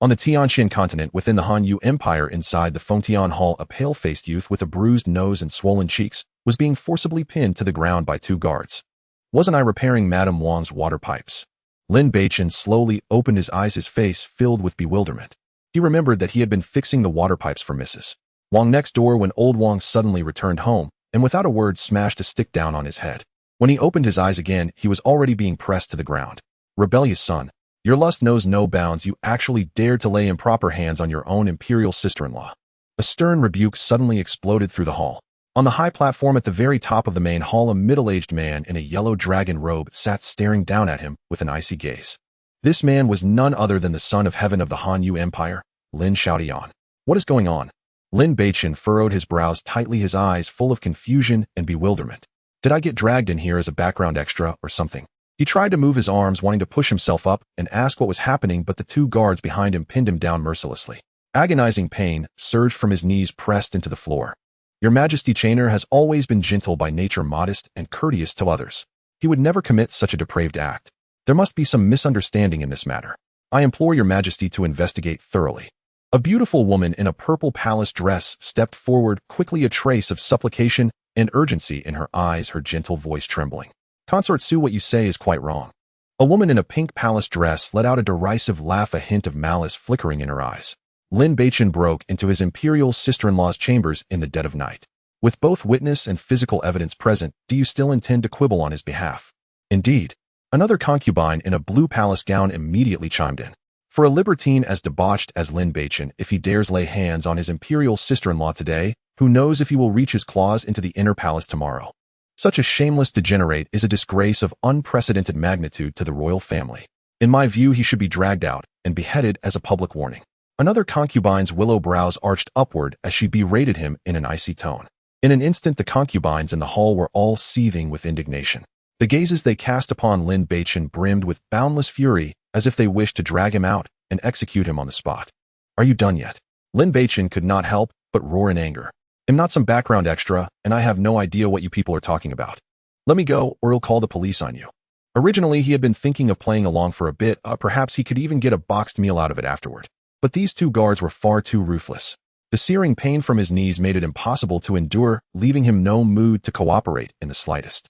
On the Tianxian continent within the Hanyu Empire inside the Fengtian Hall, a pale-faced youth with a bruised nose and swollen cheeks was being forcibly pinned to the ground by 2 guards. Wasn't I repairing Madame Wang's water pipes? Lin Beichen slowly opened his eyes, his face filled with bewilderment. He remembered that he had been fixing the water pipes for Mrs. Wang next door when old Wang suddenly returned home and without a word smashed a stick down on his head. When he opened his eyes again, he was already being pressed to the ground. Rebellious son, your lust knows no bounds. You actually dared to lay improper hands on your own imperial sister-in-law. A stern rebuke suddenly exploded through the hall. On the high platform at the very top of the main hall, a middle-aged man in a yellow dragon robe sat staring down at him with an icy gaze. This man was none other than the son of heaven of the Hanyu Empire, Lin Xiaotian. What is going on? Lin Beichen furrowed his brows tightly, his eyes full of confusion and bewilderment. Did I get dragged in here as a background extra or something? He tried to move his arms, wanting to push himself up and ask what was happening, but the 2 guards behind him pinned him down mercilessly. Agonizing pain surged from his knees, pressed into the floor. Your Majesty, Chainer has always been gentle by nature, modest and courteous to others. He would never commit such a depraved act. There must be some misunderstanding in this matter. I implore your Majesty to investigate thoroughly. A beautiful woman in a purple palace dress stepped forward, quickly, a trace of supplication and urgency in her eyes, her gentle voice trembling. Consort Su, what you say is quite wrong. A woman in a pink palace dress let out a derisive laugh, a hint of malice flickering in her eyes. Lin Beichen broke into his imperial sister-in-law's chambers in the dead of night. With both witness and physical evidence present, do you still intend to quibble on his behalf? Indeed. Another concubine in a blue palace gown immediately chimed in. For a libertine as debauched as Lin Beichen, if he dares lay hands on his imperial sister-in-law today, who knows if he will reach his claws into the inner palace tomorrow? Such a shameless degenerate is a disgrace of unprecedented magnitude to the royal family. In my view, he should be dragged out and beheaded as a public warning. Another concubine's willow brows arched upward as she berated him in an icy tone. In an instant, the concubines in the hall were all seething with indignation. The gazes they cast upon Lin Beichen brimmed with boundless fury, as if they wished to drag him out and execute him on the spot. Are you done yet? Lin Beichen could not help but roar in anger. I'm not some background extra, and I have no idea what you people are talking about. Let me go, or I'll call the police on you. Originally, he had been thinking of playing along for a bit, perhaps he could even get a boxed meal out of it afterward. But these 2 guards were far too ruthless. The searing pain from his knees made it impossible to endure, leaving him no mood to cooperate in the slightest.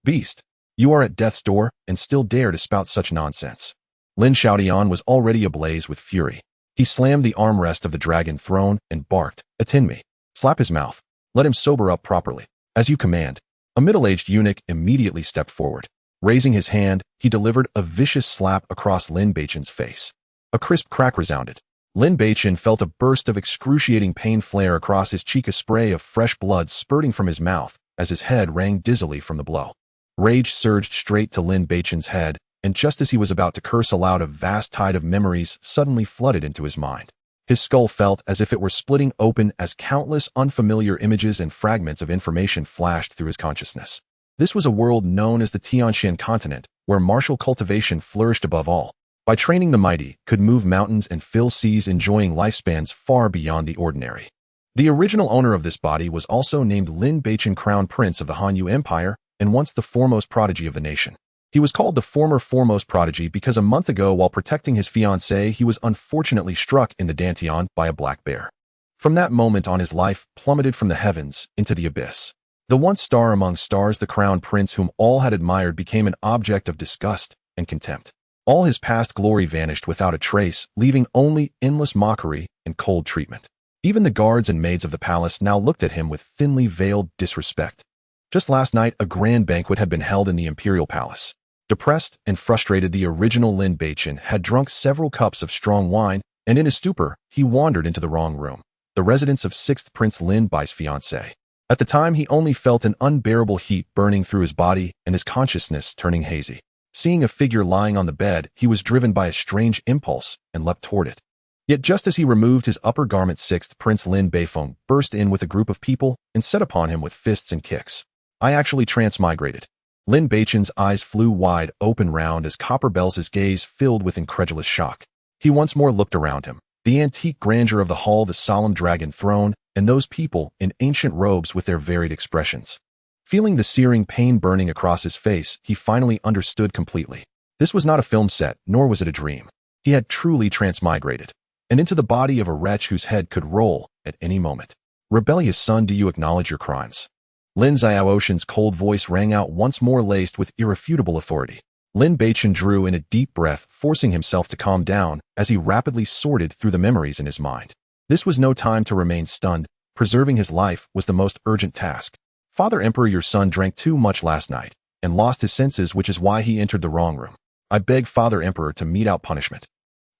Beast, you are at death's door and still dare to spout such nonsense. Lin Xiaotian was already ablaze with fury. He slammed the armrest of the dragon throne and barked, "Attend me." Slap his mouth. Let him sober up properly. As you command. A middle-aged eunuch immediately stepped forward. Raising his hand, he delivered a vicious slap across Lin Beichen's face. A crisp crack resounded. Lin Beichen felt a burst of excruciating pain flare across his cheek, a spray of fresh blood spurting from his mouth as his head rang dizzily from the blow. Rage surged straight to Lin Beichen's head, and just as he was about to curse aloud, a vast tide of memories suddenly flooded into his mind. His skull felt as if it were splitting open as countless unfamiliar images and fragments of information flashed through his consciousness. This was a world known as the Tianxian continent, where martial cultivation flourished above all. By training, the mighty could move mountains and fill seas, enjoying lifespans far beyond the ordinary. The original owner of this body was also named Lin Beichen, Crown Prince of the Hanyu Empire, and once the foremost prodigy of the nation. He was called the former foremost prodigy because a month ago, while protecting his fiancée, he was unfortunately struck in the dantian by a black bear. From that moment on, his life plummeted from the heavens into the abyss. The once star among stars, the Crown Prince whom all had admired, became an object of disgust and contempt. All his past glory vanished without a trace, leaving only endless mockery and cold treatment. Even the guards and maids of the palace now looked at him with thinly veiled disrespect. Just last night, a grand banquet had been held in the imperial palace. Depressed and frustrated, the original Lin Beichen had drunk several cups of strong wine, and in his stupor, he wandered into the wrong room, the residence of 6th Prince Lin Bei's fiancée. At the time, he only felt an unbearable heat burning through his body and his consciousness turning hazy. Seeing a figure lying on the bed, he was driven by a strange impulse and leapt toward it. Yet just as he removed his upper garment, 6th Prince Lin Beifeng burst in with a group of people and set upon him with fists and kicks. I actually transmigrated. Lin Beichen's eyes flew wide open round as Copper Bell's gaze filled with incredulous shock. He once more looked around him. The antique grandeur of the hall, the solemn dragon throne, and those people in ancient robes with their varied expressions. Feeling the searing pain burning across his face, he finally understood completely. This was not a film set, nor was it a dream. He had truly transmigrated. and into the body of a wretch whose head could roll at any moment. Rebellious son, do you acknowledge your crimes? Lin Xiaoshan's cold voice rang out once more, laced with irrefutable authority. Lin Beichen drew in a deep breath, forcing himself to calm down as he rapidly sorted through the memories in his mind. This was no time to remain stunned. Preserving his life was the most urgent task. Father Emperor, your son drank too much last night and lost his senses, which is why he entered the wrong room. I beg Father Emperor to mete out punishment.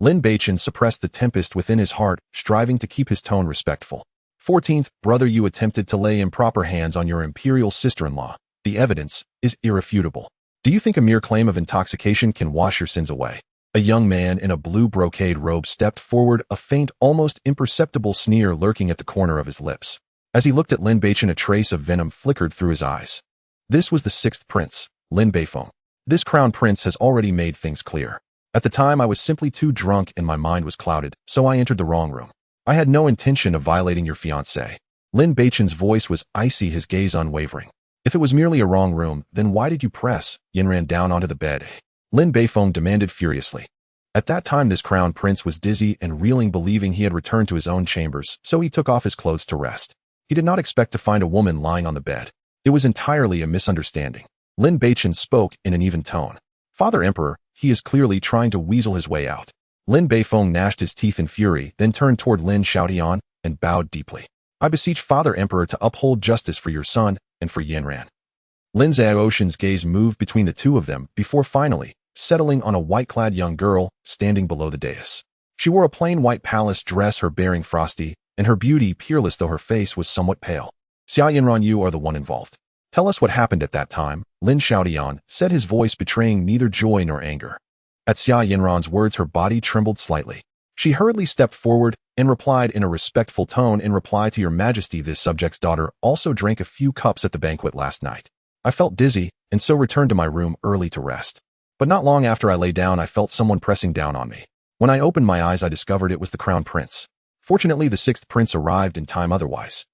Lin Beichen suppressed the tempest within his heart, striving to keep his tone respectful. 14th, brother, you attempted to lay improper hands on your imperial sister-in-law. The evidence is irrefutable. Do you think a mere claim of intoxication can wash your sins away? A young man in a blue brocade robe stepped forward, a faint, almost imperceptible sneer lurking at the corner of his lips. As he looked at Lin Beichen, a trace of venom flickered through his eyes. This was the 6th prince, Lin Beichen. This crown prince has already made things clear. At the time, I was simply too drunk and my mind was clouded, so I entered the wrong room. I had no intention of violating your fiancée. Lin Beichen's voice was icy, his gaze unwavering. If it was merely a wrong room, then why did you press? Yin ran down onto the bed. Lin Beichen demanded furiously. At that time, this crown prince was dizzy and reeling, believing he had returned to his own chambers, so he took off his clothes to rest. He did not expect to find a woman lying on the bed. It was entirely a misunderstanding. Lin Beichen spoke in an even tone. Father Emperor, he is clearly trying to weasel his way out. Lin Beichen gnashed his teeth in fury, then turned toward Lin Xiaotian and bowed deeply. I beseech Father Emperor to uphold justice for your son and for Yanran. Lin Xiaoshan's gaze moved between the two of them before finally settling on a white-clad young girl standing below the dais. She wore a plain white palace dress, her bearing frosty, and her beauty peerless, though her face was somewhat pale. Xia Yanran, you are the one involved. Tell us what happened at that time, Lin Xiaotian said, his voice betraying neither joy nor anger. At Xia Yanran's words, her body trembled slightly. She hurriedly stepped forward and replied in a respectful tone, in reply to your majesty, this subject's daughter also drank a few cups at the banquet last night. I felt dizzy and so returned to my room early to rest. But not long after I lay down, I felt someone pressing down on me. When I opened my eyes, I discovered it was the crown prince. Fortunately, the 6th prince arrived in time otherwise.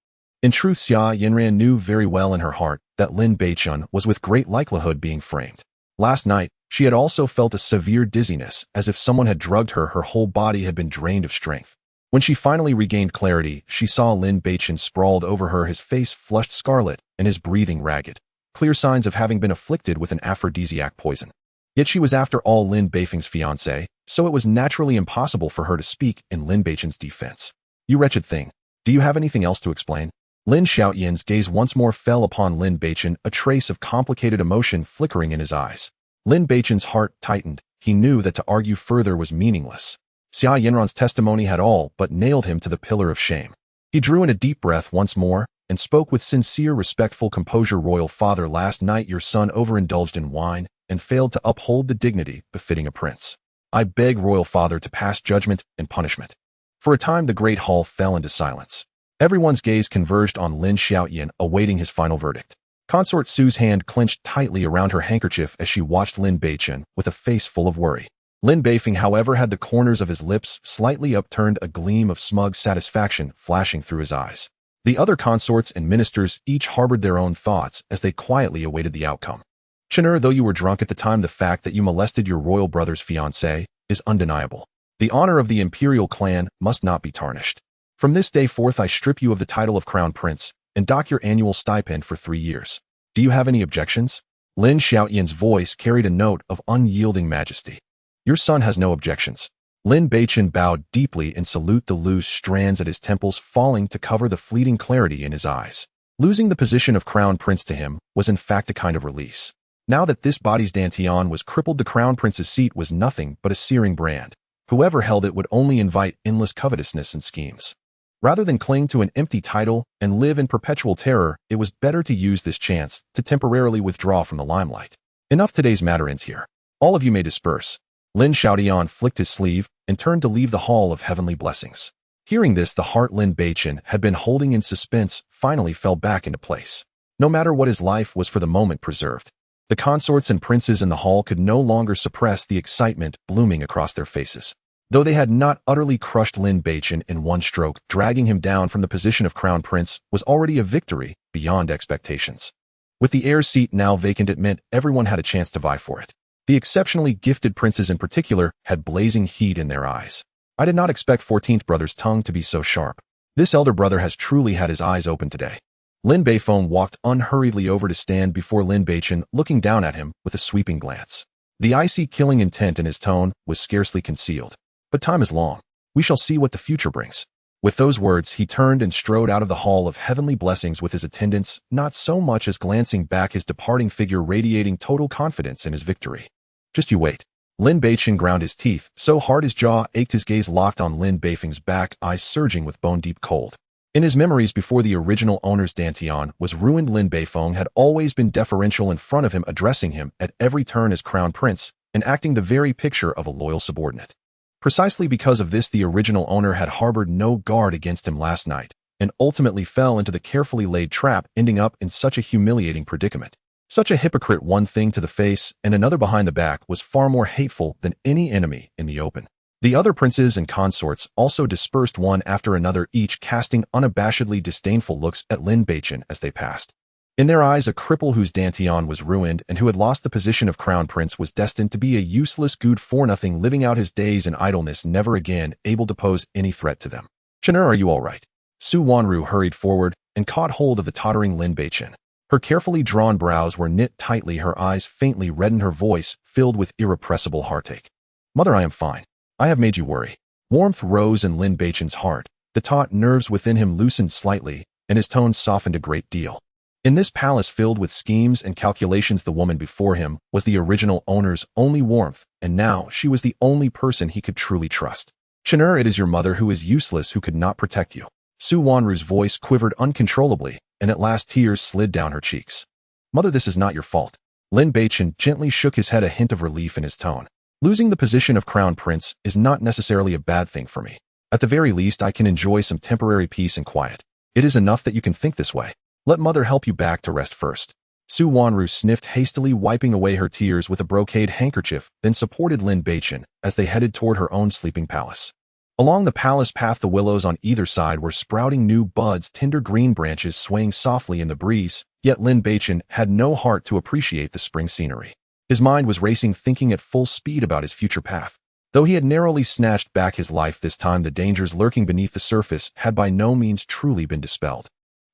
In truth, Xia Yanran knew very well in her heart that Lin Beichen was with great likelihood being framed. Last night, she had also felt a severe dizziness, as if someone had drugged her. Her whole body had been drained of strength. When she finally regained clarity, she saw Lin Beichen sprawled over her, his face flushed scarlet and his breathing ragged. Clear signs of having been afflicted with an aphrodisiac poison. Yet she was after all Lin Beifeng's fiancée, so it was naturally impossible for her to speak in Lin Beichen's defense. You wretched thing. Do you have anything else to explain? Lin Xiaotian's gaze once more fell upon Lin Beichen, a trace of complicated emotion flickering in his eyes. Lin Beichen's heart tightened. He knew that to argue further was meaningless. Xia Yanran's testimony had all but nailed him to the pillar of shame. He drew in a deep breath once more and spoke with sincere, respectful composure. Royal father, last night your son overindulged in wine and failed to uphold the dignity befitting a prince. I beg royal father to pass judgment and punishment. For a time, the great hall fell into silence. Everyone's gaze converged on Lin Xiaotian, awaiting his final verdict. Consort Su's hand clenched tightly around her handkerchief as she watched Lin Beichen with a face full of worry. Lin Beifeng, however, had the corners of his lips slightly upturned, a gleam of smug satisfaction flashing through his eyes. The other consorts and ministers each harbored their own thoughts as they quietly awaited the outcome. Chenur, though you were drunk at the time, the fact that you molested your royal brother's fiancée is undeniable. The honor of the imperial clan must not be tarnished. From this day forth, I strip you of the title of crown prince and dock your annual stipend for 3 years. Do you have any objections? Lin Xiaotian's voice carried a note of unyielding majesty. Your son has no objections. Lin Beichen bowed deeply in salute, the loose strands at his temples falling to cover the fleeting clarity in his eyes. Losing the position of crown prince to him was in fact a kind of release. Now that this body's dantian was crippled, the crown prince's seat was nothing but a searing brand. Whoever held it would only invite endless covetousness and schemes. Rather than cling to an empty title and live in perpetual terror, it was better to use this chance to temporarily withdraw from the limelight. Enough, today's matter ends here. All of you may disperse. Lin Xiaotian flicked his sleeve and turned to leave the hall of heavenly blessings. Hearing this, the heart Lin Beichen had been holding in suspense finally fell back into place. No matter what, his life was for the moment preserved. The consorts and princes in the hall could no longer suppress the excitement blooming across their faces. Though they had not utterly crushed Lin Beichen in one stroke, dragging him down from the position of crown prince was already a victory beyond expectations. With the heir seat now vacant, it meant everyone had a chance to vie for it. The exceptionally gifted princes in particular had blazing heat in their eyes. I did not expect 14th brother's tongue to be so sharp. This elder brother has truly had his eyes open today. Lin Beichen walked unhurriedly over to stand before Lin Beichen, looking down at him with a sweeping glance. The icy killing intent in his tone was scarcely concealed. But time is long. We shall see what the future brings. With those words, he turned and strode out of the hall of heavenly blessings with his attendants, not so much as glancing back, his departing figure radiating total confidence in his victory. Just you wait. Lin Beichen ground his teeth so hard his jaw ached, his gaze locked on Lin Beifeng's back, eyes surging with bone-deep cold. In his memories before the original owner's dantian was ruined, Lin Beifeng had always been deferential in front of him, addressing him at every turn as crown prince and acting the very picture of a loyal subordinate. Precisely because of this, the original owner had harbored no guard against him last night and ultimately fell into the carefully laid trap, ending up in such a humiliating predicament. Such a hypocrite, one thing to the face and another behind the back, was far more hateful than any enemy in the open. The other princes and consorts also dispersed one after another, each casting unabashedly disdainful looks at Lin Beichen as they passed. In their eyes, a cripple whose dantian was ruined and who had lost the position of crown prince was destined to be a useless good-for-nothing, living out his days in idleness, never again able to pose any threat to them. "Chen'er, are you all right?" Su Wanru hurried forward and caught hold of the tottering Lin Beichen. Her carefully drawn brows were knit tightly, her eyes faintly red, and her voice filled with irrepressible heartache. "Mother, I am fine. I have made you worry." Warmth rose in Lin Beichen's heart. The taut nerves within him loosened slightly, and his tone softened a great deal. In this palace filled with schemes and calculations, the woman before him was the original owner's only warmth, and now she was the only person he could truly trust. "Chen'er, it is your mother who is useless, who could not protect you." Su Wanru's voice quivered uncontrollably, and at last tears slid down her cheeks. "Mother, this is not your fault." Lin Beichen gently shook his head, a hint of relief in his tone. "Losing the position of crown prince is not necessarily a bad thing for me. At the very least, I can enjoy some temporary peace and quiet. It is enough that you can think this way. Let mother help you back to rest first." Su Wanru sniffed hastily, wiping away her tears with a brocade handkerchief, then supported Lin Beichen as they headed toward her own sleeping palace. Along the palace path, the willows on either side were sprouting new buds, tender green branches swaying softly in the breeze, yet Lin Beichen had no heart to appreciate the spring scenery. His mind was racing, thinking at full speed about his future path. Though he had narrowly snatched back his life this time, the dangers lurking beneath the surface had by no means truly been dispelled.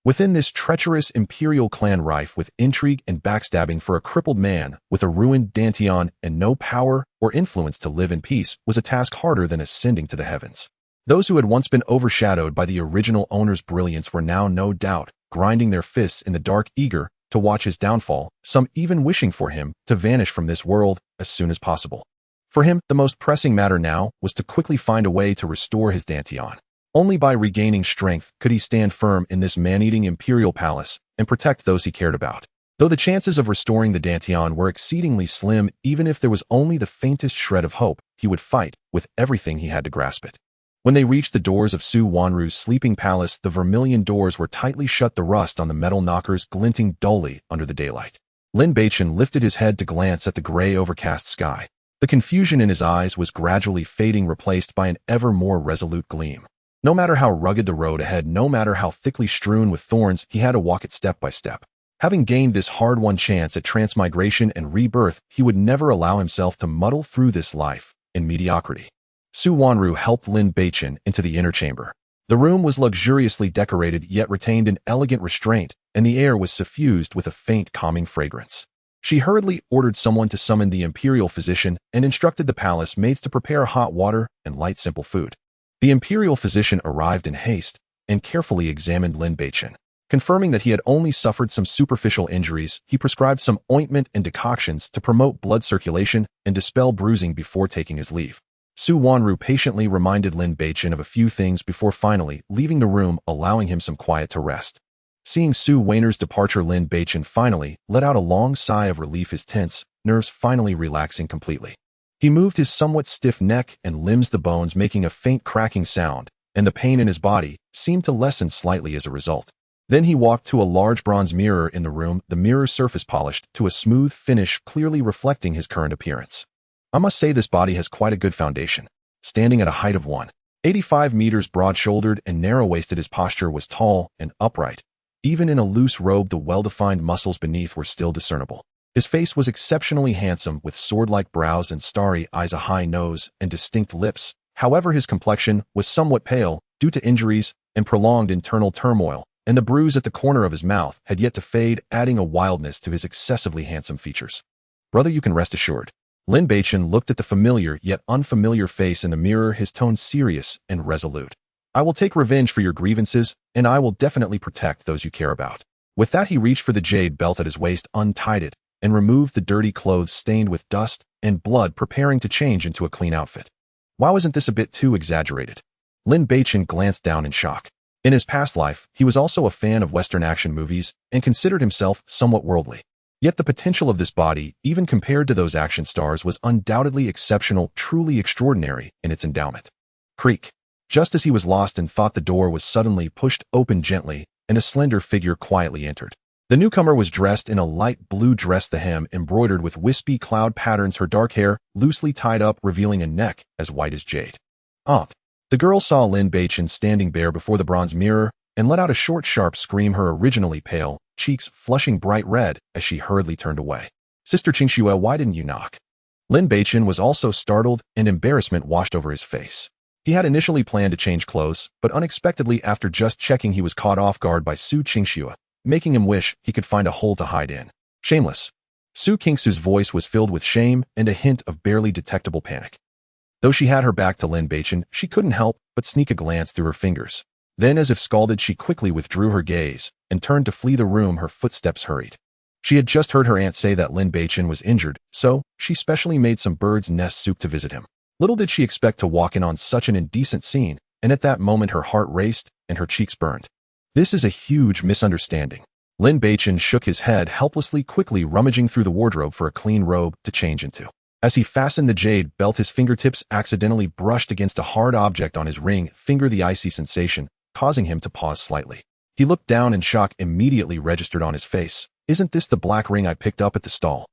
Within this treacherous imperial clan rife with intrigue and backstabbing, for a crippled man with a ruined dantian and no power or influence to live in peace was a task harder than ascending to the heavens. Those who had once been overshadowed by the original owner's brilliance were now, no doubt, grinding their fists in the dark, eager to watch his downfall, some even wishing for him to vanish from this world as soon as possible. For him, the most pressing matter now was to quickly find a way to restore his dantian. Only by regaining strength could he stand firm in this man-eating imperial palace and protect those he cared about. Though the chances of restoring the dantian were exceedingly slim, even if there was only the faintest shred of hope, he would fight with everything he had to grasp it. When they reached the doors of Su Wanru's sleeping palace, the vermilion doors were tightly shut, the rust on the metal knockers glinting dully under the daylight. Lin Beichen lifted his head to glance at the gray, overcast sky. The confusion in his eyes was gradually fading, replaced by an ever more resolute gleam. No matter how rugged the road ahead, no matter how thickly strewn with thorns, he had to walk it step by step. Having gained this hard-won chance at transmigration and rebirth, he would never allow himself to muddle through this life in mediocrity. Su Wanru helped Lin Beichen into the inner chamber. The room was luxuriously decorated, yet retained an elegant restraint, and the air was suffused with a faint, calming fragrance. She hurriedly ordered someone to summon the imperial physician and instructed the palace maids to prepare hot water and light, simple food. The imperial physician arrived in haste and carefully examined Lin Beichen. Confirming that he had only suffered some superficial injuries, he prescribed some ointment and decoctions to promote blood circulation and dispel bruising before taking his leave. Su Wanru patiently reminded Lin Beichen of a few things before finally leaving the room, allowing him some quiet to rest. Seeing Su Wanru's departure, Lin Beichen finally let out a long sigh of relief, his tense nerves finally relaxing completely. He moved his somewhat stiff neck and limbs, the bones making a faint cracking sound, and the pain in his body seemed to lessen slightly as a result. Then he walked to a large bronze mirror in the room, the mirror's surface polished to a smooth finish, clearly reflecting his current appearance. I must say this body has quite a good foundation. Standing at a height of 185 meters, broad-shouldered and narrow-waisted, his posture was tall and upright. Even in a loose robe, the well-defined muscles beneath were still discernible. His face was exceptionally handsome, with sword-like brows and starry eyes, a high nose, and distinct lips, However, his complexion was somewhat pale due to injuries and prolonged internal turmoil, and the bruise at the corner of his mouth had yet to fade, adding a wildness to his excessively handsome features. Brother, you can rest assured. Lin Beichen looked at the familiar yet unfamiliar face in the mirror, his tone serious and resolute. I will take revenge for your grievances, and I will definitely protect those you care about. With that, he reached for the jade belt at his waist, untied it, and removed the dirty clothes stained with dust and blood, preparing to change into a clean outfit. Wow, isn't this a bit too exaggerated? Lin Beichen glanced down in shock. In his past life, he was also a fan of Western action movies and considered himself somewhat worldly. Yet the potential of this body, even compared to those action stars, was undoubtedly exceptional, truly extraordinary in its endowment. Creak. Just as he was lost in thought, the door was suddenly pushed open gently, and a slender figure quietly entered. The newcomer was dressed in a light blue dress, the hem embroidered with wispy cloud patterns, her dark hair loosely tied up, revealing a neck as white as jade. Aunt. The girl saw Lin Beichen standing bare before the bronze mirror and let out a short, sharp scream, her originally pale cheeks flushing bright red as she hurriedly turned away. Sister Qingxue, why didn't you knock? Lin Beichen was also startled, and embarrassment washed over his face. He had initially planned to change clothes, but unexpectedly, after just checking, he was caught off guard by Su Qingxue, making him wish he could find a hole to hide in. Shameless. Su Qingxue's voice was filled with shame and a hint of barely detectable panic. Though she had her back to Lin Beichen, she couldn't help but sneak a glance through her fingers. Then, as if scalded, she quickly withdrew her gaze and turned to flee the room. Her footsteps hurried. She had just heard her aunt say that Lin Beichen was injured, so she specially made some bird's nest soup to visit him. Little did she expect to walk in on such an indecent scene, and at that moment her heart raced and her cheeks burned. This is a huge misunderstanding. Lin Beichen shook his head helplessly, quickly rummaging through the wardrobe for a clean robe to change into. As he fastened the jade belt, his fingertips accidentally brushed against a hard object on his ring finger, the icy sensation causing him to pause slightly. He looked down, and shock immediately registered on his face. Isn't this the black ring I picked up at the stall?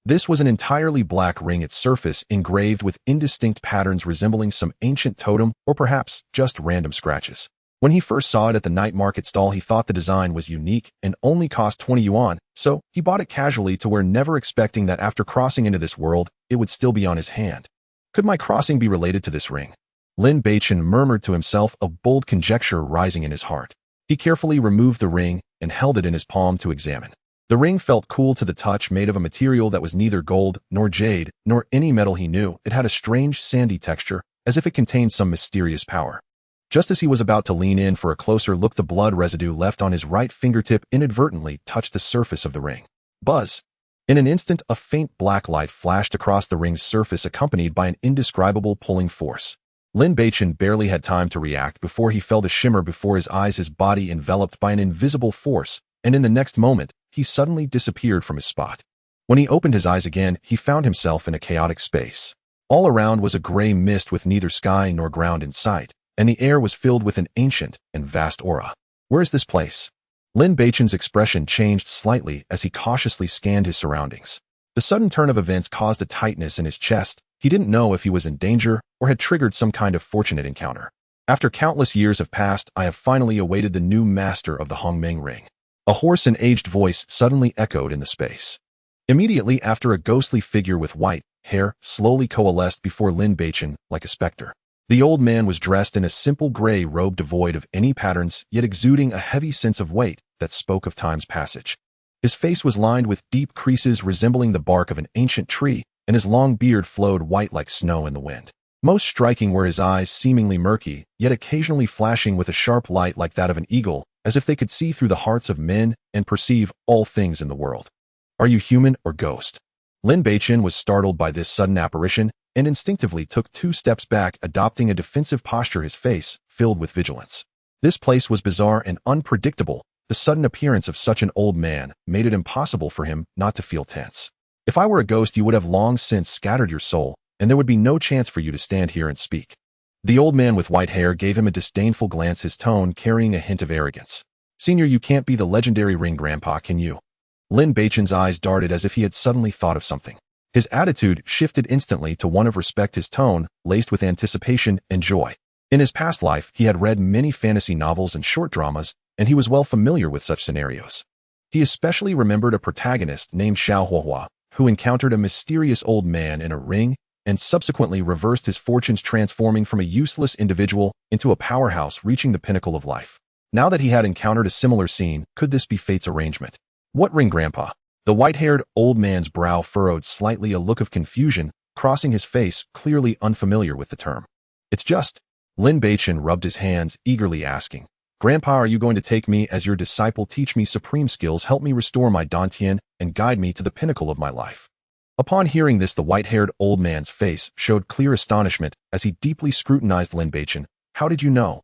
This was an entirely black ring, its surface engraved with indistinct patterns resembling some ancient totem or perhaps just random scratches. When he first saw it at the night market stall, he thought the design was unique and only cost 20 yuan, so he bought it casually to wear, never expecting that after crossing into this world, it would still be on his hand. Could my crossing be related to this ring? Lin Beichen murmured to himself, a bold conjecture rising in his heart. He carefully removed the ring and held it in his palm to examine. The ring felt cool to the touch, made of a material that was neither gold nor jade nor any metal he knew. It had a strange sandy texture, as if it contained some mysterious power. Just as he was about to lean in for a closer look, the blood residue left on his right fingertip inadvertently touched the surface of the ring. Buzz! In an instant, a faint black light flashed across the ring's surface, accompanied by an indescribable pulling force. Lin Beichen barely had time to react before he felt a shimmer before his eyes, his body enveloped by an invisible force, and in the next moment, he suddenly disappeared from his spot. When he opened his eyes again, he found himself in a chaotic space. All around was a gray mist with neither sky nor ground in sight, and the air was filled with an ancient and vast aura. Where is this place? Lin Beichen's expression changed slightly as he cautiously scanned his surroundings. The sudden turn of events caused a tightness in his chest. He didn't know if he was in danger or had triggered some kind of fortunate encounter. After countless years have passed, I have finally awaited the new master of the Hongmeng ring. A hoarse and aged voice suddenly echoed in the space. Immediately after, a ghostly figure with white hair slowly coalesced before Lin Beichen like a specter. The old man was dressed in a simple gray robe devoid of any patterns, yet exuding a heavy sense of weight that spoke of time's passage. His face was lined with deep creases resembling the bark of an ancient tree, and his long beard flowed white like snow in the wind. Most striking were his eyes, seemingly murky, yet occasionally flashing with a sharp light like that of an eagle, as if they could see through the hearts of men and perceive all things in the world. Are you human or ghost? Lin Beichen was startled by this sudden apparition and instinctively took 2 steps back, adopting a defensive posture, his face filled with vigilance. This place was bizarre and unpredictable. The sudden appearance of such an old man made it impossible for him not to feel tense. If I were a ghost, you would have long since scattered your soul, and there would be no chance for you to stand here and speak. The old man with white hair gave him a disdainful glance, his tone carrying a hint of arrogance. Senior, you can't be the legendary ring grandpa, can you? Lin Beichen's eyes darted as if he had suddenly thought of something. His attitude shifted instantly to one of respect, his tone laced with anticipation and joy. In his past life, he had read many fantasy novels and short dramas, and he was well familiar with such scenarios. He especially remembered a protagonist named Xiao Huahua, who encountered a mysterious old man in a ring and subsequently reversed his fortunes, transforming from a useless individual into a powerhouse, reaching the pinnacle of life. Now that he had encountered a similar scene, could this be fate's arrangement? What ring, Grandpa? The white-haired old man's brow furrowed slightly, a look of confusion crossing his face, clearly unfamiliar with the term. It's just... Lin Beichen rubbed his hands, eagerly asking, Grandpa, are you going to take me as your disciple, teach me supreme skills, help me restore my dantian, and guide me to the pinnacle of my life? Upon hearing this, the white-haired old man's face showed clear astonishment as he deeply scrutinized Lin Beichen. How did you know?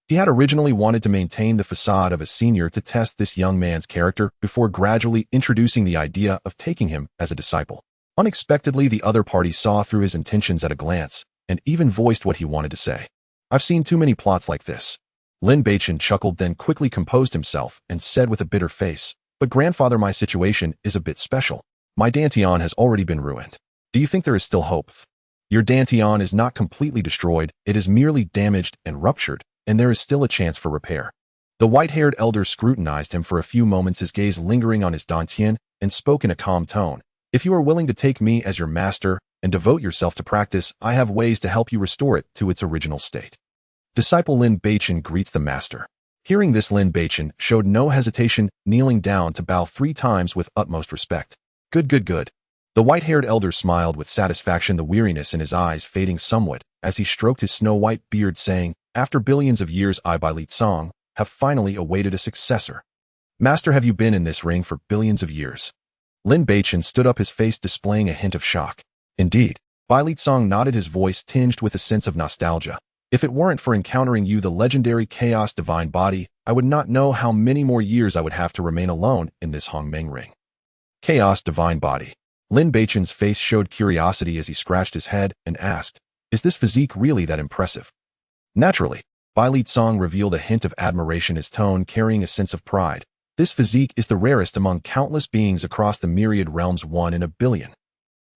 He had originally wanted to maintain the facade of a senior to test this young man's character before gradually introducing the idea of taking him as a disciple. Unexpectedly, the other party saw through his intentions at a glance and even voiced what he wanted to say. I've seen too many plots like this. Lin Beichen chuckled, then quickly composed himself and said with a bitter face, But grandfather, my situation is a bit special. My dantian has already been ruined. Do you think there is still hope? Your dantian is not completely destroyed, it is merely damaged and ruptured, and there is still a chance for repair. The white-haired elder scrutinized him for a few moments, his gaze lingering on his dantian, and spoke in a calm tone. If you are willing to take me as your master and devote yourself to practice, I have ways to help you restore it to its original state. Disciple Lin Beichen greets the master. Hearing this, Lin Beichen showed no hesitation, kneeling down to bow 3 times with utmost respect. Good. The white-haired elder smiled with satisfaction, the weariness in his eyes fading somewhat as he stroked his snow-white beard, saying, After billions of years, I, Bai Li Song, have finally awaited a successor. Master, have you been in this ring for billions of years? Lin Beichen stood up, his face displaying a hint of shock. Indeed. Bai Li Song nodded, his voice tinged with a sense of nostalgia. If it weren't for encountering you, the legendary Chaos Divine Body, I would not know how many more years I would have to remain alone in this Hongmeng ring. Chaos Divine Body. Lin Beichen's face showed curiosity as he scratched his head and asked, Is this physique really that impressive? Naturally. Bai Li Song revealed a hint of admiration, his tone carrying a sense of pride. This physique is the rarest among countless beings across the myriad realms, 1 in a billion.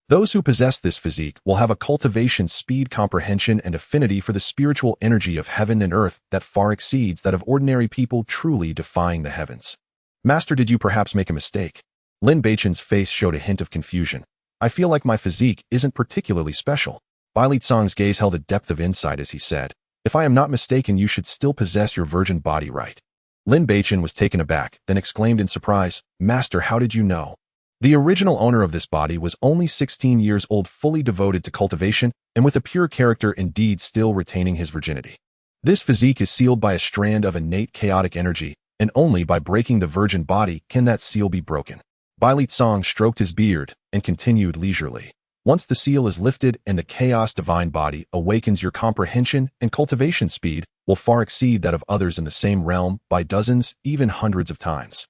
Those who possess this physique will have a cultivation, speed, comprehension, and affinity for the spiritual energy of heaven and earth that far exceeds that of ordinary people, truly defying the heavens. Master, did you perhaps make a mistake? Lin Beichen's face showed a hint of confusion. I feel like my physique isn't particularly special. Bai Li Song's gaze held a depth of insight as he said, If I am not mistaken, you should still possess your virgin body, right? Lin Beichen was taken aback, then exclaimed in surprise, Master, how did you know? The original owner of this body was only 16 years old, fully devoted to cultivation, and with a pure character, indeed still retaining his virginity. This physique is sealed by a strand of innate chaotic energy, and only by breaking the virgin body can that seal be broken. Bai Li Song stroked his beard and continued leisurely. Once the seal is lifted and the Chaos Divine Body awakens, your comprehension and cultivation speed will far exceed that of others in the same realm by dozens, even hundreds of times.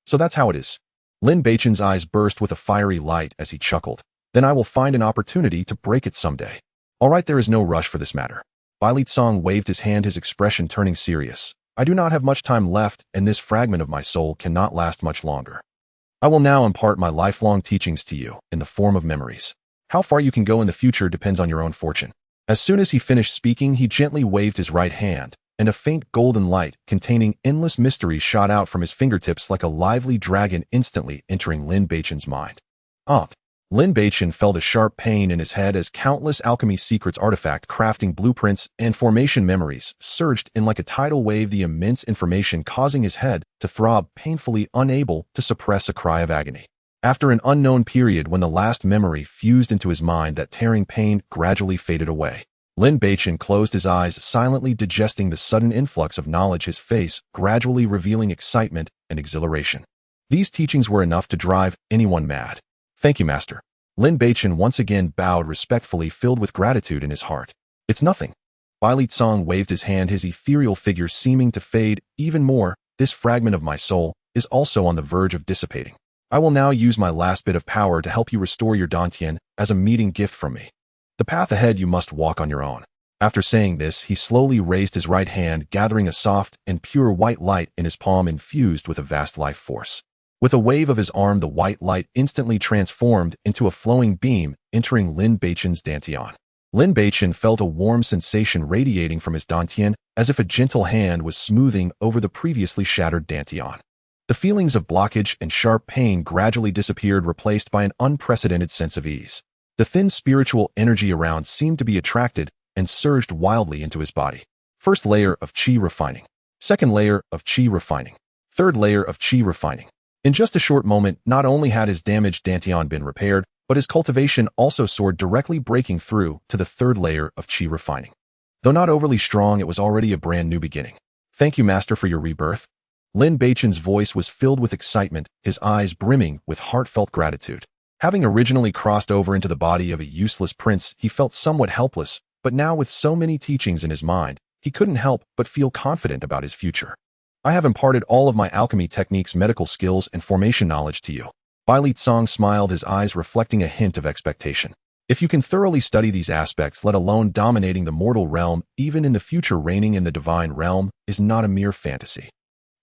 So that's how it is. Lin Beichen's eyes burst with a fiery light as he chuckled. Then I will find an opportunity to break it someday. All right, there is no rush for this matter. Bai Li Song waved his hand, his expression turning serious. I do not have much time left, and this fragment of my soul cannot last much longer. I will now impart my lifelong teachings to you in the form of memories. How far you can go in the future depends on your own fortune. As soon as he finished speaking, he gently waved his right hand, and a faint golden light containing endless mysteries shot out from his fingertips like a lively dragon, instantly entering Lin Beichen's mind. Lin Beichen felt a sharp pain in his head as countless alchemy secrets, artifact crafting blueprints, and formation memories surged in like a tidal wave, the immense information causing his head to throb painfully, unable to suppress a cry of agony. After an unknown period, when the last memory fused into his mind, that tearing pain gradually faded away. Lin Beichen closed his eyes, silently digesting the sudden influx of knowledge, his face gradually revealing excitement and exhilaration. These teachings were enough to drive anyone mad. Thank you, Master. Lin Beichen once again bowed respectfully, filled with gratitude in his heart. It's nothing. Bai Li Song waved his hand, his ethereal figure seeming to fade even more. This fragment of my soul is also on the verge of dissipating. I will now use my last bit of power to help you restore your dantian as a meeting gift from me. The path ahead you must walk on your own. After saying this, he slowly raised his right hand, gathering a soft and pure white light in his palm, infused with a vast life force. With a wave of his arm, the white light instantly transformed into a flowing beam, entering Lin Beichen's dantian. Lin Beichen felt a warm sensation radiating from his dantian, as if a gentle hand was smoothing over the previously shattered dantian. The feelings of blockage and sharp pain gradually disappeared, replaced by an unprecedented sense of ease. The thin spiritual energy around seemed to be attracted and surged wildly into his body. First layer of Qi refining. Second layer of Qi refining. Third layer of Qi refining. In just a short moment, not only had his damaged dantian been repaired, but his cultivation also soared, directly breaking through to the third layer of Qi refining. Though not overly strong, it was already a brand new beginning. Thank you, Master, for your rebirth. Lin Beichen's voice was filled with excitement, his eyes brimming with heartfelt gratitude. Having originally crossed over into the body of a useless prince, he felt somewhat helpless, but now with so many teachings in his mind, he couldn't help but feel confident about his future. I have imparted all of my alchemy techniques, medical skills, and formation knowledge to you. Bai Litsong smiled, his eyes reflecting a hint of expectation. If you can thoroughly study these aspects, let alone dominating the mortal realm, even in the future reigning in the divine realm, is not a mere fantasy.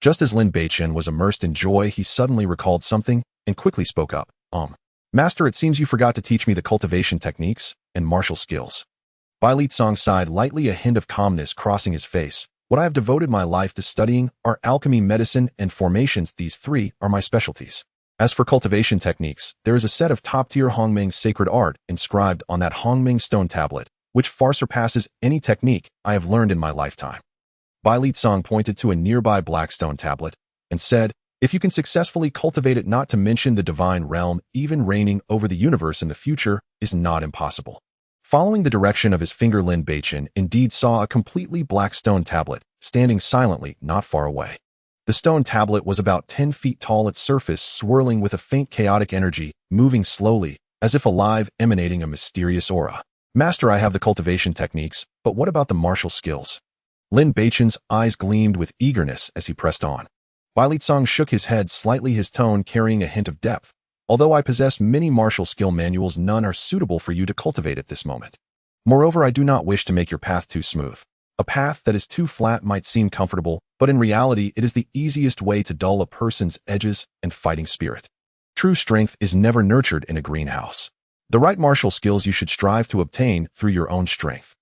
Just as Lin Beichen was immersed in joy, he suddenly recalled something and quickly spoke up. Master, it seems you forgot to teach me the cultivation techniques and martial skills. Bai Litsong sighed lightly, a hint of calmness crossing his face. What I have devoted my life to studying are alchemy, medicine, and formations. These three are my specialties. As for cultivation techniques, there is a set of top-tier Hongmeng sacred art inscribed on that Hongmeng stone tablet, which far surpasses any technique I have learned in my lifetime. Bai Litsong pointed to a nearby black stone tablet and said, if you can successfully cultivate it, not to mention the divine realm, even reigning over the universe in the future is not impossible. Following the direction of his finger, Lin Beichen indeed saw a completely black stone tablet, standing silently not far away. The stone tablet was about 10 feet tall, its surface swirling with a faint chaotic energy, moving slowly, as if alive, emanating a mysterious aura. Master, I have the cultivation techniques, but what about the martial skills? Lin Beichen's eyes gleamed with eagerness as he pressed on. Bai Litsong shook his head slightly, his tone carrying a hint of depth. Although I possess many martial skill manuals, none are suitable for you to cultivate at this moment. Moreover, I do not wish to make your path too smooth. A path that is too flat might seem comfortable, but in reality it is the easiest way to dull a person's edges and fighting spirit. True strength is never nurtured in a greenhouse. The right martial skills you should strive to obtain through your own strength.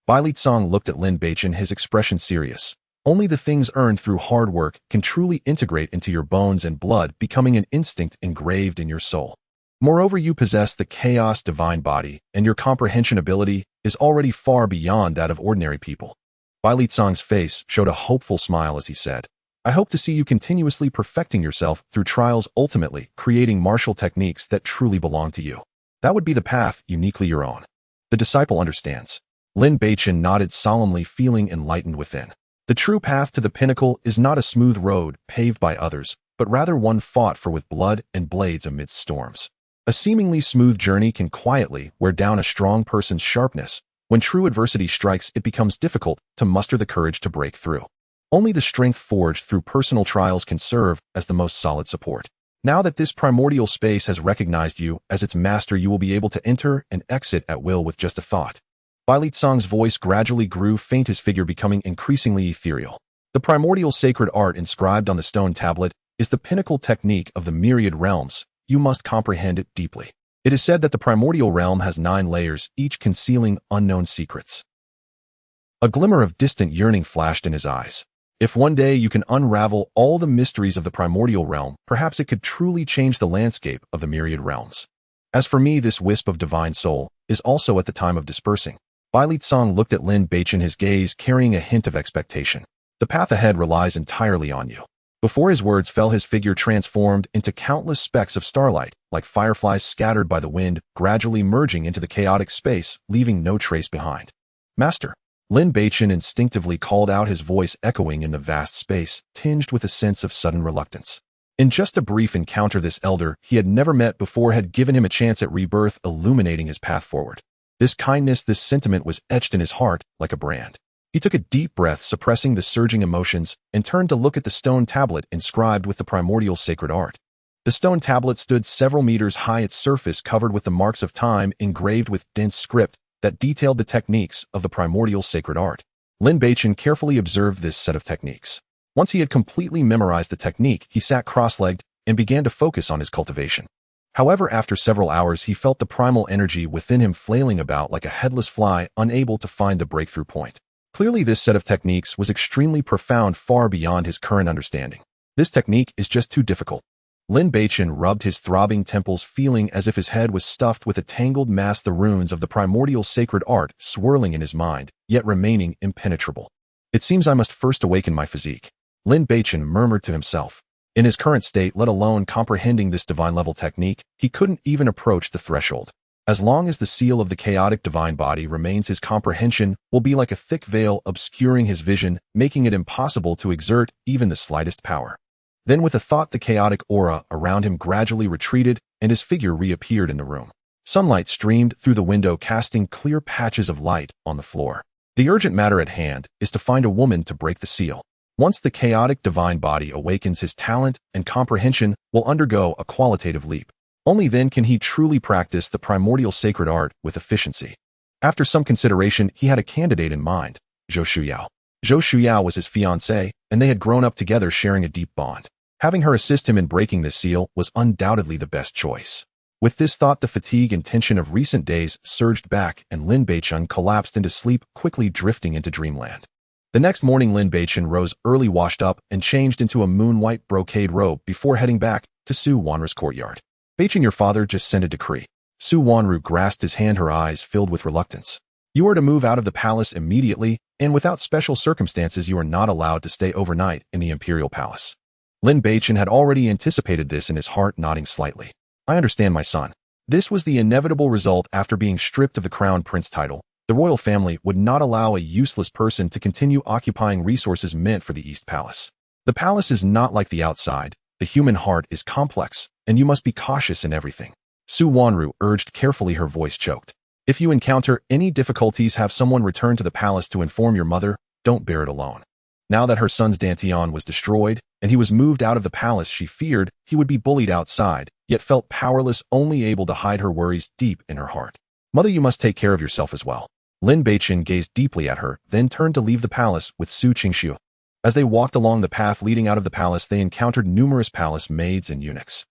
Bai Litsong looked at Lin Beichen, his expression serious. Only the things earned through hard work can truly integrate into your bones and blood, becoming an instinct engraved in your soul. Moreover, you possess the chaos divine body, and your comprehension ability is already far beyond that of ordinary people. Bai Litsong's face showed a hopeful smile as he said, I hope to see you continuously perfecting yourself through trials, ultimately creating martial techniques that truly belong to you. That would be the path uniquely your own. The disciple understands. Lin Beichen nodded solemnly, feeling enlightened within. The true path to the pinnacle is not a smooth road paved by others, but rather one fought for with blood and blades amidst storms. A seemingly smooth journey can quietly wear down a strong person's sharpness. When true adversity strikes, it becomes difficult to muster the courage to break through. Only the strength forged through personal trials can serve as the most solid support. Now that this primordial space has recognized you as its master, you will be able to enter and exit at will with just a thought. Bai Litsong's voice gradually grew faint, his figure becoming increasingly ethereal. The primordial sacred art inscribed on the stone tablet is the pinnacle technique of the myriad realms. You must comprehend it deeply. It is said that the primordial realm has 9 layers, each concealing unknown secrets. A glimmer of distant yearning flashed in his eyes. If one day you can unravel all the mysteries of the primordial realm, perhaps it could truly change the landscape of the myriad realms. As for me, this wisp of divine soul is also at the time of dispersing. Bai Litsong looked at Lin Beichen, his gaze carrying a hint of expectation. The path ahead relies entirely on you. Before his words fell, his figure transformed into countless specks of starlight, like fireflies scattered by the wind, gradually merging into the chaotic space, leaving no trace behind. Master. Lin Beichen instinctively called out, his voice echoing in the vast space, tinged with a sense of sudden reluctance. In just a brief encounter, this elder he had never met before had given him a chance at rebirth, illuminating his path forward. This kindness, this sentiment was etched in his heart like a brand. He took a deep breath, suppressing the surging emotions, and turned to look at the stone tablet inscribed with the primordial sacred art. The stone tablet stood several meters high, its surface covered with the marks of time engraved with dense script that detailed the techniques of the primordial sacred art. Lin Beichen carefully observed this set of techniques. Once he had completely memorized the technique, he sat cross-legged and began to focus on his cultivation. However, after several hours, he felt the primal energy within him flailing about like a headless fly, unable to find the breakthrough point. Clearly, this set of techniques was extremely profound, far beyond his current understanding. This technique is just too difficult. Lin Beichen rubbed his throbbing temples, feeling as if his head was stuffed with a tangled mass, the runes of the primordial sacred art swirling in his mind, yet remaining impenetrable. It seems I must first awaken my physique, Lin Beichen murmured to himself. In his current state, let alone comprehending this divine-level technique, he couldn't even approach the threshold. As long as the seal of the chaotic divine body remains, his comprehension will be like a thick veil obscuring his vision, making it impossible to exert even the slightest power. Then with a thought, the chaotic aura around him gradually retreated, and his figure reappeared in the room. Sunlight streamed through the window, casting clear patches of light on the floor. The urgent matter at hand is to find a woman to break the seal. Once the chaotic divine body awakens, his talent and comprehension will undergo a qualitative leap. Only then can he truly practice the primordial sacred art with efficiency. After some consideration, he had a candidate in mind, Zhou Shuyao. Zhou Shuyao was his fiancée, and they had grown up together, sharing a deep bond. Having her assist him in breaking this seal was undoubtedly the best choice. With this thought, the fatigue and tension of recent days surged back, and Lin Beichen collapsed into sleep, quickly drifting into dreamland. The next morning, Lin Beichen rose early, washed up, and changed into a moon-white brocade robe before heading back to Su Wanru's courtyard. Beichen, your father just sent a decree. Su Wanru grasped his hand, her eyes filled with reluctance. You are to move out of the palace immediately, and without special circumstances you are not allowed to stay overnight in the imperial palace. Lin Beichen had already anticipated this, in his heart nodding slightly. I understand, my son. This was the inevitable result after being stripped of the crown prince title. The royal family would not allow a useless person to continue occupying resources meant for the East Palace. The palace is not like the outside. The human heart is complex, and you must be cautious in everything. Su Wanru urged carefully, her voice choked. If you encounter any difficulties, have someone return to the palace to inform your mother. Don't bear it alone. Now that her son's dantian was destroyed, and he was moved out of the palace, she feared he would be bullied outside, yet felt powerless, only able to hide her worries deep in her heart. Mother, you must take care of yourself as well. Lin Beichen gazed deeply at her, then turned to leave the palace with Su Qingshu. As they walked along the path leading out of the palace, they encountered numerous palace maids and eunuchs.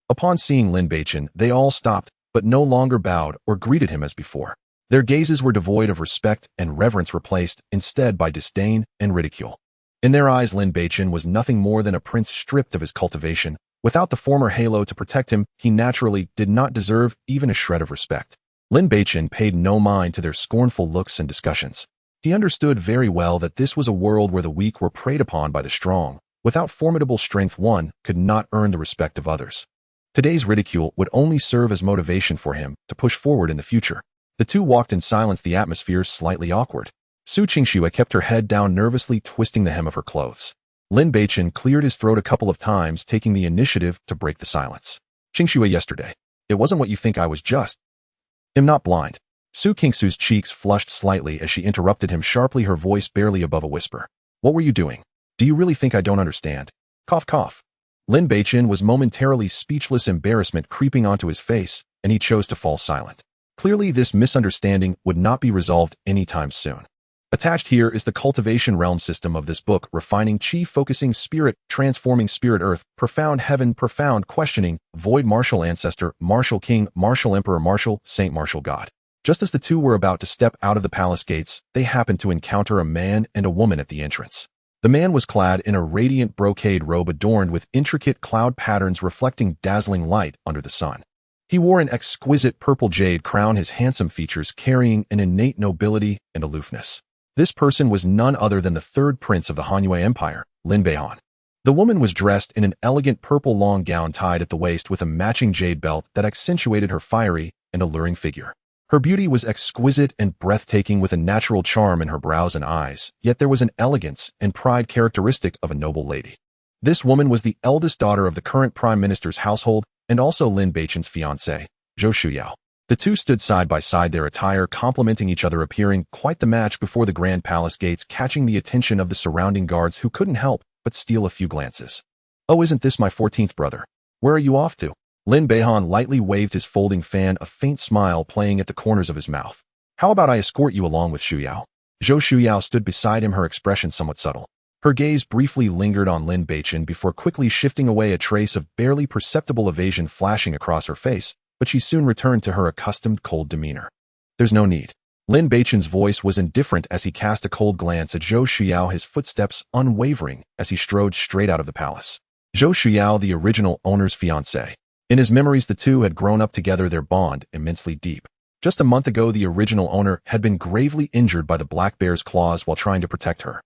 Upon seeing Lin Beichen, they all stopped, but no longer bowed or greeted him as before. Their gazes were devoid of respect and reverence, replaced instead by disdain and ridicule. In their eyes, Lin Beichen was nothing more than a prince stripped of his cultivation. Without the former halo to protect him, he naturally did not deserve even a shred of respect. Lin Beichen paid no mind to their scornful looks and discussions. He understood very well that this was a world where the weak were preyed upon by the strong. Without formidable strength, one could not earn the respect of others. Today's ridicule would only serve as motivation for him to push forward in the future. The two walked in silence, the atmosphere slightly awkward. Su Qingshu kept her head down, nervously twisting the hem of her clothes. Lin Beichen cleared his throat a couple of times, taking the initiative to break the silence. Qingshu, yesterday. It wasn't what you think. I was just... I'm not blind. Su Qingshu's cheeks flushed slightly as she interrupted him sharply, her voice barely above a whisper. What were you doing? Do you really think I don't understand? Cough, cough. Lin Beichen was momentarily speechless, embarrassment creeping onto his face, and he chose to fall silent. Clearly, this misunderstanding would not be resolved anytime soon. Attached here is the cultivation realm system of this book: refining chi, focusing spirit, transforming spirit, earth, profound heaven, profound questioning, void, martial ancestor, martial king, martial emperor, martial saint, martial god. Just as the two were about to step out of the palace gates, they happened to encounter a man and a woman at the entrance. The man was clad in a radiant brocade robe adorned with intricate cloud patterns reflecting dazzling light under the sun. He wore an exquisite purple jade crown, his handsome features carrying an innate nobility and aloofness. This person was none other than the third prince of the Han Empire, Lin Beichen. The woman was dressed in an elegant purple long gown tied at the waist with a matching jade belt that accentuated her fiery and alluring figure. Her beauty was exquisite and breathtaking, with a natural charm in her brows and eyes, yet there was an elegance and pride characteristic of a noble lady. This woman was the eldest daughter of the current prime minister's household and also Lin Beichen's fiancée, Zhou Shuyao. The two stood side by side, their attire complementing each other, appearing quite the match before the grand palace gates, catching the attention of the surrounding guards, who couldn't help but steal a few glances. Oh, isn't this my 14th brother? Where are you off to? Lin Beichen lightly waved his folding fan, a faint smile playing at the corners of his mouth. How about I escort you along with Shuyao? Zhou Shuyao stood beside him, her expression somewhat subtle. Her gaze briefly lingered on Lin Beichen before quickly shifting away, a trace of barely perceptible evasion flashing across her face, but she soon returned to her accustomed cold demeanor. There's no need. Lin Beichen's voice was indifferent as he cast a cold glance at Zhou Shuyao, his footsteps unwavering as he strode straight out of the palace. Zhou Shuyao, the original owner's fiancé. In his memories, the two had grown up together, their bond immensely deep. Just a month ago, the original owner had been gravely injured by the black bear's claws while trying to protect her.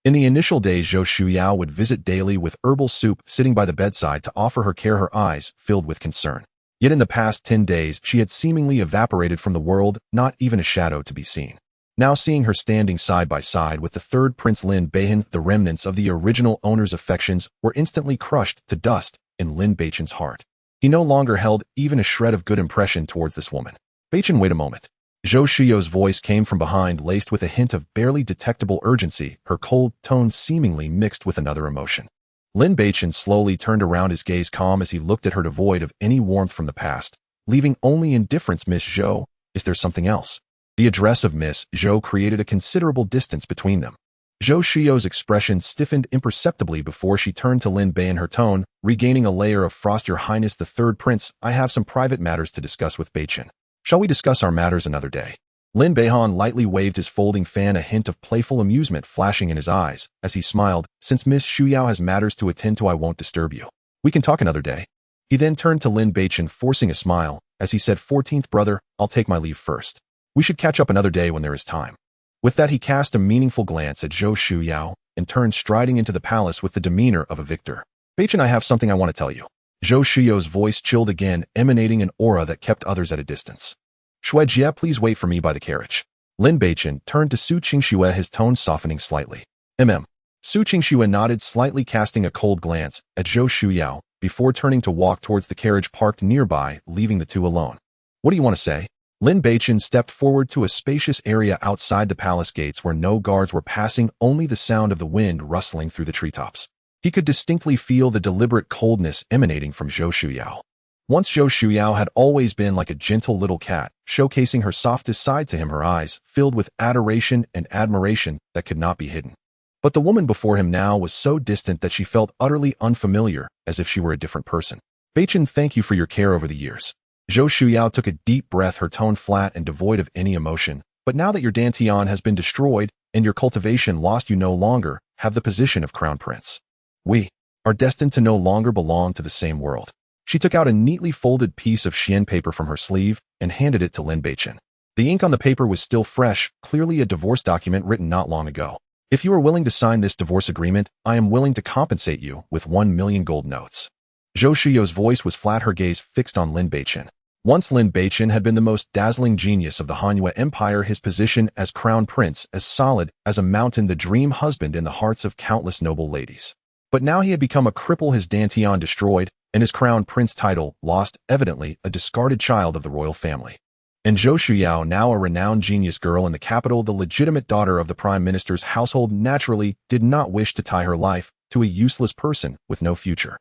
In the initial days, Zhou Shuyao would visit daily with herbal soup sitting by the bedside to offer her care, her eyes filled with concern. Yet in the past 10 days, she had seemingly evaporated from the world, not even a shadow to be seen. Now seeing her standing side by side with the third Prince Lin Beichen, the remnants of the original owner's affections were instantly crushed to dust in Lin Beichen's heart. He no longer held even a shred of good impression towards this woman. Beichen, wait a moment. Zhou Shuyao's voice came from behind, laced with a hint of barely detectable urgency, her cold tone seemingly mixed with another emotion. Lin Beichen slowly turned around, his gaze calm as he looked at her, devoid of any warmth from the past, leaving only indifference. Miss Zhou, is there something else? The address of Miss Zhou created a considerable distance between them. Zhou Shuyao's expression stiffened imperceptibly before she turned to Lin Beichen, her tone regaining a layer of frost. Your Highness the Third Prince, I have some private matters to discuss with Beichen. Shall we discuss our matters another day? Lin Beichen lightly waved his folding fan, a hint of playful amusement flashing in his eyes, as he smiled. Since Miss Shuyao has matters to attend to, I won't disturb you. We can talk another day. He then turned to Lin Beichen, forcing a smile, as he said, 14th brother, I'll take my leave first. We should catch up another day when there is time. With that, he cast a meaningful glance at Zhou Shuyao and turned striding into the palace with the demeanor of a victor. Beichen, I have something I want to tell you. Zhou Shuyao's voice chilled again, emanating an aura that kept others at a distance. Shuejie, please wait for me by the carriage. Lin Beichen turned to Su Qingxue, his tone softening slightly. Su Qingxue nodded slightly, casting a cold glance at Zhou Shuyao before turning to walk towards the carriage parked nearby, leaving the two alone. What do you want to say? Lin Beichen stepped forward to a spacious area outside the palace gates where no guards were passing, only the sound of the wind rustling through the treetops. He could distinctly feel the deliberate coldness emanating from Zhou Shuyao. Once Zhou Shuyao had always been like a gentle little cat, showcasing her softest side to him, her eyes filled with adoration and admiration that could not be hidden. But the woman before him now was so distant that she felt utterly unfamiliar, as if she were a different person. Beichen, thank you for your care over the years. Zhou Shuyao took a deep breath, her tone flat and devoid of any emotion. But now that your dantian has been destroyed and your cultivation lost, you no longer have the position of crown prince. We are destined to no longer belong to the same world. She took out a neatly folded piece of xian paper from her sleeve and handed it to Lin Beichen. The ink on the paper was still fresh, clearly a divorce document written not long ago. If you are willing to sign this divorce agreement, I am willing to compensate you with 1 million gold notes. Zhou Shuyao's voice was flat, her gaze fixed on Lin Beichen. Once Lin Beichen had been the most dazzling genius of the Han Empire, his position as crown prince as solid as a mountain, the dream husband in the hearts of countless noble ladies. But now he had become a cripple, his dantian destroyed, and his crown prince title lost, evidently a discarded child of the royal family. And Zhou Shuyao, now a renowned genius girl in the capital, the legitimate daughter of the prime minister's household, naturally did not wish to tie her life to a useless person with no future.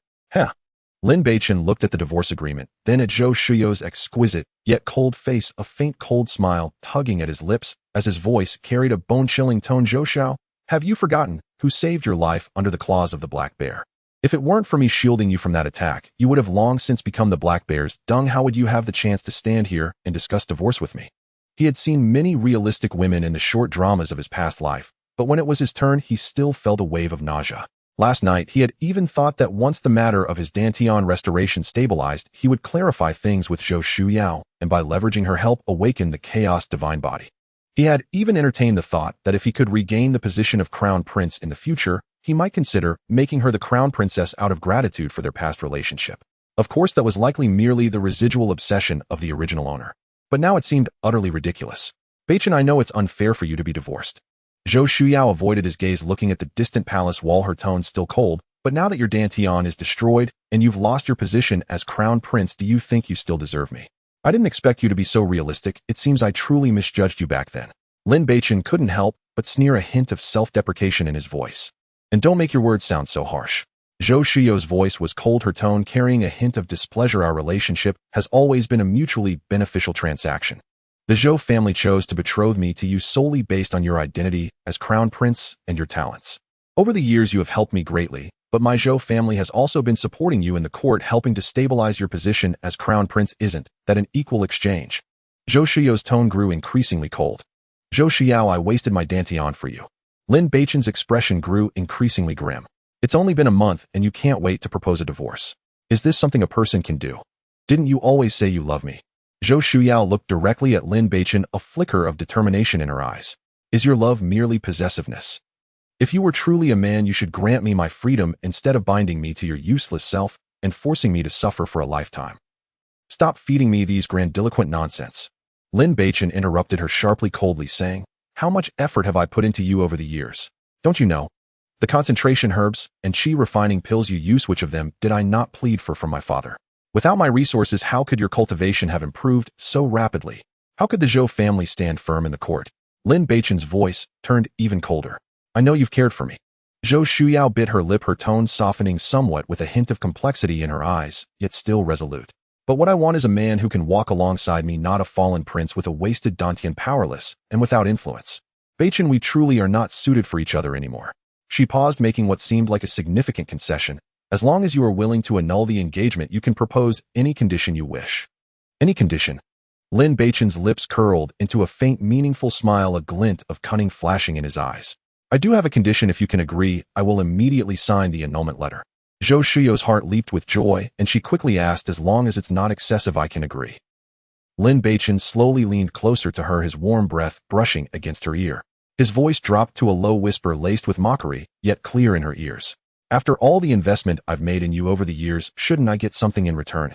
Lin Beichen looked at the divorce agreement, then at Zhou Shuyao's exquisite, yet cold face, a faint cold smile tugging at his lips as his voice carried a bone-chilling tone. Zhou Shuyao, have you forgotten who saved your life under the claws of the black bear? If it weren't for me shielding you from that attack, you would have long since become the black bear's dung. How would you have the chance to stand here and discuss divorce with me? He had seen many realistic women in the short dramas of his past life, but when it was his turn, he still felt a wave of nausea. Last night, he had even thought that once the matter of his dantian restoration stabilized, he would clarify things with Zhou Shuyao, and by leveraging her help, awaken the chaos divine body. He had even entertained the thought that if he could regain the position of crown prince in the future, he might consider making her the crown princess out of gratitude for their past relationship. Of course, that was likely merely the residual obsession of the original owner. But now it seemed utterly ridiculous. Beichen, I know it's unfair for you to be divorced. Zhou Shuyao avoided his gaze, looking at the distant palace wall, her tone still cold. But now that your dantian is destroyed and you've lost your position as crown prince, do you think you still deserve me? I didn't expect you to be so realistic. It seems I truly misjudged you back then. Lin Beichen couldn't help but sneer, a hint of self-deprecation in his voice. And don't make your words sound so harsh. Zhou Shuyao's voice was cold, her tone carrying a hint of displeasure. Our relationship has always been a mutually beneficial transaction. The Zhou family chose to betroth me to you solely based on your identity as crown prince and your talents. Over the years, you have helped me greatly, but my Zhou family has also been supporting you in the court, helping to stabilize your position as crown prince. Isn't that an equal exchange? Zhou Shuyao's tone grew increasingly cold. Zhou Shuyao, I wasted my dantian for you. Lin Beichen's expression grew increasingly grim. It's only been a month and you can't wait to propose a divorce. Is this something a person can do? Didn't you always say you love me? Zhou Shuyao looked directly at Lin Beichen, a flicker of determination in her eyes. Is your love merely possessiveness? If you were truly a man, you should grant me my freedom instead of binding me to your useless self and forcing me to suffer for a lifetime. Stop feeding me these grandiloquent nonsense. Lin Beichen interrupted her sharply, coldly, saying, how much effort have I put into you over the years? Don't you know? The concentration herbs and qi refining pills you use, which of them did I not plead for from my father? Without my resources, how could your cultivation have improved so rapidly? How could the Zhou family stand firm in the court? Lin Beichen's voice turned even colder. I know you've cared for me. Zhou Shuyao bit her lip, her tone softening somewhat with a hint of complexity in her eyes, yet still resolute. But what I want is a man who can walk alongside me, not a fallen prince with a wasted dantian, powerless and without influence. Beichen, we truly are not suited for each other anymore. She paused, making what seemed like a significant concession. As long as you are willing to annul the engagement, you can propose any condition you wish. Any condition? Lin Beichen's lips curled into a faint, meaningful smile, a glint of cunning flashing in his eyes. I do have a condition. If you can agree, I will immediately sign the annulment letter. Zhou Shuyao's heart leaped with joy, and she quickly asked, as long as it's not excessive, I can agree. Lin Beichen slowly leaned closer to her, his warm breath brushing against her ear. His voice dropped to a low whisper laced with mockery, yet clear in her ears. After all the investment I've made in you over the years, shouldn't I get something in return?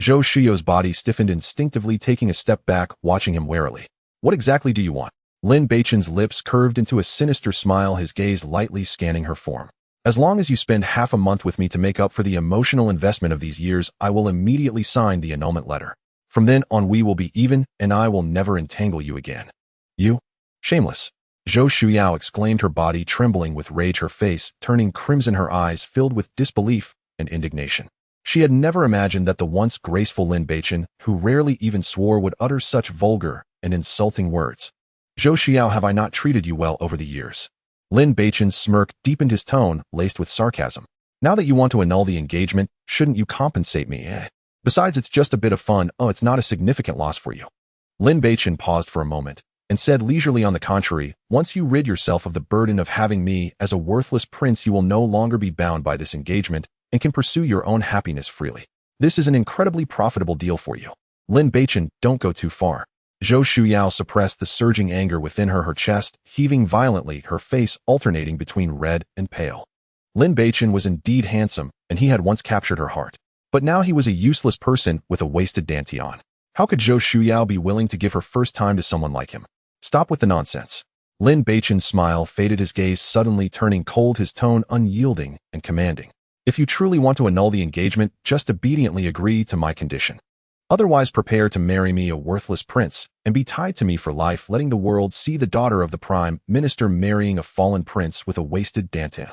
Zhou Shuyao's body stiffened instinctively, taking a step back, watching him warily. What exactly do you want? Lin Beichen's lips curved into a sinister smile, his gaze lightly scanning her form. As long as you spend half a month with me to make up for the emotional investment of these years, I will immediately sign the annulment letter. From then on, we will be even, and I will never entangle you again. You? Shameless. Zhou Shuyao exclaimed, her body trembling with rage, her face turning crimson, her eyes filled with disbelief and indignation. She had never imagined that the once graceful Lin Beichen, who rarely even swore, would utter such vulgar and insulting words. Zhou Shuyao, have I not treated you well over the years? Lin Beichen's smirk deepened, his tone laced with sarcasm. Now that you want to annul the engagement, shouldn't you compensate me? Besides, it's just a bit of fun. Oh, it's not a significant loss for you. Lin Beichen paused for a moment and said leisurely, on the contrary, once you rid yourself of the burden of having me as a worthless prince, you will no longer be bound by this engagement and can pursue your own happiness freely. This is an incredibly profitable deal for you. Lin Beichen, don't go too far. Zhou Shuyao suppressed the surging anger within her, her chest heaving violently, her face alternating between red and pale. Lin Beichen was indeed handsome, and he had once captured her heart. But now he was a useless person with a wasted dantian. How could Zhou Shuyao be willing to give her first time to someone like him? Stop with the nonsense. Lin Beichen's smile faded, his gaze suddenly turning cold, his tone unyielding and commanding. If you truly want to annul the engagement, just obediently agree to my condition. Otherwise, prepare to marry me, a worthless prince, and be tied to me for life, letting the world see the daughter of the prime minister marrying a fallen prince with a wasted dantian.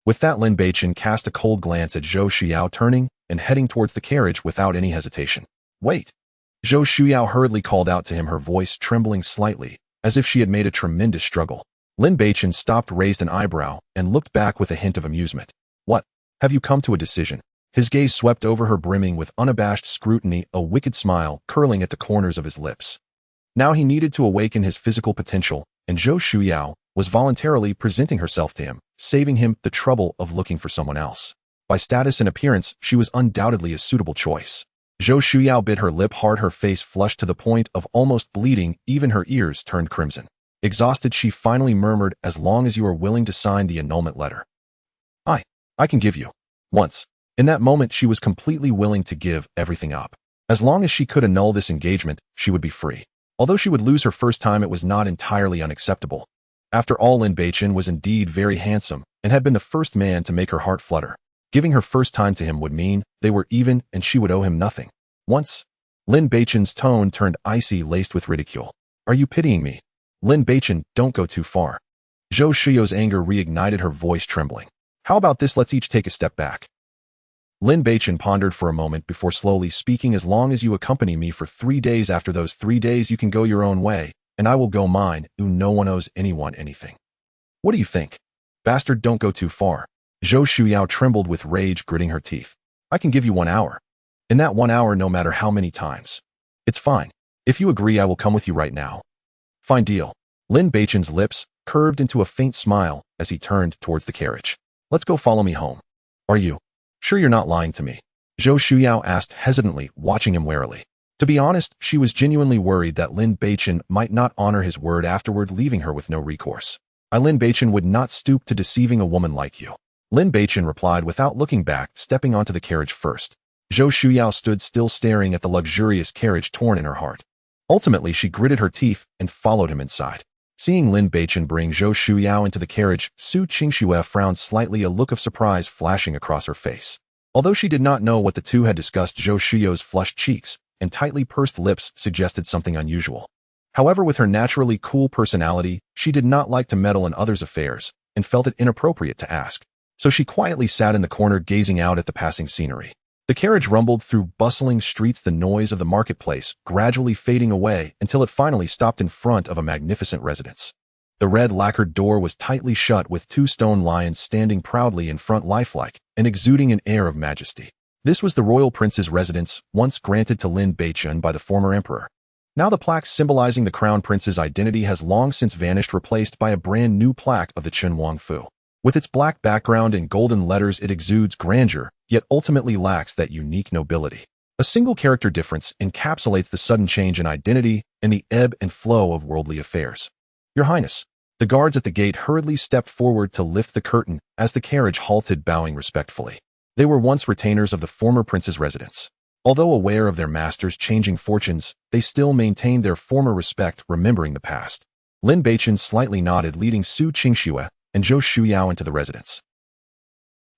With that, Lin Beichen cast a cold glance at Zhou Shuyao, turning and heading towards the carriage without any hesitation. Wait! Zhou Shuyao hurriedly called out to him, her voice trembling slightly, as if she had made a tremendous struggle. Lin Beichen stopped, raised an eyebrow, and looked back with a hint of amusement. What? Have you come to a decision? His gaze swept over her, brimming with unabashed scrutiny, a wicked smile curling at the corners of his lips. Now he needed to awaken his physical potential, and Zhou Shuyao was voluntarily presenting herself to him, saving him the trouble of looking for someone else. By status and appearance, she was undoubtedly a suitable choice. Zhou Shuyao bit her lip hard, her face flushed to the point of almost bleeding, even her ears turned crimson. Exhausted, she finally murmured, as long as you are willing to sign the annulment letter. I can give you. Once. In that moment, she was completely willing to give everything up. As long as she could annul this engagement, she would be free. Although she would lose her first time, it was not entirely unacceptable. After all, Lin Beichen was indeed very handsome and had been the first man to make her heart flutter. Giving her first time to him would mean they were even and she would owe him nothing. Once. Lin Beichen's tone turned icy, laced with ridicule. Are you pitying me? Lin Beichen, don't go too far. Zhou Shuyao's anger reignited, her voice trembling. How about this? Let's each take a step back. Lin Beichen pondered for a moment before slowly speaking. As long as you accompany me for 3 days, after those 3 days you can go your own way, and I will go mine. No one owes anyone anything. What do you think? Bastard, don't go too far. Zhou Shuyao trembled with rage, gritting her teeth. I can give you 1 hour. In that 1 hour, no matter how many times. It's fine. If you agree, I will come with you right now. Fine deal. Lin Beichen's lips curved into a faint smile as he turned towards the carriage. Let's go, follow me home. Are you sure you're not lying to me? Zhou Shuyao asked hesitantly, watching him warily. To be honest, she was genuinely worried that Lin Beichen might not honor his word afterward, leaving her with no recourse. Lin Beichen would not stoop to deceiving a woman like you. Lin Beichen replied without looking back, stepping onto the carriage first. Zhou Shuyao stood still, staring at the luxurious carriage, torn in her heart. Ultimately, she gritted her teeth and followed him inside. Seeing Lin Beichen bring Zhou Shuyao into the carriage, Su Qingxue frowned slightly, a look of surprise flashing across her face. Although she did not know what the two had discussed, Zhou Shuyao's flushed cheeks and tightly pursed lips suggested something unusual. However, with her naturally cool personality, she did not like to meddle in others' affairs and felt it inappropriate to ask. So she quietly sat in the corner, gazing out at the passing scenery. The carriage rumbled through bustling streets, the noise of the marketplace gradually fading away until it finally stopped in front of a magnificent residence. The red lacquered door was tightly shut, with two stone lions standing proudly in front, lifelike and exuding an air of majesty. This was the royal prince's residence, once granted to Lin Beichen by the former emperor. Now the plaque symbolizing the crown prince's identity has long since vanished, replaced by a brand new plaque of the Chen Wangfu. With its black background and golden letters, it exudes grandeur, yet ultimately lacks that unique nobility. A single character difference encapsulates the sudden change in identity and the ebb and flow of worldly affairs. Your Highness. The guards at the gate hurriedly stepped forward to lift the curtain as the carriage halted, bowing respectfully. They were once retainers of the former prince's residence. Although aware of their master's changing fortunes, they still maintained their former respect, remembering the past. Lin Beichen slightly nodded, leading Su Qingxue and Zhou Shuyao into the residence.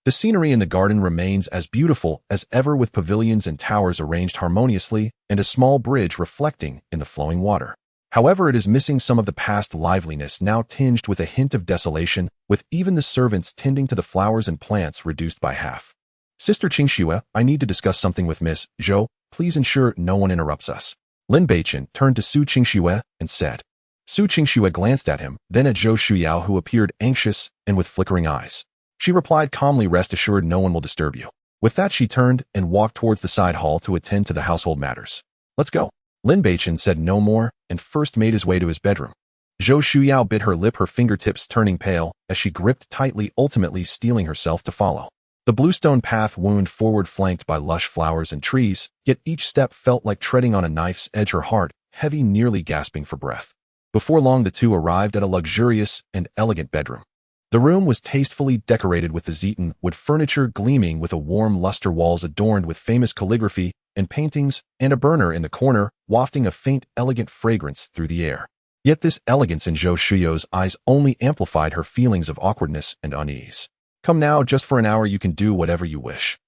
The scenery in the garden remains as beautiful as ever, with pavilions and towers arranged harmoniously and a small bridge reflecting in the flowing water. However, it is missing some of the past liveliness, now tinged with a hint of desolation, with even the servants tending to the flowers and plants reduced by half. Sister Qingxue, I need to discuss something with Miss Zhou. Please ensure no one interrupts us. Lin Beichen turned to Su Qingxue and said. Su Qingxue glanced at him, then at Zhou Shuyao, who appeared anxious and with flickering eyes. She replied calmly, rest assured, no one will disturb you. With that, she turned and walked towards the side hall to attend to the household matters. Let's go. Lin Beichen said no more and first made his way to his bedroom. Zhou Shuyao bit her lip, her fingertips turning pale as she gripped tightly, ultimately steeling herself to follow. The bluestone path wound forward, flanked by lush flowers and trees, yet each step felt like treading on a knife's edge, her heart heavy, nearly gasping for breath. Before long, the two arrived at a luxurious and elegant bedroom. The room was tastefully decorated with the Zeton wood furniture gleaming with a warm luster, walls adorned with famous calligraphy and paintings, and a burner in the corner wafting a faint, elegant fragrance through the air. Yet this elegance in Zhou Shuyao's eyes only amplified her feelings of awkwardness and unease. Come now, just for an hour you can do whatever you wish.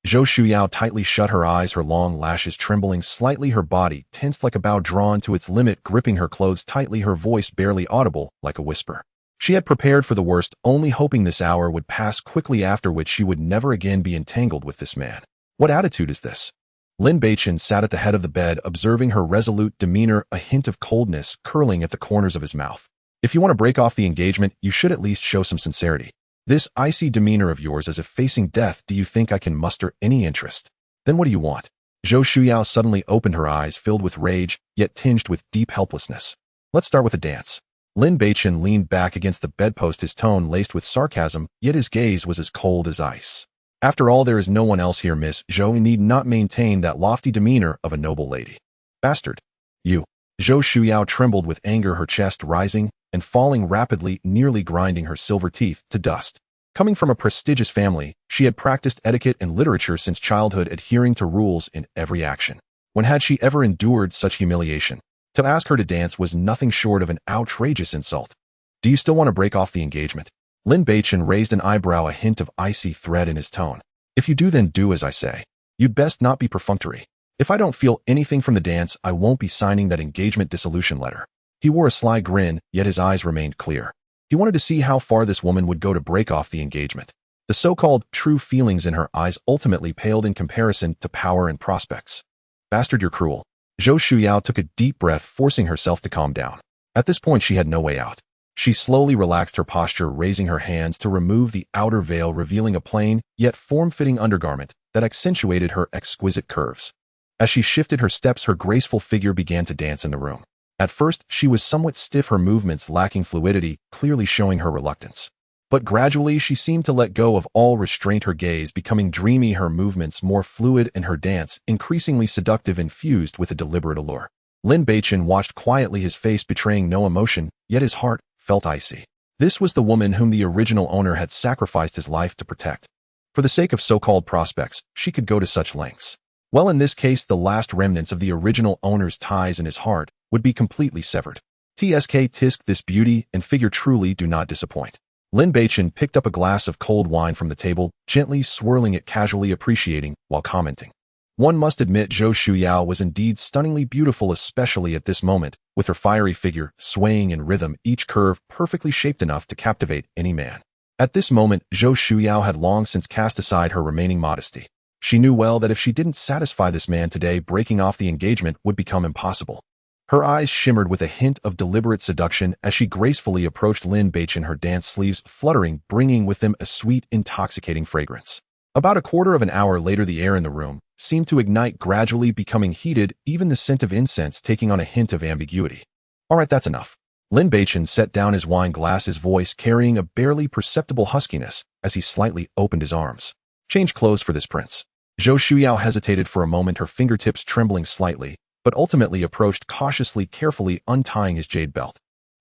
Zhou Shuyao tightly shut her eyes, her long lashes trembling slightly, her body tensed like a bow drawn to its limit, gripping her clothes tightly, her voice barely audible, like a whisper. She had prepared for the worst, only hoping this hour would pass quickly, after which she would never again be entangled with this man. What attitude is this? Lin Beichen sat at the head of the bed, observing her resolute demeanor, a hint of coldness curling at the corners of his mouth. If you want to break off the engagement, you should at least show some sincerity. This icy demeanor of yours, as if facing death, do you think I can muster any interest? Then what do you want? Zhou Shuyao suddenly opened, her eyes filled with rage, yet tinged with deep helplessness. Let's start with a dance. Lin Beichen leaned back against the bedpost, his tone laced with sarcasm, yet his gaze was as cold as ice. After all, there is no one else here, Miss Zhou. You need not maintain that lofty demeanor of a noble lady. Bastard. You. Zhou Shuyao trembled with anger, her chest rising and falling rapidly, nearly grinding her silver teeth to dust. Coming from a prestigious family, she had practiced etiquette and literature since childhood, adhering to rules in every action. When had she ever endured such humiliation? To ask her to dance was nothing short of an outrageous insult. Do you still want to break off the engagement? Lin Beichen raised an eyebrow, a hint of icy threat in his tone. If you do, then do as I say. You'd best not be perfunctory. If I don't feel anything from the dance, I won't be signing that engagement dissolution letter. He wore a sly grin, yet his eyes remained clear. He wanted to see how far this woman would go to break off the engagement. The so-called true feelings in her eyes ultimately paled in comparison to power and prospects. Bastard, you're cruel. Zhou Shuyao took a deep breath, forcing herself to calm down. At this point, she had no way out. She slowly relaxed her posture, raising her hands to remove the outer veil, revealing a plain, yet form-fitting undergarment that accentuated her exquisite curves. As she shifted her steps, her graceful figure began to dance in the room. At first, she was somewhat stiff, her movements lacking fluidity, clearly showing her reluctance. But gradually she seemed to let go of all restraint, her gaze becoming dreamy, her movements more fluid, and her dance increasingly seductive, infused with a deliberate allure. Lin Beichen watched quietly, his face betraying no emotion, yet his heart felt icy. This was the woman whom the original owner had sacrificed his life to protect. For the sake of so-called prospects, she could go to such lengths. Well, in this case, the last remnants of the original owner's ties in his heart would be completely severed. Tisk, this beauty and figure truly do not disappoint. Lin Beichen picked up a glass of cold wine from the table, gently swirling it, casually appreciating, while commenting. One must admit Zhou Shuyao was indeed stunningly beautiful, especially at this moment, with her fiery figure swaying in rhythm, each curve perfectly shaped enough to captivate any man. At this moment, Zhou Shuyao had long since cast aside her remaining modesty. She knew well that if she didn't satisfy this man today, breaking off the engagement would become impossible. Her eyes shimmered with a hint of deliberate seduction as she gracefully approached Lin Beichen, her dance sleeves fluttering, bringing with them a sweet, intoxicating fragrance. About a quarter of an hour later, the air in the room seemed to ignite, gradually becoming heated, even the scent of incense taking on a hint of ambiguity. All right, that's enough. Lin Beichen set down his wine glass, his voice carrying a barely perceptible huskiness as he slightly opened his arms. Change clothes for this prince. Zhou Shuyao hesitated for a moment, her fingertips trembling slightly, but ultimately approached cautiously, carefully untying his jade belt.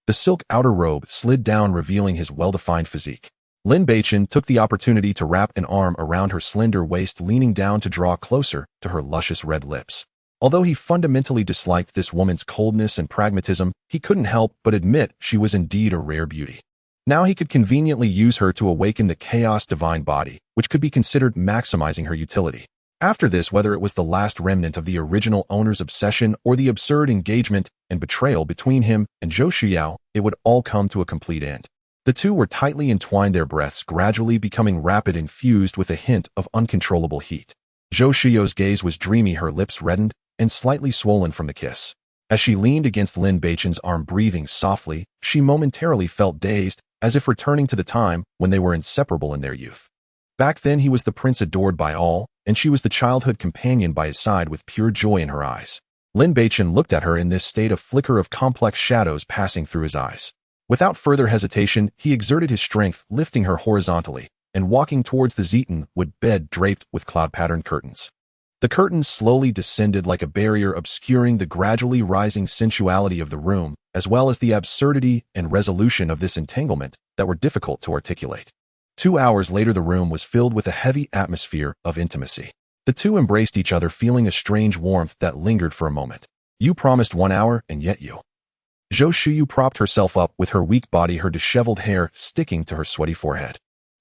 The silk outer robe slid down, revealing his well-defined physique. Lin Beichen took the opportunity to wrap an arm around her slender waist, leaning down to draw closer to her luscious red lips. Although he fundamentally disliked this woman's coldness and pragmatism, he couldn't help but admit she was indeed a rare beauty. Now he could conveniently use her to awaken the chaos divine body, which could be considered maximizing her utility. After this, whether it was the last remnant of the original owner's obsession or the absurd engagement and betrayal between him and Zhou Shuyao, it would all come to a complete end. The two were tightly entwined, their breaths gradually becoming rapid, infused with a hint of uncontrollable heat. Zhou Shuyao's gaze was dreamy, her lips reddened and slightly swollen from the kiss. As she leaned against Lin Beichen's arm, breathing softly, she momentarily felt dazed, as if returning to the time when they were inseparable in their youth. Back then he was the prince adored by all, and she was the childhood companion by his side with pure joy in her eyes. Lin Beichen looked at her in this state, of flicker of complex shadows passing through his eyes. Without further hesitation, he exerted his strength, lifting her horizontally and walking towards the Zeton wood bed draped with cloud-patterned curtains. The curtains slowly descended like a barrier, obscuring the gradually rising sensuality of the room, as well as the absurdity and resolution of this entanglement that were difficult to articulate. 2 hours later, the room was filled with a heavy atmosphere of intimacy. The two embraced each other, feeling a strange warmth that lingered for a moment. You promised 1 hour, and yet you... Zhou Shuyu propped herself up with her weak body, her disheveled hair sticking to her sweaty forehead.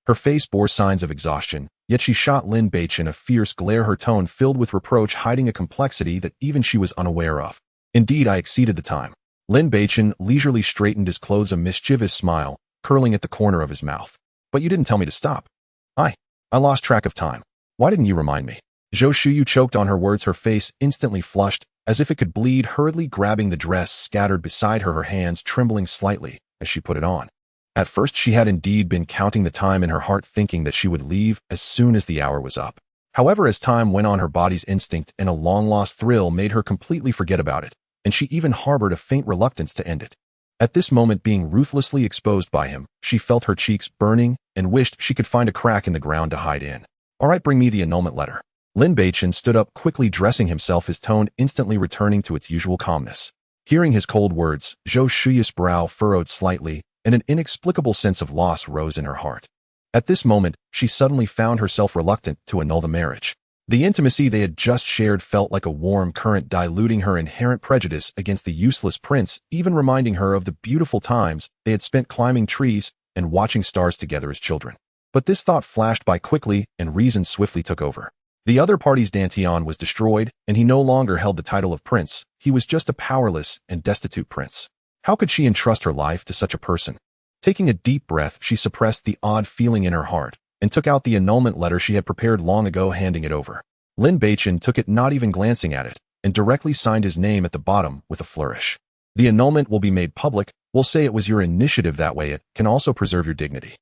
Her face bore signs of exhaustion, yet she shot Lin Beichen a fierce glare, her tone filled with reproach, hiding a complexity that even she was unaware of. Indeed, I exceeded the time. Lin Beichen leisurely straightened his clothes, a mischievous smile curling at the corner of his mouth. But you didn't tell me to stop. I lost track of time. Why didn't you remind me? Zhou Shuyu choked on her words, her face instantly flushed, as if it could bleed, hurriedly grabbing the dress scattered beside her, her hands trembling slightly as she put it on. At first she had indeed been counting the time in her heart, thinking that she would leave as soon as the hour was up. However, as time went on, her body's instinct and a long-lost thrill made her completely forget about it, and she even harbored a faint reluctance to end it. At this moment, being ruthlessly exposed by him, she felt her cheeks burning and wished she could find a crack in the ground to hide in. All right, bring me the annulment letter. Lin Beichen stood up, quickly dressing himself, his tone instantly returning to its usual calmness. Hearing his cold words, Zhou Shuyu's brow furrowed slightly, and an inexplicable sense of loss rose in her heart. At this moment, she suddenly found herself reluctant to annul the marriage. The intimacy they had just shared felt like a warm current, diluting her inherent prejudice against the useless prince, even reminding her of the beautiful times they had spent climbing trees and watching stars together as children. But this thought flashed by quickly, and reason swiftly took over. The other party's dantian was destroyed, and he no longer held the title of prince. He was just a powerless and destitute prince. How could she entrust her life to such a person? Taking a deep breath, she suppressed the odd feeling in her heart and took out the annulment letter she had prepared long ago, handing it over. Lin Beichen took it, not even glancing at it, and directly signed his name at the bottom with a flourish. The annulment will be made public. We'll say it was your initiative, that way it can also preserve your dignity.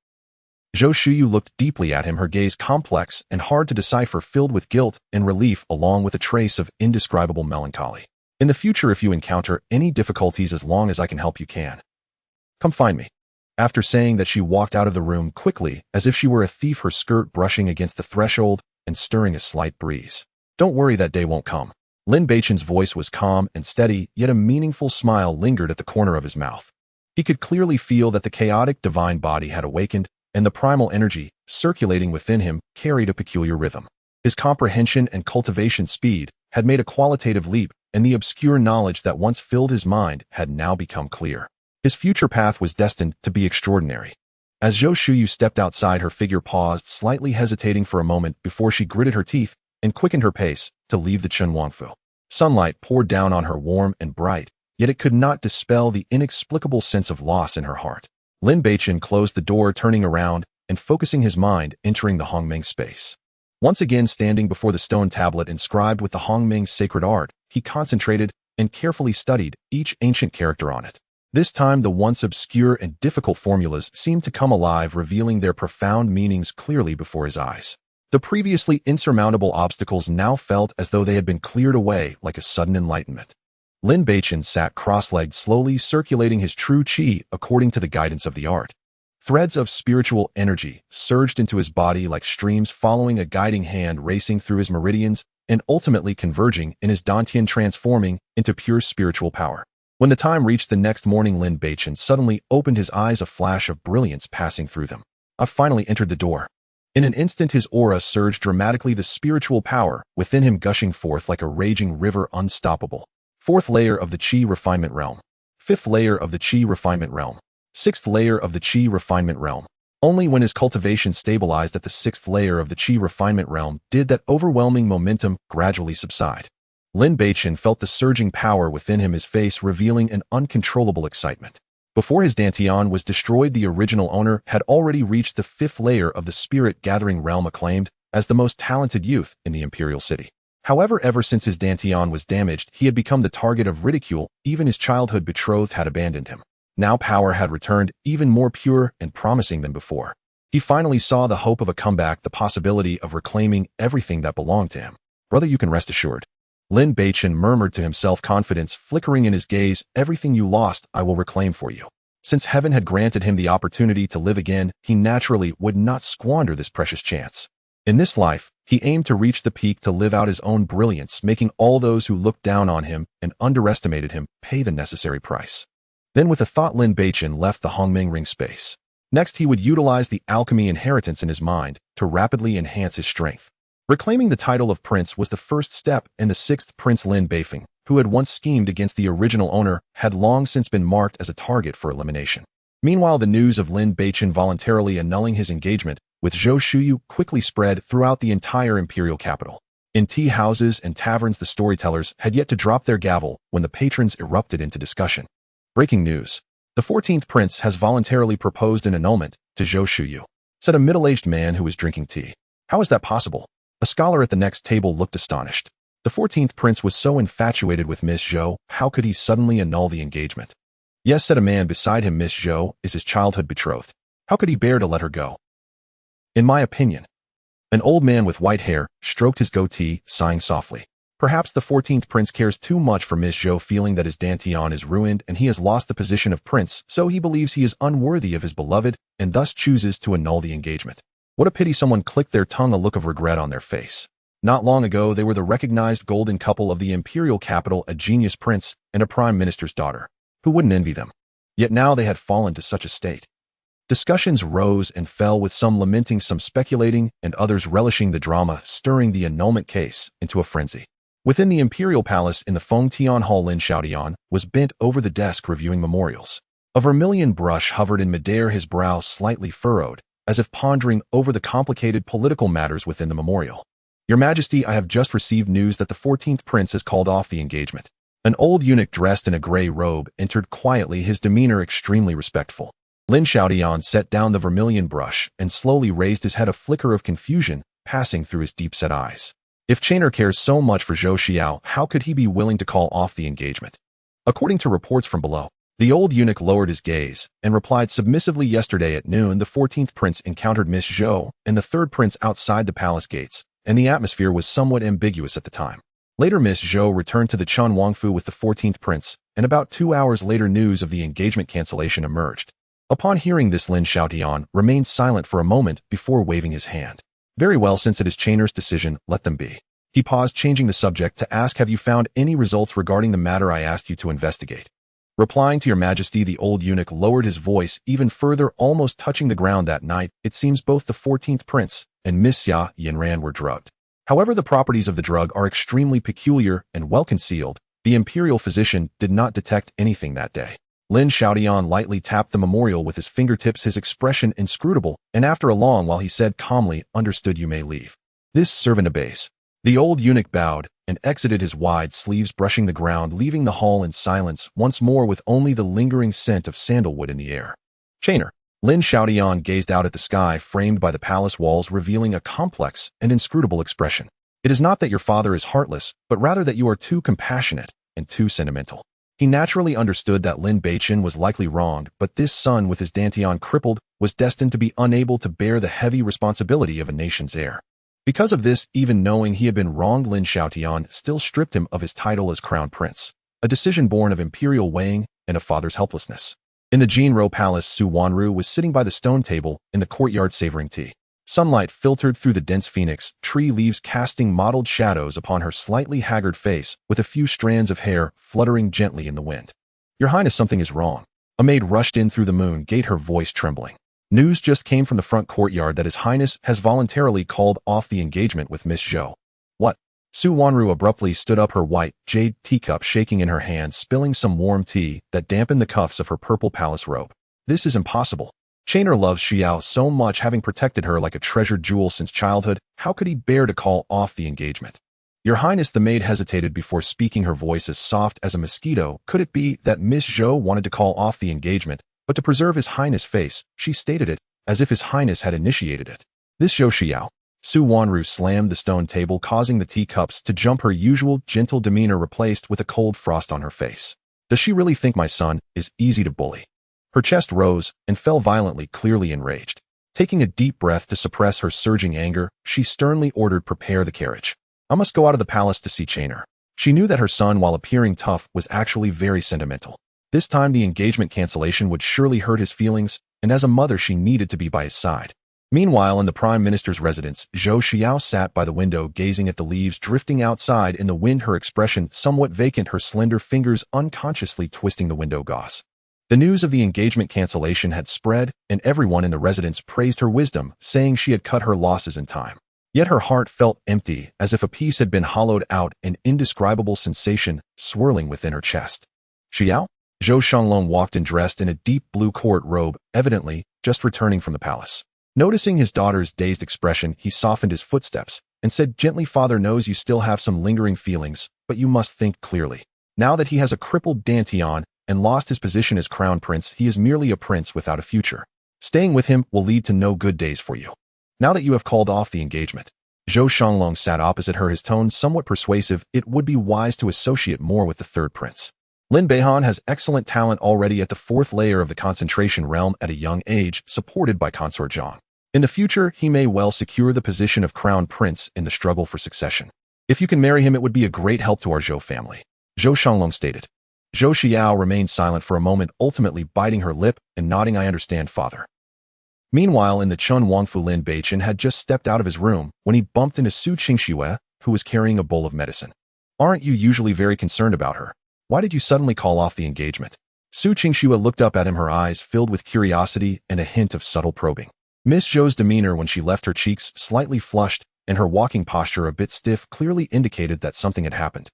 Zhou Shuyu looked deeply at him, her gaze complex and hard to decipher, filled with guilt and relief along with a trace of indescribable melancholy. In the future, if you encounter any difficulties, as long as I can help, you can come find me. After saying that, she walked out of the room quickly, as if she were a thief, her skirt brushing against the threshold and stirring a slight breeze. Don't worry, that day won't come. Lin Beichen's voice was calm and steady, yet a meaningful smile lingered at the corner of his mouth. He could clearly feel that the chaotic divine body had awakened, and the primal energy circulating within him carried a peculiar rhythm. His comprehension and cultivation speed had made a qualitative leap, and the obscure knowledge that once filled his mind had now become clear. His future path was destined to be extraordinary. As Zhou Shuyu stepped outside, her figure paused, slightly hesitating for a moment before she gritted her teeth and quickened her pace to leave the Chen Wangfu. Sunlight poured down on her warm and bright, yet it could not dispel the inexplicable sense of loss in her heart. Lin Beichen closed the door, turning around and focusing his mind entering the Hongmeng space. Once again standing before the stone tablet inscribed with the Hongmeng sacred art, he concentrated and carefully studied each ancient character on it. This time, the once obscure and difficult formulas seemed to come alive, revealing their profound meanings clearly before his eyes. The previously insurmountable obstacles now felt as though they had been cleared away like a sudden enlightenment. Lin Beichen sat cross-legged, slowly circulating his true qi according to the guidance of the art. Threads of spiritual energy surged into his body like streams, following a guiding hand, racing through his meridians and ultimately converging in his dantian, transforming into pure spiritual power. When the time reached the next morning, Lin Beichen suddenly opened his eyes, a flash of brilliance passing through them. "I've finally entered the door." In an instant, his aura surged dramatically, the spiritual power within him gushing forth like a raging river, unstoppable. Fourth layer of the Qi refinement realm. Fifth layer of the Qi refinement realm. Sixth layer of the Qi refinement realm. Only when his cultivation stabilized at the sixth layer of the Qi refinement realm did that overwhelming momentum gradually subside. Lin Beichen felt the surging power within him, his face revealing an uncontrollable excitement. Before his dantian was destroyed, the original owner had already reached the fifth layer of the spirit-gathering realm, acclaimed as the most talented youth in the imperial city. However, ever since his dantian was damaged, he had become the target of ridicule. Even his childhood betrothed had abandoned him. Now power had returned, even more pure and promising than before. He finally saw the hope of a comeback, the possibility of reclaiming everything that belonged to him. "Brother, you can rest assured," Lin Beichen murmured to himself, confidence flickering in his gaze. "Everything you lost, I will reclaim for you." Since heaven had granted him the opportunity to live again, he naturally would not squander this precious chance. In this life, he aimed to reach the peak, to live out his own brilliance, making all those who looked down on him and underestimated him pay the necessary price. Then, with a thought, Lin Beichen left the Hongmeng ring space. Next, he would utilize the alchemy inheritance in his mind to rapidly enhance his strength. Reclaiming the title of prince was the first step, and the sixth prince, Lin Beichen, who had once schemed against the original owner, had long since been marked as a target for elimination. Meanwhile, the news of Lin Beichen voluntarily annulling his engagement with Zhou Shuyu quickly spread throughout the entire imperial capital. In tea houses and taverns, the storytellers had yet to drop their gavel when the patrons erupted into discussion. Breaking news. "The 14th prince has voluntarily proposed an annulment to Zhou Shuyu," said a middle-aged man who was drinking tea. "How is that possible?" A scholar at the next table looked astonished. The 14th prince was so infatuated with Miss Zhou, how could he suddenly annul the engagement? "Yes," said a man beside him, "Miss Zhou is his childhood betrothed. How could he bear to let her go?" "In my opinion." An old man with white hair stroked his goatee, sighing softly. "Perhaps the 14th prince cares too much for Miss Zhou, feeling that his dantian is ruined and he has lost the position of prince, so he believes he is unworthy of his beloved and thus chooses to annul the engagement." What a pity, someone clicked their tongue, a look of regret on their face. Not long ago, they were the recognized golden couple of the imperial capital, a genius prince and a prime minister's daughter. Who wouldn't envy them? Yet now they had fallen to such a state. Discussions rose and fell, with some lamenting, some speculating, and others relishing the drama, stirring the annulment case into a frenzy. Within the imperial palace in the Fengtian Hall, Lin Xiaodian was bent over the desk reviewing memorials. A vermilion brush hovered in midair, his brow slightly furrowed, as if pondering over the complicated political matters within the memorial. "Your Majesty, I have just received news that the 14th prince has called off the engagement." An old eunuch dressed in a gray robe entered quietly, his demeanor extremely respectful. Lin Xiaodian set down the vermilion brush and slowly raised his head, a flicker of confusion passing through his deep-set eyes. If Chainer cares so much for Zhou Xiao, how could he be willing to call off the engagement? According to reports from below, the old eunuch lowered his gaze and replied submissively, "Yesterday at noon, the 14th prince encountered Miss Zhou and the 3rd prince outside the palace gates, and the atmosphere was somewhat ambiguous at the time. Later, Miss Zhou returned to the Chen Wangfu with the 14th prince, and about 2 hours later news of the engagement cancellation emerged. Upon hearing this, Lin Xiaotian remained silent for a moment before waving his hand. Very well, since it is Chainer's decision, let them be. He paused, changing the subject to ask, have you found any results regarding the matter I asked you to investigate? Replying to your majesty, the old eunuch lowered his voice even further, almost touching the ground. That night, it seems both the 14th prince and Miss Xia Yanran were drugged. However, the properties of the drug are extremely peculiar and well concealed. The imperial physician did not detect anything that day. Lin Xiaotian lightly tapped the memorial with his fingertips, his expression inscrutable, and after a long while he said calmly, understood, you may leave. This servant obeys. The old eunuch bowed and exited, his wide sleeves brushing the ground, leaving the hall in silence once more with only the lingering scent of sandalwood in the air. Chainer. Lin Xiaotian gazed out at the sky framed by the palace walls, revealing a complex and inscrutable expression. It is not that your father is heartless, but rather that you are too compassionate and too sentimental. He naturally understood that Lin Beichen was likely wronged, but this son, with his dantian crippled, was destined to be unable to bear the heavy responsibility of a nation's heir. Because of this, even knowing he had been wronged, Lin Xiaotian still stripped him of his title as crown prince, a decision born of imperial weighing and a father's helplessness. In the Jinro Palace, Su Wanru was sitting by the stone table in the courtyard savoring tea. Sunlight filtered through the dense phoenix tree leaves, casting mottled shadows upon her slightly haggard face, with a few strands of hair fluttering gently in the wind. Your Highness, something is wrong. A maid rushed in through the moon gate, her voice trembling. News just came from the front courtyard that His Highness has voluntarily called off the engagement with Miss Zhou. What? Su Wanru abruptly stood up, her white jade teacup shaking in her hand, spilling some warm tea that dampened the cuffs of her purple palace robe. This is impossible. Chainer loves Xiao so much, having protected her like a treasured jewel since childhood. How could he bear to call off the engagement? Your Highness, the maid hesitated before speaking, her voice as soft as a mosquito. Could it be that Miss Zhou wanted to call off the engagement, but to preserve His Highness' face, she stated it, as if His Highness had initiated it? This Zhou Xiao. Su Wanru slammed the stone table, causing the teacups to jump, her usual gentle demeanor replaced with a cold frost on her face. Does she really think my son is easy to bully? Her chest rose and fell violently, clearly enraged. Taking a deep breath to suppress her surging anger, she sternly ordered, prepare the carriage. I must go out of the palace to see Chainer. She knew that her son, while appearing tough, was actually very sentimental. This time the engagement cancellation would surely hurt his feelings, and as a mother she needed to be by his side. Meanwhile, in the Prime Minister's residence, Zhou Xiao sat by the window gazing at the leaves drifting outside in the wind, her expression somewhat vacant, her slender fingers unconsciously twisting the window gauze. The news of the engagement cancellation had spread, and everyone in the residence praised her wisdom, saying she had cut her losses in time. Yet her heart felt empty, as if a piece had been hollowed out, an indescribable sensation swirling within her chest. Xiao? Zhou Shanglong walked in, dressed in a deep blue court robe, evidently just returning from the palace. Noticing his daughter's dazed expression, he softened his footsteps and said gently, Father knows you still have some lingering feelings, but you must think clearly. Now that he has a crippled dantian and lost his position as crown prince, he is merely a prince without a future. Staying with him will lead to no good days for you. Now that you have called off the engagement. Zhou Shanglong sat opposite her, his tone somewhat persuasive. It would be wise to associate more with the third prince. Lin Beichen has excellent talent already at the fourth layer of the concentration realm at a young age, supported by Consort Zhang. In the future, he may well secure the position of crown prince in the struggle for succession. If you can marry him, it would be a great help to our Zhou family, Zhou Shanglong stated. Zhou Xiao remained silent for a moment, ultimately biting her lip and nodding, I understand, Father. Meanwhile, in the Chun Wangfu, Lin Beichen had just stepped out of his room when he bumped into Su Qingxue, who was carrying a bowl of medicine. Aren't you usually very concerned about her? Why did you suddenly call off the engagement? Su Qingxue looked up at him, her eyes filled with curiosity and a hint of subtle probing. Miss Zhou's demeanor when she left, her cheeks slightly flushed and her walking posture a bit stiff, clearly indicated that something had happened.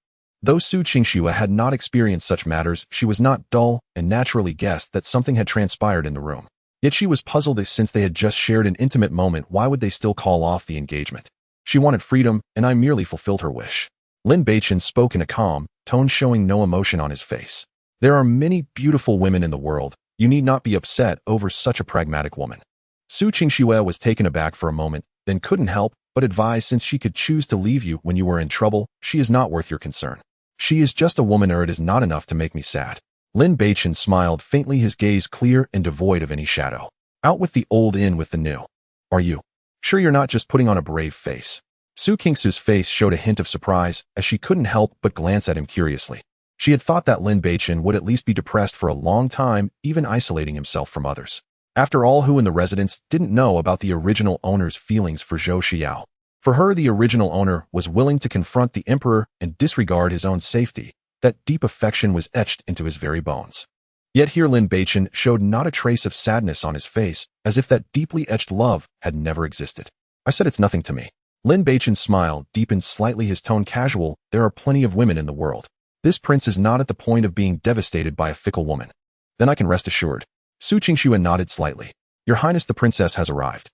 Though Su Qingxue had not experienced such matters, she was not dull and naturally guessed that something had transpired in the room. Yet she was puzzled, since they had just shared an intimate moment, why would they still call off the engagement? She wanted freedom, and I merely fulfilled her wish. Lin Beichen spoke in a calm tone, showing no emotion on his face. There are many beautiful women in the world. You need not be upset over such a pragmatic woman. Su Qingxue was taken aback for a moment, then couldn't help but advise, since she could choose to leave you when you were in trouble, she is not worth your concern. She is just a woman, or it is not enough to make me sad. Lin Beichen smiled faintly, his gaze clear and devoid of any shadow. Out with the old, in with the new. Are you sure you're not just putting on a brave face? Su Qingxue's face showed a hint of surprise, as she couldn't help but glance at him curiously. She had thought that Lin Beichen would at least be depressed for a long time, even isolating himself from others. After all, who in the residence didn't know about the original owner's feelings for Zhou Xiao? For her, the original owner was willing to confront the emperor and disregard his own safety. That deep affection was etched into his very bones. Yet here Lin Beichen showed not a trace of sadness on his face, as if that deeply etched love had never existed. I said it's nothing to me. Lin Beichen's smile deepened slightly, his tone casual. There are plenty of women in the world. This prince is not at the point of being devastated by a fickle woman. Then I can rest assured. Su Qingxue nodded slightly. Your Highness, the princess has arrived.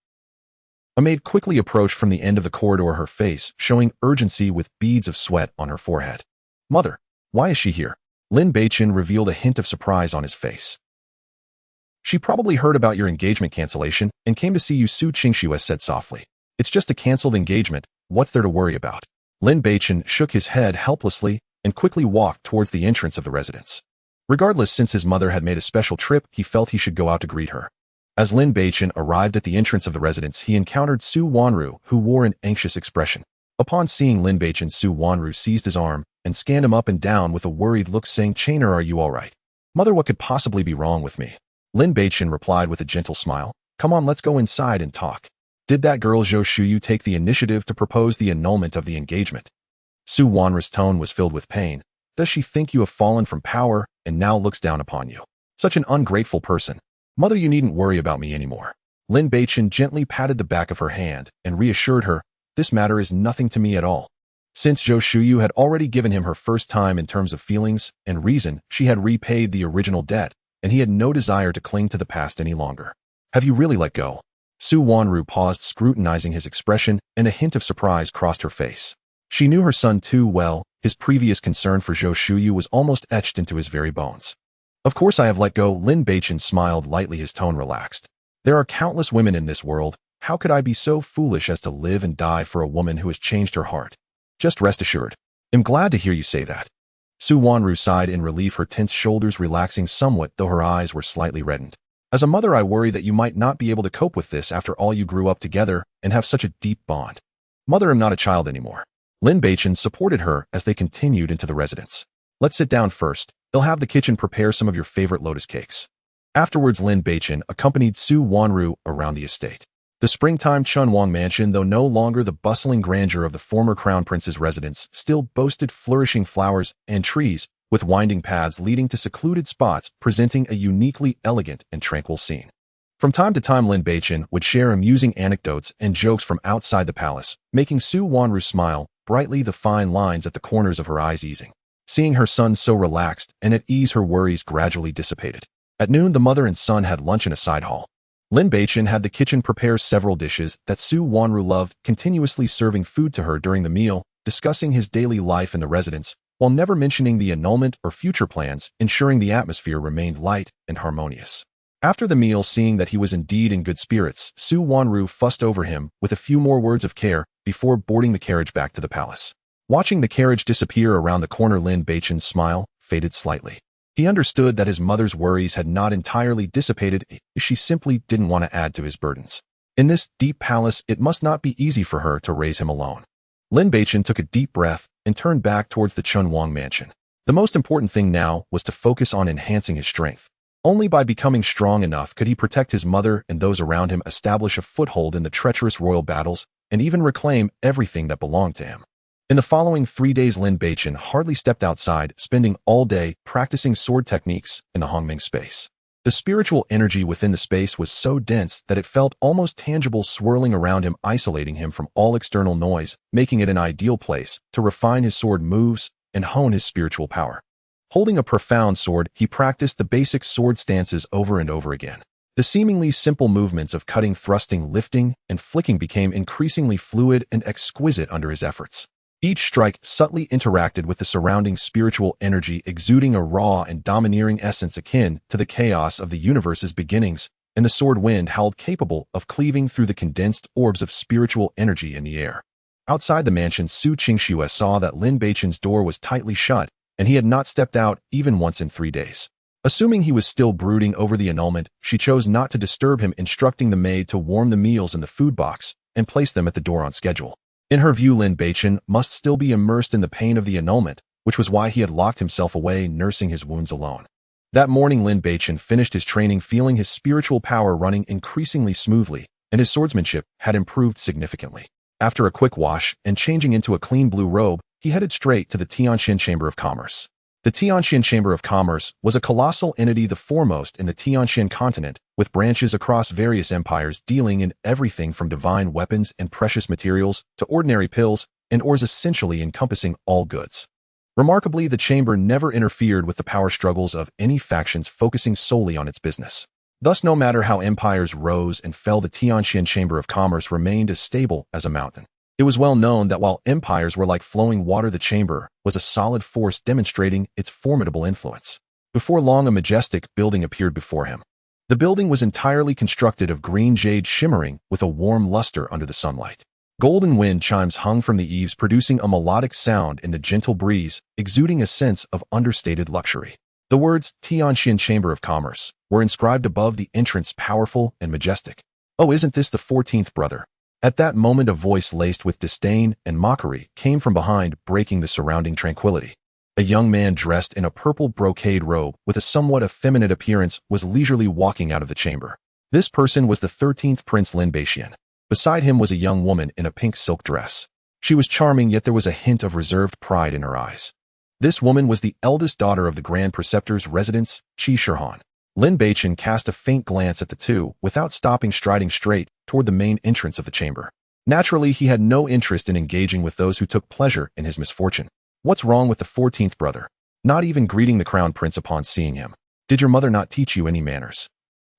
A maid quickly approached from the end of the corridor, her face showing urgency with beads of sweat on her forehead. Mother, why is she here? Lin Beichen revealed a hint of surprise on his face. She probably heard about your engagement cancellation and came to see you, Su Qingxue said softly. It's just a cancelled engagement. What's there to worry about? Lin Beichen shook his head helplessly and quickly walked towards the entrance of the residence. Regardless, since his mother had made a special trip, he felt he should go out to greet her. As Lin Beichen arrived at the entrance of the residence, he encountered Su Wanru, who wore an anxious expression. Upon seeing Lin Beichen, Su Wanru seized his arm and scanned him up and down with a worried look, saying, Chainer, are you all right? Mother, what could possibly be wrong with me? Lin Beichen replied with a gentle smile. Come on, let's go inside and talk. Did that girl Zhou Shuyu take the initiative to propose the annulment of the engagement? Su Wanru's tone was filled with pain. Does she think you have fallen from power and now looks down upon you? Such an ungrateful person. Mother, you needn't worry about me anymore. Lin Beichen gently patted the back of her hand and reassured her, this matter is nothing to me at all. Since Zhou Shuyu had already given him her first time in terms of feelings and reason, she had repaid the original debt, and he had no desire to cling to the past any longer. Have you really let go? Su Wanru paused, scrutinizing his expression, and a hint of surprise crossed her face. She knew her son too well. His previous concern for Zhou Shuyu was almost etched into his very bones. Of course I have let go. Lin Beichen smiled lightly, his tone relaxed. There are countless women in this world. How could I be so foolish as to live and die for a woman who has changed her heart? Just rest assured. I'm glad to hear you say that. Su Wanru sighed in relief, her tense shoulders relaxing somewhat, though her eyes were slightly reddened. As a mother, I worry that you might not be able to cope with this after all you grew up together and have such a deep bond. Mother, I'm not a child anymore. Lin Beichen supported her as they continued into the residence. Let's sit down first. They'll have the kitchen prepare some of your favorite lotus cakes. Afterwards, Lin Beichen accompanied Su Wanru around the estate. The springtime Chunwang mansion, though no longer the bustling grandeur of the former crown prince's residence, still boasted flourishing flowers and trees, with winding paths leading to secluded spots presenting a uniquely elegant and tranquil scene. From time to time, Lin Beichen would share amusing anecdotes and jokes from outside the palace, making Su Wanru smile brightly, the fine lines at the corners of her eyes easing. Seeing her son so relaxed and at ease, her worries gradually dissipated. At noon, the mother and son had lunch in a side hall. Lin Beichen had the kitchen prepare several dishes that Su Wanru loved, continuously serving food to her during the meal, discussing his daily life in the residence, while never mentioning the annulment or future plans, ensuring the atmosphere remained light and harmonious. After the meal, seeing that he was indeed in good spirits, Su Wanru fussed over him with a few more words of care before boarding the carriage back to the palace. Watching the carriage disappear around the corner, Lin Beichen's smile faded slightly. He understood that his mother's worries had not entirely dissipated. She simply didn't want to add to his burdens. In this deep palace, it must not be easy for her to raise him alone. Lin Beichen took a deep breath and turned back towards the Chunwang mansion. The most important thing now was to focus on enhancing his strength. Only by becoming strong enough could he protect his mother and those around him, establish a foothold in the treacherous royal battles, and even reclaim everything that belonged to him. In the following 3 days, Lin Beichen hardly stepped outside, spending all day practicing sword techniques in the Hongming space. The spiritual energy within the space was so dense that it felt almost tangible, swirling around him, isolating him from all external noise, making it an ideal place to refine his sword moves and hone his spiritual power. Holding a profound sword, he practiced the basic sword stances over and over again. The seemingly simple movements of cutting, thrusting, lifting, and flicking became increasingly fluid and exquisite under his efforts. Each strike subtly interacted with the surrounding spiritual energy, exuding a raw and domineering essence akin to the chaos of the universe's beginnings, and the sword wind howled, capable of cleaving through the condensed orbs of spiritual energy in the air. Outside the mansion, Su Qingxue saw that Lin Beichen's door was tightly shut, and he had not stepped out even once in 3 days. Assuming he was still brooding over the annulment, she chose not to disturb him, instructing the maid to warm the meals in the food box and place them at the door on schedule. In her view, Lin Beichen must still be immersed in the pain of the annulment, which was why he had locked himself away nursing his wounds alone. That morning, Lin Beichen finished his training feeling his spiritual power running increasingly smoothly, and his swordsmanship had improved significantly. After a quick wash and changing into a clean blue robe, he headed straight to the Tianxian Chamber of Commerce. The Tianxian Chamber of Commerce was a colossal entity, the foremost in the Tianxian continent, with branches across various empires dealing in everything from divine weapons and precious materials to ordinary pills and ores, essentially encompassing all goods. Remarkably, the chamber never interfered with the power struggles of any factions, focusing solely on its business. Thus, no matter how empires rose and fell, the Tianxian Chamber of Commerce remained as stable as a mountain. It was well known that while empires were like flowing water, the chamber was a solid force demonstrating its formidable influence. Before long, a majestic building appeared before him. The building was entirely constructed of green jade, shimmering with a warm luster under the sunlight. Golden wind chimes hung from the eaves, producing a melodic sound in the gentle breeze, exuding a sense of understated luxury. The words Tianxian Chamber of Commerce were inscribed above the entrance, powerful and majestic. "Oh, isn't this the 14th brother?" At that moment, a voice laced with disdain and mockery came from behind, breaking the surrounding tranquility. A young man dressed in a purple brocade robe with a somewhat effeminate appearance was leisurely walking out of the chamber. This person was the 13th Prince Lin Beichen. Beside him was a young woman in a pink silk dress. She was charming, yet there was a hint of reserved pride in her eyes. This woman was the eldest daughter of the Grand Preceptor's residence, Qi Shihan. Lin Beichen cast a faint glance at the two, without stopping, striding straight toward the main entrance of the chamber. Naturally, he had no interest in engaging with those who took pleasure in his misfortune. What's wrong with the 14th brother? Not even greeting the crown prince upon seeing him. Did your mother not teach you any manners?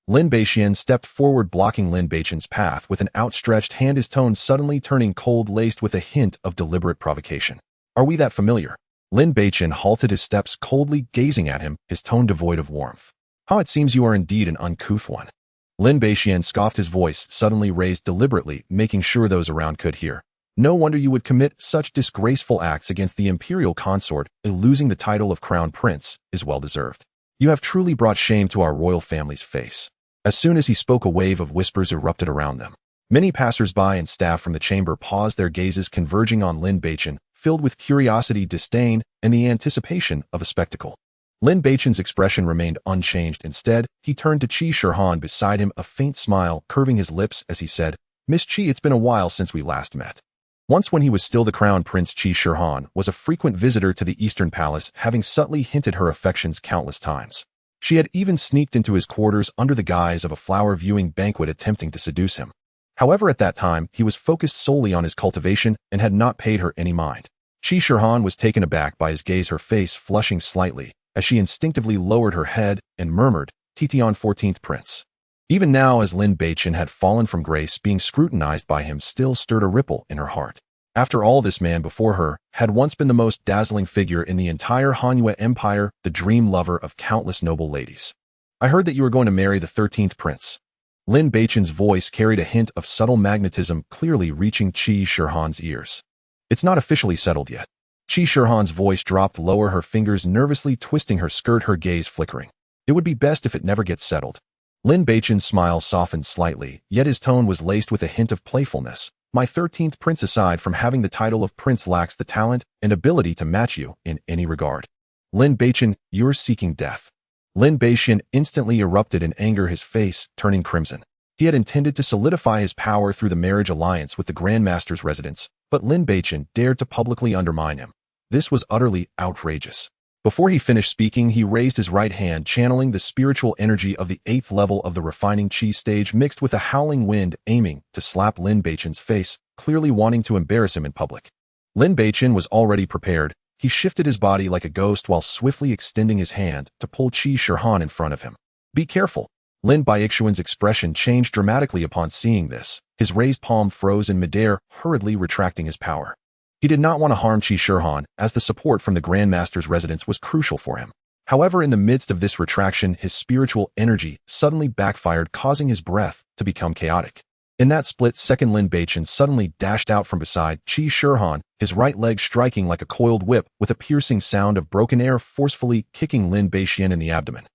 Lin Beichen stepped forward, blocking Lin Beichen's path with an outstretched hand, his tone suddenly turning cold, laced with a hint of deliberate provocation. Are we that familiar? Lin Beichen halted his steps, coldly gazing at him, his tone devoid of warmth. How it seems you are indeed an uncouth one. Lin Beichen scoffed, his voice suddenly raised deliberately, making sure those around could hear. No wonder you would commit such disgraceful acts against the imperial consort. Losing the title of crown prince is well deserved. You have truly brought shame to our royal family's face. As soon as he spoke, a wave of whispers erupted around them. Many passers-by and staff from the chamber paused, their gazes converging on Lin Beichen, filled with curiosity, disdain, and the anticipation of a spectacle. Lin Beichen's expression remained unchanged. Instead, he turned to Qi Shihan beside him, a faint smile curving his lips as he said, "Miss Qi, it's been a while since we last met." Once, when he was still the crown prince, Qi Shihan was a frequent visitor to the Eastern Palace, having subtly hinted her affections countless times. She had even sneaked into his quarters under the guise of a flower-viewing banquet, attempting to seduce him. However, at that time, he was focused solely on his cultivation and had not paid her any mind. Qi Shihan was taken aback by his gaze, her face flushing slightly, as she instinctively lowered her head and murmured, "Tian 14th Prince." Even now, as Lin Beichen had fallen from grace, being scrutinized by him still stirred a ripple in her heart. After all, this man before her had once been the most dazzling figure in the entire Hanyue Empire, the dream lover of countless noble ladies. "I heard that you were going to marry the 13th Prince." Lin Beichen's voice carried a hint of subtle magnetism, clearly reaching Qi Shihan's ears. "It's not officially settled yet." Qi Shihan's voice dropped lower, her fingers nervously twisting her skirt, her gaze flickering. "It would be best if it never gets settled." Lin Beichen's smile softened slightly, yet his tone was laced with a hint of playfulness. "My 13th prince, aside from having the title of prince, lacks the talent and ability to match you in any regard." "Lin Beichen, you're seeking death." Lin Beichen instantly erupted in anger, his face turning crimson. He had intended to solidify his power through the marriage alliance with the Grand Master's residence, but Lin Beichen dared to publicly undermine him. This was utterly outrageous. Before he finished speaking, he raised his right hand, channeling the spiritual energy of the 8th level of the refining chi stage mixed with a howling wind, aiming to slap Lin Beichen's face, clearly wanting to embarrass him in public. Lin Beichen was already prepared. He shifted his body like a ghost while swiftly extending his hand to pull Qi Shihan in front of him. "Be careful." Lin Beichuan's expression changed dramatically upon seeing this. His raised palm froze in midair, hurriedly retracting his power. He did not want to harm Qi Shihan, as the support from the Grand Master's residence was crucial for him. However, in the midst of this retraction, his spiritual energy suddenly backfired, causing his breath to become chaotic. In that split second, Lin Beichen suddenly dashed out from beside Qi Shihan, his right leg striking like a coiled whip with a piercing sound of broken air, forcefully kicking Lin Beichen in the abdomen.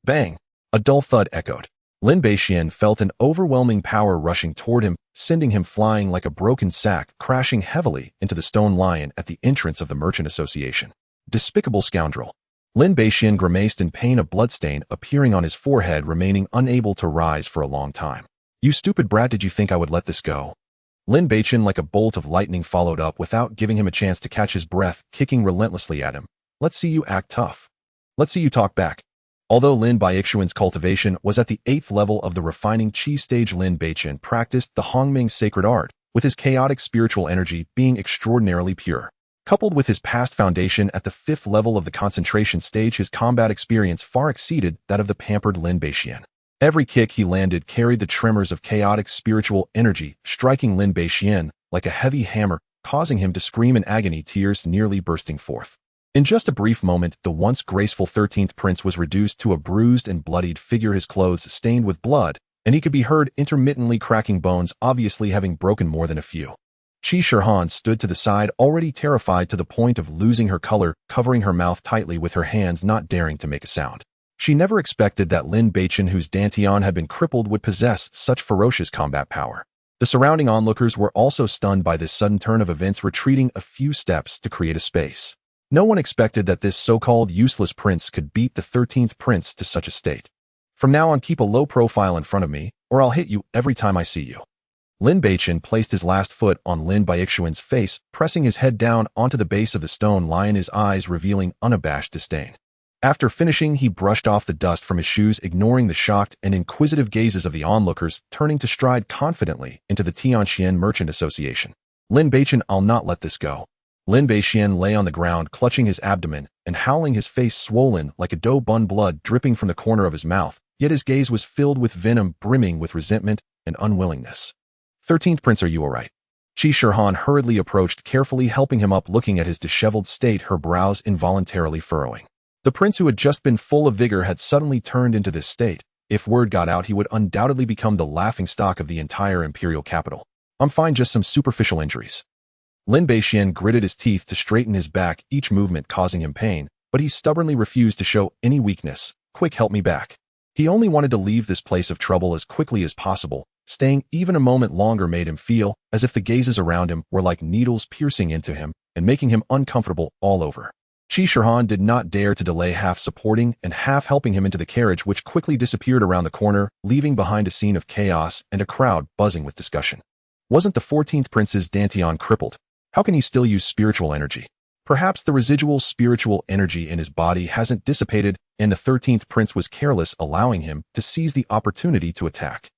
Bang! A dull thud echoed. Lin Beichen felt an overwhelming power rushing toward him, sending him flying like a broken sack, crashing heavily into the stone lion at the entrance of the Merchant Association. Despicable scoundrel. Lin Beichen grimaced in pain, a bloodstain appearing on his forehead, remaining unable to rise for a long time. You stupid brat, did you think I would let this go? Lin Beichen, like a bolt of lightning, followed up without giving him a chance to catch his breath, kicking relentlessly at him. Let's see you act tough. Let's see you talk back. Although Lin Beichuan's cultivation was at the 8th level of the refining chi stage, Lin Beichen practiced the Hongming sacred art, with his chaotic spiritual energy being extraordinarily pure. Coupled with his past foundation at the 5th level of the concentration stage, his combat experience far exceeded that of the pampered Lin Beichen. Every kick he landed carried the tremors of chaotic spiritual energy, striking Lin Beichen like a heavy hammer, causing him to scream in agony, tears nearly bursting forth. In just a brief moment, the once graceful 13th prince was reduced to a bruised and bloodied figure, his clothes stained with blood, and he could be heard intermittently cracking bones, obviously having broken more than a few. Qi Shihan stood to the side, already terrified to the point of losing her color, covering her mouth tightly with her hands, not daring to make a sound. She never expected that Lin Beichen, whose dantian had been crippled, would possess such ferocious combat power. The surrounding onlookers were also stunned by this sudden turn of events, retreating a few steps to create a space. No one expected that this so-called useless prince could beat the 13th prince to such a state. From now on, keep a low profile in front of me, or I'll hit you every time I see you. Lin Beichen placed his last foot on Lin Beichuan's face, pressing his head down onto the base of the stone lion, his eyes revealing unabashed disdain. After finishing, he brushed off the dust from his shoes, ignoring the shocked and inquisitive gazes of the onlookers, turning to stride confidently into the Tianxian Merchant Association. Lin Beichen, I'll not let this go. Lin Beichen lay on the ground, clutching his abdomen and howling, his face swollen like a dough bun, blood dripping from the corner of his mouth, yet his gaze was filled with venom, brimming with resentment and unwillingness. 13th Prince, are you all right? Qi Shihan hurriedly approached, carefully helping him up, looking at his disheveled state, her brows involuntarily furrowing. The prince, who had just been full of vigor, had suddenly turned into this state. If word got out, he would undoubtedly become the laughingstock of the entire imperial capital. I'm fine, just some superficial injuries. Lin Beichen gritted his teeth to straighten his back, each movement causing him pain, but he stubbornly refused to show any weakness. Quick, help me back. He only wanted to leave this place of trouble as quickly as possible. Staying even a moment longer made him feel as if the gazes around him were like needles piercing into him and making him uncomfortable all over. Qi Shihan did not dare to delay, half supporting and half helping him into the carriage, which quickly disappeared around the corner, leaving behind a scene of chaos and a crowd buzzing with discussion. Wasn't the 14th prince's dantian crippled? How can he still use spiritual energy? Perhaps the residual spiritual energy in his body hasn't dissipated, and the 13th prince was careless, allowing him to seize the opportunity to attack.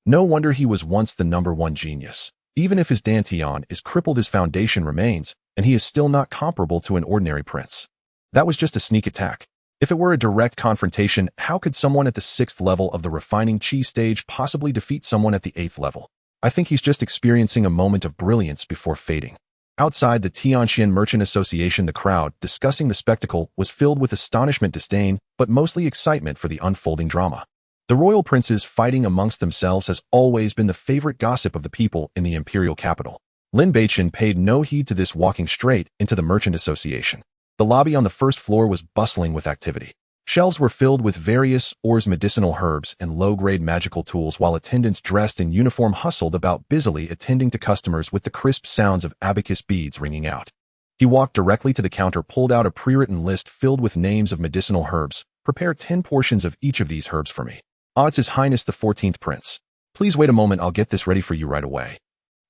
No wonder he was once the #1 genius. Even if his dantian is crippled, his foundation remains, and he is still not comparable to an ordinary prince. That was just a sneak attack. If it were a direct confrontation, how could someone at the 6th level of the refining chi stage possibly defeat someone at the 8th level? I think he's just experiencing a moment of brilliance before fading. Outside the Tianxian Merchant Association, the crowd, discussing the spectacle, was filled with astonishment, disdain, but mostly excitement for the unfolding drama. The royal princes fighting amongst themselves has always been the favorite gossip of the people in the imperial capital. Lin Beichen paid no heed to this, walking straight into the Merchant Association. The lobby on the 1st floor was bustling with activity. Shelves were filled with various ores, medicinal herbs, and low-grade magical tools, while attendants dressed in uniform hustled about, busily attending to customers with the crisp sounds of abacus beads ringing out. He walked directly to the counter, pulled out a pre-written list filled with names of medicinal herbs. Prepare 10 portions of each of these herbs for me. It's His Highness the 14th Prince. Please wait a moment, I'll get this ready for you right away.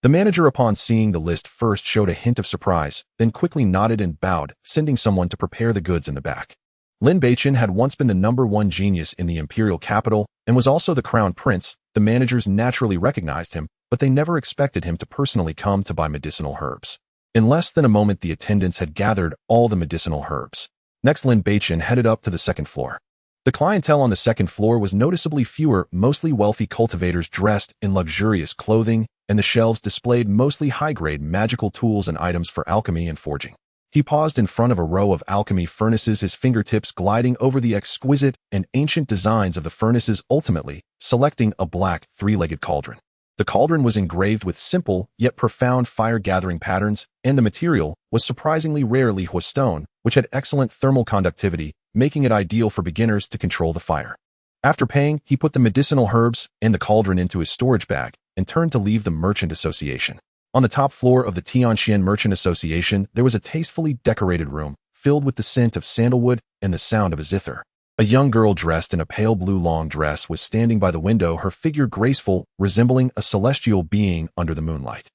The manager, upon seeing the list, first showed a hint of surprise, then quickly nodded and bowed, sending someone to prepare the goods in the back. Lin Beichen had once been the #1 genius in the imperial capital and was also the crown prince. The managers naturally recognized him, but they never expected him to personally come to buy medicinal herbs. In less than a moment, the attendants had gathered all the medicinal herbs. Next, Lin Beichen headed up to the 2nd floor. The clientele on the 2nd floor was noticeably fewer, mostly wealthy cultivators dressed in luxurious clothing, and the shelves displayed mostly high-grade magical tools and items for alchemy and forging. He paused in front of a row of alchemy furnaces, his fingertips gliding over the exquisite and ancient designs of the furnaces, ultimately selecting a black, 3-legged cauldron. The cauldron was engraved with simple yet profound fire-gathering patterns, and the material was surprisingly rare Lihua stone, which had excellent thermal conductivity, making it ideal for beginners to control the fire. After paying, he put the medicinal herbs and the cauldron into his storage bag and turned to leave the Merchant Association. On the top floor of the Tianxian Merchant Association, there was a tastefully decorated room filled with the scent of sandalwood and the sound of a zither. A young girl dressed in a pale blue long dress was standing by the window, her figure graceful, resembling a celestial being under the moonlight.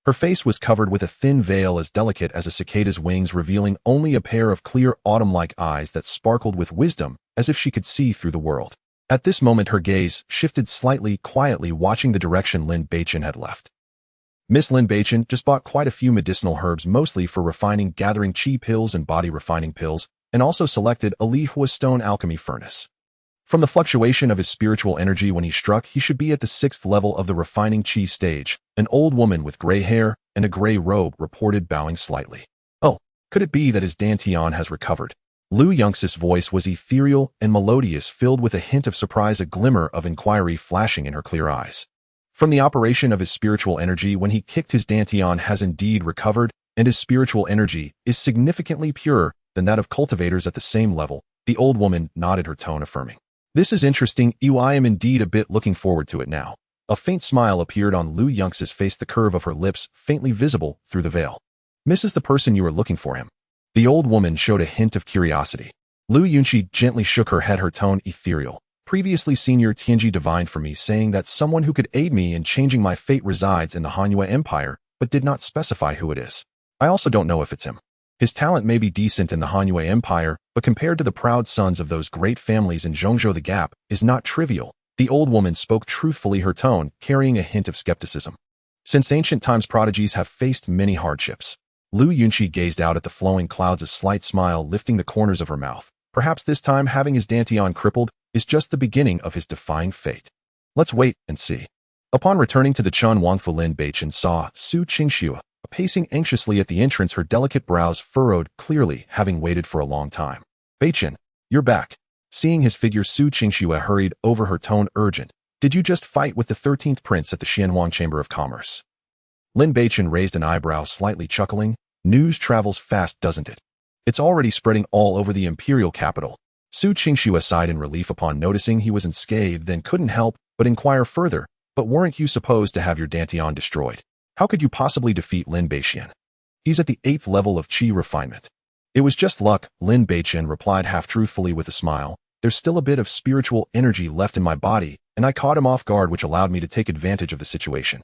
Her face was covered with a thin veil as delicate as a cicada's wings, revealing only a pair of clear autumn-like eyes that sparkled with wisdom, as if she could see through the world. At this moment her gaze shifted slightly, quietly watching the direction Lin Beichen had left. Miss Lin Beichen just bought quite a few medicinal herbs, mostly for refining, gathering chi pills and body refining pills, and also selected a Lihua stone alchemy furnace. From the fluctuation of his spiritual energy when he struck, he should be at the 6th level of the refining chi stage. An old woman with gray hair and a gray robe reported, bowing slightly. Oh, could it be that his dantian has recovered? Lu Yunx's voice was ethereal and melodious, filled with a hint of surprise, a glimmer of inquiry flashing in her clear eyes. From the operation of his spiritual energy when he kicked, his dantian has indeed recovered, and his spiritual energy is significantly purer than that of cultivators at the same level. The old woman nodded, her tone affirming. This is interesting. I am indeed a bit looking forward to it now. A faint smile appeared on Lu Yunx's face, the curve of her lips faintly visible through the veil. Misses the person you are looking for him? The old woman showed a hint of curiosity. Lu Yunxi gently shook her head, her tone ethereal. Previously, Senior Tianji divined for me, saying that someone who could aid me in changing my fate resides in the Hanyue Empire, but did not specify who it is. I also don't know if it's him. His talent may be decent in the Hanyue Empire, but compared to the proud sons of those great families in Zhongzhou, the gap is not trivial. The old woman spoke truthfully, her tone carrying a hint of skepticism. Since ancient times, prodigies have faced many hardships. Lu Yunxi gazed out at the flowing clouds, a slight smile lifting the corners of her mouth. Perhaps this time having his dantian crippled is just the beginning of his defying fate. Let's wait and see. Upon returning to the Chun Wangfu, Lin Beichen saw Su Qingxue pacing anxiously at the entrance, her delicate brows furrowed, clearly having waited for a long time. Beichen, you're back. Seeing his figure, Su Qingxue hurried over, her tone urgent. Did you just fight with the 13th prince at the Xianhuang Chamber of Commerce? Lin Beichen raised an eyebrow, slightly chuckling. News travels fast, doesn't it? It's already spreading all over the imperial capital. Su Qingxue sighed in relief upon noticing he was unscathed, then couldn't help but inquire further. But weren't you supposed to have your dantian destroyed? How could you possibly defeat Lin Beichen? He's at the 8th level of chi refinement. It was just luck, Lin Beichen replied half-truthfully with a smile. There's still a bit of spiritual energy left in my body, and I caught him off guard, which allowed me to take advantage of the situation.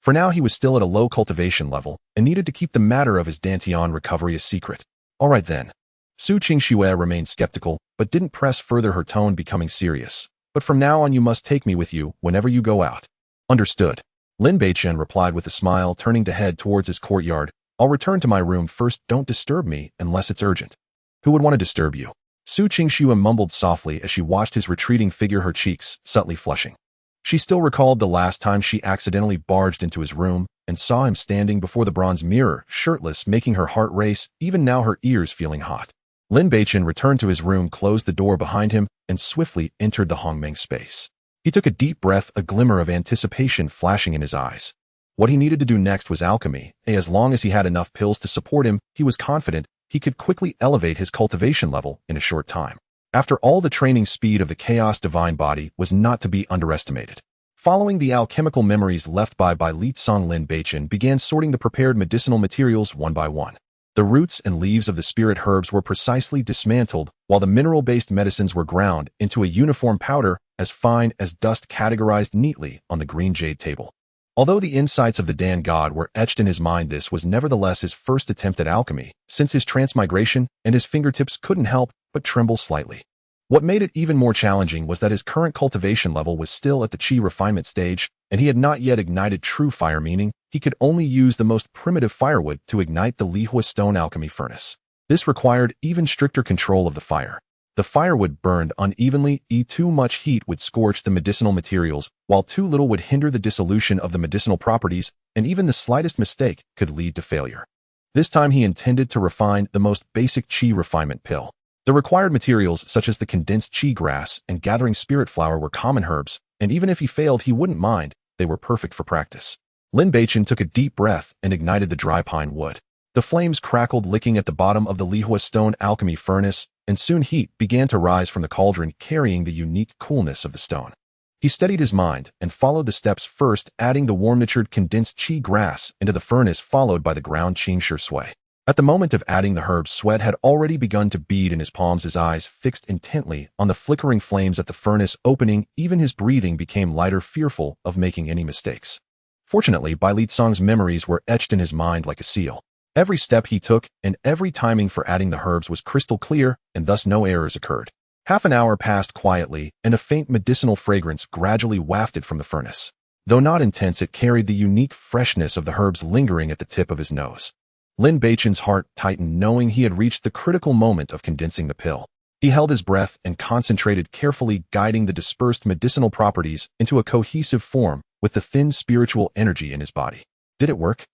For now, he was still at a low cultivation level and needed to keep the matter of his dantian recovery a secret. All right then. Su Qingxue remained skeptical, but didn't press further, her tone becoming serious. But from now on you must take me with you whenever you go out. Understood. Lin Beichen replied with a smile, turning to head towards his courtyard. I'll return to my room first. Don't disturb me unless it's urgent. Who would want to disturb you? Su Qingxue mumbled softly as she watched his retreating figure, her cheeks subtly flushing. She still recalled the last time she accidentally barged into his room and saw him standing before the bronze mirror, shirtless, making her heart race, even now her ears feeling hot. Lin Beichen returned to his room, closed the door behind him, and swiftly entered the Hongmeng space. He took a deep breath, a glimmer of anticipation flashing in his eyes. What he needed to do next was alchemy. As long as he had enough pills to support him, he was confident he could quickly elevate his cultivation level in a short time. After all, the training speed of the chaos divine body was not to be underestimated. Following the alchemical memories left by Li Tsong, Lin Beichen began sorting the prepared medicinal materials one by one. The roots and leaves of the spirit herbs were precisely dismantled, while the mineral-based medicines were ground into a uniform powder as fine as dust, categorized neatly on the green jade table. Although the insights of the Dan god were etched in his mind, this was nevertheless his first attempt at alchemy, since his transmigration, and his fingertips couldn't help but tremble slightly. What made it even more challenging was that his current cultivation level was still at the chi refinement stage, and he had not yet ignited true fire, meaning he could only use the most primitive firewood to ignite the Lihua stone alchemy furnace. This required even stricter control of the fire. The firewood burned unevenly, too much heat would scorch the medicinal materials, while too little would hinder the dissolution of the medicinal properties, and even the slightest mistake could lead to failure. This time he intended to refine the most basic chi refinement pill. The required materials, such as the condensed chi grass and gathering spirit flower, were common herbs, and even if he failed, he wouldn't mind. They were perfect for practice. Lin Beichen took a deep breath and ignited the dry pine wood. The flames crackled, licking at the bottom of the Lihua stone alchemy furnace, and soon heat began to rise from the cauldron, carrying the unique coolness of the stone. He steadied his mind and followed the steps, first adding the warm-natured condensed chi grass into the furnace, followed by the ground qing shui. At the moment of adding the herbs, sweat had already begun to bead in his palms, his eyes fixed intently on the flickering flames at the furnace opening. Even his breathing became lighter, fearful of making any mistakes. Fortunately, Bai Litsang's memories were etched in his mind like a seal. Every step he took and every timing for adding the herbs was crystal clear, and thus no errors occurred. Half an hour passed quietly, and a faint medicinal fragrance gradually wafted from the furnace. Though not intense, it carried the unique freshness of the herbs lingering at the tip of his nose. Lin Beichen's heart tightened, knowing he had reached the critical moment of condensing the pill. He held his breath and concentrated, carefully guiding the dispersed medicinal properties into a cohesive form with the thin spiritual energy in his body. Did it work?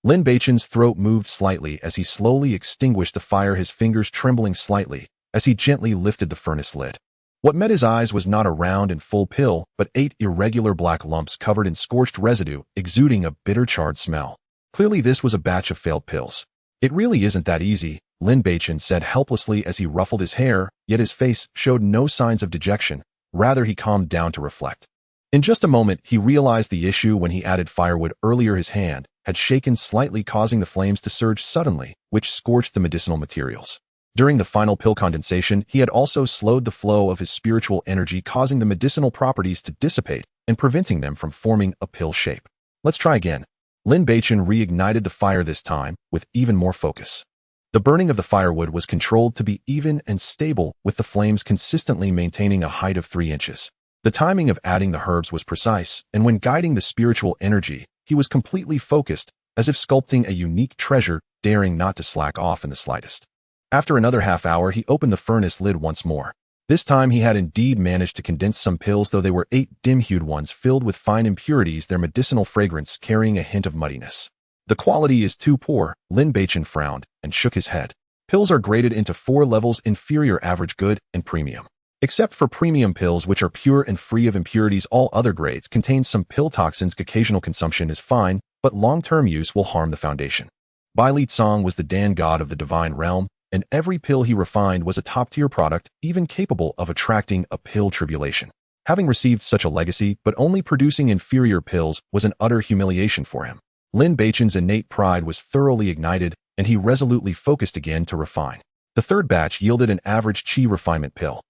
Lin Beichen's throat moved slightly as he slowly extinguished the fire, his fingers trembling slightly as he gently lifted the furnace lid. What met his eyes was not a round and full pill, but 8 irregular black lumps covered in scorched residue, exuding a bitter charred smell. Clearly this was a batch of failed pills. It really isn't that easy, Lin Beichen said helplessly as he ruffled his hair, yet his face showed no signs of dejection. Rather, he calmed down to reflect. In just a moment, he realized the issue. When he added firewood earlier, his hand had shaken slightly, causing the flames to surge suddenly, which scorched the medicinal materials. During the final pill condensation, he had also slowed the flow of his spiritual energy, causing the medicinal properties to dissipate and preventing them from forming a pill shape. Let's try again. Lin Beichen reignited the fire, this time with even more focus. The burning of the firewood was controlled to be even and stable, with the flames consistently maintaining a height of 3 inches. The timing of adding the herbs was precise, and when guiding the spiritual energy, he was completely focused, as if sculpting a unique treasure, daring not to slack off in the slightest. After another half hour, he opened the furnace lid once more. This time he had indeed managed to condense some pills, though they were 8 dim-hued ones filled with fine impurities, their medicinal fragrance carrying a hint of muddiness. The quality is too poor, Lin Beichen frowned and shook his head. Pills are graded into 4 levels: inferior, average, good, and premium. Except for premium pills, which are pure and free of impurities, all other grades contain some pill toxins. Occasional consumption is fine, but long-term use will harm the foundation. Bai Litsang was the Dan god of the divine realm, and every pill he refined was a top-tier product, even capable of attracting a pill tribulation. Having received such a legacy, but only producing inferior pills, was an utter humiliation for him. Lin Beichen's innate pride was thoroughly ignited, and he resolutely focused again to refine. The third batch yielded an average chi refinement pill.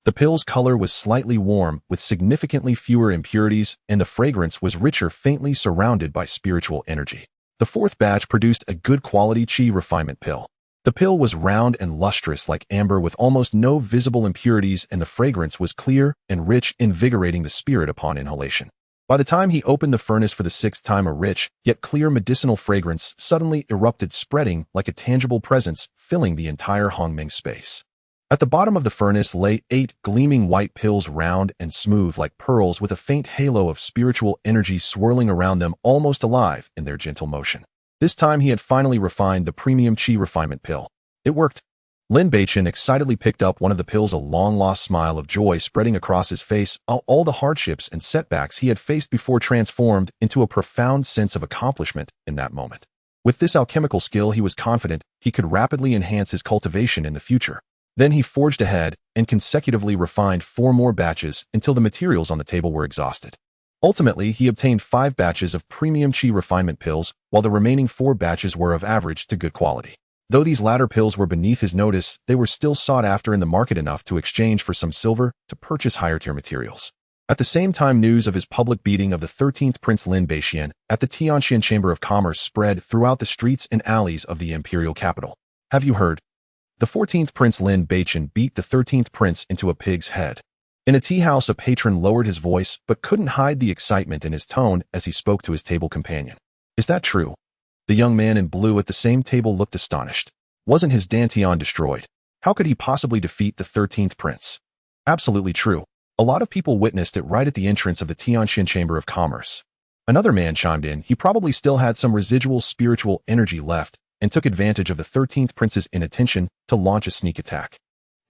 The pill's color was slightly warm, with significantly fewer impurities, and the fragrance was richer, faintly surrounded by spiritual energy. The fourth batch produced a good quality chi refinement pill. The pill was round and lustrous like amber, with almost no visible impurities, and the fragrance was clear and rich, invigorating the spirit upon inhalation. By the time he opened the furnace for the 6th time, a rich, yet clear medicinal fragrance suddenly erupted, spreading like a tangible presence, filling the entire Hongming space. At the bottom of the furnace lay 8 gleaming white pills, round and smooth like pearls, with a faint halo of spiritual energy swirling around them, almost alive in their gentle motion. This time he had finally refined the premium chi refinement pill. It worked. Lin Beichen excitedly picked up one of the pills, a long-lost smile of joy spreading across his face. All the hardships and setbacks he had faced before transformed into a profound sense of accomplishment in that moment. With this alchemical skill, he was confident he could rapidly enhance his cultivation in the future. Then he forged ahead and consecutively refined 4 more batches until the materials on the table were exhausted. Ultimately, he obtained 5 batches of premium chi refinement pills, while the remaining 4 batches were of average to good quality. Though these latter pills were beneath his notice, they were still sought after in the market enough to exchange for some silver to purchase higher-tier materials. At the same time, news of his public beating of the 13th Prince Lin Beichen at the Tianxian Chamber of Commerce spread throughout the streets and alleys of the imperial capital. Have you heard? The 14th Prince Lin Beichen beat the 13th Prince into a pig's head. In a tea house, a patron lowered his voice but couldn't hide the excitement in his tone as he spoke to his table companion. Is that true? The young man in blue at the same table looked astonished. Wasn't his dantian destroyed? How could he possibly defeat the 13th Prince? Absolutely true. A lot of people witnessed it right at the entrance of the Tianxian Chamber of Commerce. Another man chimed in. He probably still had some residual spiritual energy left and took advantage of the 13th Prince's inattention to launch a sneak attack.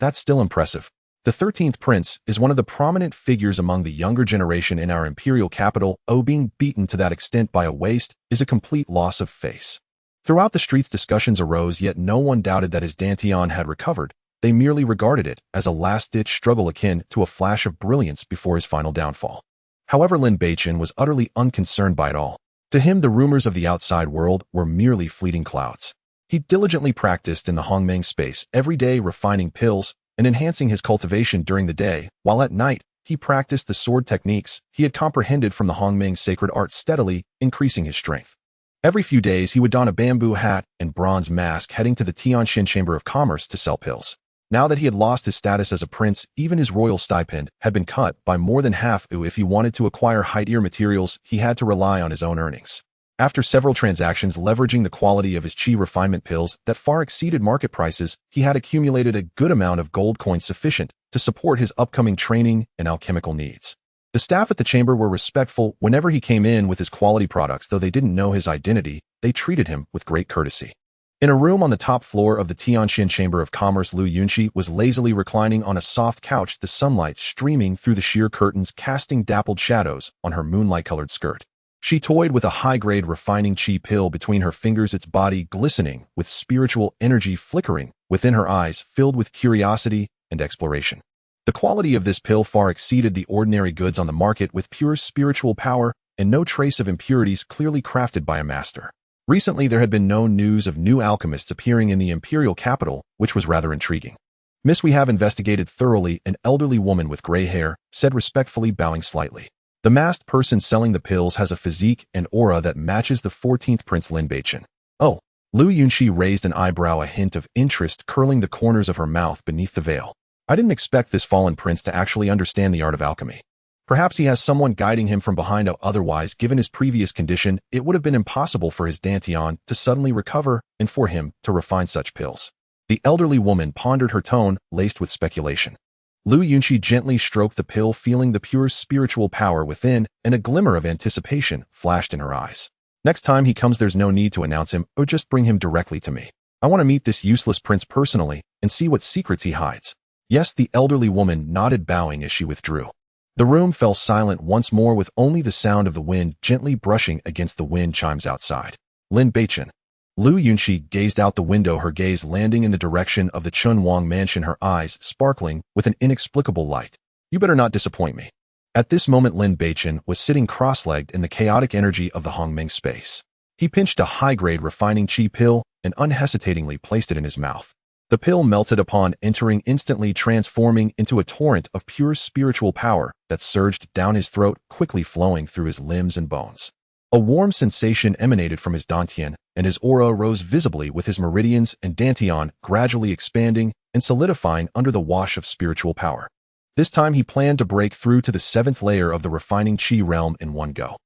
That's still impressive. The 13th Prince is one of the prominent figures among the younger generation in our imperial capital. Being beaten to that extent by a waste is a complete loss of face. Throughout the streets, discussions arose, yet no one doubted that his dantian had recovered. They merely regarded it as a last-ditch struggle akin to a flash of brilliance before his final downfall. However, Lin Beichen was utterly unconcerned by it all. To him, the rumors of the outside world were merely fleeting clouds. He diligently practiced in the Hongmeng space every day, refining pills and enhancing his cultivation during the day, while at night, he practiced the sword techniques he had comprehended from the Hongmeng sacred art, steadily increasing his strength. Every few days, he would don a bamboo hat and bronze mask, heading to the Tianjin Chamber of Commerce to sell pills. Now that he had lost his status as a prince, even his royal stipend had been cut by more than half. If he wanted to acquire high-tier materials, he had to rely on his own earnings. After several transactions leveraging the quality of his qi refinement pills that far exceeded market prices, he had accumulated a good amount of gold coins sufficient to support his upcoming training and alchemical needs. The staff at the chamber were respectful whenever he came in with his quality products. Though they didn't know his identity, they treated him with great courtesy. In a room on the top floor of the Tianjin Chamber of Commerce, Lu Yunxi was lazily reclining on a soft couch, the sunlight streaming through the sheer curtains, casting dappled shadows on her moonlight-colored skirt. She toyed with a high-grade refining qi pill between her fingers, its body glistening with spiritual energy flickering within her eyes, filled with curiosity and exploration. The quality of this pill far exceeded the ordinary goods on the market, with pure spiritual power and no trace of impurities, clearly crafted by a master. Recently, there had been no news of new alchemists appearing in the imperial capital, which was rather intriguing. "Miss, we have investigated thoroughly," an elderly woman with gray hair said, respectfully bowing slightly. "The masked person selling the pills has a physique and aura that matches the 14th Prince Lin Beichen." "Oh." Lu Yunxi raised an eyebrow, a hint of interest curling the corners of her mouth beneath the veil. "I didn't expect this fallen prince to actually understand the art of alchemy. Perhaps he has someone guiding him from behind. Otherwise, given his previous condition, it would have been impossible for his dantian to suddenly recover and for him to refine such pills." The elderly woman pondered, her tone laced with speculation. Lu Yunxi gently stroked the pill, feeling the pure spiritual power within, and a glimmer of anticipation flashed in her eyes. "Next time he comes, there's no need to announce him, or just bring him directly to me. I want to meet this useless prince personally and see what secrets he hides." "Yes," the elderly woman nodded, bowing as she withdrew. The room fell silent once more, with only the sound of the wind gently brushing against the wind chimes outside. "Lin Beichen." Lu Yunxi gazed out the window, her gaze landing in the direction of the Chunwang mansion, her eyes sparkling with an inexplicable light. "You better not disappoint me." At this moment, Lin Beichen was sitting cross-legged in the chaotic energy of the Hongmeng space. He pinched a high-grade refining qi pill and unhesitatingly placed it in his mouth. The pill melted upon entering, instantly transforming into a torrent of pure spiritual power that surged down his throat, quickly flowing through his limbs and bones. A warm sensation emanated from his dantian, and his aura rose visibly, with his meridians and dantian gradually expanding and solidifying under the wash of spiritual power. This time he planned to break through to the 7th layer of the refining qi realm in one go.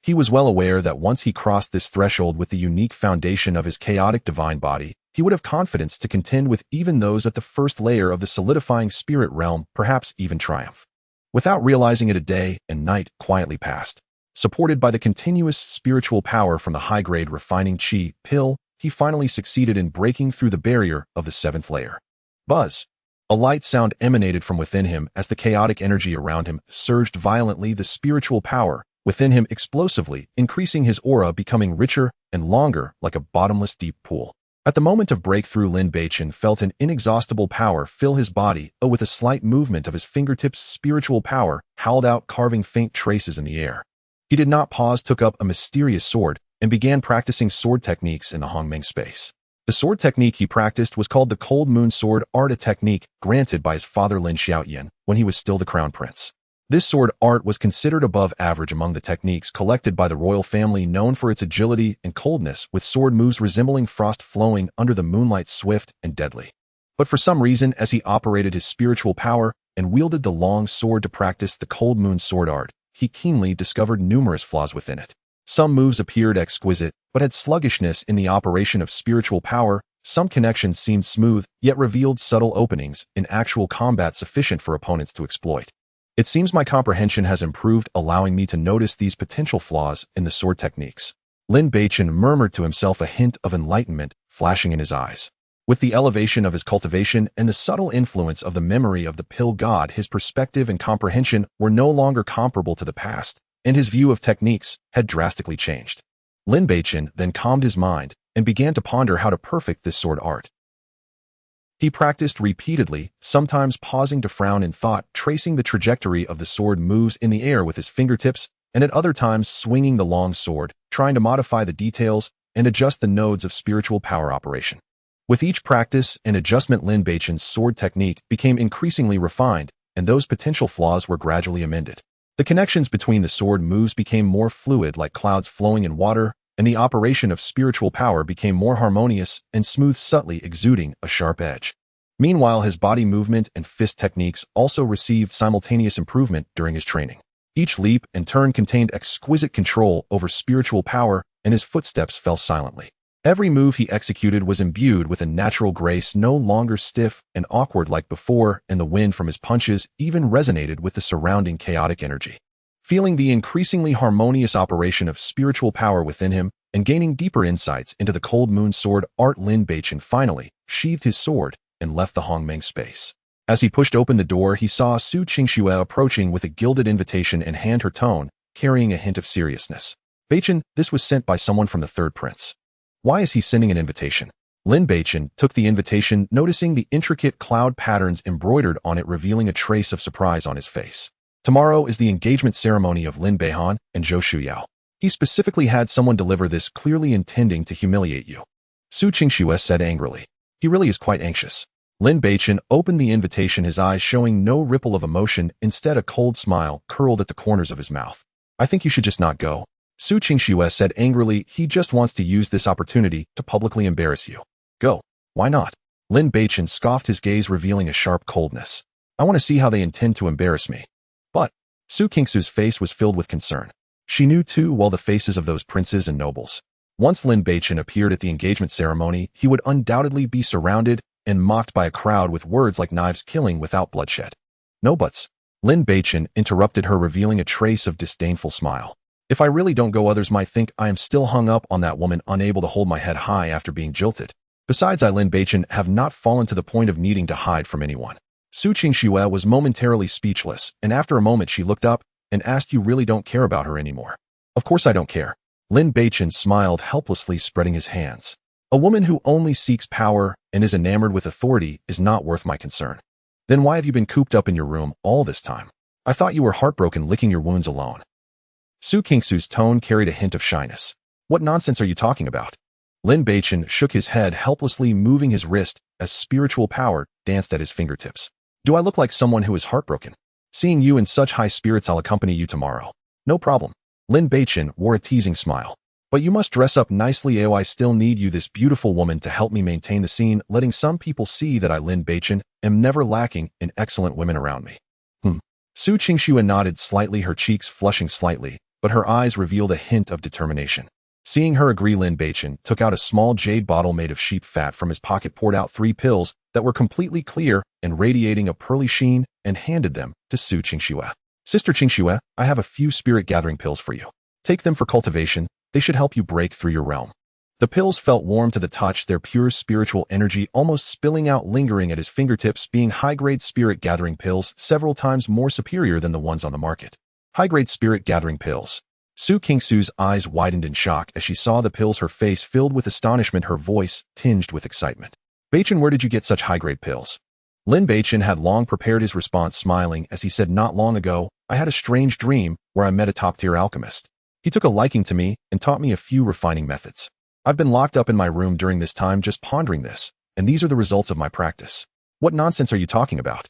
He was well aware that once he crossed this threshold with the unique foundation of his chaotic divine body, he would have confidence to contend with even those at the 1st layer of the solidifying spirit realm, perhaps even triumph. Without realizing it, a day and night quietly passed. Supported by the continuous spiritual power from the high-grade refining qi pill, he finally succeeded in breaking through the barrier of the 7th layer. Buzz! A light sound emanated from within him as the chaotic energy around him surged violently, the spiritual power within him explosively increasing, his aura becoming richer and longer, like a bottomless deep pool. At the moment of breakthrough, Lin Beichen felt an inexhaustible power fill his body. With a slight movement of his fingertips, spiritual power howled out, carving faint traces in the air. He did not pause, took up a mysterious sword, and began practicing sword techniques in the Hongmeng space. The sword technique he practiced was called the Cold Moon Sword Art, a technique granted by his father Lin Xiaoyan when he was still the crown prince. This sword art was considered above average among the techniques collected by the royal family, known for its agility and coldness, with sword moves resembling frost flowing under the moonlight, swift and deadly. But for some reason, as he operated his spiritual power and wielded the long sword to practice the Cold Moon Sword Art, he keenly discovered numerous flaws within it. Some moves appeared exquisite, but had sluggishness in the operation of spiritual power. Some connections seemed smooth, yet revealed subtle openings in actual combat sufficient for opponents to exploit. "It seems my comprehension has improved, allowing me to notice these potential flaws in the sword techniques." Lin Beichen murmured to himself, a hint of enlightenment flashing in his eyes. With the elevation of his cultivation and the subtle influence of the memory of the pill god, his perspective and comprehension were no longer comparable to the past, and his view of techniques had drastically changed. Lin Beichen then calmed his mind and began to ponder how to perfect this sword art. He practiced repeatedly, sometimes pausing to frown in thought, tracing the trajectory of the sword moves in the air with his fingertips, and at other times swinging the long sword, trying to modify the details and adjust the nodes of spiritual power operation. With each practice and adjustment, Lin Beichen's sword technique became increasingly refined, and those potential flaws were gradually amended. The connections between the sword moves became more fluid, like clouds flowing in water, and the operation of spiritual power became more harmonious and smooth, subtly exuding a sharp edge. Meanwhile, his body movement and fist techniques also received simultaneous improvement during his training. Each leap and turn contained exquisite control over spiritual power, and his footsteps fell silently. Every move he executed was imbued with a natural grace, no longer stiff and awkward like before, and the wind from his punches even resonated with the surrounding chaotic energy. Feeling the increasingly harmonious operation of spiritual power within him and gaining deeper insights into the cold moon sword art, Lin Beichen finally sheathed his sword and left the Hongmeng space. As he pushed open the door, he saw Su Qingxue approaching with a gilded invitation in hand, her tone carrying a hint of seriousness. Beichen, this was sent by someone from the third prince. Why is he sending an invitation? Lin Beichen took the invitation, noticing the intricate cloud patterns embroidered on it, revealing a trace of surprise on his face. Tomorrow is the engagement ceremony of Lin Beichen and Zhou Shuyao. He specifically had someone deliver this, clearly intending to humiliate you. Su Qingxue said angrily. He really is quite anxious. Lin Beichen opened the invitation, his eyes showing no ripple of emotion, instead a cold smile curled at the corners of his mouth. I think you should just not go. Su Qingxue said angrily. He just wants to use this opportunity to publicly embarrass you. Go. Why not? Lin Beichen scoffed, his gaze revealing a sharp coldness. I want to see how they intend to embarrass me. But Su Qingxue's face was filled with concern. She knew too well the faces of those princes and nobles. Once Lin Beichen appeared at the engagement ceremony, he would undoubtedly be surrounded and mocked by a crowd with words like knives killing without bloodshed. No buts. Lin Beichen interrupted her, revealing a trace of disdainful smile. If I really don't go, others might think I am still hung up on that woman, unable to hold my head high after being jilted. Besides, I, Lin Beichen, have not fallen to the point of needing to hide from anyone. Su Qingxue was momentarily speechless, and after a moment she looked up and asked, you really don't care about her anymore? Of course I don't care. Lin Beichen smiled helplessly, spreading his hands. A woman who only seeks power and is enamored with authority is not worth my concern. Then why have you been cooped up in your room all this time? I thought you were heartbroken, licking your wounds alone. Su Qingxue's tone carried a hint of shyness. What nonsense are you talking about? Lin Beichen shook his head helplessly, moving his wrist as spiritual power danced at his fingertips. Do I look like someone who is heartbroken? Seeing you in such high spirits, I'll accompany you tomorrow. No problem. Lin Beichen wore a teasing smile. But you must dress up nicely. I still need you, this beautiful woman, to help me maintain the scene, letting some people see that I, Lin Beichen, am never lacking in excellent women around me. Su Qingxue nodded slightly, her cheeks flushing slightly, but her eyes revealed a hint of determination. Seeing her agree, Lin Beichen took out a small jade bottle made of sheep fat from his pocket, poured out 3 pills that were completely clear and radiating a pearly sheen, and handed them to Su Qingxue. Sister Qingxue, I have a few spirit gathering pills for you. Take them for cultivation. They should help you break through your realm. The pills felt warm to the touch, their pure spiritual energy almost spilling out, lingering at his fingertips, being high-grade spirit gathering pills, several times more superior than the ones on the market. High-grade spirit gathering pills. Su Qingxue's eyes widened in shock as she saw the pills, her face filled with astonishment, her voice tinged with excitement. Beichen, where did you get such high-grade pills? Lin Beichen had long prepared his response, smiling as he said, not long ago, I had a strange dream where I met a top-tier alchemist. He took a liking to me and taught me a few refining methods. I've been locked up in my room during this time just pondering this, and these are the results of my practice. What nonsense are you talking about?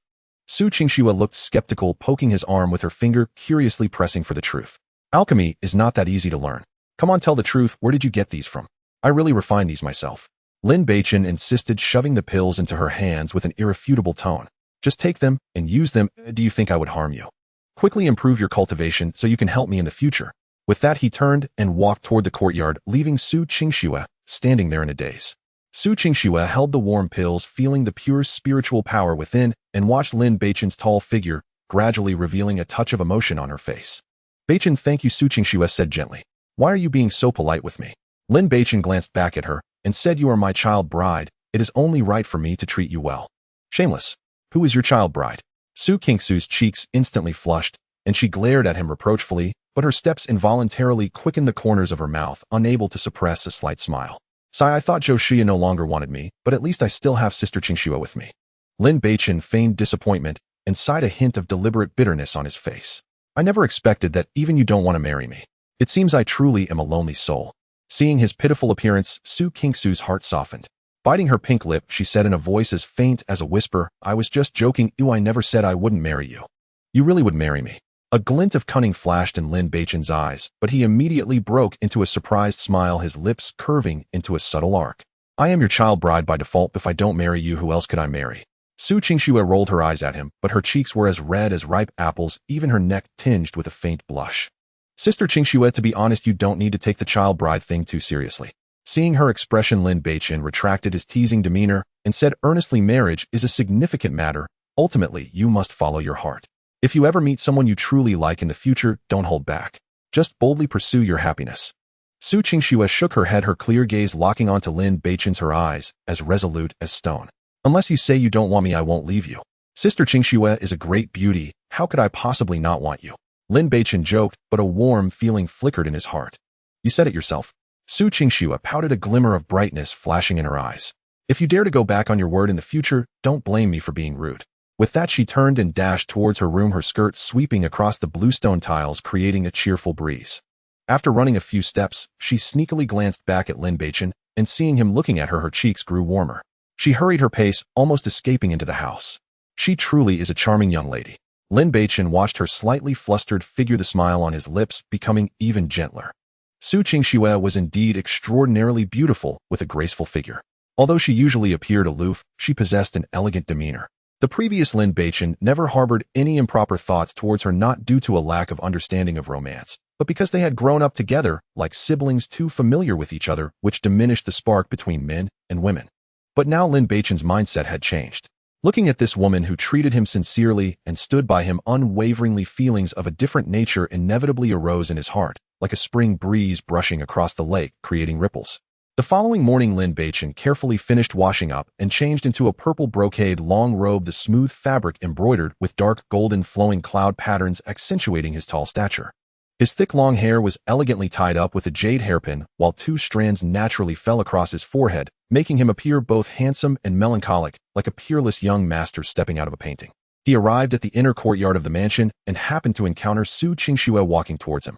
Su Qingxue looked skeptical, poking his arm with her finger, curiously pressing for the truth. Alchemy is not that easy to learn. Come on, tell the truth, where did you get these from? I really refined these myself. Lin Beichen insisted, shoving the pills into her hands with an irrefutable tone. Just take them and use them. Do you think I would harm you? Quickly improve your cultivation so you can help me in the future. With that, he turned and walked toward the courtyard, leaving Su Qingxue standing there in a daze. Su Qingxue held the warm pills, feeling the pure spiritual power within, and watched Lin Beichen's tall figure, gradually revealing a touch of emotion on her face. Beichen, thank you, Su Qingxue said gently. Why are you being so polite with me? Lin Beichen glanced back at her and said, you are my child bride. It is only right for me to treat you well. Shameless. Who is your child bride? Su Qingxue's cheeks instantly flushed, and she glared at him reproachfully, but her steps involuntarily quickened the corners of her mouth, unable to suppress a slight smile. Sigh, I thought Zhou Shuyao no longer wanted me, but at least I still have Sister Qingxue with me. Lin Beichen feigned disappointment and sighed, a hint of deliberate bitterness on his face. I never expected that even you don't want to marry me. It seems I truly am a lonely soul. Seeing his pitiful appearance, Su Qingsu's heart softened. Biting her pink lip, she said in a voice as faint as a whisper, "I was just joking. Ew, I never said I wouldn't marry you. You really would marry me." A glint of cunning flashed in Lin Beichen's eyes, but he immediately broke into a surprised smile, his lips curving into a subtle arc. "I am your child bride by default. If I don't marry you, who else could I marry?" Su Qingxue rolled her eyes at him, but her cheeks were as red as ripe apples, even her neck tinged with a faint blush. "Sister Qingxue, to be honest, you don't need to take the child bride thing too seriously." Seeing her expression, Lin Beichen retracted his teasing demeanor and said earnestly, "Marriage is a significant matter. Ultimately, you must follow your heart. If you ever meet someone you truly like in the future, don't hold back. Just boldly pursue your happiness." Su Qingxue shook her head, her clear gaze locking onto Lin Beichen's, her eyes as resolute as stone. "Unless you say you don't want me, I won't leave you. Sister Qingxue is a great beauty. How could I possibly not want you?" Lin Beichen joked, but a warm feeling flickered in his heart. "You said it yourself." Su Qingxue pouted, a glimmer of brightness flashing in her eyes. "If you dare to go back on your word in the future, don't blame me for being rude." With that, she turned and dashed towards her room, her skirt sweeping across the bluestone tiles, creating a cheerful breeze. After running a few steps, she sneakily glanced back at Lin Beichen, and seeing him looking at her, her cheeks grew warmer. She hurried her pace, almost escaping into the house. She truly is a charming young lady. Lin Beichen watched her slightly flustered figure, the smile on his lips becoming even gentler. Su Qingxue was indeed extraordinarily beautiful, with a graceful figure. Although she usually appeared aloof, she possessed an elegant demeanor. The previous Lin Beichen never harbored any improper thoughts towards her, not due to a lack of understanding of romance, but because they had grown up together like siblings, too familiar with each other, which diminished the spark between men and women. But now Lin Beichen's mindset had changed. Looking at this woman who treated him sincerely and stood by him unwaveringly, feelings of a different nature inevitably arose in his heart, like a spring breeze brushing across the lake, creating ripples. The following morning, Lin Beichen carefully finished washing up and changed into a purple brocade long robe, the smooth fabric embroidered with dark golden flowing cloud patterns accentuating his tall stature. His thick long hair was elegantly tied up with a jade hairpin, while 2 strands naturally fell across his forehead, making him appear both handsome and melancholic, like a peerless young master stepping out of a painting. He arrived at the inner courtyard of the mansion and happened to encounter Su Qingxue walking towards him.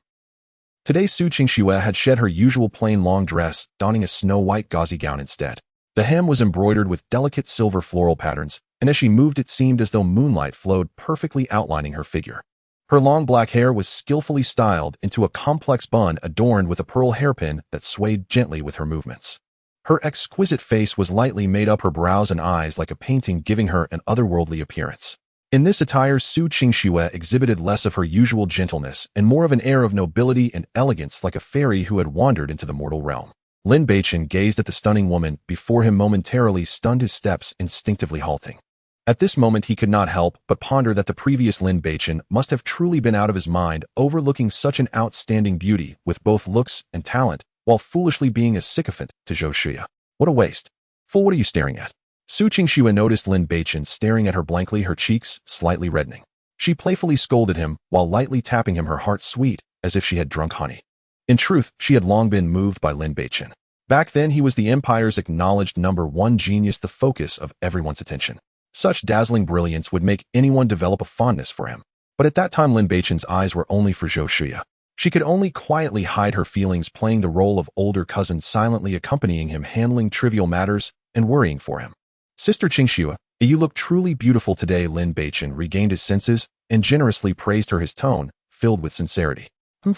Today, Su Qingxue had shed her usual plain long dress, donning a snow-white gauzy gown instead. The hem was embroidered with delicate silver floral patterns, and as she moved it seemed as though moonlight flowed, perfectly outlining her figure. Her long black hair was skillfully styled into a complex bun adorned with a pearl hairpin that swayed gently with her movements. Her exquisite face was lightly made up, her brows and eyes like a painting, giving her an otherworldly appearance. In this attire, Su Qingxue exhibited less of her usual gentleness and more of an air of nobility and elegance, like a fairy who had wandered into the mortal realm. Lin Beichen gazed at the stunning woman before him, momentarily stunned, his steps instinctively halting. At this moment, he could not help but ponder that the previous Lin Beichen must have truly been out of his mind, overlooking such an outstanding beauty with both looks and talent, while foolishly being a sycophant to Zhou Shuya. What a waste. Fool, what are you staring at? Su Qingxue noticed Lin Beichen staring at her blankly, her cheeks slightly reddening. She playfully scolded him while lightly tapping him, her heart sweet as if she had drunk honey. In truth, she had long been moved by Lin Beichen. Back then, he was the Empire's acknowledged #1 genius, the focus of everyone's attention. Such dazzling brilliance would make anyone develop a fondness for him. But at that time, Lin Beichen's eyes were only for Zhou Shuya. She could only quietly hide her feelings, playing the role of older cousin, silently accompanying him, handling trivial matters, and worrying for him. "Sister Qingxue, you look truly beautiful today." Lin Beichen regained his senses and generously praised her, his tone filled with sincerity.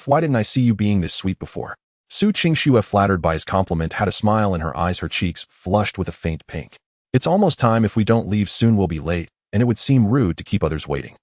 Why didn't I see you being this sweet before?" Su Qingxue, flattered by his compliment, had a smile in her eyes, her cheeks flushed with a faint pink. "It's almost time. If we don't leave soon, we'll be late, and it would seem rude to keep others waiting."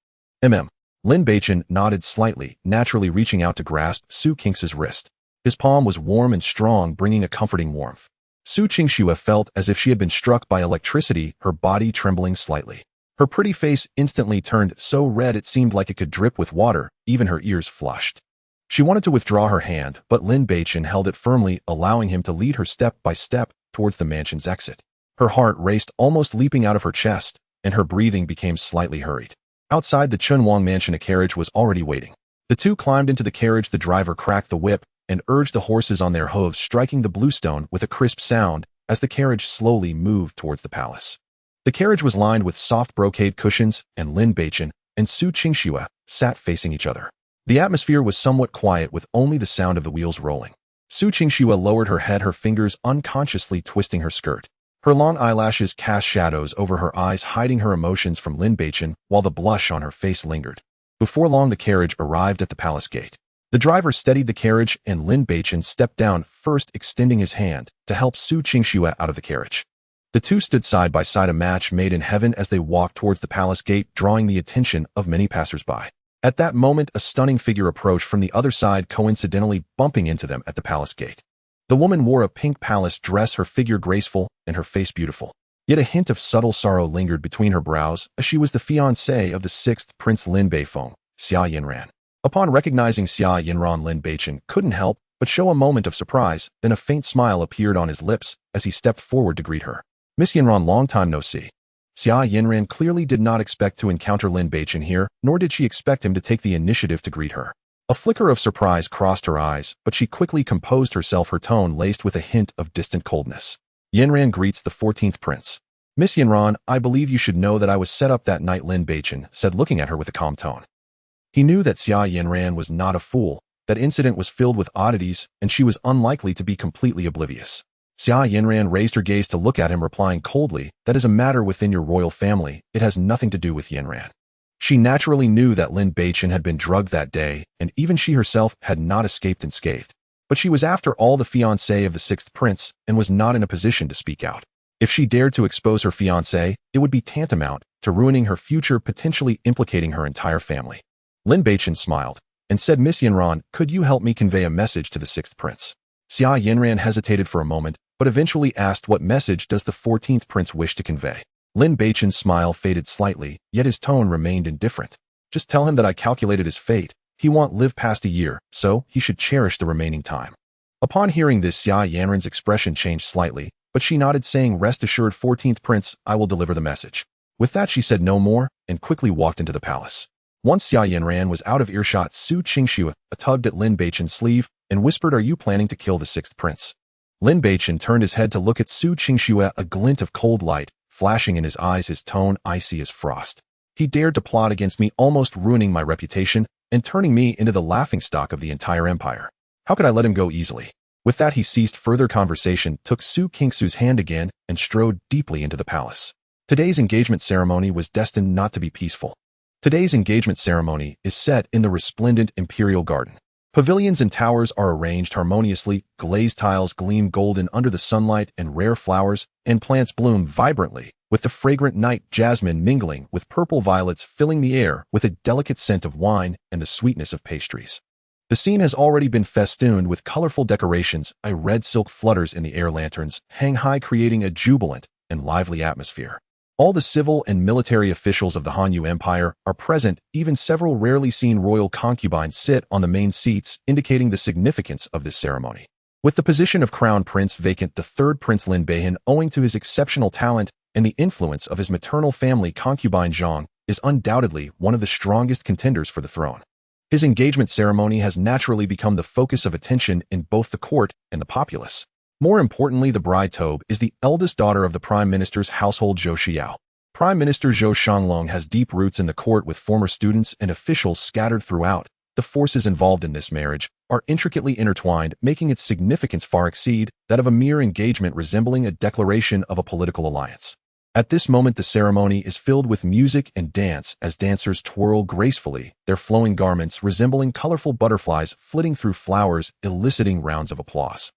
Lin Beichen nodded slightly, naturally reaching out to grasp Su Qingxue's wrist. His palm was warm and strong, bringing a comforting warmth. Su Qingxue felt as if she had been struck by electricity, her body trembling slightly. Her pretty face instantly turned so red it seemed like it could drip with water, even her ears flushed. She wanted to withdraw her hand, but Lin Beichen held it firmly, allowing him to lead her step by step towards the mansion's exit. Her heart raced, almost leaping out of her chest, and her breathing became slightly hurried. Outside the Chunwang mansion, a carriage was already waiting. The two climbed into the carriage, the driver cracked the whip and urged the horses on their hooves, striking the bluestone with a crisp sound as the carriage slowly moved towards the palace. The carriage was lined with soft brocade cushions, and Lin Beichen and Su Qingxue sat facing each other. The atmosphere was somewhat quiet, with only the sound of the wheels rolling. Su Qingxue lowered her head, her fingers unconsciously twisting her skirt. Her long eyelashes cast shadows over her eyes, hiding her emotions from Lin Beichen, while the blush on her face lingered. Before long, the carriage arrived at the palace gate. The driver steadied the carriage, and Lin Beichen stepped down, first extending his hand to help Su Qingxue out of the carriage. The two stood side by side, a match made in heaven as they walked towards the palace gate, drawing the attention of many passers-by. At that moment, a stunning figure approached from the other side, coincidentally bumping into them at the palace gate. The woman wore a pink palace dress, her figure graceful and her face beautiful. Yet a hint of subtle sorrow lingered between her brows, as she was the fiancée of the 6th Prince Lin Beifen, Xia Yinran. Upon recognizing Xia Yinran, Lin Beichen couldn't help but show a moment of surprise, then a faint smile appeared on his lips as he stepped forward to greet her. Miss Yinran, long time no see. Xia Yinran clearly did not expect to encounter Lin Beichen here, nor did she expect him to take the initiative to greet her. A flicker of surprise crossed her eyes, but she quickly composed herself, her tone laced with a hint of distant coldness. Yinran greets the 14th prince. Miss Yinran, I believe you should know that I was set up that night, Lin Beichen said, looking at her with a calm tone. He knew that Xia Yinran was not a fool, that incident was filled with oddities, and she was unlikely to be completely oblivious. Xia Yinran raised her gaze to look at him, replying coldly, that is a matter within your royal family, it has nothing to do with Yinran. She naturally knew that Lin Beichen had been drugged that day, and even she herself had not escaped unscathed. But she was after all the fiancée of the 6th prince, and was not in a position to speak out. If she dared to expose her fiancé, it would be tantamount to ruining her future, potentially implicating her entire family. Lin Beichen smiled and said, Miss Yinran, could you help me convey a message to the 6th prince? Xia Yinran hesitated for a moment, but eventually asked, what message does the 14th prince wish to convey? Lin Beichen's smile faded slightly, yet his tone remained indifferent. Just tell him that I calculated his fate. He won't live past a year, so he should cherish the remaining time. Upon hearing this, Xia Yanran's expression changed slightly, but she nodded, saying, rest assured, 14th prince, I will deliver the message. With that, she said no more, and quickly walked into the palace. Once Xia Yanran was out of earshot, Su Qingxue tugged at Lin Beichen's sleeve and whispered, are you planning to kill the 6th prince? Lin Beichen turned his head to look at Su Qingxue, a glint of cold light flashing in his eyes, his tone icy as frost. He dared to plot against me, almost ruining my reputation and turning me into the laughingstock of the entire empire. How could I let him go easily? With that, he ceased further conversation, took Su Qingxue's hand again, and strode deeply into the palace. Today's engagement ceremony was destined not to be peaceful. Today's engagement ceremony is set in the resplendent imperial garden. Pavilions and towers are arranged harmoniously, glazed tiles gleam golden under the sunlight, and rare flowers and plants bloom vibrantly, with the fragrant night jasmine mingling with purple violets, filling the air with a delicate scent of wine and the sweetness of pastries. The scene has already been festooned with colorful decorations. A red silk flutters in the air, lanterns hang high, creating a jubilant and lively atmosphere. All the civil and military officials of the Hanyu Empire are present, even several rarely seen royal concubines sit on the main seats, indicating the significance of this ceremony. With the position of crown prince vacant, the 3rd Prince Lin Beichen, owing to his exceptional talent and the influence of his maternal family concubine Zhang, is undoubtedly one of the strongest contenders for the throne. His engagement ceremony has naturally become the focus of attention in both the court and the populace. More importantly, the bride Tobe is the eldest daughter of the Prime Minister's household, Zhou Xiao. Prime Minister Zhou Shanglong has deep roots in the court, with former students and officials scattered throughout. The forces involved in this marriage are intricately intertwined, making its significance far exceed that of a mere engagement, resembling a declaration of a political alliance. At this moment, the ceremony is filled with music and dance as dancers twirl gracefully, their flowing garments resembling colorful butterflies flitting through flowers, eliciting rounds of applause.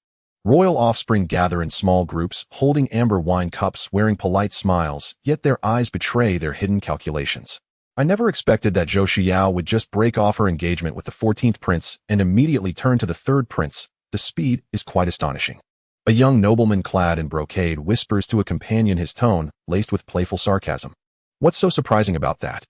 Royal offspring gather in small groups, holding amber wine cups, wearing polite smiles, yet their eyes betray their hidden calculations. I never expected that Zhou Xiao would just break off her engagement with the 14th prince and immediately turn to the 3rd prince. The speed is quite astonishing. A young nobleman clad in brocade whispers to a companion, his tone laced with playful sarcasm. What's so surprising about that?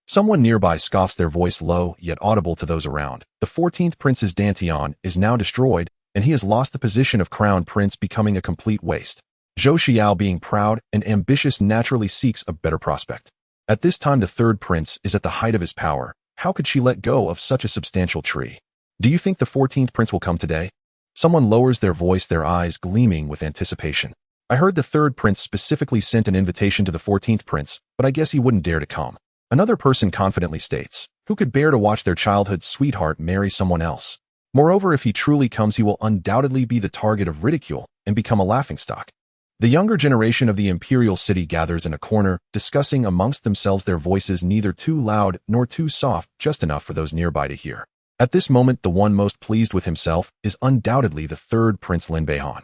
Someone nearby scoffs, their voice low yet audible to those around. The 14th prince's dantian is now destroyed, and he has lost the position of crown prince, becoming a complete waste. Zhou Xiao, being proud and ambitious, naturally seeks a better prospect. At this time, the 3rd prince is at the height of his power. How could she let go of such a substantial tree? Do you think the 14th prince will come today? Someone lowers their voice, their eyes gleaming with anticipation. I heard the 3rd prince specifically sent an invitation to the 14th prince, but I guess he wouldn't dare to come. Another person confidently states, who could bear to watch their childhood sweetheart marry someone else? Moreover, if he truly comes, he will undoubtedly be the target of ridicule and become a laughingstock. The younger generation of the imperial city gathers in a corner, discussing amongst themselves, their voices neither too loud nor too soft, just enough for those nearby to hear. At this moment, the one most pleased with himself is undoubtedly the third Prince Lin Beichen.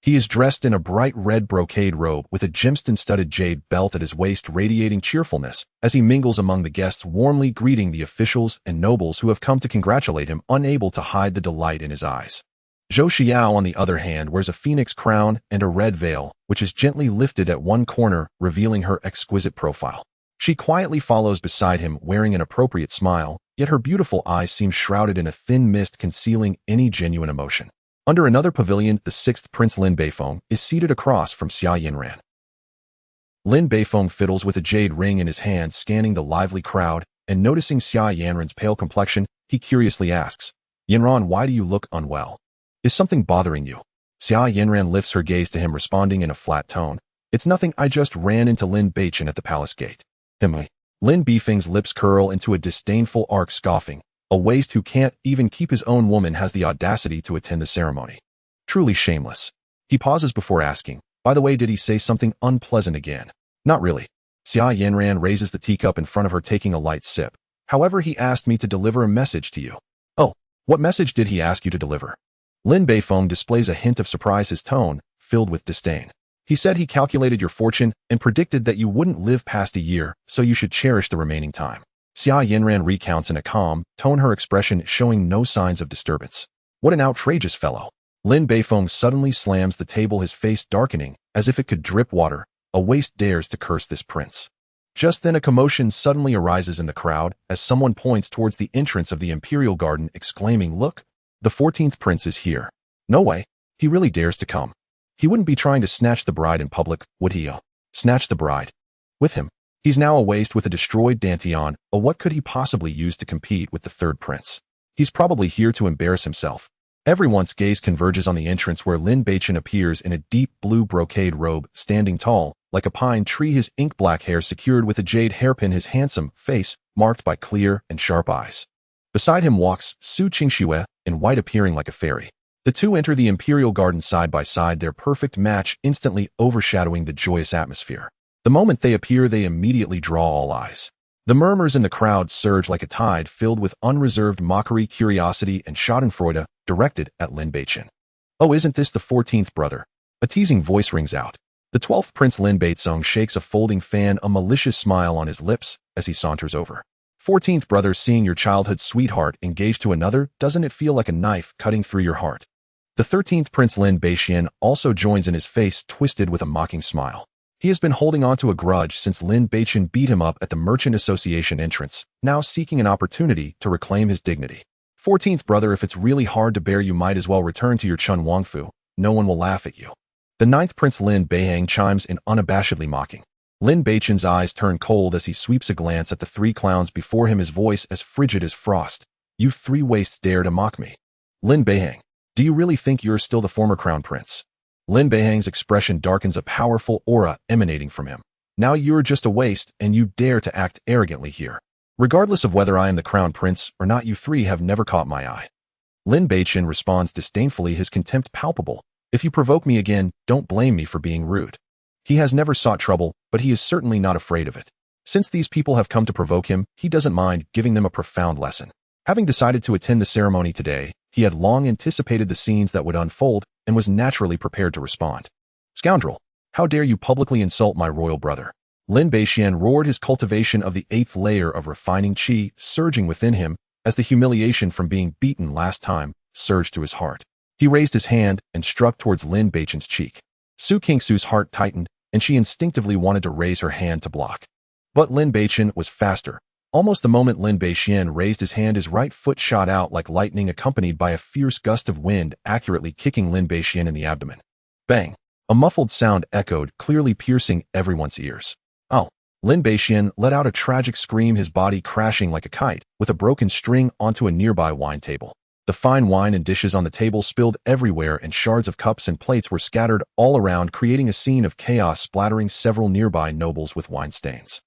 He is dressed in a bright red brocade robe with a gemstone-studded jade belt at his waist, radiating cheerfulness as he mingles among the guests, warmly greeting the officials and nobles who have come to congratulate him, unable to hide the delight in his eyes. Zhou Xiao, on the other hand, wears a phoenix crown and a red veil, which is gently lifted at one corner, revealing her exquisite profile. She quietly follows beside him, wearing an appropriate smile, yet her beautiful eyes seem shrouded in a thin mist concealing any genuine emotion. Under another pavilion, the sixth Prince Lin Beichen is seated across from Xia Yinran. Lin Beichen fiddles with a jade ring in his hand, scanning the lively crowd, and noticing Xia Yanran's pale complexion, he curiously asks, "Yinran, why do you look unwell? Is something bothering you?" Xia Yinran lifts her gaze to him, responding in a flat tone, "It's nothing, I just ran into Lin Beichen at the palace gate." Lin Beifeng's lips curl into a disdainful arc, scoffing, "A waste who can't even keep his own woman has the audacity to attend the ceremony. Truly shameless." He pauses before asking, "By the way, did he say something unpleasant again?" "Not really." Xia Yanran raises the teacup in front of her, taking a light sip. "However, he asked me to deliver a message to you." "Oh, what message did he ask you to deliver?" Lin Beichen displays a hint of surprise, his tone filled with disdain. "He said he calculated your fortune and predicted that you wouldn't live past a year, so you should cherish the remaining time." Xia Yinran recounts in a calm tone, her expression showing no signs of disturbance. "What an outrageous fellow." Lin Beifeng suddenly slams the table, his face darkening as if it could drip water. "A waste dares to curse this prince." Just then a commotion suddenly arises in the crowd as someone points towards the entrance of the imperial garden, exclaiming, "Look, the 14th prince is here." "No way. He really dares to come. He wouldn't be trying to snatch the bride in public, would he?" "Snatch the bride? With him? He's now a waste with a destroyed dantian. What could he possibly use to compete with the third prince? He's probably here to embarrass himself." Everyone's gaze converges on the entrance, where Lin Beichen appears in a deep blue brocade robe, standing tall like a pine tree, his ink-black hair secured with a jade hairpin, his handsome face marked by clear and sharp eyes. Beside him walks Su Qingxue, in white, appearing like a fairy. The two enter the imperial garden side by side, their perfect match instantly overshadowing the joyous atmosphere. The moment they appear, they immediately draw all eyes. The murmurs in the crowd surge like a tide, filled with unreserved mockery, curiosity, and schadenfreude directed at Lin Beichen. "Oh, isn't this the 14th brother?" A teasing voice rings out. The 12th Prince Lin Beichen shakes a folding fan, a malicious smile on his lips as he saunters over. "14th brother, seeing your childhood sweetheart engaged to another, doesn't it feel like a knife cutting through your heart?" The 13th Prince Lin Beichen also joins in, his face twisted with a mocking smile. He has been holding on to a grudge since Lin Beichen beat him up at the Merchant Association entrance, now seeking an opportunity to reclaim his dignity. "14th brother, if it's really hard to bear, you might as well return to your Chun Wangfu. No one will laugh at you." The 9th Prince Lin Beichen chimes in, unabashedly mocking. Lin Beichen's eyes turn cold as he sweeps a glance at the three clowns before him, his voice as frigid as frost. "You three wastes dare to mock me. Lin Beichen, do you really think you're still the former crown prince?" Lin Beiheng's expression darkens, a powerful aura emanating from him. "Now you're just a waste, and you dare to act arrogantly here. Regardless of whether I am the crown prince or not, you three have never caught my eye." Lin Beichen responds disdainfully, his contempt palpable. "If you provoke me again, don't blame me for being rude." He has never sought trouble, but he is certainly not afraid of it. Since these people have come to provoke him, he doesn't mind giving them a profound lesson. Having decided to attend the ceremony today, he had long anticipated the scenes that would unfold and was naturally prepared to respond. "Scoundrel! How dare you publicly insult my royal brother?" Lin Beichen roared, his cultivation of the 8th layer of refining qi surging within him as the humiliation from being beaten last time surged to his heart. He raised his hand and struck towards Lin Beichen's cheek. Su Qingxu's heart tightened, and she instinctively wanted to raise her hand to block. But Lin Beichen was faster. Almost the moment Lin Beichen raised his hand, his right foot shot out like lightning, accompanied by a fierce gust of wind, accurately kicking Lin Beichen in the abdomen. Bang! A muffled sound echoed, clearly piercing everyone's ears. "Oh!" Lin Beichen let out a tragic scream, his body crashing like a kite, with a broken string onto a nearby wine table. The fine wine and dishes on the table spilled everywhere, and shards of cups and plates were scattered all around, creating a scene of chaos, splattering several nearby nobles with wine stains.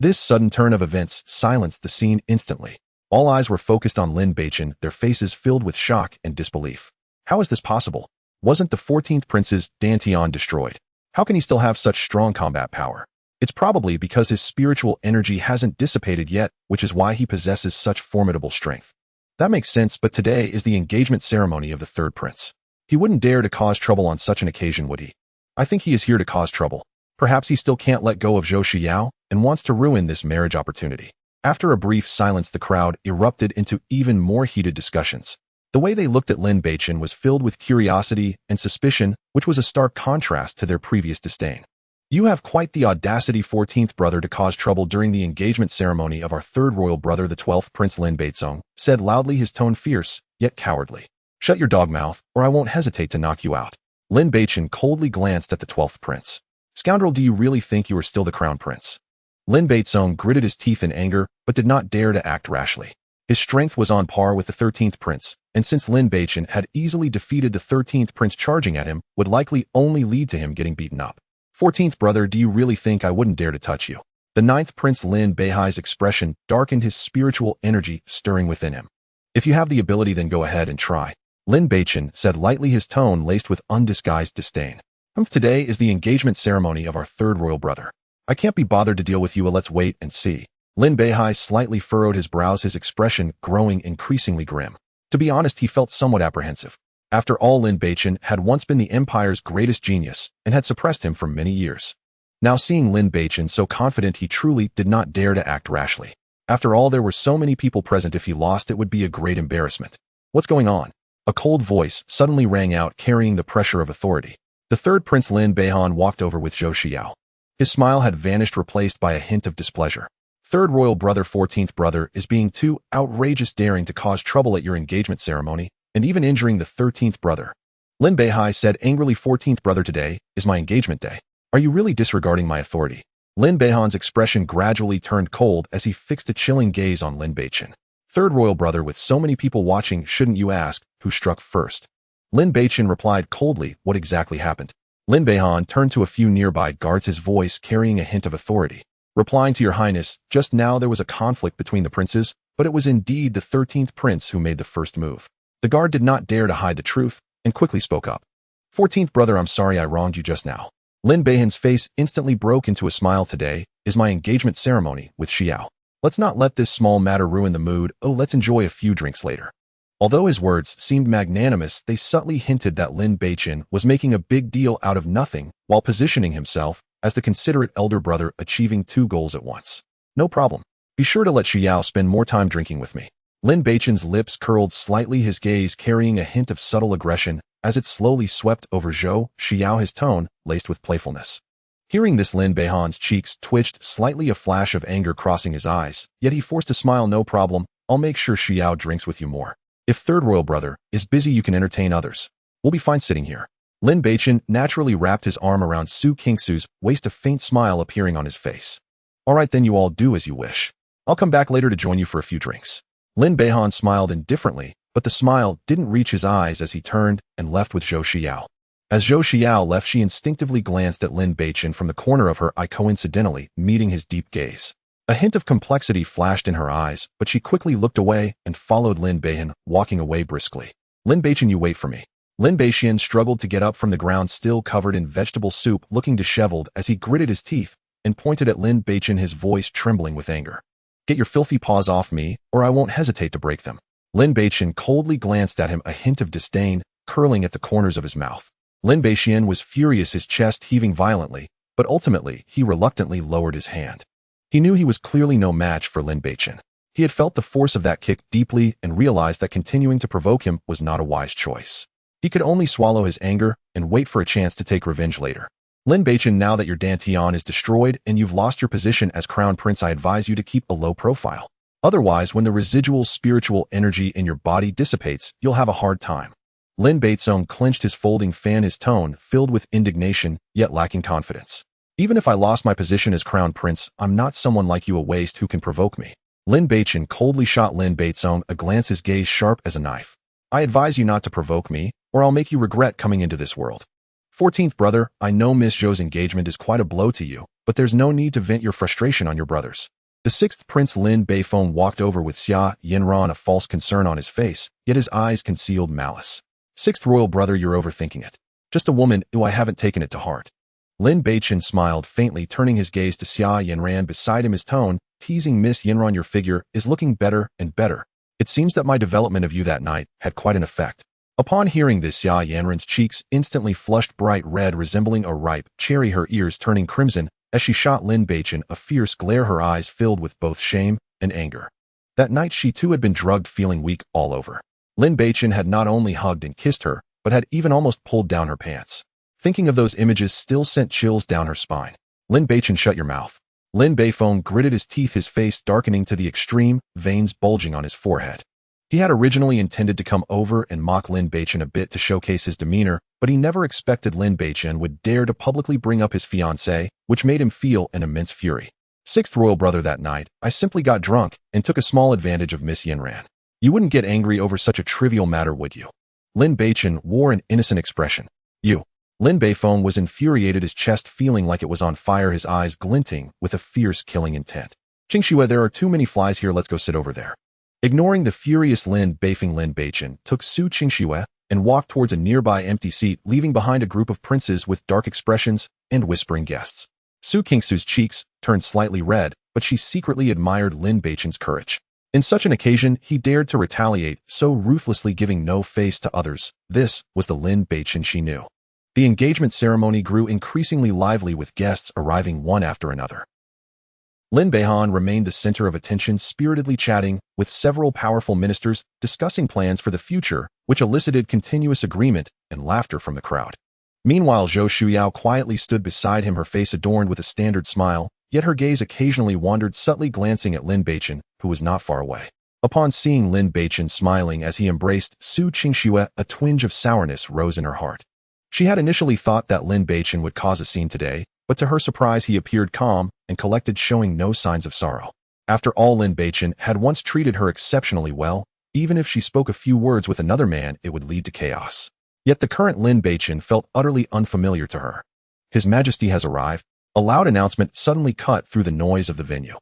This sudden turn of events silenced the scene instantly. All eyes were focused on Lin Beichen, their faces filled with shock and disbelief. How is this possible? Wasn't the 14th prince's dantian destroyed? How can he still have such strong combat power? It's probably because his spiritual energy hasn't dissipated yet, which is why he possesses such formidable strength. That makes sense, but today is the engagement ceremony of the third prince. He wouldn't dare to cause trouble on such an occasion, would he? I think he is here to cause trouble. Perhaps he still can't let go of Zhou Xiao and wants to ruin this marriage opportunity. After a brief silence, the crowd erupted into even more heated discussions. The way they looked at Lin Beichen was filled with curiosity and suspicion, which was a stark contrast to their previous disdain. You have quite the audacity, 14th brother, to cause trouble during the engagement ceremony of our third royal brother, the 12th prince. Lin Beichen said loudly, his tone fierce, yet cowardly. Shut your dog mouth, or I won't hesitate to knock you out. Lin Beichen coldly glanced at the 12th prince. Scoundrel, do you really think you are still the crown prince? Lin Beichen gritted his teeth in anger, but did not dare to act rashly. His strength was on par with the 13th prince, and since Lin Beichen had easily defeated the 13th prince, charging at him would likely only lead to him getting beaten up. 14th brother, do you really think I wouldn't dare to touch you? The 9th prince, Lin Beihai's expression darkened, his spiritual energy stirring within him. If you have the ability, then go ahead and try. Lin Beichen said lightly, his tone laced with undisguised disdain. Today is the engagement ceremony of our third royal brother. I can't be bothered to deal with you, let's wait and see. Lin Beihai slightly furrowed his brows, his expression growing increasingly grim. To be honest, he felt somewhat apprehensive. After all, Lin Beichen had once been the empire's greatest genius and had suppressed him for many years. Now seeing Lin Beichen so confident, he truly did not dare to act rashly. After all, there were so many people present. If he lost, it would be a great embarrassment. What's going on? A cold voice suddenly rang out, carrying the pressure of authority. The third prince, Lin Beichen, walked over with Zhou Xiao. His smile had vanished, replaced by a hint of displeasure. Third royal brother, 14th brother, is being too outrageous, daring to cause trouble at your engagement ceremony, and even injuring the 13th brother. Lin Beihai said angrily, 14th brother, today is my engagement day. Are you really disregarding my authority? Lin Beichen's expression gradually turned cold as he fixed a chilling gaze on Lin Beichen. Third royal brother, with so many people watching, shouldn't you ask who struck first? Lin Beichen replied coldly, what exactly happened? Lin Beichen turned to a few nearby guards, his voice carrying a hint of authority. Replying to your highness, just now there was a conflict between the princes, but it was indeed the 13th prince who made the first move. The guard did not dare to hide the truth and quickly spoke up. 14th brother, I'm sorry I wronged you just now. Lin Beichen's face instantly broke into a smile. Today is my engagement ceremony with Xiao. Let's not let this small matter ruin the mood. Oh, let's enjoy a few drinks later. Although his words seemed magnanimous, they subtly hinted that Lin Beichen was making a big deal out of nothing while positioning himself as the considerate elder brother, achieving two goals at once. No problem. Be sure to let Xiao spend more time drinking with me. Lin Beichen's lips curled slightly, his gaze carrying a hint of subtle aggression as it slowly swept over Zhou Xiao, his tone laced with playfulness. Hearing this, Lin Beichen's cheeks twitched slightly, a flash of anger crossing his eyes, yet he forced a smile. No problem, I'll make sure Xiao drinks with you more. If third royal brother is busy, you can entertain others. We'll be fine sitting here. Lin Beichen naturally wrapped his arm around Su Kingsu's waist, a faint smile appearing on his face. All right, then you all do as you wish. I'll come back later to join you for a few drinks. Lin Beichen smiled indifferently, but the smile didn't reach his eyes as he turned and left with Zhou Xiao. As Zhou Xiao left, she instinctively glanced at Lin Beichen from the corner of her eye, coincidentally meeting his deep gaze. A hint of complexity flashed in her eyes, but she quickly looked away and followed Lin Beichen, walking away briskly. Lin Beichen, you wait for me. Lin Beichen struggled to get up from the ground, still covered in vegetable soup, looking disheveled as he gritted his teeth and pointed at Lin Beichen, his voice trembling with anger. Get your filthy paws off me, or I won't hesitate to break them. Lin Beichen coldly glanced at him, a hint of disdain curling at the corners of his mouth. Lin Beichen was furious, his chest heaving violently, but ultimately he reluctantly lowered his hand. He knew he was clearly no match for Lin Beichen. He had felt the force of that kick deeply and realized that continuing to provoke him was not a wise choice. He could only swallow his anger and wait for a chance to take revenge later. Lin Beichen, now that your dantian is destroyed and you've lost your position as crown prince, I advise you to keep a low profile. Otherwise, when the residual spiritual energy in your body dissipates, you'll have a hard time. Lin Beichen clenched his folding fan, his tone filled with indignation, yet lacking confidence. Even if I lost my position as crown prince, I'm not someone like you, a waste who can provoke me. Lin Beichen coldly shot Lin Beichen a glance, his gaze sharp as a knife. I advise you not to provoke me, or I'll make you regret coming into this world. 14th brother, I know Miss Zhou's engagement is quite a blow to you, but there's no need to vent your frustration on your brothers. The sixth Prince Lin Beichen walked over with Xia Yinran, a false concern on his face, yet his eyes concealed malice. Sixth royal brother, you're overthinking it. Just a woman, I haven't taken it to heart. Lin Beichen smiled faintly, turning his gaze to Xia Yinran beside him, his tone, teasing. Miss Yinran, your figure is looking better and better. It seems that my development of you that night had quite an effect. Upon hearing this, Xia Yanran's cheeks instantly flushed bright red, resembling a ripe cherry, her ears turning crimson as she shot Lin Beichen a fierce glare, her eyes filled with both shame and anger. That night she too had been drugged, feeling weak all over. Lin Beichen had not only hugged and kissed her, but had even almost pulled down her pants. Thinking of those images still sent chills down her spine. Lin Beichen, shut your mouth. Lin Beichen gritted his teeth, his face darkening to the extreme, veins bulging on his forehead. He had originally intended to come over and mock Lin Beichen a bit to showcase his demeanor, but he never expected Lin Beichen would dare to publicly bring up his fiancée, which made him feel an immense fury. Sixth royal brother, that night, I simply got drunk and took a small advantage of Miss Yinran. You wouldn't get angry over such a trivial matter, would you? Lin Beichen wore an innocent expression. You. Lin Beichen was infuriated, his chest feeling like it was on fire, his eyes glinting with a fierce killing intent. Qingxue, there are too many flies here, let's go sit over there. Ignoring the furious Lin Beichen took Su Qingxue and walked towards a nearby empty seat, leaving behind a group of princes with dark expressions and whispering guests. Su Qingxue's cheeks turned slightly red, but she secretly admired Lin Beichen's courage. In such an occasion, he dared to retaliate, so ruthlessly giving no face to others. This was the Lin Beichen she knew. The engagement ceremony grew increasingly lively, with guests arriving one after another. Lin Beichen remained the center of attention, spiritedly chatting with several powerful ministers, discussing plans for the future, which elicited continuous agreement and laughter from the crowd. Meanwhile, Zhou Shuyao quietly stood beside him, her face adorned with a standard smile, yet her gaze occasionally wandered, subtly glancing at Lin Beichen, who was not far away. Upon seeing Lin Beichen smiling as he embraced Su Qingxue, a twinge of sourness rose in her heart. She had initially thought that Lin Beichen would cause a scene today, but to her surprise he appeared calm and collected, showing no signs of sorrow. After all, Lin Beichen had once treated her exceptionally well. Even if she spoke a few words with another man, it would lead to chaos. Yet the current Lin Beichen felt utterly unfamiliar to her. His Majesty has arrived. A loud announcement suddenly cut through the noise of the venue.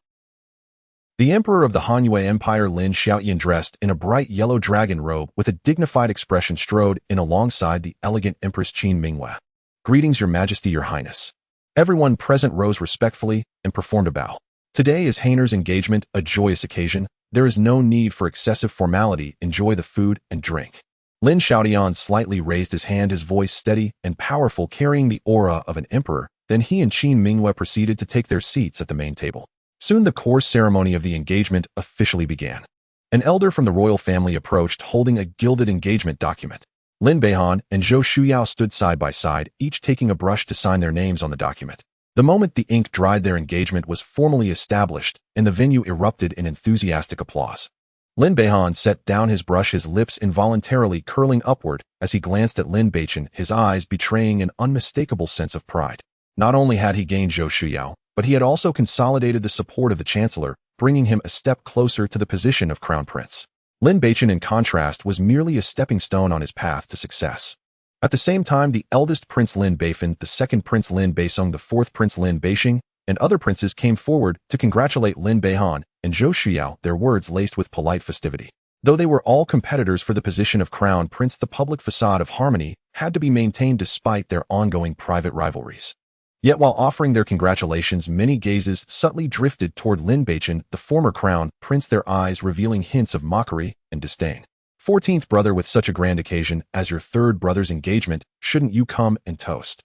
The Emperor of the Han Empire, Lin Xiaoyan, dressed in a bright yellow dragon robe with a dignified expression, strode in alongside the elegant Empress Qin Mingyue. Greetings, Your Majesty, Your Highness. Everyone present rose respectfully and performed a bow. Today is Hainer's engagement, a joyous occasion. There is no need for excessive formality. Enjoy the food and drink. Lin Xiaoyan slightly raised his hand, his voice steady and powerful, carrying the aura of an emperor. Then he and Qin Mingyue proceeded to take their seats at the main table. Soon the core ceremony of the engagement officially began. An elder from the royal family approached, holding a gilded engagement document. Lin Beichen and Zhou Shuyao stood side by side, each taking a brush to sign their names on the document. The moment the ink dried, their engagement was formally established, and the venue erupted in enthusiastic applause. Lin Beichen set down his brush, his lips involuntarily curling upward as he glanced at Lin Beichen, his eyes betraying an unmistakable sense of pride. Not only had he gained Zhou Shuyao, but he had also consolidated the support of the Chancellor, bringing him a step closer to the position of Crown Prince. Lin Beichen, in contrast, was merely a stepping stone on his path to success. At the same time, the eldest Prince Lin Beichen, the second Prince Lin Beichen, the fourth Prince Lin Beichen, and other princes came forward to congratulate Lin Beichen and Zhou Shuyao, their words laced with polite festivity. Though they were all competitors for the position of Crown Prince, the public facade of harmony had to be maintained despite their ongoing private rivalries. Yet while offering their congratulations, many gazes subtly drifted toward Lin Beichen, the former Crown Prince, their eyes revealing hints of mockery and disdain. 14th brother, with such a grand occasion as your third brother's engagement, shouldn't you come and toast?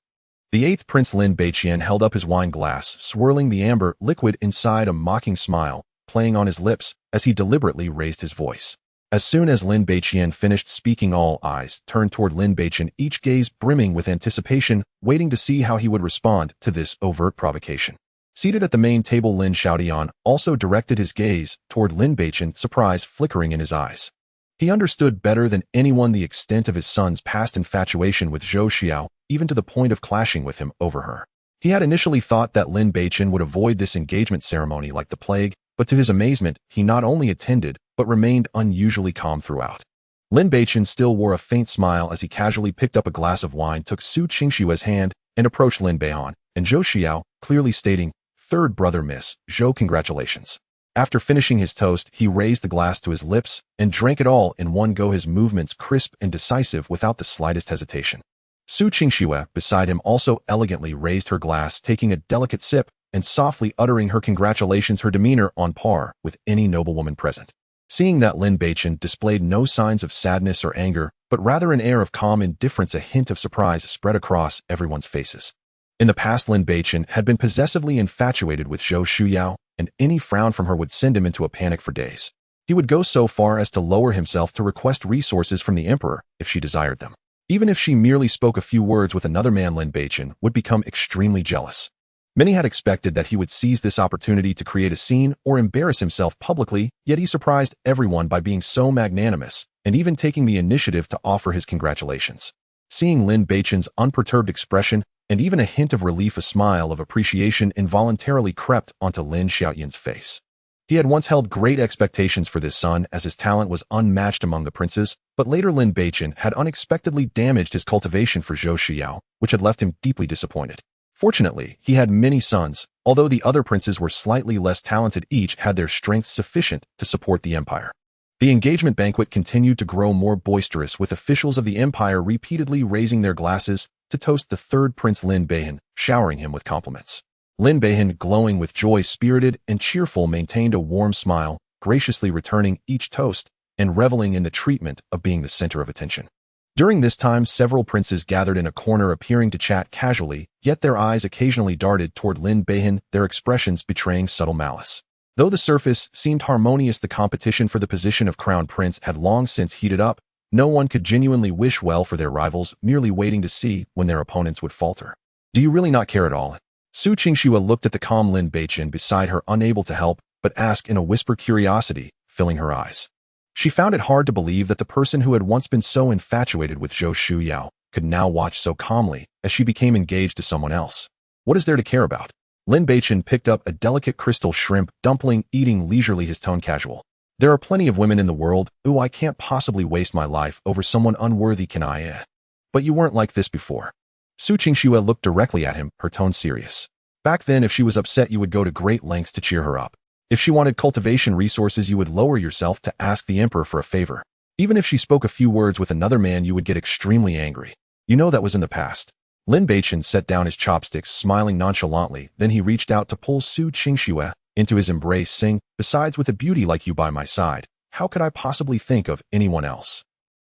The 8th Prince Lin Beichen held up his wine glass, swirling the amber liquid inside, a mocking smile playing on his lips as he deliberately raised his voice. As soon as Lin Beichen finished speaking, all eyes turned toward Lin Beichen, each gaze brimming with anticipation, waiting to see how he would respond to this overt provocation. Seated at the main table, Lin Xiaoyan also directed his gaze toward Lin Beichen, surprise flickering in his eyes. He understood better than anyone the extent of his son's past infatuation with Zhou Shuyao, even to the point of clashing with him over her. He had initially thought that Lin Beichen would avoid this engagement ceremony like the plague, but to his amazement, he not only attended, but remained unusually calm throughout. Lin Beichen still wore a faint smile as he casually picked up a glass of wine, took Su Qingxue's hand, and approached Lin Beichen and Zhou Shuyao, clearly stating, third brother, Miss Zhou, congratulations." After finishing his toast, he raised the glass to his lips and drank it all in one go, his movements crisp and decisive without the slightest hesitation. Su Qingxue, beside him, also elegantly raised her glass, taking a delicate sip and softly uttering her congratulations, her demeanor on par with any noblewoman present. Seeing that Lin Beichen displayed no signs of sadness or anger, but rather an air of calm indifference, a hint of surprise spread across everyone's faces. In the past, Lin Beichen had been possessively infatuated with Zhou Shuyao, and any frown from her would send him into a panic for days. He would go so far as to lower himself to request resources from the emperor if she desired them. Even if she merely spoke a few words with another man, Lin Beichen would become extremely jealous. Many had expected that he would seize this opportunity to create a scene or embarrass himself publicly, yet he surprised everyone by being so magnanimous and even taking the initiative to offer his congratulations. Seeing Lin Beichen's unperturbed expression and even a hint of relief, a smile of appreciation involuntarily crept onto Lin Xiaoyan's face. He had once held great expectations for this son, as his talent was unmatched among the princes, but later Lin Beichen had unexpectedly damaged his cultivation for Zhou Shuyao, which had left him deeply disappointed. Fortunately, he had many sons, although the other princes were slightly less talented. Each had their strength sufficient to support the empire. The engagement banquet continued to grow more boisterous, with officials of the empire repeatedly raising their glasses to toast the third prince, Lin Beichen, showering him with compliments. Lin Beichen, glowing with joy, spirited and cheerful, maintained a warm smile, graciously returning each toast and reveling in the treatment of being the center of attention. During this time, several princes gathered in a corner, appearing to chat casually, yet their eyes occasionally darted toward Lin Beichen, their expressions betraying subtle malice. Though the surface seemed harmonious, the competition for the position of crown prince had long since heated up. No one could genuinely wish well for their rivals, merely waiting to see when their opponents would falter. "Do you really not care at all?" Su Qingxue looked at the calm Lin Beichen beside her, unable to help but ask in a whisper, curiosity filling her eyes. She found it hard to believe that the person who had once been so infatuated with Zhou Shuyao could now watch so calmly as she became engaged to someone else. What is there to care about? Lin Beichen picked up a delicate crystal shrimp dumpling, eating leisurely, his tone casual. "There are plenty of women in the world. Ooh, I can't possibly waste my life over someone unworthy, can I? But you weren't like this before." Su Qingxue looked directly at him, her tone serious. "Back then, if she was upset, you would go to great lengths to cheer her up. If she wanted cultivation resources, you would lower yourself to ask the emperor for a favor. Even if she spoke a few words with another man, you would get extremely angry. You know that was in the past." Lin Beichen set down his chopsticks, smiling nonchalantly. Then he reached out to pull Su Qingxue into his embrace, saying, "Besides, with a beauty like you by my side, how could I possibly think of anyone else?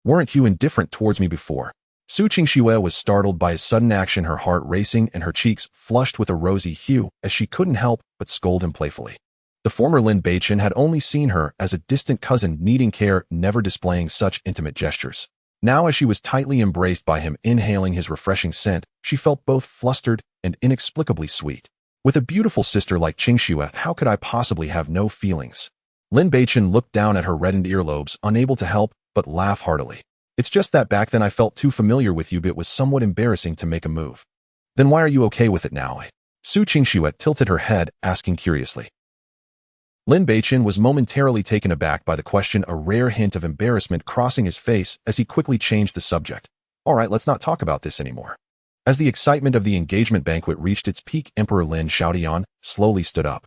Weren't you indifferent towards me before?" Su Qingxue was startled by his sudden action, her heart racing and her cheeks flushed with a rosy hue, as she couldn't help but scold him playfully. The former Lin Beichen had only seen her as a distant cousin needing care, never displaying such intimate gestures. Now, as she was tightly embraced by him, inhaling his refreshing scent, she felt both flustered and inexplicably sweet. With a beautiful sister like Qingxue, how could I possibly have no feelings? Lin Beichen looked down at her reddened earlobes, unable to help but laugh heartily. "It's just that back then I felt too familiar with you, but it was somewhat embarrassing to make a move." "Then why are you okay with it now?" Su Qingxue tilted her head, asking curiously. Lin Beichen was momentarily taken aback by the question, a rare hint of embarrassment crossing his face as he quickly changed the subject. "All right, let's not talk about this anymore." As the excitement of the engagement banquet reached its peak, Emperor Lin Xiaoyan slowly stood up.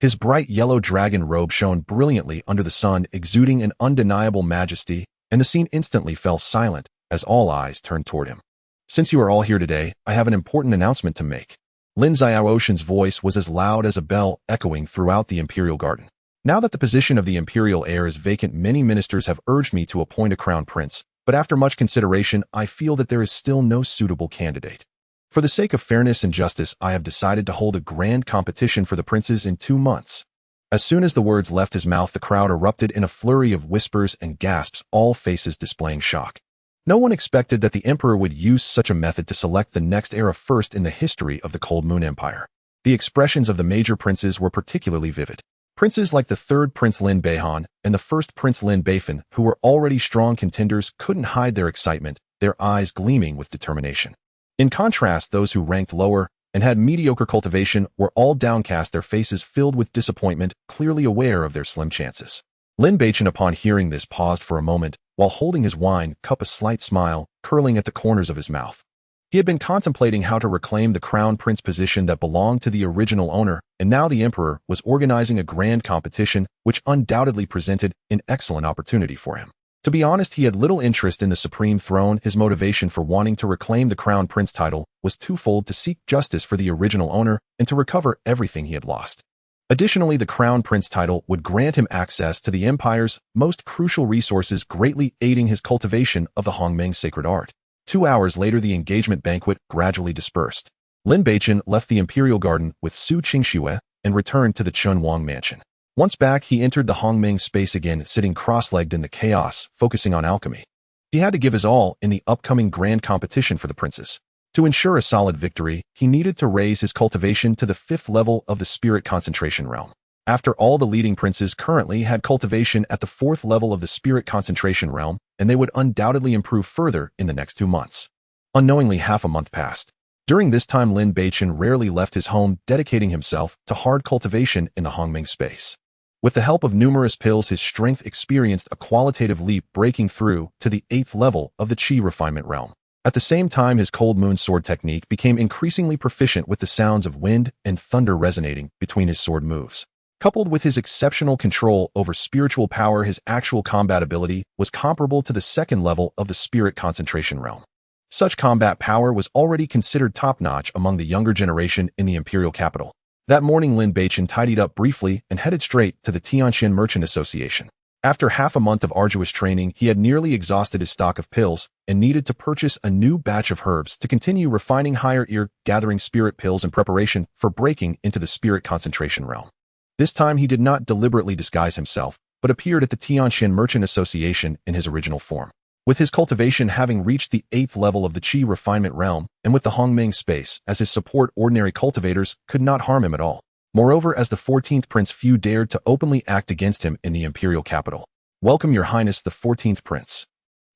His bright yellow dragon robe shone brilliantly under the sun, exuding an undeniable majesty, and the scene instantly fell silent as all eyes turned toward him. "Since you are all here today, I have an important announcement to make." Lin Xiaoshan's voice was as loud as a bell, echoing throughout the imperial garden. "Now that the position of the imperial heir is vacant, many ministers have urged me to appoint a crown prince, but after much consideration, I feel that there is still no suitable candidate. For the sake of fairness and justice, I have decided to hold a grand competition for the princes in 2 months." As soon as the words left his mouth, the crowd erupted in a flurry of whispers and gasps, all faces displaying shock. No one expected that the emperor would use such a method to select the next heir, first in the history of the Cold Moon Empire. The expressions of the major princes were particularly vivid. Princes like the third Prince Lin Beichen and the first Prince Lin Beichen, who were already strong contenders, couldn't hide their excitement, their eyes gleaming with determination. In contrast, those who ranked lower and had mediocre cultivation were all downcast, their faces filled with disappointment, clearly aware of their slim chances. Lin Beichen, upon hearing this, paused for a moment, while holding his wine cup, a slight smile curling at the corners of his mouth. He had been contemplating how to reclaim the crown prince position that belonged to the original owner, and now the emperor was organizing a grand competition which undoubtedly presented an excellent opportunity for him. To be honest, he had little interest in the supreme throne. His motivation for wanting to reclaim the crown prince title was twofold: to seek justice for the original owner and to recover everything he had lost. Additionally, the crown prince title would grant him access to the empire's most crucial resources, greatly aiding his cultivation of the Hongmeng sacred art. 2 hours later, the engagement banquet gradually dispersed. Lin Beichen left the imperial garden with Su Qingxue and returned to the Chunwang mansion. Once back, he entered the Hongmeng space again, sitting cross-legged in the chaos, focusing on alchemy. He had to give his all in the upcoming grand competition for the princes. To ensure a solid victory, he needed to raise his cultivation to the 5th level of the spirit concentration realm. After all, the leading princes currently had cultivation at the 4th level of the spirit concentration realm, and they would undoubtedly improve further in the next 2 months. Unknowingly, half a month passed. During this time, Lin Beichen rarely left his home, dedicating himself to hard cultivation in the Hongmeng space. With the help of numerous pills, his strength experienced a qualitative leap, breaking through to the 8th level of the Qi refinement realm. At the same time, his cold moon sword technique became increasingly proficient, with the sounds of wind and thunder resonating between his sword moves. Coupled with his exceptional control over spiritual power, his actual combat ability was comparable to the 2nd level of the spirit concentration realm. Such combat power was already considered top-notch among the younger generation in the imperial capital. That morning, Lin Beichen tidied up briefly and headed straight to the Tiantian Merchant Association. After half a month of arduous training, he had nearly exhausted his stock of pills and needed to purchase a new batch of herbs to continue refining higher-ear, gathering spirit pills in preparation for breaking into the spirit concentration realm. This time, he did not deliberately disguise himself, but appeared at the Tiantian Merchant Association in his original form. With his cultivation having reached the 8th level of the Qi refinement realm, and with the Hongmeng space as his support, ordinary cultivators could not harm him at all. Moreover, as the 14th prince, few dared to openly act against him in the imperial capital. "Welcome, Your Highness, the 14th prince.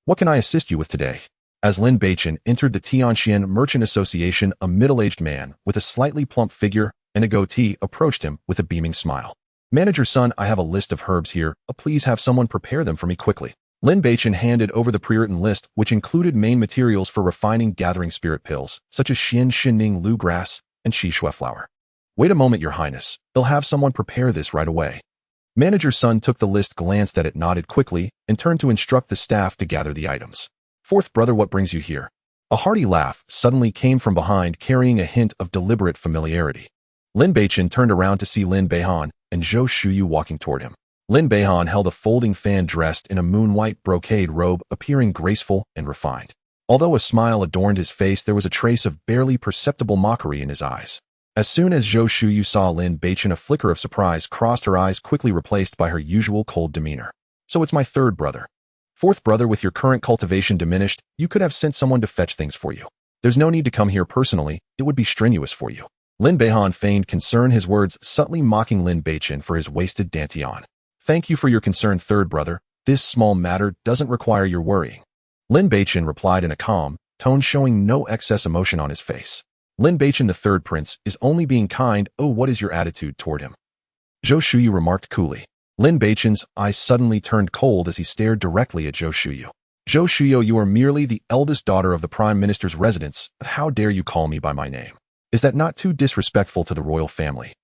What can I assist you with today?" As Lin Beichen entered the Tiantian Merchant Association, a middle-aged man with a slightly plump figure and a goatee approached him with a beaming smile. "Manager son, I have a list of herbs here. Please have someone prepare them for me quickly." Lin Beichen handed over the pre-written list, which included main materials for refining gathering spirit pills, such as Xian Xinning Lu grass and Shi Shui flower. "Wait a moment, Your Highness. They'll have someone prepare this right away." Manager Sun took the list, glanced at it, nodded quickly, and turned to instruct the staff to gather the items. "Fourth brother, what brings you here?" A hearty laugh suddenly came from behind, carrying a hint of deliberate familiarity. Lin Beichen turned around to see Lin Beichen and Zhou Shuyu walking toward him. Lin Beichen held a folding fan, dressed in a moon-white brocade robe, appearing graceful and refined. Although a smile adorned his face, there was a trace of barely perceptible mockery in his eyes. As soon as Zhou Shuyu saw Lin Beichen, a flicker of surprise crossed her eyes, quickly replaced by her usual cold demeanor. "So it's my third brother. Fourth brother, with your current cultivation diminished, you could have sent someone to fetch things for you. There's no need to come here personally, it would be strenuous for you." Lin Beichen feigned concern, his words subtly mocking Lin Beichen for his wasted dantian. "Thank you for your concern, third brother. This small matter doesn't require your worrying." Lin Beichen replied in a calm tone, showing no excess emotion on his face. "Lin Beichen, the third prince, is only being kind. Oh, what is your attitude toward him?" Zhou Shuyu remarked coolly. Lin Beichen's eyes suddenly turned cold as he stared directly at Zhou Shuyu. "Zhou Shuyu, you are merely the eldest daughter of the Prime Minister's residence. How dare you call me by my name? Is that not too disrespectful to the royal family?"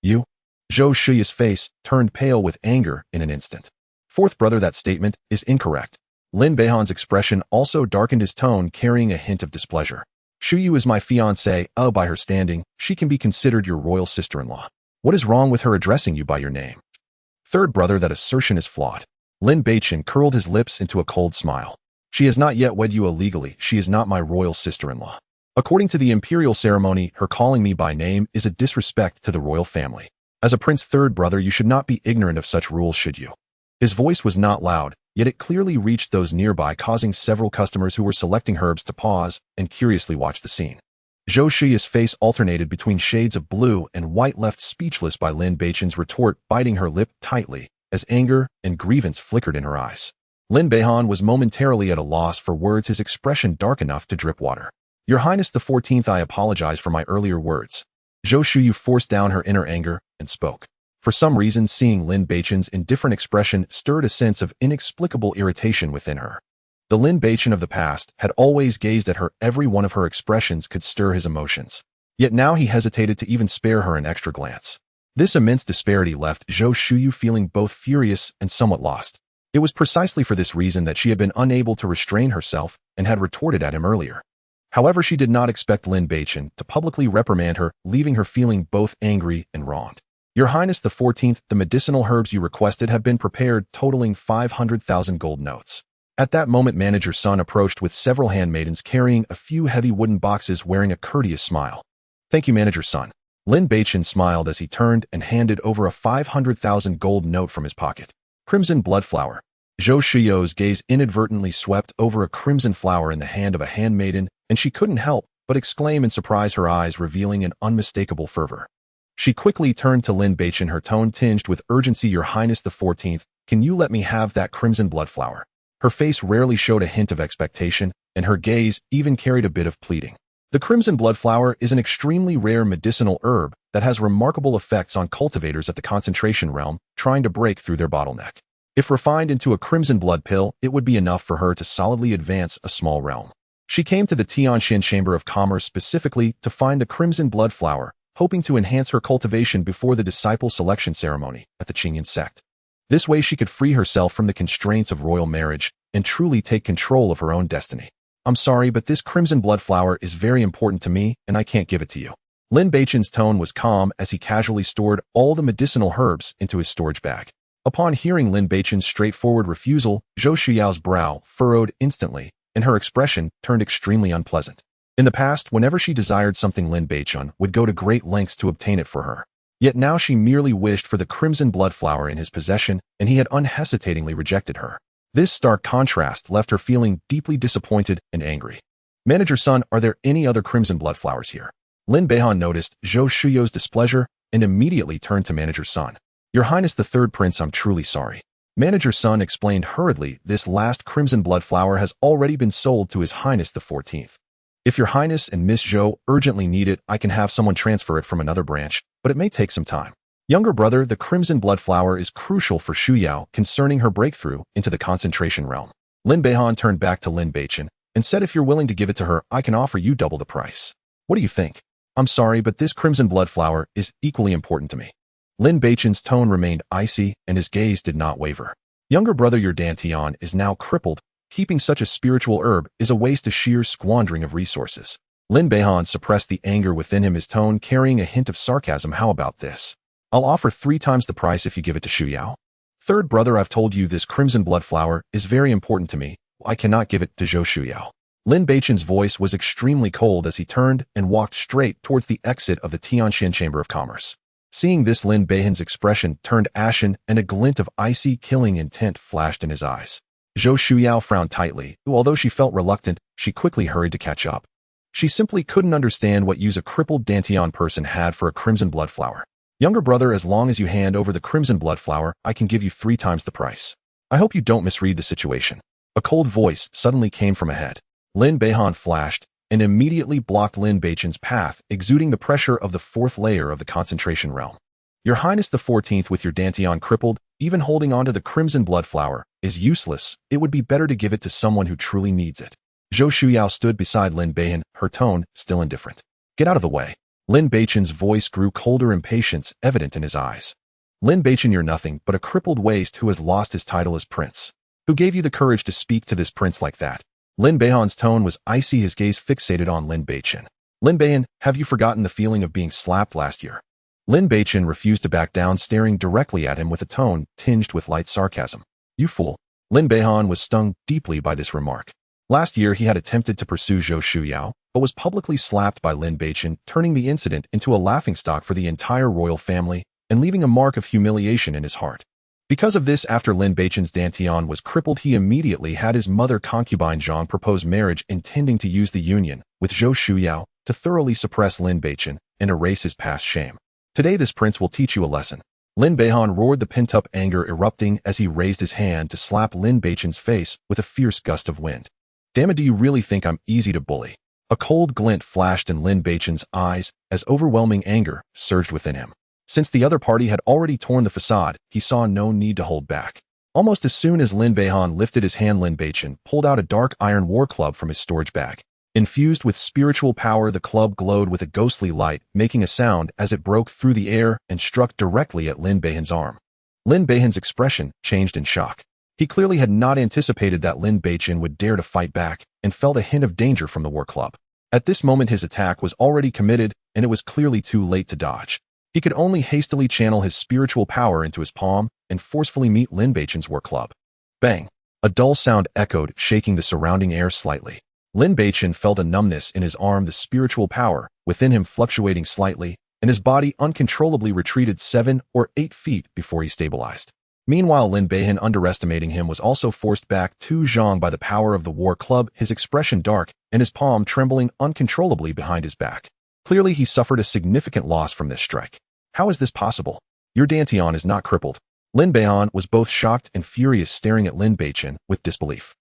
"You?" Zhou Shuyu's face turned pale with anger in an instant. "Fourth brother, that statement is incorrect." Lin Beichen's expression also darkened, his tone carrying a hint of displeasure. "Shuyu is my fiancée. By her standing, she can be considered your royal sister-in-law. What is wrong with her addressing you by your name?" "Third brother, that assertion is flawed." Lin Beichen curled his lips into a cold smile. "She has not yet wed you illegally. She is not my royal sister-in-law. According to the imperial ceremony, her calling me by name is a disrespect to the royal family. As a prince third brother, you should not be ignorant of such rules, should you?" His voice was not loud, yet it clearly reached those nearby, causing several customers who were selecting herbs to pause and curiously watch the scene. Zhou Shuyu's face alternated between shades of blue and white, left speechless by Lin Beichen's retort, biting her lip tightly as anger and grievance flickered in her eyes. Lin Beichen was momentarily at a loss for words, his expression dark enough to drip water. "Your Highness the 14th, I apologize for my earlier words." Zhou Shuyu forced down her inner anger and spoke. For some reason, seeing Lin Beichen's indifferent expression stirred a sense of inexplicable irritation within her. The Lin Beichen of the past had always gazed at her. Every one of her expressions could stir his emotions. Yet now he hesitated to even spare her an extra glance. This immense disparity left Zhou Shuyu feeling both furious and somewhat lost. It was precisely for this reason that she had been unable to restrain herself and had retorted at him earlier. However, she did not expect Lin Beichen to publicly reprimand her, leaving her feeling both angry and wronged. Your Highness the 14th, the medicinal herbs you requested have been prepared, totaling 500,000 gold notes. At that moment, Manager Sun approached with several handmaidens carrying a few heavy wooden boxes, wearing a courteous smile. Thank you, Manager Sun. Lin Beichen smiled as he turned and handed over a 500,000 gold note from his pocket. Crimson blood flower. Zhou Shuyou's gaze inadvertently swept over a crimson flower in the hand of a handmaiden, and she couldn't help but exclaim in surprise, her eyes revealing an unmistakable fervor. She quickly turned to Lin Beichen, her tone tinged with urgency. Your Highness the 14th, can you let me have that crimson blood flower? Her face rarely showed a hint of expectation, and her gaze even carried a bit of pleading. The crimson blood flower is an extremely rare medicinal herb that has remarkable effects on cultivators at the concentration realm trying to break through their bottleneck. If refined into a crimson blood pill, it would be enough for her to solidly advance a small realm. She came to the Tianxin Chamber of Commerce specifically to find the crimson blood flower, hoping to enhance her cultivation before the disciple selection ceremony at the Qingyan sect. This way she could free herself from the constraints of royal marriage and truly take control of her own destiny. I'm sorry, but this crimson blood flower is very important to me, and I can't give it to you. Lin Beichen's tone was calm as he casually stored all the medicinal herbs into his storage bag. Upon hearing Lin Beichen's straightforward refusal, Zhou Shuyao's brow furrowed instantly, and her expression turned extremely unpleasant. In the past, whenever she desired something, Lin Beichen would go to great lengths to obtain it for her. Yet now she merely wished for the crimson blood flower in his possession, and he had unhesitatingly rejected her. This stark contrast left her feeling deeply disappointed and angry. Manager Sun, are there any other crimson blood flowers here? Lin Beichen noticed Zhou Shuyao's displeasure and immediately turned to Manager Sun. Your Highness the Third Prince, I'm truly sorry. Manager Sun explained hurriedly, this last crimson blood flower has already been sold to His Highness the 14th. If Your Highness and Miss Zhou urgently need it, I can have someone transfer it from another branch, but it may take some time. Younger brother, the crimson blood flower is crucial for Shuyao concerning her breakthrough into the concentration realm. Lin Beichen turned back to Lin Beichen and said, if you're willing to give it to her, I can offer you double the price. What do you think? I'm sorry, but this crimson blood flower is equally important to me. Lin Beichen's tone remained icy and his gaze did not waver. Younger brother, your dantian is now crippled. Keeping such a spiritual herb is a waste, a sheer squandering of resources. Lin Beichen suppressed the anger within him, his tone carrying a hint of sarcasm. How about this? I'll offer 3 times the price if you give it to Shuyao. Third brother, I've told you this crimson blood flower is very important to me. I cannot give it to Zhou Shuyao. Lin Beichen's voice was extremely cold as he turned and walked straight towards the exit of the Tianxin Chamber of Commerce. Seeing this, Lin Beichen's expression turned ashen and a glint of icy killing intent flashed in his eyes. Zhou Shuyao frowned tightly. Although she felt reluctant, she quickly hurried to catch up. She simply couldn't understand what use a crippled dantian person had for a crimson blood flower. Younger brother, as long as you hand over the crimson blood flower, I can give you 3 times the price. I hope you don't misread the situation. A cold voice suddenly came from ahead. Lin Beichen flashed and immediately blocked Lin Beichen's path, exuding the pressure of the 4th layer of the concentration realm. Your Highness the 14th, with your dantian crippled, even holding onto the crimson blood flower is useless. It would be better to give it to someone who truly needs it. Zhou Shuyao stood beside Lin Beichen, her tone still indifferent. Get out of the way. Lin Beichen's voice grew colder, impatience evident in his eyes. Lin Beichen, you're nothing but a crippled waste who has lost his title as prince. Who gave you the courage to speak to this prince like that? Lin Beichen's tone was icy, his gaze fixated on Lin Beichen. Lin Beichen, have you forgotten the feeling of being slapped last year? Lin Beichen refused to back down, staring directly at him with a tone tinged with light sarcasm. You fool. Lin Beichen was stung deeply by this remark. Last year he had attempted to pursue Zhou Shuyao, but was publicly slapped by Lin Beichen, turning the incident into a laughingstock for the entire royal family and leaving a mark of humiliation in his heart. Because of this, after Lin Beichen's dantian was crippled, he immediately had his mother concubine Zhang propose marriage, intending to use the union with Zhou Shuyao to thoroughly suppress Lin Beichen and erase his past shame. Today this prince will teach you a lesson. Lin Beichen roared, the pent-up anger erupting as he raised his hand to slap Lin Beichen's face with a fierce gust of wind. Damn it, do you really think I'm easy to bully? A cold glint flashed in Lin Beichen's eyes as overwhelming anger surged within him. Since the other party had already torn the facade, he saw no need to hold back. Almost as soon as Lin Beichen lifted his hand, Lin Beichen pulled out a dark iron war club from his storage bag. Infused with spiritual power, the club glowed with a ghostly light, making a sound as it broke through the air and struck directly at Lin Beichen's arm. Lin Beichen's expression changed in shock. He clearly had not anticipated that Lin Beichen would dare to fight back and felt a hint of danger from the war club. At this moment his attack was already committed and it was clearly too late to dodge. He could only hastily channel his spiritual power into his palm and forcefully meet Lin Beichen's war club. Bang! A dull sound echoed, shaking the surrounding air slightly. Lin Beichen felt a numbness in his arm, the spiritual power within him fluctuating slightly, and his body uncontrollably retreated 7 or 8 feet before he stabilized. Meanwhile, Lin Beichen, underestimating him, was also forced back 2 zhang by the power of the war club, his expression dark and his palm trembling uncontrollably behind his back. Clearly he suffered a significant loss from this strike. How is this possible? Your dantian is not crippled. Lin Beichen was both shocked and furious, staring at Lin Beichen with disbelief.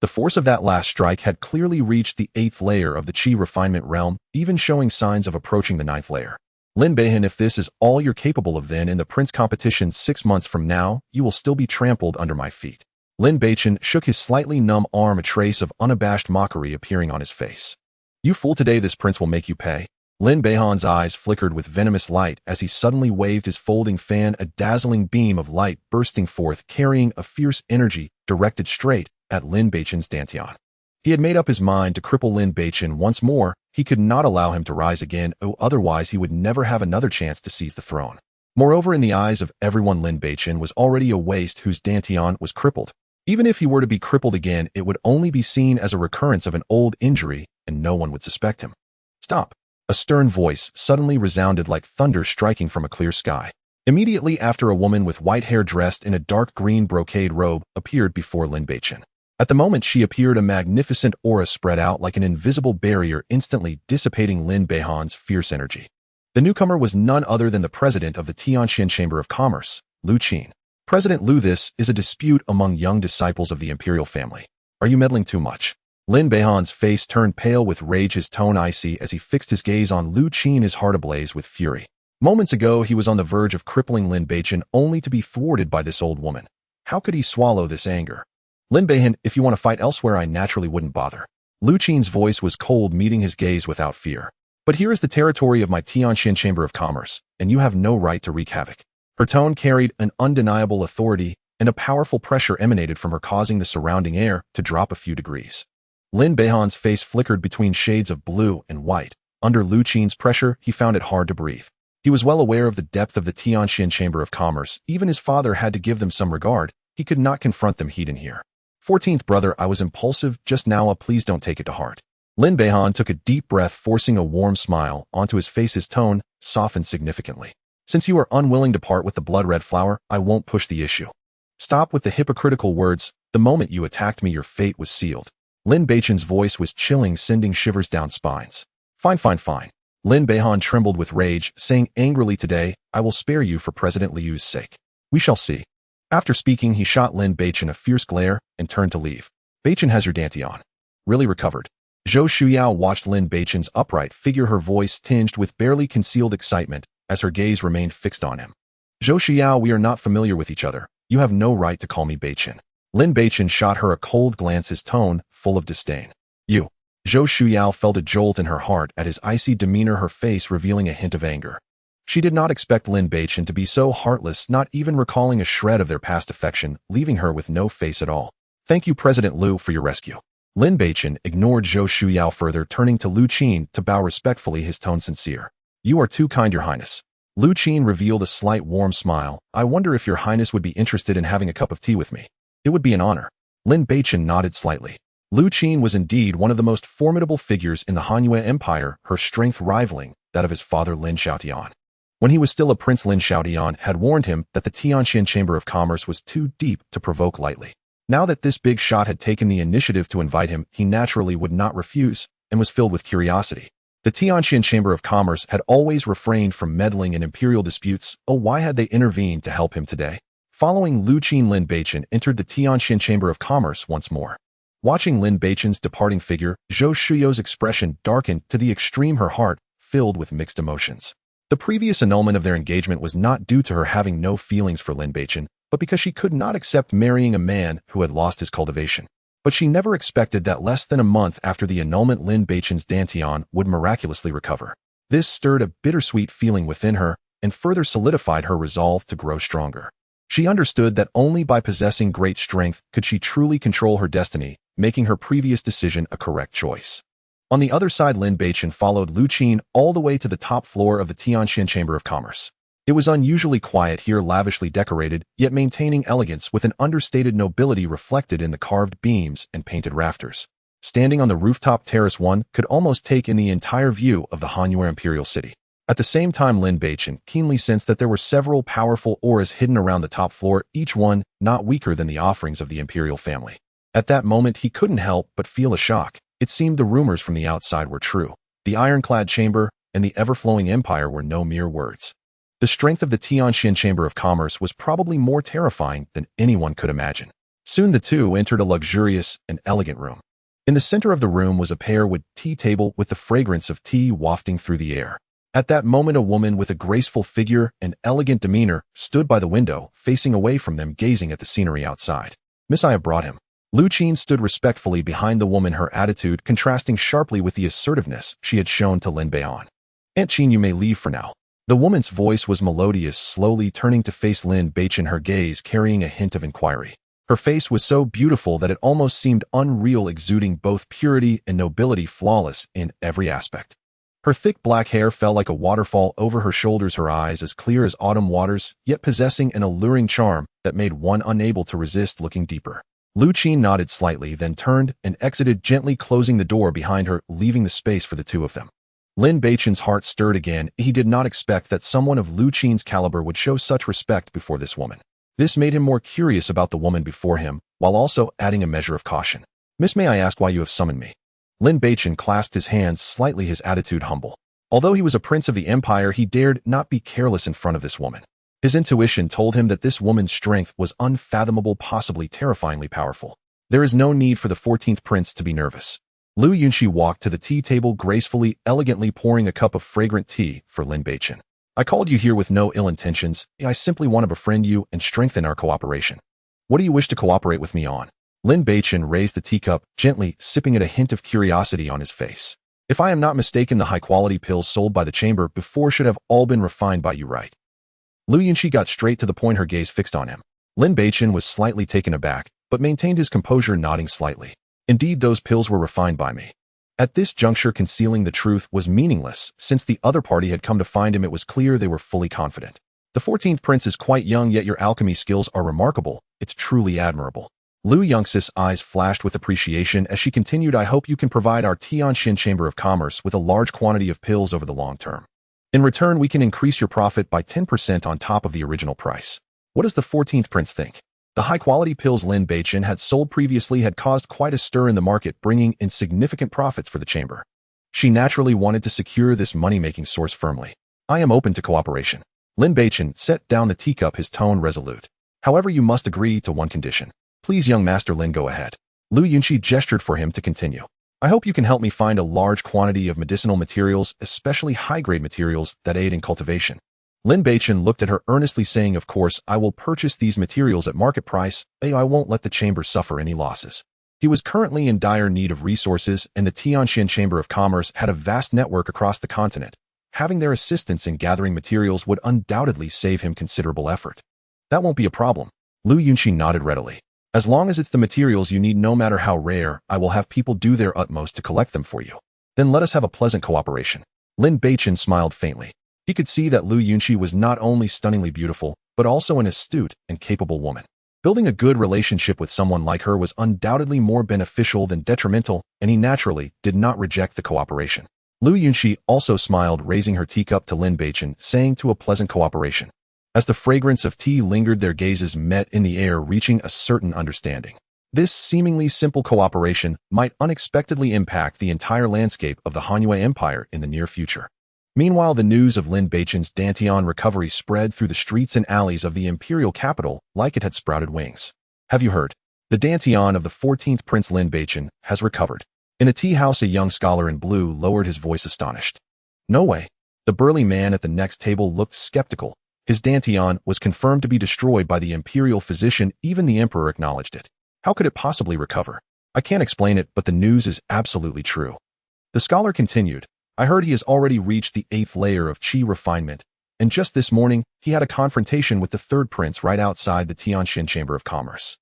The force of that last strike had clearly reached the 8th layer of the Qi refinement realm, even showing signs of approaching the 9th layer. Lin Beichen, if this is all you're capable of, then in the Prince competition 6 months from now, you will still be trampled under my feet. Lin Beichen shook his slightly numb arm, a trace of unabashed mockery appearing on his face. You fool, today this prince will make you pay. Lin Beichen's eyes flickered with venomous light as he suddenly waved his folding fan, a dazzling beam of light bursting forth, carrying a fierce energy directed straight at Lin Beichen's dantian. He had made up his mind to cripple Lin Beichen once more. He could not allow him to rise again, otherwise he would never have another chance to seize the throne. Moreover, in the eyes of everyone, Lin Beichen was already a waste whose dantian was crippled. Even if he were to be crippled again, it would only be seen as a recurrence of an old injury, and no one would suspect him. Stop! A stern voice suddenly resounded like thunder striking from a clear sky. Immediately after, a woman with white hair dressed in a dark green brocade robe appeared before Lin Beichen. At the moment she appeared, a magnificent aura spread out like an invisible barrier, instantly dissipating Lin Beichen's fierce energy. The newcomer was none other than the president of the Tianxian Chamber of Commerce, Lu Qin. President Lu, this is a dispute among young disciples of the imperial family. Are you meddling too much? Lin Beichen's face turned pale with rage, his tone icy as he fixed his gaze on Lu Qin, his heart ablaze with fury. Moments ago he was on the verge of crippling Lin Beichen, only to be thwarted by this old woman. How could he swallow this anger? Lin Beichen, if you want to fight elsewhere, I naturally wouldn't bother. Lu Qin's voice was cold, meeting his gaze without fear. But here is the territory of my Tianxian Chamber of Commerce, and you have no right to wreak havoc. Her tone carried an undeniable authority, and a powerful pressure emanated from her, causing the surrounding air to drop a few degrees. Lin Beichen's face flickered between shades of blue and white. Under Lu Qin's pressure, he found it hard to breathe. He was well aware of the depth of the Tianxian Chamber of Commerce. Even his father had to give them some regard. He could not confront them heat and here. 14th brother, I was impulsive just now, please don't take it to heart. Lin Beichen took a deep breath, forcing a warm smile onto his face. His tone softened significantly. Since you are unwilling to part with the blood-red flower, I won't push the issue. Stop with the hypocritical words. The moment you attacked me, your fate was sealed. Lin Beichen's voice was chilling, sending shivers down spines. Fine. Lin Beichen trembled with rage, saying angrily, today, I will spare you for President Liu's sake. We shall see. After speaking, he shot Lin Beichen a fierce glare and turned to leave. Beichen has your dantian. Really recovered. Zhou Shuyao watched Lin Beichen's upright figure, her voice tinged with barely concealed excitement as her gaze remained fixed on him. Zhou Shuyao, we are not familiar with each other. You have no right to call me Beichen. Lin Beichen shot her a cold glance, his tone full of disdain. You. Zhou Shuyao felt a jolt in her heart at his icy demeanor, her face revealing a hint of anger. She did not expect Lin Beichen to be so heartless, not even recalling a shred of their past affection, leaving her with no face at all. Thank you, President Lu, for your rescue. Lin Beichen ignored Zhou Shuyao further, turning to Lu Qin to bow respectfully, his tone sincere. You are too kind, Your Highness. Lu Qin revealed a slight warm smile. I wonder if Your Highness would be interested in having a cup of tea with me. It would be an honor. Lin Beichen nodded slightly. Lu Qin was indeed one of the most formidable figures in the Han Empire, her strength rivaling that of his father Lin Xiaotian. When he was still a prince, Lin Xiaotian had warned him that the Tianxian Chamber of Commerce was too deep to provoke lightly. Now that this big shot had taken the initiative to invite him, he naturally would not refuse and was filled with curiosity. The Tianxian Chamber of Commerce had always refrained from meddling in imperial disputes. Why had they intervened to help him today? Following Lu Qin, Lin Beichen entered the Tianxian Chamber of Commerce once more. Watching Lin Beichen's departing figure, Zhou Shuyao's expression darkened to the extreme, her heart filled with mixed emotions. The previous annulment of their engagement was not due to her having no feelings for Lin Beichen, but because she could not accept marrying a man who had lost his cultivation. But she never expected that less than a month after the annulment Lin Beichen's dantian would miraculously recover. This stirred a bittersweet feeling within her and further solidified her resolve to grow stronger. She understood that only by possessing great strength could she truly control her destiny, making her previous decision a correct choice. On the other side, Lin Beichen followed Lu Qin all the way to the top floor of the Tianxin Chamber of Commerce. It was unusually quiet here, lavishly decorated, yet maintaining elegance with an understated nobility reflected in the carved beams and painted rafters. Standing on the rooftop terrace, one could almost take in the entire view of the Hanyue imperial city. At the same time, Lin Beichen keenly sensed that there were several powerful auras hidden around the top floor, each one not weaker than the offerings of the imperial family. At that moment, he couldn't help but feel a shock. It seemed the rumors from the outside were true. The ironclad chamber and the ever-flowing empire were no mere words. The strength of the Tianxin Chamber of Commerce was probably more terrifying than anyone could imagine. Soon the two entered a luxurious and elegant room. In the center of the room was a pear-wood tea table with the fragrance of tea wafting through the air. At that moment, a woman with a graceful figure and elegant demeanor stood by the window, facing away from them, gazing at the scenery outside. "Miss, I have brought him." Lu Qin stood respectfully behind the woman, her attitude contrasting sharply with the assertiveness she had shown to Lin Beichen. "Aunt Qin, you may leave for now." The woman's voice was melodious, slowly turning to face Lin Beichen, her gaze carrying a hint of inquiry. Her face was so beautiful that it almost seemed unreal, exuding both purity and nobility, flawless in every aspect. Her thick black hair fell like a waterfall over her shoulders, her eyes as clear as autumn waters, yet possessing an alluring charm that made one unable to resist looking deeper. Lu Qin nodded slightly, then turned and exited, gently closing the door behind her, leaving the space for the two of them. Lin Beichen's heart stirred again. He did not expect that someone of Lu Qin's caliber would show such respect before this woman. This made him more curious about the woman before him, while also adding a measure of caution. "Miss, may I ask why you have summoned me?" Lin Beichen clasped his hands slightly, his attitude humble. Although he was a prince of the empire, he dared not be careless in front of this woman. His intuition told him that this woman's strength was unfathomable, possibly terrifyingly powerful. There is no need for the 14th prince to be nervous. Lu Yunxi walked to the tea table, gracefully, elegantly pouring a cup of fragrant tea for Lin Beichen. "I called you here with no ill intentions. I simply want to befriend you and strengthen our cooperation." "What do you wish to cooperate with me on?" Lin Beichen raised the teacup, gently sipping at a hint of curiosity on his face. "If I am not mistaken, the high-quality pills sold by the chamber before should have all been refined by you, right?" Lu Yunxi got straight to the point, her gaze fixed on him. Lin Beichen was slightly taken aback, but maintained his composure, nodding slightly. "Indeed, those pills were refined by me." At this juncture, concealing the truth was meaningless. Since the other party had come to find him, it was clear they were fully confident. "The 14th prince is quite young, yet your alchemy skills are remarkable. It's truly admirable." Lu Yunxi's eyes flashed with appreciation as she continued, "I hope you can provide our Tianxin Chamber of Commerce with a large quantity of pills over the long term. In return, we can increase your profit by 10% on top of the original price." What does the 14th prince think? The high-quality pills Lin Beichen had sold previously had caused quite a stir in the market, bringing in significant profits for the chamber. She naturally wanted to secure this money-making source firmly. "I am open to cooperation." Lin Beichen set down the teacup, his tone resolute. "However, you must agree to one condition." "Please, young Master Lin, go ahead." Lu Yunxi gestured for him to continue. "I hope you can help me find a large quantity of medicinal materials, especially high-grade materials that aid in cultivation." Lin Beichen looked at her earnestly, saying, "Of course, I will purchase these materials at market price. I won't let the chamber suffer any losses." He was currently in dire need of resources, and the Tianxin Chamber of Commerce had a vast network across the continent. Having their assistance in gathering materials would undoubtedly save him considerable effort. "That won't be a problem." Lu Yunxi nodded readily. "As long as it's the materials you need, no matter how rare, I will have people do their utmost to collect them for you. Then let us have a pleasant cooperation." Lin Beichen smiled faintly. He could see that Lu Yunxi was not only stunningly beautiful, but also an astute and capable woman. Building a good relationship with someone like her was undoubtedly more beneficial than detrimental, and he naturally did not reject the cooperation. Lu Yunxi also smiled, raising her teacup to Lin Beichen, saying, "To a pleasant cooperation." As the fragrance of tea lingered, their gazes met in the air, reaching a certain understanding. This seemingly simple cooperation might unexpectedly impact the entire landscape of the Hanyue Empire in the near future. Meanwhile, the news of Lin Beichen's dantian recovery spread through the streets and alleys of the imperial capital like it had sprouted wings. "Have you heard? The dantian of the 14th Prince Lin Beichen has recovered." In a tea house, a young scholar in blue lowered his voice, astonished. "No way." The burly man at the next table looked skeptical. His dantian was confirmed to be destroyed by the imperial physician. Even the emperor acknowledged it. How could it possibly recover? I can't explain it, but the news is absolutely true. The scholar continued. I heard he has already reached the 8th layer of chi refinement, and just this morning, he had a confrontation with the 3rd prince right outside the Tianxin Chamber of Commerce.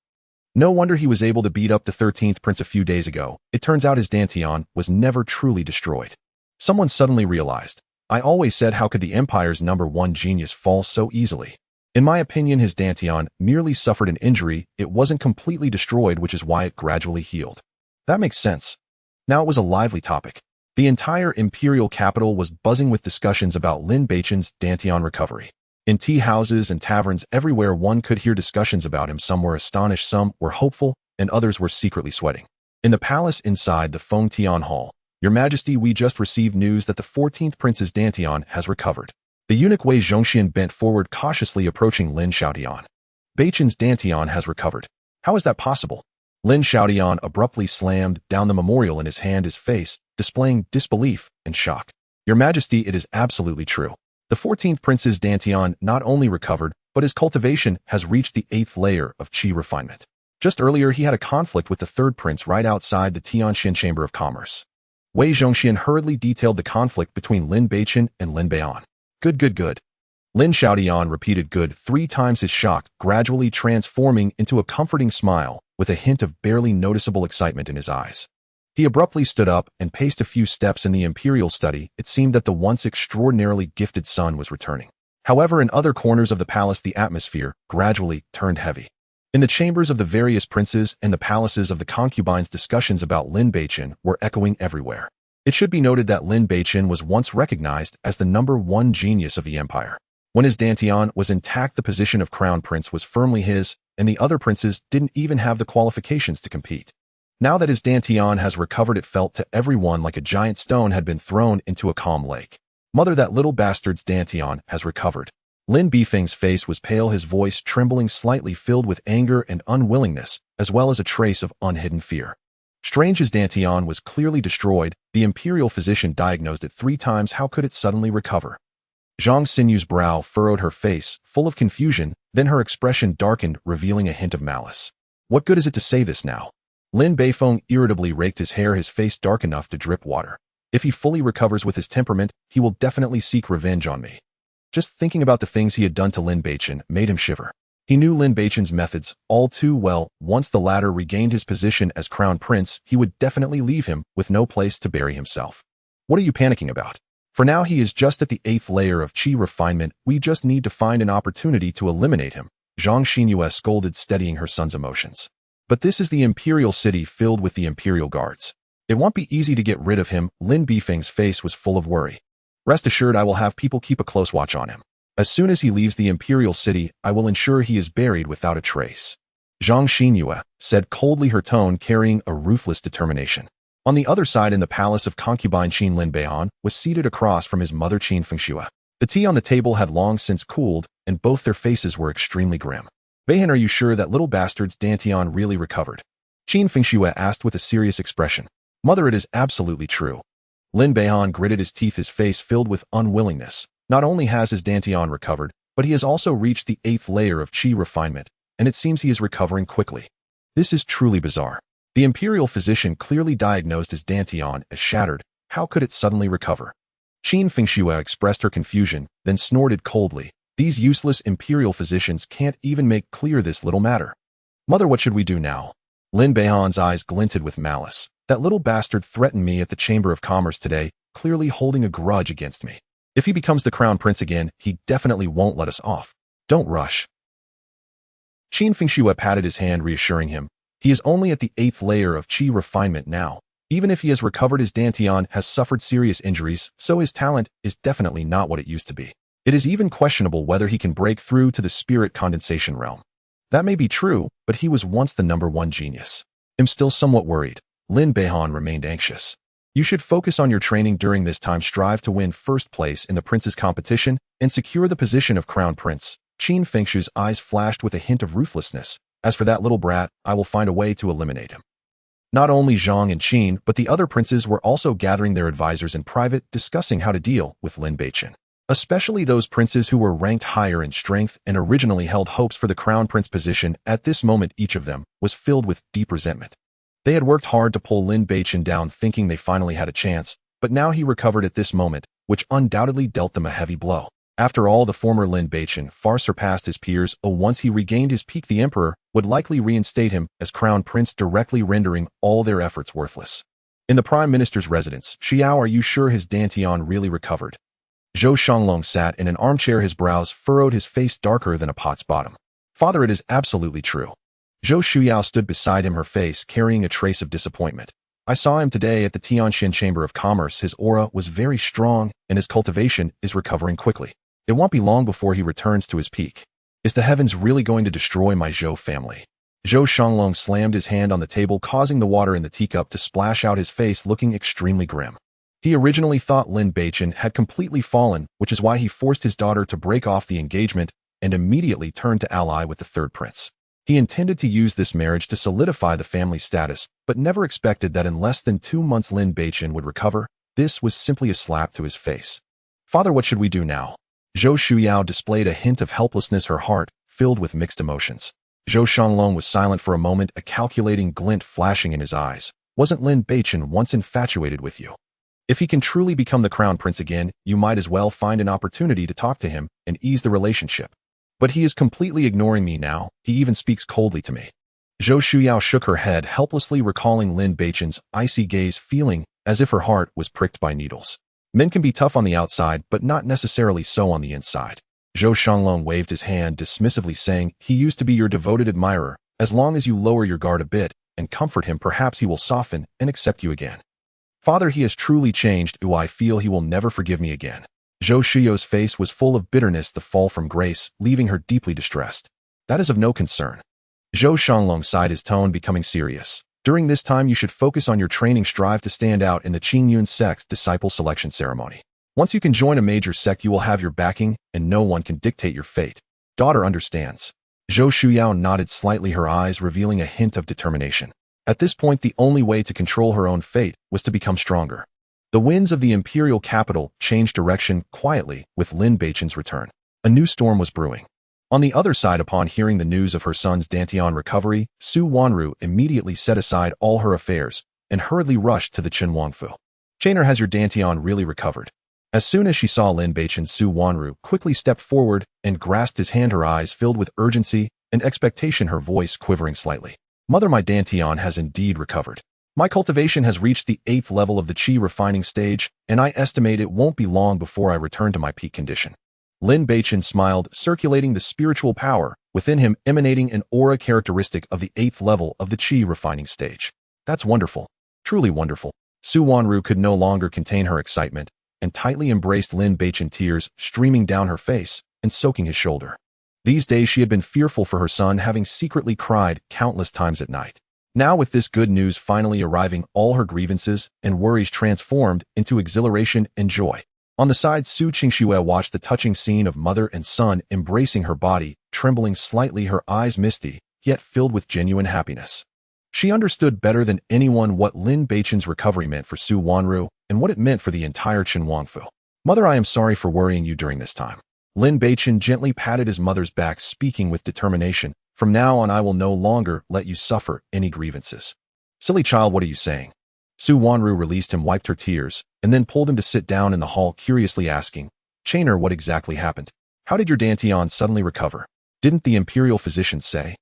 No wonder he was able to beat up the 13th prince a few days ago. It turns out his dantian was never truly destroyed. Someone suddenly realized. I always said, how could the Empire's #1 genius fall so easily? In my opinion, his dantian merely suffered an injury. It wasn't completely destroyed, which is why it gradually healed. That makes sense. Now it was a lively topic. The entire imperial capital was buzzing with discussions about Lin Beichen's dantian recovery. In tea houses and taverns everywhere one could hear discussions about him. Some were astonished, some were hopeful, and others were secretly sweating. In the palace inside the Fengtian Hall, Your Majesty, we just received news that the 14th prince's dantian has recovered. The eunuch Wei Zhongxian bent forward, cautiously approaching Lin Xiaotian. Beichen's dantian has recovered. How is that possible? Lin Xiaotian abruptly slammed down the memorial in his hand, his face displaying disbelief and shock. Your Majesty, it is absolutely true. The 14th prince's dantian not only recovered, but his cultivation has reached the 8th layer of chi refinement. Just earlier, he had a conflict with the 3rd prince right outside the Tianxin Chamber of Commerce. Wei Zhongxian hurriedly detailed the conflict between Lin Beichen and Lin Beichen. Good. Lin Xiaotian repeated good 3 times, his shock gradually transforming into a comforting smile with a hint of barely noticeable excitement in his eyes. He abruptly stood up and paced a few steps in the imperial study. It seemed that the once extraordinarily gifted son was returning. However, in other corners of the palace, the atmosphere gradually turned heavy. In the chambers of the various princes and the palaces of the concubines, discussions about Lin Beichen were echoing everywhere. It should be noted that Lin Beichen was once recognized as the #1 genius of the empire. When his dantian was intact, the position of crown prince was firmly his, and the other princes didn't even have the qualifications to compete. Now that his dantian has recovered, it felt to everyone like a giant stone had been thrown into a calm lake. Mother, that little bastard's dantian has recovered. Lin Beifeng's face was pale, his voice trembling slightly, filled with anger and unwillingness, as well as a trace of unhidden fear. Strange, his dantian was clearly destroyed. The imperial physician diagnosed it 3 times. How could it suddenly recover? Zhang Sinyu's brow furrowed, her face full of confusion, then her expression darkened, revealing a hint of malice. What good is it to say this now? Lin Beifeng irritably raked his hair, his face dark enough to drip water. If he fully recovers with his temperament, he will definitely seek revenge on me. Just thinking about the things he had done to Lin Beichen made him shiver. He knew Lin Beichen's methods all too well. Once the latter regained his position as crown prince, he would definitely leave him with no place to bury himself. What are you panicking about? For now, he is just at the 8th layer of chi refinement. We just need to find an opportunity to eliminate him, Zhang Xinyue scolded, steadying her son's emotions. But this is the imperial city filled with the imperial guards. It won't be easy to get rid of him. Lin Beifeng's face was full of worry. Rest assured, I will have people keep a close watch on him. As soon as he leaves the imperial city, I will ensure he is buried without a trace. Zhang Xinyue said coldly, her tone carrying a ruthless determination. On the other side, in the palace of concubine Qin, Lin Beichen was seated across from his mother Qin Fengxue. The tea on the table had long since cooled, and both their faces were extremely grim. Beichen, are you sure that little bastard's dantian really recovered? Qin Fengxue asked with a serious expression. Mother, it is absolutely true. Lin Beichen gritted his teeth, his face filled with unwillingness. Not only has his dantian recovered, but he has also reached the 8th layer of chi refinement, and it seems he is recovering quickly. This is truly bizarre. The imperial physician clearly diagnosed his dantian as shattered. How could it suddenly recover? Qin Fengxue expressed her confusion, then snorted coldly. These useless imperial physicians can't even make clear this little matter. Mother, what should we do now? Lin Beichen's eyes glinted with malice. That little bastard threatened me at the Chamber of Commerce today, clearly holding a grudge against me. If he becomes the crown prince again, he definitely won't let us off. Don't rush. Qin Fengxue patted his hand, reassuring him. He is only at the 8th layer of chi refinement now. Even if he has recovered, his dantian has suffered serious injuries, so his talent is definitely not what it used to be. It is even questionable whether he can break through to the spirit condensation realm. That may be true, but he was once the #1 genius. I'm still somewhat worried. Lin Beichen remained anxious. You should focus on your training during this time, strive to win first place in the prince's competition, and secure the position of crown prince. Qin Fengxue's eyes flashed with a hint of ruthlessness. As for that little brat, I will find a way to eliminate him. Not only Zhang and Qin, but the other princes were also gathering their advisors in private, discussing how to deal with Lin Beichen. Especially those princes who were ranked higher in strength and originally held hopes for the crown prince position. At this moment, each of them was filled with deep resentment. They had worked hard to pull Lin Beichen down, thinking they finally had a chance, but now he recovered at this moment, which undoubtedly dealt them a heavy blow. After all, the former Lin Beichen far surpassed his peers. Once he regained his peak, the emperor would likely reinstate him as crown prince, directly rendering all their efforts worthless. In the prime minister's residence, Xiao, are you sure his dantian really recovered? Zhou Shanglong sat in an armchair, his brows furrowed, his face darker than a pot's bottom. Father, it is absolutely true. Zhou Shuyao stood beside him, her face carrying a trace of disappointment. I saw him today at the Tianxin Chamber of Commerce. His aura was very strong, and his cultivation is recovering quickly. It won't be long before he returns to his peak. Is the heavens really going to destroy my Zhou family? Zhou Shanglong slammed his hand on the table, causing the water in the teacup to splash out, his face looking extremely grim. He originally thought Lin Beichen had completely fallen, which is why he forced his daughter to break off the engagement and immediately turned to ally with the third prince. He intended to use this marriage to solidify the family status, but never expected that in less than 2 months Lin Beichen would recover. This was simply a slap to his face. Father, what should we do now? Zhou Shuyao displayed a hint of helplessness, her heart filled with mixed emotions. Zhou Shanglong was silent for a moment, a calculating glint flashing in his eyes. Wasn't Lin Beichen once infatuated with you? If he can truly become the crown prince again, you might as well find an opportunity to talk to him and ease the relationship. But he is completely ignoring me now. He even speaks coldly to me. Zhou Shuyao shook her head, helplessly recalling Lin Beichen's icy gaze, feeling as if her heart was pricked by needles. Men can be tough on the outside, but not necessarily so on the inside. Zhou Shanglong waved his hand dismissively, saying, he used to be your devoted admirer. As long as you lower your guard a bit and comfort him, perhaps he will soften and accept you again. Father, he has truly changed. I feel he will never forgive me again. Zhou Shuyao's face was full of bitterness, the fall from grace, leaving her deeply distressed. That is of no concern. Zhou Shanglong sighed, his tone becoming serious. During this time, you should focus on your training, strive to stand out in the Qingyun sect's disciple selection ceremony. Once you can join a major sect, you will have your backing, and no one can dictate your fate. Daughter understands. Zhou Shuyao nodded slightly, her eyes revealing a hint of determination. At this point, the only way to control her own fate was to become stronger. The winds of the imperial capital changed direction quietly with Lin Beichen's return. A new storm was brewing. On the other side, upon hearing the news of her son's dantian recovery, Su Wanru immediately set aside all her affairs and hurriedly rushed to the Qin Wangfu. Chainer, has your dantian really recovered? As soon as she saw Lin Beichen, Su Wanru quickly stepped forward and grasped his hand, her eyes filled with urgency and expectation, her voice quivering slightly. Mother, my dantian has indeed recovered. My cultivation has reached the 8th level of the Qi refining stage, and I estimate it won't be long before I return to my peak condition. Lin Beichen smiled, circulating the spiritual power within him, emanating an aura characteristic of the 8th level of the Qi refining stage. That's wonderful. Truly wonderful. Su Wanru could no longer contain her excitement and tightly embraced Lin Beichen, tears streaming down her face and soaking his shoulder. These days she had been fearful for her son, having secretly cried countless times at night. Now, with this good news finally arriving, all her grievances and worries transformed into exhilaration and joy. On the side, Su Qingxue watched the touching scene of mother and son embracing, her body trembling slightly, her eyes misty, yet filled with genuine happiness. She understood better than anyone what Lin Beichen's recovery meant for Su Wanru and what it meant for the entire Qin Wangfu. Mother, I am sorry for worrying you during this time. Lin Beichen gently patted his mother's back, speaking with determination. From now on, I will no longer let you suffer any grievances. Silly child, what are you saying? Su Wanru released him, wiped her tears, and then pulled him to sit down in the hall, curiously asking, Chainer, what exactly happened? How did your dantian suddenly recover? Didn't the imperial physician say?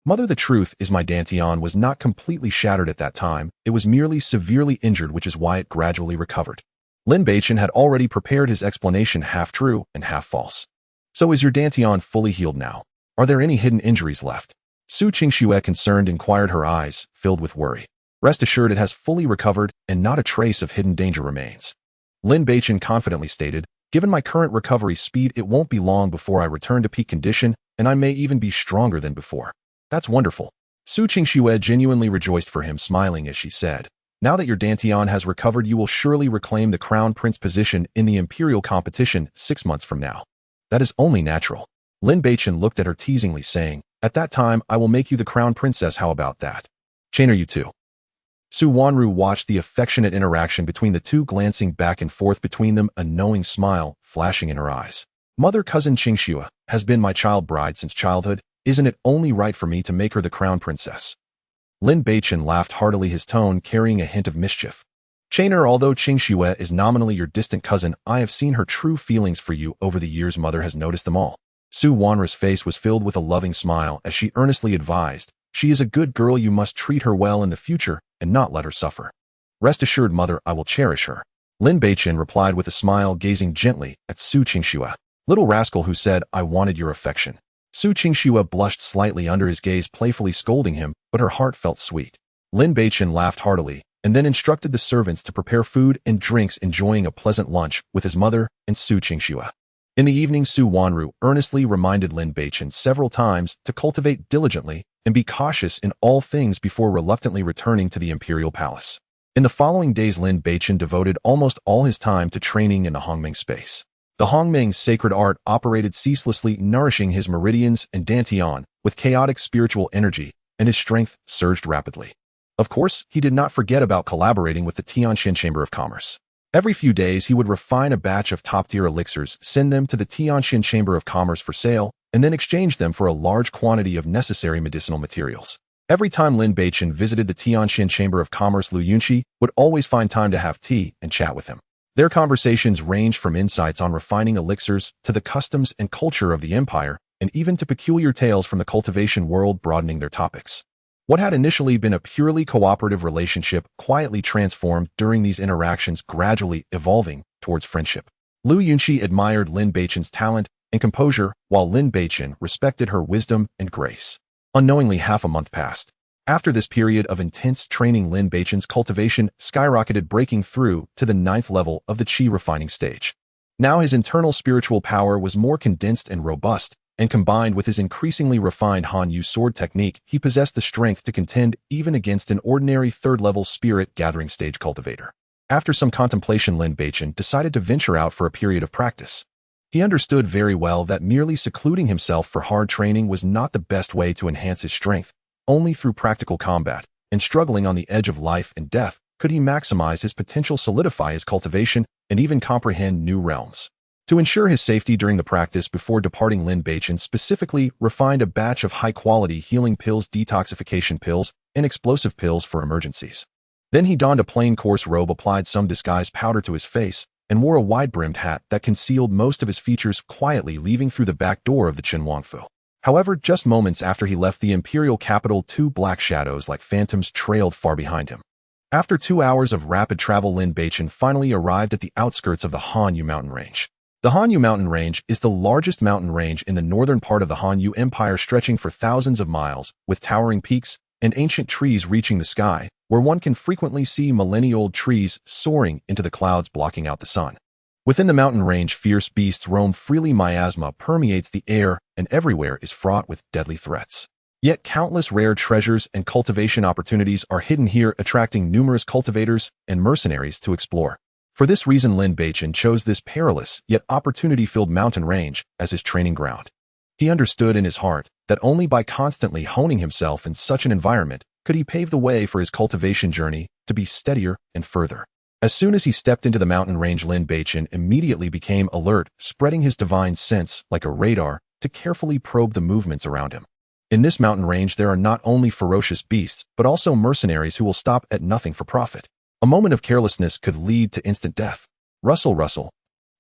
Mother, the truth is my dantian was not completely shattered at that time. It was merely severely injured, which is why it gradually recovered. Lin Beichen had already prepared his explanation, half true and half false. So is your dantian fully healed now? Are there any hidden injuries left? Su Qingxue, concerned, inquired, her eyes filled with worry. Rest assured, it has fully recovered and not a trace of hidden danger remains. Lin Beichen confidently stated, given my current recovery speed, it won't be long before I return to peak condition, and I may even be stronger than before. That's wonderful. Su Qingxue genuinely rejoiced for him, smiling as she said, now that your dantian has recovered, you will surely reclaim the crown prince position in the imperial competition 6 months from now. That is only natural. Lin Beichen looked at her teasingly, saying, at that time, I will make you the crown princess. How about that? Chainer, you too. Su Wanru watched the affectionate interaction between the two, glancing back and forth between them, a knowing smile flashing in her eyes. Mother cousin Qingxue has been my child bride since childhood. Isn't it only right for me to make her the crown princess? Lin Beichen laughed heartily, his tone carrying a hint of mischief. Chainer, although Qingxue is nominally your distant cousin, I have seen her true feelings for you over the years. Mother has noticed them all. Su Wanru's face was filled with a loving smile as she earnestly advised, she is a good girl, you must treat her well in the future and not let her suffer. Rest assured, mother, I will cherish her. Lin Beichen replied with a smile, gazing gently at Su Qingxue. Little rascal who said, I wanted your affection. Su Qingxue blushed slightly under his gaze, playfully scolding him, but her heart felt sweet. Lin Beichen laughed heartily and then instructed the servants to prepare food and drinks, enjoying a pleasant lunch with his mother and Su Qingxue. In the evening, Su Wanru earnestly reminded Lin Beichen several times to cultivate diligently and be cautious in all things before reluctantly returning to the imperial palace. In the following days, Lin Beichen devoted almost all his time to training in the Hongming space. The Hongming sacred art operated ceaselessly, nourishing his meridians and dantian with chaotic spiritual energy, and his strength surged rapidly. Of course, he did not forget about collaborating with the Tianqian Chamber of Commerce. Every few days, he would refine a batch of top-tier elixirs, send them to the Tianqian Chamber of Commerce for sale, and then exchange them for a large quantity of necessary medicinal materials. Every time Lin Beichen visited the Tianqian Chamber of Commerce, Lu Yunqi would always find time to have tea and chat with him. Their conversations ranged from insights on refining elixirs to the customs and culture of the empire, and even to peculiar tales from the cultivation world, broadening their topics. What had initially been a purely cooperative relationship quietly transformed during these interactions, gradually evolving towards friendship. Lu Yunqi admired Lin Beichen's talent and composure, while Lin Beichen respected her wisdom and grace. Unknowingly, half a month passed. After this period of intense training, Lin Beichen's cultivation skyrocketed, breaking through to the 9th level of the qi refining stage. Now his internal spiritual power was more condensed and robust, and combined with his increasingly refined Han-Yu sword technique, he possessed the strength to contend even against an ordinary 3rd-level spirit-gathering stage cultivator. After some contemplation, Lin Beichen decided to venture out for a period of practice. He understood very well that merely secluding himself for hard training was not the best way to enhance his strength. Only through practical combat and struggling on the edge of life and death could he maximize his potential, solidify his cultivation, and even comprehend new realms. To ensure his safety during the practice, before departing, Lin Beichen specifically refined a batch of high-quality healing pills, detoxification pills, and explosive pills for emergencies. Then he donned a plain coarse robe, applied some disguise powder to his face, and wore a wide-brimmed hat that concealed most of his features, quietly leaving through the back door of the Qinhuangfu. However, just moments after he left the imperial capital, 2 black shadows like phantoms trailed far behind him. After 2 hours of rapid travel, Lin Beichen finally arrived at the outskirts of the Han-Yu mountain range. The Han-Yu mountain range is the largest mountain range in the northern part of the Han-Yu Empire, stretching for thousands of miles, with towering peaks and ancient trees reaching the sky, where one can frequently see millennia-old trees soaring into the clouds, blocking out the sun. Within the mountain range, fierce beasts roam freely, miasma permeates the air, and everywhere is fraught with deadly threats. Yet countless rare treasures and cultivation opportunities are hidden here, attracting numerous cultivators and mercenaries to explore. For this reason, Lin Beichen chose this perilous yet opportunity-filled mountain range as his training ground. He understood in his heart that only by constantly honing himself in such an environment could he pave the way for his cultivation journey to be steadier and further. As soon as he stepped into the mountain range, Lin Beichen immediately became alert, spreading his divine sense like a radar to carefully probe the movements around him. In this mountain range, there are not only ferocious beasts, but also mercenaries who will stop at nothing for profit. A moment of carelessness could lead to instant death. Rustle, rustle.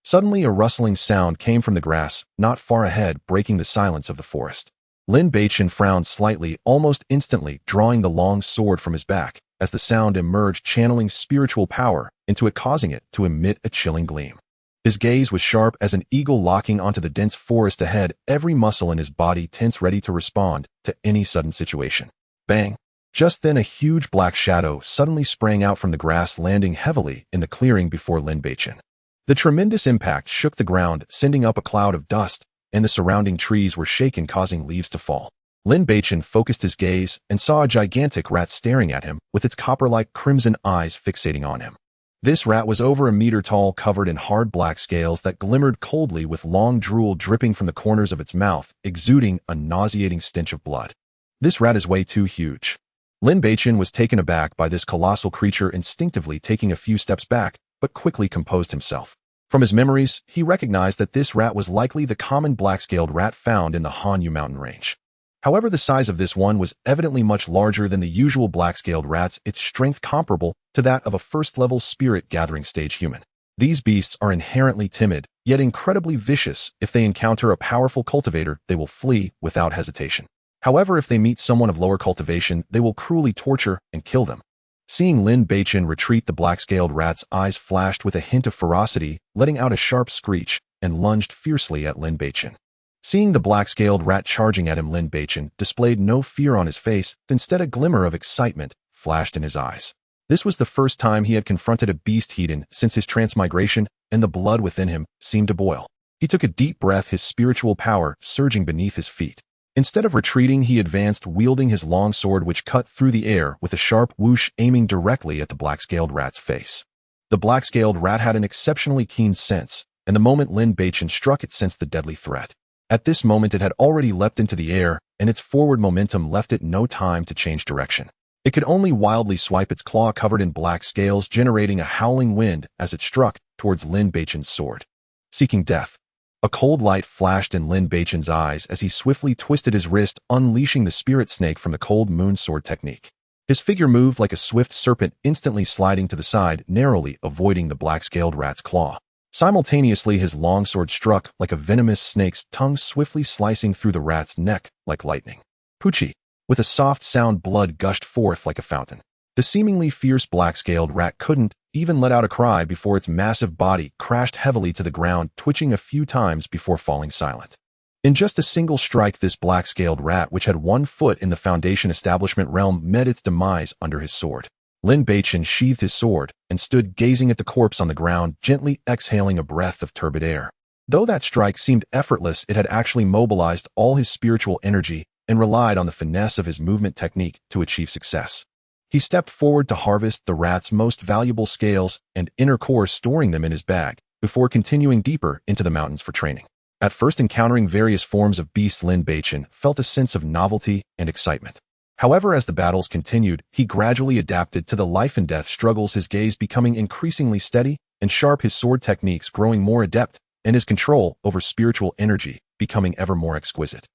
Suddenly, a rustling sound came from the grass, not far ahead, breaking the silence of the forest. Lin Beichen frowned slightly, almost instantly drawing the long sword from his back, as the sound emerged, channeling spiritual power into it, causing it to emit a chilling gleam. His gaze was sharp as an eagle locking onto the dense forest ahead, every muscle in his body tense, ready to respond to any sudden situation. Bang! Just then, a huge black shadow suddenly sprang out from the grass, landing heavily in the clearing before Lin Beichen. The tremendous impact shook the ground, sending up a cloud of dust, and the surrounding trees were shaken, causing leaves to fall. Lin Beichen focused his gaze and saw a gigantic rat staring at him, with its copper-like crimson eyes fixating on him. This rat was over a meter tall, covered in hard black scales that glimmered coldly, with long drool dripping from the corners of its mouth, exuding a nauseating stench of blood. This rat is way too huge. Lin Beichen was taken aback by this colossal creature, instinctively taking a few steps back, but quickly composed himself. From his memories, he recognized that this rat was likely the common black-scaled rat found in the Hanyu mountain range. However, the size of this one was evidently much larger than the usual black-scaled rats, its strength comparable to that of a first-level spirit-gathering stage human. These beasts are inherently timid, yet incredibly vicious. If they encounter a powerful cultivator, they will flee without hesitation. However, if they meet someone of lower cultivation, they will cruelly torture and kill them. Seeing Lin Beichen retreat, the black-scaled rat's eyes flashed with a hint of ferocity, letting out a sharp screech, and lunged fiercely at Lin Beichen. Seeing the black-scaled rat charging at him, Lin Beichen displayed no fear on his face, instead a glimmer of excitement flashed in his eyes. This was the first time he had confronted a beast heathen since his transmigration, and the blood within him seemed to boil. He took a deep breath, his spiritual power surging beneath his feet. Instead of retreating, he advanced, wielding his long sword, which cut through the air with a sharp whoosh, aiming directly at the black-scaled rat's face. The black-scaled rat had an exceptionally keen sense, and the moment Lin Beichen struck, it sensed the deadly threat. At this moment, it had already leapt into the air, and its forward momentum left it no time to change direction. It could only wildly swipe, its claw covered in black scales, generating a howling wind as it struck towards Lin Beichen's sword. Seeking death. A cold light flashed in Lin Beichen's eyes as he swiftly twisted his wrist, unleashing the spirit snake from the cold moon sword technique. His figure moved like a swift serpent, instantly sliding to the side, narrowly avoiding the black-scaled rat's claw. Simultaneously, his long sword struck like a venomous snake's tongue, swiftly slicing through the rat's neck like lightning. Poochie! With a soft sound, blood gushed forth like a fountain. The seemingly fierce black-scaled rat couldn't even let out a cry before its massive body crashed heavily to the ground, twitching a few times before falling silent. In just a single strike, this black-scaled rat, which had 1 foot in the Foundation establishment realm, met its demise under his sword. Lin Beichen sheathed his sword and stood gazing at the corpse on the ground, gently exhaling a breath of turbid air. Though that strike seemed effortless, it had actually mobilized all his spiritual energy and relied on the finesse of his movement technique to achieve success. He stepped forward to harvest the rat's most valuable scales and inner core, storing them in his bag, before continuing deeper into the mountains for training. At first encountering various forms of beasts, Lin Beichen felt a sense of novelty and excitement. However, as the battles continued, he gradually adapted to the life-and-death struggles, his gaze becoming increasingly steady and sharp, his sword techniques growing more adept, and his control over spiritual energy becoming ever more exquisite.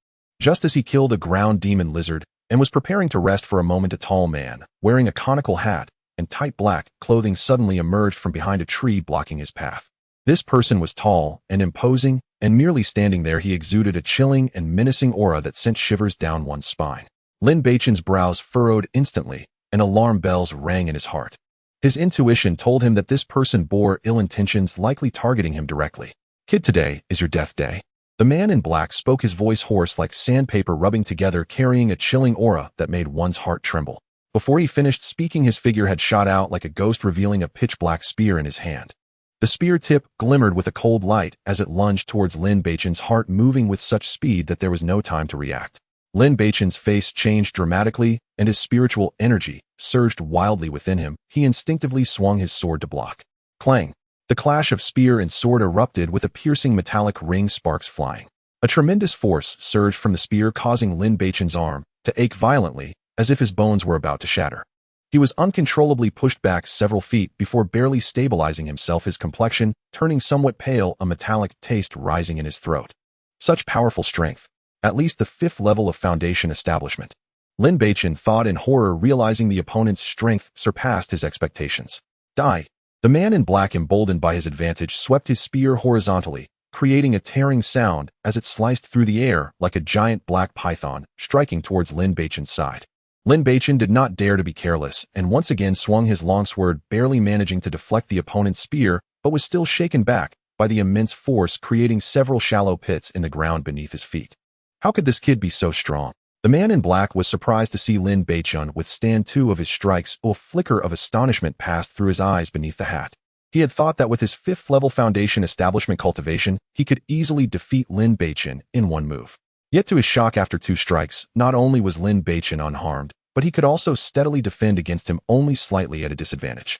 Just as he killed a ground demon lizard and was preparing to rest for a moment, a tall man, wearing a conical hat and tight black clothing, suddenly emerged from behind a tree, blocking his path. This person was tall and imposing, and merely standing there, he exuded a chilling and menacing aura that sent shivers down one's spine. Lin Beichen's brows furrowed instantly, and alarm bells rang in his heart. His intuition told him that this person bore ill intentions, likely targeting him directly. "Kid, today is your death day." The man in black spoke, his voice hoarse like sandpaper rubbing together, carrying a chilling aura that made one's heart tremble. Before he finished speaking, his figure had shot out like a ghost, revealing a pitch-black spear in his hand. The spear tip glimmered with a cold light as it lunged towards Lin Beichen's heart, moving with such speed that there was no time to react. Lin Beichen's face changed dramatically, and his spiritual energy surged wildly within him. He instinctively swung his sword to block. Clang! The clash of spear and sword erupted with a piercing metallic ring, sparks flying. A tremendous force surged from the spear, causing Lin Beichen's arm to ache violently, as if his bones were about to shatter. He was uncontrollably pushed back several feet before barely stabilizing himself, his complexion turning somewhat pale, a metallic taste rising in his throat. Such powerful strength. At least the 5th level of Foundation establishment. Lin Beichen thought in horror, realizing the opponent's strength surpassed his expectations. Die! The man in black, emboldened by his advantage, swept his spear horizontally, creating a tearing sound as it sliced through the air like a giant black python, striking towards Lin Beichen's side. Lin Beichen did not dare to be careless, and once again swung his longsword, barely managing to deflect the opponent's spear, but was still shaken back by the immense force, creating several shallow pits in the ground beneath his feet. How could this kid be so strong? The man in black was surprised to see Lin Beichen withstand 2 of his strikes. A flicker of astonishment passed through his eyes beneath the hat. He had thought that with his 5th level Foundation establishment cultivation, he could easily defeat Lin Beichen in 1 move. Yet to his shock, after 2 strikes, not only was Lin Beichen unharmed, but he could also steadily defend against him, only slightly at a disadvantage.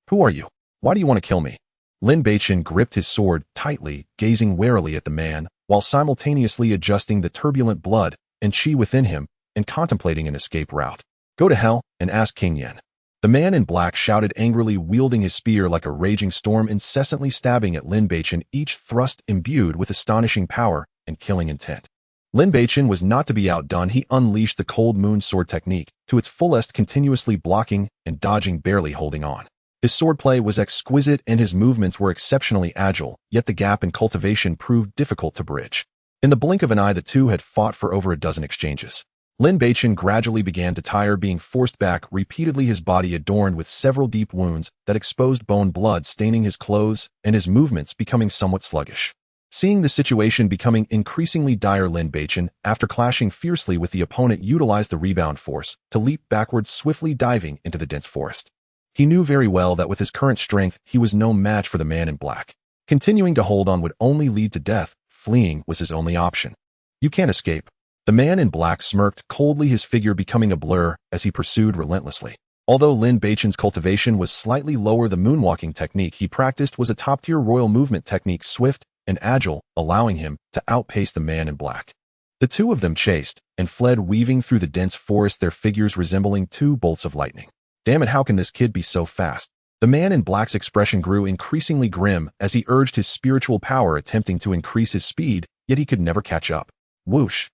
"Who are you? Why do you want to kill me?" Lin Beichen gripped his sword tightly, gazing warily at the man, while simultaneously adjusting the turbulent blood and chi within him and contemplating an escape route. "Go to hell," and ask King Yen. The man in black shouted angrily, wielding his spear like a raging storm, incessantly stabbing at Lin Beichen, each thrust imbued with astonishing power and killing intent. Lin Beichen was not to be outdone. He unleashed the cold moon sword technique to its fullest, continuously blocking and dodging, barely holding on. His swordplay was exquisite and his movements were exceptionally agile, yet the gap in cultivation proved difficult to bridge. In the blink of an eye, the two had fought for over a dozen exchanges. Lin Beichen gradually began to tire, being forced back repeatedly, his body adorned with several deep wounds that exposed bone, blood staining his clothes, and his movements becoming somewhat sluggish. Seeing the situation becoming increasingly dire, Lin Beichen, after clashing fiercely with the opponent, utilized the rebound force to leap backwards, swiftly diving into the dense forest. He knew very well that with his current strength, he was no match for the man in black. Continuing to hold on would only lead to death. Fleeing was his only option. "You can't escape." The man in black smirked coldly, his figure becoming a blur as he pursued relentlessly. Although Lin Beichen's cultivation was slightly lower, the moonwalking technique he practiced was a top-tier royal movement technique, swift and agile, allowing him to outpace the man in black. The two of them chased and fled, weaving through the dense forest, their figures resembling two bolts of lightning. "Damn it, how can this kid be so fast?" The man in black's expression grew increasingly grim as he urged his spiritual power, attempting to increase his speed, yet he could never catch up. Whoosh!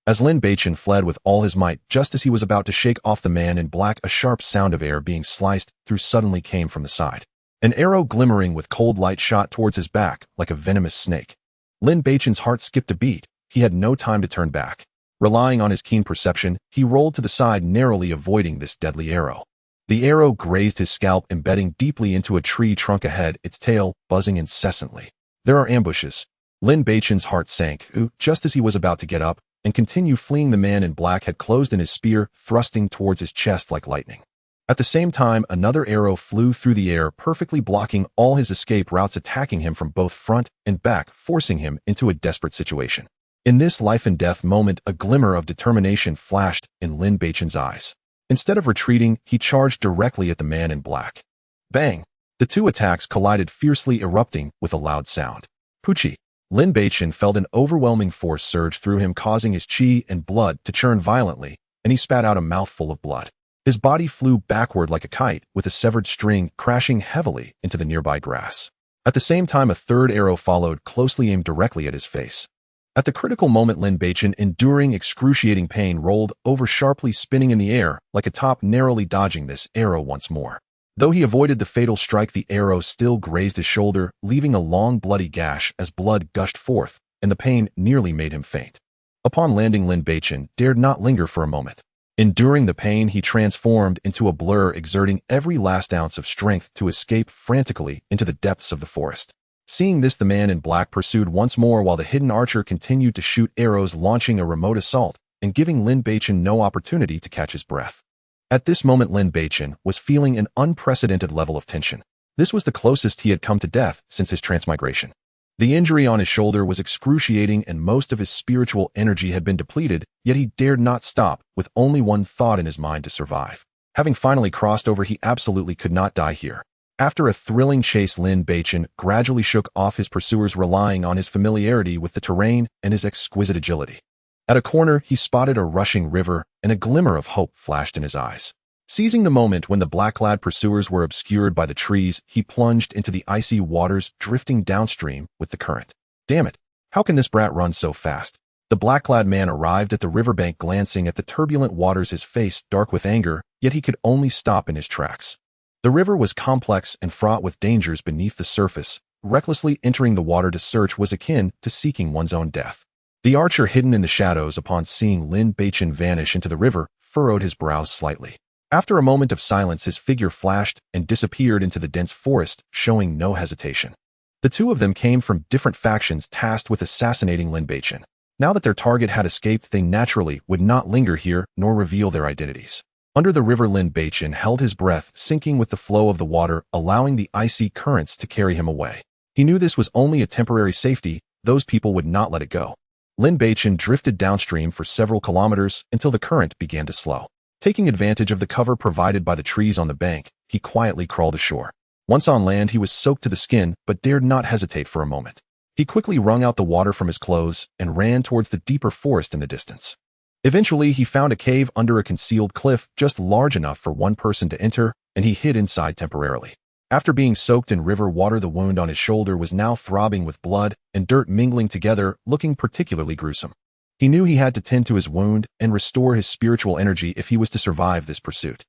As Lin Beichen fled with all his might, just as he was about to shake off the man in black, a sharp sound of air being sliced through suddenly came from the side. An arrow glimmering with cold light shot towards his back like a venomous snake. Lin Beichen's heart skipped a beat. He had no time to turn back. Relying on his keen perception, he rolled to the side, narrowly avoiding this deadly arrow. The arrow grazed his scalp, embedding deeply into a tree trunk ahead, its tail buzzing incessantly. "There are ambushes." Lin Beichen's heart sank, just as he was about to get up and continue fleeing. The man in black had closed in his spear, thrusting towards his chest like lightning. At the same time, another arrow flew through the air, perfectly blocking all his escape routes, attacking him from both front and back, forcing him into a desperate situation. In this life-and-death moment, a glimmer of determination flashed in Lin Beichen's eyes. Instead of retreating, he charged directly at the man in black. Bang! The two attacks collided fiercely, erupting with a loud sound. Poochie! Lin Beichen felt an overwhelming force surge through him, causing his chi and blood to churn violently, and he spat out a mouthful of blood. His body flew backward like a kite, with a severed string crashing heavily into the nearby grass. At the same time, a third arrow followed, closely aimed directly at his face. At the critical moment, Lin Beichen, enduring excruciating pain, rolled over sharply, spinning in the air like a top, narrowly dodging this arrow once more. Though he avoided the fatal strike, the arrow still grazed his shoulder, leaving a long bloody gash as blood gushed forth, and the pain nearly made him faint. Upon landing, Lin Beichen dared not linger for a moment. Enduring the pain, he transformed into a blur, exerting every last ounce of strength to escape frantically into the depths of the forest. Seeing this, the man in black pursued once more, while the hidden archer continued to shoot arrows, launching a remote assault and giving Lin Beichen no opportunity to catch his breath. At this moment, Lin Beichen was feeling an unprecedented level of tension. This was the closest he had come to death since his transmigration. The injury on his shoulder was excruciating, and most of his spiritual energy had been depleted, yet he dared not stop, with only one thought in his mind: to survive. Having finally crossed over, he absolutely could not die here. After a thrilling chase, Lin Beichen gradually shook off his pursuers, relying on his familiarity with the terrain and his exquisite agility. At a corner, he spotted a rushing river, and a glimmer of hope flashed in his eyes. Seizing the moment when the black-clad pursuers were obscured by the trees, he plunged into the icy waters, drifting downstream with the current. "Damn it! How can this brat run so fast?" The black-clad man arrived at the riverbank, glancing at the turbulent waters, his face dark with anger, yet he could only stop in his tracks. The river was complex and fraught with dangers beneath the surface. Recklessly entering the water to search was akin to seeking one's own death. The archer, hidden in the shadows, upon seeing Lin Beichen vanish into the river, furrowed his brows slightly. After a moment of silence, his figure flashed and disappeared into the dense forest, showing no hesitation. The two of them came from different factions tasked with assassinating Lin Beichen. Now that their target had escaped, they naturally would not linger here nor reveal their identities. Under the river, Lin Beichen held his breath, sinking with the flow of the water, allowing the icy currents to carry him away. He knew this was only a temporary safety. Those people would not let it go. Lin Beichen drifted downstream for several kilometers until the current began to slow. Taking advantage of the cover provided by the trees on the bank, he quietly crawled ashore. Once on land, he was soaked to the skin, but dared not hesitate for a moment. He quickly wrung out the water from his clothes and ran towards the deeper forest in the distance. Eventually, he found a cave under a concealed cliff just large enough for one person to enter, and he hid inside temporarily. After being soaked in river water, the wound on his shoulder was now throbbing with blood and dirt mingling together, looking particularly gruesome. He knew he had to tend to his wound and restore his spiritual energy if he was to survive this pursuit.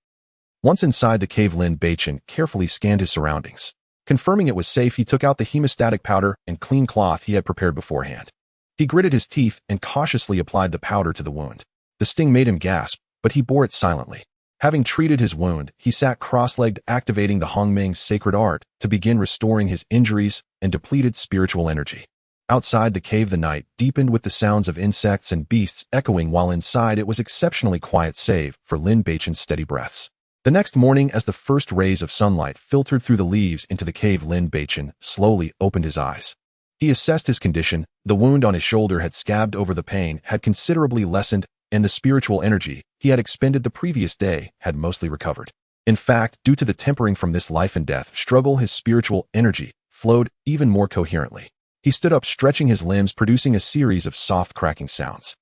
Once inside the cave, Lin Beichen carefully scanned his surroundings. Confirming it was safe, he took out the hemostatic powder and clean cloth he had prepared beforehand. He gritted his teeth and cautiously applied the powder to the wound. The sting made him gasp, but he bore it silently. Having treated his wound, he sat cross-legged, activating the Hongmeng's sacred art to begin restoring his injuries and depleted spiritual energy. Outside the cave, the night deepened with the sounds of insects and beasts echoing, while inside it was exceptionally quiet save for Lin Beichen's steady breaths. The next morning, as the first rays of sunlight filtered through the leaves into the cave, Lin Beichen slowly opened his eyes. He assessed his condition. The wound on his shoulder had scabbed over, the pain had considerably lessened, and the spiritual energy he had expended the previous day had mostly recovered. In fact, due to the tempering from this life and death struggle, his spiritual energy flowed even more coherently. He stood up, stretching his limbs, producing a series of soft cracking sounds.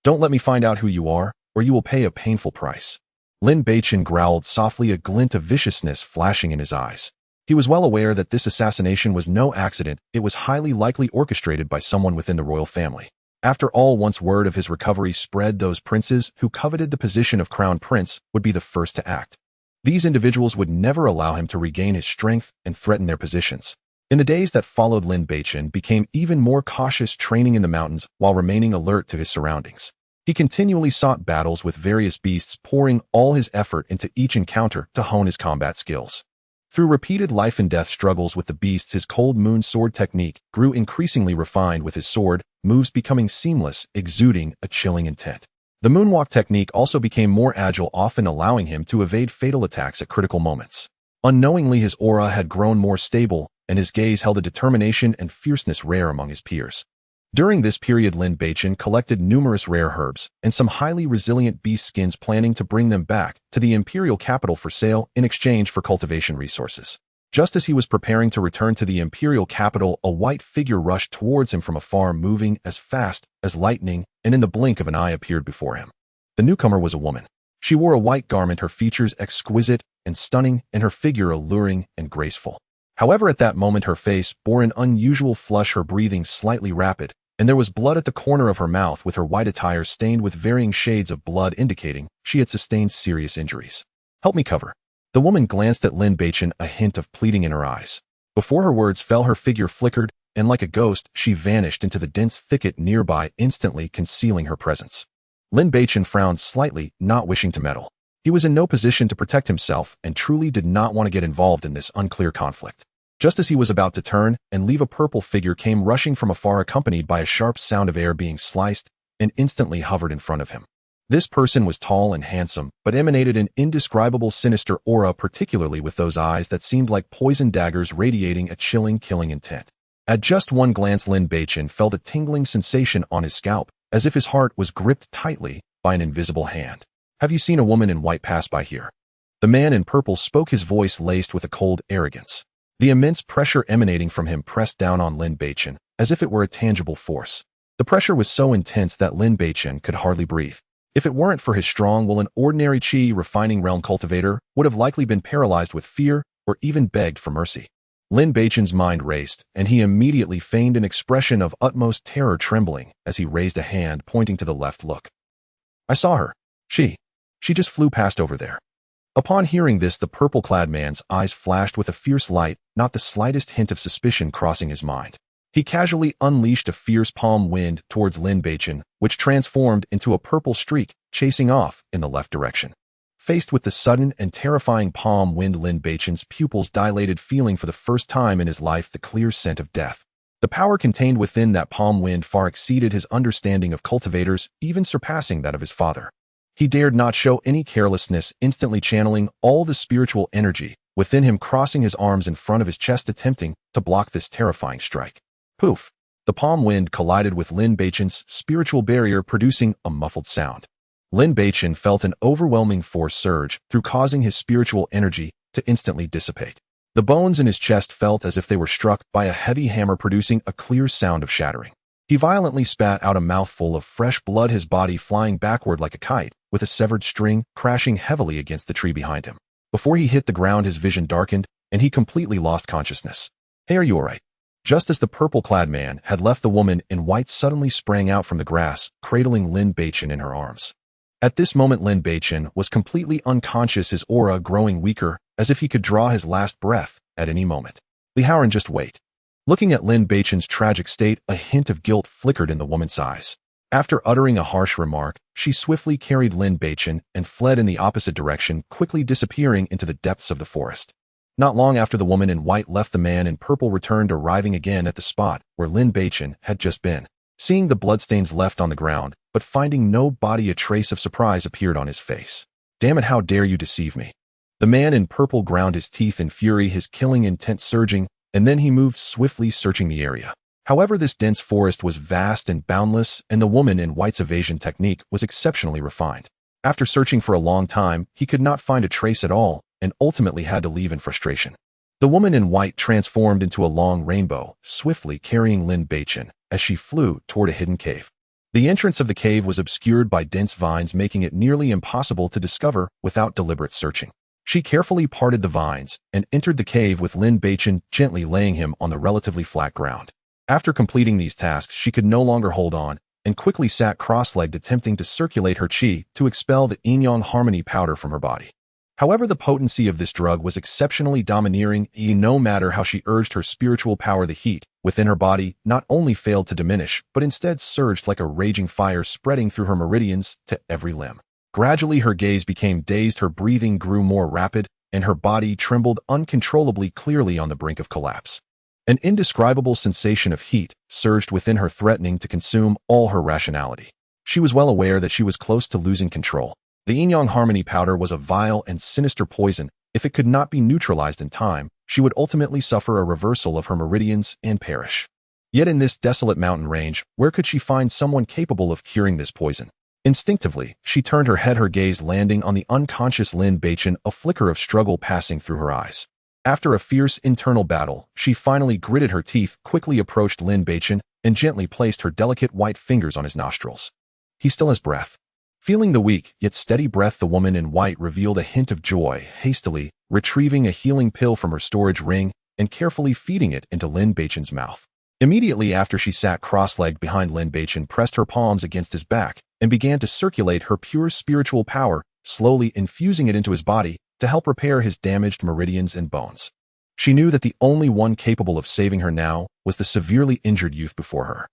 "Don't let me find out who you are, or you will pay a painful price." Lin Beichen growled softly, a glint of viciousness flashing in his eyes. He was well aware that this assassination was no accident. It was highly likely orchestrated by someone within the royal family. After all, once word of his recovery spread, those princes who coveted the position of crown prince would be the first to act. These individuals would never allow him to regain his strength and threaten their positions. In the days that followed, Lin Beichen became even more cautious, training in the mountains while remaining alert to his surroundings. He continually sought battles with various beasts, pouring all his effort into each encounter to hone his combat skills. Through repeated life and death struggles with the beasts, his cold moon sword technique grew increasingly refined, with his sword moves becoming seamless, exuding a chilling intent. The moonwalk technique also became more agile, often allowing him to evade fatal attacks at critical moments. Unknowingly, his aura had grown more stable, and his gaze held a determination and fierceness rare among his peers. During this period, Lin Beichen collected numerous rare herbs and some highly resilient beast skins, planning to bring them back to the imperial capital for sale in exchange for cultivation resources. Just as he was preparing to return to the imperial capital, a white figure rushed towards him from afar, moving as fast as lightning, and in the blink of an eye appeared before him. The newcomer was a woman. She wore a white garment, her features exquisite and stunning, and her figure alluring and graceful. However, at that moment her face bore an unusual flush, her breathing slightly rapid, and there was blood at the corner of her mouth, with her white attire stained with varying shades of blood, indicating she had sustained serious injuries. "Help me cover." The woman glanced at Lin Beichen, a hint of pleading in her eyes. Before her words fell, her figure flickered, and like a ghost, she vanished into the dense thicket nearby, instantly concealing her presence. Lin Beichen frowned slightly, not wishing to meddle. He was in no position to protect himself and truly did not want to get involved in this unclear conflict. Just as he was about to turn and leave, a purple figure came rushing from afar, accompanied by a sharp sound of air being sliced, and instantly hovered in front of him. This person was tall and handsome, but emanated an indescribable sinister aura, particularly with those eyes that seemed like poison daggers radiating a chilling, killing intent. At just one glance, Lin Beichen felt a tingling sensation on his scalp, as if his heart was gripped tightly by an invisible hand. "Have you seen a woman in white pass by here?" The man in purple spoke, his voice laced with a cold arrogance. The immense pressure emanating from him pressed down on Lin Beichen as if it were a tangible force. The pressure was so intense that Lin Beichen could hardly breathe. If it weren't for his strong will, an ordinary chi refining realm cultivator would have likely been paralyzed with fear or even begged for mercy. Lin Beichen's mind raced, and he immediately feigned an expression of utmost terror, trembling as he raised a hand pointing to the left. "Look. I saw her. She just flew past over there." Upon hearing this, the purple-clad man's eyes flashed with a fierce light, not the slightest hint of suspicion crossing his mind. He casually unleashed a fierce palm wind towards Lin Beichen, which transformed into a purple streak, chasing off in the left direction. Faced with the sudden and terrifying palm wind, Lin Beichen's pupils dilated, feeling for the first time in his life the clear scent of death. The power contained within that palm wind far exceeded his understanding of cultivators, even surpassing that of his father. He dared not show any carelessness, instantly channeling all the spiritual energy within him, crossing his arms in front of his chest, attempting to block this terrifying strike. Poof! The palm wind collided with Lin Beichen's spiritual barrier, producing a muffled sound. Lin Beichen felt an overwhelming force surge through, causing his spiritual energy to instantly dissipate. The bones in his chest felt as if they were struck by a heavy hammer, producing a clear sound of shattering. He violently spat out a mouthful of fresh blood, his body flying backward like a kite, with a severed string crashing heavily against the tree behind him. Before he hit the ground, his vision darkened, and he completely lost consciousness. "Hey, are you alright?" Just as the purple-clad man had left, the woman in white suddenly sprang out from the grass, cradling Lin Beichen in her arms. At this moment, Lin Beichen was completely unconscious, his aura growing weaker, as if he could draw his last breath at any moment. Li Haoran, just wait. Looking at Lin Beichen's tragic state, a hint of guilt flickered in the woman's eyes. After uttering a harsh remark, she swiftly carried Lin Beichen and fled in the opposite direction, quickly disappearing into the depths of the forest. Not long after the woman in white left, the man in purple returned, arriving again at the spot where Lin Beichen had just been. Seeing the bloodstains left on the ground, but finding no body, a trace of surprise appeared on his face. "Damn it, how dare you deceive me?" The man in purple ground his teeth in fury, his killing intent surging, and then he moved swiftly, searching the area. However, this dense forest was vast and boundless, and the woman in white's evasion technique was exceptionally refined. After searching for a long time, he could not find a trace at all, and ultimately had to leave in frustration. The woman in white transformed into a long rainbow, swiftly carrying Lin Beichen as she flew toward a hidden cave. The entrance of the cave was obscured by dense vines, making it nearly impossible to discover without deliberate searching. She carefully parted the vines and entered the cave, with Lin Beichen gently laying him on the relatively flat ground. After completing these tasks, she could no longer hold on and quickly sat cross-legged, attempting to circulate her qi to expel the yin-yang harmony powder from her body. However, the potency of this drug was exceptionally domineering, and no matter how she urged her spiritual power, the heat within her body not only failed to diminish, but instead surged like a raging fire, spreading through her meridians to every limb. Gradually, her gaze became dazed, her breathing grew more rapid, and her body trembled uncontrollably, clearly on the brink of collapse. An indescribable sensation of heat surged within her, threatening to consume all her rationality. She was well aware that she was close to losing control. The yin-yang harmony powder was a vile and sinister poison. If it could not be neutralized in time, she would ultimately suffer a reversal of her meridians and perish. Yet in this desolate mountain range, where could she find someone capable of curing this poison? Instinctively, she turned her head, her gaze landing on the unconscious Lin Beichen, a flicker of struggle passing through her eyes. After a fierce internal battle, she finally gritted her teeth, quickly approached Lin Beichen, and gently placed her delicate white fingers on his nostrils. He still has breath. Feeling the weak yet steady breath, the woman in white revealed a hint of joy, hastily retrieving a healing pill from her storage ring and carefully feeding it into Lin Beichen's mouth. Immediately after, she sat cross-legged behind Lin Beichen, pressed her palms against his back, and began to circulate her pure spiritual power, slowly infusing it into his body to help repair his damaged meridians and bones. She knew that the only one capable of saving her now was the severely injured youth before her.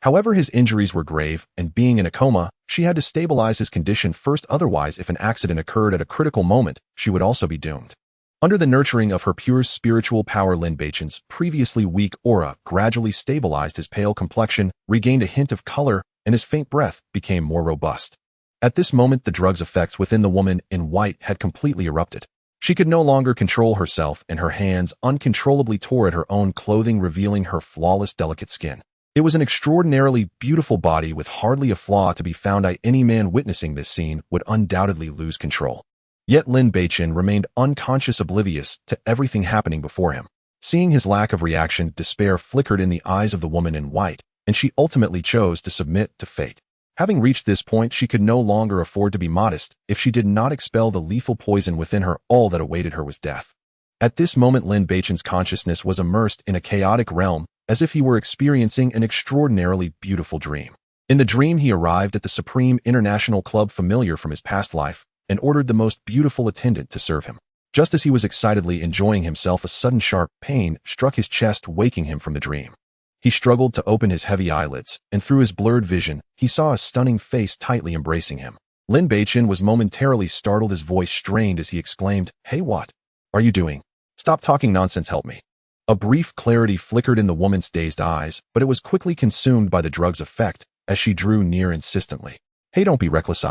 However, his injuries were grave, and being in a coma, she had to stabilize his condition first, otherwise if an accident occurred at a critical moment, she would also be doomed. Under the nurturing of her pure spiritual power, Lin Beichen's previously weak aura gradually stabilized, his pale complexion regained a hint of color, and his faint breath became more robust. At this moment, the drug's effects within the woman in white had completely erupted. She could no longer control herself, and her hands uncontrollably tore at her own clothing, revealing her flawless, delicate skin. It was an extraordinarily beautiful body with hardly a flaw to be found. Any man witnessing this scene would undoubtedly lose control. Yet Lin Beichen remained unconscious, oblivious to everything happening before him. Seeing his lack of reaction, despair flickered in the eyes of the woman in white, and she ultimately chose to submit to fate. Having reached this point, she could no longer afford to be modest. If she did not expel the lethal poison within her, all that awaited her was death. At this moment, Lin Beichen's consciousness was immersed in a chaotic realm, as if he were experiencing an extraordinarily beautiful dream. In the dream, he arrived at the Supreme International Club, familiar from his past life, and ordered the most beautiful attendant to serve him. Just as he was excitedly enjoying himself, a sudden sharp pain struck his chest, waking him from the dream. He struggled to open his heavy eyelids, and through his blurred vision, he saw a stunning face tightly embracing him. Lin Beichen was momentarily startled, his voice strained as he exclaimed, "Hey, what are you doing? Stop talking nonsense, help me." A brief clarity flickered in the woman's dazed eyes, but it was quickly consumed by the drug's effect as she drew near insistently. "Hey, don't be reckless,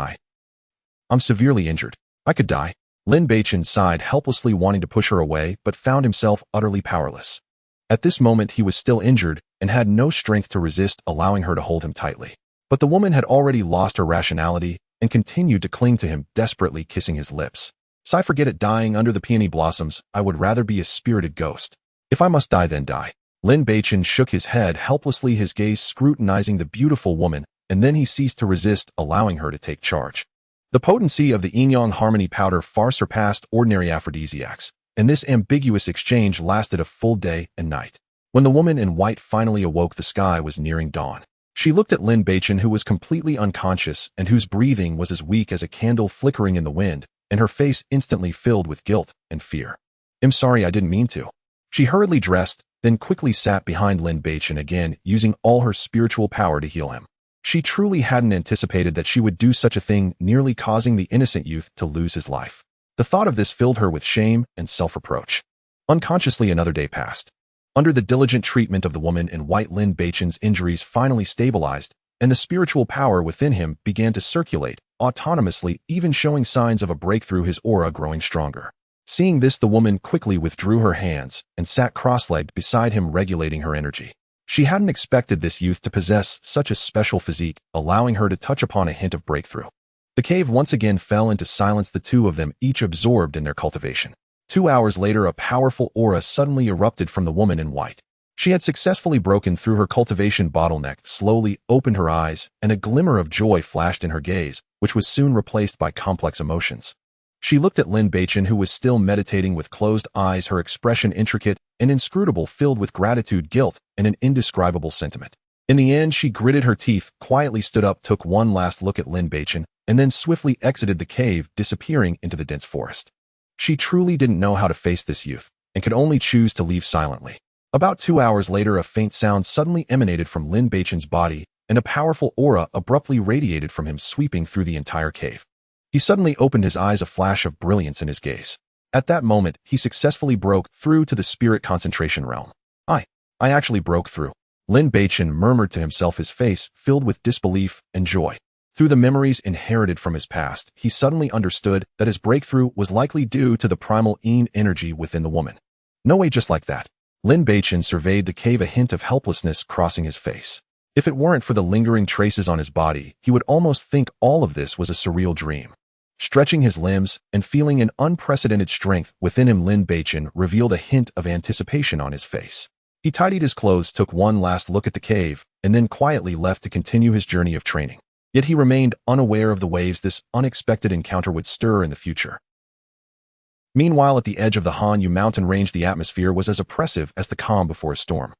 I'm severely injured. I could die." Lin Beichen sighed helplessly, wanting to push her away, but found himself utterly powerless. At this moment, he was still injured and had no strength to resist, allowing her to hold him tightly. But the woman had already lost her rationality and continued to cling to him, desperately kissing his lips. "So I forget it, dying under the peony blossoms. I would rather be a spirited ghost. If I must die, then die." Lin Beichen shook his head helplessly, his gaze scrutinizing the beautiful woman, and then he ceased to resist, allowing her to take charge. The potency of the yin-yang harmony powder far surpassed ordinary aphrodisiacs, and this ambiguous exchange lasted a full day and night. When the woman in white finally awoke, the sky was nearing dawn. She looked at Lin Beichen, who was completely unconscious and whose breathing was as weak as a candle flickering in the wind, and her face instantly filled with guilt and fear. "I'm sorry, I didn't mean to." She hurriedly dressed, then quickly sat behind Lin Beichen again, using all her spiritual power to heal him. She truly hadn't anticipated that she would do such a thing, nearly causing the innocent youth to lose his life. The thought of this filled her with shame and self-reproach. Unconsciously, another day passed. Under the diligent treatment of the woman in white, Lin Beichen's injuries finally stabilized, and the spiritual power within him began to circulate autonomously, even showing signs of a breakthrough, his aura growing stronger. Seeing this, the woman quickly withdrew her hands and sat cross-legged beside him, regulating her energy. She hadn't expected this youth to possess such a special physique, allowing her to touch upon a hint of breakthrough. The cave once again fell into silence, the two of them each absorbed in their cultivation. 2 hours later, a powerful aura suddenly erupted from the woman in white. She had successfully broken through her cultivation bottleneck, slowly opened her eyes, and a glimmer of joy flashed in her gaze, which was soon replaced by complex emotions. She looked at Lin Beichen, who was still meditating with closed eyes, her expression intricate and inscrutable, filled with gratitude, guilt, and an indescribable sentiment. In the end, she gritted her teeth, quietly stood up, took one last look at Lin Beichen, and then swiftly exited the cave, disappearing into the dense forest. She truly didn't know how to face this youth, and could only choose to leave silently. About 2 hours later, a faint sound suddenly emanated from Lin Beichen's body, and a powerful aura abruptly radiated from him, sweeping through the entire cave. He suddenly opened his eyes, a flash of brilliance in his gaze. At that moment, he successfully broke through to the spirit concentration realm. I actually broke through. Lin Beichen murmured to himself, his face filled with disbelief and joy. Through the memories inherited from his past, he suddenly understood that his breakthrough was likely due to the primal yin energy within the woman. No way, just like that. Lin Beichen surveyed the cave, a hint of helplessness crossing his face. If it weren't for the lingering traces on his body, he would almost think all of this was a surreal dream. Stretching his limbs and feeling an unprecedented strength within him, Lin Beichen revealed a hint of anticipation on his face. He tidied his clothes, took one last look at the cave, and then quietly left to continue his journey of training. Yet he remained unaware of the waves this unexpected encounter would stir in the future. Meanwhile, at the edge of the Hanyu mountain range, the atmosphere was as oppressive as the calm before a storm.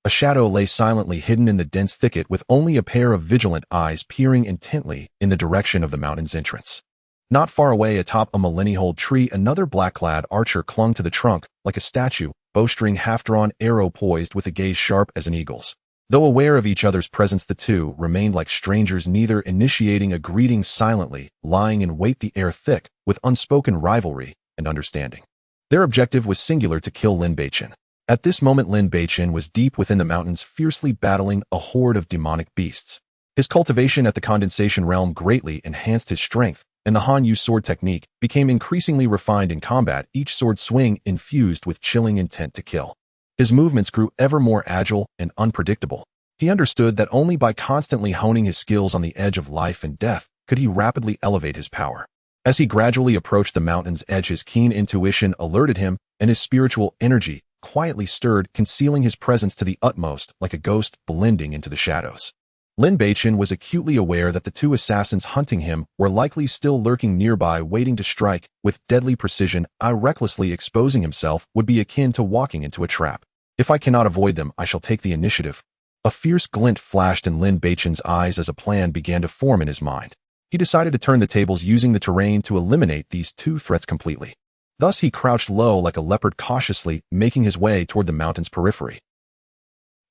A shadow lay silently hidden in the dense thicket, with only a pair of vigilant eyes peering intently in the direction of the mountain's entrance. Not far away, atop a millennia-old tree, another black-clad archer clung to the trunk like a statue, bowstring half-drawn, arrow poised with a gaze sharp as an eagle's. Though aware of each other's presence, the two remained like strangers, neither initiating a greeting, silently lying in wait, the air thick with unspoken rivalry and understanding. Their objective was singular: to kill Lin Beichen. At this moment, Lin Beichen was deep within the mountains, fiercely battling a horde of demonic beasts. His cultivation at the condensation realm greatly enhanced his strength, and the Hanyu sword technique became increasingly refined in combat, each sword swing infused with chilling intent to kill. His movements grew ever more agile and unpredictable. He understood that only by constantly honing his skills on the edge of life and death could he rapidly elevate his power. As he gradually approached the mountain's edge, his keen intuition alerted him, and his spiritual energy quietly stirred, concealing his presence to the utmost, like a ghost blending into the shadows. Lin Beichen was acutely aware that the two assassins hunting him were likely still lurking nearby, waiting to strike with deadly precision. Recklessly exposing himself would be akin to walking into a trap. If I cannot avoid them, I shall take the initiative. A fierce glint flashed in Lin Beichen's eyes as a plan began to form in his mind. He decided to turn the tables, using the terrain to eliminate these two threats completely. Thus he crouched low like a leopard, cautiously making his way toward the mountain's periphery.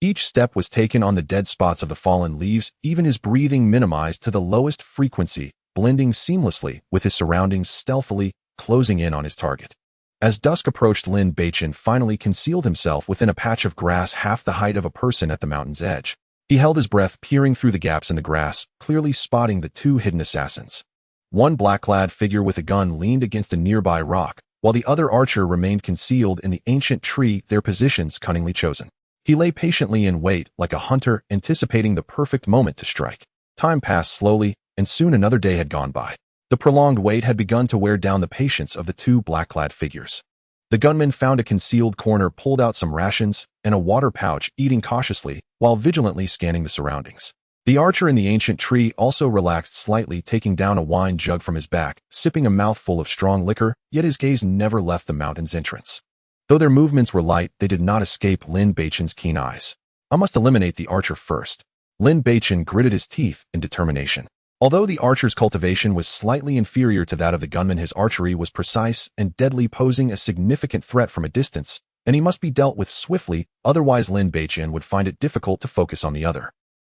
Each step was taken on the dead spots of the fallen leaves, even his breathing minimized to the lowest frequency, blending seamlessly with his surroundings, stealthily closing in on his target. As dusk approached, Lin Beichen finally concealed himself within a patch of grass half the height of a person at the mountain's edge. He held his breath, peering through the gaps in the grass, clearly spotting the two hidden assassins. One black-clad figure with a gun leaned against a nearby rock, while the other archer remained concealed in the ancient tree, their positions cunningly chosen. He lay patiently in wait, like a hunter anticipating the perfect moment to strike. Time passed slowly, and soon another day had gone by. The prolonged wait had begun to wear down the patience of the two black-clad figures. The gunman found a concealed corner, pulled out some rations and a water pouch, eating cautiously while vigilantly scanning the surroundings. The archer in the ancient tree also relaxed slightly, taking down a wine jug from his back, sipping a mouthful of strong liquor, yet his gaze never left the mountain's entrance. Though their movements were light, they did not escape Lin Beichen's keen eyes. I must eliminate the archer first. Lin Beichen gritted his teeth in determination. Although the archer's cultivation was slightly inferior to that of the gunman, his archery was precise and deadly, posing a significant threat from a distance, and he must be dealt with swiftly, otherwise Lin Beichen would find it difficult to focus on the other.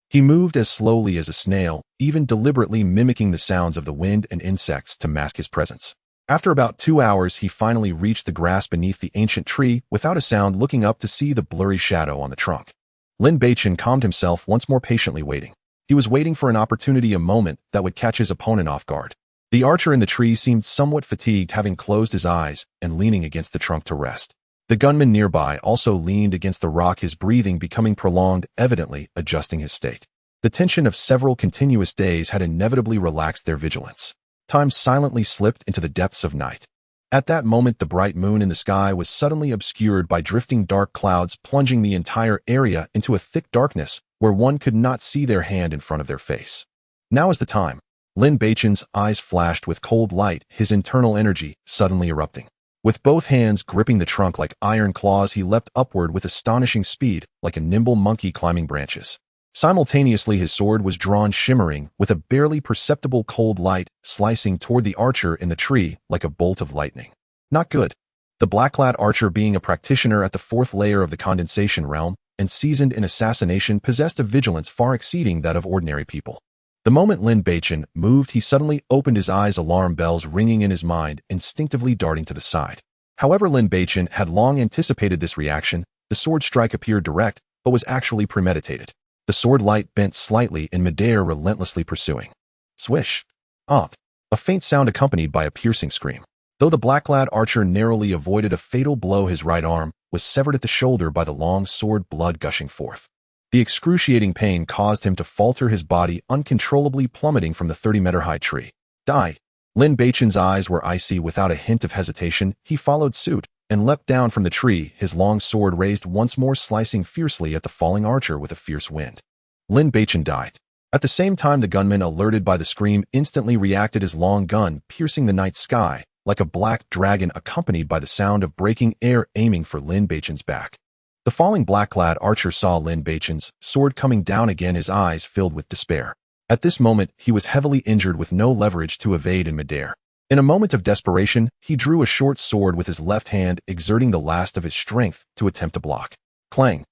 He moved as slowly as a snail, even deliberately mimicking the sounds of the wind and insects to mask his presence. After about 2 hours, he finally reached the grass beneath the ancient tree, without a sound, looking up to see the blurry shadow on the trunk. Lin Beichen calmed himself, once more patiently waiting. He was waiting for an opportunity, a moment that would catch his opponent off guard. The archer in the tree seemed somewhat fatigued, having closed his eyes and leaning against the trunk to rest. The gunman nearby also leaned against the rock, his breathing becoming prolonged, evidently adjusting his state. The tension of several continuous days had inevitably relaxed their vigilance. Time silently slipped into the depths of night. At that moment, the bright moon in the sky was suddenly obscured by drifting dark clouds, plunging the entire area into a thick darkness where one could not see their hand in front of their face. Now is the time. Lin Beichen's eyes flashed with cold light, his internal energy suddenly erupting. With both hands gripping the trunk like iron claws, he leapt upward with astonishing speed, like a nimble monkey climbing branches. Simultaneously, his sword was drawn, shimmering with a barely perceptible cold light, slicing toward the archer in the tree like a bolt of lightning. Not good. The black-clad archer, being a practitioner at the 4th layer of the condemnation realm and seasoned in assassination, possessed a vigilance far exceeding that of ordinary people. The moment Lin Beichen moved, he suddenly opened his eyes, alarm bells ringing in his mind, instinctively darting to the side. However, Lin Beichen had long anticipated this reaction. The sword strike appeared direct, but was actually premeditated. The sword light bent slightly in midair, relentlessly pursuing. Swish! Ah! A faint sound accompanied by a piercing scream. Though the black-clad archer narrowly avoided a fatal blow, his right arm was severed at the shoulder by the long sword, blood gushing forth. The excruciating pain caused him to falter, his body uncontrollably plummeting from the 30-meter-high tree. Die! Lin Beichen's eyes were icy. Without a hint of hesitation, he followed suit and leapt down from the tree, his long sword raised once more, slicing fiercely at the falling archer with a fierce wind. Lin Beichen died. At the same time, the gunman, alerted by the scream, instantly reacted, his long gun piercing the night sky like a black dragon, accompanied by the sound of breaking air, aiming for Lin Beichen's back. The falling black-clad archer saw Lin Beichen's sword coming down again, his eyes filled with despair. At this moment, he was heavily injured with no leverage to evade in midair. In a moment of desperation, he drew a short sword with his left hand, exerting the last of his strength to attempt to block. Clang!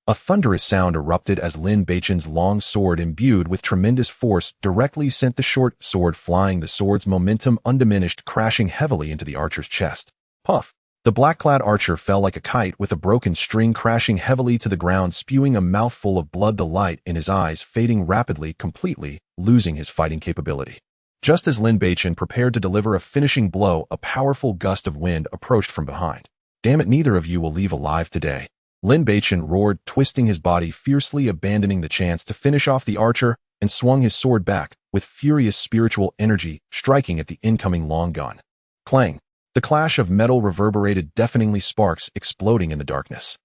A thunderous sound erupted as Lin Beichen's long sword, imbued with tremendous force, directly sent the short sword flying, the sword's momentum undiminished, crashing heavily into the archer's chest. Puff! The black-clad archer fell like a kite, with a broken string, crashing heavily to the ground, spewing a mouthful of blood, the light in his eyes fading rapidly, completely losing his fighting capability. Just as Lin Beichen prepared to deliver a finishing blow, a powerful gust of wind approached from behind. Damn it, neither of you will leave alive today. Lin Beichen roared, twisting his body fiercely, abandoning the chance to finish off the archer, and swung his sword back, with furious spiritual energy, striking at the incoming long gun. Clang! The clash of metal reverberated, deafeningly, sparks exploding in the darkness.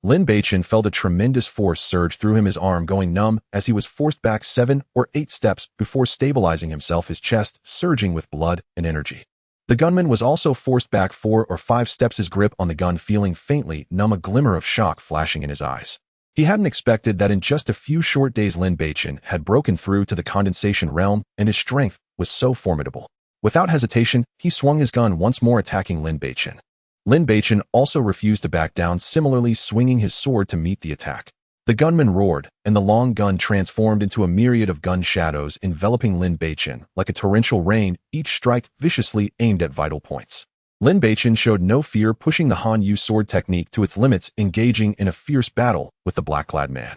Lin Beichen felt a tremendous force surge through him, his arm going numb as he was forced back 7 or 8 steps before stabilizing himself, his chest surging with blood and energy. The gunman was also forced back 4 or 5 steps, his grip on the gun feeling faintly numb, a glimmer of shock flashing in his eyes. He hadn't expected that in just a few short days Lin Beichen had broken through to the condemnation realm, and his strength was so formidable. Without hesitation, he swung his gun once more, attacking Lin Beichen. Lin Beichen also refused to back down, similarly swinging his sword to meet the attack. The gunman roared, and the long gun transformed into a myriad of gun shadows, enveloping Lin Beichen like a torrential rain, each strike viciously aimed at vital points. Lin Beichen showed no fear, pushing the Han Yu sword technique to its limits, engaging in a fierce battle with the black-clad man.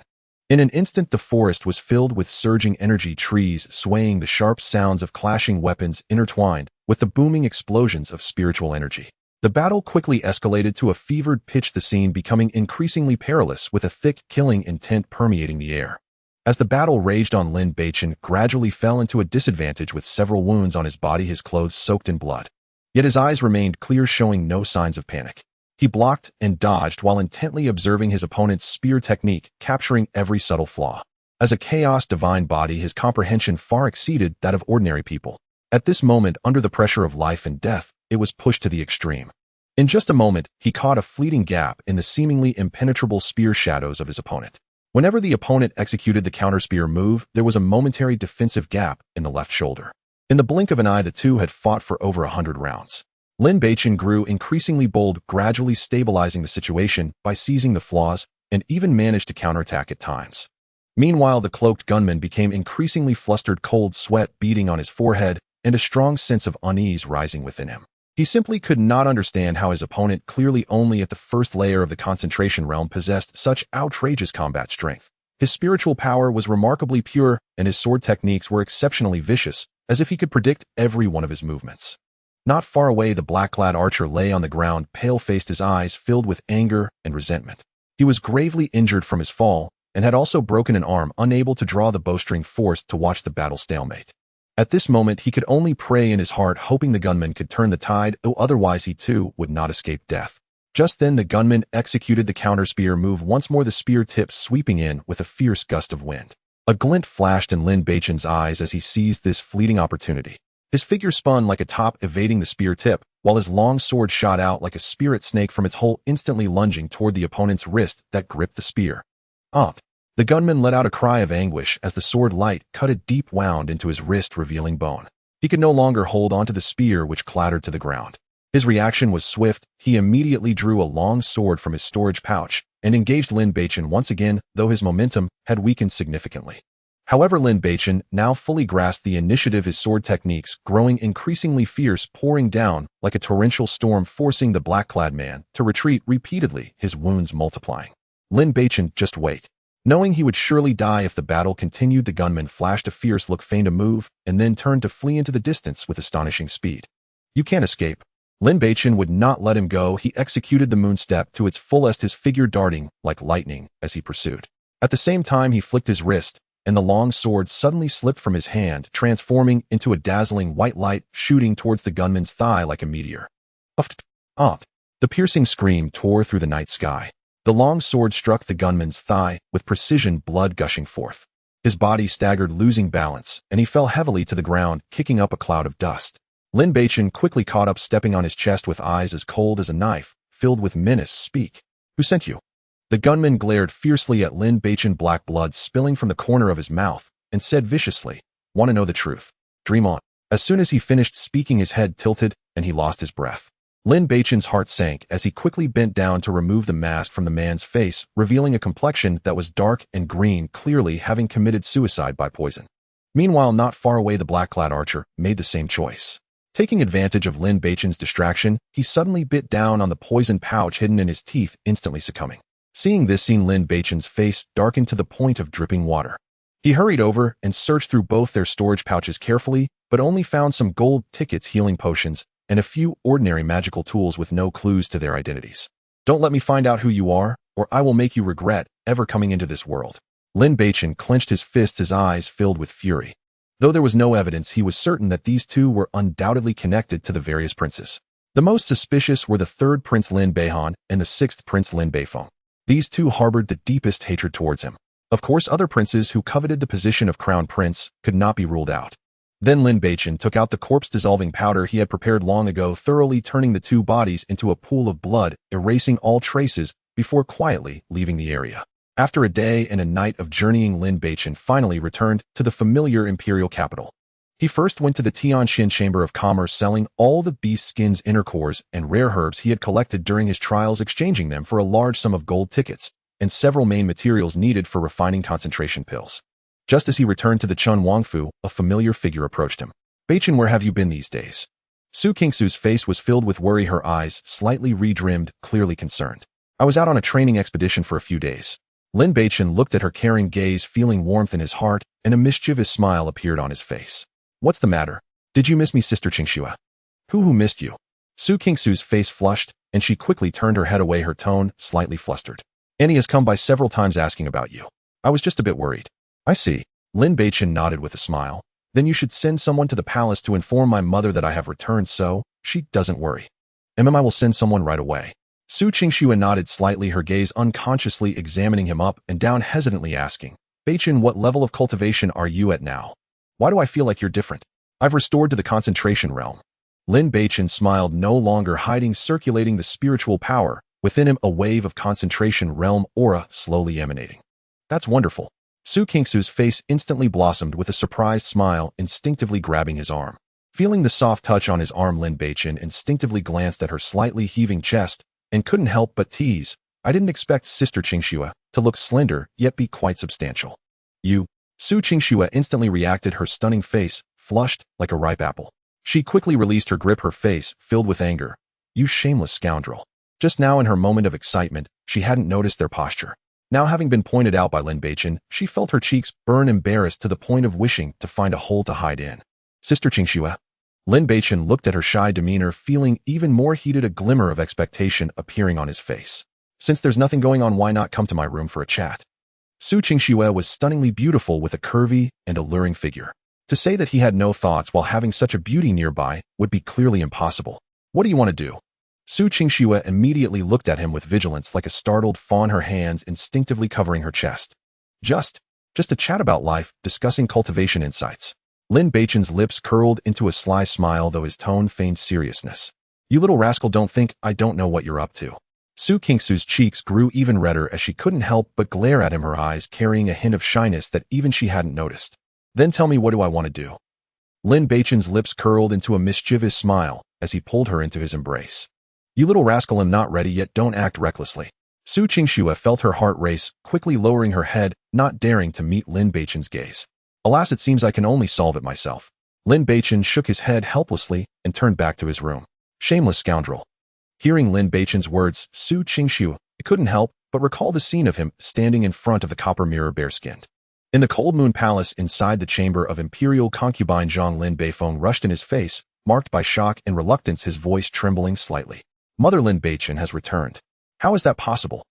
In an instant, the forest was filled with surging energy, trees swaying, the sharp sounds of clashing weapons intertwined with the booming explosions of spiritual energy. The battle quickly escalated to a fevered pitch, the scene becoming increasingly perilous, with a thick, killing intent permeating the air. As the battle raged on, Lin Beichen gradually fell into a disadvantage, with several wounds on his body, his clothes soaked in blood. Yet his eyes remained clear, showing no signs of panic. He blocked and dodged while intently observing his opponent's spear technique, capturing every subtle flaw. As a chaos divine body, his comprehension far exceeded that of ordinary people. At this moment, under the pressure of life and death, it was pushed to the extreme. In just a moment, he caught a fleeting gap in the seemingly impenetrable spear shadows of his opponent. Whenever the opponent executed the counter-spear move, there was a momentary defensive gap in the left shoulder. In the blink of an eye, the two had fought for over 100 rounds. Lin Beichen grew increasingly bold, gradually stabilizing the situation by seizing the flaws, and even managed to counterattack at times. Meanwhile, the cloaked gunman became increasingly flustered, cold sweat beading on his forehead, and a strong sense of unease rising within him. He simply could not understand how his opponent, clearly only at the first layer of the concentration realm, possessed such outrageous combat strength. His spiritual power was remarkably pure, and his sword techniques were exceptionally vicious, as if he could predict every one of his movements. Not far away, the black-clad archer lay on the ground, pale-faced, his eyes filled with anger and resentment. He was gravely injured from his fall, and had also broken an arm, unable to draw the bowstring, forced to watch the battle stalemate. At this moment, he could only pray in his heart, hoping the gunman could turn the tide, though otherwise he too would not escape death. Just then, the gunman executed the counter-spear move once more, the spear tip sweeping in with a fierce gust of wind. A glint flashed in Lin Beichen's eyes as he seized this fleeting opportunity. His figure spun like a top, evading the spear tip, while his long sword shot out like a spirit snake from its hole, instantly lunging toward the opponent's wrist that gripped the spear. The gunman let out a cry of anguish as the sword light cut a deep wound into his wrist, revealing bone. He could no longer hold onto the spear, which clattered to the ground. His reaction was swift. He immediately drew a long sword from his storage pouch and engaged Lin Beichen once again, though his momentum had weakened significantly. However, Lin Beichen now fully grasped the initiative, his sword techniques growing increasingly fierce, pouring down like a torrential storm, forcing the black-clad man to retreat repeatedly, his wounds multiplying. Lin Beichen, just wait. Knowing he would surely die if the battle continued, the gunman flashed a fierce look, feigned a move, and then turned to flee into the distance with astonishing speed. You can't escape. Lin Beichen would not let him go. He executed the moon step to its fullest, his figure darting like lightning as he pursued. At the same time, he flicked his wrist, and the long sword suddenly slipped from his hand, transforming into a dazzling white light, shooting towards the gunman's thigh like a meteor. The piercing scream tore through the night sky. The long sword struck the gunman's thigh with precision, blood gushing forth. His body staggered, losing balance, and he fell heavily to the ground, kicking up a cloud of dust. Lin Beichen quickly caught up, stepping on his chest with eyes as cold as a knife, filled with menace. Speak. Who sent you? The gunman glared fiercely at Lin Beichen, black blood spilling from the corner of his mouth, and said viciously, "Want to know the truth? Dream on." As soon as he finished speaking, his head tilted, and he lost his breath. Lin Beichen's heart sank as he quickly bent down to remove the mask from the man's face, revealing a complexion that was dark and green, clearly having committed suicide by poison. Meanwhile, not far away, the black-clad archer made the same choice. Taking advantage of Lin Beichen's distraction, he suddenly bit down on the poison pouch hidden in his teeth, instantly succumbing. Seeing this scene, Lin Beichen's face darkened to the point of dripping water. He hurried over and searched through both their storage pouches carefully, but only found some gold tickets, healing potions, and a few ordinary magical tools with no clues to their identities. Don't let me find out who you are, or I will make you regret ever coming into this world. Lin Beichen clenched his fists, his eyes filled with fury. Though there was no evidence, he was certain that these two were undoubtedly connected to the various princes. The most suspicious were the third Prince Lin Beichen and the sixth Prince Lin Beifeng. These two harbored the deepest hatred towards him. Of course, other princes who coveted the position of crown prince could not be ruled out. Then Lin Beichen took out the corpse-dissolving powder he had prepared long ago, thoroughly turning the two bodies into a pool of blood, erasing all traces before quietly leaving the area. After a day and a night of journeying, Lin Beichen finally returned to the familiar imperial capital. He first went to the Tianxin Chamber of Commerce, selling all the beast skins, inner cores, and rare herbs he had collected during his trials, exchanging them for a large sum of gold tickets and several main materials needed for refining concentration pills. Just as he returned to the Chun Wangfu, a familiar figure approached him. "Beichen, where have you been these days?" Su Qingsu's face was filled with worry, her eyes slightly redrimmed, clearly concerned. "I was out on a training expedition for a few days." Lin Beichen looked at her caring gaze, feeling warmth in his heart, and a mischievous smile appeared on his face. "What's the matter? Did you miss me, Sister Qingxue?" Who missed you?" Su Qingsu's face flushed, and she quickly turned her head away, her tone slightly flustered. "Annie has come by several times asking about you. I was just a bit worried." "I see." Lin Beichen nodded with a smile. "Then you should send someone to the palace to inform my mother that I have returned." So, she doesn't worry. I will send someone right away. Su Qingxue nodded slightly, her gaze unconsciously examining him up and down, hesitantly asking, Beichen, what level of cultivation are you at now? Why do I feel like you're different? I've restored to the concentration realm. Lin Beichen smiled, no longer hiding, circulating the spiritual power within him, a wave of concentration realm aura slowly emanating. That's wonderful. Su Qingxue's face instantly blossomed with a surprised smile, instinctively grabbing his arm. Feeling the soft touch on his arm, Lin Beichen instinctively glanced at her slightly heaving chest and couldn't help but tease, I didn't expect Sister Qingxue to look slender yet be quite substantial. You? Su Qingxue instantly reacted, her stunning face flushed like a ripe apple. She quickly released her grip, her face filled with anger. You shameless scoundrel. Just now, in her moment of excitement, she hadn't noticed their posture. Now, having been pointed out by Lin Beichen, she felt her cheeks burn, embarrassed to the point of wishing to find a hole to hide in. Sister Qingxue. Lin Beichen looked at her shy demeanor, feeling even more heated, a glimmer of expectation appearing on his face. Since there's nothing going on, why not come to my room for a chat? Su Qingxue was stunningly beautiful with a curvy and alluring figure. To say that he had no thoughts while having such a beauty nearby would be clearly impossible. What do you want to do? Su Qingxue immediately looked at him with vigilance, like a startled fawn, her hands instinctively covering her chest. Just a chat about life, discussing cultivation insights. Lin Beichen's lips curled into a sly smile, though his tone feigned seriousness. You little rascal, don't think I don't know what you're up to. Su Qingxue's cheeks grew even redder as she couldn't help but glare at him, her eyes carrying a hint of shyness that even she hadn't noticed. Then tell me, what do I want to do? Lin Beichen's lips curled into a mischievous smile as he pulled her into his embrace. You little rascal, I'm not ready yet, don't act recklessly. Su Qingxue felt her heart race, quickly lowering her head, not daring to meet Lin Beichen's gaze. Alas, it seems I can only solve it myself. Lin Beichen shook his head helplessly and turned back to his room. Shameless scoundrel. Hearing Lin Beichen's words, Su Qingxue couldn't help but recall the scene of him standing in front of the copper mirror, bare-skinned. In the cold moon palace inside the chamber of imperial concubine Zhang, Lin Beifeng rushed in, his face marked by shock and reluctance, his voice trembling slightly. Mother, Lin Beichen has returned. How is that possible?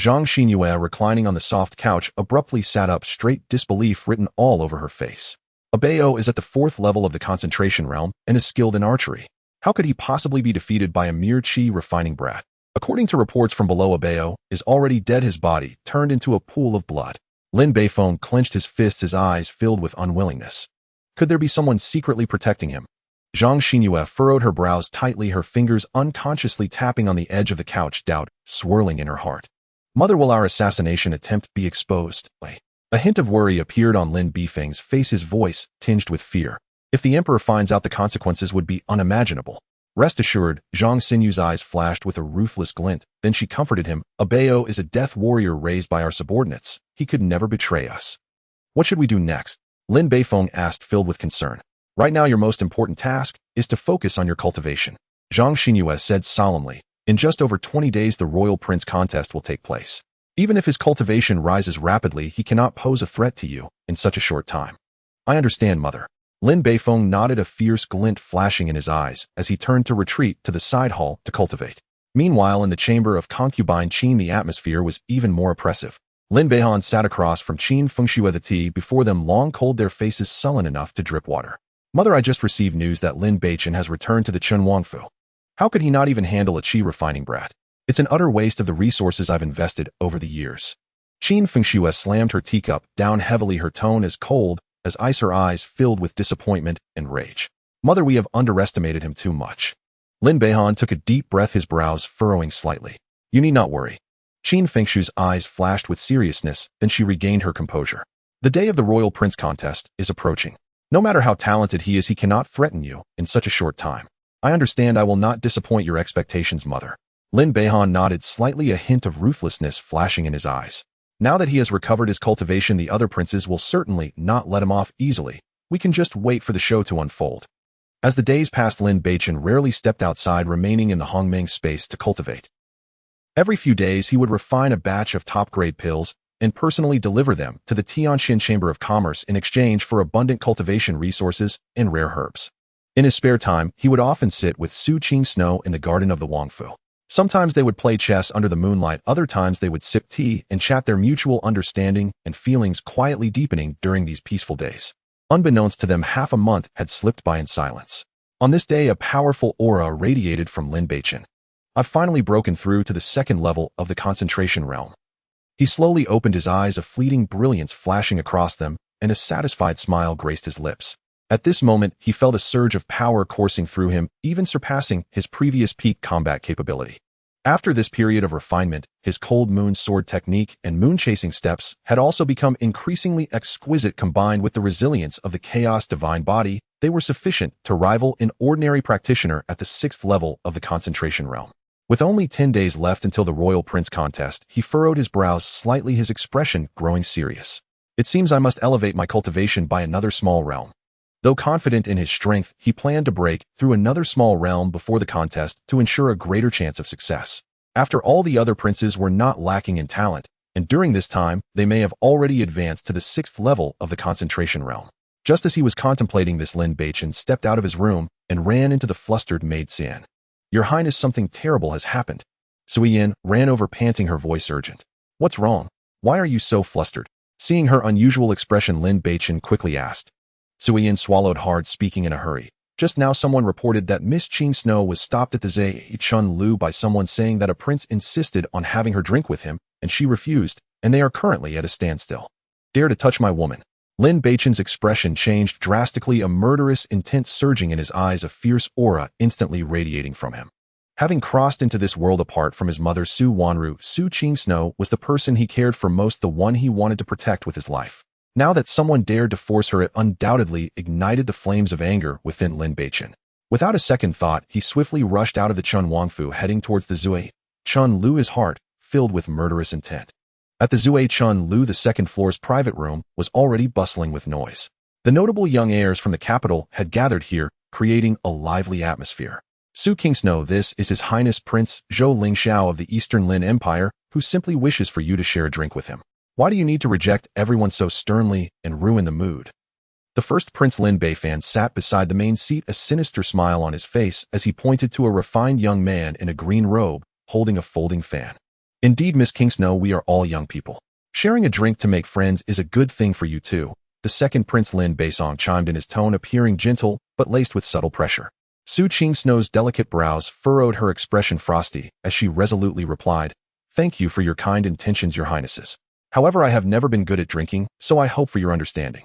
Zhang Xinyue, reclining on the soft couch, abruptly sat up straight, disbelief written all over her face. Abeo is at the 4th level of the concentration realm and is skilled in archery. How could he possibly be defeated by a mere qi refining brat? According to reports from below, Abeo is already dead, his body turned into a pool of blood. Lin Beifeng clenched his fists, his eyes filled with unwillingness. Could there be someone secretly protecting him? Zhang Xinyue furrowed her brows tightly, her fingers unconsciously tapping on the edge of the couch, doubt swirling in her heart. Mother, will our assassination attempt be exposed? A hint of worry appeared on Lin Beifeng's face, his voice tinged with fear. If the emperor finds out, the consequences would be unimaginable. Rest assured, Zhang Xinyue's eyes flashed with a ruthless glint. Then she comforted him. Abeo is a death warrior raised by our subordinates. He could never betray us. What should we do next? Lin Beifeng asked, filled with concern. Right now, your most important task is to focus on your cultivation. Zhang Xinyue said solemnly. In just over 20 days, the royal prince contest will take place. Even if his cultivation rises rapidly, he cannot pose a threat to you in such a short time. I understand, mother. Lin Beifeng nodded, a fierce glint flashing in his eyes as he turned to retreat to the side hall to cultivate. Meanwhile, in the chamber of concubine Qin, the atmosphere was even more oppressive. Lin Beichen sat across from Qin Fengxue. The tea before them long cold, their faces sullen enough to drip water. Mother, I just received news that Lin Beichen has returned to the Chun Wangfu. How could he not even handle a qi refining brat? It's an utter waste of the resources I've invested over the years. Qin Fengxue slammed her teacup down heavily, her tone as cold as ice, her eyes filled with disappointment and rage. Mother, we have underestimated him too much. Lin Beichen took a deep breath, his brows furrowing slightly. You need not worry. Qin Fengshue's eyes flashed with seriousness, then she regained her composure. The day of the royal prince contest is approaching. No matter how talented he is, he cannot threaten you in such a short time. I understand. I will not disappoint your expectations, mother. Lin Beichen nodded slightly, a hint of ruthlessness flashing in his eyes. Now that he has recovered his cultivation, the other princes will certainly not let him off easily. We can just wait for the show to unfold. As the days passed, Lin Beichen rarely stepped outside, remaining in the Hongmeng space to cultivate. Every few days, he would refine a batch of top-grade pills and personally deliver them to the Tianxin Chamber of Commerce in exchange for abundant cultivation resources and rare herbs. In his spare time, he would often sit with Su Qingxue in the garden of the Wangfu. Sometimes they would play chess under the moonlight, other times they would sip tea and chat, their mutual understanding and feelings quietly deepening during these peaceful days. Unbeknownst to them, half a month had slipped by in silence. On this day, a powerful aura radiated from Lin Beichen. I've finally broken through to the second level of the concentration realm. He slowly opened his eyes, a fleeting brilliance flashing across them, and a satisfied smile graced his lips. At this moment, he felt a surge of power coursing through him, even surpassing his previous peak combat capability. After this period of refinement, his cold moon sword technique and moon-chasing steps had also become increasingly exquisite. Combined with the resilience of the chaos divine body, they were sufficient to rival an ordinary practitioner at the 6th level of the concentration realm. With only 10 days left until the Royal Prince contest, he furrowed his brows slightly, his expression growing serious. It seems I must elevate my cultivation by another small realm. Though confident in his strength, he planned to break through another small realm before the contest to ensure a greater chance of success. After all, the other princes were not lacking in talent, and during this time, they may have already advanced to the 6th level of the concentration realm. Just as he was contemplating this, Lin Beichen stepped out of his room and ran into the flustered maid Xian. "Your Highness, something terrible has happened." Suyin ran over, panting, her voice urgent. "What's wrong? Why are you so flustered?" Seeing her unusual expression, Lin Beichen quickly asked. Suyin swallowed hard, speaking in a hurry. "Just now someone reported that Miss Qing Snow was stopped at the Zhe Chun Lu by someone saying that a prince insisted on having her drink with him, and she refused, and they are currently at a standstill. Dare to touch my woman." Lin Beichen's expression changed drastically, a murderous intent surging in his eyes, a fierce aura instantly radiating from him. Having crossed into this world apart from his mother Su Wanru, Su Qing Snow was the person he cared for most, the one he wanted to protect with his life. Now that someone dared to force her, it undoubtedly ignited the flames of anger within Lin Beichen. Without a second thought, he swiftly rushed out of the Chun Wangfu, heading towards the Zui Chun Lu, his heart filled with murderous intent. At the Zui Chun Lu, the second floor's private room was already bustling with noise. The notable young heirs from the capital had gathered here, creating a lively atmosphere. Su King Snow, this is His Highness Prince Zhou Lingxiao of the Eastern Lin Empire, who simply wishes for you to share a drink with him. Why do you need to reject everyone so sternly and ruin the mood? The first Prince Lin Beifan sat beside the main seat, a sinister smile on his face as he pointed to a refined young man in a green robe, holding a folding fan. Indeed, Miss King Snow, we are all young people. Sharing a drink to make friends is a good thing for you too. The second Prince Lin Beisong chimed in, his tone appearing gentle but laced with subtle pressure. Su Qing Snow's delicate brows furrowed, her expression frosty, as she resolutely replied, "Thank you for your kind intentions, Your Highnesses. However, I have never been good at drinking, so I hope for your understanding.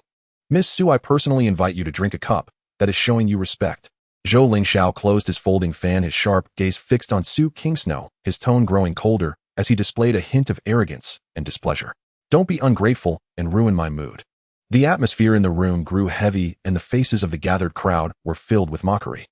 Miss Su, I personally invite you to drink a cup that is showing you respect." Zhou Lingxiao closed his folding fan, his sharp gaze fixed on Su King Snow, his tone growing colder as he displayed a hint of arrogance and displeasure. "Don't be ungrateful and ruin my mood." The atmosphere in the room grew heavy, and the faces of the gathered crowd were filled with mockery.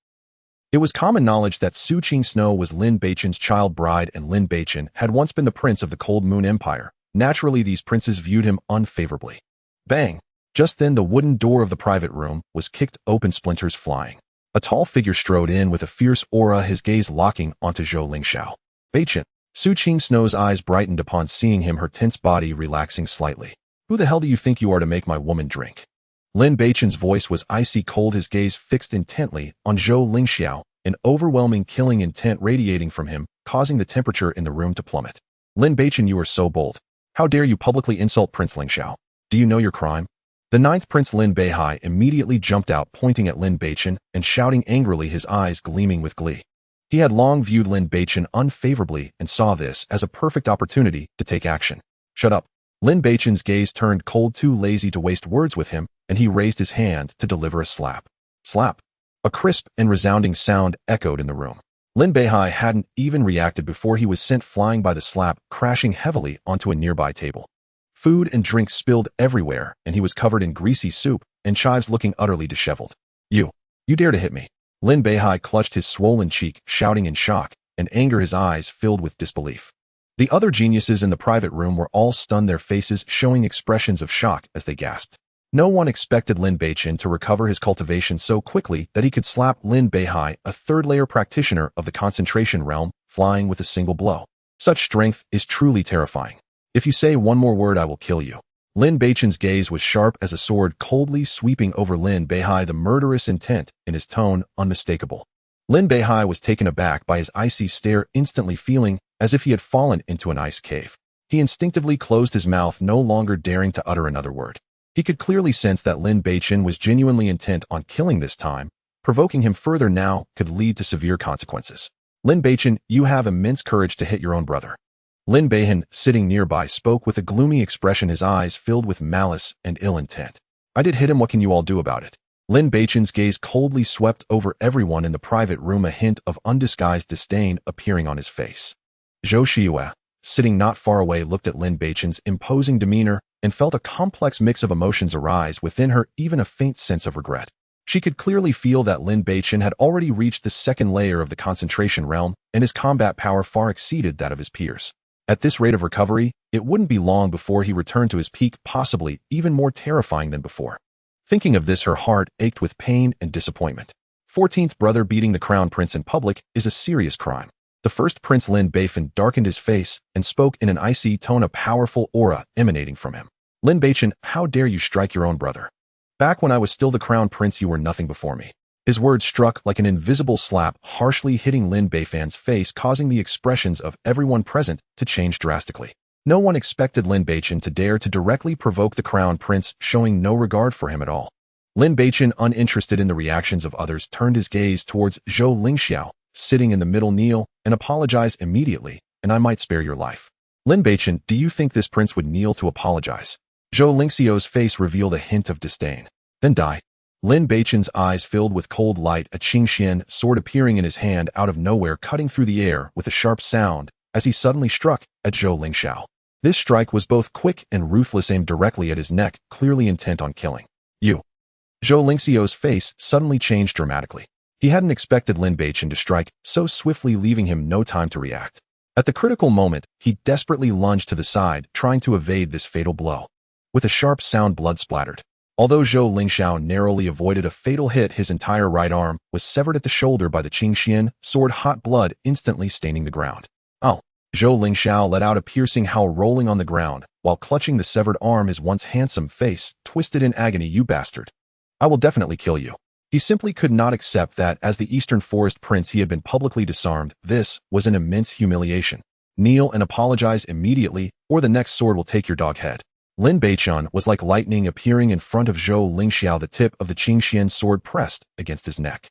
It was common knowledge that Su Qing Snow was Lin Beichen's child bride, and Lin Beichen had once been the prince of the Cold Moon Empire. Naturally, these princes viewed him unfavorably. Bang! Just then, the wooden door of the private room was kicked open, splinters flying. A tall figure strode in with a fierce aura, his gaze locking onto Zhou Lingxiao. "Beichen." Su Qing Snow's eyes brightened upon seeing him, her tense body relaxing slightly. "Who the hell do you think you are to make my woman drink?" Lin Beichen's voice was icy cold, his gaze fixed intently on Zhou Lingxiao, an overwhelming killing intent radiating from him, causing the temperature in the room to plummet. "Lin Beichen, you are so bold. How dare you publicly insult Prince Lingxiao? Do you know your crime?" The ninth Prince Lin Beihai immediately jumped out, pointing at Lin Beichen and shouting angrily, his eyes gleaming with glee. He had long viewed Lin Beichen unfavorably and saw this as a perfect opportunity to take action. "Shut up." Lin Beichen's gaze turned cold, too lazy to waste words with him, and he raised his hand to deliver a slap. Slap. A crisp and resounding sound echoed in the room. Lin Beihai hadn't even reacted before he was sent flying by the slap, crashing heavily onto a nearby table. Food and drink spilled everywhere, and he was covered in greasy soup and chives, looking utterly disheveled. You dare to hit me." Lin Beihai clutched his swollen cheek, shouting in shock and anger, his eyes filled with disbelief. The other geniuses in the private room were all stunned, their faces showing expressions of shock as they gasped. No one expected Lin Beichen to recover his cultivation so quickly that he could slap Lin Beihai, a third-layer practitioner of the concentration realm, flying with a single blow. Such strength is truly terrifying. "If you say one more word, I will kill you." Lin Beichen's gaze was sharp as a sword, coldly sweeping over Lin Beihai, the murderous intent in his tone unmistakable. Lin Beihai was taken aback by his icy stare, instantly feeling as if he had fallen into an ice cave. He instinctively closed his mouth, no longer daring to utter another word. He could clearly sense that Lin Beichen was genuinely intent on killing this time, Provoking him further now could lead to severe consequences. Lin Beichen, you have immense courage to hit your own brother. Lin Beichen, sitting nearby, spoke with a gloomy expression, his eyes filled with malice and ill intent. I did hit him, what can you all do about it? Lin Beichen's gaze coldly swept over everyone in the private room, a hint of undisguised disdain appearing on his face. Zhou Xiue, sitting not far away, looked at Lin Beichen's imposing demeanor and felt a complex mix of emotions arise within her, even a faint sense of regret. She could clearly feel that Lin Beichen had already reached the second layer of the concentration realm, and his combat power far exceeded that of his peers. At this rate of recovery, it wouldn't be long before he returned to his peak, possibly even more terrifying than before. Thinking of this, her heart ached with pain and disappointment. 14th brother beating the crown prince in public is a serious crime. The first prince, Lin Beichen, darkened his face and spoke in an icy tone, a powerful aura emanating from him. Lin Beichen, how dare you strike your own brother? Back when I was still the crown prince, you were nothing before me. His words struck like an invisible slap, harshly hitting Lin Beichen's face, causing the expressions of everyone present to change drastically. No one expected Lin Beichen to dare to directly provoke the crown prince, showing no regard for him at all. Lin Beichen, uninterested in the reactions of others, turned his gaze towards Zhou Lingxiao, sitting in the middle. Kneel and apologize immediately, and I might spare your life. Lin Beichen, do you think this prince would kneel to apologize? Zhou Lingxiao's face revealed a hint of disdain. Then die. Lin Beichen's eyes filled with cold light, a Qingxian sword appearing in his hand out of nowhere, cutting through the air with a sharp sound as he suddenly struck at Zhou Lingxiao. This strike was both quick and ruthless, aimed directly at his neck, clearly intent on killing. You. Zhou Lingxiao's face suddenly changed dramatically. He hadn't expected Lin Beichen to strike so swiftly, leaving him no time to react. At the critical moment, he desperately lunged to the side, trying to evade this fatal blow. With a sharp sound, blood splattered. Although Zhou Lingxiao narrowly avoided a fatal hit, his entire right arm was severed at the shoulder by the Qingxian sword, hot blood instantly staining the ground. Oh! Zhou Lingxiao let out a piercing howl, rolling on the ground, while clutching the severed arm, his once handsome face twisted in agony. You bastard! I will definitely kill you. He simply could not accept that as the Eastern Forest Prince he had been publicly disarmed. This was an immense humiliation. Kneel and apologize immediately, or the next sword will take your dog head. Lin Beichen was like lightning appearing in front of Zhou Lingxiao, the tip of the Qingxian sword pressed against his neck.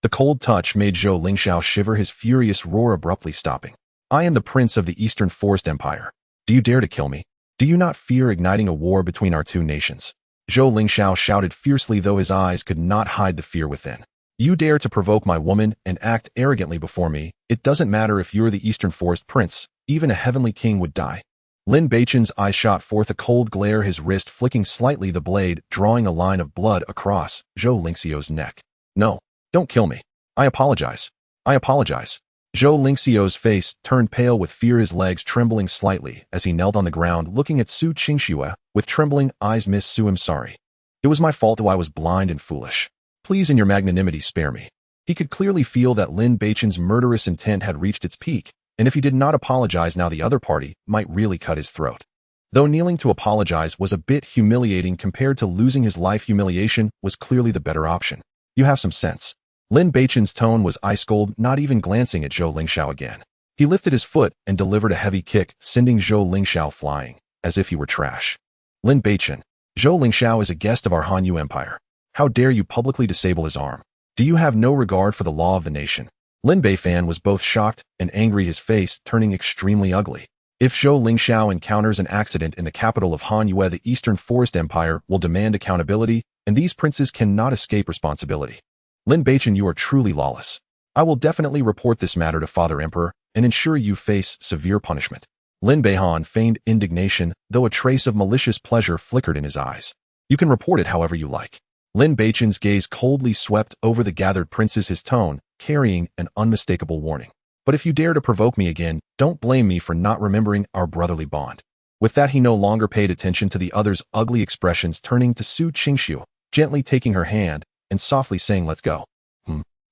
The cold touch made Zhou Lingxiao shiver, his furious roar abruptly stopping. I am the prince of the Eastern Forest Empire. Do you dare to kill me? Do you not fear igniting a war between our two nations? Zhou Lingxiao shouted fiercely, though his eyes could not hide the fear within. You dare to provoke my woman and act arrogantly before me? It doesn't matter if you're the Eastern Forest Prince, even a heavenly king would die. Lin Beichen's eye shot forth a cold glare, his wrist flicking slightly, the blade drawing a line of blood across Zhou Lingxiao's neck. No, don't kill me. I apologize. I apologize. Zhou Lingxiao's face turned pale with fear, his legs trembling slightly as he knelt on the ground, looking at Su Qingxue with trembling eyes. Miss Su, I'm sorry. It was my fault, though I was blind and foolish. Please, in your magnanimity, spare me. He could clearly feel that Lin Beichen's murderous intent had reached its peak, and if he did not apologize now, the other party might really cut his throat. Though kneeling to apologize was a bit humiliating compared to losing his life, humiliation was clearly the better option. You have some sense. Lin Beichen's tone was ice cold, not even glancing at Zhou Lingxiao again. He lifted his foot and delivered a heavy kick, sending Zhou Lingxiao flying, as if he were trash. Lin Beichen, Zhou Lingxiao is a guest of our Hanyu Empire. How dare you publicly disable his arm? Do you have no regard for the law of the nation? Lin Beichen was both shocked and angry, his face turning extremely ugly. If Zhou Lingxiao encounters an accident in the capital of Hanyu, the Eastern Forest Empire will demand accountability, and these princes cannot escape responsibility. Lin Beichen, you are truly lawless. I will definitely report this matter to Father Emperor and ensure you face severe punishment. Lin Beichen feigned indignation, though a trace of malicious pleasure flickered in his eyes. You can report it however you like. Lin Beichen's gaze coldly swept over the gathered princes, his tone carrying an unmistakable warning. But if you dare to provoke me again, don't blame me for not remembering our brotherly bond. With that, he no longer paid attention to the other's ugly expressions, turning to Su Qingxue, gently taking her hand and softly saying, let's go.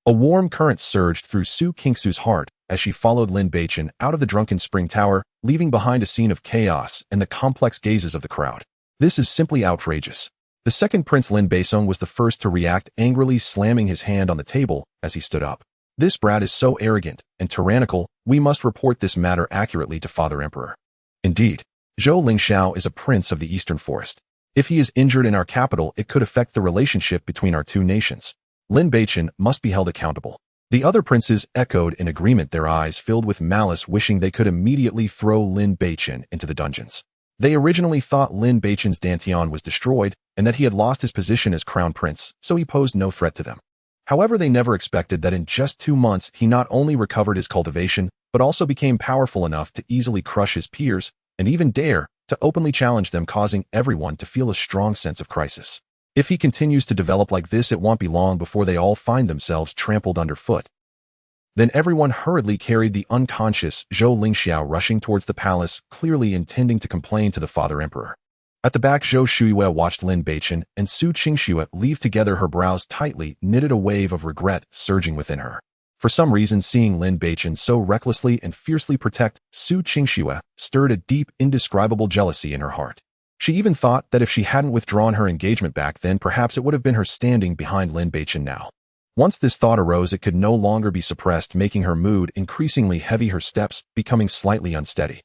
A warm current surged through Su Qingxue's heart as she followed Lin Beichen out of the drunken spring tower, leaving behind a scene of chaos and the complex gazes of the crowd. This is simply outrageous. The second prince, Lin Beichen, was the first to react, angrily slamming his hand on the table as he stood up. This brat is so arrogant and tyrannical, we must report this matter accurately to Father Emperor. Indeed, Zhou Lingxiao is a prince of the Eastern Forest. If he is injured in our capital, it could affect the relationship between our two nations. Lin Beichen must be held accountable. The other princes echoed in agreement, their eyes filled with malice, wishing they could immediately throw Lin Beichen into the dungeons. They originally thought Lin Beichen's dantian was destroyed and that he had lost his position as crown prince, so he posed no threat to them. However, they never expected that in just 2 months he not only recovered his cultivation, but also became powerful enough to easily crush his peers and even dare to openly challenge them, causing everyone to feel a strong sense of crisis. If he continues to develop like this, it won't be long before they all find themselves trampled underfoot. Then everyone hurriedly carried the unconscious Zhou Lingxiao rushing towards the palace, clearly intending to complain to the father emperor. At the back, Zhou Shuiyue watched Lin Beichen and Su Qingxue leave together, her brows tightly knitted, a wave of regret surging within her. For some reason, seeing Lin Beichen so recklessly and fiercely protect Su Qingxue stirred a deep, indescribable jealousy in her heart. She even thought that if she hadn't withdrawn her engagement back then, perhaps it would have been her standing behind Lin Beichen now. Once this thought arose, it could no longer be suppressed, making her mood increasingly heavy, her steps becoming slightly unsteady.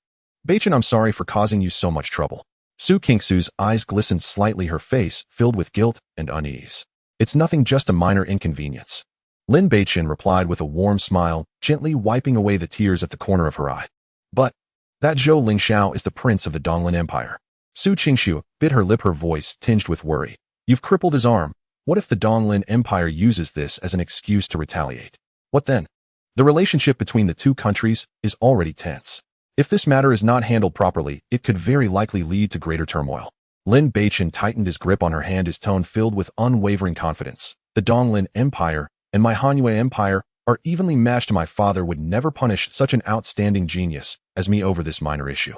Beichen, I'm sorry for causing you so much trouble. Su Qingxue's eyes glistened slightly, her face filled with guilt and unease. It's nothing, just a minor inconvenience. Lin Beichen replied with a warm smile, gently wiping away the tears at the corner of her eye. But that Zhou Lingxiao is the prince of the Donglin Empire. Su Qingxue bit her lip, her voice tinged with worry. You've crippled his arm. What if the Donglin Empire uses this as an excuse to retaliate? What then? The relationship between the two countries is already tense. If this matter is not handled properly, it could very likely lead to greater turmoil. Lin Beichen tightened his grip on her hand, his tone filled with unwavering confidence. The Donglin Empire and my Hanyue Empire are evenly matched. My father would never punish such an outstanding genius as me over this minor issue.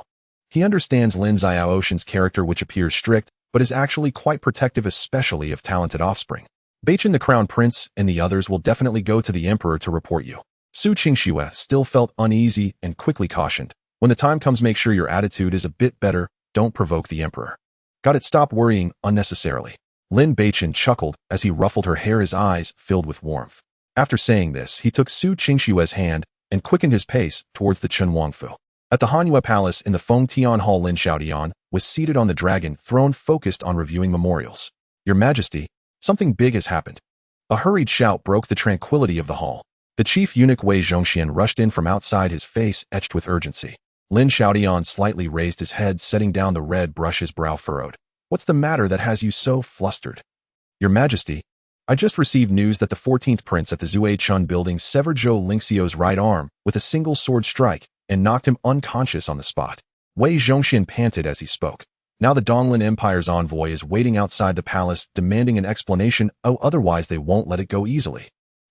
He understands Lin Xiaoshan's character, which appears strict, but is actually quite protective, especially of talented offspring. Beichen, the crown prince, and the others will definitely go to the emperor to report you. Su Qingxue still felt uneasy and quickly cautioned. When the time comes, make sure your attitude is a bit better. Don't provoke the emperor. Got it? Stop worrying unnecessarily. Lin Beichen chuckled as he ruffled her hair, his eyes filled with warmth. After saying this, he took Su Qingxue's hand and quickened his pace towards the Chunwangfu. At the Hanyue Palace in the Fengtian Hall, Lin Xiaodian was seated on the dragon throne, focused on reviewing memorials. Your Majesty, something big has happened. A hurried shout broke the tranquility of the hall. The chief eunuch Wei Zhongxian rushed in from outside, his face etched with urgency. Lin Xiaodian slightly raised his head, setting down the red brush, his brow furrowed. What's the matter that has you so flustered? Your Majesty, I just received news that the 14th prince at the Zue Chun building severed Zhou Lingxiao's right arm with a single sword strike and knocked him unconscious on the spot. Wei Zhongxian panted as he spoke. Now the Donglin Empire's envoy is waiting outside the palace, demanding an explanation. Otherwise they won't let it go easily.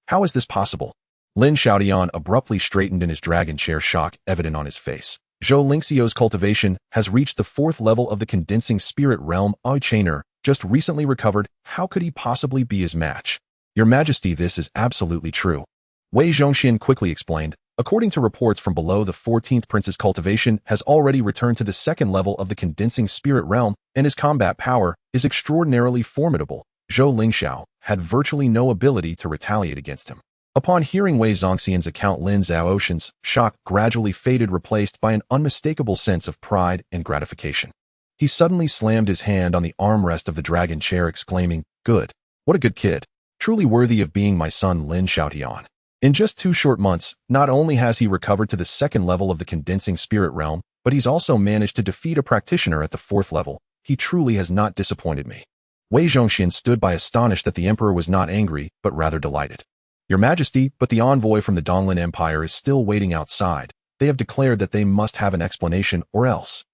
How is this possible? Lin Xiaodian abruptly straightened in his dragon chair, shock evident on his face. Zhou Lingxiao's cultivation has reached the 4th level of the condensing spirit realm. Chainer just recently recovered. How could he possibly be his match? Your Majesty, this is absolutely true. Wei Zhongxian quickly explained. According to reports from below, the 14th prince's cultivation has already returned to the 2nd level of the condensing spirit realm, and his combat power is extraordinarily formidable. Zhou Lingxiao had virtually no ability to retaliate against him. Upon hearing Wei Zhongxian's account, Lin Xiaoshan's shock gradually faded, replaced by an unmistakable sense of pride and gratification. He suddenly slammed his hand on the armrest of the dragon chair, exclaiming, Good. What a good kid. Truly worthy of being my son, Lin Xiaodian. In just 2 short months, not only has he recovered to the 2nd level of the condensing spirit realm, but he's also managed to defeat a practitioner at the 4th level. He truly has not disappointed me. Wei Zhongxian stood by, astonished that the emperor was not angry, but rather delighted. Your Majesty, but the envoy from the Donglin Empire is still waiting outside. They have declared that they must have an explanation, or else.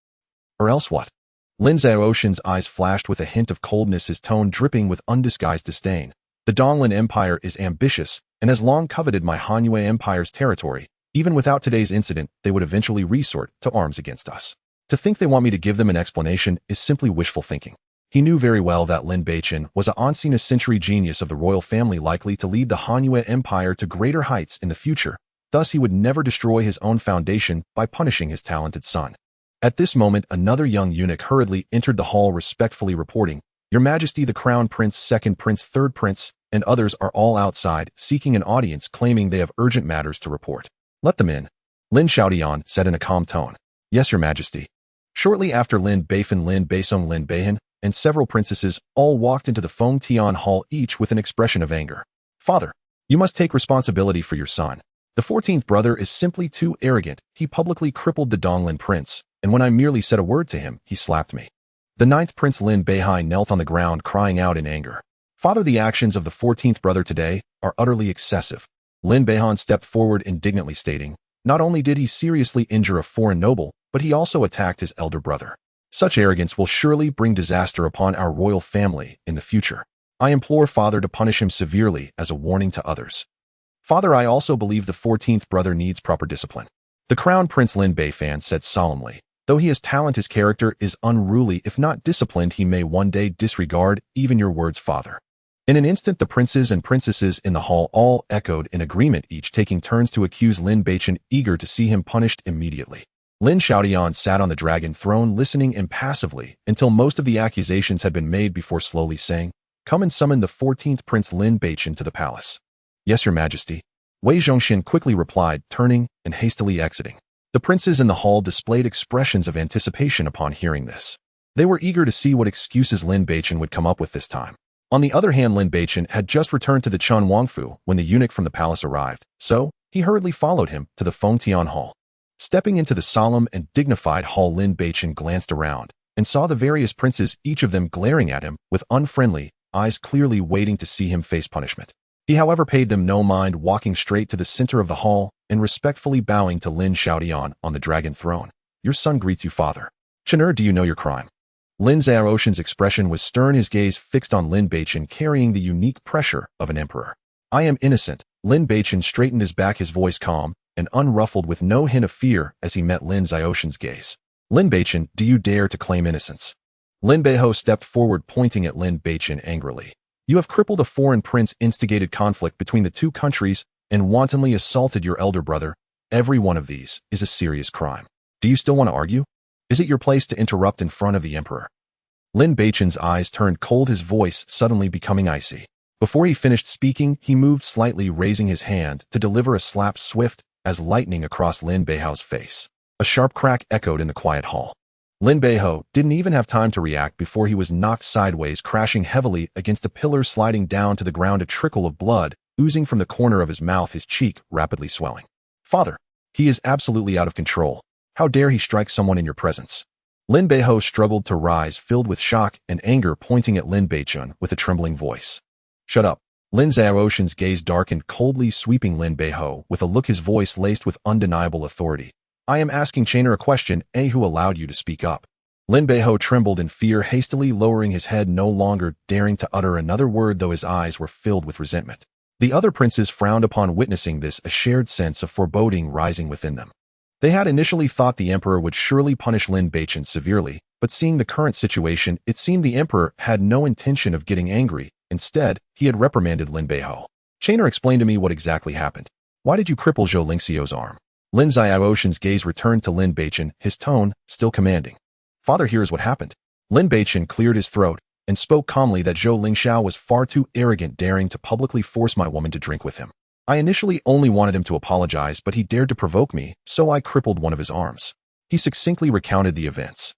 Or else what? Lin Xiaoshan's eyes flashed with a hint of coldness, his tone dripping with undisguised disdain. The Donglin Empire is ambitious and has long coveted my Hanyue Empire's territory. Even without today's incident, they would eventually resort to arms against us. To think they want me to give them an explanation is simply wishful thinking. He knew very well that Lin Beichen was an once-in-a-century genius of the royal family, likely to lead the Hanyue Empire to greater heights in the future. Thus, he would never destroy his own foundation by punishing his talented son. At this moment, another young eunuch hurriedly entered the hall, respectfully reporting, Your Majesty, the Crown Prince, 2nd Prince, 3rd Prince, and others are all outside, seeking an audience, claiming they have urgent matters to report. Let them in. Lin Xiaodian said in a calm tone. Yes, Your Majesty. Shortly after, Lin Beichen, Lin Beisong, Lin Beichen, and several princesses all walked into the Fengtian Hall, each with an expression of anger. Father, you must take responsibility for your son. The 14th brother is simply too arrogant. He publicly crippled the Donglin prince, and when I merely said a word to him, he slapped me. The 9th prince Lin Beichen knelt on the ground crying out in anger. Father, the actions of the 14th brother today are utterly excessive. Lin Beichen stepped forward indignantly stating, not only did he seriously injure a foreign noble, but he also attacked his elder brother. Such arrogance will surely bring disaster upon our royal family in the future. I implore Father to punish him severely as a warning to others. Father, I also believe the 14th brother needs proper discipline. The Crown Prince Lin Beichen said solemnly, though he has talent, his character is unruly. If not disciplined, he may one day disregard even your words, Father. In an instant, the princes and princesses in the hall all echoed in agreement, each taking turns to accuse Lin Beichen, eager to see him punished immediately. Lin Xiaodian sat on the dragon throne listening impassively until most of the accusations had been made before slowly saying, come and summon the 14th prince Lin Beichen to the palace. Yes, your majesty. Wei Zhongxin quickly replied, turning and hastily exiting. The princes in the hall displayed expressions of anticipation upon hearing this. They were eager to see what excuses Lin Beichen would come up with this time. On the other hand, Lin Beichen had just returned to the Chun Wangfu when the eunuch from the palace arrived, so he hurriedly followed him to the Fengtian Hall. Stepping into the solemn and dignified hall, Lin Beichen glanced around and saw the various princes, each of them glaring at him with unfriendly eyes, clearly waiting to see him face punishment. He, however, paid them no mind, walking straight to the center of the hall and respectfully bowing to Lin Xiaodian on the dragon throne. Your son greets you, Father. Chen'er, do you know your crime? Lin Xiaoshan's expression was stern, his gaze fixed on Lin Beichen, carrying the unique pressure of an emperor. I am innocent. Lin Beichen straightened his back, his voice calm and unruffled with no hint of fear as he met Lin Xiaoshan's gaze. Lin Beichen, do you dare to claim innocence? Lin Beiho stepped forward, pointing at Lin Beichen angrily. You have crippled a foreign prince, instigated conflict between the two countries, and wantonly assaulted your elder brother. Every one of these is a serious crime. Do you still want to argue? Is it your place to interrupt in front of the emperor? Lin Beichen's eyes turned cold, his voice suddenly becoming icy. Before he finished speaking, he moved slightly, raising his hand to deliver a slap swift as lightning across Lin Beiho's face. A sharp crack echoed in the quiet hall. Lin Beiho didn't even have time to react before he was knocked sideways, crashing heavily against a pillar, sliding down to the ground, a trickle of blood oozing from the corner of his mouth, his cheek rapidly swelling. Father, he is absolutely out of control. How dare he strike someone in your presence? Lin Beiho struggled to rise, filled with shock and anger, pointing at Lin Beichen with a trembling voice. Shut up. Lin Xiaoshan's gaze darkened coldly, sweeping Lin Beiho with a look, his voice laced with undeniable authority. I am asking Chainer a question, who allowed you to speak up? Lin Beiho trembled in fear, hastily lowering his head, no longer daring to utter another word, though his eyes were filled with resentment. The other princes frowned upon witnessing this, a shared sense of foreboding rising within them. They had initially thought the emperor would surely punish Lin Beichen severely, but seeing the current situation, it seemed the emperor had no intention of getting angry. Instead, he had reprimanded Lin Beiho. Chainer, explain to me what exactly happened. Why did you cripple Zhou Lingxiu's arm? Lin Xiaoshan's gaze returned to Lin Beichen, his tone still commanding. Father, here is what happened. Lin Beichen cleared his throat and spoke calmly that Zhou Lingxiu was far too arrogant, daring to publicly force my woman to drink with him. I initially only wanted him to apologize, but he dared to provoke me, so I crippled one of his arms. He succinctly recounted the events.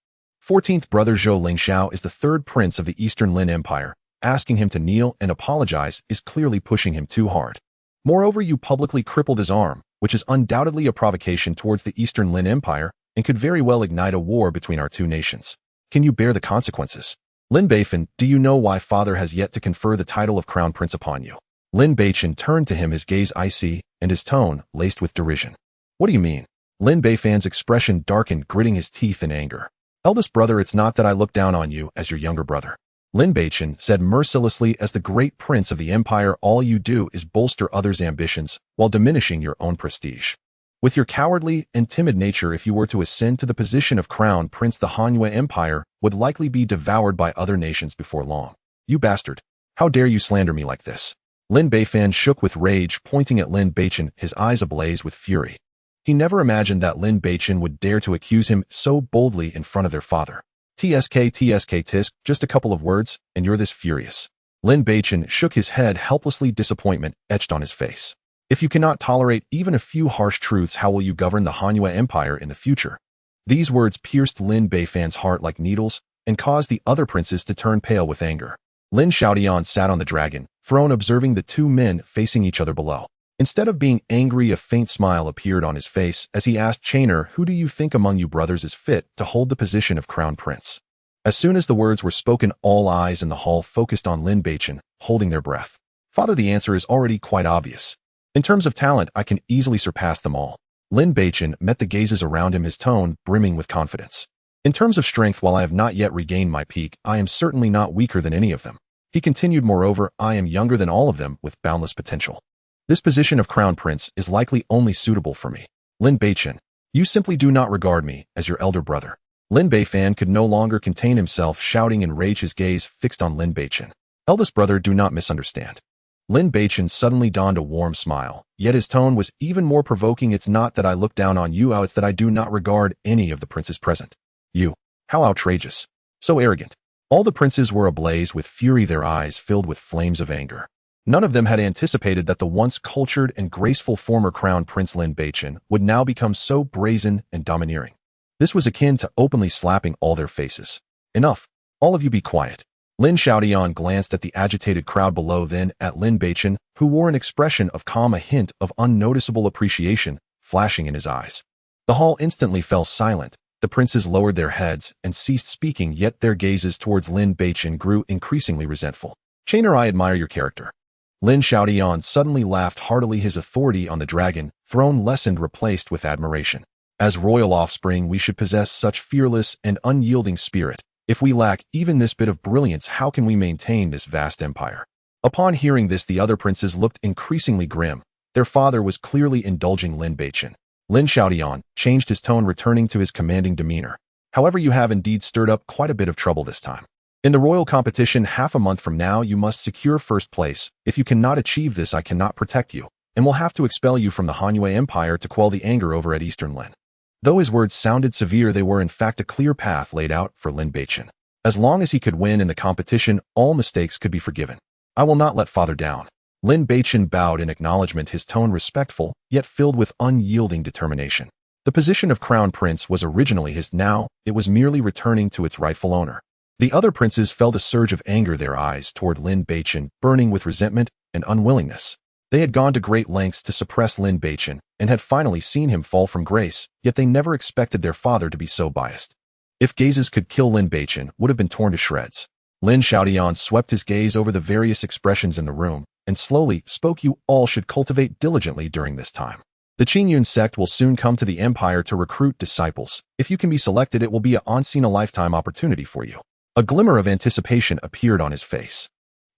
14th brother Zhou Lingxiu is the third prince of the Eastern Lin Empire. Asking him to kneel and apologize is clearly pushing him too hard. Moreover, you publicly crippled his arm, which is undoubtedly a provocation towards the Eastern Lin Empire and could very well ignite a war between our two nations. Can you bear the consequences? Lin Beichen, do you know why Father has yet to confer the title of Crown Prince upon you? Lin Beichen turned to him, his gaze icy and his tone laced with derision. What do you mean? Lin Beichen's expression darkened, gritting his teeth in anger. Eldest brother, it's not that I look down on you as your younger brother. Lin Beichen said mercilessly, as the great prince of the empire, all you do is bolster others' ambitions while diminishing your own prestige. With your cowardly and timid nature, if you were to ascend to the position of crown prince, the Hanyue Empire would likely be devoured by other nations before long. You bastard! How dare you slander me like this? Lin Beichen shook with rage, pointing at Lin Beichen, his eyes ablaze with fury. He never imagined that Lin Beichen would dare to accuse him so boldly in front of their father. TSK tisk, just a couple of words, and you're this furious. Lin Beichen shook his head helplessly, disappointment etched on his face. If you cannot tolerate even a few harsh truths, how will you govern the Hanyue Empire in the future? These words pierced Lin Beichen's heart like needles and caused the other princes to turn pale with anger. Lin Xiaodian sat on the dragon, throne observing the two men facing each other below. Instead of being angry, a faint smile appeared on his face as he asked Chainer, "Who do you think among you brothers is fit to hold the position of Crown Prince?" As soon as the words were spoken, all eyes in the hall focused on Lin Beichen, holding their breath. "Father, the answer is already quite obvious. In terms of talent, I can easily surpass them all." Lin Beichen met the gazes around him, his tone brimming with confidence. "In terms of strength, while I have not yet regained my peak, I am certainly not weaker than any of them." He continued, "Moreover, I am younger than all of them with boundless potential. This position of Crown Prince is likely only suitable for me. Lin Beichen, you simply do not regard me as your elder brother." Lin Beichen could no longer contain himself, shouting in rage, his gaze fixed on Lin Beichen. "Eldest brother, do not misunderstand." Lin Beichen suddenly donned a warm smile, yet his tone was even more provoking. "It's not that I look down on you, it's that I do not regard any of the princes present." "You? How outrageous. So arrogant." All the princes were ablaze with fury, their eyes filled with flames of anger. None of them had anticipated that the once cultured and graceful former Crown Prince Lin Beichen would now become so brazen and domineering. This was akin to openly slapping all their faces. "Enough. All of you be quiet." Lin Xiaodian glanced at the agitated crowd below, then at Lin Beichen, who wore an expression of calm, a hint of unnoticeable appreciation flashing in his eyes. The hall instantly fell silent. The princes lowered their heads and ceased speaking, yet their gazes towards Lin Beichen grew increasingly resentful. "Chainer, I admire your character." Lin Xiaodian suddenly laughed heartily, his authority on the dragon throne lessened, replaced with admiration. "As royal offspring, we should possess such fearless and unyielding spirit. If we lack even this bit of brilliance, how can we maintain this vast empire?" Upon hearing this, the other princes looked increasingly grim. Their father was clearly indulging Lin Beichen. Lin Xiaodian changed his tone, returning to his commanding demeanor. "However, you have indeed stirred up quite a bit of trouble this time. In the royal competition half a month from now, you must secure first place. If you cannot achieve this, I cannot protect you, and will have to expel you from the Han Empire to quell the anger over at Eastern Lin." Though his words sounded severe, they were in fact a clear path laid out for Lin Beichen. As long as he could win in the competition, all mistakes could be forgiven. "I will not let father down." Lin Beichen bowed in acknowledgement, his tone respectful, yet filled with unyielding determination. The position of Crown Prince was originally his, now it was merely returning to its rightful owner. The other princes felt a surge of anger, their eyes toward Lin Beichen burning with resentment and unwillingness. They had gone to great lengths to suppress Lin Beichen and had finally seen him fall from grace, yet they never expected their father to be so biased. If gazes could kill, Lin Beichen would have been torn to shreds. Lin Xiaodian swept his gaze over the various expressions in the room and slowly spoke. "You all should cultivate diligently during this time. The Qingyun sect will soon come to the empire to recruit disciples. If you can be selected, it will be a once-in-a-lifetime opportunity for you." A glimmer of anticipation appeared on his face.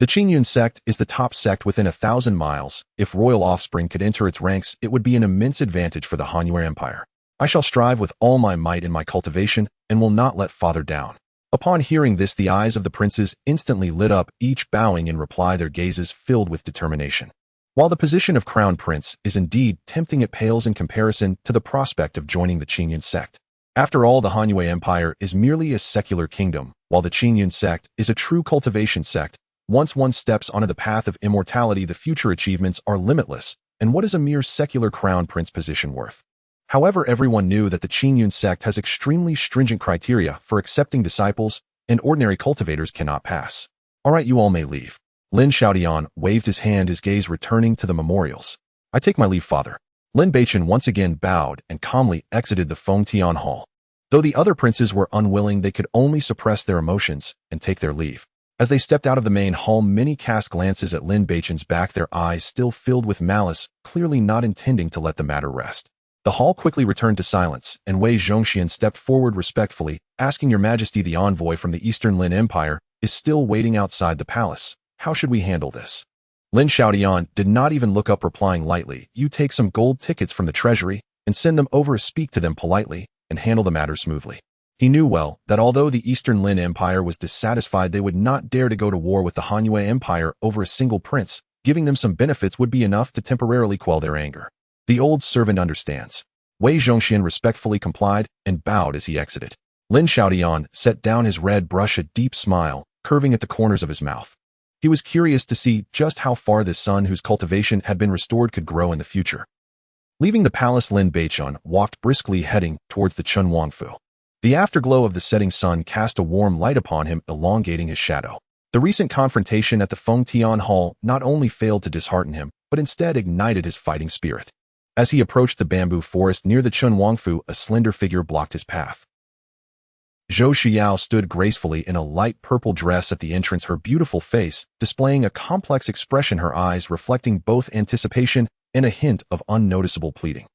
The Qingyun sect is the top sect within 1,000 miles. If royal offspring could enter its ranks, it would be an immense advantage for the Han Empire. "I shall strive with all my might in my cultivation and will not let father down." Upon hearing this, the eyes of the princes instantly lit up, each bowing in reply, their gazes filled with determination. While the position of Crown Prince is indeed tempting, it pales in comparison to the prospect of joining the Qingyun sect. After all, the Han Empire is merely a secular kingdom, while the Qingyun sect is a true cultivation sect. Once one steps onto the path of immortality, the future achievements are limitless, and what is a mere secular Crown Prince position worth? However, everyone knew that the Qingyun sect has extremely stringent criteria for accepting disciples, and ordinary cultivators cannot pass. "All right, you all may leave." Lin Xiaodian waved his hand, his gaze returning to the memorials. "I take my leave, father." Lin Beichen once again bowed and calmly exited the Fengtian Hall. Though the other princes were unwilling, they could only suppress their emotions and take their leave. As they stepped out of the main hall, many cast glances at Lin Beichen's back, their eyes still filled with malice, clearly not intending to let the matter rest. The hall quickly returned to silence, and Wei Zhongxian stepped forward respectfully, asking, "Your Majesty, the envoy from the Eastern Lin Empire is still waiting outside the palace. How should we handle this?" Lin Xiaodian did not even look up, replying lightly, "You take some gold tickets from the treasury and send them over, speak to them politely, and handle the matter smoothly." He knew well that although the Eastern Lin Empire was dissatisfied, they would not dare to go to war with the Han Empire over a single prince. Giving them some benefits would be enough to temporarily quell their anger. "The old servant understands." Wei Zhongxian respectfully complied and bowed as he exited. Lin Xiaodian set down his red brush, a deep smile curving at the corners of his mouth. He was curious to see just how far this son whose cultivation had been restored could grow in the future. Leaving the palace, Lin Beichen walked briskly, heading towards the Chunwangfu. The afterglow of the setting sun cast a warm light upon him, elongating his shadow. The recent confrontation at the Fengtian Hall not only failed to dishearten him, but instead ignited his fighting spirit. As he approached the bamboo forest near the Chun Wangfu, a slender figure blocked his path. Zhou Xiao stood gracefully in a light purple dress at the entrance, her beautiful face displaying a complex expression, her eyes reflecting both anticipation and a hint of unnoticeable pleading.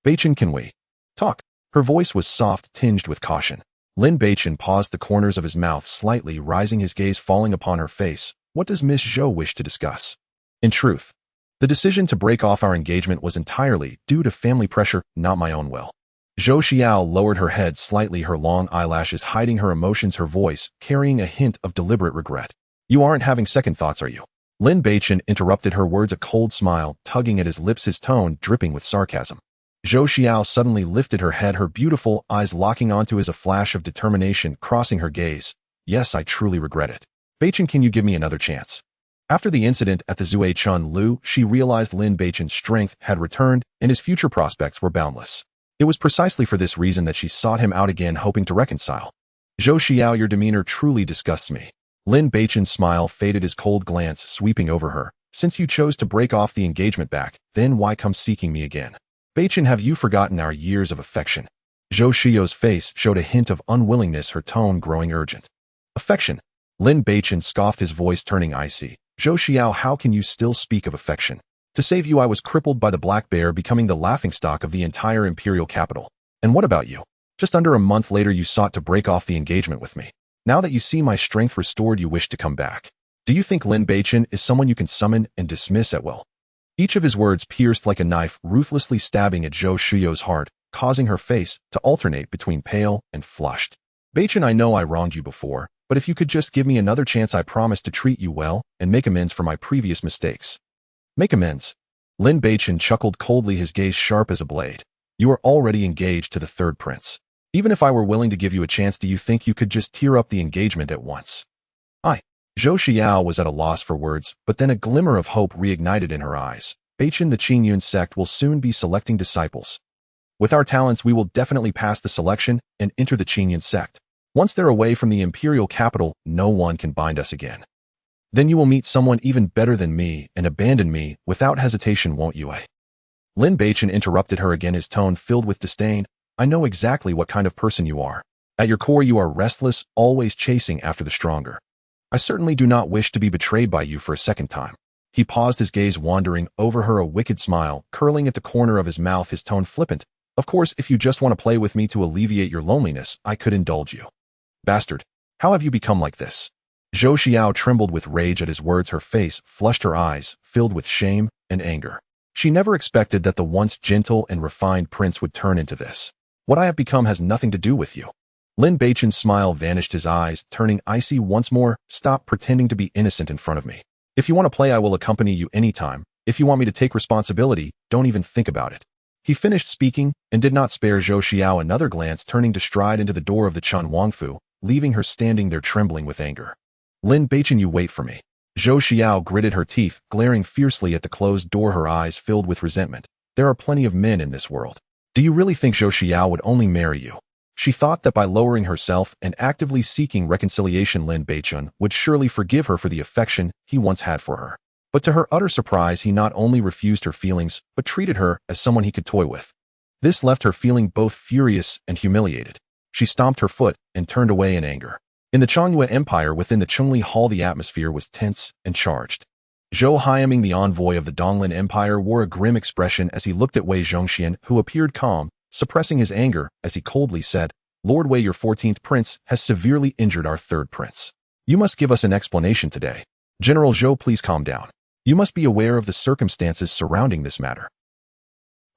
Beichen, can we talk? Her voice was soft, tinged with caution. Lin Beichen paused, the corners of his mouth slightly rising, his gaze falling upon her face. What does Miss Zhou wish to discuss? In truth, the decision to break off our engagement was entirely due to family pressure, not my own will. Zhou Xiao lowered her head slightly, her long eyelashes hiding her emotions, her voice carrying a hint of deliberate regret. You aren't having second thoughts, are you? Lin Beichen interrupted her words, a cold smile tugging at his lips, his tone dripping with sarcasm. Zhou Xiao suddenly lifted her head, her beautiful eyes locking onto his, a flash of determination crossing her gaze. Yes, I truly regret it. Beichen, can you give me another chance? After the incident at the Zue Chun Lu, she realized Lin Beichen's strength had returned and his future prospects were boundless. It was precisely for this reason that she sought him out again, hoping to reconcile. Zhou Xiao, your demeanor truly disgusts me. Lin Beichen's smile faded, his cold glance sweeping over her. Since you chose to break off the engagement back, then why come seeking me again? Beichen, have you forgotten our years of affection? Zhou Xiao's face showed a hint of unwillingness, her tone growing urgent. Affection? Lin Beichen scoffed, his voice turning icy. Zhou Xiao, how can you still speak of affection? To save you, I was crippled by the black bear, becoming the laughingstock of the entire imperial capital. And what about you? Just under a month later, you sought to break off the engagement with me. Now that you see my strength restored, you wish to come back. Do you think Lin Beichen is someone you can summon and dismiss at will? Each of his words pierced like a knife, ruthlessly stabbing at Zhou Xiao's heart, causing her face to alternate between pale and flushed. Beichen, I know I wronged you before, but if you could just give me another chance, I promise to treat you well and make amends for my previous mistakes. Make amends? Lin Beichen chuckled coldly, his gaze sharp as a blade. You are already engaged to the third prince. Even if I were willing to give you a chance, do you think you could just tear up the engagement at once? Zhou Xiao was at a loss for words, but then a glimmer of hope reignited in her eyes. Beichen, the Qingyun sect will soon be selecting disciples. With our talents, we will definitely pass the selection and enter the Qingyun sect. Once they're away from the imperial capital, no one can bind us again. Then you will meet someone even better than me and abandon me without hesitation, won't you? Lin Beichen interrupted her again, his tone filled with disdain. I know exactly what kind of person you are. At your core, you are restless, always chasing after the stronger. I certainly do not wish to be betrayed by you for a second time. He paused, his gaze wandering over her, a wicked smile curling at the corner of his mouth, his tone flippant. Of course, if you just want to play with me to alleviate your loneliness, I could indulge you. Bastard, how have you become like this? Zhou Xiao trembled with rage at his words, her face flushed, her eyes filled with shame and anger. She never expected that the once gentle and refined prince would turn into this. What I have become has nothing to do with you. Lin Beichen's smile vanished, his eyes turning icy once more. Stop pretending to be innocent in front of me. If you want to play, I will accompany you anytime. If you want me to take responsibility, don't even think about it. He finished speaking and did not spare Zhou Xiao another glance, turning to stride into the door of the Chun Wangfu, leaving her standing there trembling with anger. Lin Beichen, you wait for me. Zhou Xiao gritted her teeth, glaring fiercely at the closed door, her eyes filled with resentment. There are plenty of men in this world. Do you really think Zhou Xiao would only marry you? She thought that by lowering herself and actively seeking reconciliation, Lin Beichen would surely forgive her for the affection he once had for her. But to her utter surprise, he not only refused her feelings, but treated her as someone he could toy with. This left her feeling both furious and humiliated. She stomped her foot and turned away in anger. In the Changyue Empire within the Chungli Hall, the atmosphere was tense and charged. Zhou Haiming, the envoy of the Donglin Empire, wore a grim expression as he looked at Wei Zhongxian, who appeared calm, suppressing his anger as he coldly said, Lord Wei, your 14th prince has severely injured our third prince. You must give us an explanation today. General Zhou, please calm down. You must be aware of the circumstances surrounding this matter.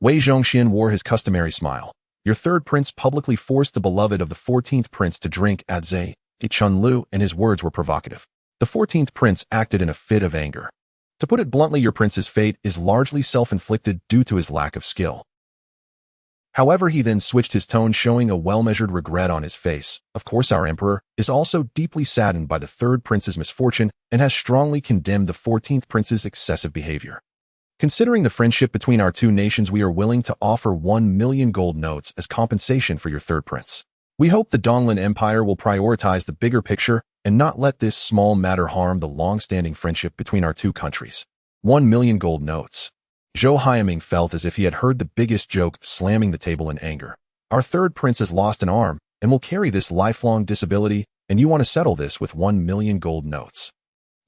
Wei Zhongxian wore his customary smile. Your third prince publicly forced the beloved of the 14th prince to drink at Zhe Chunlu, and his words were provocative. The 14th prince acted in a fit of anger. To put it bluntly, your prince's fate is largely self-inflicted due to his lack of skill. However, he then switched his tone, showing a well-measured regret on his face. Of course, our emperor is also deeply saddened by the third prince's misfortune and has strongly condemned the 14th prince's excessive behavior. Considering the friendship between our two nations, we are willing to offer 1 million gold notes as compensation for your third prince. We hope the Donglin Empire will prioritize the bigger picture and not let this small matter harm the long-standing friendship between our two countries. 1,000,000 gold notes. Zhou Haiming felt as if he had heard the biggest joke, slamming the table in anger. Our third prince has lost an arm and will carry this lifelong disability, and you want to settle this with 1,000,000 gold notes.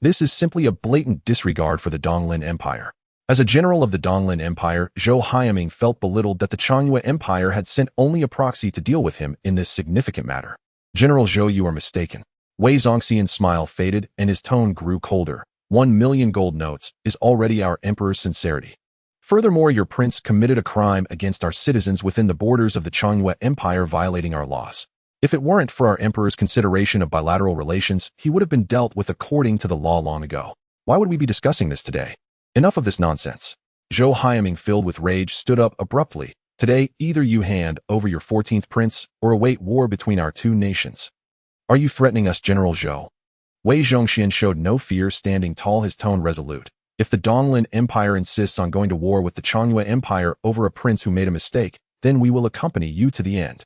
This is simply a blatant disregard for the Donglin Empire. As a general of the Donglin Empire, Zhou Haiming felt belittled that the Changyue Empire had sent only a proxy to deal with him in this significant matter. General Zhou, you are mistaken. Wei Zongxian's smile faded and his tone grew colder. 1,000,000 gold notes is already our emperor's sincerity. Furthermore, your prince committed a crime against our citizens within the borders of the Changyue Empire, violating our laws. If it weren't for our emperor's consideration of bilateral relations, he would have been dealt with according to the law long ago. Why would we be discussing this today? Enough of this nonsense. Zhou Haiming, filled with rage, stood up abruptly. Today, either you hand over your 14th prince or await war between our two nations. Are you threatening us, General Zhou? Wei Zongxian showed no fear, standing tall, his tone resolute. If the Donglin Empire insists on going to war with the Changyue Empire over a prince who made a mistake, then we will accompany you to the end.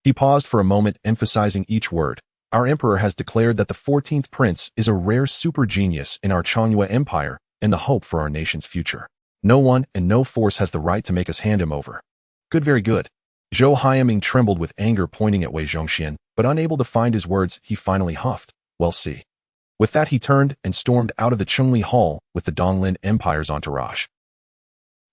He paused for a moment, emphasizing each word. Our emperor has declared that the 14th prince is a rare super genius in our Changyue Empire and the hope for our nation's future. No one and no force has the right to make us hand him over. Good, very good. Zhou Haiming trembled with anger, pointing at Wei Zongxian, but unable to find his words, he finally huffed. Well, see. With that, he turned and stormed out of the Chengli Hall with the Donglin Empire's entourage.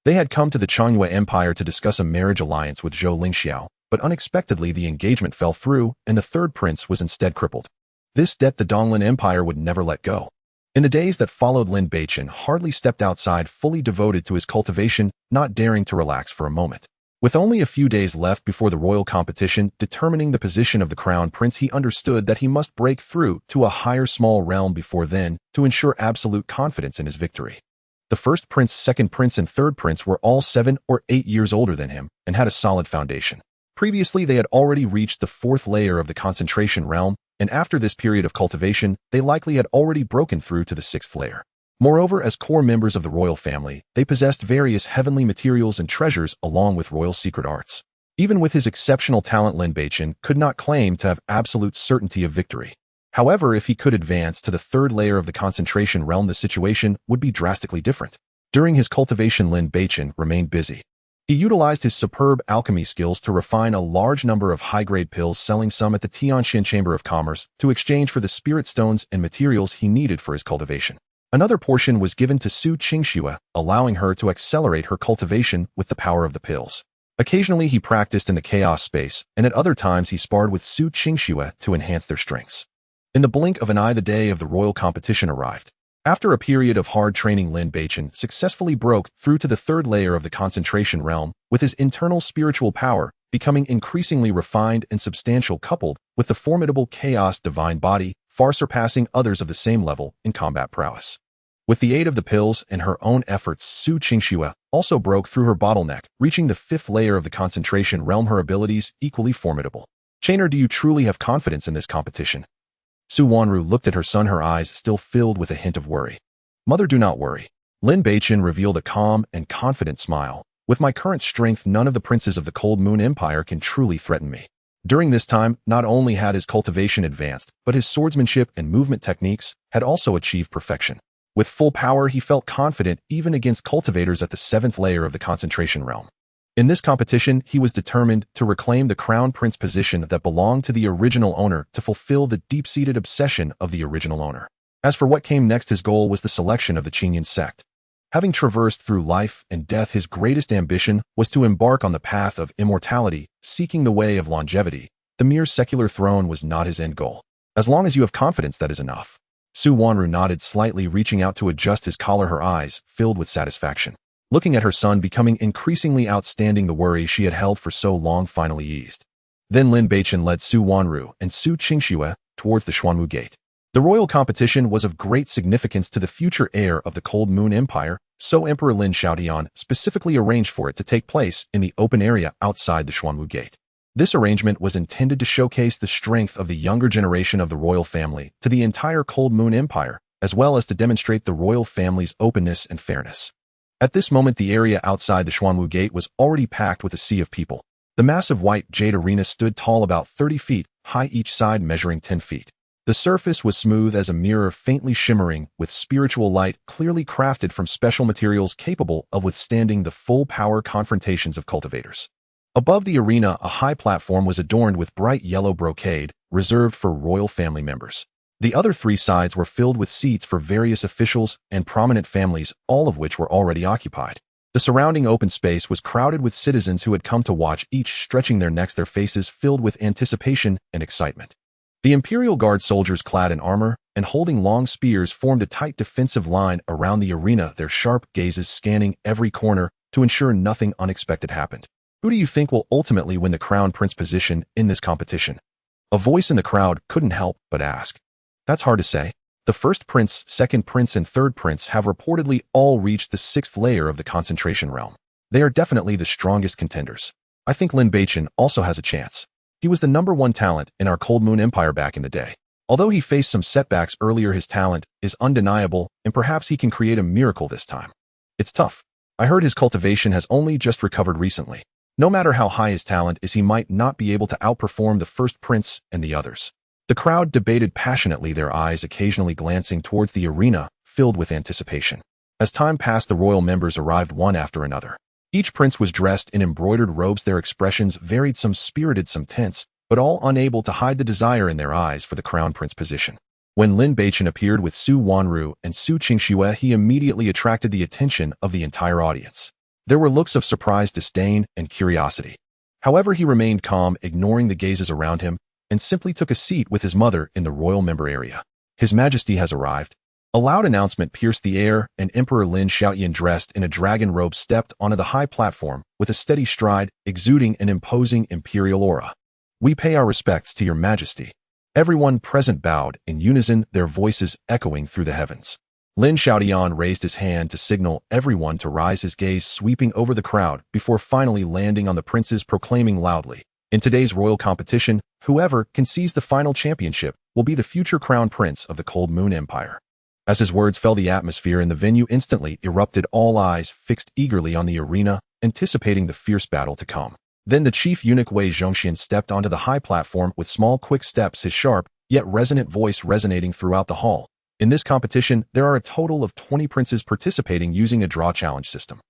They had come to the Changyue Empire to discuss a marriage alliance with Zhou Lingxiao, but unexpectedly the engagement fell through and the third prince was instead crippled. This debt the Donglin Empire would never let go. In the days that followed, Lin Beichen hardly stepped outside, fully devoted to his cultivation, not daring to relax for a moment. With only a few days left before the royal competition determining the position of the crown prince, he understood that he must break through to a higher small realm before then to ensure absolute confidence in his victory. The first prince, second prince, and third prince were all 7 or 8 years older than him and had a solid foundation. Previously, they had already reached the 4th layer of the concentration realm, and after this period of cultivation, they likely had already broken through to the 6th layer. Moreover, as core members of the royal family, they possessed various heavenly materials and treasures along with royal secret arts. Even with his exceptional talent, Lin Beichen could not claim to have absolute certainty of victory. However, if he could advance to the 3rd layer of the concentration realm, the situation would be drastically different. During his cultivation, Lin Beichen remained busy. He utilized his superb alchemy skills to refine a large number of high-grade pills, selling some at the Tianxin Chamber of Commerce to exchange for the spirit stones and materials he needed for his cultivation. Another portion was given to Su Qingxue, allowing her to accelerate her cultivation with the power of the pills. Occasionally, he practiced in the chaos space, and at other times he sparred with Su Qingxue to enhance their strengths. In the blink of an eye, the day of the royal competition arrived. After a period of hard training, Lin Beichen successfully broke through to the 3rd layer of the concentration realm, with his internal spiritual power becoming increasingly refined and substantial, coupled with the formidable chaos divine body, far surpassing others of the same level in combat prowess. With the aid of the pills and her own efforts, Su Qingxue also broke through her bottleneck, reaching the 5th layer of the concentration realm, her abilities equally formidable. Chainer, do you truly have confidence in this competition? Su Wanru looked at her son, her eyes still filled with a hint of worry. Mother, do not worry. Lin Beichen revealed a calm and confident smile. With my current strength, none of the princes of the Cold Moon Empire can truly threaten me. During this time, not only had his cultivation advanced, but his swordsmanship and movement techniques had also achieved perfection. With full power, he felt confident even against cultivators at the 7th layer of the concentration realm. In this competition, he was determined to reclaim the crown prince position that belonged to the original owner, to fulfill the deep-seated obsession of the original owner. As for what came next, his goal was the selection of the Qingyan sect. Having traversed through life and death, his greatest ambition was to embark on the path of immortality, seeking the way of longevity. The mere secular throne was not his end goal. As long as you have confidence, that is enough. Su Wanru nodded slightly, reaching out to adjust his collar, her eyes filled with satisfaction. Looking at her son becoming increasingly outstanding, the worry she had held for so long finally eased. Then Lin Beichen led Su Wanru and Su Qingxue towards the Xuanwu Gate. The royal competition was of great significance to the future heir of the Cold Moon Empire, so Emperor Lin Xiaodian specifically arranged for it to take place in the open area outside the Xuanwu Gate. This arrangement was intended to showcase the strength of the younger generation of the royal family to the entire Cold Moon Empire, as well as to demonstrate the royal family's openness and fairness. At this moment, the area outside the Xuanwu Gate was already packed with a sea of people. The massive white jade arena stood tall about 30 feet, high each side measuring 10 feet. The surface was smooth as a mirror, faintly shimmering, with spiritual light clearly crafted from special materials capable of withstanding the full-power confrontations of cultivators. Above the arena, a high platform was adorned with bright yellow brocade, reserved for royal family members. The other three sides were filled with seats for various officials and prominent families, all of which were already occupied. The surrounding open space was crowded with citizens who had come to watch, each stretching their necks, their faces filled with anticipation and excitement. The Imperial Guard soldiers, clad in armor and holding long spears, formed a tight defensive line around the arena, their sharp gazes scanning every corner to ensure nothing unexpected happened. Who do you think will ultimately win the Crown Prince position in this competition? A voice in the crowd couldn't help but ask. That's hard to say. The first prince, second prince, and third prince have reportedly all reached the 6th layer of the concentration realm. They are definitely the strongest contenders. I think Lin Beichen also has a chance. He was the #1 talent in our Cold Moon Empire back in the day. Although he faced some setbacks earlier, his talent is undeniable, and perhaps he can create a miracle this time. It's tough. I heard his cultivation has only just recovered recently. No matter how high his talent is, he might not be able to outperform the first prince and the others. The crowd debated passionately, their eyes occasionally glancing towards the arena, filled with anticipation. As time passed, the royal members arrived one after another. Each prince was dressed in embroidered robes. Their expressions varied, some spirited, some tense, but all unable to hide the desire in their eyes for the crown prince position. When Lin Beichen appeared with Su Wanru and Su Qingxue, he immediately attracted the attention of the entire audience. There were looks of surprise, disdain, and curiosity. However, he remained calm, ignoring the gazes around him, and simply took a seat with his mother in the royal member area. His Majesty has arrived. A loud announcement pierced the air, and Emperor Lin Xiaoyan, dressed in a dragon robe, stepped onto the high platform with a steady stride, exuding an imposing imperial aura. We pay our respects to your Majesty. Everyone present bowed in unison, their voices echoing through the heavens. Lin Xiaoyan raised his hand to signal everyone to rise, his gaze sweeping over the crowd before finally landing on the princes, proclaiming loudly, "In today's royal competition, whoever can seize the final championship will be the future crown prince of the Cold Moon Empire." As his words fell, the atmosphere in the venue instantly erupted, all eyes fixed eagerly on the arena, anticipating the fierce battle to come. Then the chief eunuch Wei Zhongxian stepped onto the high platform with small, quick steps, his sharp, yet resonant voice resonating throughout the hall. In this competition, there are a total of 20 princes participating using a draw challenge system.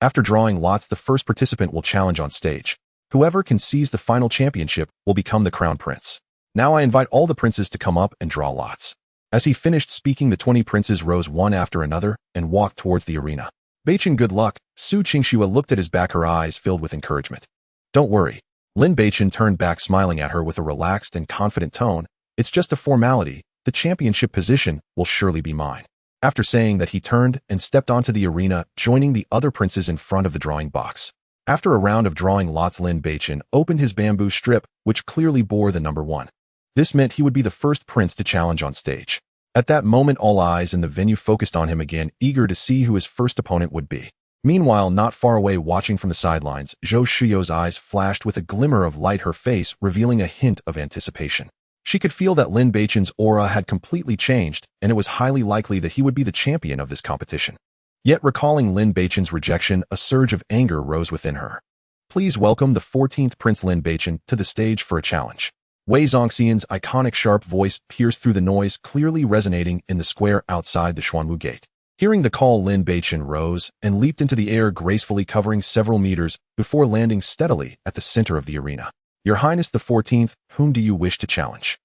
After drawing lots, the first participant will challenge on stage. Whoever can seize the final championship will become the crown prince. Now I invite all the princes to come up and draw lots. As he finished speaking, the 20 princes rose one after another and walked towards the arena. Beichen, good luck. Su Qingxue looked at his back, her eyes filled with encouragement. Don't worry. Lin Beichen turned back, smiling at her with a relaxed and confident tone. It's just a formality. The championship position will surely be mine. After saying that, he turned and stepped onto the arena, joining the other princes in front of the drawing box. After a round of drawing lots, Lin Beichen opened his bamboo strip, which clearly bore the number 1. This meant he would be the first prince to challenge on stage. At that moment, all eyes in the venue focused on him again, eager to see who his first opponent would be. Meanwhile, not far away, watching from the sidelines, Zhou Shuyo's eyes flashed with a glimmer of light, her face revealing a hint of anticipation. She could feel that Lin Beichen's aura had completely changed, and it was highly likely that he would be the champion of this competition. Yet, recalling Lin Beichen's rejection, a surge of anger rose within her. Please welcome the 14th Prince Lin Beichen to the stage for a challenge. Wei Zongxian's iconic sharp voice pierced through the noise, clearly resonating in the square outside the Xuanwu Gate. Hearing the call, Lin Beichen rose and leaped into the air, gracefully covering several meters before landing steadily at the center of the arena. Your Highness the 14th, whom do you wish to challenge?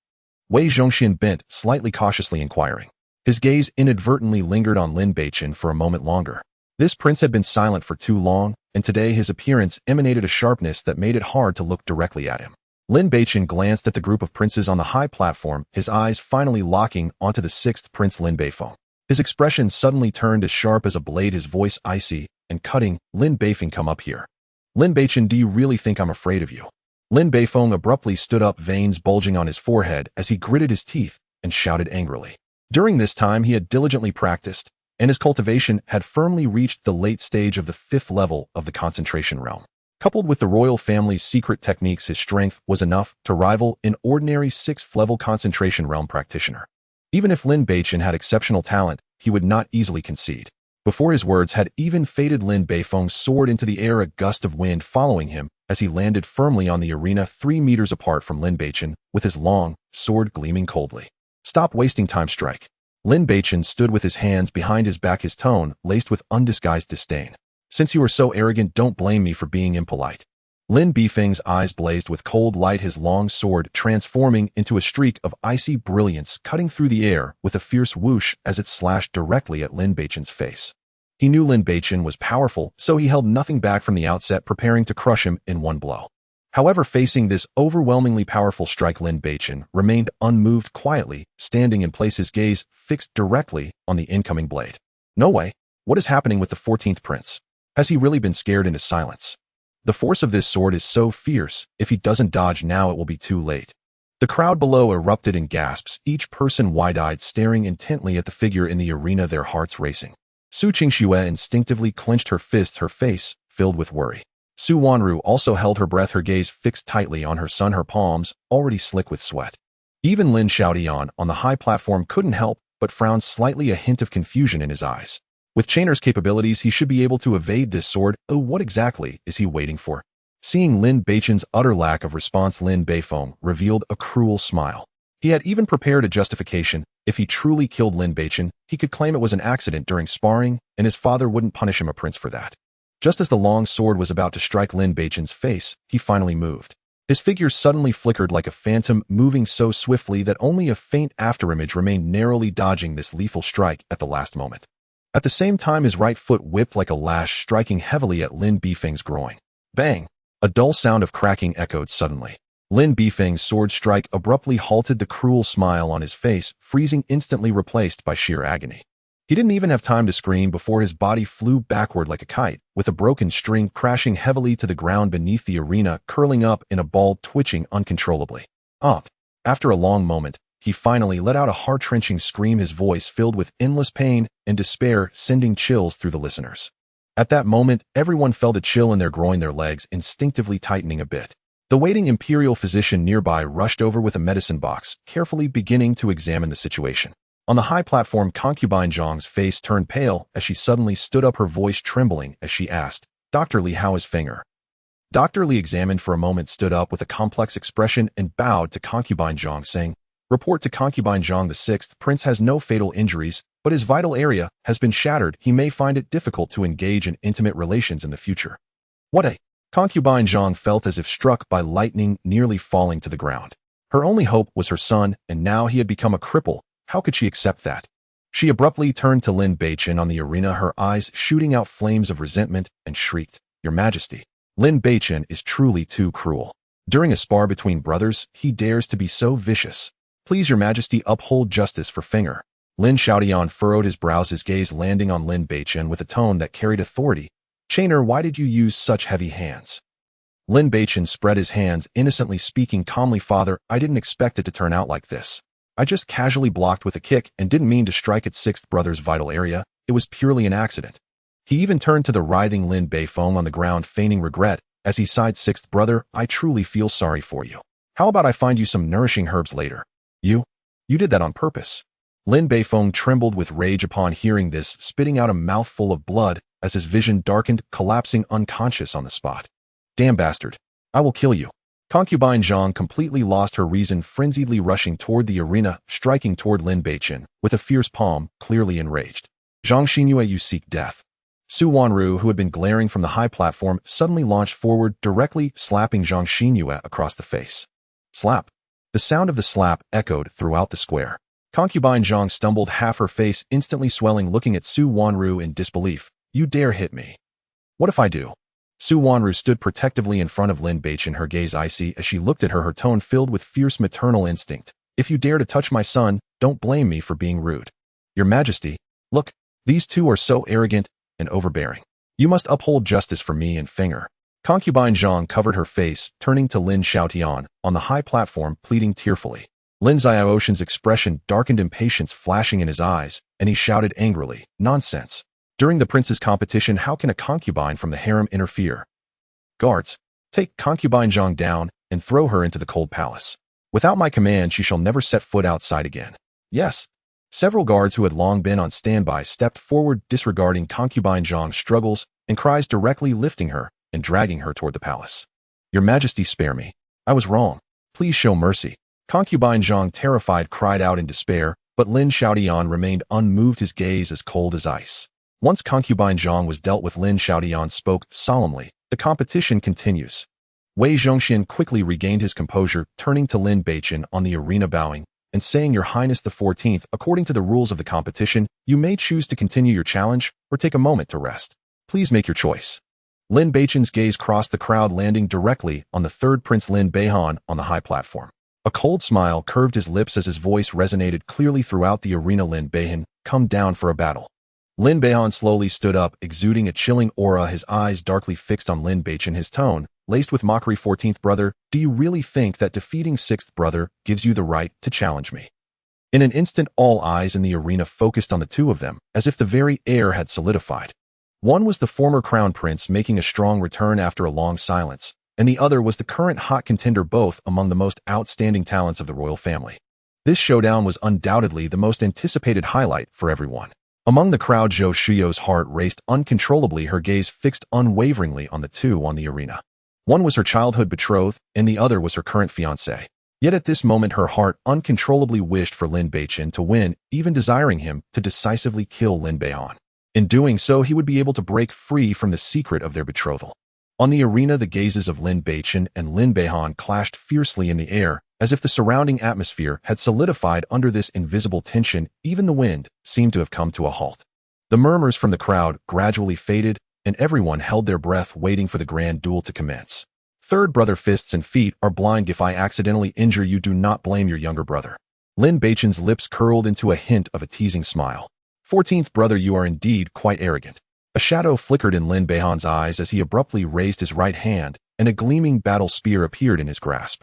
Wei Zhongxian bent, slightly cautiously inquiring. His gaze inadvertently lingered on Lin Beichen for a moment longer. This prince had been silent for too long, and today his appearance emanated a sharpness that made it hard to look directly at him. Lin Beichen glanced at the group of princes on the high platform, his eyes finally locking onto the 6th Prince Lin Beifeng. His expression suddenly turned as sharp as a blade, his voice icy and cutting. Lin Beifeng, come up here. Lin Beichen, do you really think I'm afraid of you? Lin Beifeng abruptly stood up, veins bulging on his forehead as he gritted his teeth and shouted angrily. During this time, he had diligently practiced, and his cultivation had firmly reached the late stage of the 5th level of the concentration realm. Coupled with the royal family's secret techniques, his strength was enough to rival an ordinary 6th level concentration realm practitioner. Even if Lin Beichen had exceptional talent, he would not easily concede. Before his words had even faded, Lin Beifeng soared into the air, a gust of wind following him, as he landed firmly on the arena 3 meters apart from Lin Beichen, with his long sword gleaming coldly. "Stop wasting time, strike." Lin Beichen stood with his hands behind his back, his tone laced with undisguised disdain. "Since you are so arrogant, don't blame me for being impolite." Lin Beifeng's eyes blazed with cold light, his long sword transforming into a streak of icy brilliance, cutting through the air with a fierce whoosh as it slashed directly at Lin Beichen's face. He knew Lin Beichen was powerful, so he held nothing back from the outset, preparing to crush him in one blow. However, facing this overwhelmingly powerful strike, Lin Beichen remained unmoved, quietly standing in place, his gaze fixed directly on the incoming blade. "No way. What is happening with the 14th prince? Has he really been scared into silence? The force of this sword is so fierce, if he doesn't dodge now it will be too late." The crowd below erupted in gasps, each person wide-eyed, staring intently at the figure in the arena, their hearts racing. Su Qingxue instinctively clenched her fists, her face filled with worry. Su Wanru also held her breath, her gaze fixed tightly on her son, her palms already slick with sweat. Even Lin Xiaotian on the high platform couldn't help but frown slightly, a hint of confusion in his eyes. With Chainer's capabilities, he should be able to evade this sword. Oh, what exactly is he waiting for? Seeing Lin Beichen's utter lack of response, Lin Beifeng revealed a cruel smile. He had even prepared a justification. If he truly killed Lin Beichen, he could claim it was an accident during sparring, and his father wouldn't punish him, a prince, for that. Just as the long sword was about to strike Lin Beichen's face, he finally moved. His figure suddenly flickered like a phantom, moving so swiftly that only a faint afterimage remained, narrowly dodging this lethal strike at the last moment. At the same time, his right foot whipped like a lash, striking heavily at Lin Beifeng's groin. Bang! A dull sound of cracking echoed suddenly. Lin Beifeng's sword strike abruptly halted, the cruel smile on his face freezing, instantly replaced by sheer agony. He didn't even have time to scream before his body flew backward like a kite, with a broken string crashing heavily to the ground beneath the arena, curling up in a ball, twitching uncontrollably. After a long moment, he finally let out a heart-wrenching scream, his voice filled with endless pain and despair, sending chills through the listeners. At that moment, everyone felt a chill in their groin, their legs instinctively tightening a bit. The waiting imperial physician nearby rushed over with a medicine box, carefully beginning to examine the situation. On the high platform, concubine Zhang's face turned pale as she suddenly stood up, her voice trembling as she asked, "Dr. Li, how is Finger?" Dr. Li examined for a moment, stood up with a complex expression, and bowed to concubine Zhang, saying, "Report to concubine Zhang, the 6th prince has no fatal injuries, but his vital area has been shattered. He may find it difficult to engage in intimate relations in the future." "What a..." Concubine Zhang felt as if struck by lightning, nearly falling to the ground. Her only hope was her son, and now he had become a cripple. How could she accept that? She abruptly turned to Lin Beichen on the arena, her eyes shooting out flames of resentment, and shrieked, "Your Majesty, Lin Beichen is truly too cruel. During a spar between brothers, he dares to be so vicious. Please, Your Majesty, uphold justice for Finger." Lin Xiaotian furrowed his brows, his gaze landing on Lin Beichen with a tone that carried authority. "Chainer, why did you use such heavy hands?" Lin Beichen spread his hands, innocently speaking calmly, "Father, I didn't expect it to turn out like this. I just casually blocked with a kick and didn't mean to strike at 6th brother's vital area. It was purely an accident." He even turned to the writhing Lin Beifeng on the ground, feigning regret, as he sighed, "6th brother, I truly feel sorry for you. How about I find you some nourishing herbs later?" You did that on purpose." Lin Beifeng trembled with rage upon hearing this, spitting out a mouthful of blood as his vision darkened, collapsing unconscious on the spot. "Damn bastard. I will kill you." Concubine Zhang completely lost her reason, frenziedly rushing toward the arena, striking toward Lin Beichen with a fierce palm, clearly enraged. "Zhang Xingyue, you seek death." Su Wanru, who had been glaring from the high platform, suddenly launched forward, directly slapping Zhang Xingyue across the face. Slap. The sound of the slap echoed throughout the square. Concubine Zhang stumbled, half her face instantly swelling, looking at Su Wanru in disbelief. "You dare hit me? What if I do?" Su Wanru stood protectively in front of Lin Beichen, her gaze icy as she looked at her, her tone filled with fierce maternal instinct. "If you dare to touch my son, don't blame me for being rude. Your Majesty, look, these two are so arrogant and overbearing. You must uphold justice for me and Finger." Concubine Zhang covered her face, turning to Lin Xiaotian on the high platform, pleading tearfully. Lin Xiaoshan's expression darkened, impatience flashing in his eyes, and he shouted angrily, "Nonsense. During the prince's competition, how can a concubine from the harem interfere? Guards, take concubine Zhang down and throw her into the cold palace. Without my command, she shall never set foot outside again." Yes. Several guards who had long been on standby stepped forward, disregarding concubine Zhang's struggles and cries, directly lifting her and dragging her toward the palace. Your Majesty, spare me. I was wrong. Please show mercy. Concubine Zhang, terrified, cried out in despair, but Lin Xiaodian remained unmoved, his gaze as cold as ice. Once Concubine Zhang was dealt with, Lin Xiaodian spoke solemnly. The competition continues. Wei Zhongxian quickly regained his composure, turning to Lin Beichen on the arena, bowing and saying, Your Highness the 14th, according to the rules of the competition, you may choose to continue your challenge or take a moment to rest. Please make your choice. Lin Beichen's gaze crossed the crowd, landing directly on the third Prince Lin Beichen on the high platform. A cold smile curved his lips as his voice resonated clearly throughout the arena. Lin Beichen, come down for a battle. Lin Beichen slowly stood up, exuding a chilling aura, his eyes darkly fixed on Lin Beichen, his tone laced with mockery. 14th brother, do you really think that defeating 6th brother gives you the right to challenge me? In an instant, all eyes in the arena focused on the two of them, as if the very air had solidified. One was the former crown prince making a strong return after a long silence, and the other was the current hot contender, both among the most outstanding talents of the royal family. This showdown was undoubtedly the most anticipated highlight for everyone. Among the crowd, Zhou Shuyo's heart raced uncontrollably, her gaze fixed unwaveringly on the two on the arena. One was her childhood betrothed, and the other was her current fiancé. Yet at this moment, her heart uncontrollably wished for Lin Beichen to win, even desiring him to decisively kill Lin Beichen. In doing so, he would be able to break free from the secret of their betrothal. On the arena, the gazes of Lin Beichen and Lin Beichen clashed fiercely in the air, as if the surrounding atmosphere had solidified under this invisible tension. Even the wind seemed to have come to a halt. The murmurs from the crowd gradually faded, and everyone held their breath, waiting for the grand duel to commence. Third brother, fists and feet are blind. If I accidentally injure you, do not blame your younger brother. Lin Beichen's lips curled into a hint of a teasing smile. 14th brother, you are indeed quite arrogant. A shadow flickered in Lin Beichen's eyes as he abruptly raised his right hand, and a gleaming battle spear appeared in his grasp.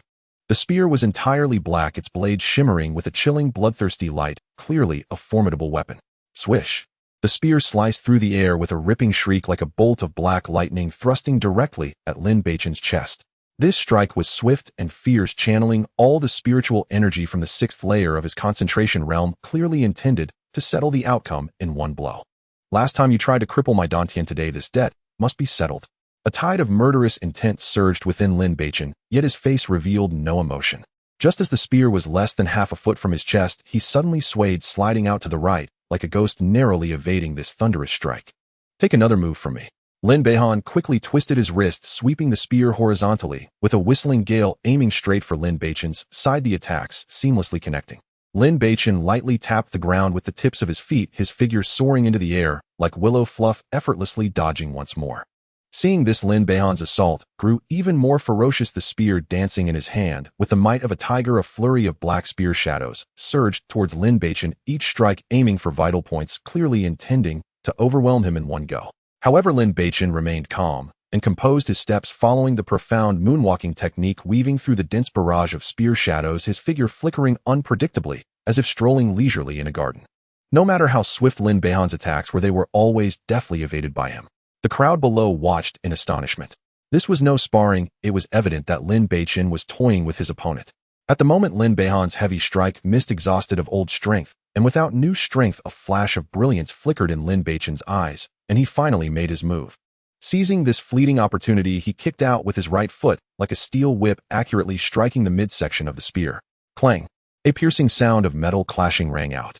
The spear was entirely black, its blade shimmering with a chilling, bloodthirsty light, clearly a formidable weapon. Swish! The spear sliced through the air with a ripping shriek, like a bolt of black lightning, thrusting directly at Lin Beichen's chest. This strike was swift and fierce, channeling all the spiritual energy from the 6th layer of his concentration realm, clearly intended to settle the outcome in one blow. Last time you tried to cripple my dantian, today this debt must be settled. A tide of murderous intent surged within Lin Beichen, yet his face revealed no emotion. Just as the spear was less than half a foot from his chest, he suddenly swayed, sliding out to the right, like a ghost, narrowly evading this thunderous strike. Take another move from me. Lin Beichen quickly twisted his wrist, sweeping the spear horizontally, with a whistling gale aiming straight for Lin Beichen's side, the attacks seamlessly connecting. Lin Beichen lightly tapped the ground with the tips of his feet, his figure soaring into the air, like willow fluff, effortlessly dodging once more. Seeing this, Lin Beichen's assault grew even more ferocious, the spear dancing in his hand. With the might of a tiger, a flurry of black spear shadows surged towards Lin Beichen, each strike aiming for vital points, clearly intending to overwhelm him in one go. However, Lin Beichen remained calm and composed, his steps following the profound moonwalking technique, weaving through the dense barrage of spear shadows, his figure flickering unpredictably, as if strolling leisurely in a garden. No matter how swift Lin Beichen's attacks were, they were always deftly evaded by him. The crowd below watched in astonishment. This was no sparring, it was evident that Lin Beichen was toying with his opponent. At the moment, Lin Beichen's heavy strike missed, exhausted of old strength, and without new strength, a flash of brilliance flickered in Lin Beichen's eyes, and he finally made his move. Seizing this fleeting opportunity, he kicked out with his right foot, like a steel whip, accurately striking the midsection of the spear. Clang! A piercing sound of metal clashing rang out.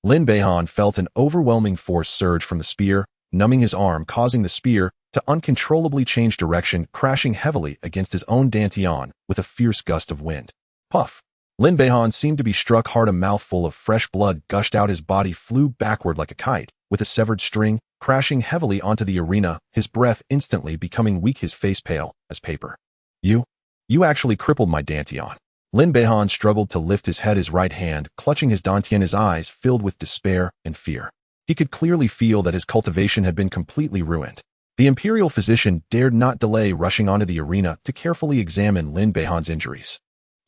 Lin Beichen felt an overwhelming force surge from the spear, numbing his arm, causing the spear to uncontrollably change direction, crashing heavily against his own dantian with a fierce gust of wind. Puff! Lin Beichen seemed to be struck hard. A mouthful of fresh blood gushed out. His body flew backward like a kite, with a severed string, crashing heavily onto the arena, his breath instantly becoming weak, his face pale as paper. You actually crippled my dantian. Lin Beichen struggled to lift his head, his right hand clutching his dantian, his eyes filled with despair and fear. He could clearly feel that his cultivation had been completely ruined. The imperial physician dared not delay, rushing onto the arena to carefully examine Lin Beichen's injuries.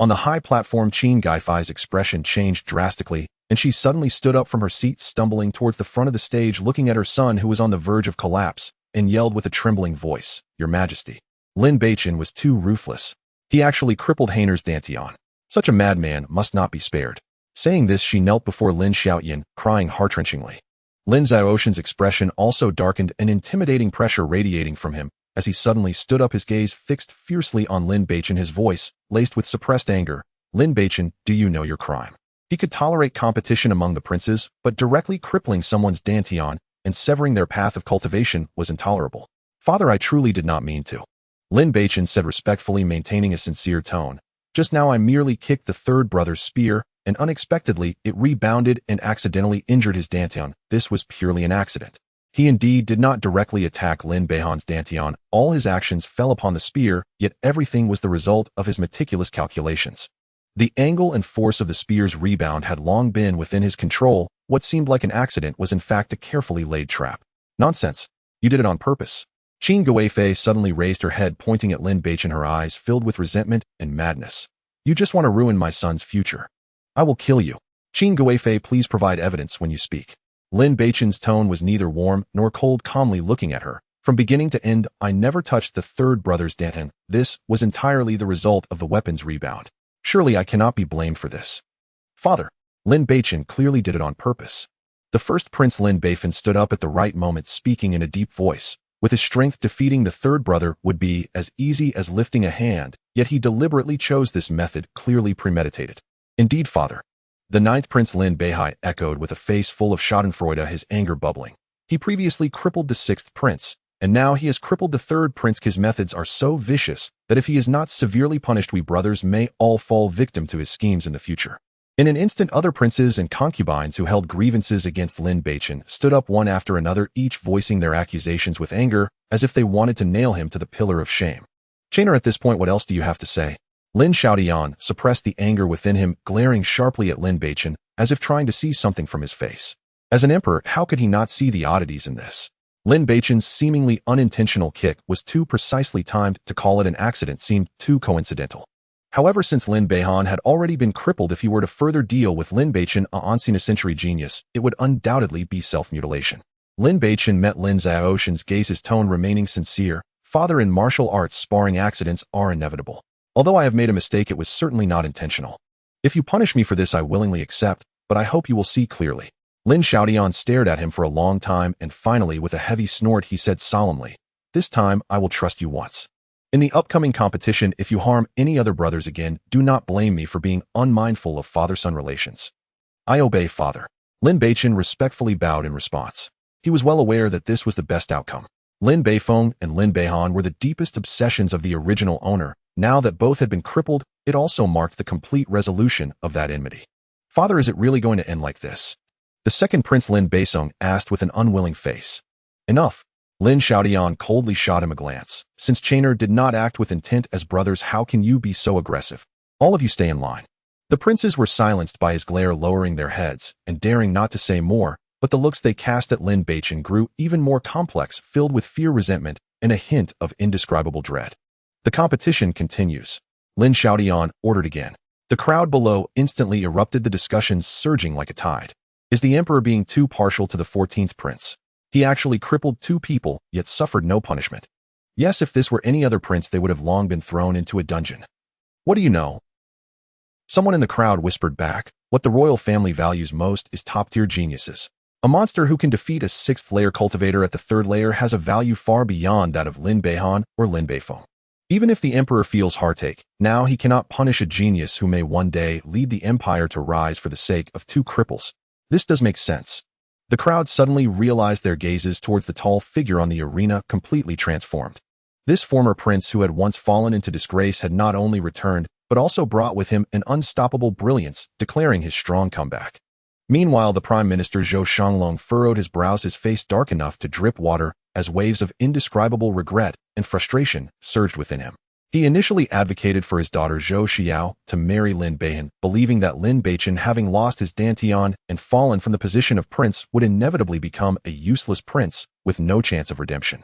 On the high platform, Qin Gaifai's expression changed drastically, and she suddenly stood up from her seat, stumbling towards the front of the stage, looking at her son, who was on the verge of collapse, and yelled with a trembling voice, "Your Majesty." Lin Beichen was too ruthless. He actually crippled Hainer's dantian. Such a madman must not be spared. Saying this, she knelt before Lin Xiaoyan, crying heart-wrenchingly. Lin Xiaoshan's expression also darkened, an intimidating pressure radiating from him, as he suddenly stood up, his gaze fixed fiercely on Lin Beichen, his voice laced with suppressed anger. Lin Beichen, do you know your crime? He could tolerate competition among the princes, but directly crippling someone's dantian and severing their path of cultivation was intolerable. Father, I truly did not mean to. Lin Beichen said respectfully, maintaining a sincere tone. Just now I merely kicked the third brother's spear, and unexpectedly it rebounded and accidentally injured his dantian. This was purely an accident. He indeed did not directly attack Lin Beichen's dantian. All his actions fell upon the spear, yet everything was the result of his meticulous calculations. The angle and force of the spear's rebound had long been within his control. What seemed like an accident was in fact a carefully laid trap. Nonsense. You did it on purpose. Qin Guifei suddenly raised her head, pointing at Lin Beichen, her eyes filled with resentment and madness. You just want to ruin my son's future. I will kill you. Qin Guifei, please provide evidence when you speak. Lin Beichen's tone was neither warm nor cold, calmly looking at her. From beginning to end, I never touched the third brother's dantian. This was entirely the result of the weapon's rebound. Surely I cannot be blamed for this. Father, Lin Beichen clearly did it on purpose. The first prince, Lin Beichen, stood up at the right moment, speaking in a deep voice. With his strength, defeating the third brother would be as easy as lifting a hand, yet he deliberately chose this method, clearly premeditated. Indeed, father. The ninth prince, Lin Beichen, echoed with a face full of schadenfreude, his anger bubbling. He previously crippled the sixth prince, and now he has crippled the third prince. His methods are so vicious that if he is not severely punished, we brothers may all fall victim to his schemes in the future. In an instant, other princes and concubines who held grievances against Lin Beichen stood up one after another, each voicing their accusations with anger, as if they wanted to nail him to the pillar of shame. Chainer, at this point, what else do you have to say? Lin Xiaodian suppressed the anger within him, glaring sharply at Lin Beichen, as if trying to see something from his face. As an emperor, how could he not see the oddities in this? Lin Beichen's seemingly unintentional kick was too precisely timed to call it an accident, seemed too coincidental. However, since Lin Beichen had already been crippled, if he were to further deal with Lin Beichen, an ancient century genius, it would undoubtedly be self-mutilation. Lin Beichen met Lin Xiaoshan's gaze, his tone remaining sincere. Father, in martial arts, sparring accidents are inevitable. Although I have made a mistake, it was certainly not intentional. If you punish me for this, I willingly accept, but I hope you will see clearly. Lin Xiaodian stared at him for a long time, and finally, with a heavy snort, he said solemnly, this time I will trust you once. In the upcoming competition, if you harm any other brothers again, do not blame me for being unmindful of father-son relations. I obey, father. Lin Beichen respectfully bowed in response. He was well aware that this was the best outcome. Lin Beifeng and Lin Beichen were the deepest obsessions of the original owner. Now that both had been crippled, it also marked the complete resolution of that enmity. Father, is it really going to end like this? The second prince, Lin Beifeng, asked with an unwilling face. Enough. Lin Xiaodian coldly shot him a glance. Since Chainer did not act with intent as brothers, how can you be so aggressive? All of you stay in line. The princes were silenced by his glare, lowering their heads and daring not to say more, but the looks they cast at Lin Beichen grew even more complex, filled with fear, resentment, and a hint of indescribable dread. The competition continues. Lin Xiaodian ordered again. The crowd below instantly erupted, the discussions surging like a tide. Is the emperor being too partial to the 14th prince? He actually crippled 2 people, yet suffered no punishment. Yes, if this were any other prince, they would have long been thrown into a dungeon. What do you know? Someone in the crowd whispered back. What the royal family values most is top-tier geniuses. A monster who can defeat a 6th-layer cultivator at the 3rd layer has a value far beyond that of Lin Beichen or Lin Beifeng. Even if the emperor feels heartache, now he cannot punish a genius who may one day lead the empire to rise for the sake of 2 cripples. This does make sense. The crowd suddenly realized, their gazes towards the tall figure on the arena completely transformed. This former prince who had once fallen into disgrace had not only returned, but also brought with him an unstoppable brilliance, declaring his strong comeback. Meanwhile, the Prime Minister Zhou Shanglong furrowed his brows, his face dark enough to drip water, as waves of indescribable regret and frustration surged within him. He initially advocated for his daughter Zhou Xiao to marry Lin Beichen, believing that Lin Beichen, having lost his dantian and fallen from the position of prince, would inevitably become a useless prince with no chance of redemption.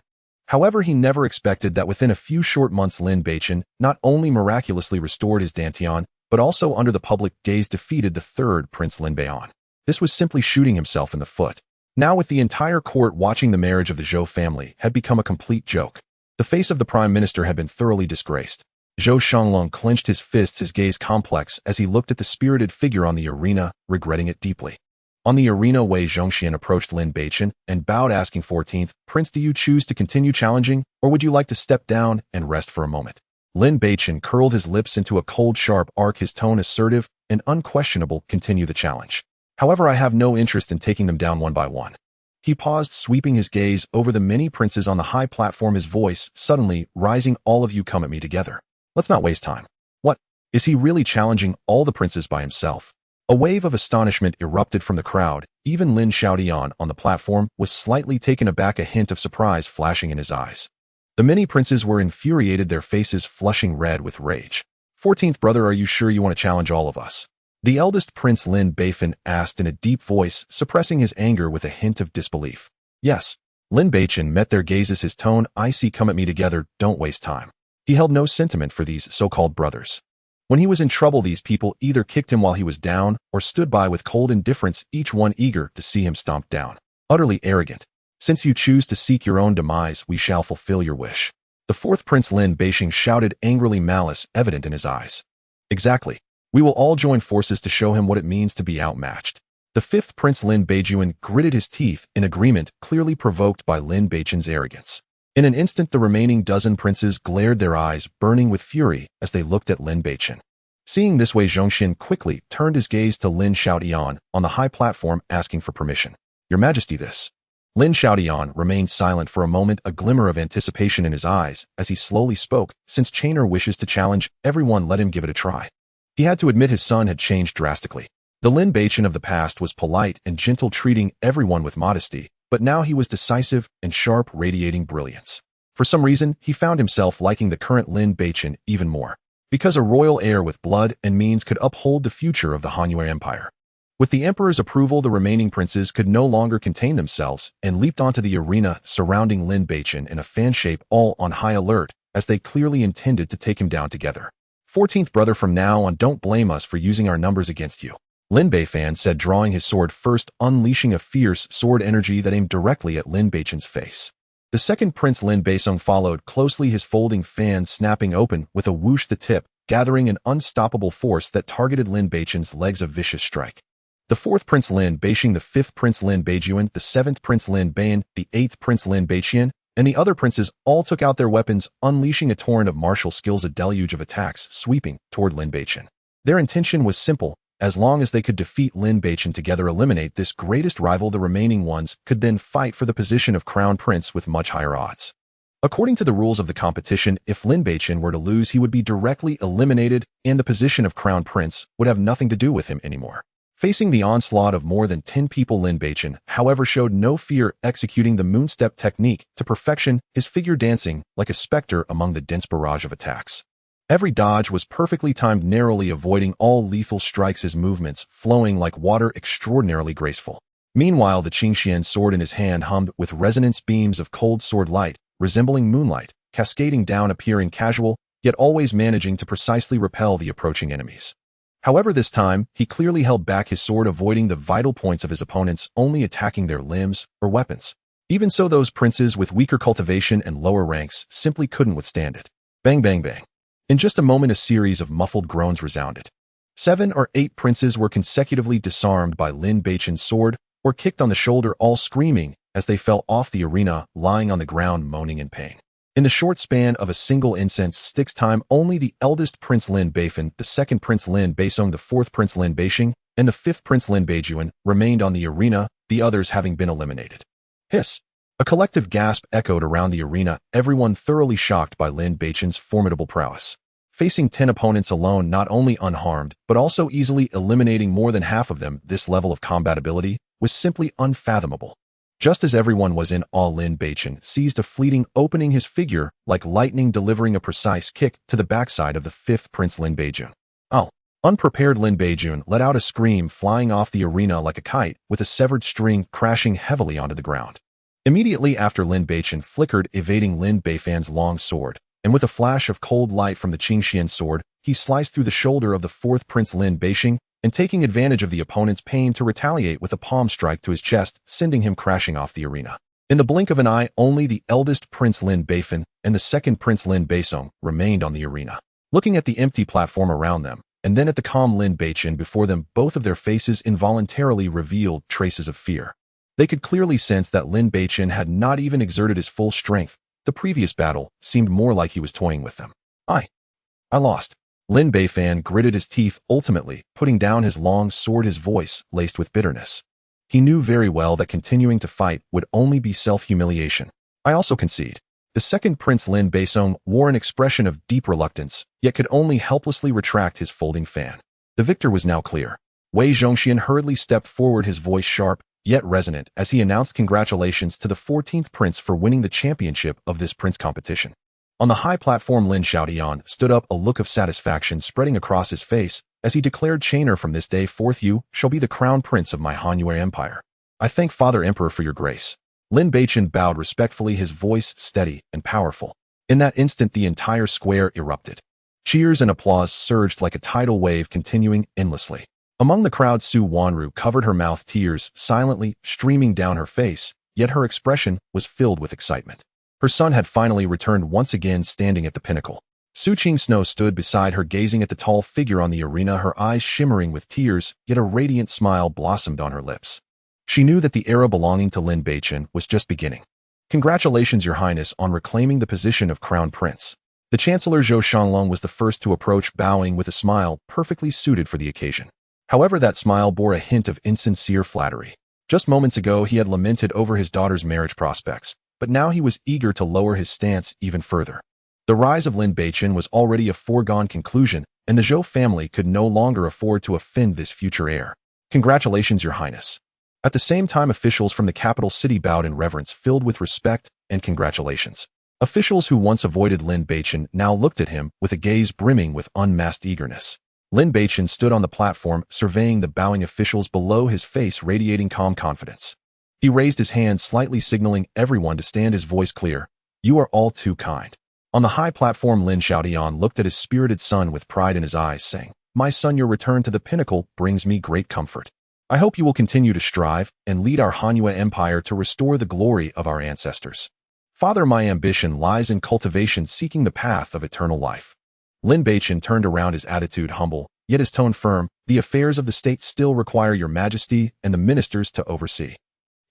However, he never expected that within a few short months Lin Beichen not only miraculously restored his dantian, but also under the public gaze defeated the 3rd prince Lin Beichen. This was simply shooting himself in the foot. Now, with the entire court watching, the marriage of the Zhou family had become a complete joke. The face of the prime minister had been thoroughly disgraced. Zhou Shanglong clenched his fists, his gaze complex as he looked at the spirited figure on the arena, regretting it deeply. On the arena, Wei Zhongxian approached Lin Beichen and bowed, asking, 14th Prince, do you choose to continue challenging, or would you like to step down and rest for a moment? Lin Beichen curled his lips into a cold, sharp arc, his tone assertive and unquestionable. Continue the challenge. However, I have no interest in taking them down one by one. He paused, sweeping his gaze over the many princes on the high platform, his voice suddenly rising. All of you come at me together. Let's not waste time. What? Is he really challenging all the princes by himself? A wave of astonishment erupted from the crowd. Even Lin Xiaodian on the platform was slightly taken aback, a hint of surprise flashing in his eyes. The many princes were infuriated, their faces flushing red with rage. 14th brother, are you sure you want to challenge all of us? The eldest prince, Lin Beichen, asked in a deep voice, suppressing his anger with a hint of disbelief. Yes. Lin Beichen met their gazes, his tone icy. Come at me together, don't waste time. He held no sentiment for these so-called brothers. When he was in trouble, these people either kicked him while he was down or stood by with cold indifference, each one eager to see him stomped down. Utterly arrogant. Since you choose to seek your own demise, we shall fulfill your wish. The fourth prince, Lin Beichen, shouted angrily, malice evident in his eyes. Exactly. We will all join forces to show him what it means to be outmatched. The fifth prince, Lin Beichen, gritted his teeth in agreement, clearly provoked by Lin Beichen's arrogance. In an instant, the remaining dozen princes glared, their eyes burning with fury as they looked at Lin Beichen. Seeing this, Wei Zhongxian quickly turned his gaze to Lin Xiaodian on the high platform, asking for permission. Your Majesty, this. Lin Xiaodian remained silent for a moment, a glimmer of anticipation in his eyes as he slowly spoke. Since Chainer wishes to challenge everyone, let him give it a try. He had to admit his son had changed drastically. The Lin Beichen of the past was polite and gentle, treating everyone with modesty, but now he was decisive and sharp, radiating brilliance. For some reason, he found himself liking the current Lin Beichen even more, because a royal heir with blood and means could uphold the future of the Hanyue Empire. With the emperor's approval, the remaining princes could no longer contain themselves and leaped onto the arena, surrounding Lin Beichen in a fan shape, all on high alert, as they clearly intended to take him down together. 14th brother, from now on, don't blame us for using our numbers against you. Lin Beifan said, drawing his sword first, unleashing a fierce sword energy that aimed directly at Lin Beichen's face. The second prince, Lin Beisong, followed closely, his folding fan snapping open with a whoosh, the tip gathering an unstoppable force that targeted Lin Beichen's legs, a vicious strike. The fourth prince, Lin Beichen, the fifth prince, Lin Beijuan, the seventh prince, Lin Beian, the eighth prince, Lin Beiqian, and the other princes all took out their weapons, unleashing a torrent of martial skills, a deluge of attacks sweeping toward Lin Beichen. Their intention was simple. As long as they could defeat Lin Beichen together, eliminate this greatest rival, the remaining ones could then fight for the position of crown prince with much higher odds. According to the rules of the competition, if Lin Beichen were to lose, he would be directly eliminated, and the position of crown prince would have nothing to do with him anymore. Facing the onslaught of more than 10 people, Lin Beichen, however, showed no fear, executing the moonstep technique to perfection, his figure dancing like a specter among the dense barrage of attacks. Every dodge was perfectly timed, narrowly avoiding all lethal strikes, his movements flowing like water, extraordinarily graceful. Meanwhile, the Qingxian sword in his hand hummed with resonance, beams of cold sword light, resembling moonlight, cascading down, appearing casual, yet always managing to precisely repel the approaching enemies. However, this time, he clearly held back his sword, avoiding the vital points of his opponents, only attacking their limbs or weapons. Even so, those princes with weaker cultivation and lower ranks simply couldn't withstand it. Bang, bang, bang. In just a moment, a series of muffled groans resounded. 7 or 8 princes were consecutively disarmed by Lin Beichen's sword or kicked on the shoulder, all screaming as they fell off the arena, lying on the ground, moaning in pain. In the short span of a single incense stick's time, only the eldest prince Lin Beifen, the second prince Lin Beisong, the fourth prince Lin Beiqing, and the fifth prince Lin Beijuan remained on the arena, the others having been eliminated. Hiss! A collective gasp echoed around the arena, everyone thoroughly shocked by Lin Beichen's formidable prowess. Facing 10 opponents alone, not only unharmed, but also easily eliminating more than half of them, this level of combatability was simply unfathomable. Just as everyone was in awe, Lin Beichen seized a fleeting opening, his figure like lightning, delivering a precise kick to the backside of the fifth prince Lin Beijun. Oh! Unprepared Lin Beijun let out a scream, flying off the arena like a kite, with a severed string crashing heavily onto the ground. Immediately after, Lin Beichen flickered, evading Lin Beifan's long sword, and with a flash of cold light from the Qingxian sword, he sliced through the shoulder of the fourth prince Lin Beixing, and taking advantage of the opponent's pain to retaliate with a palm strike to his chest, sending him crashing off the arena. In the blink of an eye, only the eldest prince Lin Beifen and the second prince Lin Beisong remained on the arena. Looking at the empty platform around them, and then at the calm Lin Beichen before them. Both of their faces involuntarily revealed traces of fear. They could clearly sense that Lin Beichen had not even exerted his full strength. The previous battle seemed more like he was toying with them. I lost. Lin Beichen gritted his teeth, ultimately putting down his long sword, his voice laced with bitterness. He knew very well that continuing to fight would only be self-humiliation. I also concede. The second Prince Lin Beichen wore an expression of deep reluctance, yet could only helplessly retract his folding fan. The victor was now clear. Wei Zhongxian hurriedly stepped forward, his voice sharp, yet resonant, as he announced congratulations to the 14th prince for winning the championship of this prince competition. On the high platform, Lin Xiaotian stood up, a look of satisfaction spreading across his face, as he declared, "Chainer, from this day forth you shall be the crown prince of my Hanyue Empire. I thank Father Emperor for your grace." Lin Beichen bowed respectfully, his voice steady and powerful. In that instant, the entire square erupted. Cheers and applause surged like a tidal wave, continuing endlessly. Among the crowd, Su Wanru covered her mouth, tears silently streaming down her face, yet her expression was filled with excitement. Her son had finally returned, once again standing at the pinnacle. Su Qingsnow stood beside her, gazing at the tall figure on the arena, her eyes shimmering with tears, yet a radiant smile blossomed on her lips. She knew that the era belonging to Lin Beichen was just beginning. "Congratulations, Your Highness, on reclaiming the position of Crown Prince." The Chancellor Zhou Shanglong was the first to approach, bowing with a smile perfectly suited for the occasion. However, that smile bore a hint of insincere flattery. Just moments ago, he had lamented over his daughter's marriage prospects, but now he was eager to lower his stance even further. The rise of Lin Beichen was already a foregone conclusion, and the Zhou family could no longer afford to offend this future heir. "Congratulations, Your Highness." At the same time, officials from the capital city bowed in reverence, filled with respect and congratulations. Officials who once avoided Lin Beichen now looked at him with a gaze brimming with unmasked eagerness. Lin Beichen stood on the platform, surveying the bowing officials below, his face radiating calm confidence. He raised his hand, slightly signaling everyone to stand, his voice clear. "You are all too kind." On the high platform, Lin Xiaotian looked at his spirited son with pride in his eyes, saying, "My son, your return to the pinnacle brings me great comfort. I hope you will continue to strive and lead our Hanyue Empire to restore the glory of our ancestors. Father, my ambition lies in cultivation, seeking the path of eternal life." Lin Beichen turned around, his attitude humble, yet his tone firm. "The affairs of the state still require your majesty and the ministers to oversee."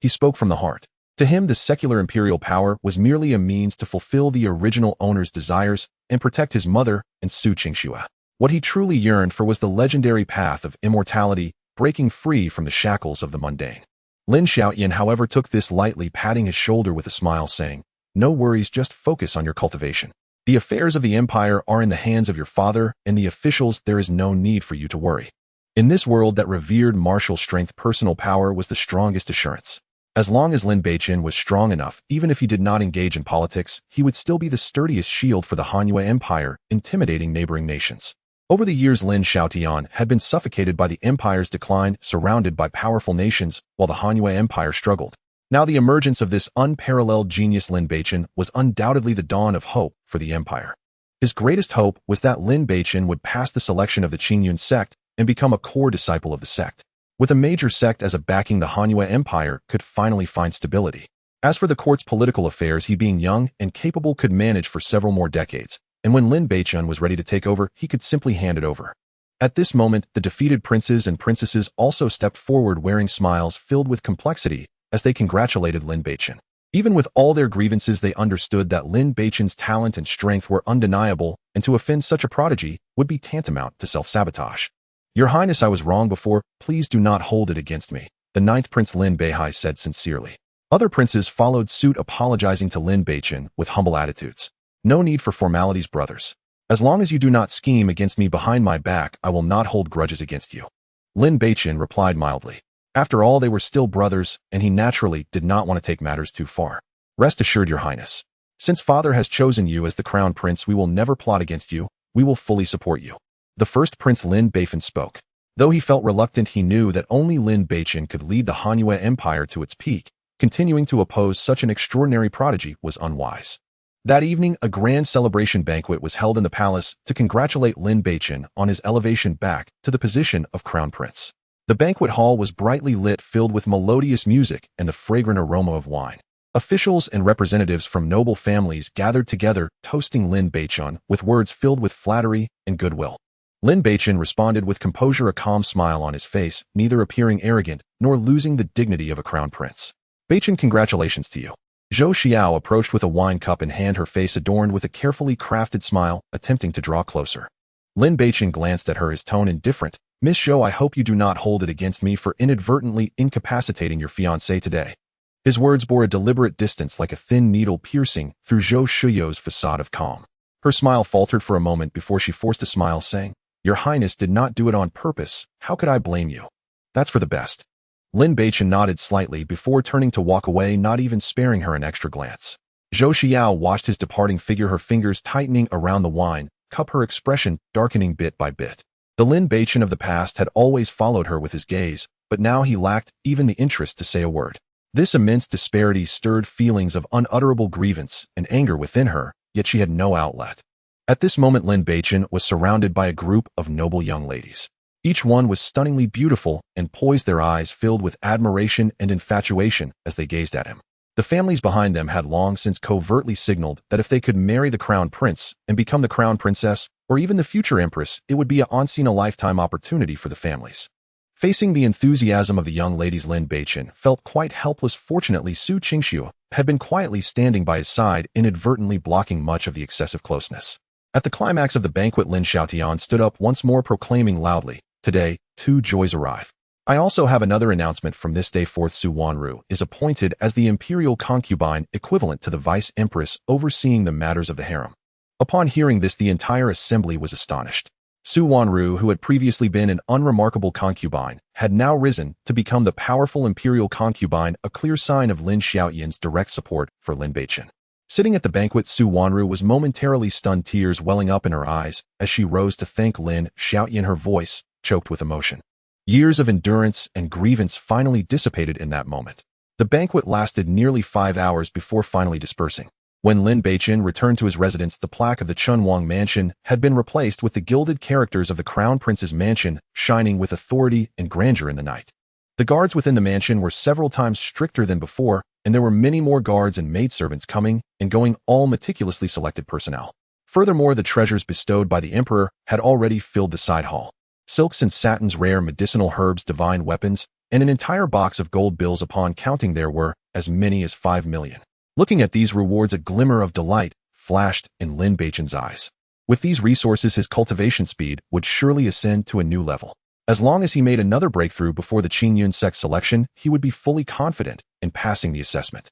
He spoke from the heart. To him, the secular imperial power was merely a means to fulfill the original owner's desires and protect his mother and Su Qingxue. What he truly yearned for was the legendary path of immortality, breaking free from the shackles of the mundane. Lin Xiaotian, however, took this lightly, patting his shoulder with a smile, saying, "No worries, just focus on your cultivation. The affairs of the empire are in the hands of your father and the officials. There is no need for you to worry." In this world that revered martial strength, personal power was the strongest assurance. As long as Lin Beichen was strong enough, even if he did not engage in politics, he would still be the sturdiest shield for the Hanyue Empire, intimidating neighboring nations. Over the years, Lin Xiaotian had been suffocated by the empire's decline, surrounded by powerful nations, while the Hanyue Empire struggled. Now the emergence of this unparalleled genius, Lin Beichen, was undoubtedly the dawn of hope for the empire. His greatest hope was that Lin Beichen would pass the selection of the Qingyun sect and become a core disciple of the sect. With a major sect as a backing, the Hanyue Empire could finally find stability. As for the court's political affairs, he, being young and capable, could manage for several more decades, and when Lin Beichen was ready to take over, he could simply hand it over. At this moment, the defeated princes and princesses also stepped forward, wearing smiles filled with complexity as they congratulated Lin Beichen. Even with all their grievances, they understood that Lin Beichen's talent and strength were undeniable, and to offend such a prodigy would be tantamount to self-sabotage. "Your Highness, I was wrong before. Please do not hold it against me," the 9th Prince Lin Beichen said sincerely. Other princes followed suit, apologizing to Lin Beichen with humble attitudes. "No need for formalities, brothers. As long as you do not scheme against me behind my back, I will not hold grudges against you." Lin Beichen replied mildly. After all, they were still brothers, and he naturally did not want to take matters too far. "Rest assured, Your Highness. Since Father has chosen you as the crown prince, we will never plot against you. We will fully support you." The first Prince Lin Beichen spoke. Though he felt reluctant, he knew that only Lin Beichen could lead the Hanyue Empire to its peak. Continuing to oppose such an extraordinary prodigy was unwise. That evening, a grand celebration banquet was held in the palace to congratulate Lin Beichen on his elevation back to the position of crown prince. The banquet hall was brightly lit, filled with melodious music and the fragrant aroma of wine. Officials and representatives from noble families gathered together, toasting Lin Beichen with words filled with flattery and goodwill. Lin Beichen responded with composure, a calm smile on his face, neither appearing arrogant nor losing the dignity of a crown prince. Beichen, congratulations to you. Zhou Xiao approached with a wine cup in hand, her face adorned with a carefully crafted smile, attempting to draw closer. Lin Beichen glanced at her, his tone indifferent. Miss Zhou, I hope you do not hold it against me for inadvertently incapacitating your fiancé today. His words bore a deliberate distance, like a thin needle piercing through Zhou Shuyou's facade of calm. Her smile faltered for a moment before she forced a smile, saying, Your Highness did not do it on purpose. How could I blame you? That's for the best. Lin Beichen nodded slightly before turning to walk away, not even sparing her an extra glance. Zhou Xiao watched his departing figure, her fingers tightening around the wine cup, her expression darkening bit by bit. The Lin Beichen of the past had always followed her with his gaze, but now he lacked even the interest to say a word. This immense disparity stirred feelings of unutterable grievance and anger within her, yet she had no outlet. At this moment, Lin Beichen was surrounded by a group of noble young ladies. Each one was stunningly beautiful and poised, their eyes filled with admiration and infatuation as they gazed at him. The families behind them had long since covertly signaled that if they could marry the crown prince and become the crown princess, or even the future empress, it would be a once-in-a-lifetime opportunity for the families. Facing the enthusiasm of the young ladies, Lin Beichen felt quite helpless. Fortunately, Su Qingxiu had been quietly standing by his side, inadvertently blocking much of the excessive closeness. At the climax of the banquet, Lin Xiaotian stood up once more, proclaiming loudly, Today, two joys arrive. I also have another announcement. From this day forth, Su Wanru is appointed as the imperial concubine, equivalent to the vice empress overseeing the matters of the harem. Upon hearing this, the entire assembly was astonished. Su Wanru, who had previously been an unremarkable concubine, had now risen to become the powerful imperial concubine, a clear sign of Lin Xiaotian's direct support for Lin Beichen. Sitting at the banquet, Su Wanru was momentarily stunned, tears welling up in her eyes as she rose to thank Lin Xiaotian, her voice choked with emotion. Years of endurance and grievance finally dissipated in that moment. The banquet lasted nearly 5 hours before finally dispersing. When Lin Beichen returned to his residence, the plaque of the Chunwang mansion had been replaced with the gilded characters of the crown prince's mansion, shining with authority and grandeur in the night. The guards within the mansion were several times stricter than before, and there were many more guards and maidservants coming and going, all meticulously selected personnel. Furthermore, the treasures bestowed by the emperor had already filled the side hall. Silks and satins, rare medicinal herbs, divine weapons, and an entire box of gold bills. Upon counting, there were as many as 5 million. Looking at these rewards, a glimmer of delight flashed in Lin Beichen's eyes. With these resources, his cultivation speed would surely ascend to a new level. As long as he made another breakthrough before the Qingyun sect selection, he would be fully confident in passing the assessment.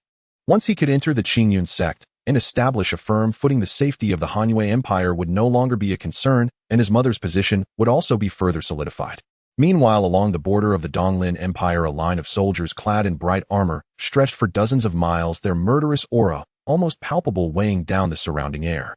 Once he could enter the Qingyun sect and establish a firm footing, the safety of the Han Empire would no longer be a concern, and his mother's position would also be further solidified. Meanwhile, along the border of the Donglin Empire, a line of soldiers clad in bright armor stretched for dozens of miles, their murderous aura almost palpable, weighing down the surrounding air.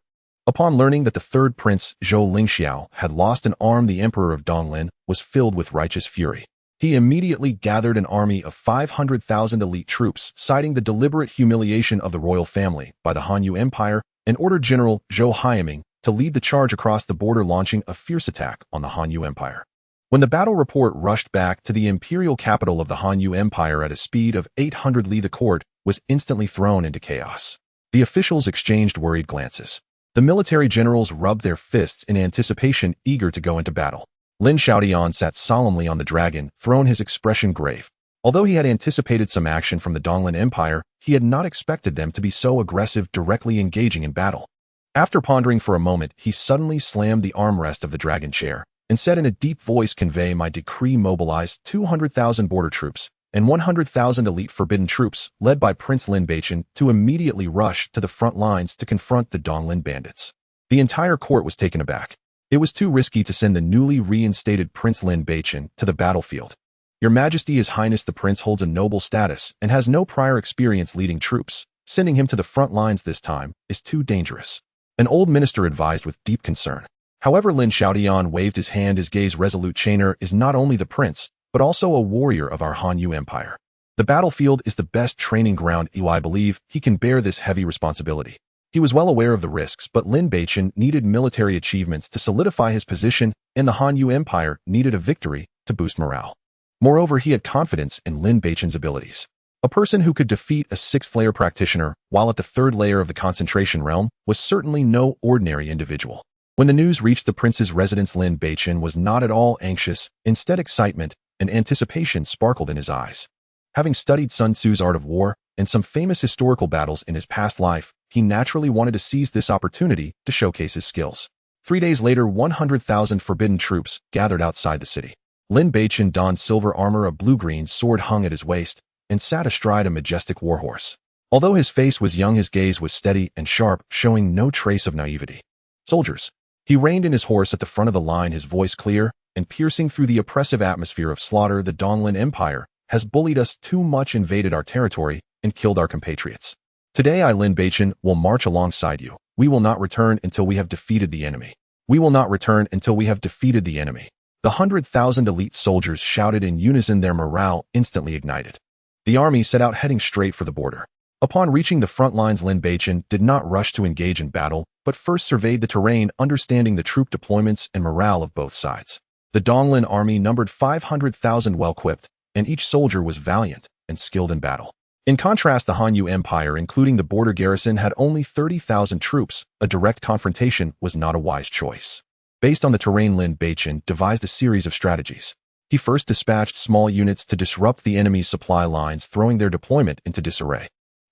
Upon learning that the third prince, Zhou Lingxiao, had lost an arm, the emperor of Donglin was filled with righteous fury. He immediately gathered an army of 500,000 elite troops, citing the deliberate humiliation of the royal family by the Han Empire, and ordered General Zhou Haiming to lead the charge across the border, launching a fierce attack on the Han Empire. When the battle report rushed back to the imperial capital of the Han Empire at a speed of 800 li, the court was instantly thrown into chaos. The officials exchanged worried glances. The military generals rubbed their fists in anticipation, eager to go into battle. Lin Xiaotian sat solemnly on the dragon throne, his expression grave. Although he had anticipated some action from the Donglin Empire, he had not expected them to be so aggressive, directly engaging in battle. After pondering for a moment, he suddenly slammed the armrest of the dragon chair and said in a deep voice, "Convey my decree, mobilize 200,000 border troops and 100,000 elite forbidden troops, led by Prince Lin Beichen, to immediately rush to the front lines to confront the Donglin bandits." The entire court was taken aback. It was too risky to send the newly reinstated Prince Lin Beichen to the battlefield. "Your Majesty, His Highness the Prince holds a noble status and has no prior experience leading troops. Sending him to the front lines this time is too dangerous," an old minister advised with deep concern. However, Lin Xiaotian waved his hand, his gaze resolute. "Chainer is not only the prince, but also a warrior of our Han Empire. The battlefield is the best training ground. I believe he can bear this heavy responsibility." He was well aware of the risks, but Lin Beichen needed military achievements to solidify his position, and the Han Empire needed a victory to boost morale. Moreover, he had confidence in Lin Beichen's abilities. A person who could defeat a 6th layer practitioner while at the 3rd layer of the concentration realm was certainly no ordinary individual. When the news reached the prince's residence, Lin Beichen was not at all anxious. Instead, excitement and anticipation sparkled in his eyes. Having studied Sun Tzu's art of war and some famous historical battles in his past life, he naturally wanted to seize this opportunity to showcase his skills. 3 days later, 100,000 forbidden troops gathered outside the city. Lin Beichen donned silver armor, a blue-green sword hung at his waist, and sat astride a majestic warhorse. Although his face was young, his gaze was steady and sharp, showing no trace of naivety. "Soldiers." He reined in his horse at the front of the line, his voice clear and piercing through the oppressive atmosphere of slaughter. "The Donglin Empire has bullied us too much, invaded our territory, and killed our compatriots. Today I, Lin Beichen, will march alongside you. We will not return until we have defeated the enemy. We will not return until we have defeated the enemy." The 100,000 elite soldiers shouted in unison, their morale instantly ignited. The army set out, heading straight for the border. Upon reaching the front lines, Lin Beichen did not rush to engage in battle, but first surveyed the terrain, understanding the troop deployments and morale of both sides. The Donglin army numbered 500,000 well-equipped, and each soldier was valiant and skilled in battle. In contrast, the Hanyu Empire, including the border garrison, had only 30,000 troops. A direct confrontation was not a wise choice. Based on the terrain, Lin Beichen devised a series of strategies. He first dispatched small units to disrupt the enemy's supply lines, throwing their deployment into disarray.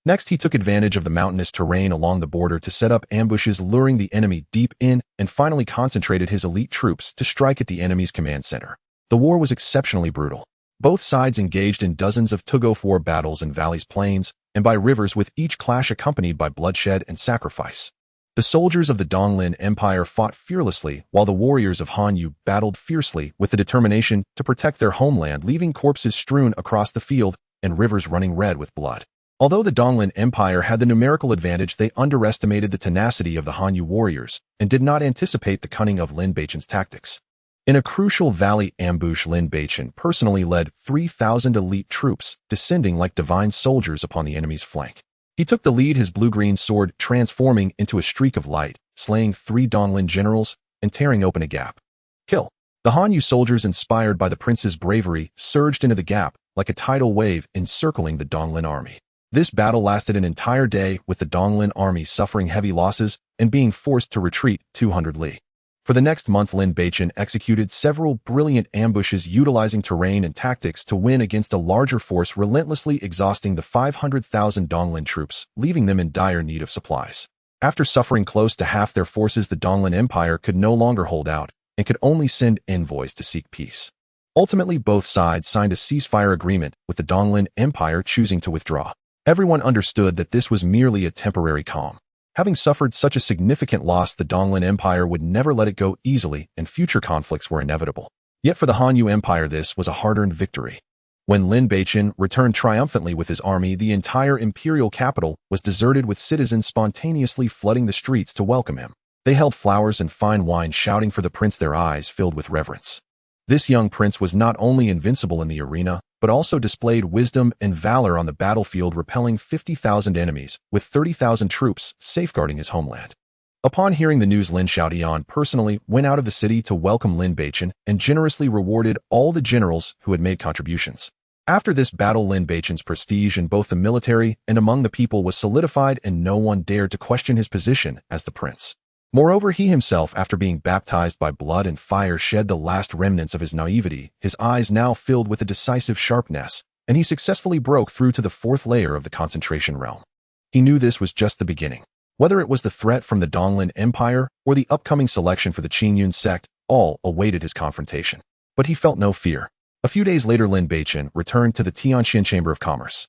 Next, he took advantage of the mountainous terrain along the border to set up ambushes, luring the enemy deep in, and finally concentrated his elite troops to strike at the enemy's command center. The war was exceptionally brutal. Both sides engaged in dozens of tug-of-war battles in valleys, plains, and by rivers, with each clash accompanied by bloodshed and sacrifice. The soldiers of the Donglin Empire fought fearlessly, while the warriors of Hanyu battled fiercely with the determination to protect their homeland, leaving corpses strewn across the field and rivers running red with blood. Although the Donglin Empire had the numerical advantage, they underestimated the tenacity of the Hanyu warriors and did not anticipate the cunning of Lin Beichen's tactics. In a crucial valley ambush, Lin Beichen personally led 3,000 elite troops, descending like divine soldiers upon the enemy's flank. He took the lead, his blue-green sword transforming into a streak of light, slaying 3 Donglin generals and tearing open a gap. Kill. The Hanyu soldiers, inspired by the prince's bravery, surged into the gap like a tidal wave, encircling the Donglin army. This battle lasted an entire day, with the Donglin army suffering heavy losses and being forced to retreat 200 li. For the next month, Lin Beichen executed several brilliant ambushes, utilizing terrain and tactics to win against a larger force, relentlessly exhausting the 500,000 Donglin troops, leaving them in dire need of supplies. After suffering close to half their forces, the Donglin Empire could no longer hold out and could only send envoys to seek peace. Ultimately, both sides signed a ceasefire agreement, with the Donglin Empire choosing to withdraw. Everyone understood that this was merely a temporary calm. Having suffered such a significant loss, the Donglin Empire would never let it go easily, and future conflicts were inevitable. Yet for the Hanyu Empire, this was a hard-earned victory. When Lin Beichen returned triumphantly with his army, the entire imperial capital was deserted, with citizens spontaneously flooding the streets to welcome him. They held flowers and fine wine, shouting for the prince, their eyes filled with reverence. This young prince was not only invincible in the arena, but also displayed wisdom and valor on the battlefield, repelling 50,000 enemies, with 30,000 troops safeguarding his homeland. Upon hearing the news, Lin Xiaodian personally went out of the city to welcome Lin Beichen and generously rewarded all the generals who had made contributions. After this battle, Lin Beichen's prestige in both the military and among the people was solidified, and no one dared to question his position as the prince. Moreover, he himself, after being baptized by blood and fire, shed the last remnants of his naivety, his eyes now filled with a decisive sharpness, and he successfully broke through to the 4th layer of the concentration realm. He knew this was just the beginning. Whether it was the threat from the Donglin Empire or the upcoming selection for the Qingyun sect, all awaited his confrontation. But he felt no fear. A few days later, Lin Beichen returned to the Tianxin Chamber of Commerce.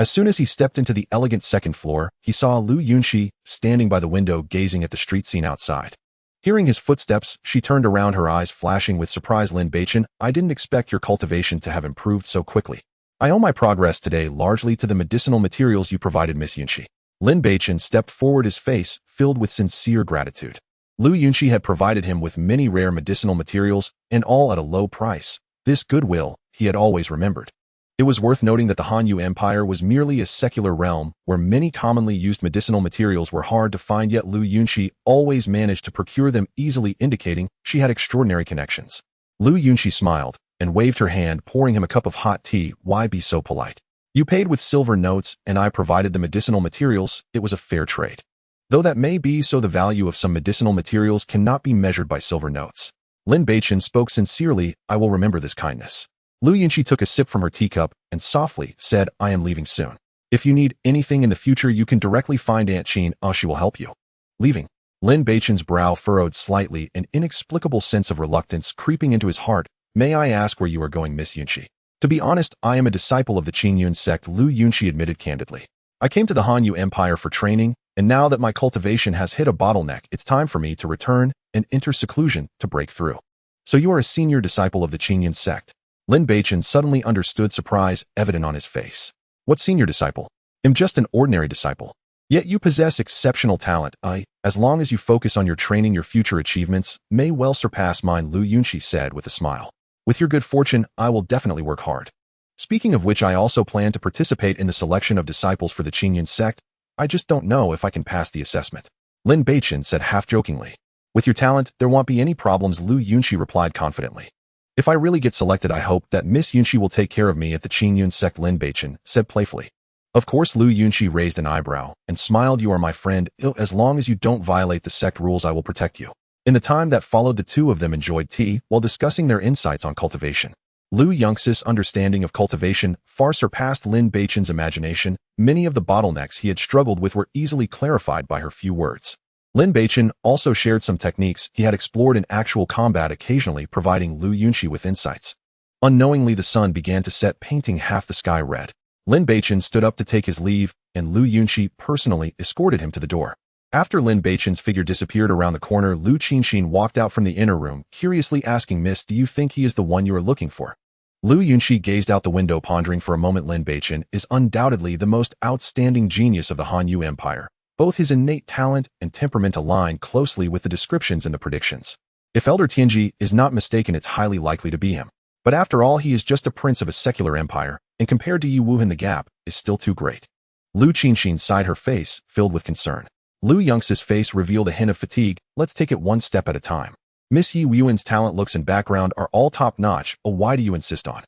As soon as he stepped into the elegant 2nd floor, he saw Lu Yunxi standing by the window, gazing at the street scene outside. Hearing his footsteps, she turned around, her eyes flashing with surprise. "Lin Beichen, I didn't expect your cultivation to have improved so quickly. I owe my progress today largely to the medicinal materials you provided, Miss Yunxi." Lin Beichen stepped forward, his face filled with sincere gratitude. Lu Yunxi had provided him with many rare medicinal materials, and all at a low price. This goodwill he had always remembered. It was worth noting that the Hanyu Empire was merely a secular realm, where many commonly used medicinal materials were hard to find, yet Lu Yunxi always managed to procure them easily, indicating she had extraordinary connections. Lu Yunxi smiled and waved her hand, pouring him a cup of hot tea. "Why be so polite? You paid with silver notes, and I provided the medicinal materials. It was a fair trade." Though that may be so, the value of some medicinal materials cannot be measured by silver notes. Lin Beichen spoke sincerely. I will remember this kindness. Lu Yunqi took a sip from her teacup and softly said, I am leaving soon. If you need anything in the future, you can directly find Aunt Qin. She will help you. Leaving. Lin Beichen's brow furrowed slightly, an inexplicable sense of reluctance creeping into his heart. May I ask where you are going, Miss Yunqi? To be honest, I am a disciple of the Qingyun sect, Lu Yunqi admitted candidly. I came to the Han Yu Empire for training, and now that my cultivation has hit a bottleneck, it's time for me to return and enter seclusion to break through. So you are a senior disciple of the Qingyun sect? Lin Beichen suddenly understood, surprise evident on his face. What senior disciple? I'm just an ordinary disciple. Yet you possess exceptional talent. As long as you focus on your training, your future achievements may well surpass mine, Lu Yunqi said with a smile. With your good fortune, I will definitely work hard. Speaking of which, I also plan to participate in the selection of disciples for the Qingyun sect. I just don't know if I can pass the assessment. Lin Beichen said half-jokingly. With your talent, there won't be any problems, Lu Yunqi replied confidently. If I really get selected, I hope that Miss Yunqi will take care of me at the Qingyun sect, Lin Beichen said playfully. Of course, Lu Yunqi raised an eyebrow and smiled. You are my friend. As long as you don't violate the sect rules, I will protect you. In the time that followed, the two of them enjoyed tea while discussing their insights on cultivation. Lu Yunxi's understanding of cultivation far surpassed Lin Beichen's imagination. Many of the bottlenecks he had struggled with were easily clarified by her few words. Lin Beichen also shared some techniques he had explored in actual combat, occasionally providing Lu Yunqi with insights. Unknowingly, the sun began to set, painting half the sky red. Lin Beichen stood up to take his leave, and Lu Yunqi personally escorted him to the door. After Lin Beichen's figure disappeared around the corner, Lu Qinxin walked out from the inner room, curiously asking, Miss, do you think he is the one you are looking for? Lu Yunqi gazed out the window, pondering for a moment. Lin Beichen is undoubtedly the most outstanding genius of the Han Yu Empire. Both his innate talent and temperament align closely with the descriptions and the predictions. If Elder Tianji is not mistaken, it's highly likely to be him. But after all, he is just a prince of a secular empire, and compared to Yi Wuhan, the gap is still too great. Lu Qinxin sighed, her face filled with concern. Lu Yunxi's face revealed a hint of fatigue. Let's take it one step at a time. Miss Yi Wuhan's talent, looks, and background are all top-notch. Why do you insist on?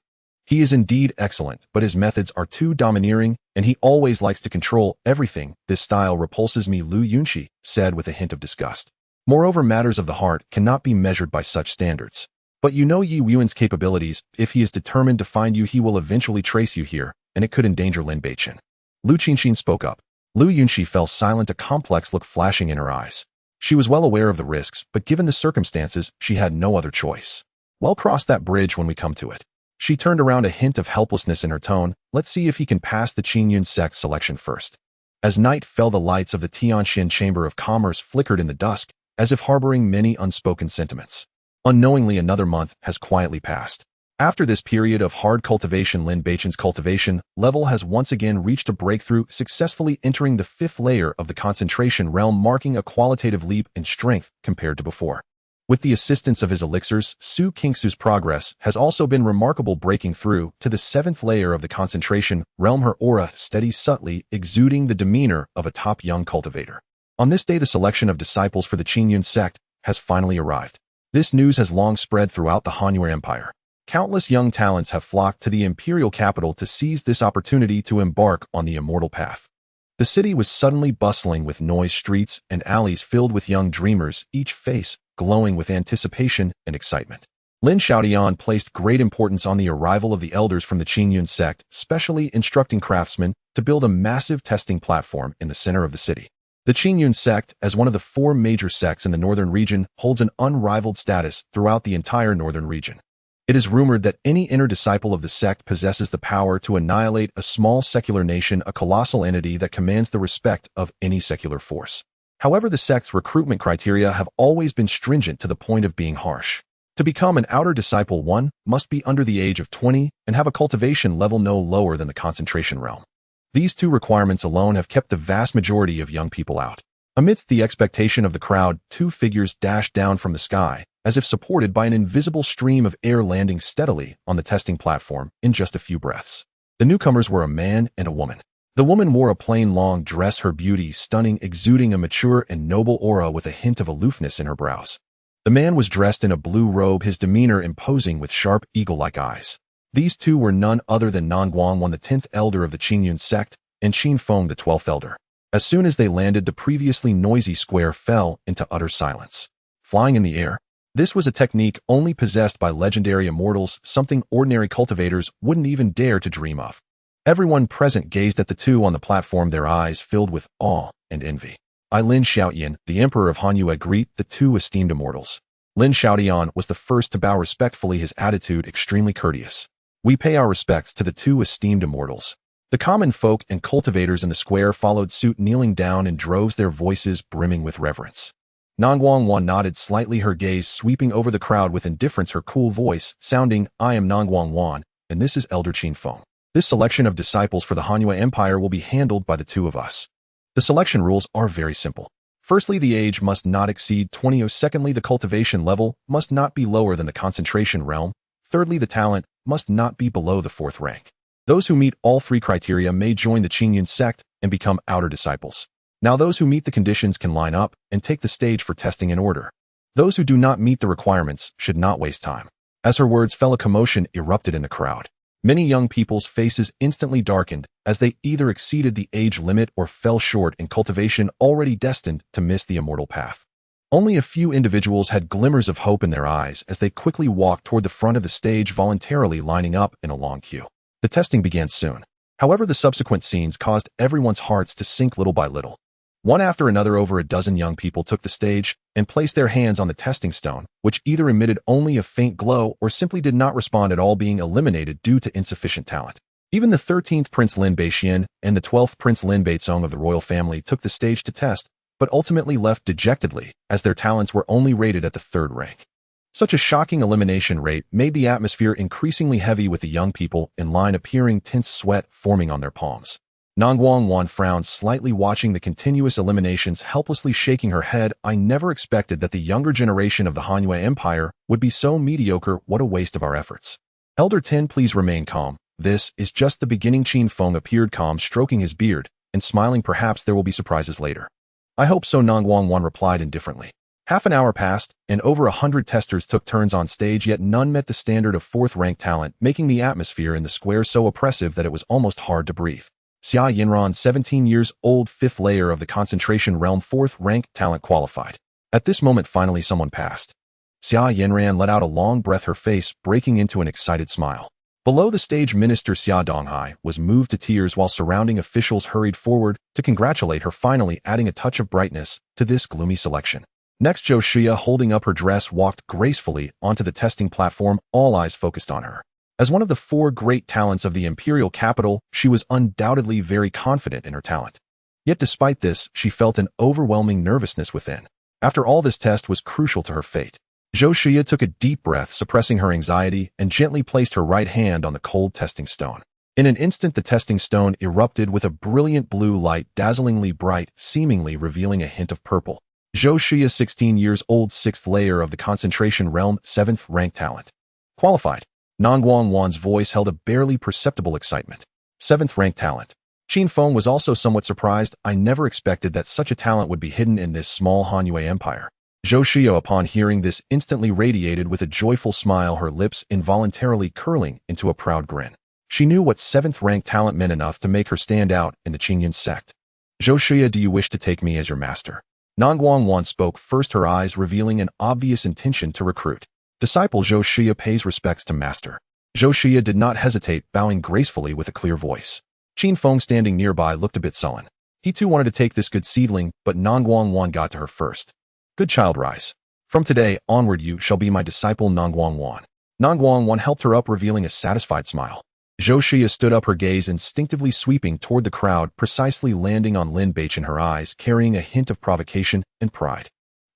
He is indeed excellent, but his methods are too domineering, and he always likes to control everything. This style repulses me, Lu Yunqi said with a hint of disgust. Moreover, matters of the heart cannot be measured by such standards. But you know Yi Wuhan's capabilities. If he is determined to find you, he will eventually trace you here, and it could endanger Lin Beichen. Lu Qinxin spoke up. Lu Yunqi fell silent, a complex look flashing in her eyes. She was well aware of the risks, but given the circumstances, she had no other choice. We'll cross that bridge when we come to it. She turned around, a hint of helplessness in her tone. Let's see if he can pass the Qingyun sect selection first. As night fell, the lights of the Tianxin Chamber of Commerce flickered in the dusk, as if harboring many unspoken sentiments. Unknowingly, another month has quietly passed. After this period of hard cultivation, Lin Beichen's cultivation level has once again reached a breakthrough, successfully entering the 5th layer of the concentration realm, marking a qualitative leap in strength compared to before. With the assistance of his elixirs, Su Qingsu's progress has also been remarkable, breaking through to the 7th layer of the concentration realm, her aura steady, subtly exuding the demeanor of a top young cultivator. On this day, the selection of disciples for the Qingyun sect has finally arrived. This news has long spread throughout the Han Yu Empire. Countless young talents have flocked to the imperial capital to seize this opportunity to embark on the immortal path. The city was suddenly bustling with noise, streets and alleys filled with young dreamers, each face glowing with anticipation and excitement. Lin Xiaodian placed great importance on the arrival of the elders from the Qingyun sect, specially instructing craftsmen to build a massive testing platform in the center of the city. The Qingyun sect, as one of the 4 major sects in the northern region, holds an unrivaled status throughout the entire northern region. It is rumored that any inner disciple of the sect possesses the power to annihilate a small secular nation, a colossal entity that commands the respect of any secular force. However, the sect's recruitment criteria have always been stringent to the point of being harsh. To become an outer disciple, one must be under the age of 20 and have a cultivation level no lower than the concentration realm. These 2 requirements alone have kept the vast majority of young people out. Amidst the expectation of the crowd, 2 figures dashed down from the sky, as if supported by an invisible stream of air, landing steadily on the testing platform in just a few breaths. The newcomers were a man and a woman. The woman wore a plain long dress, her beauty stunning, exuding a mature and noble aura with a hint of aloofness in her brows. The man was dressed in a blue robe, his demeanor imposing with sharp, eagle-like eyes. These 2 were none other than Nan Guangwan, the 10th elder of the Qingyun sect, and Qin Feng, the 12th elder. As soon as they landed, the previously noisy square fell into utter silence. Flying in the air. This was a technique only possessed by legendary immortals, something ordinary cultivators wouldn't even dare to dream of. Everyone present gazed at the two on the platform, their eyes filled with awe and envy. Lin Xiaoyan, the Emperor of Hanyu, greet the two esteemed immortals. Lin Xiaoyan was the first to bow respectfully, his attitude extremely courteous. We pay our respects to the two esteemed immortals. The common folk and cultivators in the square followed suit, kneeling down in droves, their voices brimming with reverence. Nangguangwan nodded slightly, her gaze sweeping over the crowd with indifference, her cool voice sounding, "I am Nangguangwan, and this is Elder Qin Feng. This selection of disciples for the Hanyu Empire will be handled by the two of us. The selection rules are very simple. Firstly, the age must not exceed 20. Secondly, the cultivation level must not be lower than the concentration realm. Thirdly, the talent must not be below the 4th rank. Those who meet all 3 criteria may join the Qingyun sect and become outer disciples. Now those who meet the conditions can line up and take the stage for testing in order. Those who do not meet the requirements should not waste time." As her words fell, a commotion erupted in the crowd. Many young people's faces instantly darkened as they either exceeded the age limit or fell short in cultivation, already destined to miss the immortal path. Only a few individuals had glimmers of hope in their eyes as they quickly walked toward the front of the stage, voluntarily lining up in a long queue. The testing began soon. However, the subsequent scenes caused everyone's hearts to sink little by little. One after another, over a dozen young people took the stage and placed their hands on the testing stone, which either emitted only a faint glow or simply did not respond at all, being eliminated due to insufficient talent. Even the 13th Prince Lin Beichen and the 12th Prince Lin Beichen of the royal family took the stage to test, but ultimately left dejectedly, as their talents were only rated at the 3rd rank. Such a shocking elimination rate made the atmosphere increasingly heavy, with the young people in line appearing tense, sweat forming on their palms. Nangguangwan frowned slightly, watching the continuous eliminations, helplessly shaking her head. "I never expected that the younger generation of the Hanyu Empire would be so mediocre. What a waste of our efforts." "Elder Tin, please remain calm. This is just the beginning." Qin Feng appeared calm, stroking his beard and smiling. "Perhaps there will be surprises later." "I hope so," Nangguangwan replied indifferently. Half an hour passed, and over 100 testers took turns on stage, yet none met the standard of 4th-rank talent, making the atmosphere in the square so oppressive that it was almost hard to breathe. Xia Yinran, 17 years old, 5th layer of the concentration realm, 4th-rank talent, qualified. At this moment, finally someone passed. Xia Yinran let out a long breath, her face breaking into an excited smile. Below the stage, Minister Xia Donghai was moved to tears while surrounding officials hurried forward to congratulate her, finally adding a touch of brightness to this gloomy selection. Next, Zhou Xia, holding up her dress, walked gracefully onto the testing platform, all eyes focused on her. As one of the 4 great talents of the imperial capital, she was undoubtedly very confident in her talent. Yet despite this, she felt an overwhelming nervousness within. After all, this test was crucial to her fate. Zhou Xia took a deep breath, suppressing her anxiety, and gently placed her right hand on the cold testing stone. In an instant, the testing stone erupted with a brilliant blue light, dazzlingly bright, seemingly revealing a hint of purple. Zhou Xia, 16 years old, 6th layer of the concentration realm, 7th-rank talent. Qualified. Nangguangwan's voice held a barely perceptible excitement. 7th-rank talent. Qin Feng was also somewhat surprised. "I never expected that such a talent would be hidden in this small Hanyu Empire." Zhou Xia, upon hearing this, instantly radiated with a joyful smile, her lips involuntarily curling into a proud grin. She knew what 7th-rank talent meant, enough to make her stand out in the Qingyun sect. "Zhou Xia, do you wish to take me as your master?" Nangguangwan spoke first, her eyes revealing an obvious intention to recruit. "Disciple Zhou Xia pays respects to master." Zhou Xia did not hesitate, bowing gracefully with a clear voice. Qin Feng, standing nearby, looked a bit sullen. He too wanted to take this good seedling, but Nangguangwan got to her first. "Good child, rise. From today onward you shall be my disciple, Nangguangwan." Nangguangwan helped her up, revealing a satisfied smile. Zhou Xia stood up, her gaze instinctively sweeping toward the crowd, precisely landing on Lin Beichen, her eyes carrying a hint of provocation and pride.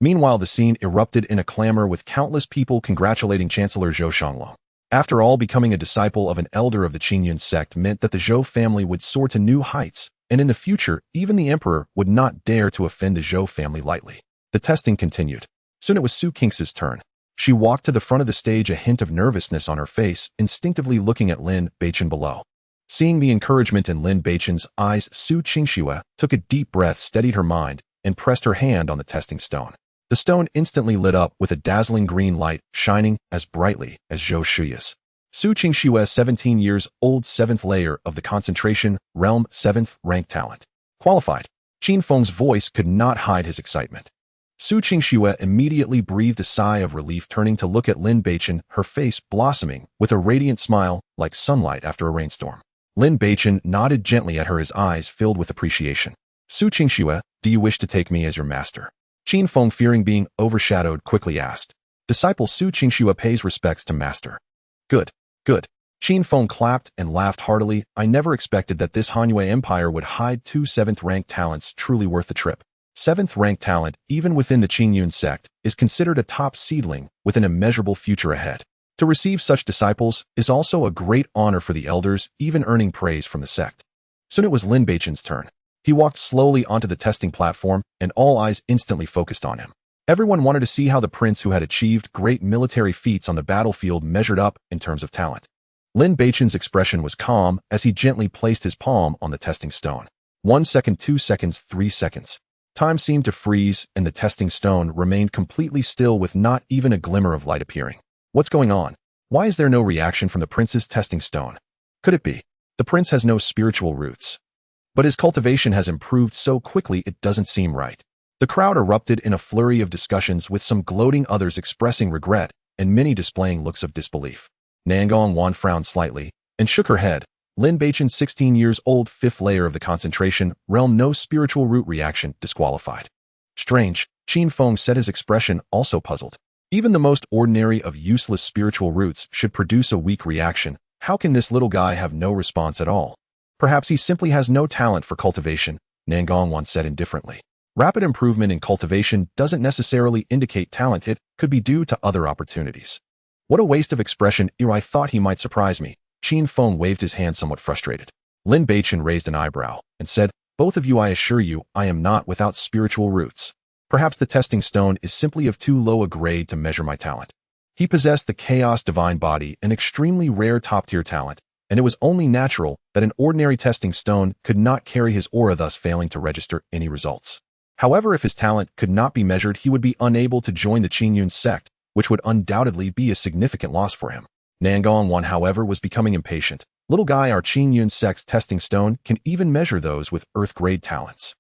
Meanwhile, the scene erupted in a clamor, with countless people congratulating Chancellor Zhou Shanglong. After all, becoming a disciple of an elder of the Qingyun sect meant that the Zhou family would soar to new heights, and in the future, even the emperor would not dare to offend the Zhou family lightly. The testing continued. Soon it was Su Qing's turn. She walked to the front of the stage, a hint of nervousness on her face, instinctively looking at Lin Beichen below. Seeing the encouragement in Lin Beichen's eyes, Su Qingxue took a deep breath, steadied her mind, and pressed her hand on the testing stone. The stone instantly lit up with a dazzling green light, shining as brightly as Zhou Xia's. Su Qingxue, 17 years old, 7th layer of the concentration realm, 7th rank talent. Qualified. Qin Feng's voice could not hide his excitement. Su Qingxue immediately breathed a sigh of relief, turning to look at Lin Beichen, her face blossoming with a radiant smile like sunlight after a rainstorm. Lin Beichen nodded gently at her, his eyes filled with appreciation. Su Qingxue, do you wish to take me as your master? Qin Feng, fearing being overshadowed, quickly asked. Disciple Su Qingxue pays respects to master. Good, good. Qin Feng clapped and laughed heartily. I never expected that this Hanyue Empire would hide two 7th-ranked talents truly worth the trip. 7th-ranked talent, even within the Qingyun sect, is considered a top seedling with an immeasurable future ahead. To receive such disciples is also a great honor for the elders, even earning praise from the sect. Soon it was Lin Beichen's turn. He walked slowly onto the testing platform, and all eyes instantly focused on him. Everyone wanted to see how the prince who had achieved great military feats on the battlefield measured up in terms of talent. Lin Beichen's expression was calm as he gently placed his palm on the testing stone. 1 second, 2 seconds, 3 seconds. Time seemed to freeze, and the testing stone remained completely still with not even a glimmer of light appearing. What's going on? Why is there no reaction from the prince's testing stone? Could it be? The prince has no spiritual roots. But his cultivation has improved so quickly it doesn't seem right. The crowd erupted in a flurry of discussions, with some gloating, others expressing regret, and many displaying looks of disbelief. Nangong Wan frowned slightly and shook her head. Lin Beichen, 16 years old, 5th layer of the concentration realm, no spiritual root reaction, disqualified. Strange, Qin Feng said, his expression also puzzled. Even the most ordinary of useless spiritual roots should produce a weak reaction. How can this little guy have no response at all? Perhaps he simply has no talent for cultivation, Nangong Wan said indifferently. Rapid improvement in cultivation doesn't necessarily indicate talent. It could be due to other opportunities. What a waste of expression. I thought he might surprise me. Qin Feng waved his hand, somewhat frustrated. Lin Beichen raised an eyebrow and said, both of you, I assure you, I am not without spiritual roots. Perhaps the testing stone is simply of too low a grade to measure my talent. He possessed the Chaos Divine Body, an extremely rare top-tier talent, and it was only natural that an ordinary testing stone could not carry his aura, thus failing to register any results. However, if his talent could not be measured, he would be unable to join the Qingyun sect, which would undoubtedly be a significant loss for him. Nangong Wan, however, was becoming impatient. Little guy, our Qingyun sect's testing stone can even measure those with Earth-grade talents.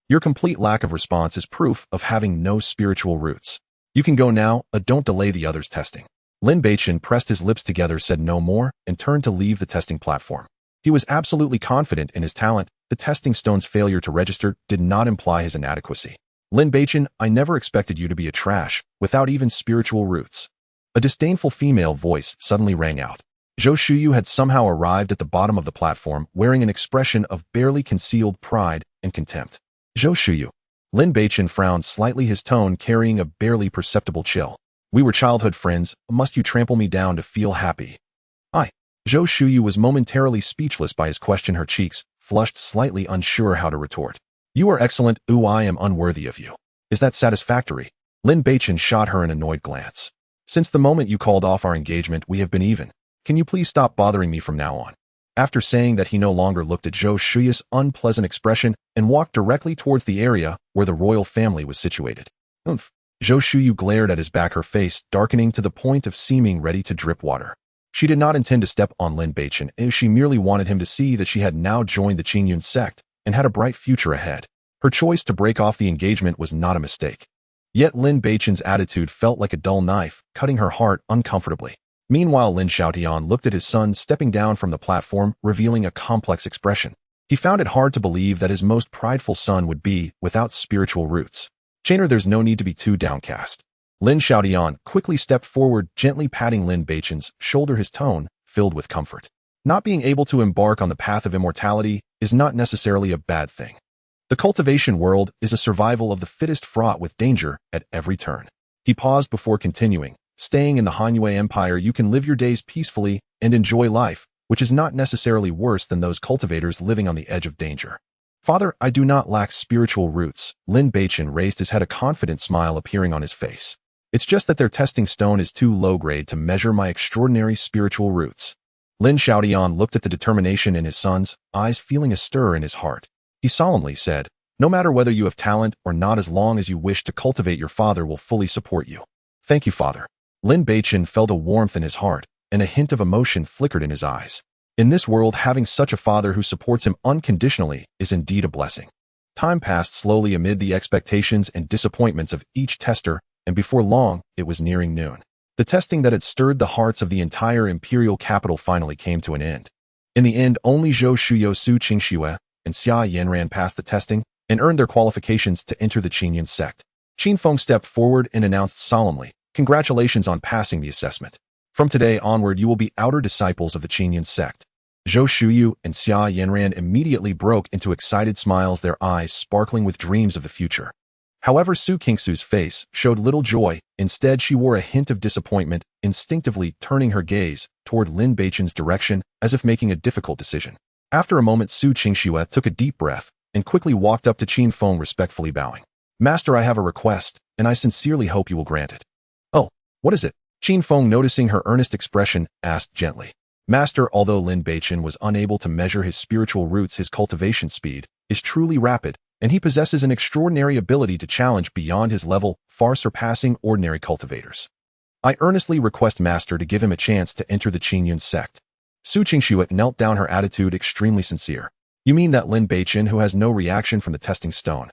Your complete lack of response is proof of having no spiritual roots. You can go now, don't delay the others' testing. Lin Beichen pressed his lips together, said no more, and turned to leave the testing platform. He was absolutely confident in his talent. The testing stone's failure to register did not imply his inadequacy. Lin Beichen, I never expected you to be a trash, without even spiritual roots. A disdainful female voice suddenly rang out. Zhou Shuyu had somehow arrived at the bottom of the platform, wearing an expression of barely concealed pride and contempt. Zhou Shuyu. Lin Beichen frowned slightly, his tone carrying a barely perceptible chill. We were childhood friends. Must you trample me down to feel happy? Zhou Shuyu was momentarily speechless by his question, her cheeks flushed, slightly unsure how to retort. You are excellent. I am unworthy of you. Is that satisfactory? Lin Beichen shot her an annoyed glance. Since the moment you called off our engagement, we have been even. Can you please stop bothering me from now on? After saying that, he no longer looked at Zhou Shuyu's unpleasant expression and walked directly towards the area where the royal family was situated. Zhou Shuyu glared at his back, her face darkening to the point of seeming ready to drip water. She did not intend to step on Lin Beichen, she merely wanted him to see that she had now joined the Qingyun sect and had a bright future ahead. Her choice to break off the engagement was not a mistake. Yet Lin Beichen's attitude felt like a dull knife, cutting her heart uncomfortably. Meanwhile, Lin Xiaotian looked at his son stepping down from the platform, revealing a complex expression. He found it hard to believe that his most prideful son would be without spiritual roots. Chainer, there's no need to be too downcast. Lin Xiaotian quickly stepped forward, gently patting Lin Beichen's shoulder, his tone filled with comfort. Not being able to embark on the path of immortality is not necessarily a bad thing. The cultivation world is a survival of the fittest, fraught with danger at every turn. He paused before continuing. Staying in the Hanyue Empire, you can live your days peacefully and enjoy life, which is not necessarily worse than those cultivators living on the edge of danger. Father, I do not lack spiritual roots. Lin Beichen raised his head, a confident smile appearing on his face. It's just that their testing stone is too low grade to measure my extraordinary spiritual roots. Lin Xiaotian looked at the determination in his son's eyes, feeling a stir in his heart. He solemnly said, no matter whether you have talent or not, as long as you wish to cultivate, your father will fully support you. Thank you, father. Lin Beichen felt a warmth in his heart, and a hint of emotion flickered in his eyes. In this world, having such a father who supports him unconditionally is indeed a blessing. Time passed slowly amid the expectations and disappointments of each tester, and before long, it was nearing noon. The testing that had stirred the hearts of the entire imperial capital finally came to an end. In the end, only Zhou Shuyo, Su Qingxue, and Xia Yanran passed the testing and earned their qualifications to enter the Qingyun sect. Qin Feng stepped forward and announced solemnly, "Congratulations on passing the assessment. From today onward, you will be outer disciples of the Qingyun sect." Zhou Shuyu and Xia Yanran immediately broke into excited smiles, their eyes sparkling with dreams of the future. However, Su Qingxu's face showed little joy. Instead, she wore a hint of disappointment, instinctively turning her gaze toward Lin Beichen's direction as if making a difficult decision. After a moment, Su Qingxue took a deep breath and quickly walked up to Qin Feng, respectfully bowing. "Master, I have a request, and I sincerely hope you will grant it." "Oh, what is it?" Qin Feng, noticing her earnest expression, asked gently. "Master, although Lin Beichen was unable to measure his spiritual roots, his cultivation speed is truly rapid, and he possesses an extraordinary ability to challenge beyond his level, far surpassing ordinary cultivators. I earnestly request Master to give him a chance to enter the Qingyun sect." Su Qingxue knelt down, her attitude extremely sincere. "You mean that Lin Beichen who has no reaction from the testing stone?"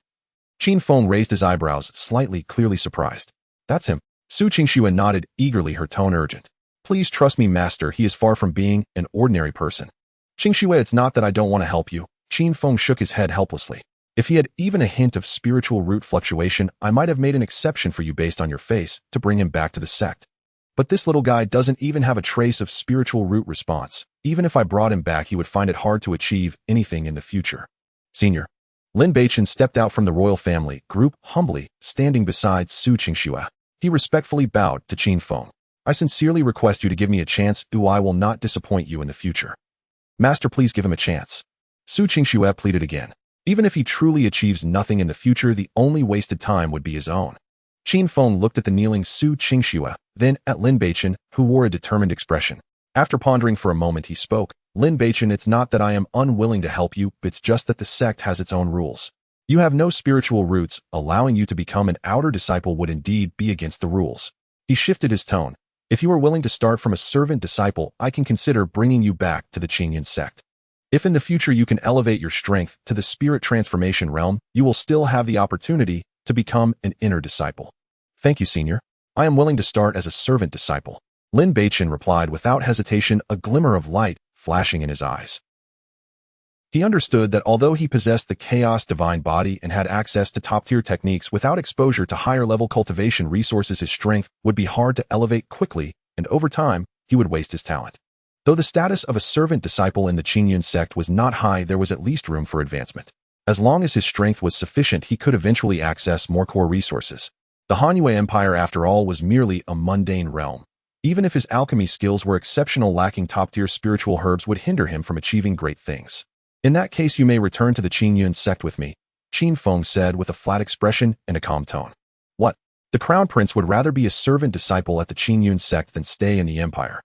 Qin Feng raised his eyebrows slightly, clearly surprised. "That's him." Su Qingxue nodded eagerly, her tone urgent. "Please trust me, Master, he is far from being an ordinary person." "Qingxue, it's not that I don't want to help you." Qin Feng shook his head helplessly. "If he had even a hint of spiritual root fluctuation, I might have made an exception for you based on your face to bring him back to the sect. But this little guy doesn't even have a trace of spiritual root response. Even if I brought him back, he would find it hard to achieve anything in the future." "Senior." Lin Beichen stepped out from the royal family group, humbly, standing beside Su Qingxue. He respectfully bowed to Qin Feng. "I sincerely request you to give me a chance, or I will not disappoint you in the future." "Master, please give him a chance." Su Qingxue pleaded again. Even if he truly achieves nothing in the future, the only wasted time would be his own. Qin Feng looked at the kneeling Su Qingxue, then at Lin Beichen, who wore a determined expression. After pondering for a moment, he spoke. "Lin Beichen, it's not that I am unwilling to help you, it's just that the sect has its own rules. You have no spiritual roots, allowing you to become an outer disciple would indeed be against the rules." He shifted his tone. "If you are willing to start from a servant disciple, I can consider bringing you back to the Qingyun sect. If in the future you can elevate your strength to the spirit transformation realm, you will still have the opportunity to become an inner disciple." "Thank you, Senior. I am willing to start as a servant disciple." Lin Beichen replied without hesitation, a glimmer of light flashing in his eyes. He understood that although he possessed the chaos divine body and had access to top-tier techniques, without exposure to higher-level cultivation resources, his strength would be hard to elevate quickly, and over time, he would waste his talent. Though the status of a servant disciple in the Qingyun sect was not high, there was at least room for advancement. As long as his strength was sufficient, he could eventually access more core resources. The Han Empire, after all, was merely a mundane realm. Even if his alchemy skills were exceptional, lacking top-tier spiritual herbs would hinder him from achieving great things. "In that case, you may return to the Qingyun sect with me," Qin Feng said with a flat expression and a calm tone. "What? The Crown Prince would rather be a servant disciple at the Qingyun sect than stay in the Empire.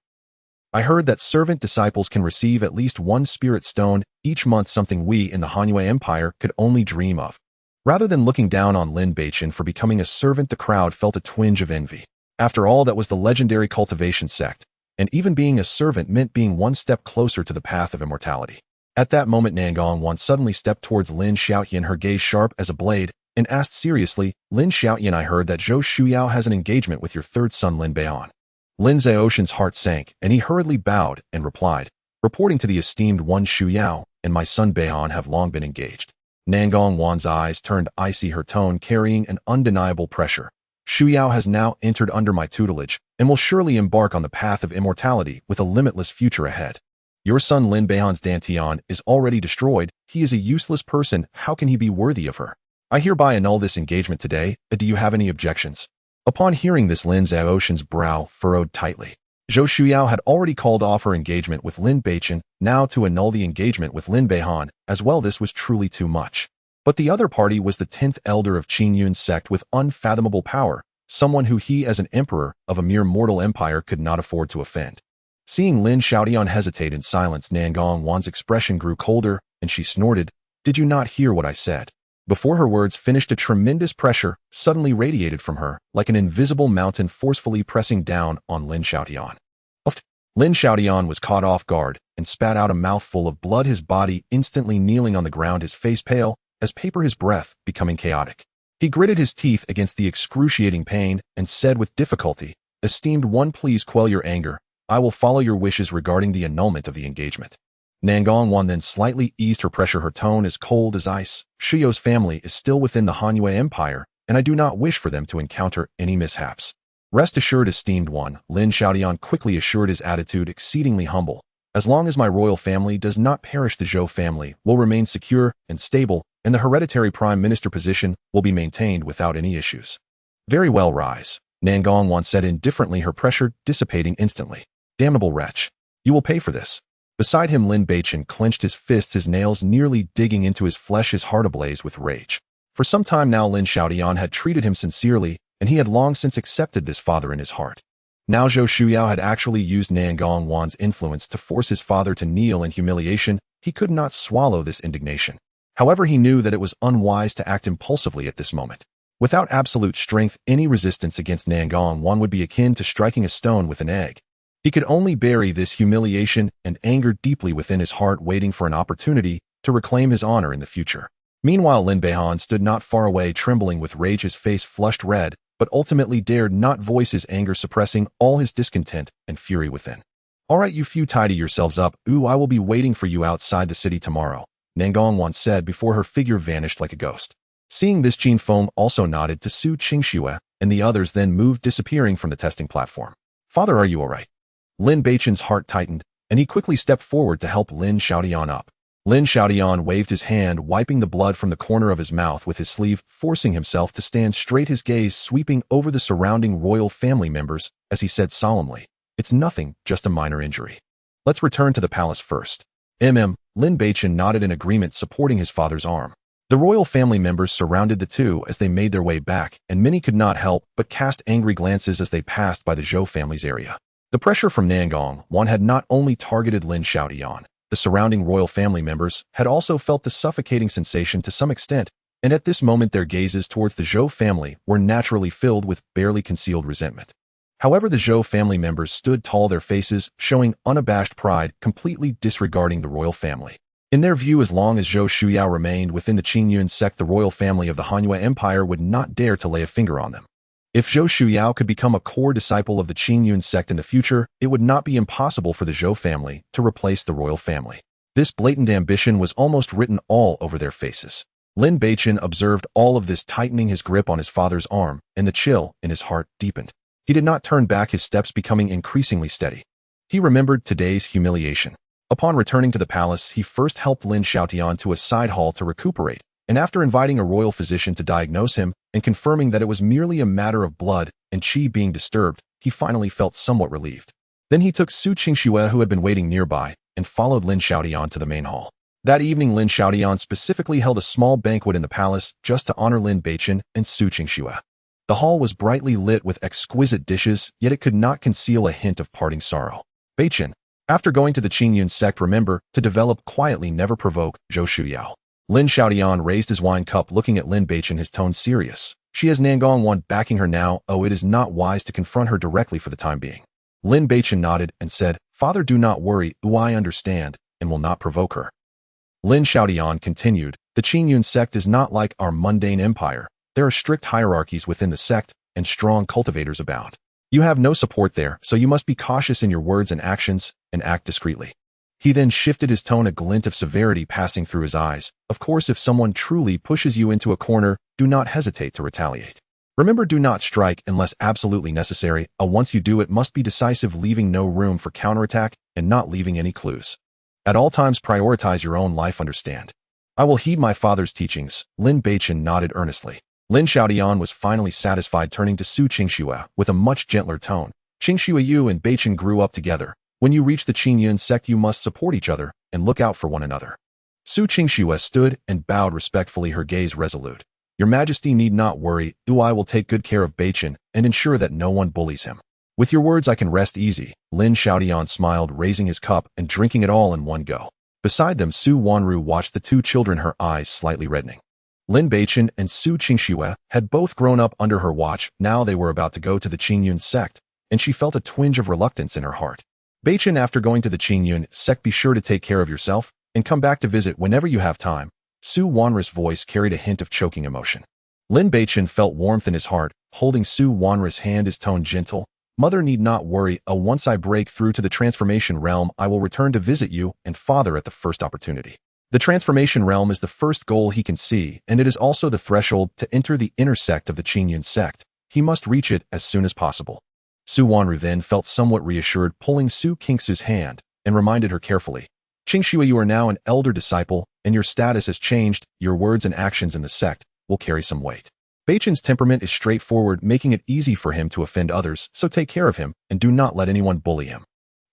I heard that servant disciples can receive at least one spirit stone each month, something we in the Han Empire could only dream of." Rather than looking down on Lin Beichen for becoming a servant, the crowd felt a twinge of envy. After all, that was the legendary Cultivation sect, and even being a servant meant being one step closer to the path of immortality. At that moment, Nangong Wan suddenly stepped towards Lin Xiaoyan, her gaze sharp as a blade, and asked seriously, "Lin Xiaoyan, I heard that Zhou Shuyao has an engagement with your third son, Lin Beihan." Lin Zhaoshan's heart sank, and he hurriedly bowed and replied, "Reporting to the esteemed one, Shuyao and my son Beihan have long been engaged." Nangong Wan's eyes turned icy, her tone carrying an undeniable pressure. "Shuyao has now entered under my tutelage, and will surely embark on the path of immortality with a limitless future ahead. Your son Lin Beihan's dantian is already destroyed. He is a useless person. How can he be worthy of her? I hereby annul this engagement today. Do you have any objections?" Upon hearing this, Lin Zhaoshan's brow furrowed tightly. Zhou Shuyao had already called off her engagement with Lin Beichen, now to annul the engagement with Lin Beihan as well. This was truly too much. But the other party was the 10th elder of Qingyun sect with unfathomable power, someone who he as an emperor of a mere mortal empire could not afford to offend. Seeing Lin Xiaoyan hesitate in silence, Nangong Wan's expression grew colder, and she snorted, "Did you not hear what I said?" Before her words finished, a tremendous pressure suddenly radiated from her, like an invisible mountain forcefully pressing down on Lin Xiaoyan. Lin Xiaoyan was caught off guard and spat out a mouthful of blood, his body instantly kneeling on the ground, his face pale, as paper his breath, becoming chaotic. He gritted his teeth against the excruciating pain and said with difficulty, "Esteemed one, please quell your anger. I will follow your wishes regarding the annulment of the engagement." Nangongwan then slightly eased her pressure, her tone as cold as ice. "Shuyo's family is still within the Hanyue Empire, and I do not wish for them to encounter any mishaps." "Rest assured, esteemed one," Lin Xiaodian quickly assured, his attitude exceedingly humble. "As long as my royal family does not perish, the Zhou family will remain secure and stable, and the hereditary prime minister position will be maintained without any issues." "Very well, rise," Nangongwan said indifferently, her pressure dissipating instantly. "Damnable wretch. You will pay for this." Beside him, Lin Beichen clenched his fists, his nails nearly digging into his flesh, his heart ablaze with rage. For some time now, Lin Xiaodian had treated him sincerely, and he had long since accepted this father in his heart. Now Zhou Shuyao had actually used Nangongwan's influence to force his father to kneel in humiliation. He could not swallow this indignation. However, he knew that it was unwise to act impulsively at this moment. Without absolute strength, any resistance against Nangongwan would be akin to striking a stone with an egg. He could only bury this humiliation and anger deeply within his heart, waiting for an opportunity to reclaim his honor in the future. Meanwhile, Lin Beichen stood not far away, trembling with rage, his face flushed red, but ultimately dared not voice his anger, suppressing all his discontent and fury within. "All right, you few, tidy yourselves up. I will be waiting for you outside the city tomorrow," Nangongwan said before her figure vanished like a ghost. Seeing this, Qin Feng also nodded to Su Qingxue, and the others then moved, disappearing from the testing platform. "Father, are you all right?" Lin Beichen's heart tightened, and he quickly stepped forward to help Lin Xiaodian up. Lin Xiaodian waved his hand, wiping the blood from the corner of his mouth with his sleeve, forcing himself to stand straight, his gaze sweeping over the surrounding royal family members as he said solemnly, "It's nothing, just a minor injury. Let's return to the palace first." Lin Beichen nodded in agreement, supporting his father's arm. The royal family members surrounded the two as they made their way back, and many could not help but cast angry glances as they passed by the Zhou family's area. The pressure from Nangongwan had not only targeted Lin Xiaodian. The surrounding royal family members had also felt the suffocating sensation to some extent, and at this moment their gazes towards the Zhou family were naturally filled with barely concealed resentment. However, the Zhou family members stood tall, their faces showing unabashed pride, completely disregarding the royal family. In their view, as long as Zhou Shuyao remained within the Qingyun sect, the royal family of the Hanyue Empire would not dare to lay a finger on them. If Zhou Shuyao could become a core disciple of the Qingyun sect in the future, it would not be impossible for the Zhou family to replace the royal family. This blatant ambition was almost written all over their faces. Lin Beichen observed all of this, tightening his grip on his father's arm, and the chill in his heart deepened. He did not turn back, his steps becoming increasingly steady. He remembered today's humiliation. Upon returning to the palace, he first helped Lin Xiaodian to a side hall to recuperate, and after inviting a royal physician to diagnose him and confirming that it was merely a matter of blood and qi being disturbed, he finally felt somewhat relieved. Then he took Su Qingxue, who had been waiting nearby, and followed Lin Xiaodian to the main hall. That evening, Lin Xiaodian specifically held a small banquet in the palace just to honor Lin Beichen and Su Qingxue. The hall was brightly lit with exquisite dishes, yet it could not conceal a hint of parting sorrow. "Beichen, after going to the Qingyun sect, remember to develop quietly, never provoke Zhou Shuyao." Lin Xiaodian raised his wine cup, looking at Lin Beichen, his tone serious. She has Nangongwan backing her now. It is not wise to confront her directly for the time being. Lin Beichen nodded and said, "Father, do not worry. I understand, and will not provoke her." Lin Xiaodian continued, "The Qingyun sect is not like our mundane empire. There are strict hierarchies within the sect, and strong cultivators abound. You have no support there, so you must be cautious in your words and actions, and act discreetly." He then shifted his tone, a glint of severity passing through his eyes. "Of course, if someone truly pushes you into a corner, do not hesitate to retaliate. Remember, do not strike unless absolutely necessary. Once you do, it must be decisive, leaving no room for counterattack and not leaving any clues. At all times, prioritize your own life, understand?" "I will heed my father's teachings." Lin Beichen nodded earnestly. Lin Xiaodian was finally satisfied, turning to Su Qingxue with a much gentler tone. "Qingxue, you and Beichen grew up together. When you reach the Qingyun sect, you must support each other and look out for one another." Su Qingxue stood and bowed respectfully, her gaze resolute. "Your Majesty need not worry. I will take good care of Beichen and ensure that no one bullies him." "With your words, I can rest easy." Lin Xiaodian smiled, raising his cup and drinking it all in one go. Beside them, Su Wanru watched the two children, her eyes slightly reddening. Lin Beichen and Su Qingxue had both grown up under her watch. Now they were about to go to the Qingyun sect, and she felt a twinge of reluctance in her heart. "Beichen, after going to the Qingyun sect, be sure to take care of yourself and come back to visit whenever you have time. Su Wanra's voice carried a hint of choking emotion. Lin Beichen felt warmth in his heart, holding Su Wanra's hand, his tone gentle. Mother need not worry, once I break through to the transformation realm, I will return to visit you and father at the first opportunity. The transformation realm is the first goal he can see, and it is also the threshold to enter the inner sect of the Qingyun sect. He must reach it as soon as possible. Su Wanru then felt somewhat reassured, pulling Su Qingxu's hand, and reminded her carefully. Qingxue, you are now an elder disciple, and your status has changed. Your words and actions in the sect will carry some weight. Beichen's temperament is straightforward, making it easy for him to offend others, so take care of him, and do not let anyone bully him.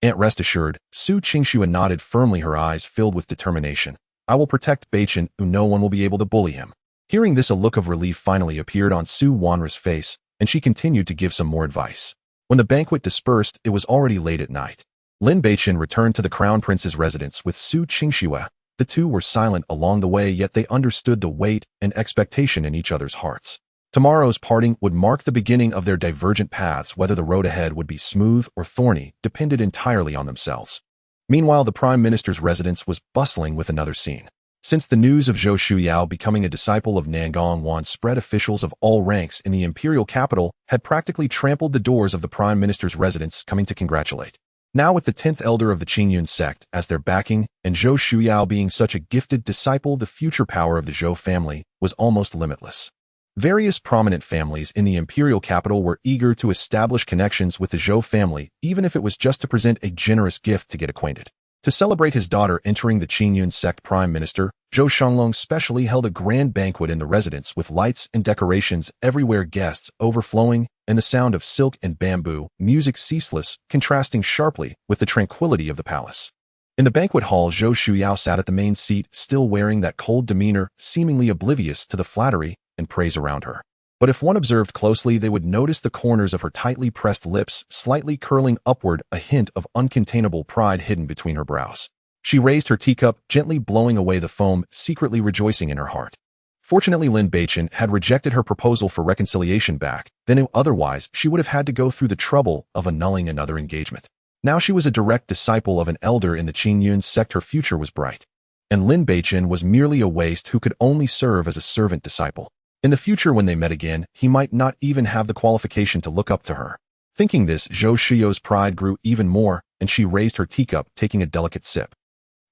Aunt rest assured, Su Qingxue nodded firmly, her eyes filled with determination. I will protect Beichen, no one will be able to bully him. Hearing this, a look of relief finally appeared on Su Wanra's face, and she continued to give some more advice. When the banquet dispersed, it was already late at night. Lin Beichen returned to the Crown Prince's residence with Su Qingxue. The two were silent along the way, yet they understood the weight and expectation in each other's hearts. Tomorrow's parting would mark the beginning of their divergent paths. Whether the road ahead would be smooth or thorny depended entirely on themselves. Meanwhile, the Prime Minister's residence was bustling with another scene. Since the news of Zhou Shuyao becoming a disciple of Nangong Wan spread, officials of all ranks in the imperial capital had practically trampled the doors of the Prime Minister's residence, coming to congratulate. Now, with the 10th elder of the Qingyun sect as their backing, and Zhou Shuyao being such a gifted disciple, the future power of the Zhou family was almost limitless. Various prominent families in the imperial capital were eager to establish connections with the Zhou family, even if it was just to present a generous gift to get acquainted. To celebrate his daughter entering the Qingyun sect, Prime Minister Zhou Shanglong specially held a grand banquet in the residence with lights and decorations everywhere, guests overflowing, and the sound of silk and bamboo, music ceaseless, contrasting sharply with the tranquility of the palace. In the banquet hall, Zhou Shuyao sat at the main seat, still wearing that cold demeanor, seemingly oblivious to the flattery and praise around her. But if one observed closely, they would notice the corners of her tightly pressed lips slightly curling upward, a hint of uncontainable pride hidden between her brows. She raised her teacup, gently blowing away the foam, secretly rejoicing in her heart. Fortunately, Lin Beichen had rejected her proposal for reconciliation back then, otherwise she would have had to go through the trouble of annulling another engagement. Now she was a direct disciple of an elder in the Qingyun sect. Her future was bright. And Lin Beichen was merely a waste who could only serve as a servant disciple. In the future, when they met again, he might not even have the qualification to look up to her. Thinking this, Zhou Shuyou's pride grew even more, and she raised her teacup, taking a delicate sip.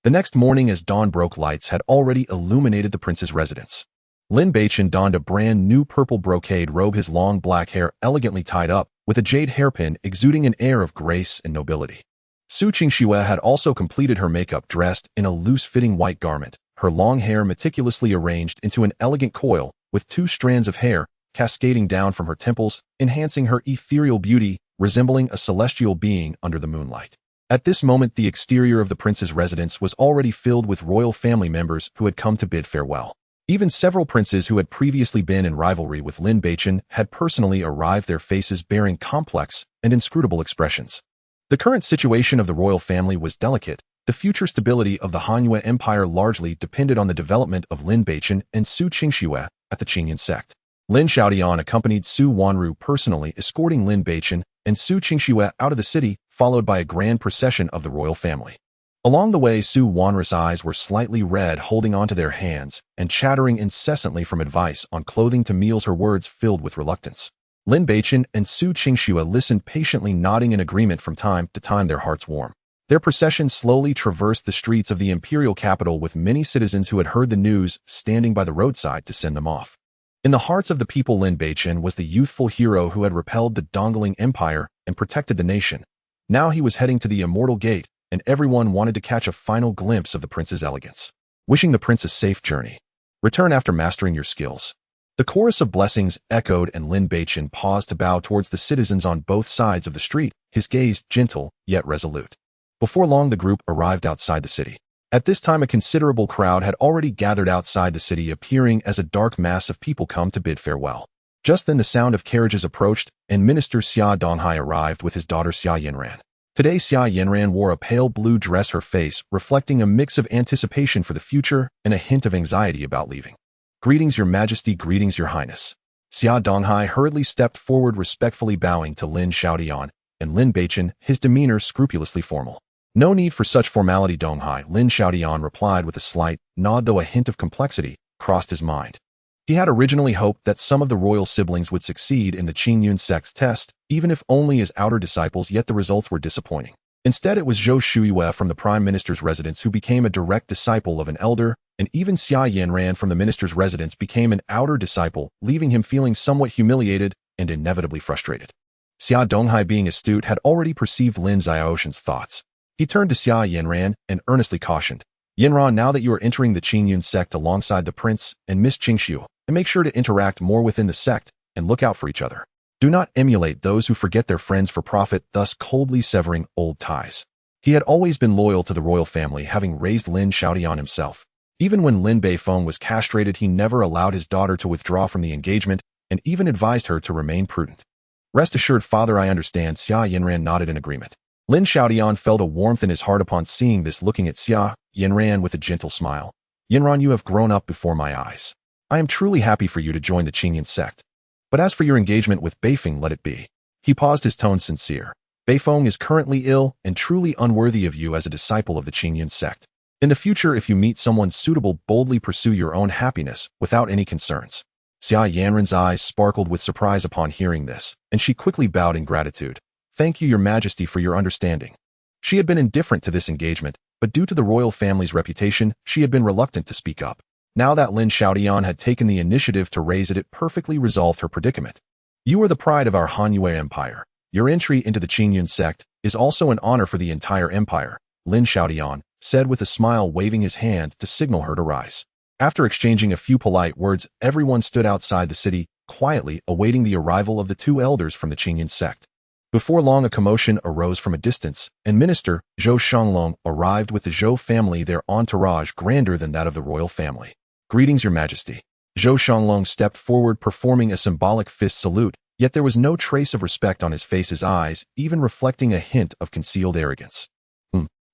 The next morning, as dawn broke, lights had already illuminated the prince's residence. Lin Beichen donned a brand new purple brocade robe, his long black hair elegantly tied up, with a jade hairpin exuding an air of grace and nobility. Su Qingxue had also completed her makeup, dressed in a loose-fitting white garment, her long hair meticulously arranged into an elegant coil, with 2 strands of hair cascading down from her temples, enhancing her ethereal beauty, resembling a celestial being under the moonlight. At this moment, the exterior of the prince's residence was already filled with royal family members who had come to bid farewell. Even several princes who had previously been in rivalry with Lin Beichen had personally arrived, their faces bearing complex and inscrutable expressions. The current situation of the royal family was delicate. The future stability of the Hanyue Empire largely depended on the development of Lin Beichen and Su Qingxue at the Qingyun sect. Lin Xiaodian accompanied Su Wanru personally, escorting Lin Beichen and Su Qingxue out of the city, followed by a grand procession of the royal family. Along the way, Su Wanru's eyes were slightly red, holding onto their hands and chattering incessantly from advice on clothing to meals, her words filled with reluctance. Lin Beichen and Su Qingxue listened patiently, nodding in agreement from time to time, their hearts warm. Their procession slowly traversed the streets of the imperial capital, with many citizens who had heard the news standing by the roadside to send them off. In the hearts of the people, Lin Beichen was the youthful hero who had repelled the Dongling Empire and protected the nation. Now he was heading to the Immortal Gate, and everyone wanted to catch a final glimpse of the prince's elegance. Wishing the prince a safe journey. Return after mastering your skills. The chorus of blessings echoed, and Lin Beichen paused to bow towards the citizens on both sides of the street, his gaze gentle yet resolute. Before long, the group arrived outside the city. At this time, a considerable crowd had already gathered outside the city, appearing as a dark mass of people come to bid farewell. Just then, the sound of carriages approached, and Minister Xia Donghai arrived with his daughter Xia Yinran. Today, Xia Yinran wore a pale blue dress, her face reflecting a mix of anticipation for the future and a hint of anxiety about leaving. Greetings, Your Majesty, greetings, Your Highness. Xia Donghai hurriedly stepped forward, respectfully bowing to Lin Xiaodian and Lin Beichen, his demeanor scrupulously formal. No need for such formality, Donghai, Lin Xiaodian replied with a slight nod, though a hint of complexity crossed his mind. He had originally hoped that some of the royal siblings would succeed in the Qingyun sect's test, even if only as outer disciples, yet the results were disappointing. Instead, it was Zhou Shuiyue from the prime minister's residence who became a direct disciple of an elder, and even Xia Yanran from the minister's residence became an outer disciple, leaving him feeling somewhat humiliated and inevitably frustrated. Xia Donghai, being astute, had already perceived Lin Xiaoshan's thoughts. He turned to Xia Yanran and earnestly cautioned, "Yanran, now that you are entering the Qingyun sect alongside the prince and Miss Qingxiu, and make sure to interact more within the sect and look out for each other. Do not emulate those who forget their friends for profit, thus coldly severing old ties." He had always been loyal to the royal family, having raised Lin Xiaodian himself. Even when Lin Beichen was castrated, he never allowed his daughter to withdraw from the engagement and even advised her to remain prudent. "Rest assured, father, I understand." Xia Yanran nodded in agreement. Lin Xiaodian felt a warmth in his heart upon seeing this, looking at Xia Yanran with a gentle smile. "Yanran, you have grown up before my eyes. I am truly happy for you to join the Qingyun sect. But as for your engagement with Beifeng, let it be." He paused, his tone sincere. "Beifeng is currently ill and truly unworthy of you as a disciple of the Qingyun sect. In the future, if you meet someone suitable, boldly pursue your own happiness without any concerns." Xia Yanran's eyes sparkled with surprise upon hearing this, and she quickly bowed in gratitude. "Thank you, Your Majesty, for your understanding." She had been indifferent to this engagement, but due to the royal family's reputation, she had been reluctant to speak up. Now that Lin Xiaodian had taken the initiative to raise it, it perfectly resolved her predicament. "You are the pride of our Hanyue Empire. Your entry into the Qingyun sect is also an honor for the entire empire," Lin Xiaodian said with a smile, waving his hand to signal her to rise. After exchanging a few polite words, everyone stood outside the city, quietly awaiting the arrival of the two elders from the Qingyun sect. Before long, a commotion arose from a distance, and Minister Zhou Shanglong arrived with the Zhou family, their entourage grander than that of the royal family. "Greetings, Your Majesty." Zhou Shanglong stepped forward, performing a symbolic fist salute, yet there was no trace of respect on his face, his eyes even reflecting a hint of concealed arrogance.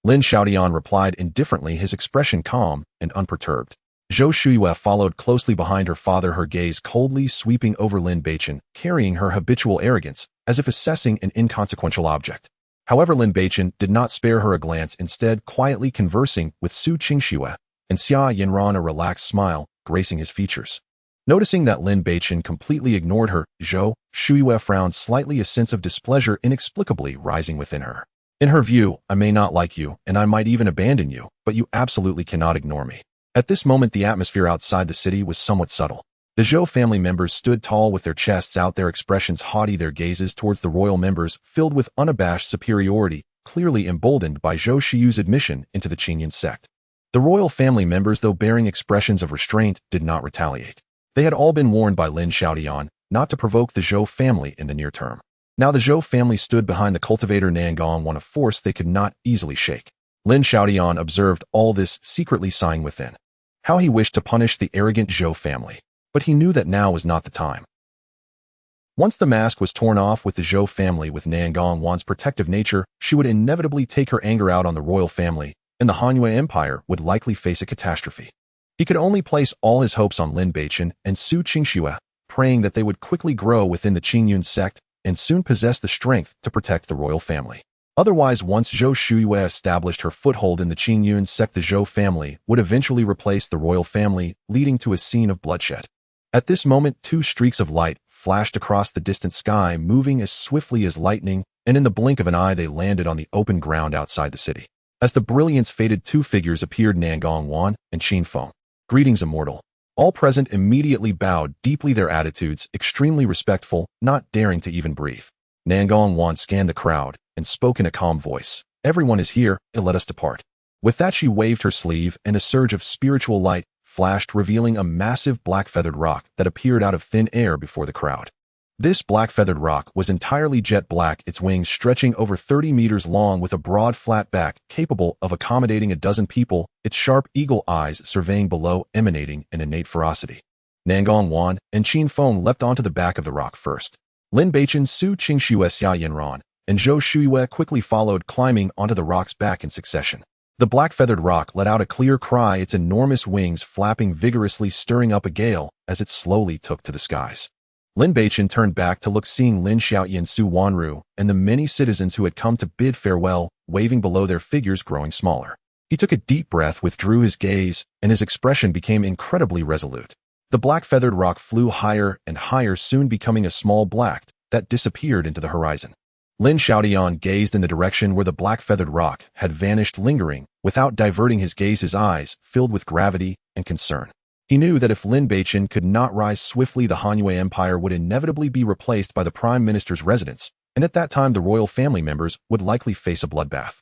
Lin Xiaodian replied indifferently, his expression calm and unperturbed. Zhou Shuiyue followed closely behind her father, her gaze coldly sweeping over Lin Beichen, carrying her habitual arrogance, as if assessing an inconsequential object. However, Lin Beichen did not spare her a glance, instead quietly conversing with Su Qingxiu and Xia Yanran, a relaxed smile gracing his features. Noticing that Lin Beichen completely ignored her, Zhou Shuiyue frowned slightly, a sense of displeasure inexplicably rising within her. In her view, I may not like you, and I might even abandon you, but you absolutely cannot ignore me. At this moment, the atmosphere outside the city was somewhat subtle. The Zhou family members stood tall with their chests out, their expressions haughty, their gazes towards the royal members filled with unabashed superiority, clearly emboldened by Zhou Shiyu's admission into the Qingyun sect. The royal family members, though bearing expressions of restraint, did not retaliate. They had all been warned by Lin Xiaodian not to provoke the Zhou family in the near term. Now the Zhou family stood behind the cultivator Nangong, one of force they could not easily shake. Lin Xiaodian observed all this, secretly sighing within. How he wished to punish the arrogant Zhou family, but he knew that now was not the time. Once the mask was torn off with the Zhou family, with Nangong Wan's protective nature, she would inevitably take her anger out on the royal family, and the Hanyue Empire would likely face a catastrophe. He could only place all his hopes on Lin Beichen and Su Qingxiu, praying that they would quickly grow within the Qingyun sect and soon possess the strength to protect the royal family. Otherwise, once Zhou Shuiyue established her foothold in the Qingyun sect, the Zhou family would eventually replace the royal family, leading to a scene of bloodshed. At this moment, two streaks of light flashed across the distant sky, moving as swiftly as lightning, and in the blink of an eye they landed on the open ground outside the city. As the brilliance faded, two figures appeared, Nangong Wan and Qin Feng. "Greetings, immortal." All present immediately bowed deeply, their attitudes extremely respectful, not daring to even breathe. Nangong Wan scanned the crowd and spoke in a calm voice. "Everyone is here, let us depart." With that, she waved her sleeve, and a surge of spiritual light flashed, revealing a massive black-feathered rock that appeared out of thin air before the crowd. This black-feathered rock was entirely jet black, its wings stretching over 30 meters long with a broad flat back capable of accommodating a dozen people, its sharp eagle eyes surveying below, emanating an innate ferocity. Nangong Wan and Qin Feng leapt onto the back of the rock first. Lin Beichen, Su Qingxiu, Xia Yanran, and Zhou Shuiyue quickly followed, climbing onto the rock's back in succession. The black-feathered rock let out a clear cry, its enormous wings flapping vigorously, stirring up a gale as it slowly took to the skies. Lin Beichen turned back to look, seeing Lin Xiaoyi and Su Wanru and the many citizens who had come to bid farewell, waving below, their figures growing smaller. He took a deep breath, withdrew his gaze, and his expression became incredibly resolute. The black-feathered rock flew higher and higher, soon becoming a small black that disappeared into the horizon. Lin Xiaotian gazed in the direction where the black-feathered rock had vanished, lingering, without diverting his gaze, his eyes filled with gravity and concern. He knew that if Lin Beichen could not rise swiftly, the Han Empire would inevitably be replaced by the Prime Minister's residence, and at that time the royal family members would likely face a bloodbath.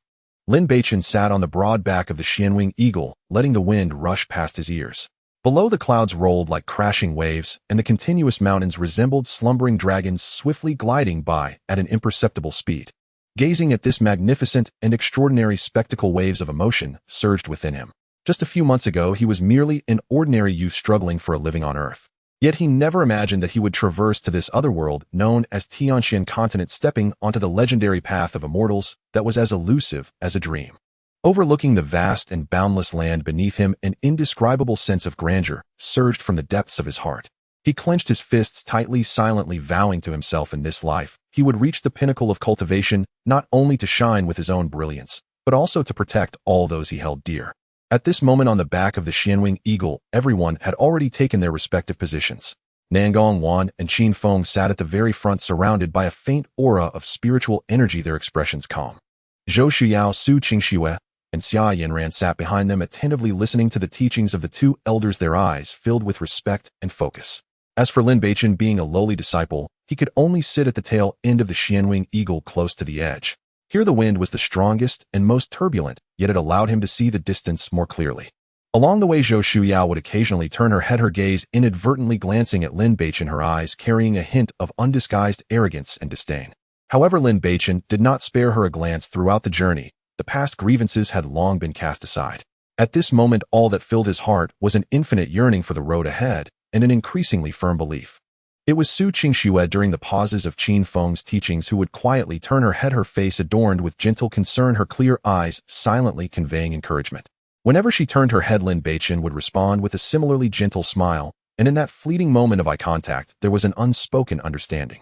Lin Beichen sat on the broad back of the Xianwing eagle, letting the wind rush past his ears. Below, the clouds rolled like crashing waves, and the continuous mountains resembled slumbering dragons swiftly gliding by at an imperceptible speed. Gazing at this magnificent and extraordinary spectacle, waves of emotion surged within him. Just a few months ago, he was merely an ordinary youth struggling for a living on Earth. Yet he never imagined that he would traverse to this other world known as Tianxian continent, stepping onto the legendary path of immortals that was as elusive as a dream. Overlooking the vast and boundless land beneath him, an indescribable sense of grandeur surged from the depths of his heart. He clenched his fists tightly, silently vowing to himself in this life he would reach the pinnacle of cultivation, not only to shine with his own brilliance, but also to protect all those he held dear. At this moment, on the back of the Xianwing eagle, everyone had already taken their respective positions. Nangong Wan and Qin Feng sat at the very front, surrounded by a faint aura of spiritual energy, their expressions calm. Zhou Shuyao, Su Qingxue, and Xia Yanran sat behind them, attentively listening to the teachings of the two elders, their eyes filled with respect and focus. As for Lin Beichen, being a lowly disciple, he could only sit at the tail end of the Xianwing eagle, close to the edge. Here the wind was the strongest and most turbulent, yet it allowed him to see the distance more clearly. Along the way, Zhou Shuyao would occasionally turn her head, her gaze inadvertently glancing at Lin Beichen, her eyes carrying a hint of undisguised arrogance and disdain. However, Lin Beichen did not spare her a glance throughout the journey. The past grievances had long been cast aside. At this moment, all that filled his heart was an infinite yearning for the road ahead and an increasingly firm belief. It was Su Qingxue, during the pauses of Qin Feng's teachings, who would quietly turn her head, her face adorned with gentle concern, her clear eyes silently conveying encouragement. Whenever she turned her head, Lin Beichen would respond with a similarly gentle smile, and in that fleeting moment of eye contact, there was an unspoken understanding.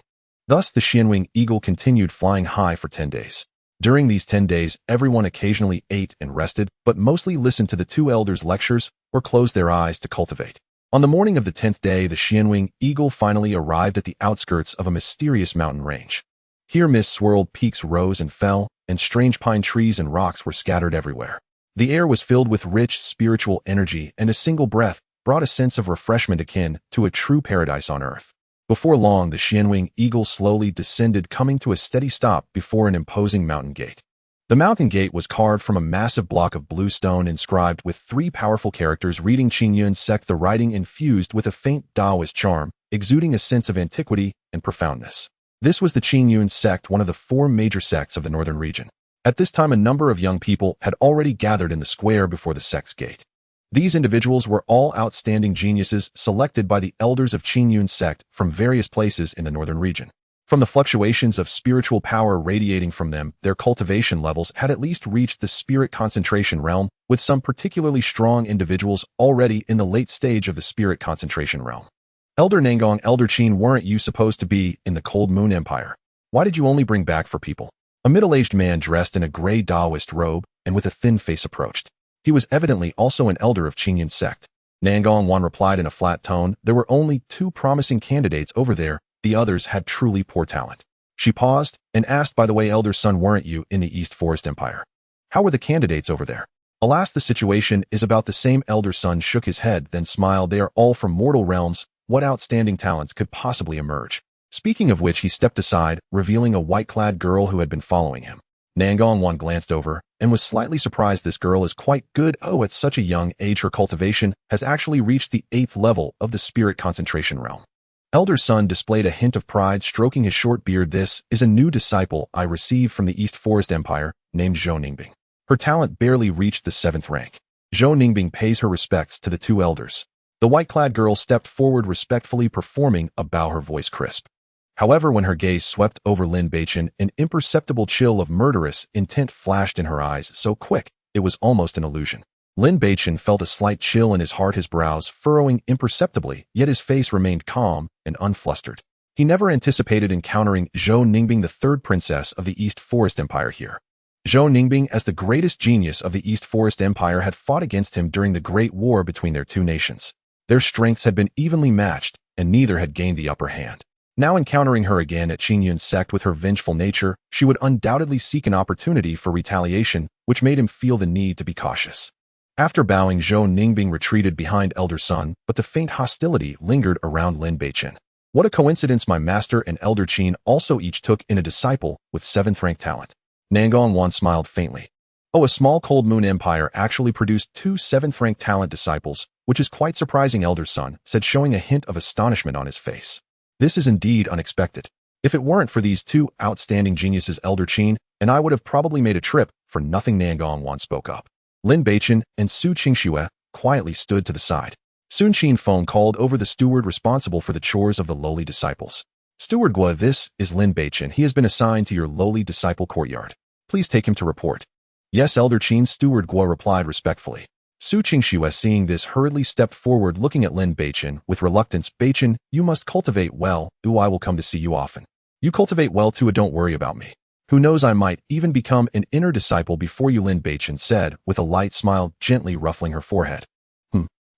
Thus, the Xianwing eagle continued flying high for 10 days. During these 10 days, everyone occasionally ate and rested, but mostly listened to the two elders' lectures or closed their eyes to cultivate. On the morning of the 10th day, the Xianwing eagle finally arrived at the outskirts of a mysterious mountain range. Here, mist-swirled peaks rose and fell, and strange pine trees and rocks were scattered everywhere. The air was filled with rich spiritual energy, and a single breath brought a sense of refreshment akin to a true paradise on Earth. Before long, the Xianwing eagle slowly descended, coming to a steady stop before an imposing mountain gate. The mountain gate was carved from a massive block of blue stone, inscribed with 3 powerful characters reading Qingyun sect, the writing infused with a faint Taoist charm, exuding a sense of antiquity and profoundness. This was the Qingyun sect, one of the 4 major sects of the northern region. At this time, a number of young people had already gathered in the square before the sect's gate. These individuals were all outstanding geniuses selected by the elders of Qingyun sect from various places in the northern region. From the fluctuations of spiritual power radiating from them, their cultivation levels had at least reached the spirit concentration realm, with some particularly strong individuals already in the late stage of the spirit concentration realm. Elder Nangong, Elder Qin, weren't you supposed to be in the Cold Moon Empire? Why did you only bring back 4 people? A middle-aged man dressed in a gray Taoist robe and with a thin face approached. He was evidently also an elder of Qingyun sect. Nangong Wan replied in a flat tone, there were only 2 promising candidates over there. The others had truly poor talent. She paused and asked, by the way, elder son, weren't you in the East Forest Empire? How were the candidates over there? Alas, the situation is about the same. Elder son shook his head, then smiled. They are all from mortal realms. What outstanding talents could possibly emerge? Speaking of which, he stepped aside, revealing a white-clad girl who had been following him. Nangong Wan glanced over and was slightly surprised. This girl is quite good. Oh, at such a young age, her cultivation has actually reached the 8th level of the spirit concentration realm. Elder son displayed a hint of pride, stroking his short beard. This is a new disciple I received from the East Forest Empire, named Zhou Ningbing. Her talent barely reached the 7th rank. Zhou Ningbing pays her respects to the 2 elders. The white-clad girl stepped forward respectfully, performing a bow, her voice crisp. However, when her gaze swept over Lin Beichen, an imperceptible chill of murderous intent flashed in her eyes, so quick it was almost an illusion. Lin Beichen felt a slight chill in his heart, his brows furrowing imperceptibly, yet his face remained calm and unflustered. He never anticipated encountering Zhou Ningbing, the third princess of the East Forest Empire here. Zhou Ningbing, as the greatest genius of the East Forest Empire, had fought against him during the Great War between their two nations. Their strengths had been evenly matched, and neither had gained the upper hand. Now encountering her again at Qingyun's sect with her vengeful nature, she would undoubtedly seek an opportunity for retaliation, which made him feel the need to be cautious. After bowing, Zhou Ningbing retreated behind Elder Sun, but the faint hostility lingered around Lin Beichen. What a coincidence, my master and Elder Qin also each took in a disciple with 7th rank talent. Nangong Wan smiled faintly. Oh, a small cold moon empire actually produced 2 7th rank talent disciples, which is quite surprising, Elder Sun said, showing a hint of astonishment on his face. This is indeed unexpected. If it weren't for these 2 outstanding geniuses, Elder Qin and I would have probably made a trip for nothing. Nangong Wan spoke up. Lin Beichen and Su Qingxue quietly stood to the side. Sun Qinfeng called over the steward responsible for the chores of the lowly disciples. Steward Gua, this is Lin Beichen. He has been assigned to your lowly disciple courtyard. Please take him to report. Yes, Elder Qin, Steward Gua replied respectfully. Su Qingxue, seeing this, hurriedly stepped forward, looking at Lin Beichen with reluctance. Beichen, you must cultivate well. I will come to see you often. You cultivate well too, don't worry about me. Who knows, I might even become an inner disciple before you, Lin Beichen said, with a light smile gently ruffling her forehead.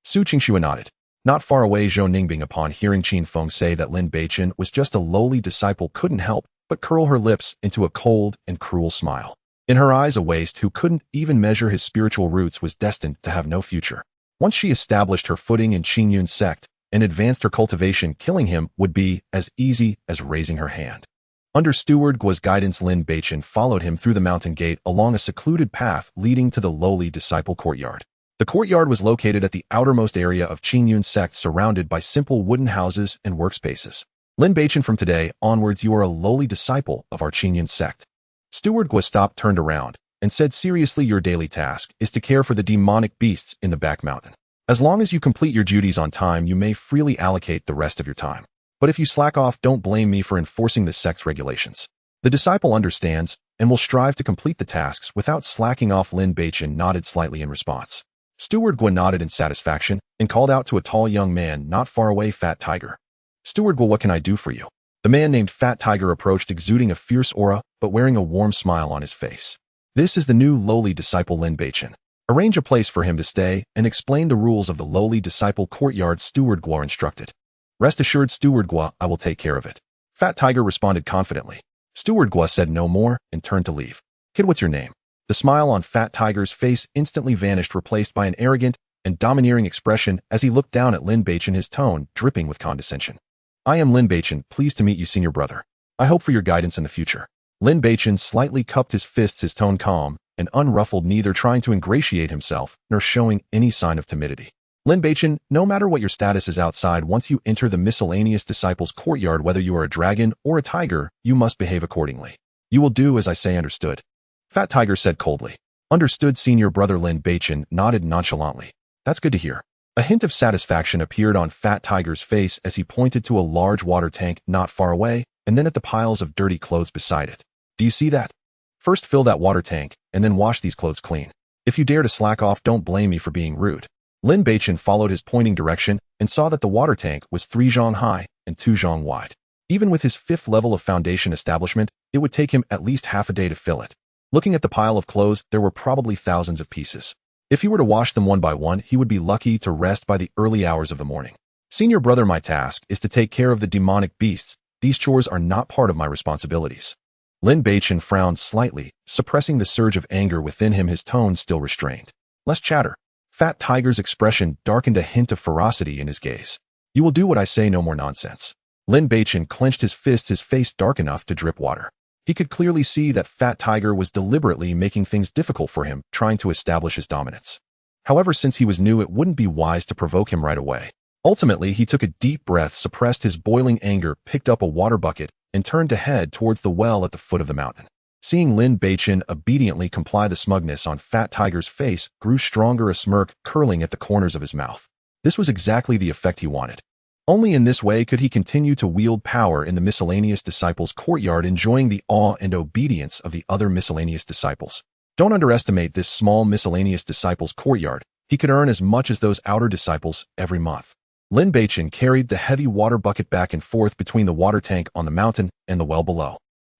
Su Qingxue nodded. Not far away, Zhou Ningbing, upon hearing Qinfeng say that Lin Beichen was just a lowly disciple, couldn't help but curl her lips into a cold and cruel smile. In her eyes, a waste who couldn't even measure his spiritual roots was destined to have no future. Once she established her footing in Qingyun's sect and advanced her cultivation, killing him would be as easy as raising her hand. Under Steward Gua's guidance, Lin Beichen followed him through the mountain gate along a secluded path leading to the lowly disciple courtyard. The courtyard was located at the outermost area of Qingyun's sect, surrounded by simple wooden houses and workspaces. Lin Beichen, from today onwards, you are a lowly disciple of our Qingyun sect. Steward Gua stopped, turned around, and said seriously, your daily task is to care for the demonic beasts in the back mountain. As long as you complete your duties on time, you may freely allocate the rest of your time. But if you slack off, don't blame me for enforcing the sect's regulations. The disciple understands and will strive to complete the tasks without slacking off. Lin Beichen nodded slightly in response. Steward Gua nodded in satisfaction and called out to a tall young man not far away, Fat Tiger. Steward Gua, what can I do for you? The man named Fat Tiger approached, exuding a fierce aura, but wearing a warm smile on his face. This is the new lowly disciple, Lin Beichen. Arrange a place for him to stay and explain the rules of the lowly disciple courtyard, Steward Gua instructed. Rest assured, Steward Gua, I will take care of it. Fat Tiger responded confidently. Steward Gua said no more and turned to leave. Kid, what's your name? The smile on Fat Tiger's face instantly vanished, replaced by an arrogant and domineering expression as he looked down at Lin Beichen, his tone dripping with condescension. I am Lin Beichen, pleased to meet you, senior brother. I hope for your guidance in the future. Lin Beichen slightly cupped his fists, his tone calm and unruffled, neither trying to ingratiate himself nor showing any sign of timidity. Lin Beichen, no matter what your status is outside, once you enter the miscellaneous disciples' courtyard, whether you are a dragon or a tiger, you must behave accordingly. You will do as I say, understood? Fat Tiger said coldly. Understood, senior brother. Lin Beichen nodded nonchalantly. That's good to hear. A hint of satisfaction appeared on Fat Tiger's face as he pointed to a large water tank not far away and then at the piles of dirty clothes beside it. Do you see that? First fill that water tank and then wash these clothes clean. If you dare to slack off, don't blame me for being rude. Lin Beichen followed his pointing direction and saw that the water tank was 3 zhong high and 2 zhong wide. Even with his 5th level of foundation establishment, it would take him at least half a day to fill it. Looking at the pile of clothes, there were probably thousands of pieces. If he were to wash them one by one, he would be lucky to rest by the early hours of the morning. Senior brother, my task is to take care of the demonic beasts. These chores are not part of my responsibilities. Lin Beichen frowned slightly, suppressing the surge of anger within him, his tone still restrained. Less chatter. Fat Tiger's expression darkened, a hint of ferocity in his gaze. You will do what I say, no more nonsense. Lin Beichen clenched his fist, his face dark enough to drip water. He could clearly see that Fat Tiger was deliberately making things difficult for him, trying to establish his dominance. However, since he was new, it wouldn't be wise to provoke him right away. Ultimately, he took a deep breath, suppressed his boiling anger, picked up a water bucket, and turned to head towards the well at the foot of the mountain. Seeing Lin Beichen obediently comply, the smugness on Fat Tiger's face grew stronger, a smirk curling at the corners of his mouth. This was exactly the effect he wanted. Only in this way could he continue to wield power in the miscellaneous disciples' courtyard, enjoying the awe and obedience of the other miscellaneous disciples. Don't underestimate this small miscellaneous disciples' courtyard. He could earn as much as those outer disciples every month. Lin Beichen carried the heavy water bucket back and forth between the water tank on the mountain and the well below.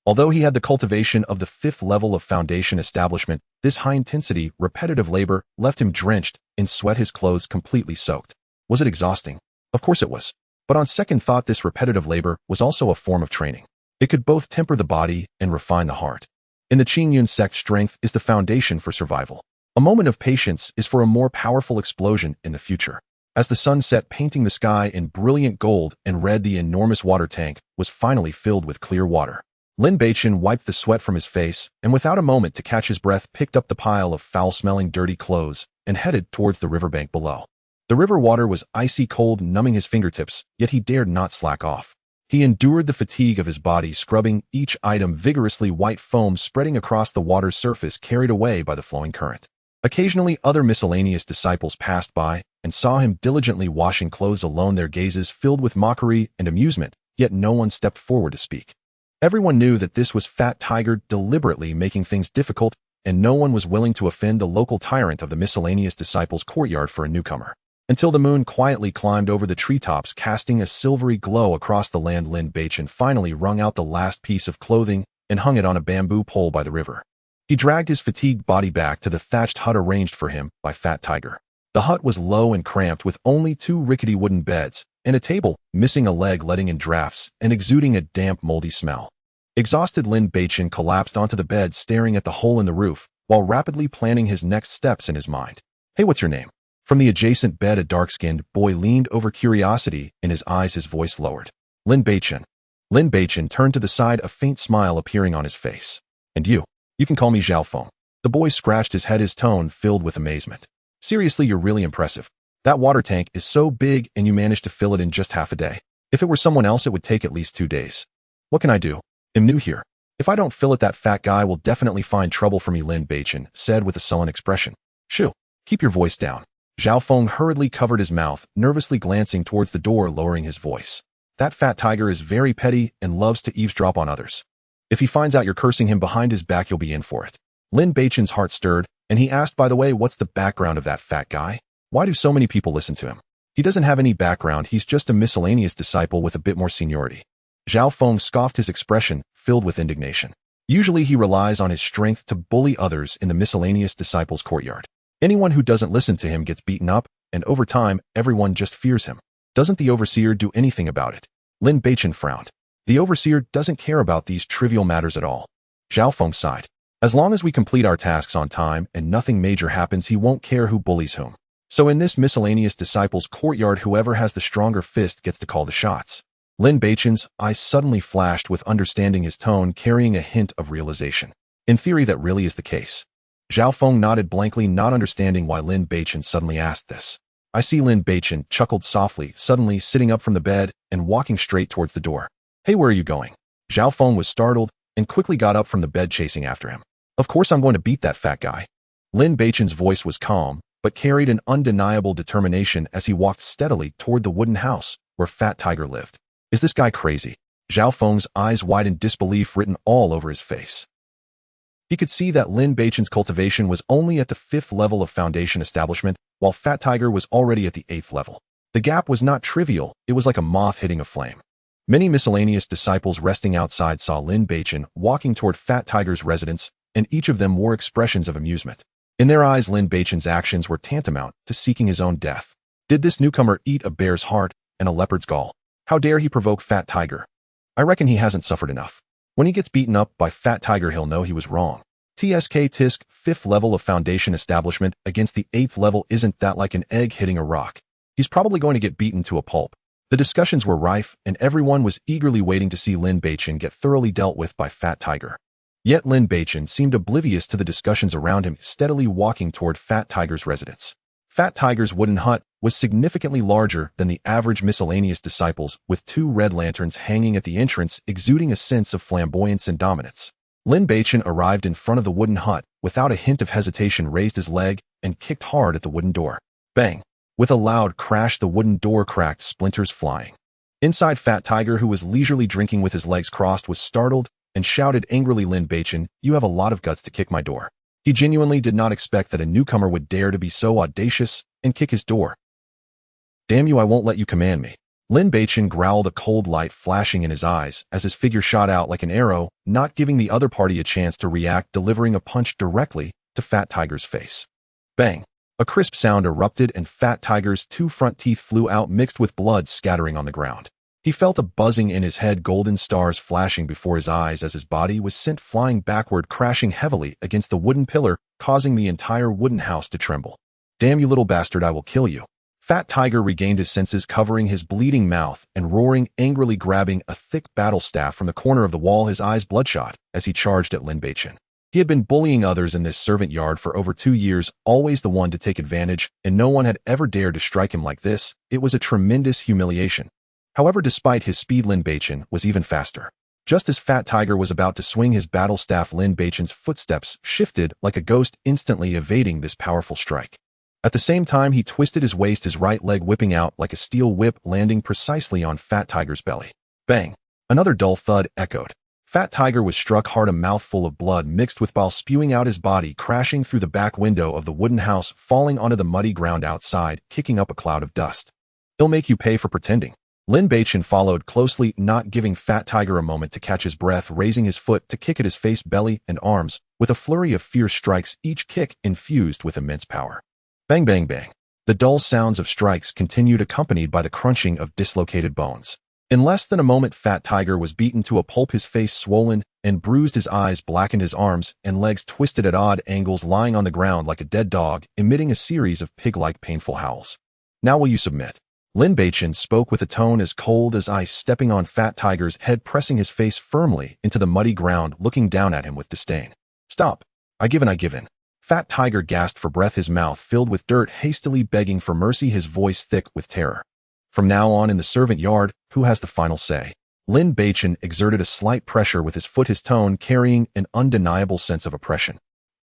Although he had the cultivation of the 5th level of foundation establishment, this high-intensity, repetitive labor left him drenched in sweat, his clothes completely soaked. Was it exhausting? Of course it was. But on second thought, this repetitive labor was also a form of training. It could both temper the body and refine the heart. In the Qingyun sect, strength is the foundation for survival. A moment of patience is for a more powerful explosion in the future. As the sun set, painting the sky in brilliant gold and red, the enormous water tank was finally filled with clear water. Lin Beichen wiped the sweat from his face and without a moment to catch his breath picked up the pile of foul-smelling dirty clothes and headed towards the riverbank below. The river water was icy cold, numbing his fingertips, yet he dared not slack off. He endured the fatigue of his body, scrubbing each item vigorously, white foam spreading across the water's surface, carried away by the flowing current. Occasionally, other miscellaneous disciples passed by and saw him diligently washing clothes alone, their gazes filled with mockery and amusement, yet no one stepped forward to speak. Everyone knew that this was Fat Tiger deliberately making things difficult, and no one was willing to offend the local tyrant of the miscellaneous disciples' courtyard for a newcomer. Until the moon quietly climbed over the treetops, casting a silvery glow across the land, Lin Beichen finally wrung out the last piece of clothing and hung it on a bamboo pole by the river. He dragged his fatigued body back to the thatched hut arranged for him by Fat Tiger. The hut was low and cramped, with only 2 rickety wooden beds and a table, missing a leg, letting in drafts and exuding a damp, moldy smell. Exhausted, Lin Beichen collapsed onto the bed, staring at the hole in the roof, while rapidly planning his next steps in his mind. "Hey, what's your name?" From the adjacent bed, a dark-skinned boy leaned over, curiosity in his eyes, his voice lowered. "Lin Beichen." Lin Beichen turned to the side, a faint smile appearing on his face. "And you? You can call me Zhao Feng." The boy scratched his head, his tone filled with amazement. "Seriously, you're really impressive. That water tank is so big and you managed to fill it in just half a day. If it were someone else, it would take at least 2 days. What can I do? I'm new here. If I don't fill it, that fat guy will definitely find trouble for me," Lin Beichen said with a sullen expression. "Shoo, keep your voice down." Zhao Feng hurriedly covered his mouth, nervously glancing towards the door, lowering his voice. "That Fat Tiger is very petty and loves to eavesdrop on others. If he finds out you're cursing him behind his back, you'll be in for it." Lin Beichen's heart stirred, and he asked, "By the way, what's the background of that fat guy? Why do so many people listen to him?" "He doesn't have any background, he's just a miscellaneous disciple with a bit more seniority." Zhao Feng scoffed, his expression filled with indignation. "Usually he relies on his strength to bully others in the miscellaneous disciples' courtyard. Anyone who doesn't listen to him gets beaten up, and over time, everyone just fears him. Doesn't the overseer do anything about it?" Lin Beichen frowned. "The overseer doesn't care about these trivial matters at all." Zhao Feng sighed. "As long as we complete our tasks on time and nothing major happens, he won't care who bullies whom. So in this miscellaneous disciples' courtyard, whoever has the stronger fist gets to call the shots." Lin Beichen's eyes suddenly flashed with understanding, his tone carrying a hint of realization. "In theory, that really is the case." Zhao Feng nodded blankly, not understanding why Lin Beichen suddenly asked this. "I see." Lin Beichen chuckled softly, suddenly sitting up from the bed and walking straight towards the door. "Hey, where are you going?" Zhao Feng was startled and quickly got up from the bed, chasing after him. "Of course I'm going to beat that fat guy." Lin Beichen's voice was calm, but carried an undeniable determination as he walked steadily toward the wooden house where Fat Tiger lived. "Is this guy crazy?" Zhao Feng's eyes widened, disbelief written all over his face. He could see that Lin Beichen's cultivation was only at the 5th level of foundation establishment, while Fat Tiger was already at the 8th level. The gap was not trivial, it was like a moth hitting a flame. Many miscellaneous disciples resting outside saw Lin Beichen walking toward Fat Tiger's residence, and each of them wore expressions of amusement. In their eyes, Lin Beichen's actions were tantamount to seeking his own death. Did this newcomer eat a bear's heart and a leopard's gall? How dare he provoke Fat Tiger? I reckon he hasn't suffered enough. When he gets beaten up by Fat Tiger, he'll know he was wrong. Tisk 5th level of foundation establishment against the 8th level, isn't that like an egg hitting a rock? He's probably going to get beaten to a pulp. The discussions were rife, and everyone was eagerly waiting to see Lin Beichen get thoroughly dealt with by Fat Tiger. Yet Lin Beichen seemed oblivious to the discussions around him, steadily walking toward Fat Tiger's residence. Fat Tiger's wooden hut was significantly larger than the average miscellaneous disciples, with 2 red lanterns hanging at the entrance, exuding a sense of flamboyance and dominance. Lin Beichen arrived in front of the wooden hut, without a hint of hesitation raised his leg and kicked hard at the wooden door. Bang! With a loud crash, the wooden door cracked, splinters flying. Inside, Fat Tiger, who was leisurely drinking with his legs crossed, was startled and shouted angrily, "Lin Beichen, you have a lot of guts to kick my door." He genuinely did not expect that a newcomer would dare to be so audacious and kick his door. Damn you, I won't let you command me. Lin Beichen growled, a cold light flashing in his eyes as his figure shot out like an arrow, not giving the other party a chance to react, delivering a punch directly to Fat Tiger's face. Bang! A crisp sound erupted and Fat Tiger's 2 front teeth flew out, mixed with blood scattering on the ground. He felt a buzzing in his head, golden stars flashing before his eyes as his body was sent flying backward, crashing heavily against the wooden pillar, causing the entire wooden house to tremble. Damn you little bastard, I will kill you. Fat Tiger regained his senses, covering his bleeding mouth and roaring angrily, grabbing a thick battle staff from the corner of the wall, his eyes bloodshot as he charged at Lin Beichen. He had been bullying others in this servant yard for over 2 years, always the one to take advantage, and no one had ever dared to strike him like this. It was a tremendous humiliation. However, despite his speed, Lin Beichen was even faster. Just as Fat Tiger was about to swing his battle staff, Lin Beichen's footsteps shifted like a ghost, instantly evading this powerful strike. At the same time, he twisted his waist, his right leg whipping out like a steel whip, landing precisely on Fat Tiger's belly. Bang! Another dull thud echoed. Fat Tiger was struck hard, a mouthful of blood mixed with bile spewing out his body, crashing through the back window of the wooden house, falling onto the muddy ground outside, kicking up a cloud of dust. He'll make you pay for pretending. Lin Beichen followed closely, not giving Fat Tiger a moment to catch his breath, raising his foot to kick at his face, belly, and arms, with a flurry of fierce strikes, each kick infused with immense power. Bang, bang, bang. The dull sounds of strikes continued, accompanied by the crunching of dislocated bones. In less than a moment, Fat Tiger was beaten to a pulp, his face swollen and bruised, his eyes blackened, his arms and legs twisted at odd angles, lying on the ground like a dead dog, emitting a series of pig-like painful howls. Now will you submit? Lin Beichen spoke with a tone as cold as ice, stepping on Fat Tiger's head, pressing his face firmly into the muddy ground, looking down at him with disdain. Stop. I give in. Fat Tiger gasped for breath, his mouth filled with dirt, hastily begging for mercy, his voice thick with terror. From now on in the servant yard, who has the final say? Lin Beichen exerted a slight pressure with his foot, his tone carrying an undeniable sense of oppression.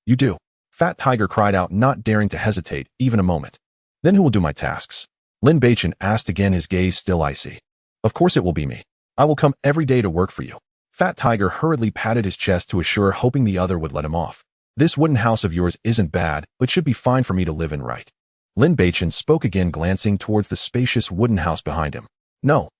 You do. Fat Tiger cried out, not daring to hesitate even a moment. Then who will do my tasks? Lin Beichen asked again, his gaze still icy. Of course it will be me. I will come every day to work for you. Fat Tiger hurriedly patted his chest to assure, hoping the other would let him off. This wooden house of yours isn't bad, but should be fine for me to live in, right? Lin Beichen spoke again, glancing towards the spacious wooden house behind him. No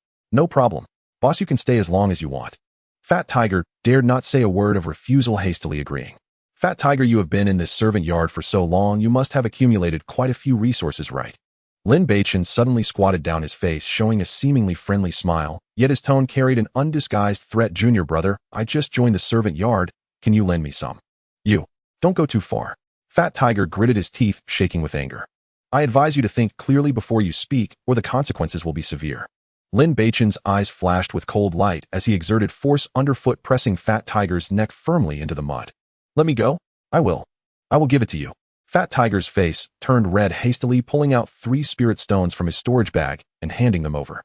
problem. Boss, you can stay as long as you want. Fat Tiger dared not say a word of refusal, hastily agreeing. Fat Tiger, you have been in this servant yard for so long, you must have accumulated quite a few resources, right? Lin Beichen suddenly squatted down, his face showing a seemingly friendly smile, yet his tone carried an undisguised threat. Junior brother, I just joined the servant yard. Can you lend me some? You. Don't go too far. Fat Tiger gritted his teeth, shaking with anger. I advise you to think clearly before you speak, or the consequences will be severe. Lin Beichen's eyes flashed with cold light as he exerted force underfoot, pressing Fat Tiger's neck firmly into the mud. Let me go? I will give it to you. Fat Tiger's face turned red, hastily pulling out 3 spirit stones from his storage bag and handing them over.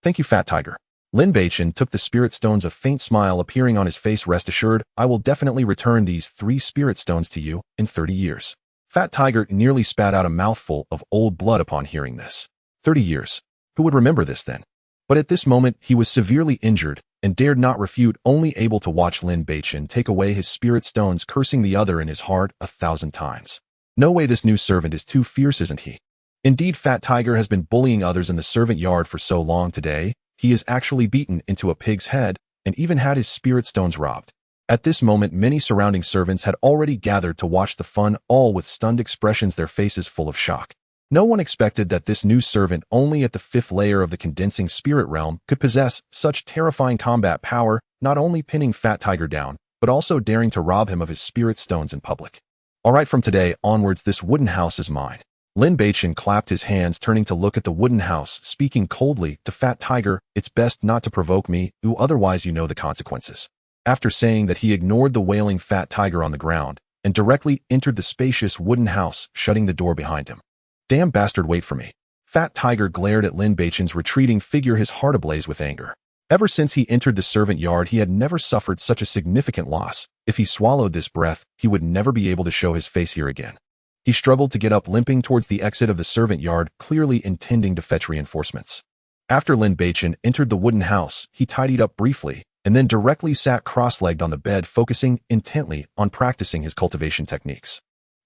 Thank you, Fat Tiger. Lin Beichen took the spirit stones, a faint smile appearing on his face. Rest assured, I will definitely return these 3 spirit stones to you in 30 years. Fat Tiger nearly spat out a mouthful of old blood upon hearing this. 30 years. Who would remember this then? But at this moment, he was severely injured and dared not refute, only able to watch Lin Beichen take away his spirit stones, cursing the other in his heart 1,000 times. No way, this new servant is too fierce, isn't he? Indeed, Fat Tiger has been bullying others in the servant yard for so long. Today, he is actually beaten into a pig's head and even had his spirit stones robbed. At this moment, many surrounding servants had already gathered to watch the fun, all with stunned expressions, their faces full of shock. No one expected that this new servant, only at the 5th layer of the condensing spirit realm, could possess such terrifying combat power, not only pinning Fat Tiger down, but also daring to rob him of his spirit stones in public. All right, from today onwards, this wooden house is mine. Lin Beichen clapped his hands, turning to look at the wooden house, speaking coldly to Fat Tiger. It's best not to provoke me, otherwise you know the consequences. After saying that, he ignored the wailing Fat Tiger on the ground and directly entered the spacious wooden house, shutting the door behind him. Damn bastard, wait for me. Fat Tiger glared at Lin Beichen's retreating figure, his heart ablaze with anger. Ever since he entered the servant yard, he had never suffered such a significant loss. If he swallowed this breath, he would never be able to show his face here again. He struggled to get up, limping towards the exit of the servant yard, clearly intending to fetch reinforcements. After Lin Beichen entered the wooden house, he tidied up briefly, and then directly sat cross-legged on the bed, focusing intently on practicing his cultivation techniques.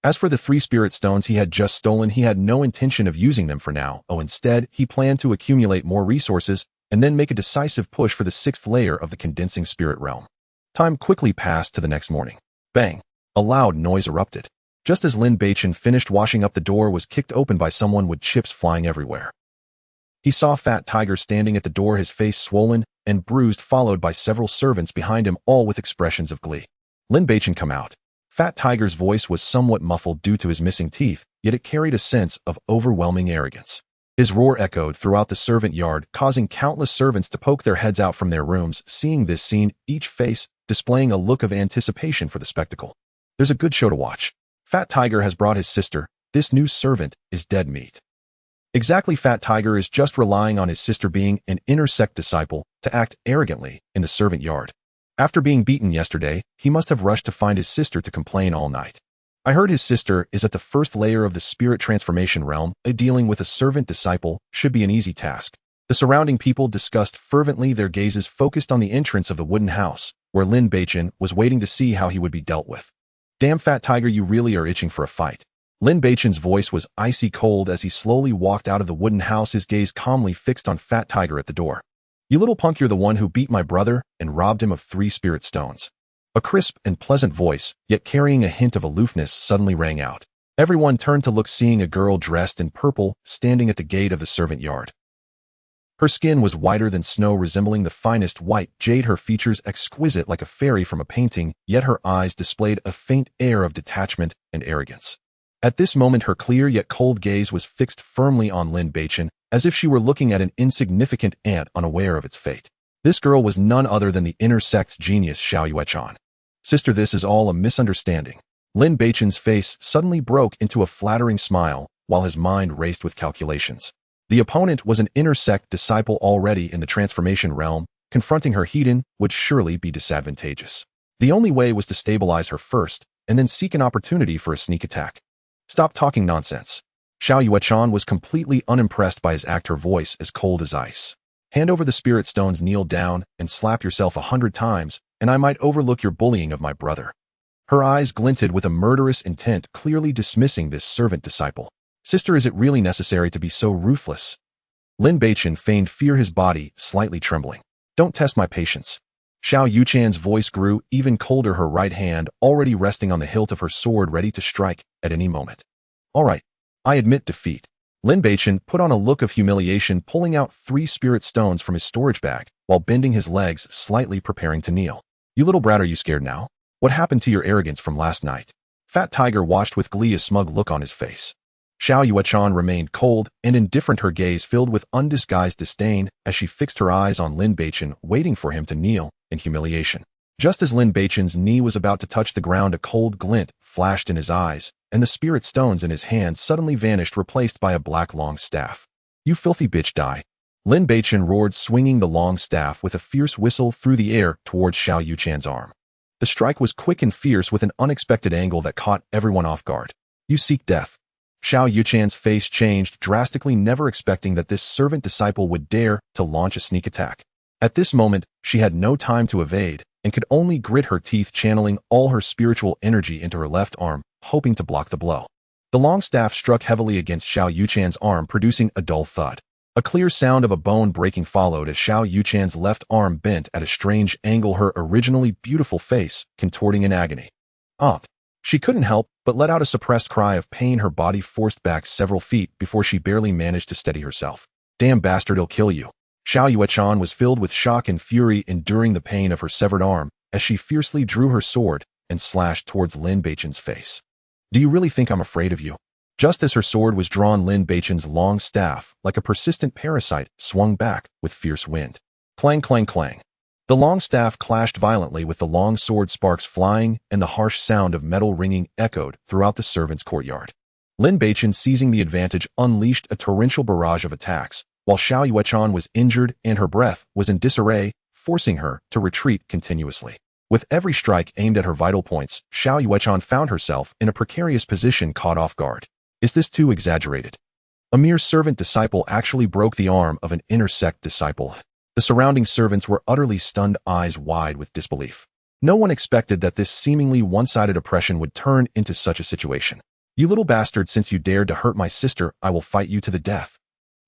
As for the 3 spirit stones he had just stolen, he had no intention of using them for now. Instead, he planned to accumulate more resources and then make a decisive push for the 6th layer of the condensing spirit realm. Time quickly passed to the next morning. Bang! A loud noise erupted. Just as Lin Beichen finished washing up, the door was kicked open by someone with chips flying everywhere. He saw Fat Tiger standing at the door, his face swollen and bruised, followed by several servants behind him, all with expressions of glee. Lin Beichen, come out. Fat Tiger's voice was somewhat muffled due to his missing teeth, yet it carried a sense of overwhelming arrogance. His roar echoed throughout the servant yard, causing countless servants to poke their heads out from their rooms. Seeing this scene, each face displaying a look of anticipation for the spectacle. There's a good show to watch. Fat Tiger has brought his sister. This new servant is dead meat. Exactly, Fat Tiger is just relying on his sister being an inner sect disciple to act arrogantly in the servant yard. After being beaten yesterday, he must have rushed to find his sister to complain all night. I heard his sister is at the 1st layer of the spirit transformation realm. Dealing with a servant disciple should be an easy task. The surrounding people discussed fervently, their gazes focused on the entrance of the wooden house, where Lin Beichen was waiting to see how he would be dealt with. Damn, Fat Tiger, you really are itching for a fight. Lin Beichen's voice was icy cold as he slowly walked out of the wooden house, his gaze calmly fixed on Fat Tiger at the door. You little punk, you're the one who beat my brother and robbed him of 3 spirit stones. A crisp and pleasant voice, yet carrying a hint of aloofness, suddenly rang out. Everyone turned to look, seeing a girl dressed in purple standing at the gate of the servant yard. Her skin was whiter than snow, resembling the finest white jade, her features exquisite like a fairy from a painting, yet her eyes displayed a faint air of detachment and arrogance. At this moment, her clear yet cold gaze was fixed firmly on Lin Beichen, as if she were looking at an insignificant ant unaware of its fate. This girl was none other than the inner sect's genius, Xiao Yuechan. Sister, this is all a misunderstanding. Lin Beichen's face suddenly broke into a flattering smile, while his mind raced with calculations. The opponent was an inner sect disciple already in the transformation realm. Confronting her heathen would surely be disadvantageous. The only way was to stabilize her first, and then seek an opportunity for a sneak attack. Stop talking nonsense. Xiao Yuechan was completely unimpressed by his act, her voice as cold as ice. Hand over the spirit stones, kneel down, and slap yourself 100 times, and I might overlook your bullying of my brother. Her eyes glinted with a murderous intent, clearly dismissing this servant disciple. Sister, is it really necessary to be so ruthless? Lin Beichen feigned fear, his body slightly trembling. Don't test my patience. Xiao Yuechan's voice grew even colder, her right hand already resting on the hilt of her sword, ready to strike at any moment. All right, I admit defeat. Lin Beichen put on a look of humiliation, pulling out 3 spirit stones from his storage bag, while bending his legs slightly, preparing to kneel. You little brat, are you scared now? What happened to your arrogance from last night? Fat Tiger watched with glee, a smug look on his face. Xiao Yuechan remained cold and indifferent, her gaze filled with undisguised disdain as she fixed her eyes on Lin Beichen, waiting for him to kneel in humiliation. Just as Lin Beichen's knee was about to touch the ground, a cold glint flashed in his eyes, and the spirit stones in his hand suddenly vanished, replaced by a black long staff. You filthy bitch, die. Lin Beichen roared, swinging the long staff with a fierce whistle through the air towards Xiao Yuechan's arm. The strike was quick and fierce, with an unexpected angle that caught everyone off guard. You seek death. Xiao Yuechan's face changed drastically, never expecting that this servant disciple would dare to launch a sneak attack. At this moment, she had no time to evade, and could only grit her teeth, channeling all her spiritual energy into her left arm, hoping to block the blow. The long staff struck heavily against Xiao Yuechan's arm, producing a dull thud. A clear sound of a bone breaking followed as Xiao Yuechan's left arm bent at a strange angle, her originally beautiful face contorting in agony. She couldn't help but let out a suppressed cry of pain, her body forced back several feet before she barely managed to steady herself. Damn bastard, he'll kill you. Xiao Yuechan was filled with shock and fury, enduring the pain of her severed arm as she fiercely drew her sword and slashed towards Lin Beichen's face. Do you really think I'm afraid of you? Just as her sword was drawn, Lin Beichen's long staff, like a persistent parasite, swung back with fierce wind. Clang, clang, clang. The long staff clashed violently, with the long sword sparks flying and the harsh sound of metal ringing echoed throughout the servants' courtyard. Lin Beichen, seizing the advantage, unleashed a torrential barrage of attacks, while Xiao Yuechan was injured and her breath was in disarray, forcing her to retreat continuously. With every strike aimed at her vital points, Xiao Yuechan found herself in a precarious position, caught off guard. Is this too exaggerated? A mere servant disciple actually broke the arm of an inner sect disciple. The surrounding servants were utterly stunned, eyes wide with disbelief. No one expected that this seemingly one-sided oppression would turn into such a situation. "You little bastard, since you dared to hurt my sister, I will fight you to the death."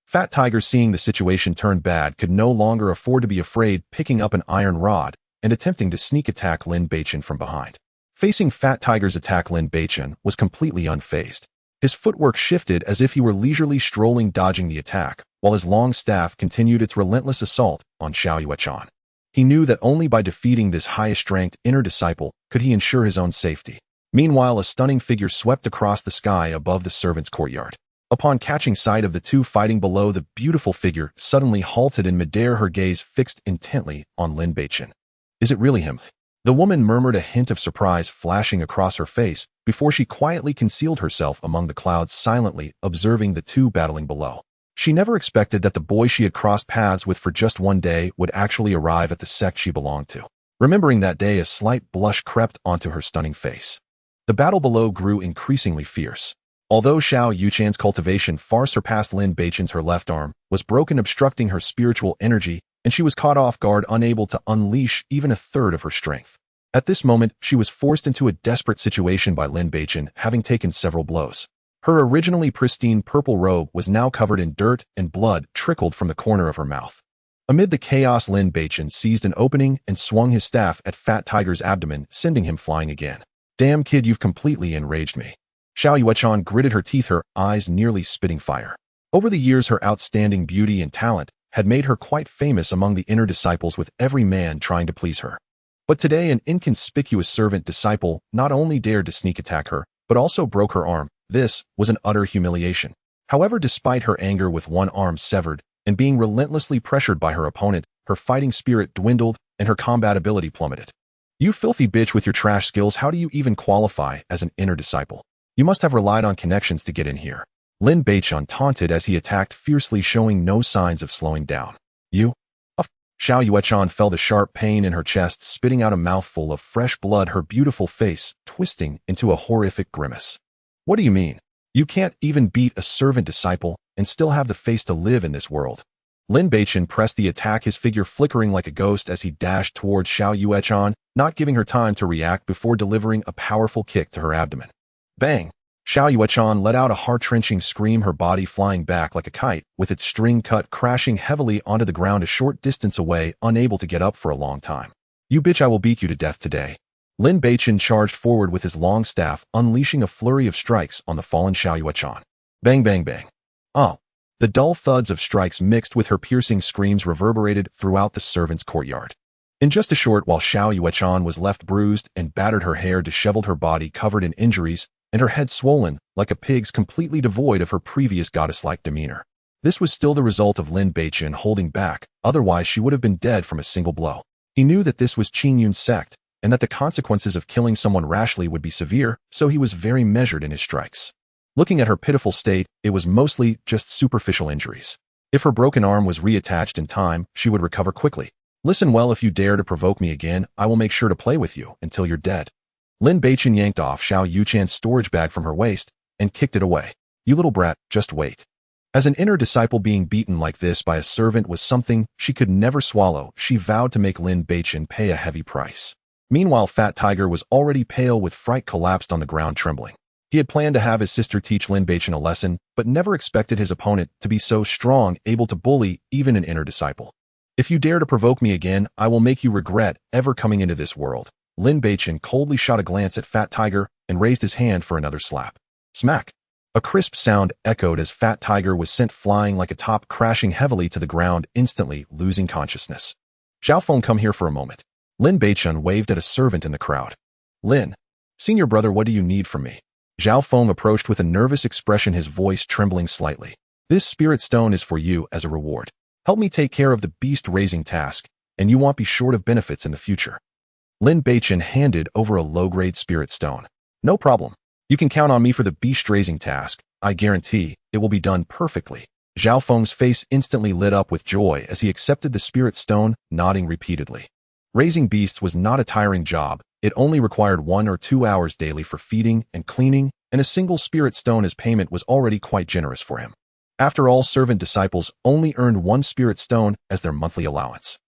Fat Tiger, seeing the situation turn bad, could no longer afford to be afraid, picking up an iron rod and attempting to sneak attack Lin Beichen from behind. Facing Fat Tiger's attack, Lin Beichen was completely unfazed. His footwork shifted as if he were leisurely strolling, dodging the attack, while his long staff continued its relentless assault on Xiao Yuechan. He knew that only by defeating this highest-ranked inner disciple could he ensure his own safety. Meanwhile, a stunning figure swept across the sky above the servants' courtyard. Upon catching sight of the two fighting below, the beautiful figure suddenly halted in midair, her gaze fixed intently on Lin Beichen. "Is it really him?" The woman murmured, a hint of surprise flashing across her face before she quietly concealed herself among the clouds, silently observing the two battling below. She never expected that the boy she had crossed paths with for just one day would actually arrive at the sect she belonged to. Remembering that day, a slight blush crept onto her stunning face. The battle below grew increasingly fierce. Although Xiao Yuchan's cultivation far surpassed Lin Beichen's, her left arm was broken, obstructing her spiritual energy, and she was caught off guard, unable to unleash even a third of her strength. At this moment, she was forced into a desperate situation by Lin Beichen, having taken several blows. Her originally pristine purple robe was now covered in dirt, and blood trickled from the corner of her mouth. Amid the chaos, Lin Beichen seized an opening and swung his staff at Fat Tiger's abdomen, sending him flying again. "Damn kid, you've completely enraged me." Xiao Yuechan gritted her teeth, her eyes nearly spitting fire. Over the years, her outstanding beauty and talent had made her quite famous among the inner disciples, with every man trying to please her. But today, an inconspicuous servant disciple not only dared to sneak attack her, but also broke her arm. This was an utter humiliation. However, despite her anger with one arm severed and being relentlessly pressured by her opponent, her fighting spirit dwindled and her combat ability plummeted. "You filthy bitch, with your trash skills, how do you even qualify as an inner disciple? You must have relied on connections to get in here." Lin Beichen taunted as he attacked fiercely, showing no signs of slowing down. "You?" Xiao Yuechan felt a sharp pain in her chest, spitting out a mouthful of fresh blood, her beautiful face twisting into a horrific grimace. "What do you mean? You can't even beat a servant disciple and still have the face to live in this world?" Lin Beichen pressed the attack, his figure flickering like a ghost as he dashed towards Xiao Yuechan, not giving her time to react before delivering a powerful kick to her abdomen. Bang! Xiao Yuechan let out a heart-wrenching scream, her body flying back like a kite, with its string cut crashing heavily onto the ground a short distance away, unable to get up for a long time. "You bitch, I will beat you to death today." Lin Beichen charged forward with his long staff, unleashing a flurry of strikes on the fallen Xiao Yuechan. Bang, bang, bang. Oh! The dull thuds of strikes mixed with her piercing screams reverberated throughout the servants' courtyard. In just a short while, Xiao Yuechan was left bruised and battered, her hair disheveled, her body covered in injuries, and her head swollen like a pig's, completely devoid of her previous goddess-like demeanor. This was still the result of Lin Beichen holding back, otherwise she would have been dead from a single blow. He knew that this was Qin Yun's sect, and that the consequences of killing someone rashly would be severe, so he was very measured in his strikes. Looking at her pitiful state, it was mostly just superficial injuries. If her broken arm was reattached in time, she would recover quickly. "Listen well, if you dare to provoke me again, I will make sure to play with you until you're dead." Lin Beichen yanked off Xiao Yuchan's storage bag from her waist and kicked it away. "You little brat, just wait." As an inner disciple, being beaten like this by a servant was something she could never swallow. She vowed to make Lin Beichen pay a heavy price. Meanwhile, Fat Tiger was already pale with fright, collapsed on the ground trembling. He had planned to have his sister teach Lin Beichen a lesson, but never expected his opponent to be so strong, able to bully even an inner disciple. "If you dare to provoke me again, I will make you regret ever coming into this world." Lin Beichen coldly shot a glance at Fat Tiger and raised his hand for another slap. Smack! A crisp sound echoed as Fat Tiger was sent flying like a top, crashing heavily to the ground, instantly losing consciousness. "Xiaofeng, come here for a moment." Lin Beichen waved at a servant in the crowd. "Lin, senior brother, what do you need from me?" Xiaofeng approached with a nervous expression, his voice trembling slightly. "This spirit stone is for you as a reward. Help me take care of the beast-raising task, and you won't be short of benefits in the future." Lin Beichen handed over a low-grade spirit stone. "No problem. You can count on me for the beast-raising task. I guarantee it will be done perfectly." Xiaofeng's face instantly lit up with joy as he accepted the spirit stone, nodding repeatedly. Raising beasts was not a tiring job. It only required 1 or 2 hours daily for feeding and cleaning, and a single spirit stone as payment was already quite generous for him. After all, servant disciples only earned 1 spirit stone as their monthly allowance.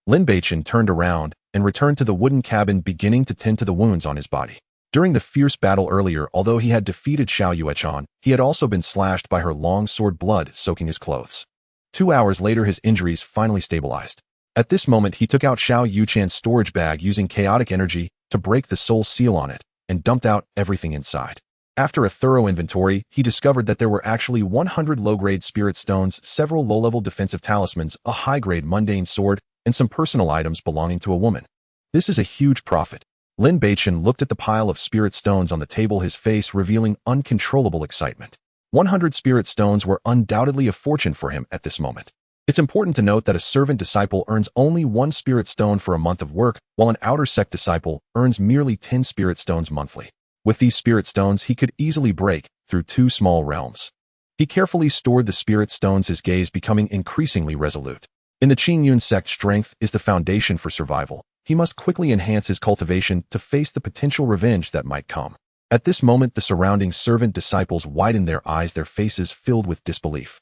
Lin Beichen turned around and returned to the wooden cabin, beginning to tend to the wounds on his body. During the fierce battle earlier, although he had defeated Xiao Yuechan, he had also been slashed by her long sword, blood soaking his clothes. 2 hours later, his injuries finally stabilized. At this moment, he took out Xiao Yuchan's storage bag using chaotic energy to break the soul seal on it and dumped out everything inside. After a thorough inventory, he discovered that there were actually 100 low-grade spirit stones, several low-level defensive talismans, a high-grade mundane sword, and some personal items belonging to a woman. This is a huge profit. Lin Beichen looked at the pile of spirit stones on the table, his face revealing uncontrollable excitement. 100 spirit stones were undoubtedly a fortune for him at this moment. It's important to note that a servant disciple earns only 1 spirit stone for a month of work, while an outer sect disciple earns merely 10 spirit stones monthly. With these spirit stones, he could easily break through 2 small realms. He carefully stored the spirit stones, his gaze becoming increasingly resolute. In the Qingyun sect, strength is the foundation for survival. He must quickly enhance his cultivation to face the potential revenge that might come. At this moment, the surrounding servant disciples widened their eyes, their faces filled with disbelief.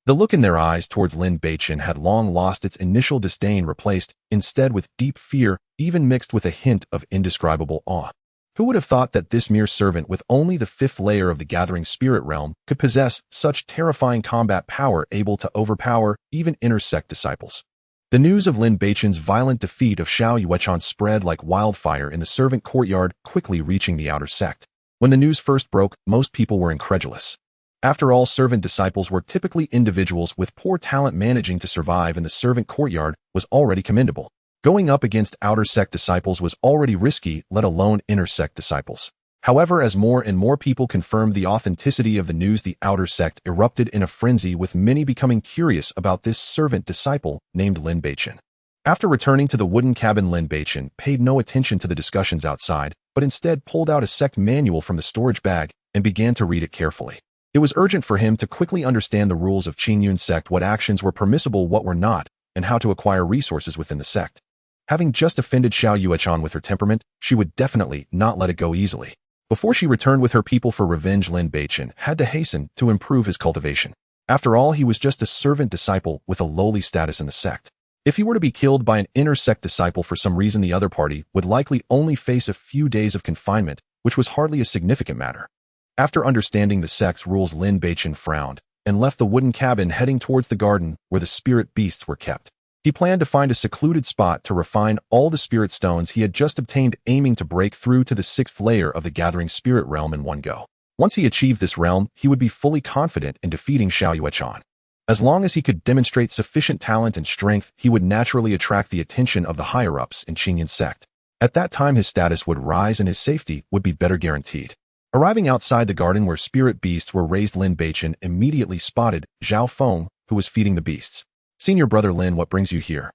The look in their eyes towards Lin Beichen had long lost its initial disdain, replaced instead with deep fear, even mixed with a hint of indescribable awe. Who would have thought that this mere servant with only the 5th layer of the gathering spirit realm could possess such terrifying combat power, able to overpower even inner sect disciples? The news of Lin Beichen's violent defeat of Xiao Yuechan spread like wildfire in the servant courtyard, quickly reaching the outer sect. When the news first broke, most people were incredulous. After all, servant disciples were typically individuals with poor talent. Managing to survive in the servant courtyard was already commendable. Going up against outer sect disciples was already risky, let alone inner sect disciples. However, as more and more people confirmed the authenticity of the news, the outer sect erupted in a frenzy, with many becoming curious about this servant disciple named Lin Beichen. After returning to the wooden cabin, Lin Beichen paid no attention to the discussions outside, but instead pulled out a sect manual from the storage bag and began to read it carefully. It was urgent for him to quickly understand the rules of Qingyun sect, what actions were permissible, what were not, and how to acquire resources within the sect. Having just offended Xiao Yuechan with her temperament, she would definitely not let it go easily. Before she returned with her people for revenge, Lin Beichen had to hasten to improve his cultivation. After all, he was just a servant disciple with a lowly status in the sect. If he were to be killed by an inner sect disciple for some reason, the other party would likely only face a few days of confinement, which was hardly a significant matter. After understanding the sect's rules, Lin Beichen frowned and left the wooden cabin, heading towards the garden where the spirit beasts were kept. He planned to find a secluded spot to refine all the spirit stones he had just obtained, aiming to break through to the 6th layer of the gathering spirit realm in one go. Once he achieved this realm, he would be fully confident in defeating Xiao Yuechan. As long as he could demonstrate sufficient talent and strength, he would naturally attract the attention of the higher-ups in Qingyun sect. At that time, his status would rise and his safety would be better guaranteed. Arriving outside the garden where spirit beasts were raised, Lin Beichen immediately spotted Zhao Feng, who was feeding the beasts. "Senior brother Lin, what brings you here?"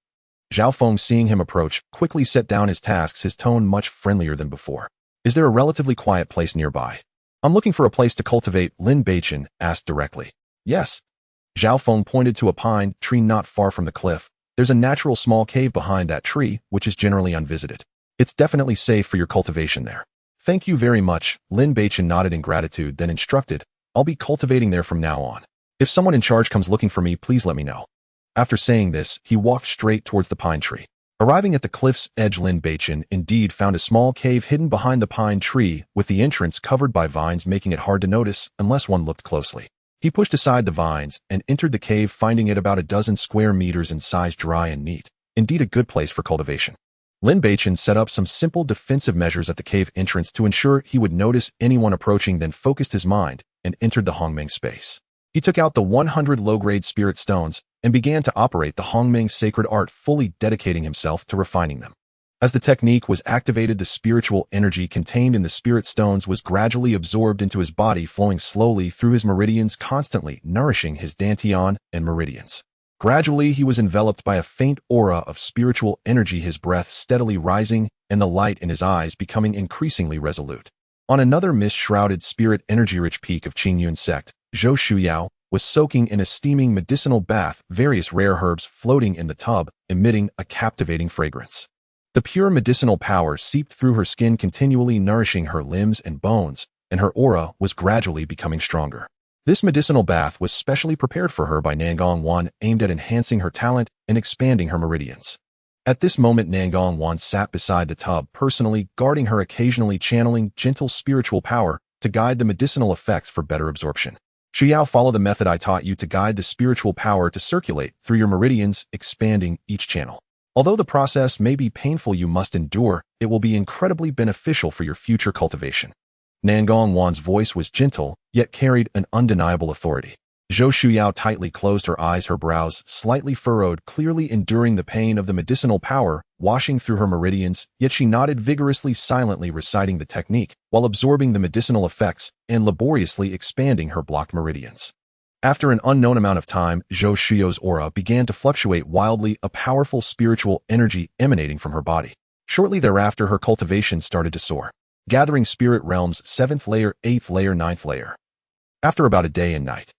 Zhao Feng, seeing him approach, quickly set down his tasks, his tone much friendlier than before. "Is there a relatively quiet place nearby?" "I'm looking for a place to cultivate," Lin Beichen asked directly. "Yes." Zhao Feng pointed to a pine tree not far from the cliff. "There's a natural small cave behind that tree, which is generally unvisited. It's definitely safe for your cultivation there." "Thank you very much." Lin Beichen nodded in gratitude, then instructed, "I'll be cultivating there from now on. If someone in charge comes looking for me, please let me know." After saying this, he walked straight towards the pine tree. Arriving at the cliff's edge, Lin Beichen indeed found a small cave hidden behind the pine tree, with the entrance covered by vines, making it hard to notice unless one looked closely. He pushed aside the vines and entered the cave, finding it about a dozen square meters in size, dry and neat. Indeed, a good place for cultivation. Lin Beichen set up some simple defensive measures at the cave entrance to ensure he would notice anyone approaching, then focused his mind and entered the Hongmeng space. He took out the 100 low-grade spirit stones and began to operate the Hongmeng sacred art, fully dedicating himself to refining them. As the technique was activated, the spiritual energy contained in the spirit stones was gradually absorbed into his body, flowing slowly through his meridians, constantly nourishing his dantian and meridians. Gradually, he was enveloped by a faint aura of spiritual energy, his breath steadily rising and the light in his eyes becoming increasingly resolute. On another mist-shrouded spirit energy-rich peak of Qingyun sect, Zhou Shuyao was soaking in a steaming medicinal bath, various rare herbs floating in the tub, emitting a captivating fragrance. The pure medicinal power seeped through her skin, continually nourishing her limbs and bones, and her aura was gradually becoming stronger. This medicinal bath was specially prepared for her by Nangong Wan, aimed at enhancing her talent and expanding her meridians. At this moment, Nangong Wan sat beside the tub, personally guarding her, occasionally channeling gentle spiritual power to guide the medicinal effects for better absorption. Xiao, follow the method I taught you to guide the spiritual power to circulate through your meridians, expanding each channel. Although the process may be painful, you must endure. It will be incredibly beneficial for your future cultivation. Nangong Wan's voice was gentle, yet carried an undeniable authority. Zhou Shuyao tightly closed her eyes, her brows slightly furrowed, clearly enduring the pain of the medicinal power washing through her meridians, yet she nodded vigorously, silently reciting the technique, while absorbing the medicinal effects and laboriously expanding her blocked meridians. After an unknown amount of time, Zhou Shuyao's aura began to fluctuate wildly, a powerful spiritual energy emanating from her body. Shortly thereafter, her cultivation started to soar, gathering spirit realms 7th layer, 8th layer, 9th layer. After about a day and night,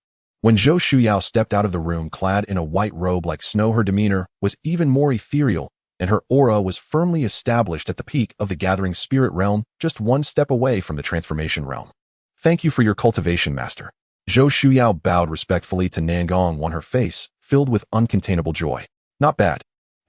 when Zhou Shuyao stepped out of the room clad in a white robe like snow, her demeanor was even more ethereal, and her aura was firmly established at the peak of the gathering spirit realm, just one step away from the transformation realm. Thank you for your cultivation, master. Zhou Shuyao bowed respectfully to Nangong Wan, her face filled with uncontainable joy. Not bad.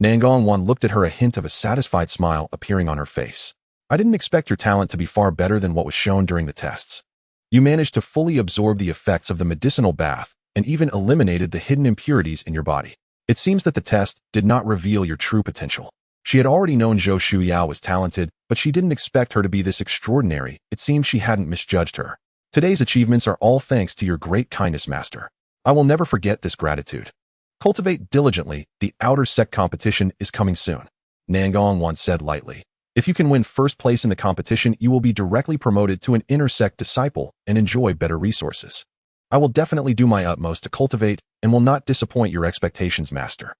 Nangong Wan looked at her, a hint of a satisfied smile appearing on her face. I didn't expect your talent to be far better than what was shown during the tests. You managed to fully absorb the effects of the medicinal bath and even eliminated the hidden impurities in your body. It seems that the test did not reveal your true potential. She had already known Zhou Shuyao was talented, but she didn't expect her to be this extraordinary. It seems she hadn't misjudged her. Today's achievements are all thanks to your great kindness, master. I will never forget this gratitude. Cultivate diligently. The outer sect competition is coming soon. Nangong Wan said lightly. If you can win first place in the competition, you will be directly promoted to an inner sect disciple and enjoy better resources. I will definitely do my utmost to cultivate and will not disappoint your expectations, master.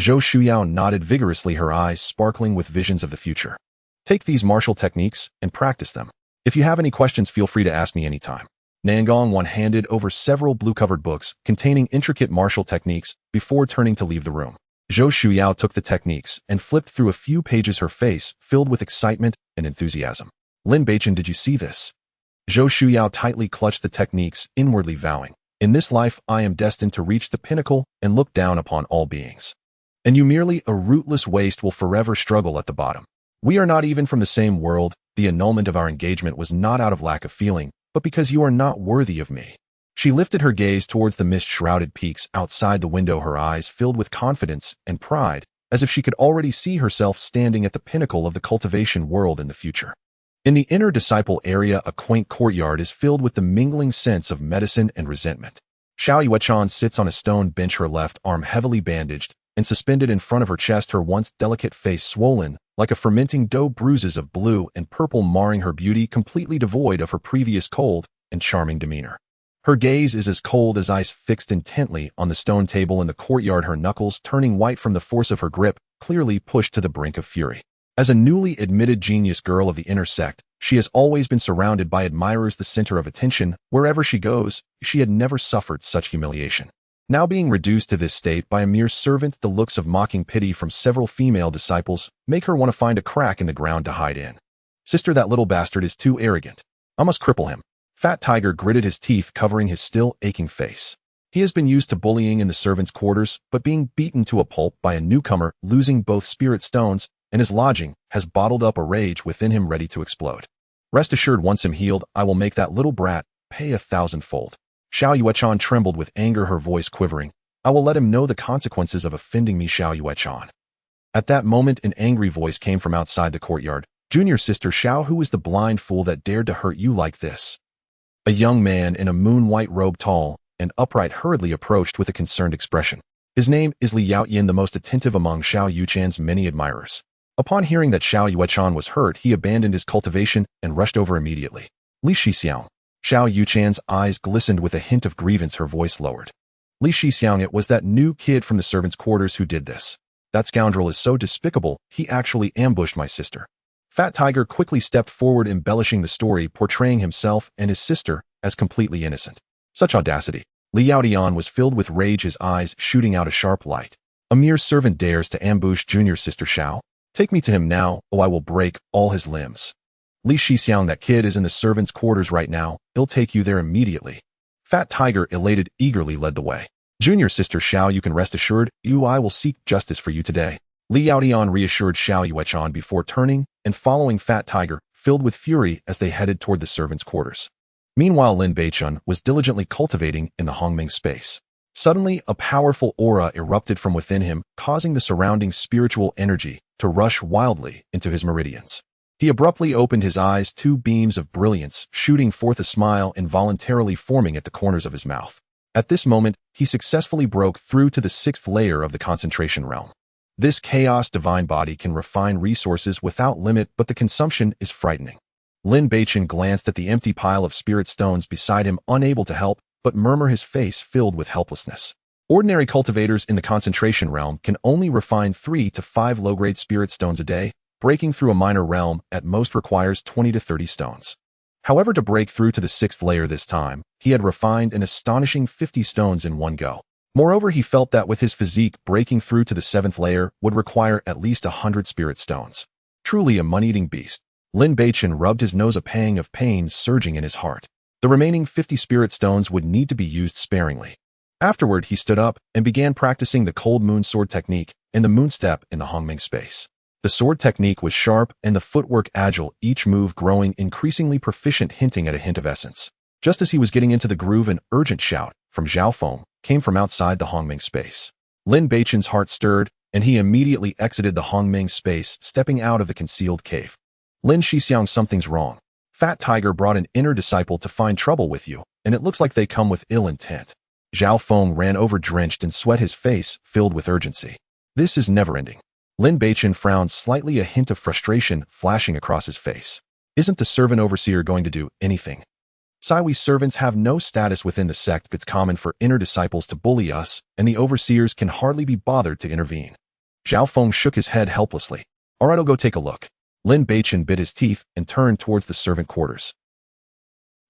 Zhou Shuyao nodded vigorously, her eyes sparkling with visions of the future. Take these martial techniques and practice them. If you have any questions, feel free to ask me anytime. Nangong Wan handed over several blue-covered books containing intricate martial techniques before turning to leave the room. Zhou Shuyao took the techniques and flipped through a few pages, her face filled with excitement and enthusiasm. Lin Beichen, did you see this? Zhou Shuyao tightly clutched the techniques, inwardly vowing, in this life I am destined to reach the pinnacle and look down upon all beings. And you, merely a rootless waste, will forever struggle at the bottom. We are not even from the same world. The annulment of our engagement was not out of lack of feeling, but because you are not worthy of me. She lifted her gaze towards the mist-shrouded peaks outside the window, her eyes filled with confidence and pride, as if she could already see herself standing at the pinnacle of the cultivation world in the future. In the inner disciple area, a quaint courtyard is filled with the mingling scents of medicine and resentment. Xiao Yuechan sits on a stone bench, her left arm heavily bandaged and suspended in front of her chest, her once delicate face swollen like a fermenting dough, bruises of blue and purple marring her beauty, completely devoid of her previous cold and charming demeanor. Her gaze is as cold as ice, fixed intently on the stone table in the courtyard, her knuckles turning white from the force of her grip, clearly pushed to the brink of fury. As a newly admitted genius girl of the inner sect, she has always been surrounded by admirers, the center of attention. Wherever she goes, she had never suffered such humiliation. Now being reduced to this state by a mere servant, the looks of mocking pity from several female disciples make her want to find a crack in the ground to hide in. Sister, that little bastard is too arrogant. I must cripple him. Fat Tiger gritted his teeth, covering his still aching face. He has been used to bullying in the servants' quarters, but being beaten to a pulp by a newcomer, losing both spirit stones and his lodging, has bottled up a rage within him ready to explode. Rest assured, once him healed, I will make that little brat pay 1,000-fold. Xiao Yuechan trembled with anger, her voice quivering. I will let him know the consequences of offending me, Xiao Yuechan. At that moment, an angry voice came from outside the courtyard. Junior sister Xiao, who is the blind fool that dared to hurt you like this? A young man in a moon-white robe, tall and upright, hurriedly approached with a concerned expression. His name is Li Yaoyin, the most attentive among Xiao Yuchan's many admirers. Upon hearing that Xiao Yuechan was hurt, he abandoned his cultivation and rushed over immediately. Li Shixiang. Xiao Yuchan's eyes glistened with a hint of grievance, her voice lowered. Li Shixiang, it was that new kid from the servants' quarters who did this. That scoundrel is so despicable, he actually ambushed my sister. Fat Tiger quickly stepped forward, embellishing the story, portraying himself and his sister as completely innocent. Such audacity. Li Yaodian was filled with rage, his eyes shooting out a sharp light. A mere servant dares to ambush junior sister Xiao? Take me to him now, or I will break all his limbs. Li Shixiang, that kid is in the servants' quarters right now. He'll take you there immediately. Fat Tiger, elated, eagerly led the way. Junior sister Xiao, you can rest assured, I will seek justice for you today. Li Yaotian reassured Xiao Yuechan before turning and following Fat Tiger, filled with fury as they headed toward the servants' quarters. Meanwhile, Lin Beichen was diligently cultivating in the Hongming space. Suddenly, a powerful aura erupted from within him, causing the surrounding spiritual energy to rush wildly into his meridians. He abruptly opened his eyes, two beams of brilliance shooting forth a smile involuntarily forming at the corners of his mouth. At this moment, he successfully broke through to the 6th layer of the concentration realm. This chaos divine body can refine resources without limit, but the consumption is frightening. Lin Beichen glanced at the empty pile of spirit stones beside him, unable to help but murmur, his face filled with helplessness. Ordinary cultivators in the concentration realm can only refine 3 to 5 low-grade spirit stones a day. Breaking through a minor realm at most requires 20 to 30 stones. However, to break through to the 6th layer this time, he had refined an astonishing 50 stones in one go. Moreover, he felt that with his physique, breaking through to the 7th layer would require at least 100 spirit stones. Truly a money-eating beast. Lin Beichen rubbed his nose, a pang of pain surging in his heart. The remaining 50 spirit stones would need to be used sparingly. Afterward, he stood up and began practicing the cold moon sword technique and the moon step in the Hongming space. The sword technique was sharp and the footwork agile, each move growing increasingly proficient, hinting at a hint of essence. Just as he was getting into the groove, an urgent shout from Zhao Feng came from outside the Hongming space. Lin Beichen's heart stirred, and he immediately exited the Hongming space, stepping out of the concealed cave. Lin Shixiang, something's wrong. Fat Tiger brought an inner disciple to find trouble with you, and it looks like they come with ill intent. Zhao Feng ran over, drenched in sweat, his face filled with urgency. This is never-ending. Lin Beichen frowned slightly, a hint of frustration flashing across his face. Isn't the servant overseer going to do anything? Siwi servants have no status within the sect. It's common for inner disciples to bully us, and the overseers can hardly be bothered to intervene. Zhao Feng shook his head helplessly. All right, I'll go take a look. Lin Beichen bit his teeth and turned towards the servant quarters.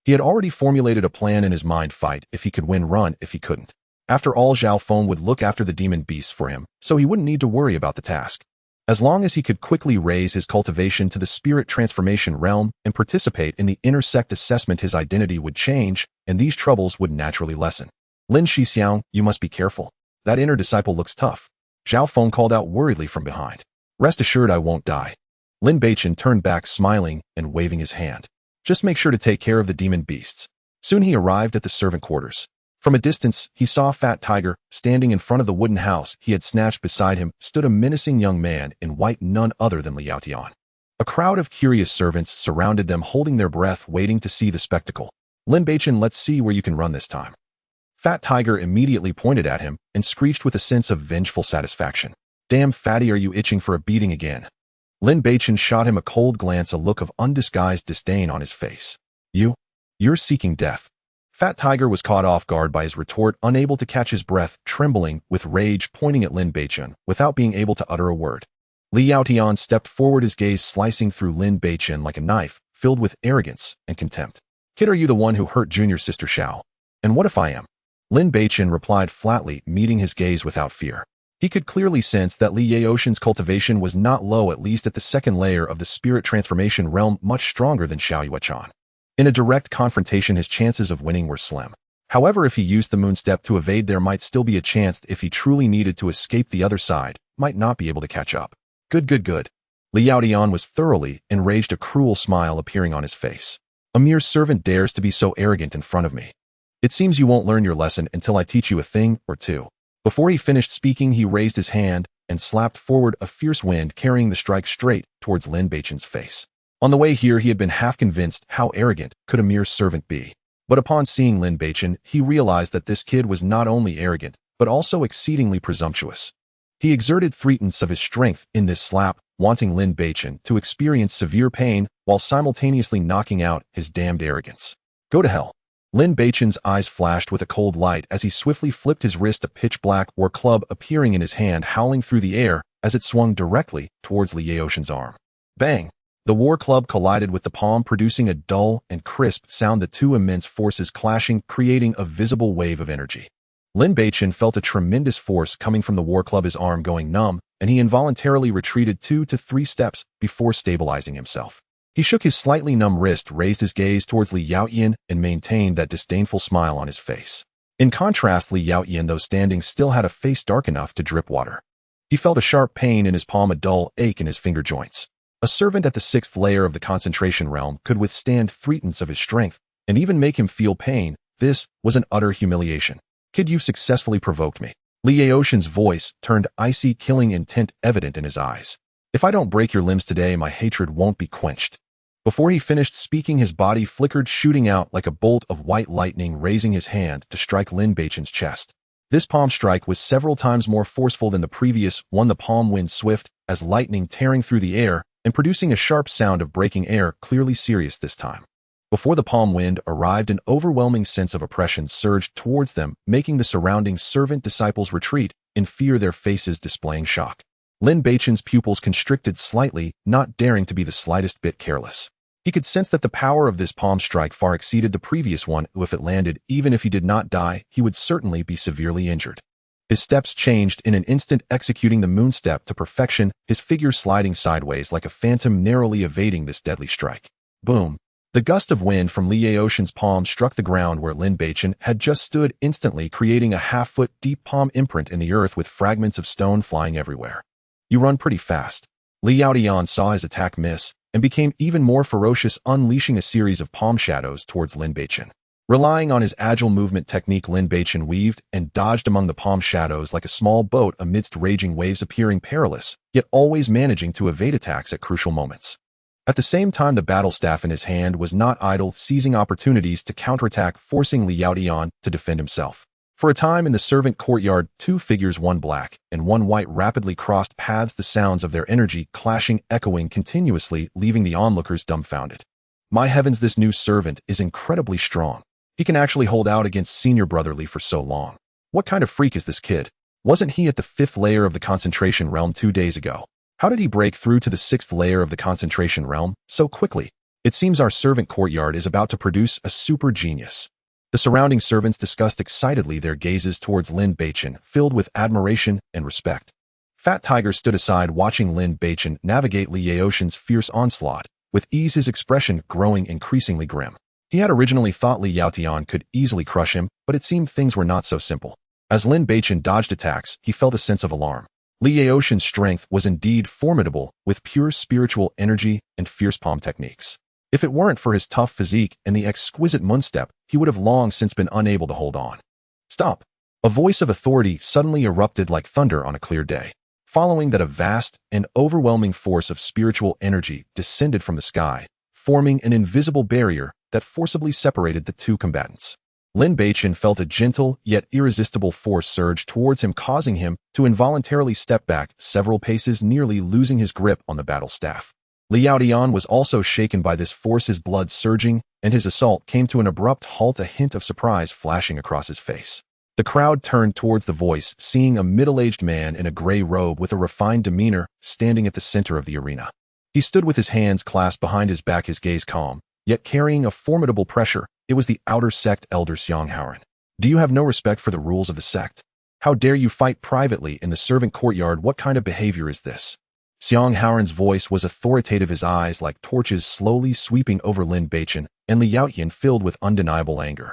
He had already formulated a plan in his mind: fight if he could win, run if he couldn't. After all, Zhao Feng would look after the demon beasts for him, so he wouldn't need to worry about the task. As long as he could quickly raise his cultivation to the spirit transformation realm and participate in the inner sect assessment, his identity would change, and these troubles would naturally lessen. Lin Shixiang, you must be careful. That inner disciple looks tough. Zhao Feng called out worriedly from behind. Rest assured, I won't die. Lin Beichen turned back, smiling and waving his hand. Just make sure to take care of the demon beasts. Soon he arrived at the servant quarters. From a distance, he saw Fat Tiger standing in front of the wooden house he had snatched. Beside him stood a menacing young man in white, none other than Li Yaotian. A crowd of curious servants surrounded them, holding their breath, waiting to see the spectacle. Lin Beichen, let's see where you can run this time. Fat Tiger immediately pointed at him and screeched with a sense of vengeful satisfaction. Damn, Fatty, are you itching for a beating again? Lin Beichen shot him a cold glance, a look of undisguised disdain on his face. You're seeking death. Fat Tiger was caught off guard by his retort, unable to catch his breath, trembling with rage, pointing at Lin Beichen without being able to utter a word. Li Yaotian stepped forward, his gaze slicing through Lin Beichen like a knife, filled with arrogance and contempt. Kid, are you the one who hurt junior sister Xiao? And what if I am? Lin Beichen replied flatly, meeting his gaze without fear. He could clearly sense that Li Yaoshan's cultivation was not low, at least at the 2nd layer of the spirit transformation realm, much stronger than Xiao Yuechan. In a direct confrontation, his chances of winning were slim. However, if he used the moon step to evade, there might still be a chance. If he truly needed to escape, the other side might not be able to catch up. Good. Li Yaotian was thoroughly enraged, a cruel smile appearing on his face. A mere servant dares to be so arrogant in front of me. It seems you won't learn your lesson until I teach you a thing or two. Before he finished speaking, he raised his hand and slapped forward a fierce wind, carrying the strike straight towards Lin Beichen's face. On the way here, he had been half convinced how arrogant could a mere servant be. But upon seeing Lin Beichen, he realized that this kid was not only arrogant, but also exceedingly presumptuous. He exerted 3/10 of his strength in this slap, wanting Lin Beichen to experience severe pain while simultaneously knocking out his damned arrogance. Go to hell. Lin Beichen's eyes flashed with a cold light as he swiftly flipped his wrist, a pitch-black war club appearing in his hand, howling through the air as it swung directly towards Li Yaoshan's arm. Bang! The war club collided with the palm, producing a dull and crisp sound, the two immense forces clashing, creating a visible wave of energy. Lin Beichen felt a tremendous force coming from the war club, his arm going numb, and he involuntarily retreated 2 to 3 steps before stabilizing himself. He shook his slightly numb wrist, raised his gaze towards Li Yaotian, and maintained that disdainful smile on his face. In contrast, Li Yaotian, though standing still, had a face dark enough to drip water. He felt a sharp pain in his palm, a dull ache in his finger joints. A servant at the 6th layer of the concentration realm could withstand 3/10 of his strength and even make him feel pain. This was an utter humiliation. Kid, you've successfully provoked me. Leaotian's voice turned icy, killing intent evident in his eyes. If I don't break your limbs today, my hatred won't be quenched. Before he finished speaking, his body flickered, shooting out like a bolt of white lightning, raising his hand to strike Lin Beichen's chest. This palm strike was several times more forceful than the previous one. The palm went swift as lightning, tearing through the air and producing a sharp sound of breaking air, clearly serious this time. Before the palm wind arrived, an overwhelming sense of oppression surged towards them, making the surrounding servant disciples retreat in fear, their faces displaying shock. Lin Beichen's pupils constricted slightly, not daring to be the slightest bit careless. He could sense that the power of this palm strike far exceeded the previous one. If it landed, even if he did not die, he would certainly be severely injured. His steps changed in an instant, executing the moon step to perfection, his figure sliding sideways like a phantom, narrowly evading this deadly strike. Boom! The gust of wind from Leaotian's palm struck the ground where Lin Beichen had just stood, instantly creating a half-foot deep palm imprint in the earth with fragments of stone flying everywhere. You run pretty fast. Leaotian saw his attack miss and became even more ferocious, unleashing a series of palm shadows towards Lin Beichen. Relying on his agile movement technique, Lin Beichen weaved and dodged among the palm shadows like a small boat amidst raging waves, appearing perilous, yet always managing to evade attacks at crucial moments. At the same time, the battle staff in his hand was not idle, seizing opportunities to counterattack, forcing Leaotian to defend himself. For a time in the servant courtyard, two figures, one black and one white, rapidly crossed paths, the sounds of their energy clashing, echoing continuously, leaving the onlookers dumbfounded. My heavens, this new servant is incredibly strong. He can actually hold out against senior brotherly for so long. What kind of freak is this kid? Wasn't he at the 5th layer of the concentration realm 2 days ago? How did he break through to the 6th layer of the concentration realm so quickly? It seems our servant courtyard is about to produce a super genius. The surrounding servants discussed excitedly, their gazes towards Lin Beichen filled with admiration and respect. Fat Tiger stood aside, watching Lin Beichen navigate Leaotian's fierce onslaught. With ease, his expression growing increasingly grim. He had originally thought Leaotian could easily crush him, but it seemed things were not so simple. As Lin Beichen dodged attacks, he felt a sense of alarm. Leaotian's strength was indeed formidable, with pure spiritual energy and fierce palm techniques. If it weren't for his tough physique and the exquisite moonstep, he would have long since been unable to hold on. Stop! A voice of authority suddenly erupted like thunder on a clear day. Following that, a vast and overwhelming force of spiritual energy descended from the sky, forming an invisible barrier that forcibly separated the two combatants. Lin Beichen felt a gentle yet irresistible force surge towards him, causing him to involuntarily step back several paces, nearly losing his grip on the battle staff. Leaotian was also shaken by this force, his blood surging, and his assault came to an abrupt halt, a hint of surprise flashing across his face. The crowd turned towards the voice, seeing a middle-aged man in a gray robe with a refined demeanor standing at the center of the arena. He stood with his hands clasped behind his back, his gaze calm, yet carrying a formidable pressure. It was the outer sect elder Xiang Haoran. Do you have no respect for the rules of the sect? How dare you fight privately in the servant courtyard? What kind of behavior is this? Xiang Haoran's voice was authoritative, his eyes like torches slowly sweeping over Lin Beichen, and Leaotian filled with undeniable anger.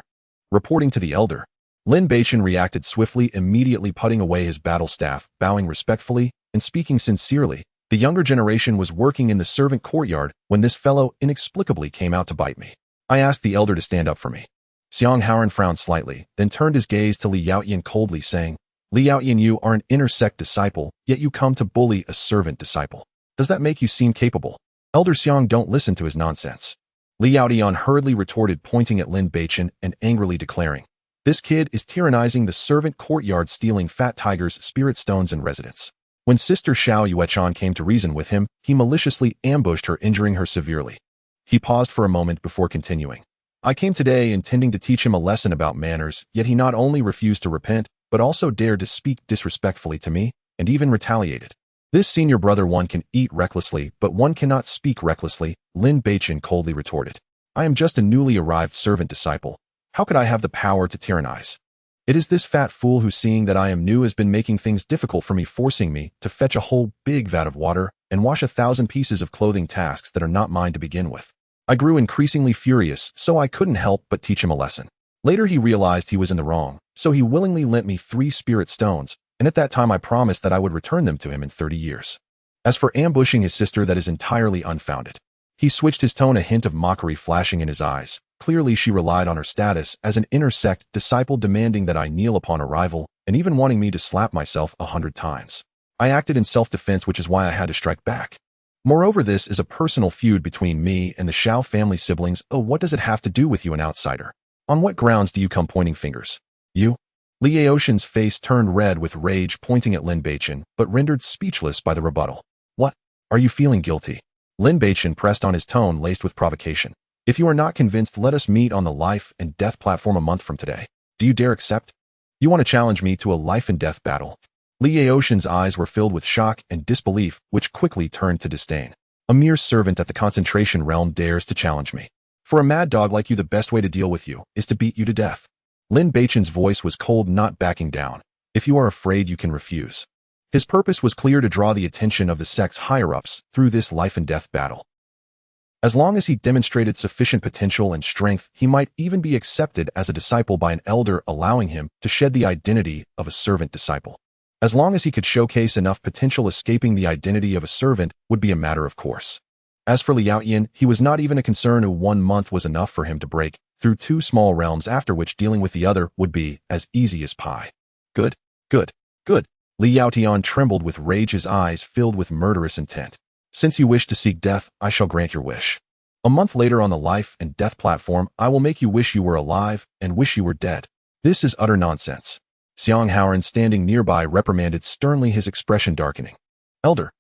Reporting to the elder, Lin Beichen reacted swiftly, immediately putting away his battle staff, bowing respectfully, and speaking sincerely. The younger generation was working in the servant courtyard when this fellow inexplicably came out to bite me. I asked the elder to stand up for me. Xiang Haoran frowned slightly, then turned his gaze to Leaotian coldly, saying, Leaotian, you are an inner sect disciple, yet you come to bully a servant disciple. Does that make you seem capable? Elder Xiang, don't listen to his nonsense. Leaotian hurriedly retorted, pointing at Lin Beichen and angrily declaring, this kid is tyrannizing the servant courtyard, stealing Fat Tiger's spirit stones and residence. When Sister Xiao Yuechan came to reason with him, he maliciously ambushed her, injuring her severely. He paused for a moment before continuing. I came today intending to teach him a lesson about manners, yet he not only refused to repent, but also dared to speak disrespectfully to me, and even retaliated. This senior brother, one can eat recklessly, but one cannot speak recklessly, Lin Beichen coldly retorted. I am just a newly arrived servant disciple. How could I have the power to tyrannize? It is this fat fool who, seeing that I am new, has been making things difficult for me, forcing me to fetch a whole big vat of water and wash 1,000 pieces of clothing, tasks that are not mine to begin with. I grew increasingly furious, so I couldn't help but teach him a lesson. Later he realized he was in the wrong, so he willingly lent me 3 spirit stones, and at that time I promised that I would return them to him in 30 years. As for ambushing his sister, that is entirely unfounded. He switched his tone, a hint of mockery flashing in his eyes. Clearly she relied on her status as an inner sect disciple, demanding that I kneel upon arrival, and even wanting me to slap myself 100 times. I acted in self-defense, which is why I had to strike back. Moreover, this is a personal feud between me and the Shao family siblings. Oh, what does it have to do with you, an outsider? On what grounds do you come pointing fingers? You? Li Yaoshan's face turned red with rage, pointing at Lin Beichen, but rendered speechless by the rebuttal. What? Are you feeling guilty? Lin Beichen pressed on, his tone laced with provocation. If you are not convinced, let us meet on the life and death platform a month from today. Do you dare accept? You want to challenge me to a life and death battle? Li Yaoshan's eyes were filled with shock and disbelief, which quickly turned to disdain. A mere servant at the concentration realm dares to challenge me. For a mad dog like you, the best way to deal with you is to beat you to death. Lin Beichen's voice was cold, not backing down. If you are afraid, you can refuse. His purpose was clear: to draw the attention of the sect's higher-ups through this life and death battle. As long as he demonstrated sufficient potential and strength, he might even be accepted as a disciple by an elder, allowing him to shed the identity of a servant disciple. As long as he could showcase enough potential, escaping the identity of a servant would be a matter of course. As for Liao Yin, he was not even a concern. 1 month was enough for him to break through 2 small realms, after which dealing with the other would be as easy as pie. Good, good, good. Li Yaotian trembled with rage, his eyes filled with murderous intent. Since you wish to seek death, I shall grant your wish. A month later, on the life and death platform, I will make you wish you were alive and wish you were dead. This is utter nonsense. Xiang Haoran, standing nearby, reprimanded sternly, his expression darkening. Elder.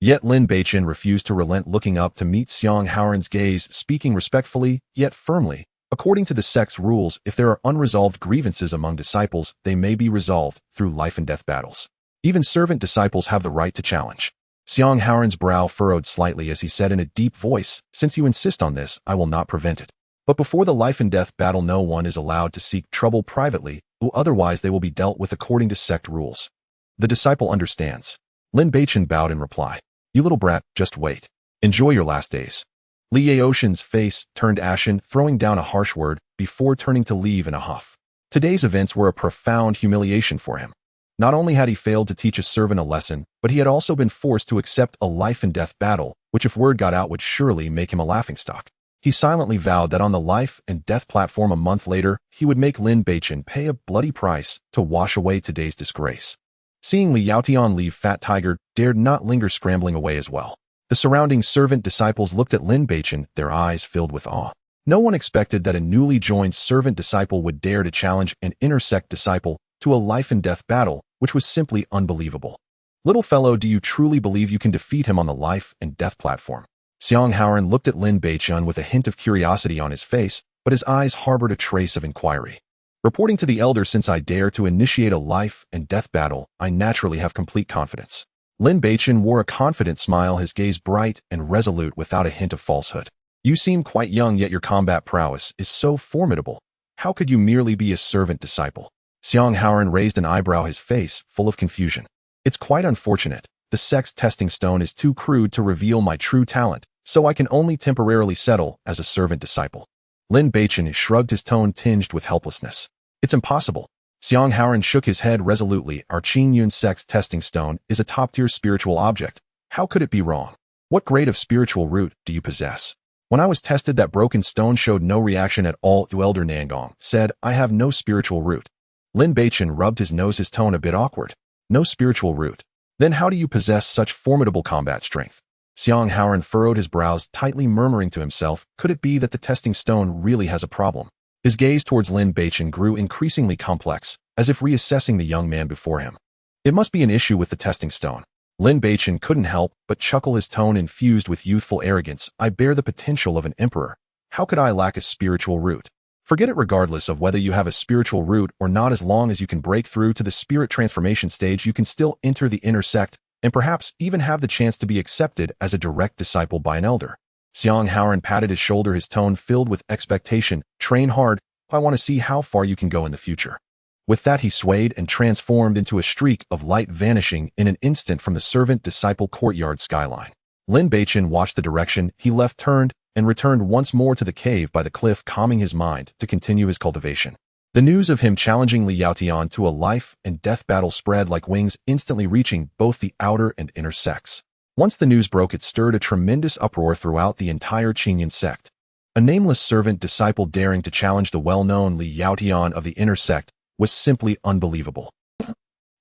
Yet Lin Beichen refused to relent, looking up to meet Xiang Haoran's gaze, speaking respectfully, yet firmly. According to the sect's rules, if there are unresolved grievances among disciples, they may be resolved through life and death battles. Even servant disciples have the right to challenge. Xiang Haoran's brow furrowed slightly as he said in a deep voice, since you insist on this, I will not prevent it. But before the life and death battle, no one is allowed to seek trouble privately, or otherwise they will be dealt with according to sect rules. The disciple understands. Lin Beichen bowed in reply. You little brat, just wait. Enjoy your last days. Li Yaoshan's face turned ashen, throwing down a harsh word before turning to leave in a huff. Today's events were a profound humiliation for him. Not only had he failed to teach a servant a lesson, but he had also been forced to accept a life and death battle, which if word got out would surely make him a laughingstock. He silently vowed that on the life and death platform a month later, he would make Lin Beichen pay a bloody price to wash away today's disgrace. Seeing Li Yaotian leave, Fat Tiger dared not linger, scrambling away as well. The surrounding servant disciples looked at Lin Beichen, their eyes filled with awe. No one expected that a newly joined servant disciple would dare to challenge an inner sect disciple to a life and death battle, which was simply unbelievable. Little fellow, do you truly believe you can defeat him on the life and death platform? Xiang Haoran looked at Lin Beichen with a hint of curiosity on his face, but his eyes harbored a trace of inquiry. Reporting to the elder, since I dare to initiate a life and death battle, I naturally have complete confidence. Lin Beichen wore a confident smile, his gaze bright and resolute without a hint of falsehood. You seem quite young, yet your combat prowess is so formidable. How could you merely be a servant disciple? Xiang Haoran raised an eyebrow, his face full of confusion. It's quite unfortunate. The sect's testing stone is too crude to reveal my true talent, so I can only temporarily settle as a servant disciple. Lin Beichen shrugged, his tone tinged with helplessness. It's impossible. Xiang Haoran shook his head resolutely. Our Qin Yun sect's testing stone is a top-tier spiritual object. How could it be wrong? What grade of spiritual root do you possess? When I was tested, that broken stone showed no reaction at all. Elder Nangong said, I have no spiritual root. Lin Beichen rubbed his nose, his tone a bit awkward. No spiritual root. Then how do you possess such formidable combat strength? Xiang Haoran furrowed his brows tightly, murmuring to himself, could it be that the testing stone really has a problem? His gaze towards Lin Beichen grew increasingly complex, as if reassessing the young man before him. It must be an issue with the testing stone. Lin Beichen couldn't help but chuckle, his tone infused with youthful arrogance. I bear the potential of an emperor. How could I lack a spiritual root? Forget it. Regardless of whether you have a spiritual root or not, as long as you can break through to the spirit transformation stage, you can still enter the inner sect and perhaps even have the chance to be accepted as a direct disciple by an elder. Xiang Haoran patted his shoulder, his tone filled with expectation. Train hard. I want to see how far you can go in the future. With that, he swayed and transformed into a streak of light, vanishing in an instant from the servant-disciple courtyard skyline. Lin Beichen watched the direction he left, turned, and returned once more to the cave by the cliff, calming his mind to continue his cultivation. The news of him challenging Li Yaotian to a life and death battle spread like wings, instantly reaching both the outer and inner sects. Once the news broke, it stirred a tremendous uproar throughout the entire Qingyun sect. A nameless servant disciple daring to challenge the well-known Li Yaotian of the inner sect was simply unbelievable.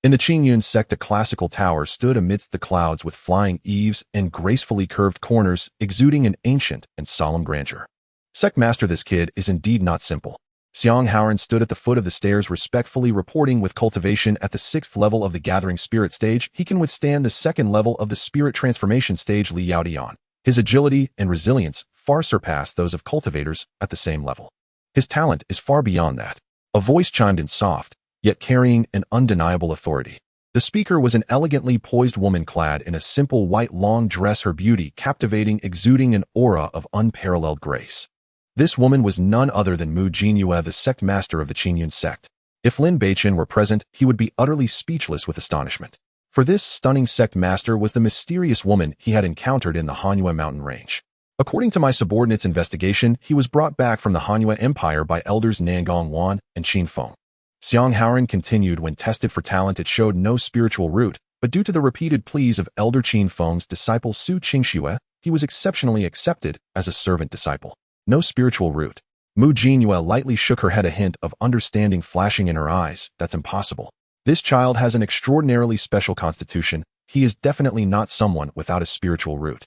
In the Qingyun sect, a classical tower stood amidst the clouds with flying eaves and gracefully curved corners, exuding an ancient and solemn grandeur. Sect master, this kid is indeed not simple. Xiang Haoran stood at the foot of the stairs, respectfully reporting. With cultivation at the 6th level of the gathering spirit stage, he can withstand the 2nd level of the spirit transformation stage. Li Yaotian. His agility and resilience far surpass those of cultivators at the same level. His talent is far beyond that. A voice chimed in, soft, yet carrying an undeniable authority. The speaker was an elegantly poised woman clad in a simple white long dress, her beauty captivating, exuding an aura of unparalleled grace. This woman was none other than Mu Jinyue, the sect master of the Qingyun sect. If Lin Beichen were present, he would be utterly speechless with astonishment. For this stunning sect master was the mysterious woman he had encountered in the Hanyue mountain range. According to my subordinate's investigation, he was brought back from the Hanyue Empire by elders Nangong Wan and Qin Feng. Xiang Haoran continued. When tested for talent, it showed no spiritual root, but due to the repeated pleas of Elder Qin Feng's disciple Su Qingxue, he was exceptionally accepted as a servant disciple. No spiritual root. Mu Jinyue lightly shook her head, a hint of understanding flashing in her eyes. That's impossible. This child has an extraordinarily special constitution. He is definitely not someone without a spiritual root.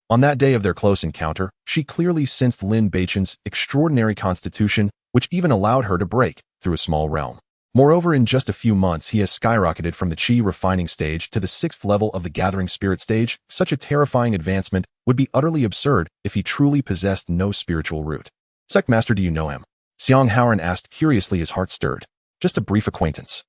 On that day of their close encounter, she clearly sensed Lin Beichen's extraordinary constitution, which even allowed her to break through a small realm. Moreover, in just a few months, he has skyrocketed from the Qi refining stage to the 6th level of the gathering spirit stage. Such a terrifying advancement would be utterly absurd if he truly possessed no spiritual root. Sect master, do you know him? Xiang Haoran asked curiously, his heart stirred. Just a brief acquaintance.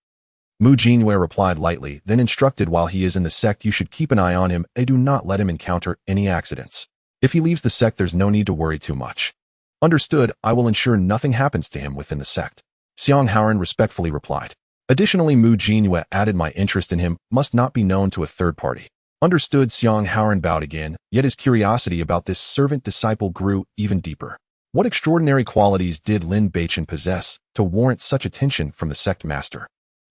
Mu Jinyue replied lightly, then instructed, while he is in the sect, you should keep an eye on him and do not let him encounter any accidents. If he leaves the sect, there's no need to worry too much. Understood, I will ensure nothing happens to him within the sect. Xiang Haoran respectfully replied. Additionally, Mu Jinyue added, my interest in him must not be known to a third party. Understood. Xiang Haoran bowed again, yet his curiosity about this servant disciple grew even deeper. What extraordinary qualities did Lin Beichen possess to warrant such attention from the sect master?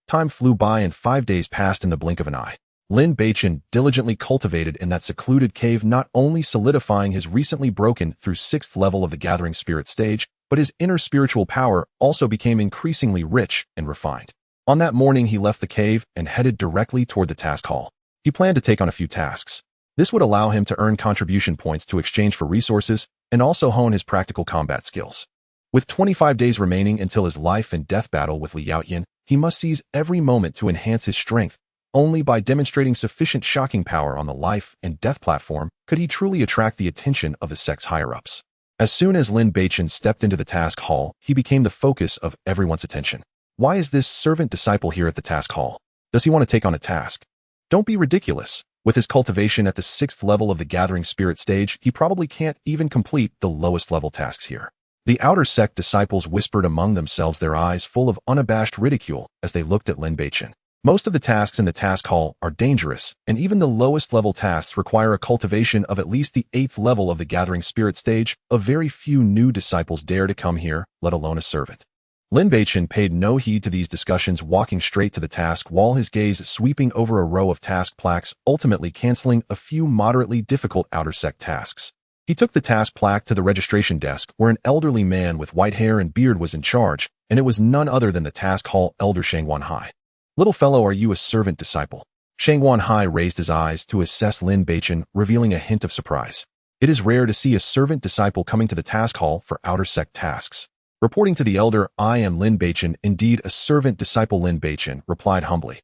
Time flew by and 5 days passed in the blink of an eye. Lin Beichen diligently cultivated in that secluded cave, not only solidifying his recently broken through 6th level of the gathering spirit stage, but his inner spiritual power also became increasingly rich and refined. On that morning, he left the cave and headed directly toward the task hall. He planned to take on a few tasks. This would allow him to earn contribution points to exchange for resources and also hone his practical combat skills. With 25 days remaining until his life and death battle with Li Yaotian, he must seize every moment to enhance his strength. Only by demonstrating sufficient shocking power on the life and death platform could he truly attract the attention of the sect's higher-ups. As soon as Lin Beichen stepped into the task hall, he became the focus of everyone's attention. Why is this servant disciple here at the task hall? Does he want to take on a task? Don't be ridiculous. With his cultivation at the 6th level of the gathering spirit stage, he probably can't even complete the lowest level tasks here. The outer sect disciples whispered among themselves, their eyes full of unabashed ridicule as they looked at Lin Beichen. Most of the tasks in the task hall are dangerous, and even the lowest level tasks require a cultivation of at least the 8th level of the gathering spirit stage. A very few new disciples dare to come here, let alone a servant. Lin Beichen paid no heed to these discussions, walking straight to the task wall, his gaze sweeping over a row of task plaques, ultimately canceling a few moderately difficult outer sect tasks. He took the task plaque to the registration desk, where an elderly man with white hair and beard was in charge, and it was none other than the task hall elder Shangwan Hai. Little fellow, are you a servant disciple? Shangwan Hai raised his eyes to assess Lin Beichen, revealing a hint of surprise. It is rare to see a servant disciple coming to the task hall for outer sect tasks. Reporting to the elder, I am Lin Beichen, indeed a servant disciple. Lin Beichen replied humbly.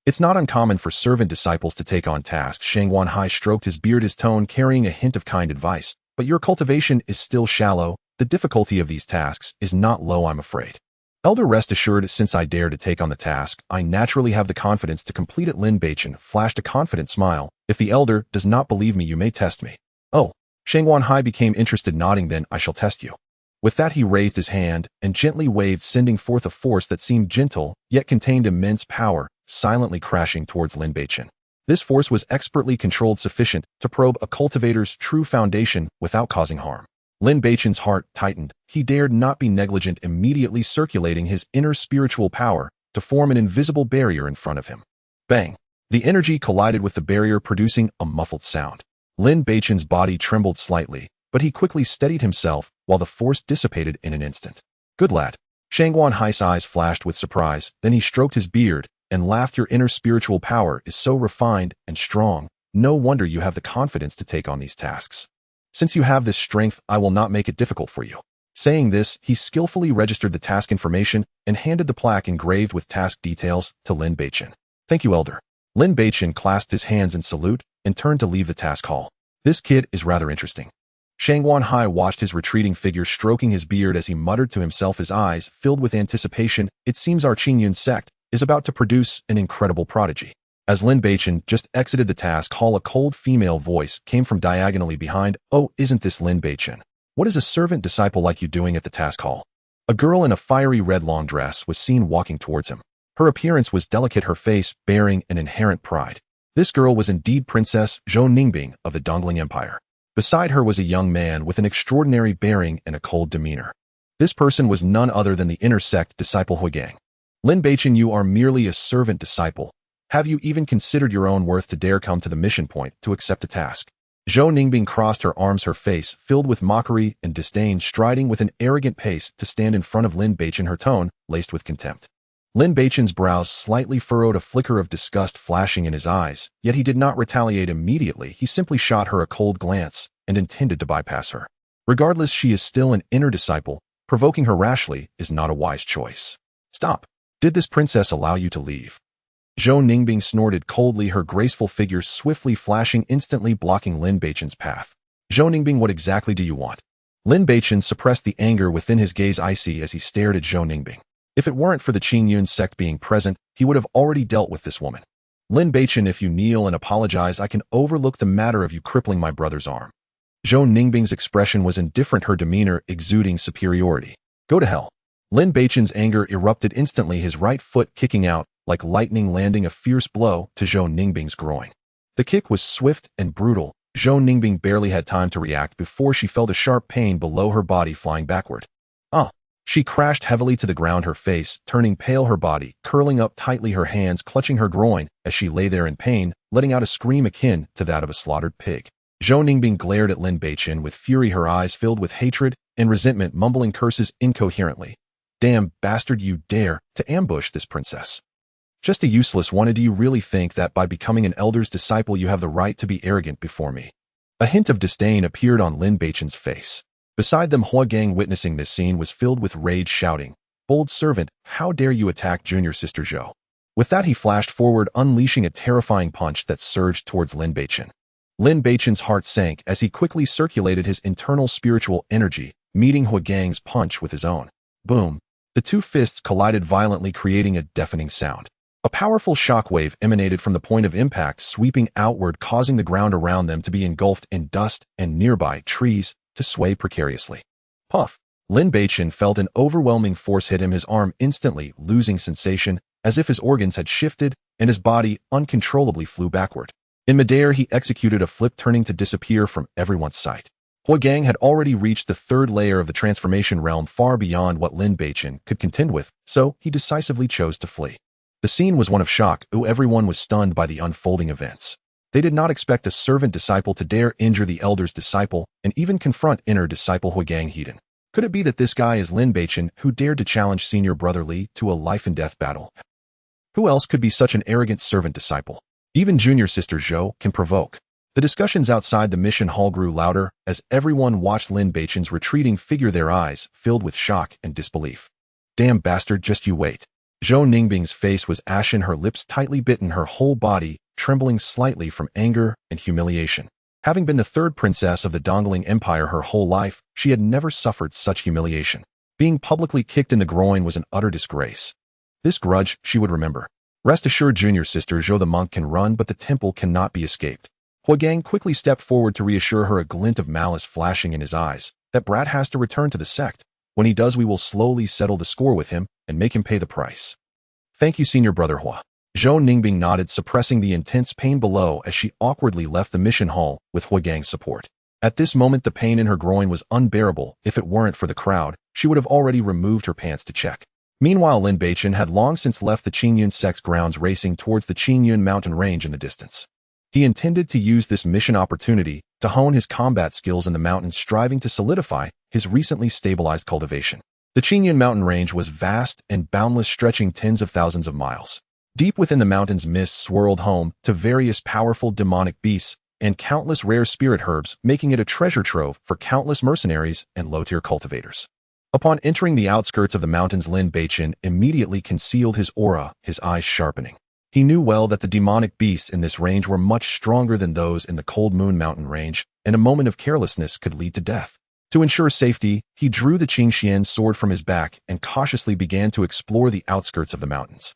It's not uncommon for servant disciples to take on tasks. Shangwan Hai stroked his beard, his tone carrying a hint of kind advice. But your cultivation is still shallow. The difficulty of these tasks is not low, I'm afraid. Elder, rest assured, since I dare to take on the task, I naturally have the confidence to complete it. Lin Beichen flashed a confident smile. If the elder does not believe me, you may test me. Oh, Shangwan Hai became interested, nodding. Then I shall test you. With that, he raised his hand and gently waved, sending forth a force that seemed gentle, yet contained immense power, silently crashing towards Lin Beichen. This force was expertly controlled, sufficient to probe a cultivator's true foundation without causing harm. Lin Beichen's heart tightened. He dared not be negligent, immediately circulating his inner spiritual power to form an invisible barrier in front of him. Bang! The energy collided with the barrier, producing a muffled sound. Lin Beichen's body trembled slightly, but he quickly steadied himself while the force dissipated in an instant. Good lad. Shangguan Hai's eyes flashed with surprise, then he stroked his beard and laughed. Your inner spiritual power is so refined and strong. No wonder you have the confidence to take on these tasks. Since you have this strength, I will not make it difficult for you. Saying this, he skillfully registered the task information and handed the plaque engraved with task details to Lin Beichen. Thank you, Elder. Lin Beichen clasped his hands in salute and turned to leave the task hall. This kid is rather interesting. Shangguan Hai watched his retreating figure, stroking his beard as he muttered to himself, his eyes filled with anticipation. It seems our Qingyun sect is about to produce an incredible prodigy. As Lin Beichen just exited the task hall, a cold female voice came from diagonally behind. Oh, isn't this Lin Beichen? What is a servant disciple like you doing at the task hall? A girl in a fiery red long dress was seen walking towards him. Her appearance was delicate, her face bearing an inherent pride. This girl was indeed Princess Zhou Ningbing of the Dongling Empire. Beside her was a young man with an extraordinary bearing and a cold demeanor. This person was none other than the inner sect disciple Huigang. Lin Beichen, you are merely a servant disciple. Have you even considered your own worth to dare come to the mission point to accept a task? Zhou Ningbing crossed her arms, her face filled with mockery and disdain, striding with an arrogant pace to stand in front of Lin Beichen, her tone laced with contempt. Lin Beichen's brows slightly furrowed, a flicker of disgust flashing in his eyes, yet he did not retaliate immediately. He simply shot her a cold glance and intended to bypass her. Regardless, she is still an inner disciple. Provoking her rashly is not a wise choice. Stop. Did this princess allow you to leave? Zhou Ningbing snorted coldly, her graceful figure swiftly flashing, instantly blocking Lin Beichen's path. Zhou Ningbing, what exactly do you want? Lin Beichen suppressed the anger within his gaze icy as he stared at Zhou Ningbing. If it weren't for the Qingyun sect being present, he would have already dealt with this woman. Lin Beichen, if you kneel and apologize, I can overlook the matter of you crippling my brother's arm. Zhou Ningbing's expression was indifferent, her demeanor exuding superiority. Go to hell. Lin Beichen's anger erupted instantly, his right foot kicking out like lightning, landing a fierce blow to Zhou Ningbing's groin. The kick was swift and brutal. Zhou Ningbing barely had time to react before she felt a sharp pain below her body, flying backward. She crashed heavily to the ground, her face turning pale, her body curling up tightly, her hands clutching her groin as she lay there in pain, letting out a scream akin to that of a slaughtered pig. Zhou Ningbing glared at Lin Beichen with fury, her eyes filled with hatred and resentment, mumbling curses incoherently. Damn bastard, you dare to ambush this princess. Just a useless one. Do you really think that by becoming an elder's disciple you have the right to be arrogant before me? A hint of disdain appeared on Lin Beichen's face. Beside them, Huigang, witnessing this scene, was filled with rage, shouting, Bold servant, how dare you attack junior sister Zhou? With that, he flashed forward, unleashing a terrifying punch that surged towards Lin Beichen. Lin Beichen's heart sank as he quickly circulated his internal spiritual energy, meeting Huigang's punch with his own. Boom! The two fists collided violently, creating a deafening sound. A powerful shockwave emanated from the point of impact, sweeping outward, causing the ground around them to be engulfed in dust and nearby trees to sway precariously. Puff! Lin Beichen felt an overwhelming force hit him, his arm instantly losing sensation, as if his organs had shifted, and his body uncontrollably flew backward. In midair, he executed a flip, turning to disappear from everyone's sight. Huigang had already reached the third layer of the transformation realm, far beyond what Lin Beichen could contend with, so he decisively chose to flee. The scene was one of shock. Everyone was stunned by the unfolding events. They did not expect a servant disciple to dare injure the elder's disciple and even confront inner disciple Huigang Heiden. Could it be that this guy is Lin Beichen, who dared to challenge senior brother Li to a life-and-death battle? Who else could be such an arrogant servant disciple? Even junior sister Zhou can provoke. The discussions outside the mission hall grew louder as everyone watched Lin Beichen's retreating figure, their eyes filled with shock and disbelief. Damn bastard, just you wait. Zhou Ningbing's face was ashen, her lips tightly bitten, her whole body trembling slightly from anger and humiliation. Having been the third princess of the Dongling Empire her whole life, she had never suffered such humiliation. Being publicly kicked in the groin was an utter disgrace. This grudge she would remember. Rest assured, junior sister Zhou, the monk can run, but the temple cannot be escaped. Huigang quickly stepped forward to reassure her, a glint of malice flashing in his eyes. That brat has to return to the sect. When he does, we will slowly settle the score with him and make him pay the price. Thank you, senior brother Hua. Zhou Ningbing nodded, suppressing the intense pain below as she awkwardly left the mission hall with Huigang's support. At this moment, the pain in her groin was unbearable. If it weren't for the crowd, she would have already removed her pants to check. Meanwhile, Lin Beichen had long since left the Qingyun sect's grounds, racing towards the Qingyun mountain range in the distance. He intended to use this mission opportunity to hone his combat skills in the mountains, striving to solidify his recently stabilized cultivation. The Qingyun mountain range was vast and boundless, stretching tens of thousands of miles. Deep within the mountains, mist swirled home to various powerful demonic beasts and countless rare spirit herbs, making it a treasure trove for countless mercenaries and low-tier cultivators. Upon entering the outskirts of the mountains, Lin Beichen immediately concealed his aura, his eyes sharpening. He knew well that the demonic beasts in this range were much stronger than those in the Cold Moon Mountain range, and a moment of carelessness could lead to death. To ensure safety, he drew the Qingxian sword from his back and cautiously began to explore the outskirts of the mountains.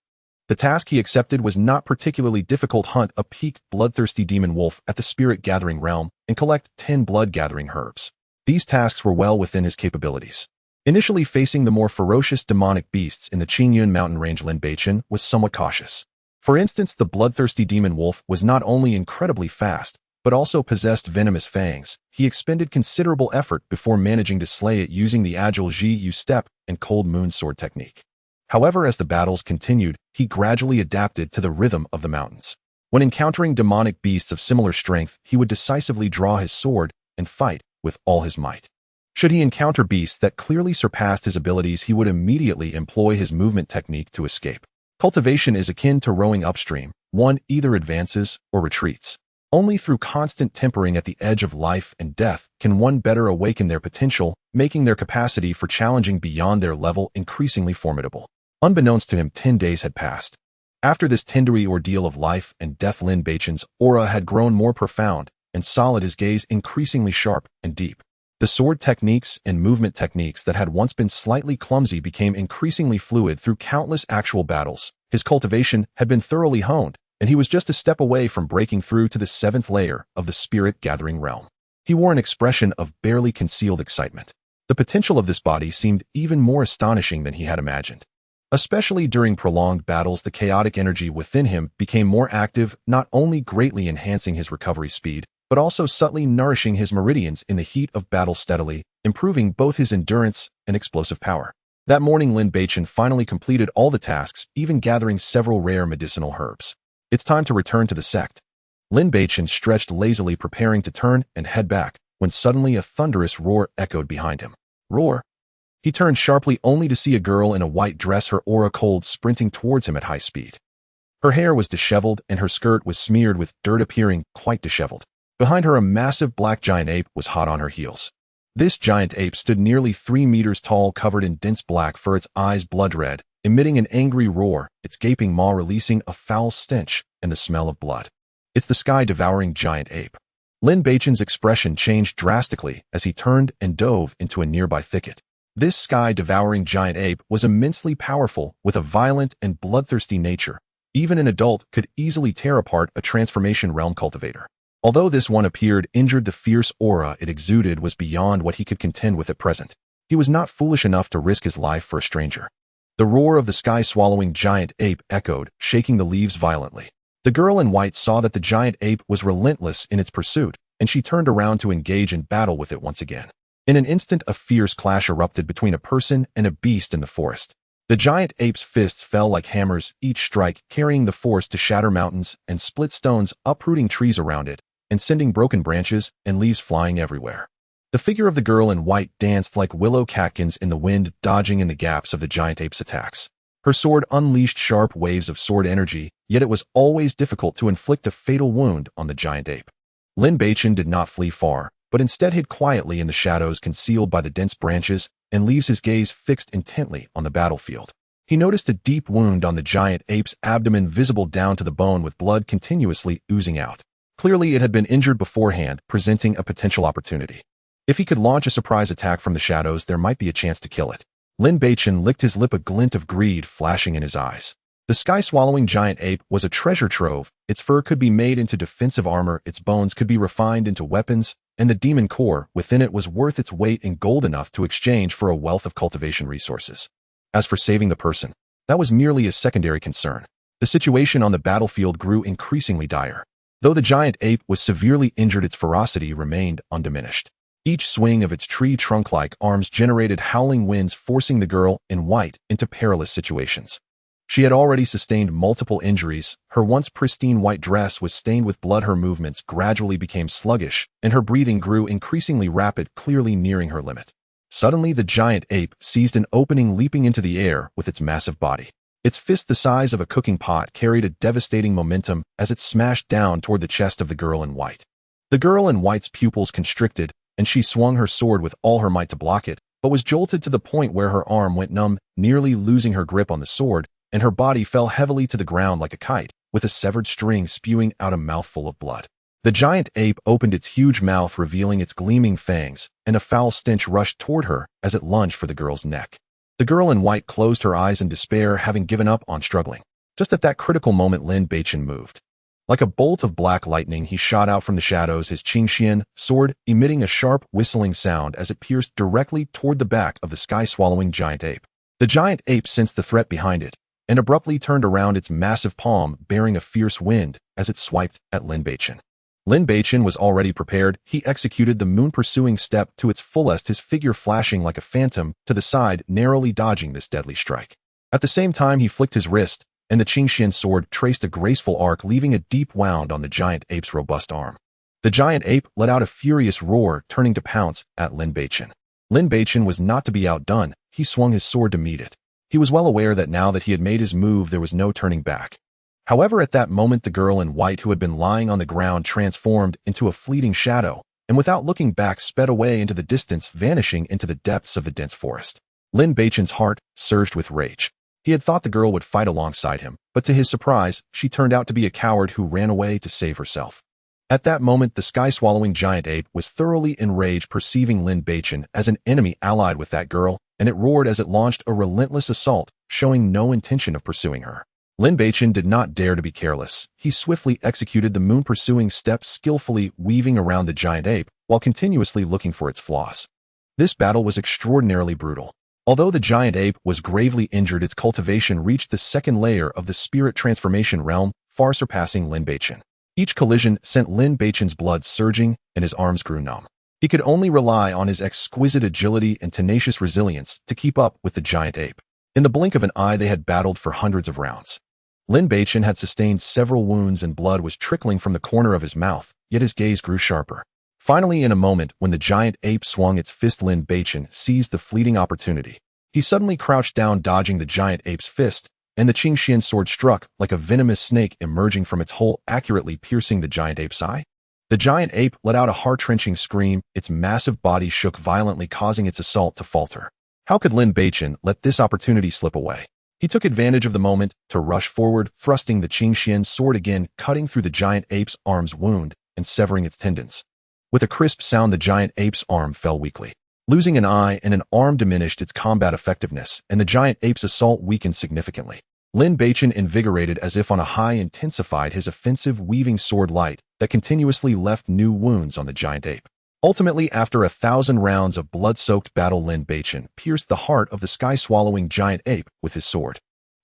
The task he accepted was not particularly difficult: hunt a peak bloodthirsty demon wolf at the spirit-gathering realm and collect 10 blood-gathering herbs. These tasks were well within his capabilities. Initially facing the more ferocious demonic beasts in the Qingyun mountain range, Lin Beichen was somewhat cautious. For instance, the bloodthirsty demon wolf was not only incredibly fast, but also possessed venomous fangs. He expended considerable effort before managing to slay it using the agile Ji-Yu step and cold moon sword technique. However, as the battles continued, he gradually adapted to the rhythm of the mountains. When encountering demonic beasts of similar strength, he would decisively draw his sword and fight with all his might. Should he encounter beasts that clearly surpassed his abilities, he would immediately employ his movement technique to escape. Cultivation is akin to rowing upstream. One either advances or retreats. Only through constant tempering at the edge of life and death can one better awaken their potential, making their capacity for challenging beyond their level increasingly formidable. Unbeknownst to him, 10 days had passed. After this tendery ordeal of life and death, Lin Beichen's aura had grown more profound and solid, his gaze increasingly sharp and deep. The sword techniques and movement techniques that had once been slightly clumsy became increasingly fluid through countless actual battles. His cultivation had been thoroughly honed, and he was just a step away from breaking through to the 7th layer of the spirit-gathering realm. He wore an expression of barely concealed excitement. The potential of this body seemed even more astonishing than he had imagined. Especially during prolonged battles, the chaotic energy within him became more active, not only greatly enhancing his recovery speed, but also subtly nourishing his meridians in the heat of battle, steadily improving both his endurance and explosive power. That morning, Lin Beichen finally completed all the tasks, even gathering several rare medicinal herbs. It's time to return to the sect. Lin Beichen stretched lazily, preparing to turn and head back, when suddenly a thunderous roar echoed behind him. Roar! He turned sharply, only to see a girl in a white dress, her aura cold, sprinting towards him at high speed. Her hair was disheveled and her skirt was smeared with dirt, appearing quite disheveled. Behind her, a massive black giant ape was hot on her heels. This giant ape stood nearly 3 meters tall, covered in dense black fur, its eyes blood red, emitting an angry roar, its gaping maw releasing a foul stench and the smell of blood. It's the sky-devouring giant ape. Lin Beichen's expression changed drastically as he turned and dove into a nearby thicket. This sky-devouring giant ape was immensely powerful, with a violent and bloodthirsty nature. Even an adult could easily tear apart a transformation realm cultivator. Although this one appeared injured, the fierce aura it exuded was beyond what he could contend with at present. He was not foolish enough to risk his life for a stranger. The roar of the sky-swallowing giant ape echoed, shaking the leaves violently. The girl in white saw that the giant ape was relentless in its pursuit, and she turned around to engage in battle with it once again. In an instant, a fierce clash erupted between a person and a beast in the forest. The giant ape's fists fell like hammers, each strike carrying the force to shatter mountains and split stones, uprooting trees around it, and sending broken branches and leaves flying everywhere. The figure of the girl in white danced like willow catkins in the wind, dodging in the gaps of the giant ape's attacks. Her sword unleashed sharp waves of sword energy, yet it was always difficult to inflict a fatal wound on the giant ape. Lin Beichen did not flee far, but instead hid quietly in the shadows, concealed by the dense branches, and leaves his gaze fixed intently on the battlefield. He noticed a deep wound on the giant ape's abdomen, visible down to the bone, with blood continuously oozing out. Clearly, it had been injured beforehand, presenting a potential opportunity. If he could launch a surprise attack from the shadows, there might be a chance to kill it. Lin Beichen licked his lip, a glint of greed flashing in his eyes. The sky-swallowing giant ape was a treasure trove. Its fur could be made into defensive armor, its bones could be refined into weapons, and the demon core within it was worth its weight in gold, enough to exchange for a wealth of cultivation resources. As for saving the person, that was merely a secondary concern. The situation on the battlefield grew increasingly dire. Though the giant ape was severely injured, its ferocity remained undiminished. Each swing of its tree trunk-like arms generated howling winds, forcing the girl in white into perilous situations. She had already sustained multiple injuries. Her once pristine white dress was stained with blood. Her movements gradually became sluggish, and her breathing grew increasingly rapid, clearly nearing her limit. Suddenly, the giant ape seized an opening, leaping into the air with its massive body. Its fist the size of a cooking pot carried a devastating momentum as it smashed down toward the chest of the girl in white. The girl in white's pupils constricted, and she swung her sword with all her might to block it, but was jolted to the point where her arm went numb, nearly losing her grip on the sword, and her body fell heavily to the ground like a kite, with a severed string spewing out a mouthful of blood. The giant ape opened its huge mouth, revealing its gleaming fangs, and a foul stench rushed toward her as it lunged for the girl's neck. The girl in white closed her eyes in despair, having given up on struggling. Just at that critical moment, Lin Beichen moved. Like a bolt of black lightning, he shot out from the shadows, his Qingxian sword emitting a sharp, whistling sound as it pierced directly toward the back of the sky-swallowing giant ape. The giant ape sensed the threat behind it, and abruptly turned around, its massive palm bearing a fierce wind as it swiped at Lin Beichen. Lin Beichen was already prepared. He executed the moon-pursuing step to its fullest, his figure flashing like a phantom to the side, narrowly dodging this deadly strike. At the same time, he flicked his wrist, and the Qingxian sword traced a graceful arc, leaving a deep wound on the giant ape's robust arm. The giant ape let out a furious roar, turning to pounce at Lin Beichen. Lin Beichen was not to be outdone. He swung his sword to meet it. He was well aware that now that he had made his move, there was no turning back. However, at that moment, the girl in white who had been lying on the ground transformed into a fleeting shadow, and without looking back sped away into the distance, vanishing into the depths of the dense forest. Lin Beichen's heart surged with rage. He had thought the girl would fight alongside him, but to his surprise, she turned out to be a coward who ran away to save herself. At that moment, the sky-swallowing giant ape was thoroughly enraged, perceiving Lin Beichen as an enemy allied with that girl, and it roared as it launched a relentless assault, showing no intention of pursuing her. Lin Beichen did not dare to be careless. He swiftly executed the moon-pursuing step, skillfully weaving around the giant ape, while continuously looking for its flaws. This battle was extraordinarily brutal. Although the giant ape was gravely injured, its cultivation reached the second layer of the spirit transformation realm, far surpassing Lin Beichen. Each collision sent Lin Beichen's blood surging, and his arms grew numb. He could only rely on his exquisite agility and tenacious resilience to keep up with the giant ape. In the blink of an eye, they had battled for hundreds of rounds. Lin Beichen had sustained several wounds and blood was trickling from the corner of his mouth, yet his gaze grew sharper. Finally, in a moment, when the giant ape swung its fist, Lin Beichen seized the fleeting opportunity. He suddenly crouched down, dodging the giant ape's fist, and the Qingxian sword struck like a venomous snake emerging from its hole, accurately piercing the giant ape's eye. The giant ape let out a heart-wrenching scream. Its massive body shook violently, causing its assault to falter. How could Lin Beichen let this opportunity slip away? He took advantage of the moment to rush forward, thrusting the Qingxian sword again, cutting through the giant ape's arm's wound and severing its tendons. With a crisp sound, the giant ape's arm fell weakly. Losing an eye and an arm diminished its combat effectiveness, and the giant ape's assault weakened significantly. Lin Beichen, invigorated as if on a high, intensified his offensive, weaving sword light that continuously left new wounds on the giant ape. Ultimately, after 1,000 rounds of blood-soaked battle, Lin Beichen pierced the heart of the sky-swallowing giant ape with his sword.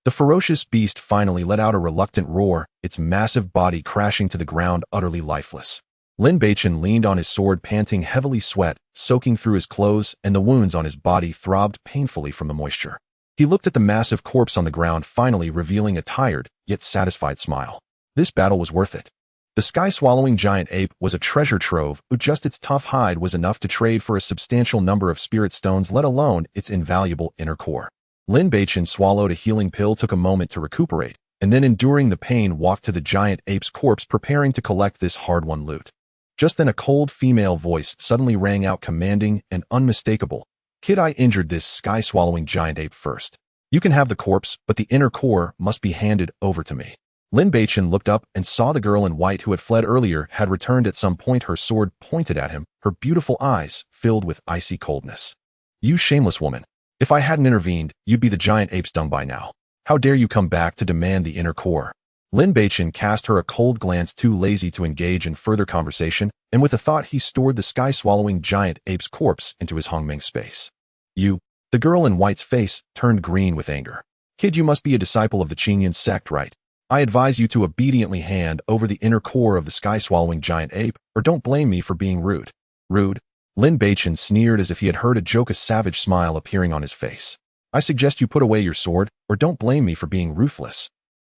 The ferocious beast finally let out a reluctant roar, its massive body crashing to the ground, utterly lifeless. Lin Beichen leaned on his sword, panting heavily, sweat soaking through his clothes, and the wounds on his body throbbed painfully from the moisture. He looked at the massive corpse on the ground, finally revealing a tired, yet satisfied smile. This battle was worth it. The sky-swallowing giant ape was a treasure trove, just its tough hide was enough to trade for a substantial number of spirit stones, let alone its invaluable inner core. Lin Beichen swallowed a healing pill, took a moment to recuperate, and then, enduring the pain, walked to the giant ape's corpse, preparing to collect this hard-won loot. Just then a cold female voice suddenly rang out, commanding and unmistakable. "Kid, I injured this sky-swallowing giant ape first. You can have the corpse, but the inner core must be handed over to me." Lin Beichen looked up and saw the girl in white who had fled earlier had returned at some point, her sword pointed at him, her beautiful eyes filled with icy coldness. "You shameless woman. If I hadn't intervened, you'd be the giant ape's dung by now. How dare you come back to demand the inner core?" Lin Beichen cast her a cold glance, too lazy to engage in further conversation, and with a thought he stored the sky-swallowing giant ape's corpse into his Hongming space. "You..." The girl in white's face turned green with anger. "Kid, you must be a disciple of the Qingyan sect, right? I advise you to obediently hand over the inner core of the sky-swallowing giant ape, or don't blame me for being rude. Rude? Lin Beichen sneered as if he had heard a joke, a savage smile appearing on his face. I suggest you put away your sword, or don't blame me for being ruthless.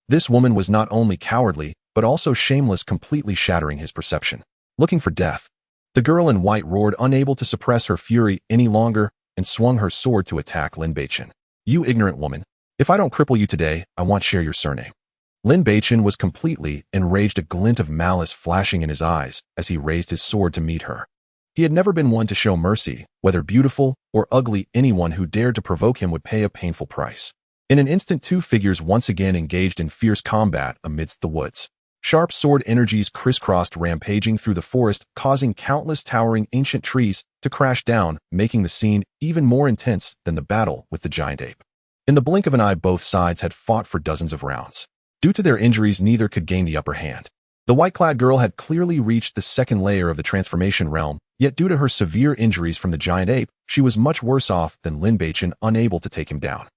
This woman was not only cowardly, but also shameless, completely shattering his perception. Looking for death. The girl in white roared, unable to suppress her fury any longer, and swung her sword to attack Lin Beichen. You ignorant woman. If I don't cripple you today, I won't share your surname. Lin Beichen was completely enraged, a glint of malice flashing in his eyes as he raised his sword to meet her. He had never been one to show mercy, whether beautiful or ugly. Anyone who dared to provoke him would pay a painful price. In an instant, two figures once again engaged in fierce combat amidst the woods. Sharp sword energies crisscrossed, rampaging through the forest, causing countless towering ancient trees to crash down, making the scene even more intense than the battle with the giant ape. In the blink of an eye, both sides had fought for dozens of rounds. Due to their injuries, neither could gain the upper hand. The white-clad girl had clearly reached the second layer of the transformation realm, yet due to her severe injuries from the giant ape, she was much worse off than Lin Beichen, unable to take him down.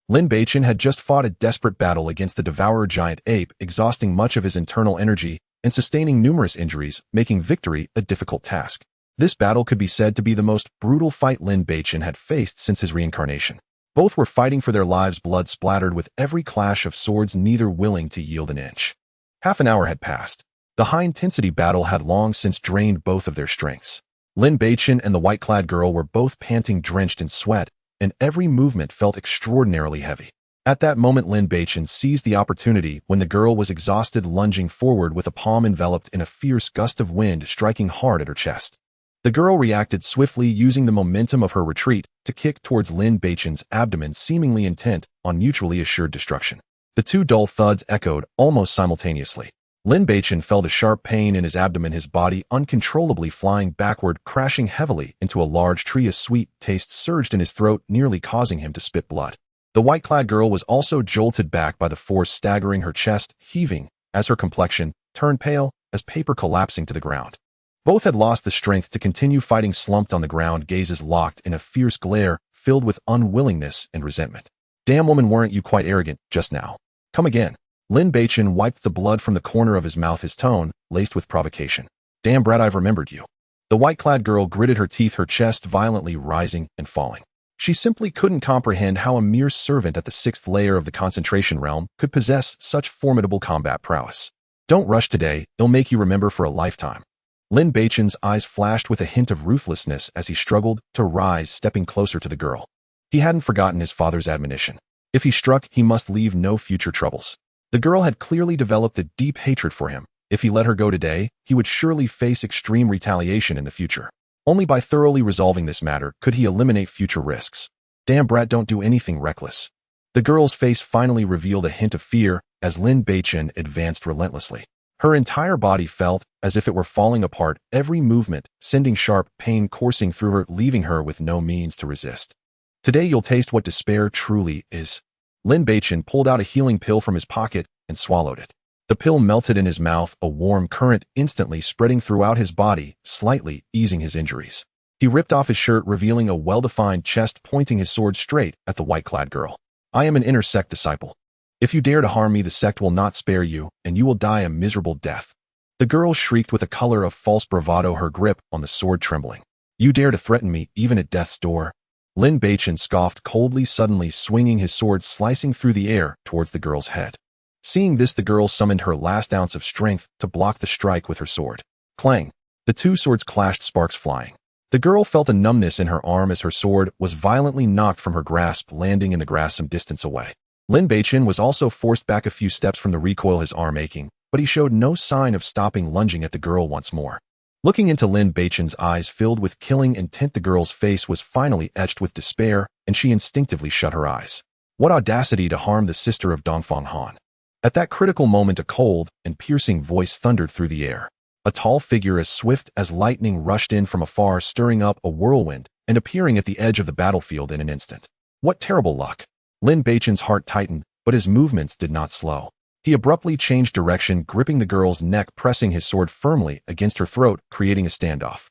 Lin Beichen had just fought a desperate battle against the devourer giant ape, exhausting much of his internal energy and sustaining numerous injuries, making victory a difficult task. This battle could be said to be the most brutal fight Lin Beichen had faced since his reincarnation. Both were fighting for their lives, blood splattered with every clash of swords, neither willing to yield an inch. Half an hour had passed. The high-intensity battle had long since drained both of their strengths. Lin Beichen and the white-clad girl were both panting, drenched in sweat, and every movement felt extraordinarily heavy. At that moment, Lin Beichen seized the opportunity when the girl was exhausted, lunging forward with a palm enveloped in a fierce gust of wind, striking hard at her chest. The girl reacted swiftly, using the momentum of her retreat to kick towards Lin Beichen's abdomen, seemingly intent on mutually assured destruction. The two dull thuds echoed almost simultaneously. Lin Beichen felt a sharp pain in his abdomen, his body uncontrollably flying backward, crashing heavily into a large tree. A sweet taste surged in his throat, nearly causing him to spit blood. The white-clad girl was also jolted back by the force, staggering, her chest heaving as her complexion turned pale as paper, collapsing to the ground. Both had lost the strength to continue fighting, slumped on the ground, gazes locked in a fierce glare filled with unwillingness and resentment. Damn woman, weren't you quite arrogant just now? Come again. Lin Beichen wiped the blood from the corner of his mouth, his tone laced with provocation. Damn brat, I've remembered you. The white-clad girl gritted her teeth, her chest violently rising and falling. She simply couldn't comprehend how a mere servant at the sixth layer of the concentration realm could possess such formidable combat prowess. Don't rush today, it'll make you remember for a lifetime. Lin Beichen's eyes flashed with a hint of ruthlessness as he struggled to rise, stepping closer to the girl. He hadn't forgotten his father's admonition. If he struck, he must leave no future troubles. The girl had clearly developed a deep hatred for him. If he let her go today, he would surely face extreme retaliation in the future. Only by thoroughly resolving this matter could he eliminate future risks. Damn brat, don't do anything reckless. The girl's face finally revealed a hint of fear as Lin Beichen advanced relentlessly. Her entire body felt as if it were falling apart, every movement sending sharp pain coursing through her, leaving her with no means to resist. Today you'll taste what despair truly is. Lin Beichen pulled out a healing pill from his pocket and swallowed it. The pill melted in his mouth, a warm current instantly spreading throughout his body, slightly easing his injuries. He ripped off his shirt, revealing a well-defined chest, pointing his sword straight at the white-clad girl. I am an inner sect disciple. If you dare to harm me, the sect will not spare you, and you will die a miserable death. The girl shrieked with a color of false bravado, her grip on the sword trembling. You dare to threaten me, even at death's door? Lin Beichen scoffed coldly, suddenly swinging his sword, slicing through the air towards the girl's head. Seeing this, the girl summoned her last ounce of strength to block the strike with her sword. Clang! The two swords clashed, sparks flying. The girl felt a numbness in her arm as her sword was violently knocked from her grasp, landing in the grass some distance away. Lin Beichen was also forced back a few steps from the recoil, his arm aching, but he showed no sign of stopping, lunging at the girl once more. Looking into Lin Beichen's eyes filled with killing intent, the girl's face was finally etched with despair, and she instinctively shut her eyes. What audacity to harm the sister of Dongfang Han. At that critical moment, a cold and piercing voice thundered through the air. A tall figure as swift as lightning rushed in from afar, stirring up a whirlwind and appearing at the edge of the battlefield in an instant. What terrible luck! Lin Beichen's heart tightened, but his movements did not slow. He abruptly changed direction, gripping the girl's neck, pressing his sword firmly against her throat, creating a standoff.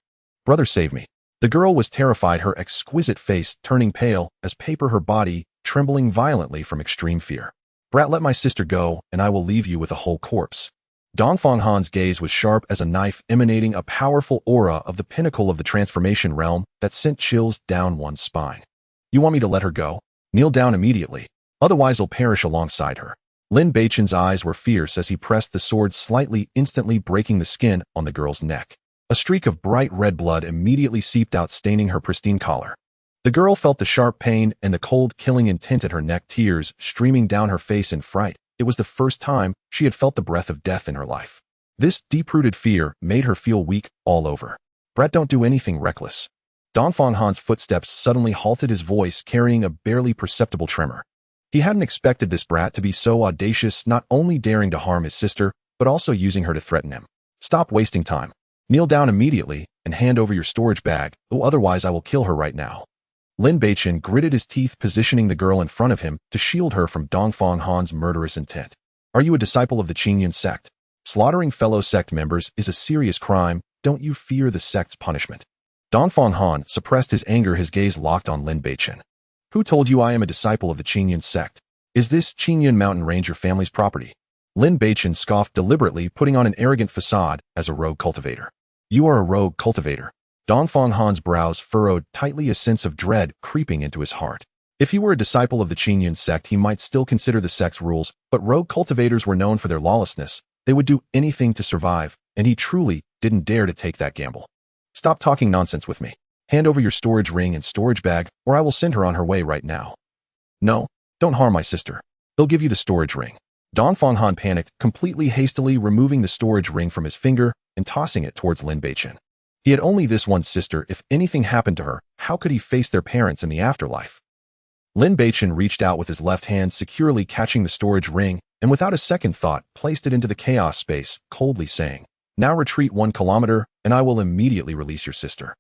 Brother, save me. The girl was terrified, her exquisite face turning pale as paper, her body trembling violently from extreme fear. Brat, let my sister go, and I will leave you with a whole corpse. Dongfang Han's gaze was sharp as a knife, emanating a powerful aura of the pinnacle of the transformation realm that sent chills down one's spine. You want me to let her go? Kneel down immediately. Otherwise I'll perish alongside her. Lin Beichen's eyes were fierce as he pressed the sword slightly, instantly breaking the skin on the girl's neck. A streak of bright red blood immediately seeped out, staining her pristine collar. The girl felt the sharp pain and the cold, killing intent at her neck, tears streaming down her face in fright. It was the first time she had felt the breath of death in her life. This deep-rooted fear made her feel weak all over. Brat, don't do anything reckless. Dongfang Han's footsteps suddenly halted, his voice carrying a barely perceptible tremor. He hadn't expected this brat to be so audacious, not only daring to harm his sister, but also using her to threaten him. Stop wasting time. Kneel down immediately and hand over your storage bag, or otherwise I will kill her right now. Lin Beichen gritted his teeth, positioning the girl in front of him to shield her from Dongfang Han's murderous intent. Are you a disciple of the Qingyun sect? Slaughtering fellow sect members is a serious crime. Don't you fear the sect's punishment? Dongfang Han suppressed his anger, his gaze locked on Lin Beichen. Who told you I am a disciple of the Qingyun sect? Is this Qingyun mountain range your family's property? Lin Beichen scoffed, deliberately putting on an arrogant facade as a rogue cultivator. You are a rogue cultivator. Dongfang Han's brows furrowed tightly, a sense of dread creeping into his heart. If he were a disciple of the Qingyun sect, he might still consider the sect's rules, but rogue cultivators were known for their lawlessness. They would do anything to survive, and he truly didn't dare to take that gamble. Stop talking nonsense with me. Hand over your storage ring and storage bag, or I will send her on her way right now. No, don't harm my sister. They'll give you the storage ring. Dongfang Han panicked, completely hastily removing the storage ring from his finger and tossing it towards Lin Beichen. He had only this one sister. If anything happened to her, how could he face their parents in the afterlife? Lin Beichen reached out with his left hand, securely catching the storage ring, and without a second thought, placed it into the chaos space, coldly saying, Now retreat 1 kilometer, and I will immediately release your sister.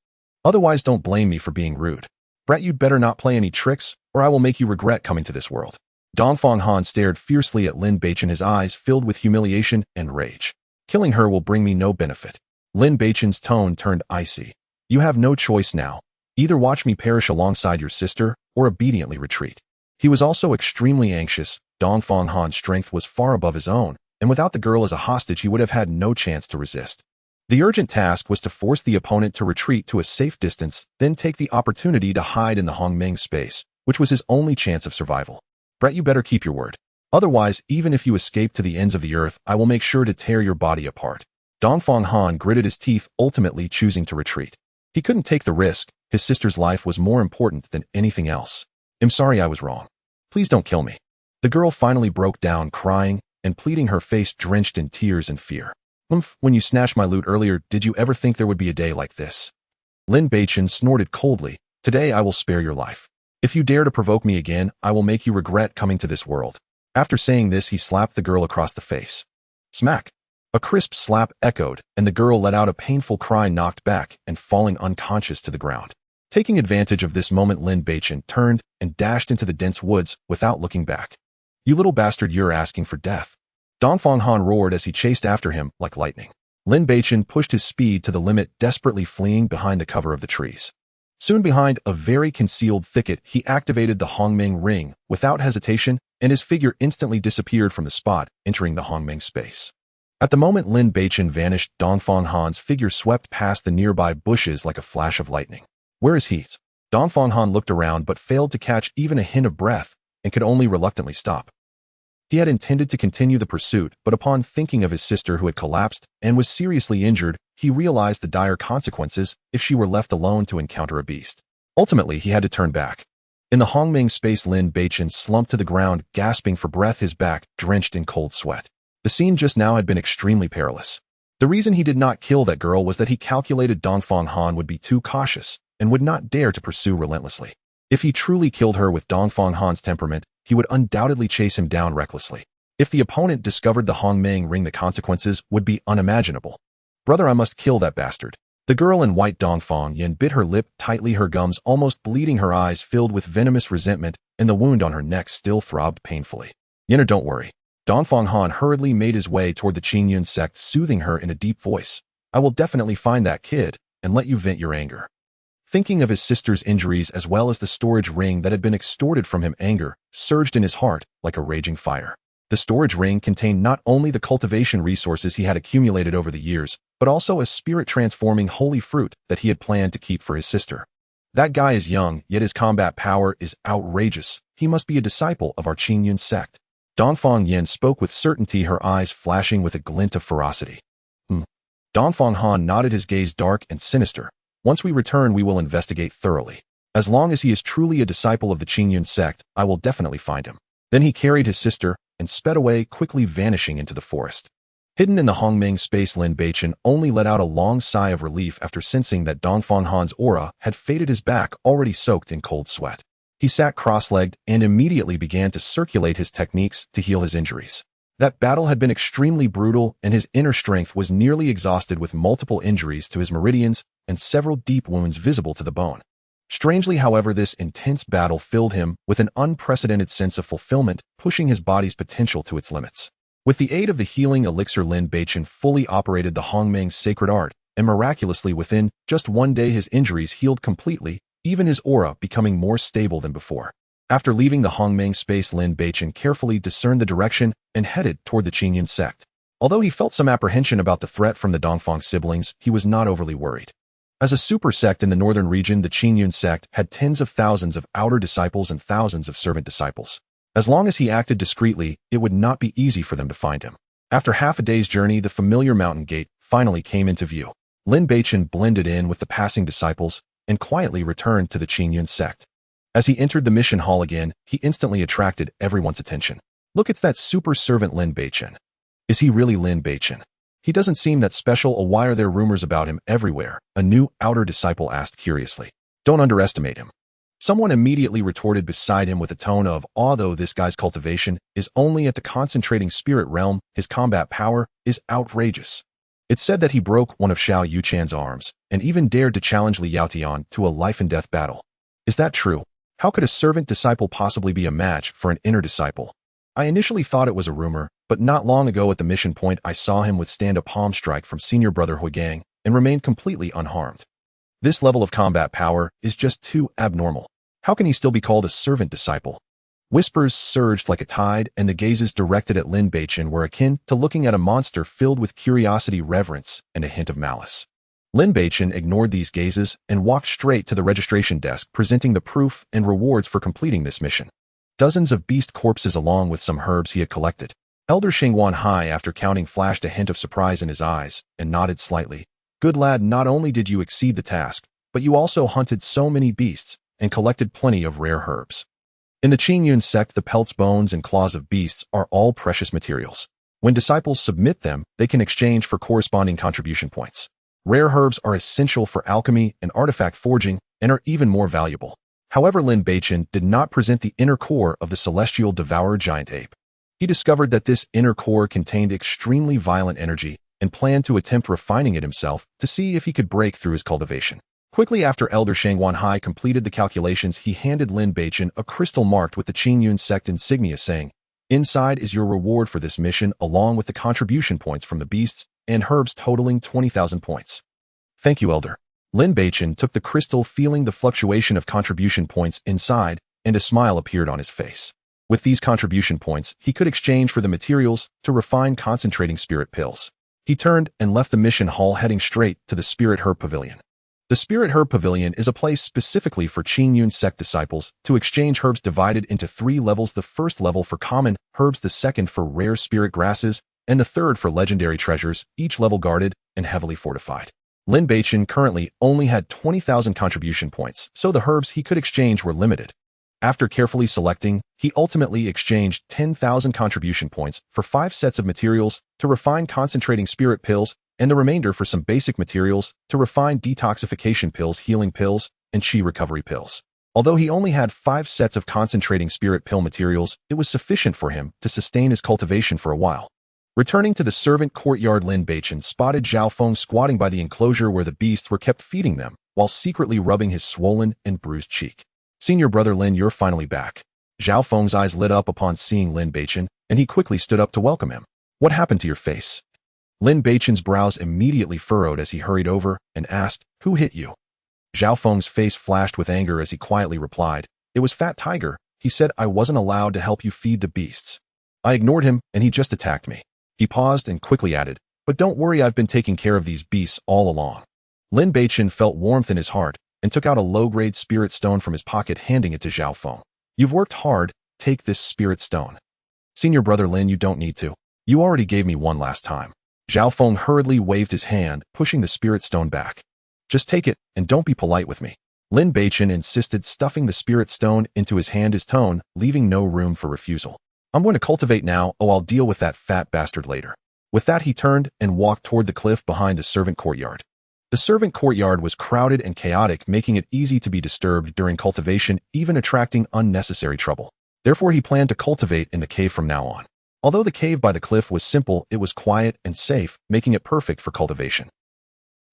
Otherwise don't blame me for being rude. Brat, you'd better not play any tricks, or I will make you regret coming to this world. Dongfang Han stared fiercely at Lin Beichen, his eyes filled with humiliation and rage. Killing her will bring me no benefit. Lin Beichen's tone turned icy. You have no choice now. Either watch me perish alongside your sister, or obediently retreat. He was also extremely anxious. Dongfang Han's strength was far above his own, and without the girl as a hostage he would have had no chance to resist. The urgent task was to force the opponent to retreat to a safe distance, then take the opportunity to hide in the Hongmeng space, which was his only chance of survival. Brat, you better keep your word. Otherwise, even if you escape to the ends of the earth, I will make sure to tear your body apart. Dongfang Han gritted his teeth, ultimately choosing to retreat. He couldn't take the risk. His sister's life was more important than anything else. I'm sorry I was wrong. Please don't kill me. The girl finally broke down, crying and pleading, her face drenched in tears and fear. When you snatched my loot earlier, did you ever think there would be a day like this? Lin Beichen snorted coldly. Today I will spare your life. If you dare to provoke me again, I will make you regret coming to this world. After saying this, he slapped the girl across the face. Smack! A crisp slap echoed, and the girl let out a painful cry, knocked back and falling unconscious to the ground. Taking advantage of this moment, Lin Beichen turned and dashed into the dense woods without looking back. You little bastard, you're asking for death. Dongfang Han roared as he chased after him like lightning. Lin Beichen pushed his speed to the limit, desperately fleeing behind the cover of the trees. Soon behind a very concealed thicket, he activated the Hongmeng ring without hesitation, and his figure instantly disappeared from the spot, entering the Hongmeng space. At the moment Lin Beichen vanished, Dongfang Han's figure swept past the nearby bushes like a flash of lightning. Where is he? Dongfang Han looked around but failed to catch even a hint of breath and could only reluctantly stop. He had intended to continue the pursuit, but upon thinking of his sister who had collapsed and was seriously injured, he realized the dire consequences if she were left alone to encounter a beast. Ultimately, he had to turn back. In the Hongmeng space, Lin Beichen slumped to the ground, gasping for breath, his back drenched in cold sweat. The scene just now had been extremely perilous. The reason he did not kill that girl was that he calculated Dongfang Han would be too cautious and would not dare to pursue relentlessly. If he truly killed her with Dongfang Han's temperament, he would undoubtedly chase him down recklessly. If the opponent discovered the Hongmeng ring, the consequences would be unimaginable. Brother, I must kill that bastard. The girl in white, Dongfang Yin, bit her lip tightly, her gums almost bleeding, her eyes filled with venomous resentment, and the wound on her neck still throbbed painfully. Yinner, don't worry. Dongfang Han hurriedly made his way toward the Qingyun sect, soothing her in a deep voice. I will definitely find that kid and let you vent your anger. Thinking of his sister's injuries as well as the storage ring that had been extorted from him, anger surged in his heart like a raging fire. The storage ring contained not only the cultivation resources he had accumulated over the years, but also a spirit-transforming holy fruit that he had planned to keep for his sister. That guy is young, yet his combat power is outrageous. He must be a disciple of our Qingyun sect. Dongfang Yin spoke with certainty, her eyes flashing with a glint of ferocity. Dongfang Han nodded, his gaze dark and sinister. Once we return, we will investigate thoroughly. As long as he is truly a disciple of the Qingyun sect, I will definitely find him. Then he carried his sister and sped away, quickly vanishing into the forest. Hidden in the Hongming space, Lin Beichen only let out a long sigh of relief after sensing that Dongfang Han's aura had faded, his back already soaked in cold sweat. He sat cross-legged and immediately began to circulate his techniques to heal his injuries. That battle had been extremely brutal, and his inner strength was nearly exhausted, with multiple injuries to his meridians and several deep wounds visible to the bone. Strangely, however, this intense battle filled him with an unprecedented sense of fulfillment, pushing his body's potential to its limits. With the aid of the healing elixir, Lin Beichen fully operated the Hongmeng sacred art, and miraculously within just one day his injuries healed completely, even his aura becoming more stable than before. After leaving the Hongmeng space, Lin Beichen carefully discerned the direction and headed toward the Qingyun sect. Although he felt some apprehension about the threat from the Dongfang siblings, he was not overly worried. As a super sect in the northern region, the Qingyun sect had tens of thousands of outer disciples and thousands of servant disciples. As long as he acted discreetly, it would not be easy for them to find him. After half a day's journey, the familiar mountain gate finally came into view. Lin Beichen blended in with the passing disciples and quietly returned to the Qingyun sect. As he entered the mission hall again, he instantly attracted everyone's attention. Look, it's that super servant Lin Beichen. Is he really Lin Beichen? He doesn't seem that special. Why are there rumors about him everywhere? A new outer disciple asked curiously. Don't underestimate him. Someone immediately retorted beside him with a tone of awe. Though this guy's cultivation is only at the concentrating spirit realm, his combat power is outrageous. It's said that he broke one of Xiao Yuchan's arms and even dared to challenge Li Yaotian to a life-and-death battle. Is that true? How could a servant disciple possibly be a match for an inner disciple? I initially thought it was a rumor, but not long ago at the mission point I saw him withstand a palm strike from senior brother Huigang and remained completely unharmed. This level of combat power is just too abnormal. How can he still be called a servant disciple? Whispers surged like a tide, and the gazes directed at Lin Beichen were akin to looking at a monster filled with curiosity, reverence, and a hint of malice. Lin Beichen ignored these gazes and walked straight to the registration desk, presenting the proof and rewards for completing this mission. Dozens of beast corpses along with some herbs he had collected. Elder Shengwan Hai, after counting, flashed a hint of surprise in his eyes and nodded slightly. Good lad, not only did you exceed the task, but you also hunted so many beasts and collected plenty of rare herbs. In the Qingyun sect, the pelts, bones, and claws of beasts are all precious materials. When disciples submit them, they can exchange for corresponding contribution points. Rare herbs are essential for alchemy and artifact forging and are even more valuable. However, Lin Beichen did not present the inner core of the celestial devourer giant ape. He discovered that this inner core contained extremely violent energy and planned to attempt refining it himself to see if he could break through his cultivation. Quickly after Elder Shengwan Hai completed the calculations, he handed Lin Beichen a crystal marked with the Qingyun sect insignia, saying, "Inside is your reward for this mission, along with the contribution points from the beasts and herbs totaling 20,000 points." Thank you, Elder. Lin Beichen took the crystal, feeling the fluctuation of contribution points inside, and a smile appeared on his face. With these contribution points, he could exchange for the materials to refine concentrating spirit pills. He turned and left the mission hall, heading straight to the Spirit Herb Pavilion. The Spirit Herb Pavilion is a place specifically for Qingyun sect disciples to exchange herbs, divided into 3 levels: the first level for common herbs, the second for rare spirit grasses, and the third for legendary treasures, each level guarded and heavily fortified. Lin Beichen currently only had 20,000 contribution points, so the herbs he could exchange were limited. After carefully selecting, he ultimately exchanged 10,000 contribution points for 5 sets of materials to refine concentrating spirit pills, and the remainder for some basic materials to refine detoxification pills, healing pills, and chi recovery pills. Although he only had 5 sets of concentrating spirit pill materials, it was sufficient for him to sustain his cultivation for a while. Returning to the servant courtyard, Lin Beichen spotted Zhao Feng squatting by the enclosure where the beasts were kept, feeding them, while secretly rubbing his swollen and bruised cheek. "Senior brother Lin, you're finally back." Zhao Feng's eyes lit up upon seeing Lin Beichen, and he quickly stood up to welcome him. "What happened to your face?" Lin Beichen's brows immediately furrowed as he hurried over and asked, "Who hit you?" Zhao Feng's face flashed with anger as he quietly replied, "It was Fat Tiger. He said I wasn't allowed to help you feed the beasts. I ignored him and he just attacked me." He paused and quickly added, "But don't worry, I've been taking care of these beasts all along." Lin Beichen felt warmth in his heart and took out a low-grade spirit stone from his pocket, handing it to Zhao Feng. "You've worked hard. Take this spirit stone." "Senior brother Lin, you don't need to. You already gave me one last time." Zhao Feng hurriedly waved his hand, pushing the spirit stone back. "Just take it and don't be polite with me." Lin Beichen insisted, stuffing the spirit stone into his hand, his tone leaving no room for refusal. "I'm going to cultivate now. Oh, I'll deal with that fat bastard later." With that, he turned and walked toward the cliff behind the servant courtyard. The servant courtyard was crowded and chaotic, making it easy to be disturbed during cultivation, even attracting unnecessary trouble. Therefore, he planned to cultivate in the cave from now on. Although the cave by the cliff was simple, it was quiet and safe, making it perfect for cultivation.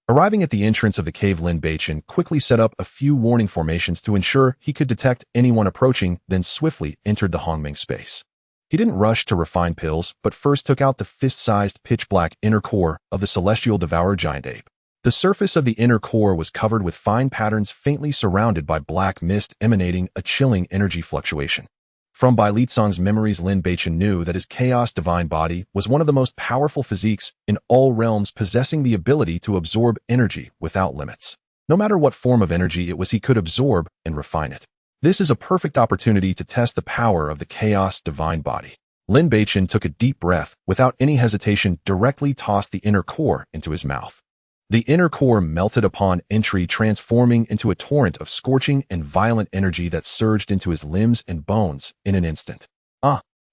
Arriving at the entrance of the cave, Lin Beichen quickly set up a few warning formations to ensure he could detect anyone approaching, then swiftly entered the Hongming space. He didn't rush to refine pills, but first took out the fist-sized pitch-black inner core of the celestial devourer giant ape. The surface of the inner core was covered with fine patterns faintly surrounded by black mist emanating a chilling energy fluctuation. From Bai Litsang's memories, Lin Beichen knew that his chaos divine body was one of the most powerful physiques in all realms, possessing the ability to absorb energy without limits. No matter what form of energy it was, he could absorb and refine it. This is a perfect opportunity to test the power of the chaos divine body. Lin Beichen took a deep breath, without any hesitation, directly tossed the inner core into his mouth. The inner core melted upon entry, transforming into a torrent of scorching and violent energy that surged into his limbs and bones in an instant.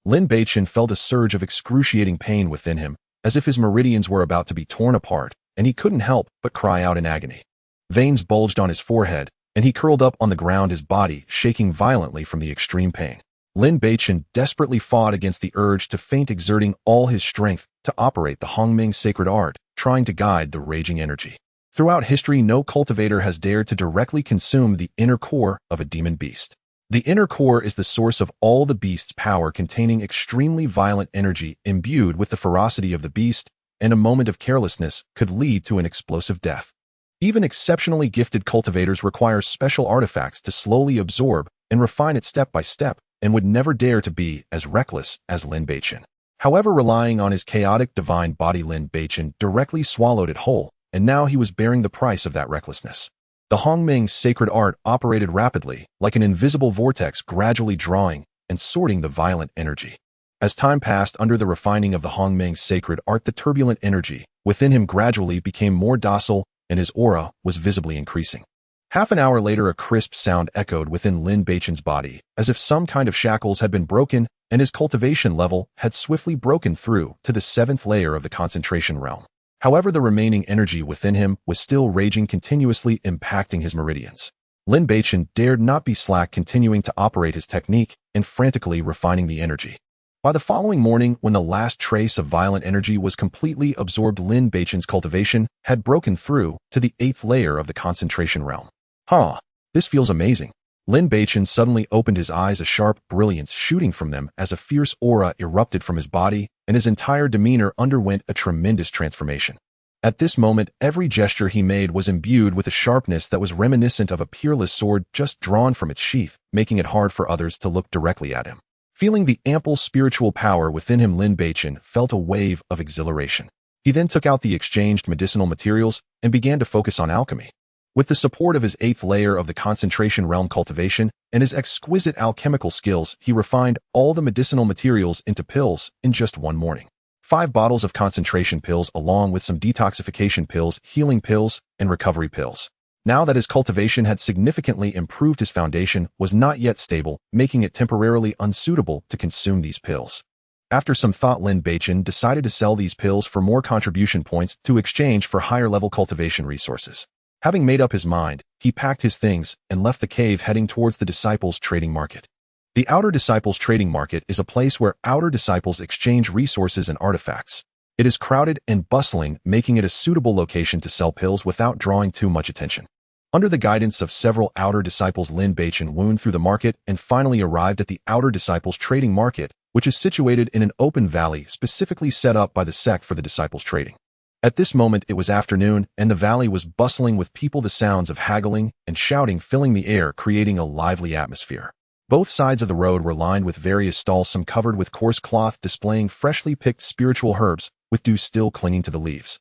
Lin Beichen felt a surge of excruciating pain within him, as if his meridians were about to be torn apart, and he couldn't help but cry out in agony. Veins bulged on his forehead, and he curled up on the ground, his body shaking violently from the extreme pain. Lin Beichen desperately fought against the urge to faint, exerting all his strength to operate the Hongming sacred art, trying to guide the raging energy. Throughout history, no cultivator has dared to directly consume the inner core of a demon beast. The inner core is the source of all the beast's power, containing extremely violent energy imbued with the ferocity of the beast, and a moment of carelessness could lead to an explosive death. Even exceptionally gifted cultivators require special artifacts to slowly absorb and refine it step by step, and would never dare to be as reckless as Lin Beichen. However, relying on his chaotic divine body, Lin Beichen directly swallowed it whole, and now he was bearing the price of that recklessness. The Hongming sacred art operated rapidly, like an invisible vortex, gradually drawing and sorting the violent energy. As time passed under the refining of the Hongming sacred art, the turbulent energy within him gradually became more docile, and his aura was visibly increasing. Half an hour later, a crisp sound echoed within Lin Beichen's body, as if some kind of shackles had been broken, and his cultivation level had swiftly broken through to the 7th layer of the concentration realm. However, the remaining energy within him was still raging, continuously impacting his meridians. Lin Beichen dared not be slack, continuing to operate his technique and frantically refining the energy. By the following morning, when the last trace of violent energy was completely absorbed, Lin Beichen's cultivation had broken through to the 8th layer of the concentration realm. This feels amazing. Lin Beichen suddenly opened his eyes, a sharp brilliance shooting from them as a fierce aura erupted from his body, and his entire demeanor underwent a tremendous transformation. At this moment, every gesture he made was imbued with a sharpness that was reminiscent of a peerless sword just drawn from its sheath, making it hard for others to look directly at him. Feeling the ample spiritual power within him, Lin Beichen felt a wave of exhilaration. He then took out the exchanged medicinal materials and began to focus on alchemy. With the support of his 8th layer of the concentration realm cultivation and his exquisite alchemical skills, he refined all the medicinal materials into pills in just one morning. 5 bottles of concentration pills, along with some detoxification pills, healing pills, and recovery pills. Now that his cultivation had significantly improved, his foundation was not yet stable, making it temporarily unsuitable to consume these pills. After some thought, Lin Beichen decided to sell these pills for more contribution points to exchange for higher-level cultivation resources. Having made up his mind, he packed his things and left the cave, heading towards the Disciples Trading Market. The Outer Disciples Trading Market is a place where outer disciples exchange resources and artifacts. It is crowded and bustling, making it a suitable location to sell pills without drawing too much attention. Under the guidance of several outer disciples, Lin Beichen wound through the market and finally arrived at the Outer Disciples Trading Market, which is situated in an open valley specifically set up by the sect for the disciples trading. At this moment it was afternoon, and the valley was bustling with people, the sounds of haggling and shouting filling the air, creating a lively atmosphere. Both sides of the road were lined with various stalls, some covered with coarse cloth displaying freshly picked spiritual herbs, with dew still clinging to the leaves.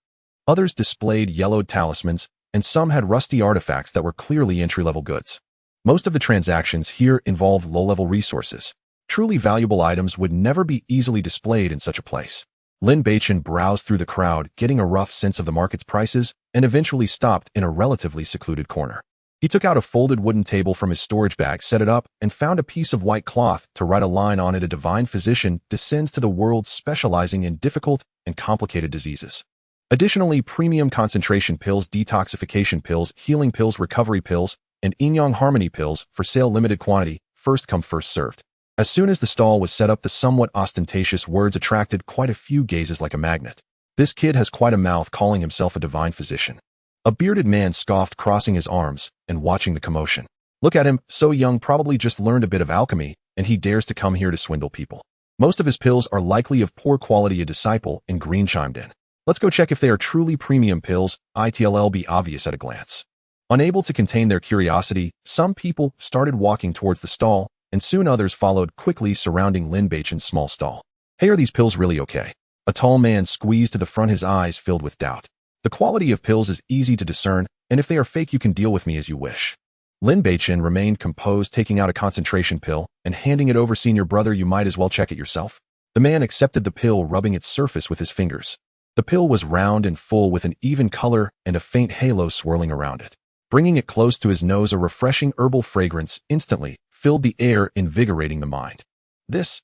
Others displayed yellowed talismans, and some had rusty artifacts that were clearly entry-level goods. Most of the transactions here involved low-level resources. Truly valuable items would never be easily displayed in such a place. Lin Beichen browsed through the crowd, getting a rough sense of the market's prices, and eventually stopped in a relatively secluded corner. He took out a folded wooden table from his storage bag, set it up, and found a piece of white cloth to write a line on it. A divine physician descends to the world specializing in difficult and complicated diseases. Additionally, premium concentration pills, detoxification pills, healing pills, recovery pills, and yin-yang harmony pills for sale, limited quantity, first come first served. As soon as the stall was set up, the somewhat ostentatious words attracted quite a few gazes like a magnet. This kid has quite a mouth, calling himself a divine physician. A bearded man scoffed, crossing his arms and watching the commotion. Look at him, so young, probably just learned a bit of alchemy, and he dares to come here to swindle people. Most of his pills are likely of poor quality. A disciple in green chimed in. Let's go check if they are truly premium pills. It'll be obvious at a glance. Unable to contain their curiosity, some people started walking towards the stall, and soon others followed quickly, surrounding Lin Beichen's small stall. Hey, are these pills really okay? A tall man squeezed to the front, his eyes filled with doubt. The quality of pills is easy to discern, and if they are fake, you can deal with me as you wish. Lin Beichen remained composed, taking out a concentration pill and handing it over. Senior brother, you might as well check it yourself. The man accepted the pill, rubbing its surface with his fingers. The pill was round and full, with an even color and a faint halo swirling around it. Bringing it close to his nose, a refreshing herbal fragrance instantly filled the air, invigorating the mind. This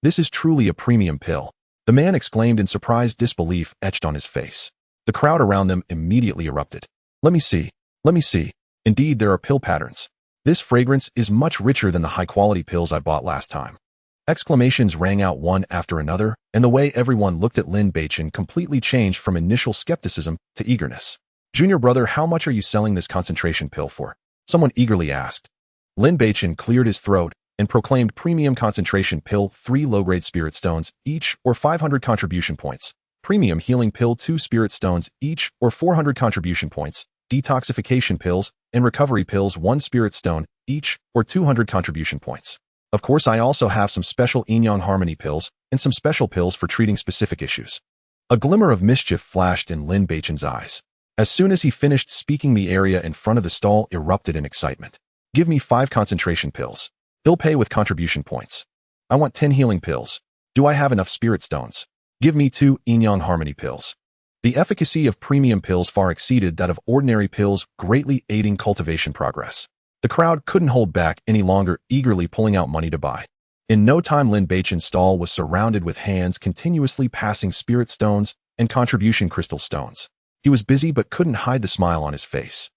is truly a premium pill, the man exclaimed in surprised disbelief etched on his face. The crowd around them immediately erupted. Let me see. Let me see. Indeed, there are pill patterns. This fragrance is much richer than the high-quality pills I bought last time. Exclamations rang out one after another, and the way everyone looked at Lin Beichen completely changed from initial skepticism to eagerness. Junior brother, how much are you selling this concentration pill for? Someone eagerly asked. Lin Beichen cleared his throat and proclaimed, premium concentration pill, 3 low-grade spirit stones, each, or 500 contribution points. Premium healing pill, 2 spirit stones, each, or 400 contribution points. Detoxification pills and recovery pills, 1 spirit stone, each, or 200 contribution points. Of course, I also have some special yin-yang harmony pills and some special pills for treating specific issues. A glimmer of mischief flashed in Lin Beichen's eyes. As soon as he finished speaking, the area in front of the stall erupted in excitement. Give me 5 concentration pills. They'll pay with contribution points. I want 10 healing pills. Do I have enough spirit stones? Give me 2 yin-yang harmony pills. The efficacy of premium pills far exceeded that of ordinary pills, greatly aiding cultivation progress. The crowd couldn't hold back any longer, eagerly pulling out money to buy. In no time, Lin Beichen's stall was surrounded with hands continuously passing spirit stones and contribution crystal stones. He was busy but couldn't hide the smile on his face.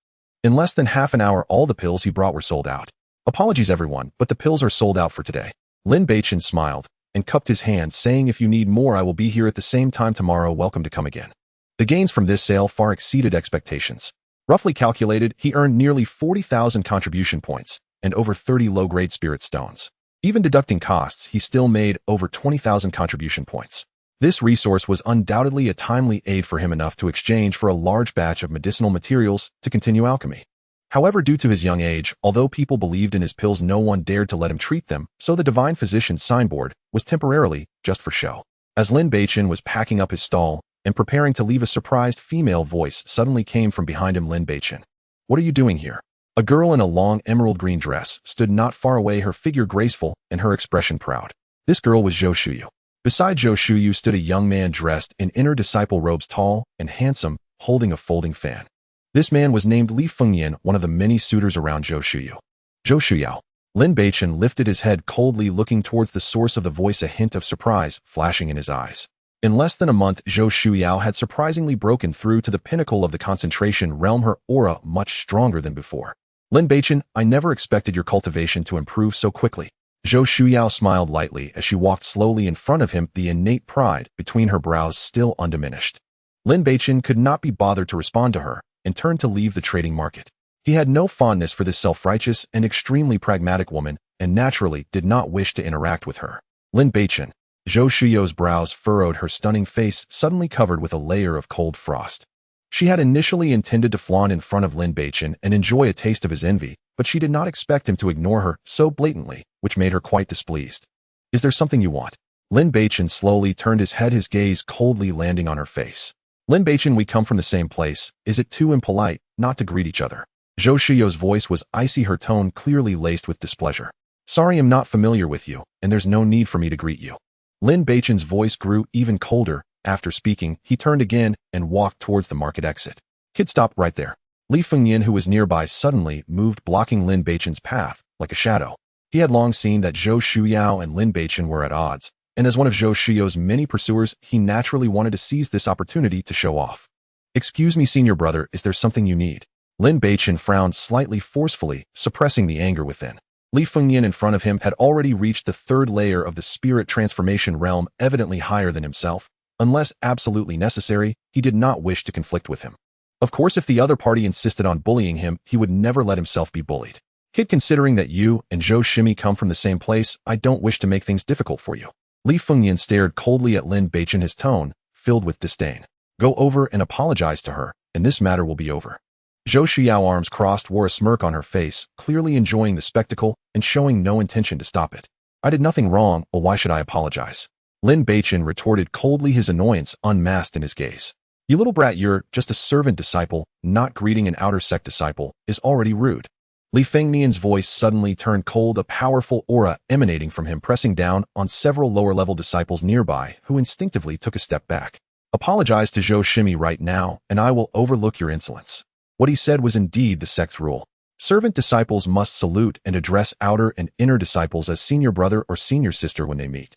In less than half an hour, all the pills he brought were sold out. Apologies everyone, but the pills are sold out for today. Lin Beichen smiled and cupped his hands, saying, if you need more, I will be here at the same time tomorrow. Welcome to come again. The gains from this sale far exceeded expectations. Roughly calculated, he earned nearly 40,000 contribution points and over 30 low-grade spirit stones. Even deducting costs, he still made over 20,000 contribution points. This resource was undoubtedly a timely aid for him, enough to exchange for a large batch of medicinal materials to continue alchemy. However, due to his young age, although people believed in his pills, no one dared to let him treat them, so the divine physician's signboard was temporarily just for show. As Lin Beichen was packing up his stall and preparing to leave, a surprised female voice suddenly came from behind him. Lin Beichen, what are you doing here? A girl in a long emerald green dress stood not far away, her figure graceful and her expression proud. This girl was Zhou Shuyu. Beside Zhou Shuyu stood a young man dressed in inner disciple robes, tall and handsome, holding a folding fan. This man was named Li Fengyan, one of the many suitors around Zhou Shuyu. Zhou Shuyao. Lin Beichen lifted his head coldly, looking towards the source of the voice, a hint of surprise flashing in his eyes. In less than a month, Zhou Shuyao had surprisingly broken through to the pinnacle of the concentration realm, her aura much stronger than before. Lin Beichen, I never expected your cultivation to improve so quickly. Zhou Shuyao smiled lightly as she walked slowly in front of him, the innate pride between her brows still undiminished. Lin Beichen could not be bothered to respond to her and turned to leave the trading market. He had no fondness for this self-righteous and extremely pragmatic woman and naturally did not wish to interact with her. Lin Beichen, Zhou Shuyo's brows furrowed, her stunning face suddenly covered with a layer of cold frost. She had initially intended to flaunt in front of Lin Beichen and enjoy a taste of his envy, but she did not expect him to ignore her so blatantly, which made her quite displeased. Is there something you want? Lin Beichen slowly turned his head, his gaze coldly landing on her face. Lin Beichen, we come from the same place. Is it too impolite not to greet each other? Zhou Shuyo's voice was icy, her tone clearly laced with displeasure. Sorry, I'm not familiar with you, and there's no need for me to greet you. Lin Beichen's voice grew even colder. After speaking, he turned again and walked towards the market exit. Kid stopped right there. Li Fengyan, who was nearby, suddenly moved, blocking Lin Beichen's path like a shadow. He had long seen that Zhou Shuyao and Lin Beichen were at odds, and as one of Zhou Shuyo's many pursuers, he naturally wanted to seize this opportunity to show off. Excuse me, senior brother, is there something you need? Lin Beichen frowned slightly forcefully, suppressing the anger within. Li Fengyan in front of him had already reached the third layer of the spirit transformation realm, evidently higher than himself. Unless absolutely necessary, he did not wish to conflict with him. Of course, if the other party insisted on bullying him, he would never let himself be bullied. Kid, considering that you and Zhou Shimi come from the same place, I don't wish to make things difficult for you. Li Fengyan stared coldly at Lin Beichen, his tone filled with disdain. Go over and apologize to her, and this matter will be over. Zhou Shuyao, arms crossed, wore a smirk on her face, clearly enjoying the spectacle and showing no intention to stop it. I did nothing wrong, well, why should I apologize? Lin Beichen retorted coldly, his annoyance unmasked in his gaze. You little brat, you're just a servant disciple. Not greeting an outer sect disciple is already rude. Li Fengmian's voice suddenly turned cold, a powerful aura emanating from him pressing down on several lower-level disciples nearby, who instinctively took a step back. Apologize to Zhou Shimi right now, and I will overlook your insolence. What he said was indeed the sect's rule. Servant disciples must salute and address outer and inner disciples as senior brother or senior sister when they meet.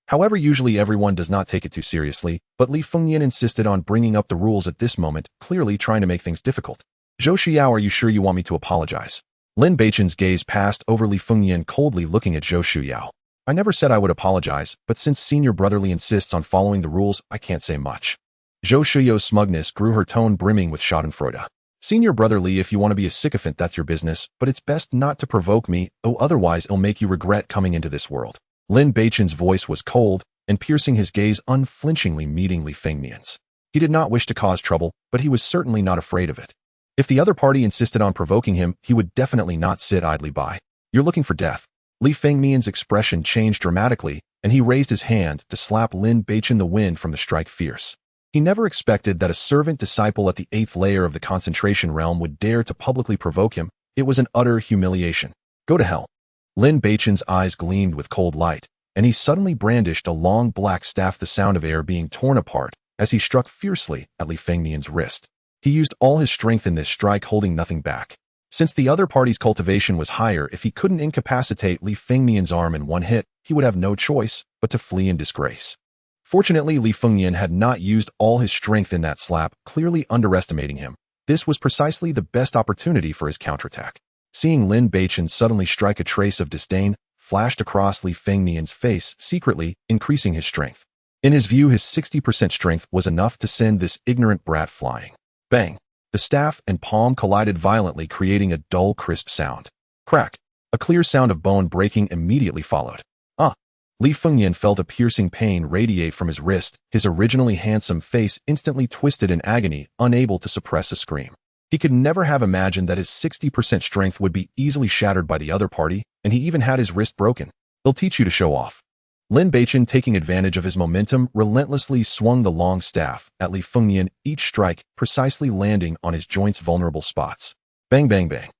However, usually everyone does not take it too seriously, but Li Fengyan insisted on bringing up the rules at this moment, clearly trying to make things difficult. Zhou Shuyao, are you sure you want me to apologize? Lin Beichen's gaze passed over Li Fengyan, coldly looking at Zhou Shuyao. I never said I would apologize, but since senior brotherly insists on following the rules, I can't say much. Zhou Shuyo's smugness grew, her tone brimming with schadenfreude. Senior brother Li, if you want to be a sycophant, that's your business, but it's best not to provoke me, otherwise it'll make you regret coming into this world. Lin Beichen's voice was cold and piercing, his gaze unflinchingly meeting Li Fengmian's. He did not wish to cause trouble, but he was certainly not afraid of it. If the other party insisted on provoking him, he would definitely not sit idly by. You're looking for death. Li Fengmian's expression changed dramatically, and he raised his hand to slap Lin Beichen, the wind from the strike fierce. He never expected that a servant disciple at the 8th layer of the concentration realm would dare to publicly provoke him. It was an utter humiliation. Go to hell. Lin Beichen's eyes gleamed with cold light, and he suddenly brandished a long black staff, the sound of air being torn apart as he struck fiercely at Li Fengmian's wrist. He used all his strength in this strike, holding nothing back. Since the other party's cultivation was higher, if he couldn't incapacitate Li Fengmian's arm in one hit, he would have no choice but to flee in disgrace. Fortunately, Li Fengmian had not used all his strength in that slap, clearly underestimating him. This was precisely the best opportunity for his counterattack. Seeing Lin Beichen suddenly strike, a trace of disdain flashed across Li Fengmian's face, secretly increasing his strength. In his view, his 60% strength was enough to send this ignorant brat flying. Bang! The staff and palm collided violently, creating a dull, crisp sound. Crack! A clear sound of bone breaking immediately followed. Li Fengyan felt a piercing pain radiate from his wrist, his originally handsome face instantly twisted in agony, unable to suppress a scream. He could never have imagined that his 60% strength would be easily shattered by the other party, and he even had his wrist broken. They'll teach you to show off. Lin Beichen, taking advantage of his momentum, relentlessly swung the long staff at Li Fengyan, each strike precisely landing on his joints' vulnerable spots. Bang, bang, bang.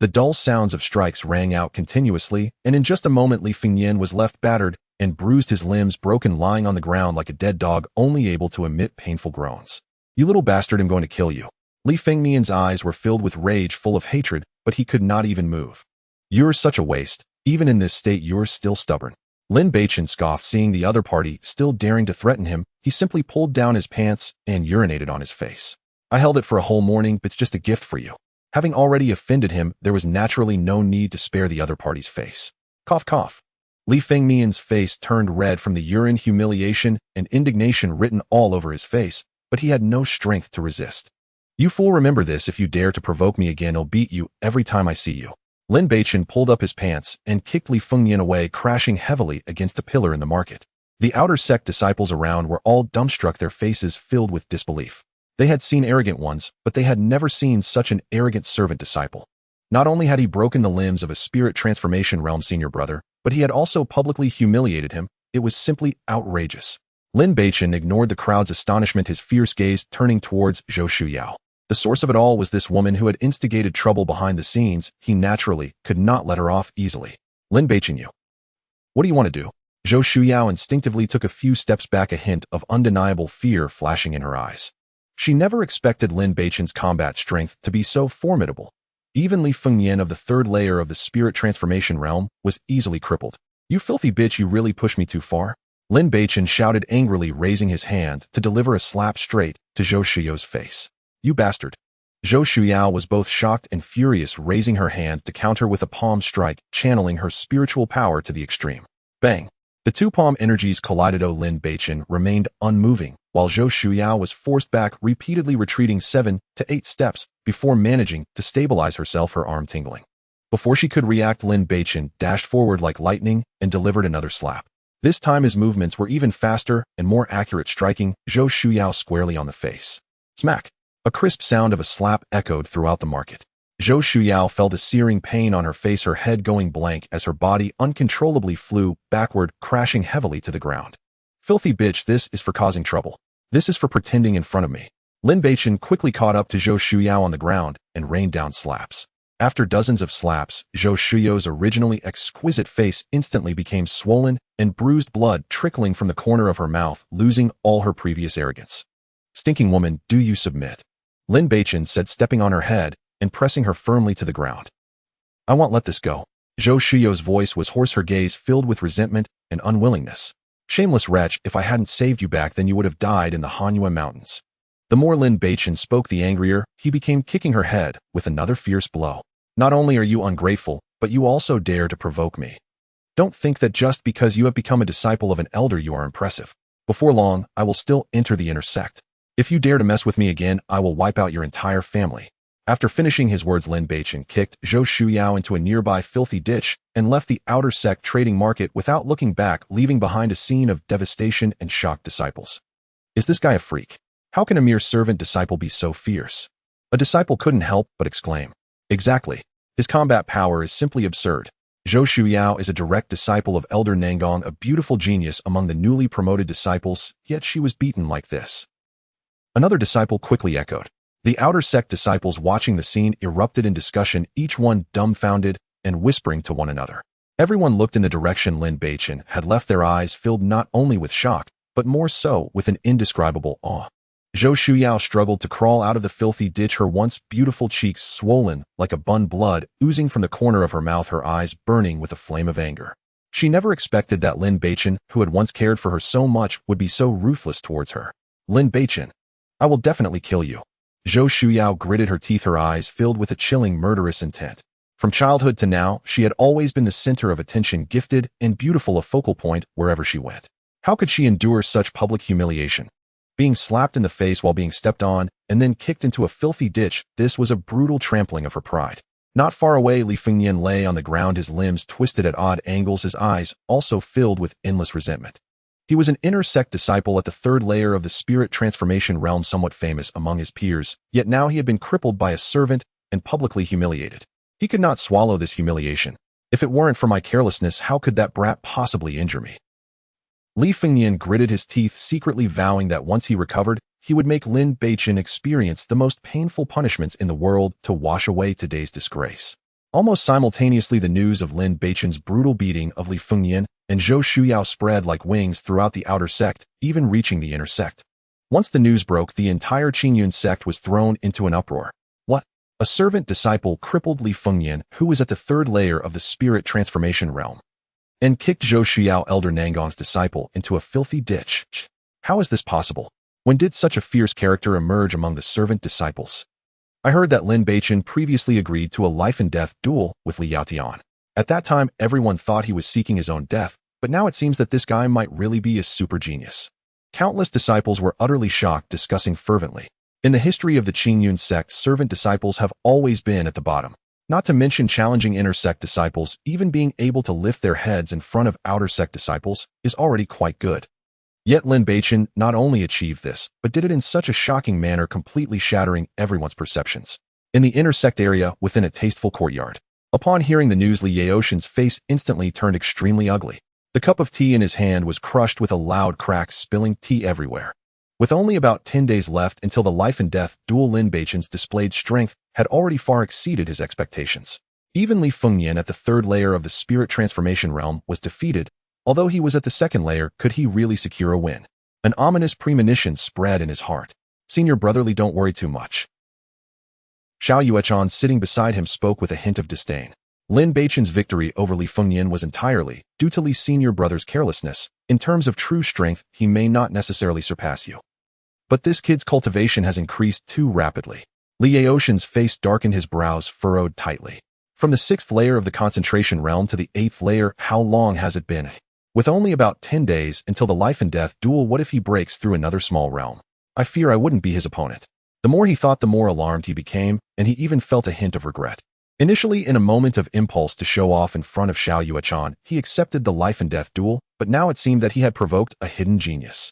The dull sounds of strikes rang out continuously, and in just a moment Li Fengyan was left battered and bruised, his limbs broken, lying on the ground like a dead dog, only able to emit painful groans. You little bastard, I'm going to kill you. Li Fengmian's eyes were filled with rage, full of hatred, but he could not even move. You're such a waste. Even in this state, you're still stubborn. Lin Beichen scoffed, seeing the other party still daring to threaten him. He simply pulled down his pants and urinated on his face. I held it for a whole morning, but it's just a gift for you. Having already offended him, there was naturally no need to spare the other party's face. Cough, cough. Li Fengmian's face turned red from the urine, humiliation and indignation written all over his face, but he had no strength to resist. You fool, remember this, if you dare to provoke me again, I'll beat you every time I see you. Lin Beichen pulled up his pants and kicked Li Fengmian away, crashing heavily against a pillar in the market. The outer sect disciples around were all dumbstruck, their faces filled with disbelief. They had seen arrogant ones, but they had never seen such an arrogant servant disciple. Not only had he broken the limbs of a spirit transformation realm senior brother, but he had also publicly humiliated him. It was simply outrageous. Lin Beichen ignored the crowd's astonishment, his fierce gaze turning towards Zhou Shuyao. The source of it all was this woman who had instigated trouble behind the scenes. He naturally could not let her off easily. Lin Beichen, you. What do you want to do? Zhou Shuyao instinctively took a few steps back, a hint of undeniable fear flashing in her eyes. She never expected Lin Beichen's combat strength to be so formidable. Even Li Fengyan of the third layer of the spirit transformation realm was easily crippled. You filthy bitch, you really pushed me too far? Lin Beichen shouted angrily, raising his hand to deliver a slap straight to Zhou Shuyao's face. You bastard. Zhou Shuyao was both shocked and furious, raising her hand to counter with a palm strike, channeling her spiritual power to the extreme. Bang. The two palm energies collided. Lin Beichen remained unmoving, while Zhou Shuyao was forced back, repeatedly retreating 7 to 8 steps before managing to stabilize herself, her arm tingling. Before she could react, Lin Beichen dashed forward like lightning and delivered another slap. This time his movements were even faster and more accurate, striking Zhou Shuyao squarely on the face. Smack! A crisp sound of a slap echoed throughout the market. Zhou Shuyao felt a searing pain on her face, her head going blank as her body uncontrollably flew backward, crashing heavily to the ground. Filthy bitch, this is for causing trouble. This is for pretending in front of me. Lin Beichen quickly caught up to Zhou Shuyao on the ground and rained down slaps. After dozens of slaps, Zhou Shuyao's originally exquisite face instantly became swollen and bruised, blood trickling from the corner of her mouth, losing all her previous arrogance. Stinking woman, do you submit? Lin Beichen said, stepping on her head and pressing her firmly to the ground. I won't let this go. Zhou Shuyao's voice was hoarse, her gaze filled with resentment and unwillingness. Shameless wretch, if I hadn't saved you back, then you would have died in the Hanyue Mountains. The more Lin Beichen spoke, the angrier he became, kicking her head with another fierce blow. Not only are you ungrateful, but you also dare to provoke me. Don't think that just because you have become a disciple of an elder you are impressive. Before long, I will still enter the inner sect. If you dare to mess with me again, I will wipe out your entire family. After finishing his words, Lin Beichen kicked Zhou Shuyao into a nearby filthy ditch and left the outer sect trading market without looking back, leaving behind a scene of devastation and shocked disciples. Is this guy a freak? How can a mere servant disciple be so fierce? A disciple couldn't help but exclaim. Exactly. His combat power is simply absurd. Zhou Shuyao is a direct disciple of Elder Nangong, a beautiful genius among the newly promoted disciples, yet she was beaten like this. Another disciple quickly echoed. The outer sect disciples watching the scene erupted in discussion, each one dumbfounded and whispering to one another. Everyone looked in the direction Lin Beichen had left, their eyes filled not only with shock, but more so with an indescribable awe. Zhou Shuyao struggled to crawl out of the filthy ditch, her once beautiful cheeks swollen like a bun, blood oozing from the corner of her mouth, her eyes burning with a flame of anger. She never expected that Lin Beichen, who had once cared for her so much, would be so ruthless towards her. Lin Beichen, I will definitely kill you. Zhou Shuyao gritted her teeth, her eyes filled with a chilling, murderous intent. From childhood to now, she had always been the center of attention, gifted and beautiful, a focal point wherever she went. How could she endure such public humiliation? Being slapped in the face while being stepped on and then kicked into a filthy ditch, this was a brutal trampling of her pride. Not far away, Li Fengyan lay on the ground, his limbs twisted at odd angles, his eyes also filled with endless resentment. He was an inner sect disciple at the third layer of the spirit transformation realm, somewhat famous among his peers, yet now he had been crippled by a servant and publicly humiliated. He could not swallow this humiliation. If it weren't for my carelessness, how could that brat possibly injure me? Li Fengyan gritted his teeth, secretly vowing that once he recovered, he would make Lin Beichen experience the most painful punishments in the world to wash away today's disgrace. Almost simultaneously, the news of Lin Beichen's brutal beating of Li Fengyan and Zhou Shuyao spread like wings throughout the outer sect, even reaching the inner sect. Once the news broke, the entire Qingyun sect was thrown into an uproar. What? A servant disciple crippled Li Fengyan, who was at the third layer of the spirit transformation realm, and kicked Zhou Shuyao, Elder Nangong's disciple, into a filthy ditch. How is this possible? When did such a fierce character emerge among the servant disciples? I heard that Lin Beichen previously agreed to a life-and-death duel with Li Yaotian. At that time, everyone thought he was seeking his own death, but now it seems that this guy might really be a super genius. Countless disciples were utterly shocked, discussing fervently. In the history of the Qingyun sect, servant disciples have always been at the bottom. Not to mention challenging inner sect disciples, even being able to lift their heads in front of outer sect disciples is already quite good. Yet Lin Beichen not only achieved this, but did it in such a shocking manner, completely shattering everyone's perceptions. In the inner sect area within a tasteful courtyard. Upon hearing the news, Li Yaoshan's face instantly turned extremely ugly. The cup of tea in his hand was crushed with a loud crack, spilling tea everywhere. With only about 10 days left until the life and death duel, Lin Beichen's displayed strength had already far exceeded his expectations. Even Li Fengyan at the third layer of the spirit transformation realm was defeated. Although he was at the second layer, could he really secure a win? An ominous premonition spread in his heart. Senior brotherly, don't worry too much. Xiao Yuechan, sitting beside him, spoke with a hint of disdain. Lin Beichen's victory over Li Fengyan was entirely due to Li's senior brother's carelessness. In terms of true strength, he may not necessarily surpass you. But this kid's cultivation has increased too rapidly. Li Yaoshan's face darkened, his brows furrowed tightly. From the 6th layer of the concentration realm to the 8th layer, how long has it been? With only about 10 days until the life and death duel, what if he breaks through another small realm? I fear I wouldn't be his opponent. The more he thought, the more alarmed he became, and he even felt a hint of regret. Initially, in a moment of impulse to show off in front of Xiao Yuechan, he accepted the life and death duel, but now it seemed that he had provoked a hidden genius.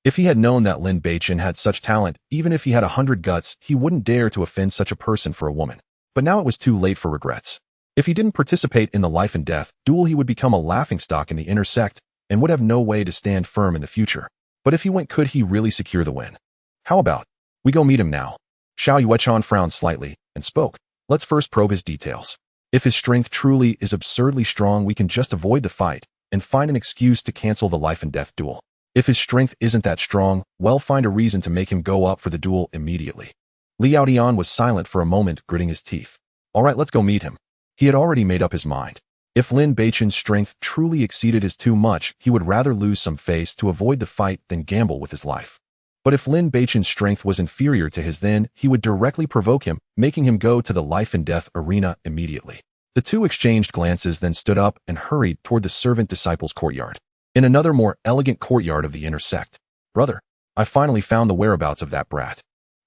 If he had known that Lin Beichen had such talent, even if he had 100 guts, he wouldn't dare to offend such a person for a woman. But now it was too late for regrets. If he didn't participate in the life and death duel, he would become a laughingstock in the inner sect and would have no way to stand firm in the future. But if he went, could he really secure the win? How about we go meet him now? Xiao Yuechan frowned slightly and spoke. Let's first probe his details. If his strength truly is absurdly strong, we can just avoid the fight and find an excuse to cancel the life and death duel. If his strength isn't that strong, well, find a reason to make him go up for the duel immediately. Li Yaodian was silent for a moment, gritting his teeth. All right, let's go meet him. He had already made up his mind. If Lin Beichen's strength truly exceeded his too much, he would rather lose some face to avoid the fight than gamble with his life. But if Lin Beichen's strength was inferior to his, then he would directly provoke him, making him go to the life and death arena immediately. The two exchanged glances, then stood up and hurried toward the servant disciples' courtyard. In another more elegant courtyard of the inner sect. Brother, I finally found the whereabouts of that brat.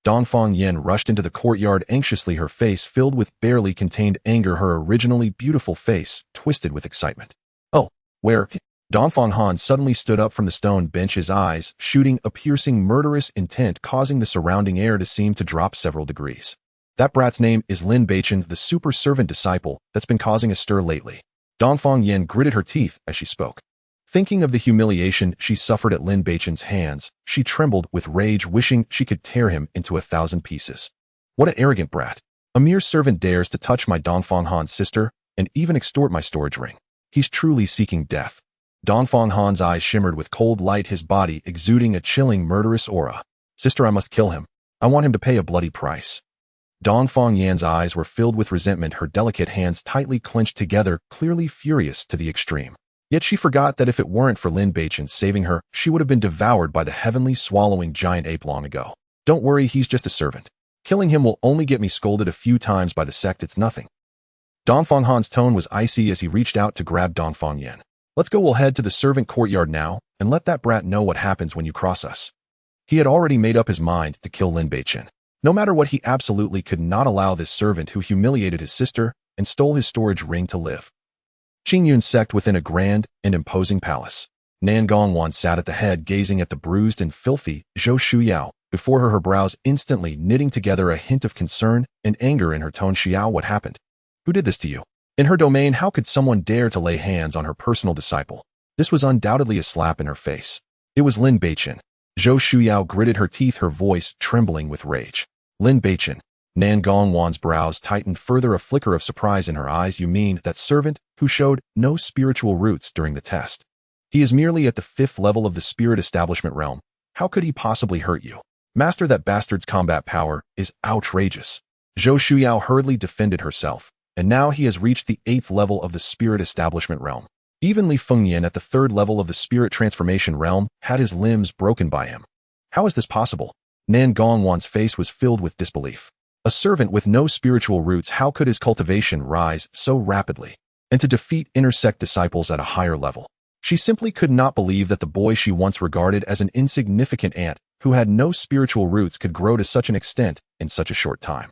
Dongfang Yen rushed into the courtyard anxiously, her face filled with barely contained anger, her originally beautiful face twisted with excitement. Oh, where? Dongfang Han suddenly stood up from the stone bench, his eyes shooting a piercing murderous intent, causing the surrounding air to seem to drop several degrees. That brat's name is Lin Beichen, the super servant disciple that's been causing a stir lately. Dongfang Yen gritted her teeth as she spoke. Thinking of the humiliation she suffered at Lin Beichen's hands, she trembled with rage, wishing she could tear him into 1,000 pieces. What an arrogant brat. A mere servant dares to touch my Dongfang Han's sister and even extort my storage ring. He's truly seeking death. Dongfang Han's eyes shimmered with cold light, his body exuding a chilling, murderous aura. Sister, I must kill him. I want him to pay a bloody price. Dongfang Yan's eyes were filled with resentment, her delicate hands tightly clenched together, clearly furious to the extreme. Yet she forgot that if it weren't for Lin Beichen saving her, she would have been devoured by the heavenly swallowing giant ape long ago. Don't worry, he's just a servant. Killing him will only get me scolded a few times by the sect, it's nothing. Dongfang Han's tone was icy as he reached out to grab Dongfang Yan. Let's go, we'll head to the servant courtyard now, and let that brat know what happens when you cross us. He had already made up his mind to kill Lin Beichen. No matter what, he absolutely could not allow this servant who humiliated his sister and stole his storage ring to live. Qingyun's sect within a grand and imposing palace. Nan Gongwan sat at the head, gazing at the bruised and filthy Zhou Shuyao. Before her, her brows instantly knitting together, a hint of concern and anger in her tone. Xiao, what happened? Who did this to you? In her domain, how could someone dare to lay hands on her personal disciple? This was undoubtedly a slap in her face. It was Lin Beichen. Zhou Shuyao gritted her teeth, her voice trembling with rage. Lin Beichen. Nan Gongwan's brows tightened further, a flicker of surprise in her eyes. You mean that servant who showed no spiritual roots during the test? He is merely at the 5th level of the spirit establishment realm. How could he possibly hurt you? Master, that bastard's combat power is outrageous. Zhou Shuyao hurriedly defended herself, and now he has reached the 8th level of the spirit establishment realm. Even Li Fengyan at the 3rd level of the spirit transformation realm had his limbs broken by him. How is this possible? Nan Gongwan's face was filled with disbelief. A servant with no spiritual roots, how could his cultivation rise so rapidly? And to defeat intersect disciples at a higher level. She simply could not believe that the boy she once regarded as an insignificant ant who had no spiritual roots could grow to such an extent in such a short time.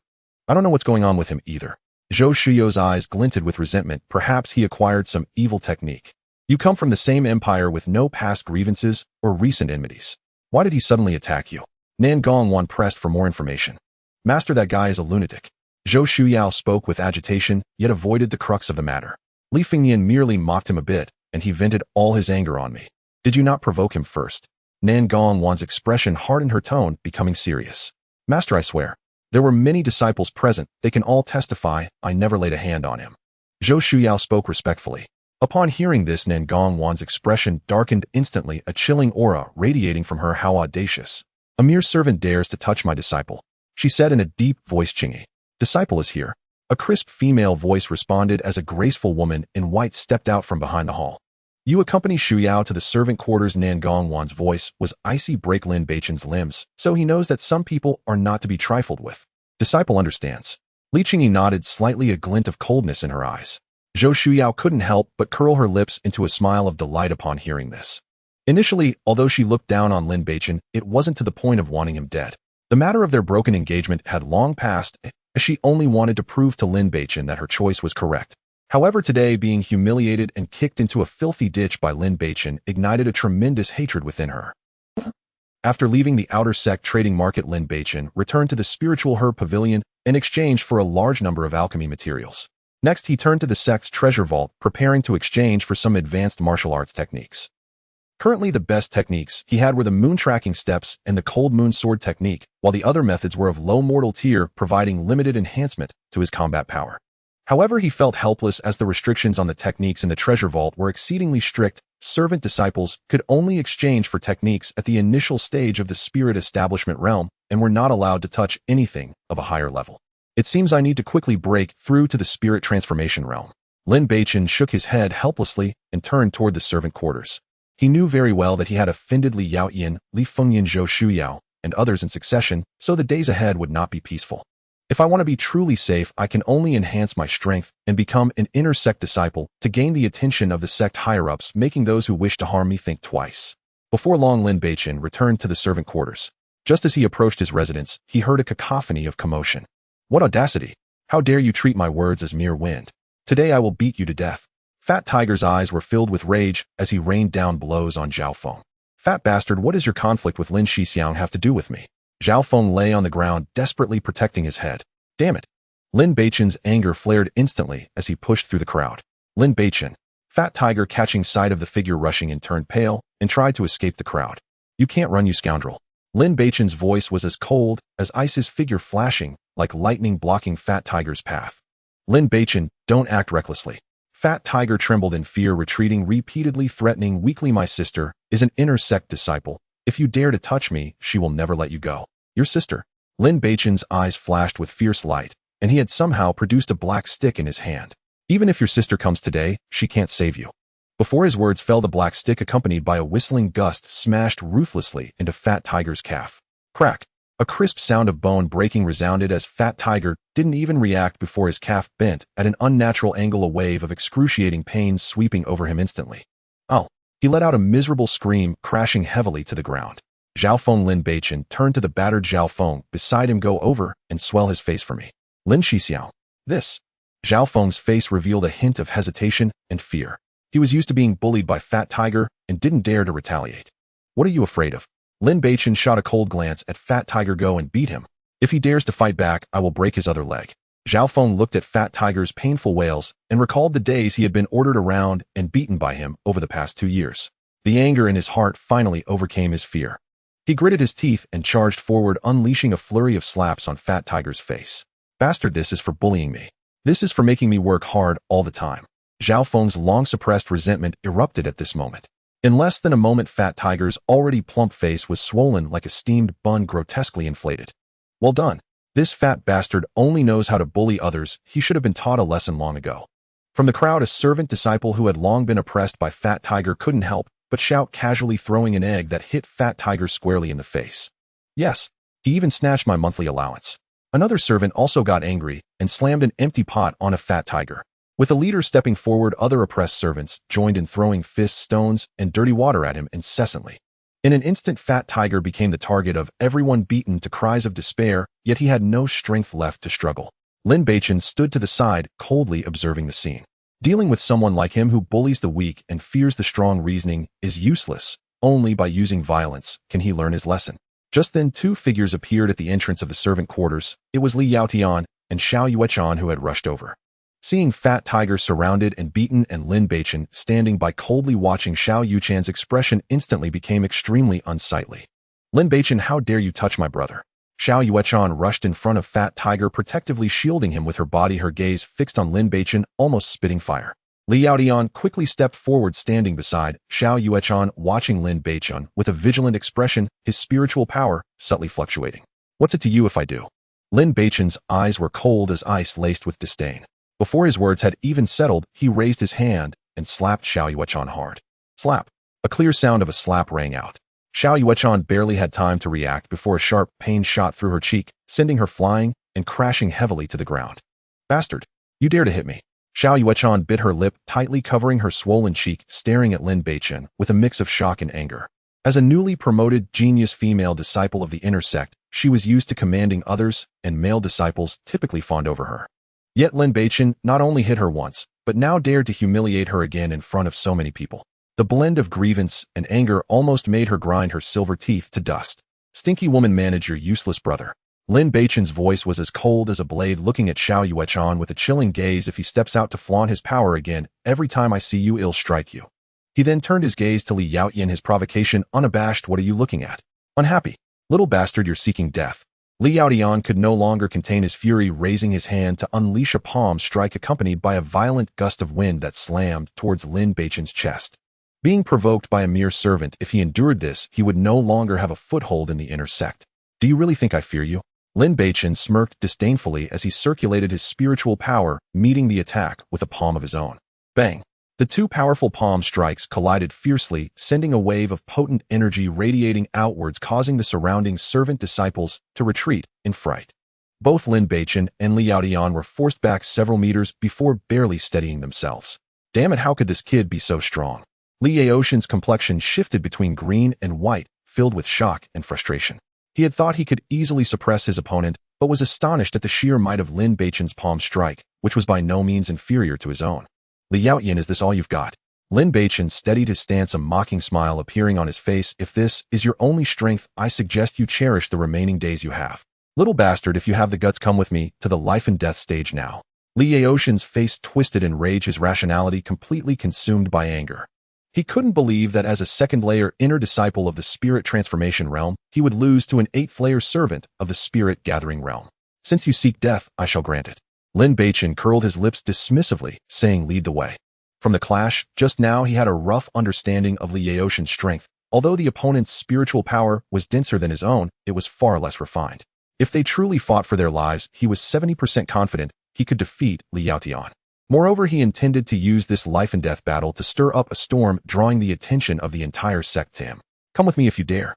I don't know what's going on with him either. Zhou Shuyo's eyes glinted with resentment. Perhaps he acquired some evil technique. You come from the same empire with no past grievances or recent enmities. Why did he suddenly attack you? Nan Gongwan pressed for more information. Master, that guy is a lunatic. Zhou Shuyao spoke with agitation, yet avoided the crux of the matter. Li Fengnian merely mocked him a bit, and he vented all his anger on me. Did you not provoke him first? Nan Gongwan's expression hardened her tone, becoming serious. Master, I swear. There were many disciples present. They can all testify I never laid a hand on him. Zhou Shuyao spoke respectfully. Upon hearing this, Nan Gongwan's expression darkened instantly, a chilling aura radiating from her. How audacious. A mere servant dares to touch my disciple, she said in a deep voice. Chingy. Disciple is here. A crisp female voice responded as a graceful woman in white stepped out from behind the hall. You accompany Shuyao to the servant quarters. Nan Gongwan's voice was icy. Break Lin Beichen's limbs, so he knows that some people are not to be trifled with. Disciple understands. Li Qingyi nodded slightly, a glint of coldness in her eyes. Zhou Shuyao couldn't help but curl her lips into a smile of delight upon hearing this. Initially, although she looked down on Lin Beichen, it wasn't to the point of wanting him dead. The matter of their broken engagement had long passed, as she only wanted to prove to Lin Beichen that her choice was correct. However, today, being humiliated and kicked into a filthy ditch by Lin Beichen ignited a tremendous hatred within her. After leaving the outer sect trading market, Lin Beichen returned to the spiritual herb pavilion in exchange for a large number of alchemy materials. Next, he turned to the sect's treasure vault, preparing to exchange for some advanced martial arts techniques. Currently, the best techniques he had were the moon tracking steps and the cold moon sword technique, while the other methods were of low mortal tier, providing limited enhancement to his combat power. However, he felt helpless as the restrictions on the techniques in the treasure vault were exceedingly strict. Servant disciples could only exchange for techniques at the initial stage of the spirit establishment realm and were not allowed to touch anything of a higher level. It seems I need to quickly break through to the spirit transformation realm. Lin Beichen shook his head helplessly and turned toward the servant quarters. He knew very well that he had offended Li Yaoyin, Li Fengnian, Zhou Shuyao, and others in succession, so the days ahead would not be peaceful. If I want to be truly safe, I can only enhance my strength and become an inner sect disciple to gain the attention of the sect higher-ups, making those who wish to harm me think twice. Before long, Lin Beichen returned to the servant quarters. Just as he approached his residence, he heard a cacophony of commotion. What audacity! How dare you treat my words as mere wind? Today I will beat you to death. Fat Tiger's eyes were filled with rage as he rained down blows on Zhao Feng. Fat bastard, what does your conflict with Lin Shixiang have to do with me? Zhao Feng lay on the ground, desperately protecting his head. Damn it! Lin Beichen's anger flared instantly as he pushed through the crowd. Lin Beichen. Fat Tiger, catching sight of the figure rushing in, turned pale and tried to escape the crowd. You can't run, you scoundrel. Lin Beichen's voice was as cold as ice, his figure flashing like lightning, blocking Fat Tiger's path. Lin Beichen, don't act recklessly. Fat Tiger trembled in fear, retreating, repeatedly threatening weakly. My sister is an inner sect disciple. If you dare to touch me, she will never let you go. Your sister? Lin Beichen's eyes flashed with fierce light, and he had somehow produced a black stick in his hand. Even if your sister comes today, she can't save you. Before his words fell, the black stick, accompanied by a whistling gust, smashed ruthlessly into Fat Tiger's calf. Crack! A crisp sound of bone breaking resounded as Fat Tiger didn't even react before his calf bent at an unnatural angle, a wave of excruciating pain sweeping over him instantly. Oh! He let out a miserable scream, crashing heavily to the ground. Zhao Feng. Lin Beichen turned to the battered Zhao Feng beside him. Go over and swell his face for me. Lin Shixiao. This. Zhao Feng's face revealed a hint of hesitation and fear. He was used to being bullied by Fat Tiger and didn't dare to retaliate. What are you afraid of? Lin Beichen shot a cold glance at Fat Tiger. Go and beat him. If he dares to fight back, I will break his other leg. Zhao Feng looked at Fat Tiger's painful wails and recalled the days he had been ordered around and beaten by him over the past 2 years. The anger in his heart finally overcame his fear. He gritted his teeth and charged forward, unleashing a flurry of slaps on Fat Tiger's face. Bastard, this is for bullying me. This is for making me work hard all the time. Zhao Feng's long-suppressed resentment erupted at this moment. In less than a moment, Fat Tiger's already plump face was swollen like a steamed bun, grotesquely inflated. Well done. This fat bastard only knows how to bully others. He should have been taught a lesson long ago. From the crowd, a servant disciple who had long been oppressed by Fat Tiger couldn't help but shout, casually throwing an egg that hit Fat Tiger squarely in the face. Yes, he even snatched my monthly allowance. Another servant also got angry and slammed an empty pot on a Fat Tiger. With the leader stepping forward, other oppressed servants joined in throwing fists, stones, and dirty water at him incessantly. In an instant, Fat Tiger became the target of everyone, beaten to cries of despair, yet he had no strength left to struggle. Lin Beichen stood to the side, coldly observing the scene. Dealing with someone like him who bullies the weak and fears the strong reasoning is useless. Only by using violence can he learn his lesson. Just then 2 figures appeared at the entrance of the servant quarters. It was Li Yaotian and Xiao Yuechan who had rushed over. Seeing Fat Tiger surrounded and beaten and Lin Beichen standing by coldly watching, Xiao Yuchan's expression instantly became extremely unsightly. Lin Beichen, how dare you touch my brother? Xiao Yuechan rushed in front of Fat Tiger, protectively shielding him with her body, her gaze fixed on Lin Beichen, almost spitting fire. Li Yaotian quickly stepped forward, standing beside Xiao Yuechan, watching Lin Beichen with a vigilant expression, his spiritual power subtly fluctuating. What's it to you if I do? Lin Beichen's eyes were cold as ice, laced with disdain. Before his words had even settled, he raised his hand and slapped Xiao Yuechan hard. Slap. A clear sound of a slap rang out. Xiao Yuechan barely had time to react before a sharp pain shot through her cheek, sending her flying and crashing heavily to the ground. Bastard! You dare to hit me! Xiao Yuechan bit her lip, tightly covering her swollen cheek, staring at Lin Beichen with a mix of shock and anger. As a newly promoted genius female disciple of the inner sect, she was used to commanding others, and male disciples typically fawned over her. Yet Lin Beichen not only hit her once, but now dared to humiliate her again in front of so many people. The blend of grievance and anger almost made her grind her silver teeth to dust. Stinky woman, manage your useless brother. Lin Beichen's voice was as cold as a blade, looking at Xiao Yuechan with a chilling gaze. If he steps out to flaunt his power again, every time I see you, I'll strike you. He then turned his gaze to Li Yaotian, his provocation unabashed. What are you looking at? Unhappy. Little bastard, you're seeking death. Li Yaotian could no longer contain his fury, raising his hand to unleash a palm strike accompanied by a violent gust of wind that slammed towards Lin Beichen's chest. Being provoked by a mere servant, if he endured this, he would no longer have a foothold in the inner sect. Do you really think I fear you? Lin Beichen smirked disdainfully as he circulated his spiritual power, meeting the attack with a palm of his own. Bang! The 2 powerful palm strikes collided fiercely, sending a wave of potent energy radiating outwards, causing the surrounding servant disciples to retreat in fright. Both Lin Beichen and Li Yaotian were forced back several meters before barely steadying themselves. Damn it, how could this kid be so strong? Li Yaotian's complexion shifted between green and white, filled with shock and frustration. He had thought he could easily suppress his opponent, but was astonished at the sheer might of Lin Beichen's palm strike, which was by no means inferior to his own. Li Yaotian, is this all you've got? Lin Beichen steadied his stance, a mocking smile appearing on his face. If this is your only strength, I suggest you cherish the remaining days you have. Little bastard, if you have the guts, come with me to the life and death stage now. Li Yaotian's face twisted in rage, his rationality completely consumed by anger. He couldn't believe that as a second-layer inner disciple of the spirit transformation realm, he would lose to an 8th-layer servant of the spirit gathering realm. Since you seek death, I shall grant it. Lin Beichen curled his lips dismissively, saying, lead the way. From the clash, just now he had a rough understanding of Li Yaotian's strength. Although the opponent's spiritual power was denser than his own, it was far less refined. If they truly fought for their lives, he was 70% confident he could defeat Li Yaotian. Moreover, he intended to use this life and death battle to stir up a storm, drawing the attention of the entire sect to him. Come with me if you dare.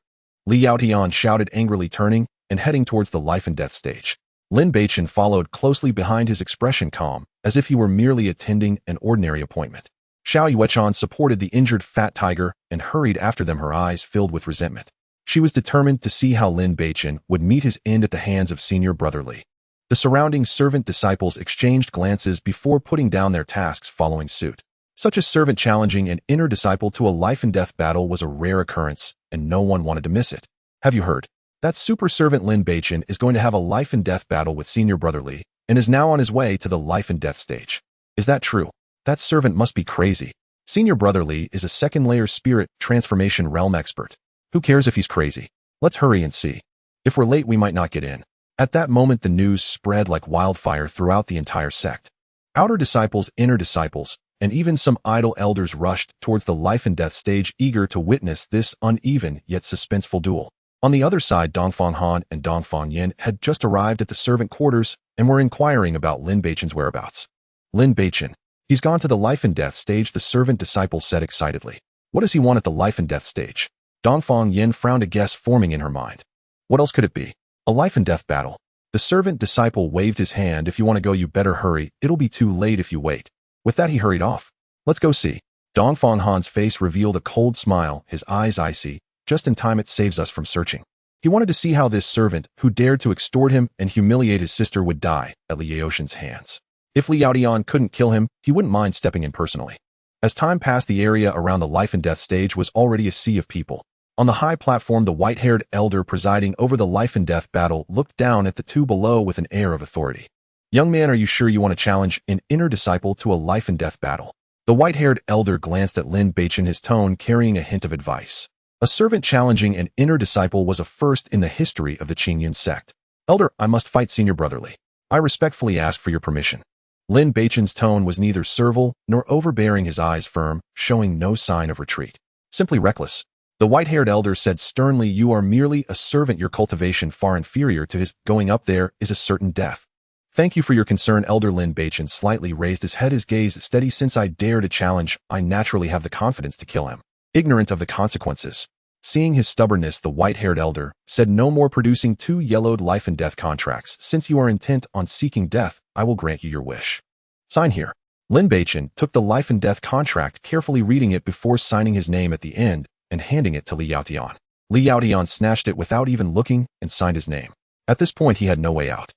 Li Yaotian shouted angrily, turning and heading towards the life and death stage. Lin Beichen followed closely behind, his expression calm, as if he were merely attending an ordinary appointment. Xiao Yuechan supported the injured Fat Tiger and hurried after them, her eyes filled with resentment. She was determined to see how Lin Beichen would meet his end at the hands of senior brother Li. The surrounding servant disciples exchanged glances before putting down their tasks, following suit. Such a servant challenging an inner disciple to a life and death battle was a rare occurrence, and no one wanted to miss it. Have you heard? That super servant Lin Beichen is going to have a life and death battle with senior brother Li, and is now on his way to the life and death stage. Is that true? That servant must be crazy. Senior brother Li is a second-layer spirit transformation realm expert. Who cares if he's crazy? Let's hurry and see. If we're late, we might not get in. At that moment, the news spread like wildfire throughout the entire sect. Outer disciples, inner disciples, and even some idle elders rushed towards the life and death stage, eager to witness this uneven yet suspenseful duel. On the other side, Dongfang Han and Dongfang Yin had just arrived at the servant quarters and were inquiring about Lin Beichen's whereabouts. Lin Beichen. He's gone to the life and death stage, the servant disciple said excitedly. What does he want at the life and death stage? Dongfang Yin frowned, a guess forming in her mind. What else could it be? A life and death battle. The servant disciple waved his hand. If you want to go, you better hurry. It'll be too late if you wait. With that, he hurried off. Let's go see. Dongfang Han's face revealed a cold smile, his eyes icy. Just in time, it saves us from searching. He wanted to see how this servant, who dared to extort him and humiliate his sister, would die at Li Yaotian's hands. If Li Yaotian couldn't kill him, he wouldn't mind stepping in personally. As time passed, the area around the life and death stage was already a sea of people. On the high platform, the white-haired elder presiding over the life and death battle looked down at the two below with an air of authority. "Young man, are you sure you want to challenge an inner disciple to a life and death battle?" The white-haired elder glanced at Lin Beichen, his tone carrying a hint of advice. A servant challenging an inner disciple was a first in the history of the Qingyun sect. "Elder, I must fight Senior Brotherly. I respectfully ask for your permission." Lin Beichen's tone was neither servile nor overbearing, his eyes firm, showing no sign of retreat. Simply reckless. The white-haired elder said sternly, "You are merely a servant. Your cultivation far inferior to his. Going up there is a certain death." "Thank you for your concern, Elder." Lin Beichen slightly raised his head, his gaze steady. "Since I dare to challenge, I naturally have the confidence to kill him, ignorant of the consequences." Seeing his stubbornness, the white-haired elder said no more, producing two yellowed life and death contracts. "Since you are intent on seeking death, I will grant you your wish. Sign here." Lin Beichen took the life and death contract, carefully reading it before signing his name at the end and handing it to Li Yaotian. Li Yaotian snatched it without even looking and signed his name. At this point, he had no way out.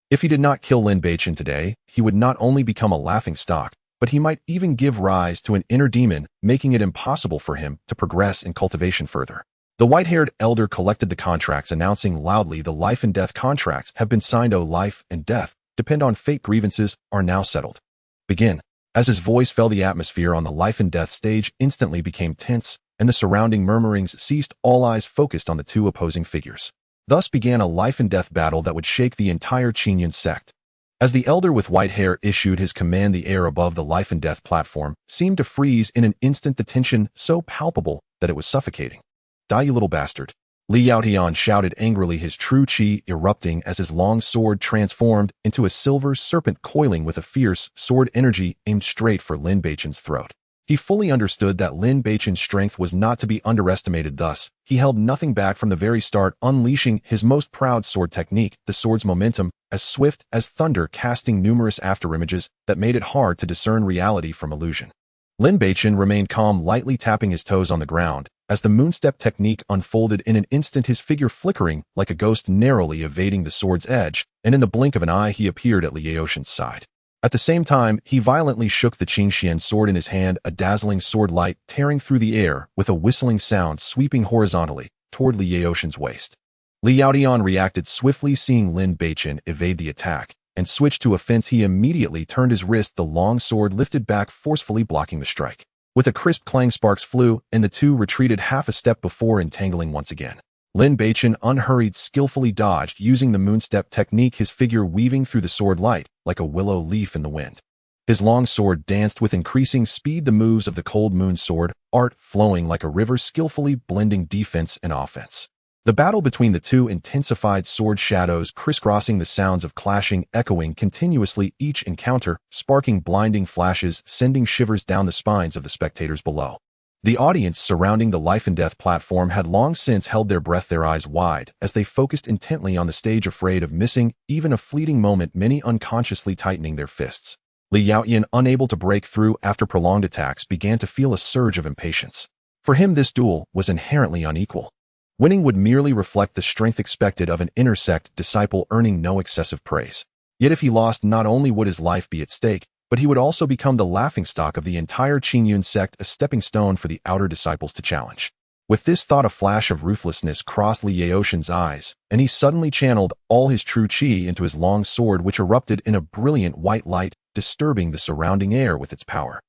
If he did not kill Lin Beichen today, he would not only become a laughingstock, but he might even give rise to an inner demon, making it impossible for him to progress in cultivation further. The white-haired elder collected the contracts, announcing loudly, "The life and death contracts have been signed. Oh, life and death depend on fate. Grievances are now settled. Begin." As his voice fell, the atmosphere on the life and death stage instantly became tense, and the surrounding murmurings ceased. All eyes focused on the two opposing figures. Thus began a life and death battle that would shake the entire Qingyun sect. As the elder with white hair issued his command, the air above the life and death platform seemed to freeze in an instant, the tension so palpable that it was suffocating. "Die, you little bastard." Li Yaotian shouted angrily, his true qi erupting as his long sword transformed into a silver serpent coiling with a fierce sword energy aimed straight for Lin Beichen's throat. He fully understood that Lin Beichen's strength was not to be underestimated, thus he held nothing back from the very start, unleashing his most proud sword technique, the sword's momentum, as swift as thunder, casting numerous afterimages that made it hard to discern reality from illusion. Lin Beichen remained calm, lightly tapping his toes on the ground. As the moonstep technique unfolded, in an instant his figure flickering like a ghost, narrowly evading the sword's edge, and in the blink of an eye he appeared at Li Yaotian's side. At the same time, he violently shook the Qingxian sword in his hand, a dazzling sword light tearing through the air with a whistling sound, sweeping horizontally toward Li Yaotian's waist. Li Yaotian reacted swiftly, seeing Lin Beichen evade the attack and switch to offense. He immediately turned his wrist, the long sword lifted back, forcefully blocking the strike. With a crisp clang, sparks flew, and the two retreated half a step before entangling once again. Lin Beichen, unhurried, skillfully dodged, using the moonstep technique, his figure weaving through the sword light like a willow leaf in the wind. His long sword danced with increasing speed, the moves of the cold moon sword art flowing like a river, skillfully blending defense and offense. The battle between the two intensified, sword shadows crisscrossing, the sounds of clashing echoing continuously, each encounter sparking blinding flashes, sending shivers down the spines of the spectators below. The audience surrounding the life and death platform had long since held their breath, their eyes wide, as they focused intently on the stage, afraid of missing even a fleeting moment, many unconsciously tightening their fists. Li Yaotian, unable to break through after prolonged attacks, began to feel a surge of impatience. For him, this duel was inherently unequal. Winning would merely reflect the strength expected of an inner sect disciple, earning no excessive praise. Yet if he lost, not only would his life be at stake, but he would also become the laughingstock of the entire Qingyun sect, a stepping stone for the outer disciples to challenge. With this thought, a flash of ruthlessness crossed Li Yaotian's eyes, and he suddenly channeled all his true qi into his long sword, which erupted in a brilliant white light, disturbing the surrounding air with its power.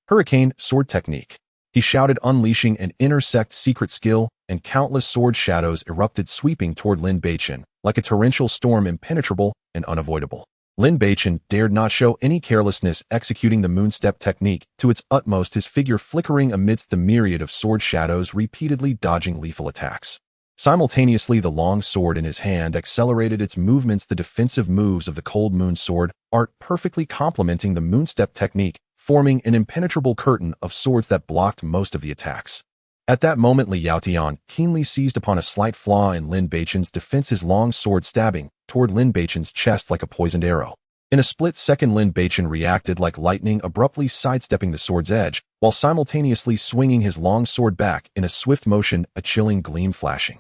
"Hurricane sword technique," he shouted, unleashing an inner sect secret skill, and countless sword shadows erupted, sweeping toward Lin Beichen like a torrential storm, impenetrable and unavoidable. Lin Beichen dared not show any carelessness, executing the moonstep technique to its utmost, his figure flickering amidst the myriad of sword shadows, repeatedly dodging lethal attacks. Simultaneously, the long sword in his hand accelerated its movements, the defensive moves of the cold moon sword art perfectly complementing the moonstep technique, forming an impenetrable curtain of swords that blocked most of the attacks. At that moment, Li Yaotian keenly seized upon a slight flaw in Lin Beichen's defense, his long sword stabbing toward Lin Beichen's chest like a poisoned arrow. In a split second, Lin Beichen reacted like lightning, abruptly sidestepping the sword's edge, while simultaneously swinging his long sword back in a swift motion, a chilling gleam flashing.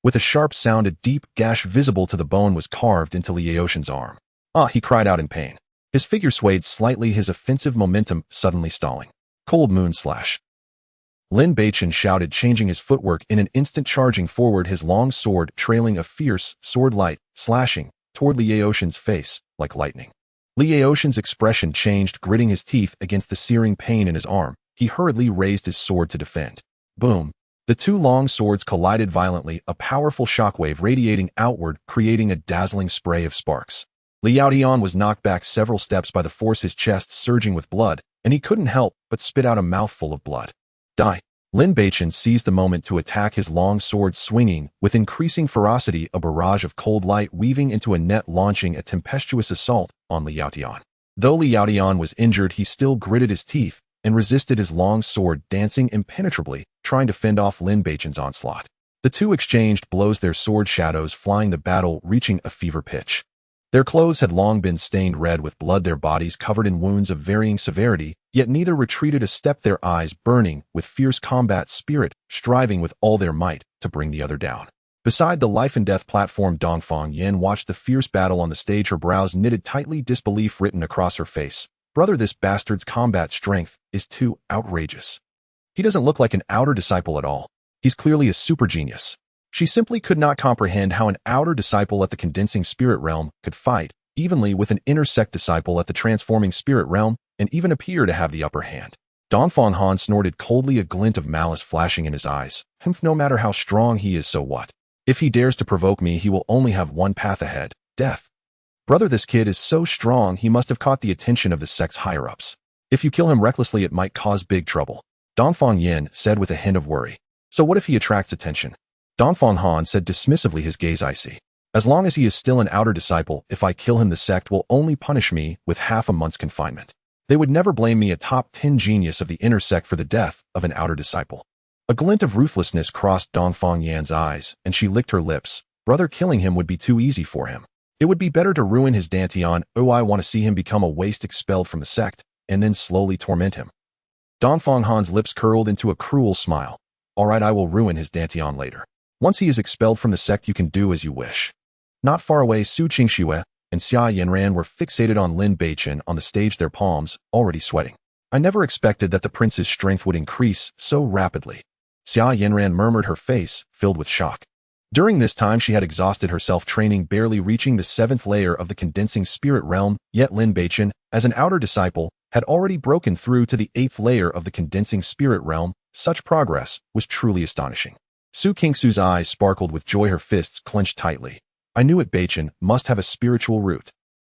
With a sharp sound, a deep gash visible to the bone was carved into Li Yaoshan's arm. Ah, he cried out in pain. His figure swayed slightly, his offensive momentum suddenly stalling. Cold moon slash. Lin Beichen shouted, changing his footwork in an instant, charging forward, his long sword trailing a fierce sword light, slashing toward Li Yaoshan's face like lightning. Li Yaoshan's expression changed, gritting his teeth against the searing pain in his arm. He hurriedly raised his sword to defend. Boom! The two long swords collided violently, a powerful shockwave radiating outward, creating a dazzling spray of sparks. Li Yaotian was knocked back several steps by the force, his chest surging with blood, and he couldn't help but spit out a mouthful of blood. Die! Lin Beichen seized the moment to attack, his long sword swinging with increasing ferocity, a barrage of cold light weaving into a net, launching a tempestuous assault on Li Yaotian. Though Li Yaotian was injured, he still gritted his teeth and resisted, his long sword dancing impenetrably, trying to fend off Lin Beichen's onslaught. The two exchanged blows, their sword shadows flying, the battle reaching a fever pitch. Their clothes had long been stained red with blood, their bodies covered in wounds of varying severity, yet neither retreated a step, their eyes burning with fierce combat spirit, striving with all their might to bring the other down. Beside the life-and-death platform, Dongfang Yin watched the fierce battle on the stage, her brows knitted tightly, disbelief written across her face. Brother, this bastard's combat strength is too outrageous. He doesn't look like an outer disciple at all. He's clearly a super genius. She simply could not comprehend how an outer disciple at the condensing spirit realm could fight evenly with an inner sect disciple at the transforming spirit realm and even appear to have the upper hand. Dongfang Han snorted coldly, a glint of malice flashing in his eyes. No matter how strong he is, so what? If he dares to provoke me, he will only have one path ahead: death. Brother, this kid is so strong, he must have caught the attention of the sect's higher-ups. If you kill him recklessly, it might cause big trouble. Dongfang Yin said with a hint of worry. So what if he attracts attention? Dongfang Han said dismissively, his gaze icy. As long as he is still an outer disciple, if I kill him, the sect will only punish me with half a month's confinement. They would never blame me, a top 10 genius of the inner sect, for the death of an outer disciple. A glint of ruthlessness crossed Dongfang Yan's eyes, and she licked her lips. Brother, killing him would be too easy for him. It would be better to ruin his dantian. Oh, I want to see him become a waste, expelled from the sect, and then slowly torment him. Dongfang Han's lips curled into a cruel smile. All right, I will ruin his dantian later. Once he is expelled from the sect, you can do as you wish. Not far away, Su Qingxue and Xia Yanran were fixated on Lin Beichen on the stage, their palms already sweating. I never expected that the prince's strength would increase so rapidly. Xia Yanran murmured, her face filled with shock. During this time, she had exhausted herself training, barely reaching the 7th layer of the condensing spirit realm, yet Lin Beichen, as an outer disciple, had already broken through to the 8th layer of the condensing spirit realm. Such progress was truly astonishing. Su Qingxue's eyes sparkled with joy, her fists clenched tightly. I knew it, Beichen must have a spiritual root.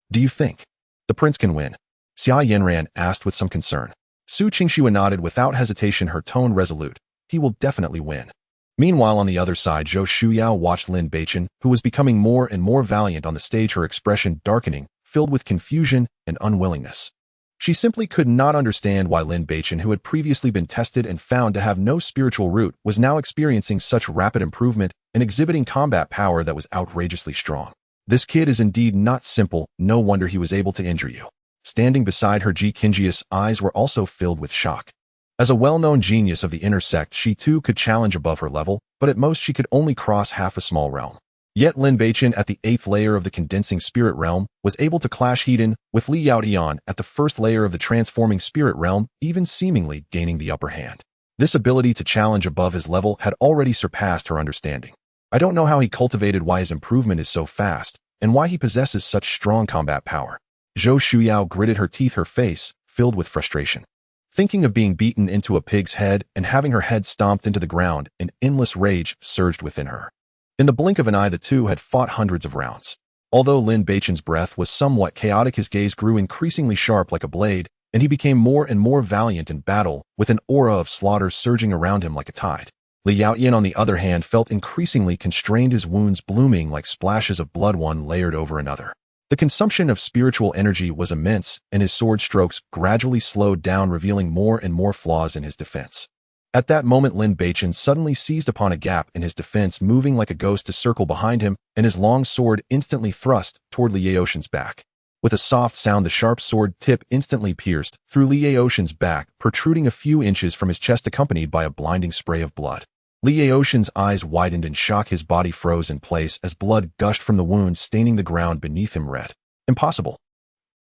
Do you think the prince can win? Xia Yanran asked with some concern. Su Qingxue nodded without hesitation, her tone resolute. He will definitely win. Meanwhile, on the other side, Zhou Shuyao watched Lin Beichen, who was becoming more and more valiant on the stage, her expression darkening, filled with confusion and unwillingness. She simply could not understand why Lin Beichen, who had previously been tested and found to have no spiritual root, was now experiencing such rapid improvement and exhibiting combat power that was outrageously strong. This kid is indeed not simple, no wonder he was able to injure you. Standing beside her, Ji Qingjia's eyes were also filled with shock. As a well-known genius of the inner sect, she too could challenge above her level, but at most she could only cross half a small realm. Yet Lin Beichen at the 8th layer of the condensing spirit realm was able to clash head-in with Li Yaotian at the 1st layer of the transforming spirit realm, even seemingly gaining the upper hand. This ability to challenge above his level had already surpassed her understanding. I don't know how he cultivated, why his improvement is so fast, and why he possesses such strong combat power. Zhou Shuyao gritted her teeth, her face filled with frustration. Thinking of being beaten into a pig's head and having her head stomped into the ground, an endless rage surged within her. In the blink of an eye, the two had fought hundreds of rounds. Although Lin Beichen's breath was somewhat chaotic, his gaze grew increasingly sharp like a blade, and he became more and more valiant in battle, with an aura of slaughter surging around him like a tide. Li Yaotian, on the other hand, felt increasingly constrained, his wounds blooming like splashes of blood, one layered over another. The consumption of spiritual energy was immense, and his sword strokes gradually slowed down, revealing more and more flaws in his defense. At that moment, Lin Beichen suddenly seized upon a gap in his defense, moving like a ghost to circle behind him, and his long sword instantly thrust toward Li Yaoshan's back. With a soft sound, the sharp sword tip instantly pierced through Li Yaoshan's back, protruding a few inches from his chest, accompanied by a blinding spray of blood. Li Yaoshan's eyes widened in shock. His body froze in place as blood gushed from the wound, staining the ground beneath him red. Impossible.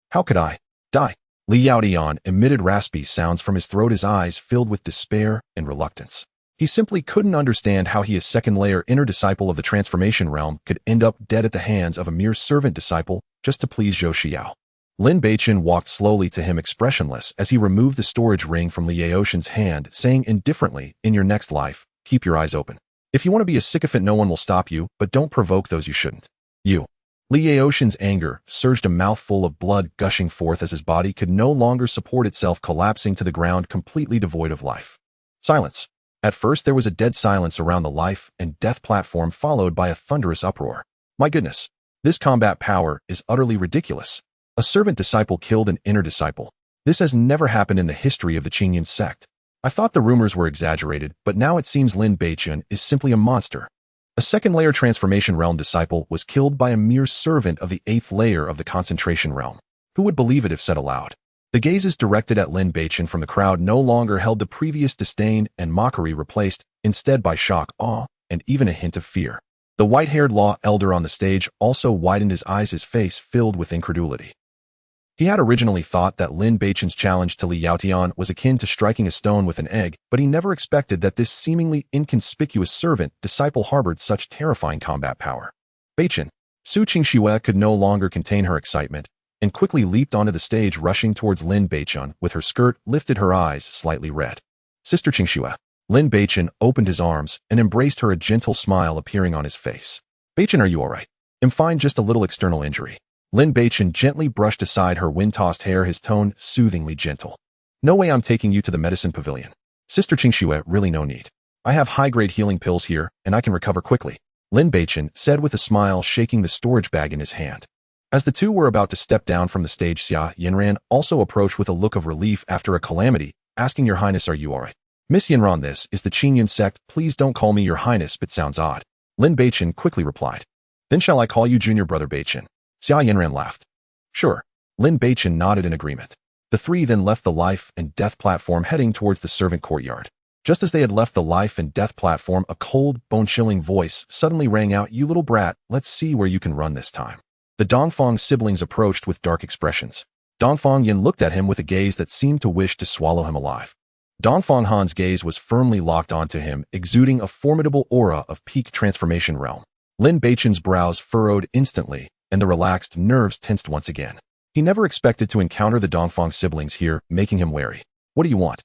How could I die? Li Yaotian emitted raspy sounds from his throat, his eyes filled with despair and reluctance. He simply couldn't understand how he, a second-layer inner disciple of the transformation realm, could end up dead at the hands of a mere servant disciple just to please Zhou Xiao. Lin Beichen walked slowly to him, expressionless, as he removed the storage ring from Li Yaoshan's hand, saying indifferently, "In your next life, keep your eyes open. If you want to be a sycophant, no one will stop you, but don't provoke those you shouldn't." You. Li Yaoshan's anger surged, a mouthful of blood gushing forth as his body could no longer support itself, collapsing to the ground, completely devoid of life. Silence. At first there was a dead silence around the life and death platform, followed by a thunderous uproar. My goodness, this combat power is utterly ridiculous. A servant disciple killed an inner disciple. This has never happened in the history of the Qingyan sect. I thought the rumors were exaggerated, but now it seems Lin Beichen is simply a monster. A second-layer transformation realm disciple was killed by a mere servant of the 8th layer of the concentration realm. Who would believe it if said aloud? The gazes directed at Lin Beichen from the crowd no longer held the previous disdain and mockery, replaced instead by shock, awe, and even a hint of fear. The white-haired law elder on the stage also widened his eyes, his face filled with incredulity. He had originally thought that Lin Beichen's challenge to Li Yaotian was akin to striking a stone with an egg, but he never expected that this seemingly inconspicuous servant disciple harbored such terrifying combat power. Beichen. Su Qingxue could no longer contain her excitement and quickly leaped onto the stage, rushing towards Lin Beichen with her skirt lifted, her eyes slightly red. Sister Qingxue. Lin Beichen opened his arms and embraced her, a gentle smile appearing on his face. Beichen, are you all right? I'm fine, just a little external injury. Lin Beichen gently brushed aside her wind-tossed hair, his tone soothingly gentle. No way, I'm taking you to the medicine pavilion. Sister Qingxue, really no need. I have high-grade healing pills here, and I can recover quickly, Lin Beichen said with a smile, shaking the storage bag in his hand. As the two were about to step down from the stage, Xia Yinran also approached with a look of relief after a calamity, asking, Your Highness, are you alright? Miss Yinran, this is the Qingyan sect. Please don't call me Your Highness, it sounds odd. Lin Beichen quickly replied. Then shall I call you Junior Brother Beichen? Xia Yinran laughed. Sure. Lin Beichen nodded in agreement. The three then left the life and death platform, heading towards the servant courtyard. Just as they had left the life and death platform, a cold, bone-chilling voice suddenly rang out, You little brat, let's see where you can run this time. The Dongfang siblings approached with dark expressions. Dongfang Yin looked at him with a gaze that seemed to wish to swallow him alive. Dongfang Han's gaze was firmly locked onto him, exuding a formidable aura of peak transformation realm. Lin Beichen's brows furrowed instantly, and the relaxed nerves tensed once again. He never expected to encounter the Dongfang siblings here, making him wary. What do you want?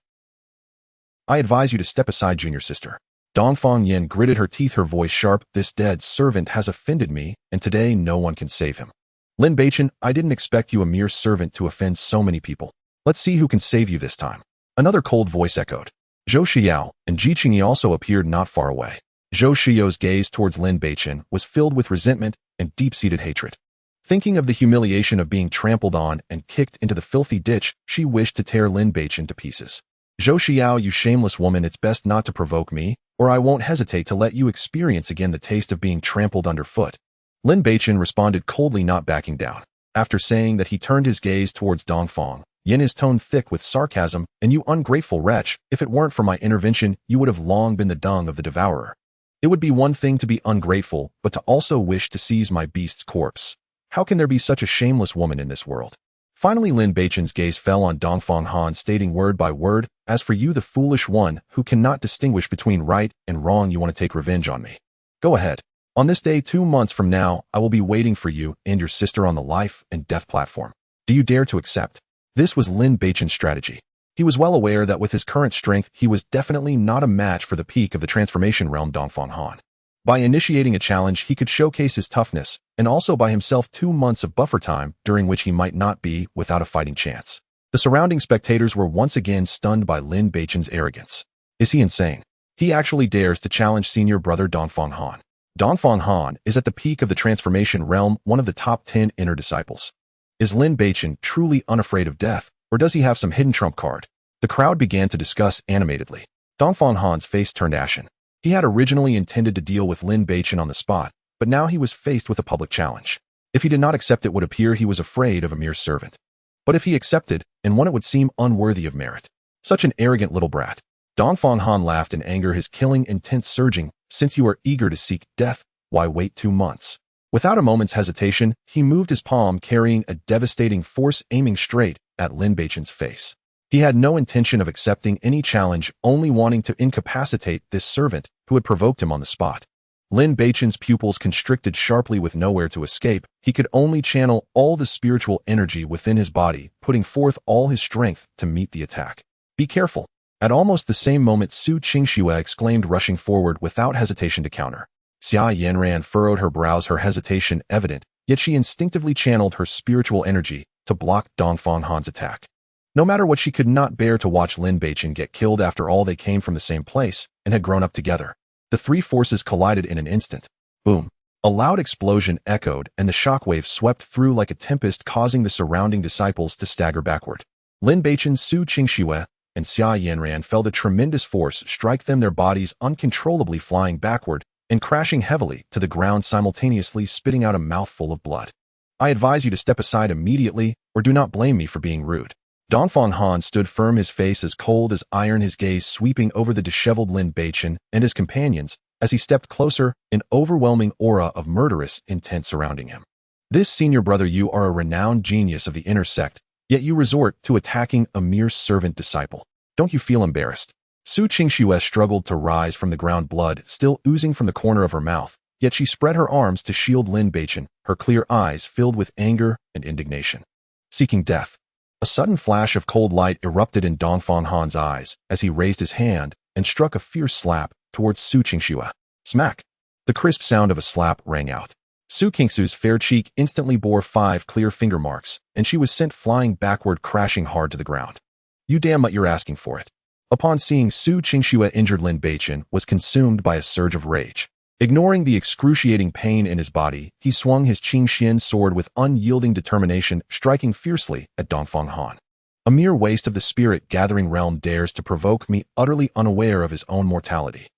I advise you to step aside, junior sister. Dongfang Yin gritted her teeth, her voice sharp. This dead servant has offended me, and today no one can save him. Lin Beichen, I didn't expect you, a mere servant, to offend so many people. Let's see who can save you this time. Another cold voice echoed. Zhou Xiao and Ji Qingyi also appeared not far away. Zhou Xiao's gaze towards Lin Beichen was filled with resentment and deep-seated hatred. Thinking of the humiliation of being trampled on and kicked into the filthy ditch, she wished to tear Lin Beichen to pieces. Zhou Xiao, you shameless woman, it's best not to provoke me, or I won't hesitate to let you experience again the taste of being trampled underfoot. Lin Beichen responded coldly, not backing down. After saying that, he turned his gaze towards Dongfang Yin, his tone thick with sarcasm, And you ungrateful wretch, if it weren't for my intervention, you would have long been the dung of the devourer. It would be one thing to be ungrateful, but to also wish to seize my beast's corpse. How can there be such a shameless woman in this world? Finally, Lin Beichen's gaze fell on Dongfang Han, stating word by word, As for you, the foolish one, who cannot distinguish between right and wrong, you want to take revenge on me. Go ahead. On this day 2 months from now, I will be waiting for you and your sister on the life and death platform. Do you dare to accept? This was Lin Beichen's strategy. He was well aware that with his current strength, he was definitely not a match for the peak of the transformation realm Dongfang Han. By initiating a challenge, he could showcase his toughness, and also buy himself 2 months of buffer time, during which he might not be without a fighting chance. The surrounding spectators were once again stunned by Lin Beichen's arrogance. Is he insane? He actually dares to challenge senior brother Dongfang Han. Dongfang Han is at the peak of the transformation realm, one of the top 10 inner disciples. Is Lin Beichen truly unafraid of death, or does he have some hidden trump card? The crowd began to discuss animatedly. Dongfang Han's face turned ashen. He had originally intended to deal with Lin Beichen on the spot, but now he was faced with a public challenge. If he did not accept, it would appear he was afraid of a mere servant. But if he accepted, and one, it would seem unworthy of merit. Such an arrogant little brat. Dongfang Han laughed in anger, his killing intent surging. Since you are eager to seek death, why wait 2 months? Without a moment's hesitation, he moved his palm, carrying a devastating force, aiming straight at Lin Beichen's face. He had no intention of accepting any challenge, only wanting to incapacitate this servant who had provoked him on the spot. Lin Beichen's pupils constricted sharply with nowhere to escape. He could only channel all the spiritual energy within his body, putting forth all his strength to meet the attack. Be careful. At almost the same moment, Su Qingxue exclaimed, rushing forward without hesitation to counter. Xia Yanran furrowed her brows, her hesitation evident, yet she instinctively channeled her spiritual energy to block Dongfang Han's attack. No matter what, she could not bear to watch Lin Beichen get killed. After all, they came from the same place and had grown up together. The three forces collided in an instant. Boom. A loud explosion echoed, and the shockwave swept through like a tempest, causing the surrounding disciples to stagger backward. Lin Beichen, Su Qingxue, and Xia Yanran felt a tremendous force strike them, their bodies uncontrollably flying backward and crashing heavily to the ground, simultaneously spitting out a mouthful of blood. I advise you to step aside immediately, or do not blame me for being rude. Dongfang Han stood firm, his face as cold as iron, his gaze sweeping over the disheveled Lin Beichen and his companions as he stepped closer, an overwhelming aura of murderous intent surrounding him. This senior brother, you are a renowned genius of the inner sect, yet you resort to attacking a mere servant disciple. Don't you feel embarrassed? Su Qingxue struggled to rise from the ground, blood still oozing from the corner of her mouth, yet she spread her arms to shield Lin Beichen, her clear eyes filled with anger and indignation. Seeking death. A sudden flash of cold light erupted in Dongfang Han's eyes as he raised his hand and struck a fierce slap towards Su Qingxue. Smack! The crisp sound of a slap rang out. Su Qingxue's fair cheek instantly bore 5 clear finger marks, and she was sent flying backward, crashing hard to the ground. You damn what, you're asking for it. Upon seeing Su Qingxue injured, Lin Beichen was consumed by a surge of rage. Ignoring the excruciating pain in his body, he swung his Qingxian sword with unyielding determination, striking fiercely at Dongfang Han. A mere waste of the spirit-gathering realm dares to provoke me, utterly unaware of his own mortality.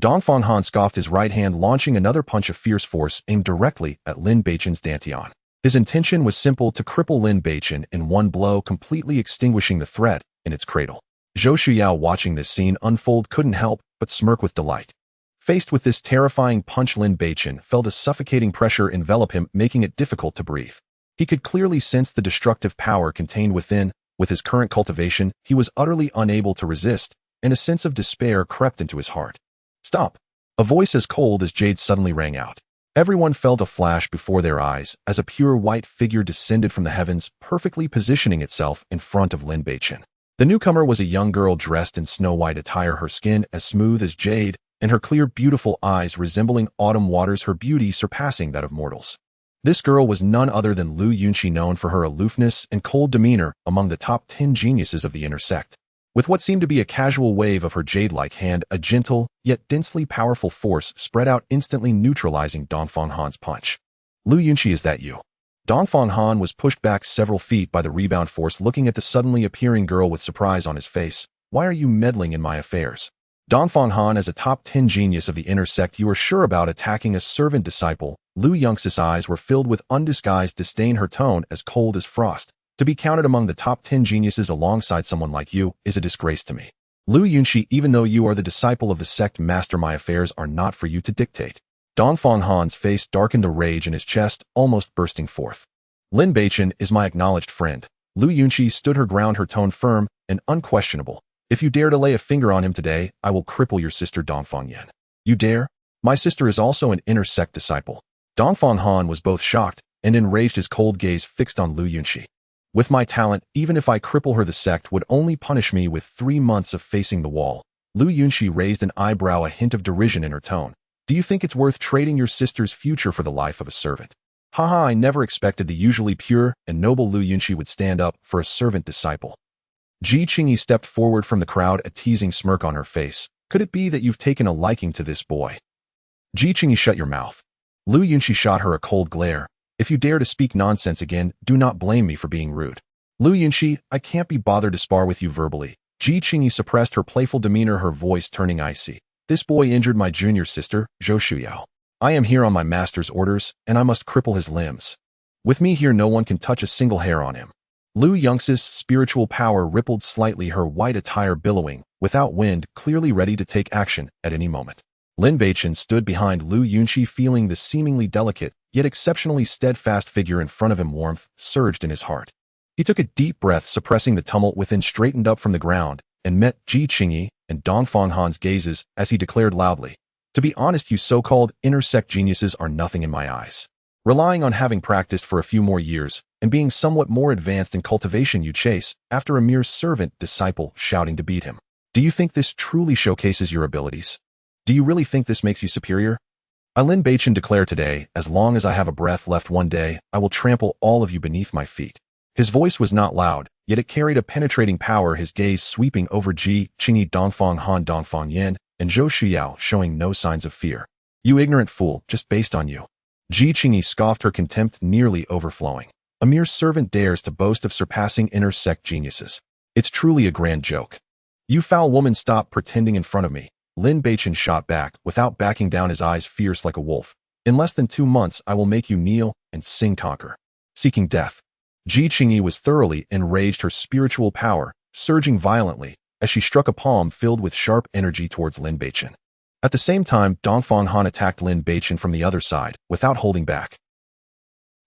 Dongfang Han scoffed, his right hand launching another punch of fierce force aimed directly at Lin Beichen's dantian. His intention was simple: to cripple Lin Beichen in one blow, completely extinguishing the threat in its cradle. Zhou Shuyao, watching this scene unfold, couldn't help but smirk with delight. Faced with this terrifying punch, Lin Beichen felt a suffocating pressure envelop him, making it difficult to breathe. He could clearly sense the destructive power contained within. With his current cultivation, he was utterly unable to resist, and a sense of despair crept into his heart. Stop! A voice as cold as jade suddenly rang out. Everyone felt a flash before their eyes as a pure white figure descended from the heavens, perfectly positioning itself in front of Lin Beichen. The newcomer was a young girl dressed in snow-white attire, her skin as smooth as jade, and her clear, beautiful eyes resembling autumn waters, her beauty surpassing that of mortals. This girl was none other than Lu Yunxi, known for her aloofness and cold demeanor, among the top 10 geniuses of the inner sect. With what seemed to be a casual wave of her jade-like hand, a gentle, yet densely powerful force spread out, instantly neutralizing Dongfang Han's punch. Lu Yunxi, is that you? Dongfang Han was pushed back several feet by the rebound force, looking at the suddenly appearing girl with surprise on his face. Why are you meddling in my affairs? Dongfang Han, as a top 10 genius of the inner sect, you are sure about attacking a servant disciple? Lu Yunxi's eyes were filled with undisguised disdain, her tone as cold as frost. To be counted among the top 10 geniuses alongside someone like you is a disgrace to me. Lu Yunxi, even though you are the disciple of the sect master, my affairs are not for you to dictate. Dongfang Han's face darkened, the rage in his chest almost bursting forth. Lin Beichen is my acknowledged friend. Lu Yunxi stood her ground, her tone firm and unquestionable. If you dare to lay a finger on him today, I will cripple your sister Dongfang Yan. You dare? My sister is also an inner sect disciple. Dongfang Han was both shocked and enraged, his cold gaze fixed on Lu Yunxi. With my talent, even if I cripple her, the sect would only punish me with 3 months of facing the wall. Lu Yunxi raised an eyebrow, a hint of derision in her tone. Do you think it's worth trading your sister's future for the life of a servant? Haha, I never expected the usually pure and noble Lu Yunxi would stand up for a servant disciple. Ji Qingyi stepped forward from the crowd, a teasing smirk on her face. Could it be that you've taken a liking to this boy? Ji Qingyi, shut your mouth. Lu Yunxi shot her a cold glare. If you dare to speak nonsense again, do not blame me for being rude. Lu Yunxi, I can't be bothered to spar with you verbally. Ji Qingyi suppressed her playful demeanor, her voice turning icy. This boy injured my junior sister, Zhou Shuyao. I am here on my master's orders, and I must cripple his limbs. With me here, no one can touch a single hair on him. Lu Yunx's spiritual power rippled slightly, her white attire billowing, without wind, clearly ready to take action at any moment. Lin Beichen stood behind Lu Yunxi, feeling the seemingly delicate, yet exceptionally steadfast figure in front of him. Warmth surged in his heart. He took a deep breath, suppressing the tumult within, straightened up from the ground, and met Ji Qingyi and Dongfang Han's gazes as he declared loudly, "To be honest, you so-called intersect geniuses are nothing in my eyes. Relying on having practiced for a few more years and being somewhat more advanced in cultivation, you chase after a mere servant disciple shouting to beat him. Do you think this truly showcases your abilities? Do you really think this makes you superior? I, Lin Beichen, declare today, as long as I have a breath left one day, I will trample all of you beneath my feet." His voice was not loud, yet it carried a penetrating power, his gaze sweeping over Ji Qingyi, Dongfang Han, Dongfang Yan, and Zhou Shiyao, showing no signs of fear. "You ignorant fool, just based on you." Ji Qingyi scoffed, her contempt nearly overflowing. "A mere servant dares to boast of surpassing intersect geniuses. It's truly a grand joke. You foul woman, stop pretending in front of me." Lin Beichen shot back, without backing down, his eyes fierce like a wolf. "In less than 2 months, I will make you kneel and sing conquer, seeking death." Ji Qingyi was thoroughly enraged, her spiritual power surging violently as she struck a palm filled with sharp energy towards Lin Beichen. At the same time, Dongfang Han attacked Lin Beichen from the other side, without holding back.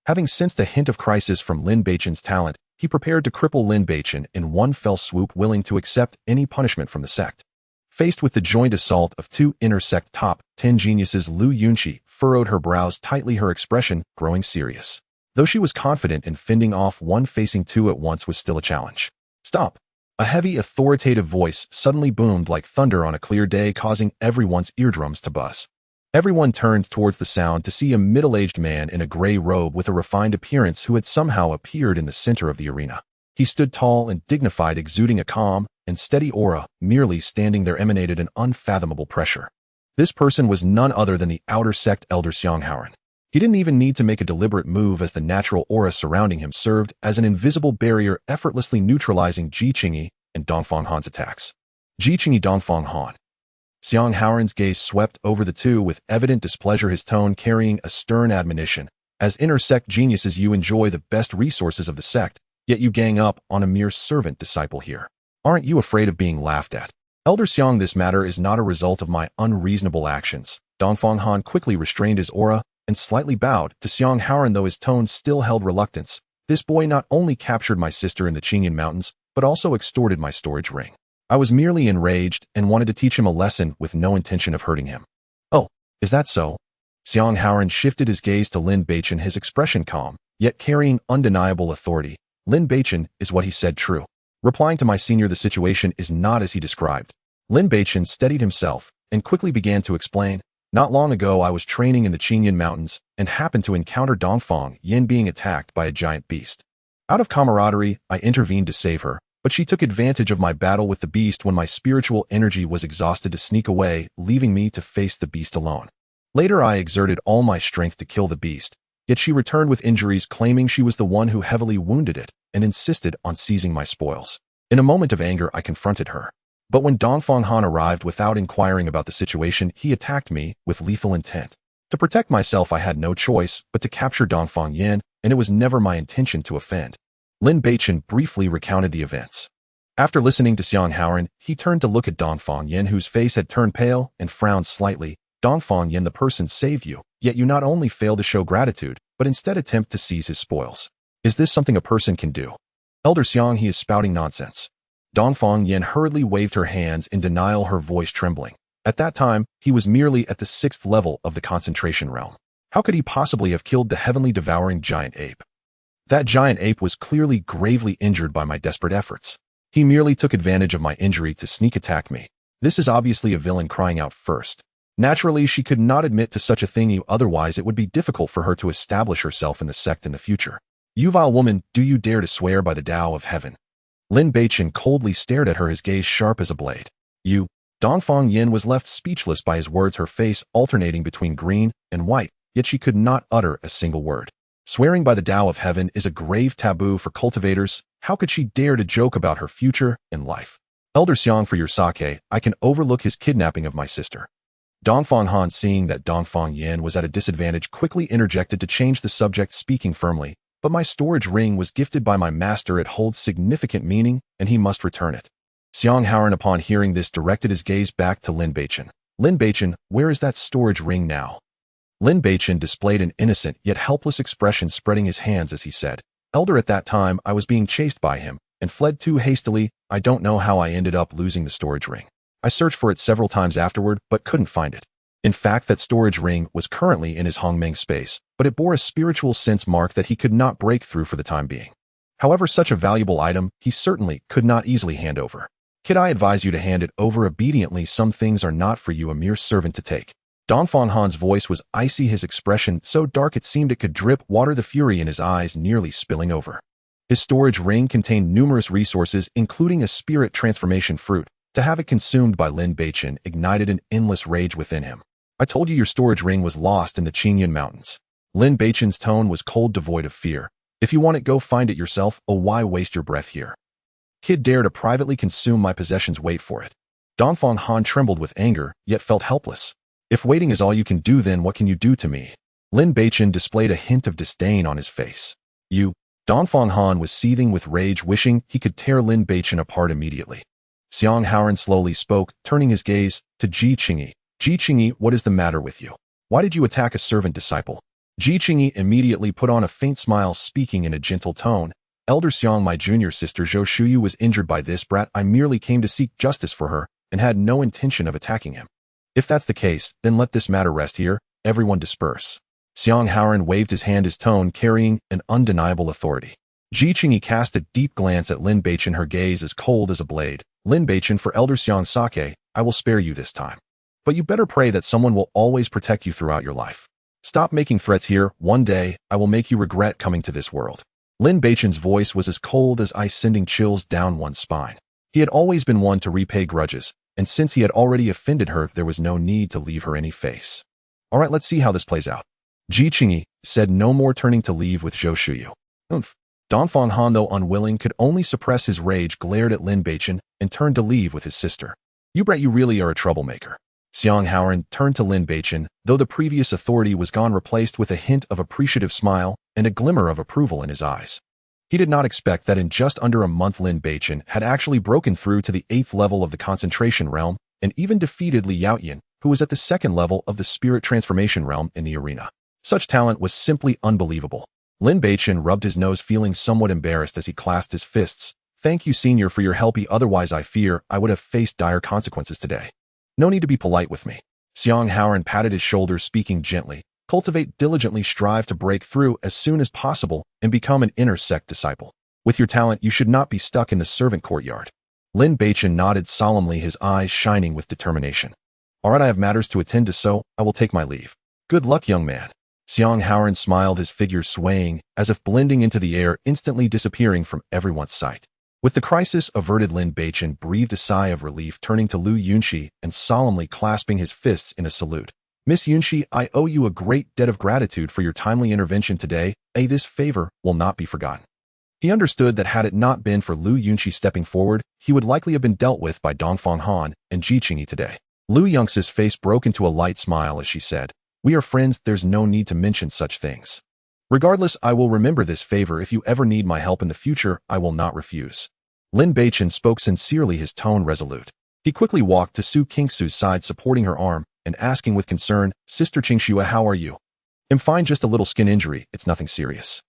Having sensed a hint of crisis from Lin Beichen's talent, he prepared to cripple Lin Beichen in one fell swoop, willing to accept any punishment from the sect. Faced with the joint assault of 2 intersect top 10 geniuses, Lu Yunxi furrowed her brows tightly, her expression growing serious. Though she was confident in fending off one, facing 2 at once was still a challenge. "Stop!" A heavy, authoritative voice suddenly boomed like thunder on a clear day, causing everyone's eardrums to buzz. Everyone turned towards the sound to see a middle-aged man in a gray robe with a refined appearance who had somehow appeared in the center of the arena. He stood tall and dignified, exuding a calm and steady aura. Merely standing there emanated an unfathomable pressure. This person was none other than the outer sect elder Xiang Haoran. He didn't even need to make a deliberate move, as the natural aura surrounding him served as an invisible barrier, effortlessly neutralizing Ji Qingyi and Dongfang Han's attacks. Ji Qingyi, Dongfang Han. Xiang Haoran's gaze swept over the two with evident displeasure, his tone carrying a stern admonition. "As intersect geniuses, you enjoy the best resources of the sect, yet you gang up on a mere servant disciple here. Aren't you afraid of being laughed at? Elder Xiang, this matter is not a result of my unreasonable actions." Dongfang Han quickly restrained his aura and slightly bowed to Xiang Haoran, though his tone still held reluctance. "This boy not only captured my sister in the Qingyan Mountains, but also extorted my storage ring. I was merely enraged and wanted to teach him a lesson with no intention of hurting him." "Oh, is that so?" Xiang Haoran shifted his gaze to Lin Beichen, his expression calm, yet carrying undeniable authority. "Lin Beichen, is what he said true? Replying to my senior, the situation is not as he described." Lin Beichen steadied himself and quickly began to explain. "Not long ago, I was training in the Qingyan Mountains and happened to encounter Dongfang Yin being attacked by a giant beast. Out of camaraderie, I intervened to save her, but she took advantage of my battle with the beast when my spiritual energy was exhausted to sneak away, leaving me to face the beast alone. Later, I exerted all my strength to kill the beast, yet she returned with injuries, claiming she was the one who heavily wounded it and insisted on seizing my spoils. In a moment of anger, I confronted her. But when Dongfang Han arrived without inquiring about the situation, he attacked me with lethal intent. To protect myself, I had no choice but to capture Dongfang Yin, and it was never my intention to offend." Lin Beichen briefly recounted the events. After listening to Xiang Haoran, he turned to look at Dongfang Yin, whose face had turned pale, and frowned slightly. "Dongfang Yin, the person saved you, yet you not only fail to show gratitude, but instead attempt to seize his spoils. Is this something a person can do? Elder Xiang, he is spouting nonsense." Dongfang Yin hurriedly waved her hands in denial, her voice trembling. At that time, he was merely at the 6th level of the concentration realm. How could he possibly have killed the heavenly devouring giant ape? That giant ape was clearly gravely injured by my desperate efforts. He merely took advantage of my injury to sneak attack me. This is obviously a villain crying out first. Naturally, she could not admit to such a thing, otherwise it would be difficult for her to establish herself in the sect in the future. "You vile woman, do you dare to swear by the Tao of Heaven?" Lin Beichen coldly stared at her, his gaze sharp as a blade. "You..." Dongfang Yin was left speechless by his words, her face alternating between green and white, yet she could not utter a single word. Swearing by the Tao of Heaven is a grave taboo for cultivators. How could she dare to joke about her future and life? "Elder Xiang, for your sake, I can overlook his kidnapping of my sister." Dongfang Han, seeing that Dongfang Yin was at a disadvantage, quickly interjected to change the subject, speaking firmly. But my storage ring was gifted by my master. It holds significant meaning, and he must return it. Xiang Haoran, upon hearing this, directed his gaze back to Lin Beichen. Lin Beichen, where is that storage ring now? Lin Beichen displayed an innocent yet helpless expression, spreading his hands as he said, Elder, at that time I was being chased by him and fled too hastily. I don't know how I ended up losing the storage ring. I searched for it several times afterward, but couldn't find it. In fact, that storage ring was currently in his Hongmeng space, but it bore a spiritual sense mark that he could not break through for the time being. However, such a valuable item he certainly could not easily hand over. Kid, I advise you to hand it over obediently. Some things are not for you, a mere servant, to take. Dongfang Han's voice was icy, his expression so dark it seemed it could drip water, the fury in his eyes nearly spilling over. His storage ring contained numerous resources, including a spirit transformation fruit. To have it consumed by Lin Beichen ignited an endless rage within him. I told you your storage ring was lost in the Qingyun Mountains. Lin Beichen's tone was cold, devoid of fear. If you want it, go find it yourself. Oh, why waste your breath here? Kid, dare to privately consume my possessions, wait for it. Dongfang Han trembled with anger, yet felt helpless. If waiting is all you can do, then what can you do to me? Lin Beichen displayed a hint of disdain on his face. You. Dongfang Han was seething with rage, wishing he could tear Lin Beichen apart immediately. Xiang Haoran slowly spoke, turning his gaze to Ji Qingyi. Ji Qingyi, what is the matter with you? Why did you attack a servant disciple? Ji Qingyi immediately put on a faint smile, speaking in a gentle tone. Elder Xiang, my junior sister Zhou Shuyu was injured by this brat. I merely came to seek justice for her, and had no intention of attacking him. If that's the case, then let this matter rest here. Everyone disperse. Xiang Haoran waved his hand, his tone carrying an undeniable authority. Ji Qingyi cast a deep glance at Lin Beichen, her gaze as cold as a blade. Lin Beichen, for Elder Xiang Sake, I will spare you this time. But you better pray that someone will always protect you throughout your life. Stop making threats here. One day, I will make you regret coming to this world. Lin Beichen's voice was as cold as ice, sending chills down one's spine. He had always been one to repay grudges, and since he had already offended her, there was no need to leave her any face. All right, let's see how this plays out. Ji Qingyi said no more, turning to leave with Zhou Shuyu. Dongfang Han, though unwilling, could only suppress his rage, glared at Lin Beichen, and turned to leave with his sister. You brat, you really are a troublemaker. Xiang Haoran turned to Lin Beichen, though the previous authority was gone, replaced with a hint of appreciative smile and a glimmer of approval in his eyes. He did not expect that in just under a month Lin Beichen had actually broken through to the 8th level of the concentration realm and even defeated Li Yaoyan, who was at the 2nd level of the spirit transformation realm in the arena. Such talent was simply unbelievable. Lin Beichen rubbed his nose, feeling somewhat embarrassed as he clasped his fists. Thank you, senior, for your help. Otherwise, I fear I would have faced dire consequences today. No need to be polite with me. Xiang Haoran patted his shoulders, speaking gently. Cultivate diligently, strive to break through as soon as possible and become an inner sect disciple. With your talent, you should not be stuck in the servant courtyard. Lin Beichen nodded solemnly, his eyes shining with determination. All right, I have matters to attend to, so I will take my leave. Good luck, young man. Xiang Haoran smiled, his figure swaying, as if blending into the air, instantly disappearing from everyone's sight. With the crisis averted, Lin Beichen breathed a sigh of relief, turning to Lu Yunxi and solemnly clasping his fists in a salute. Miss Yunxi, I owe you a great debt of gratitude for your timely intervention today. This favor will not be forgotten. He understood that had it not been for Lu Yunxi stepping forward, he would likely have been dealt with by Dongfang Han and Ji Qingyi today. Lu Yunxi's face broke into a light smile as she said, We are friends, there's no need to mention such things. Regardless, I will remember this favor. If you ever need my help in the future, I will not refuse. Lin Beichen spoke sincerely, his tone resolute. He quickly walked to Su Qingxu's side, supporting her arm and asking with concern, Sister Qingxue, how are you? I'm fine, just a little skin injury, it's nothing serious.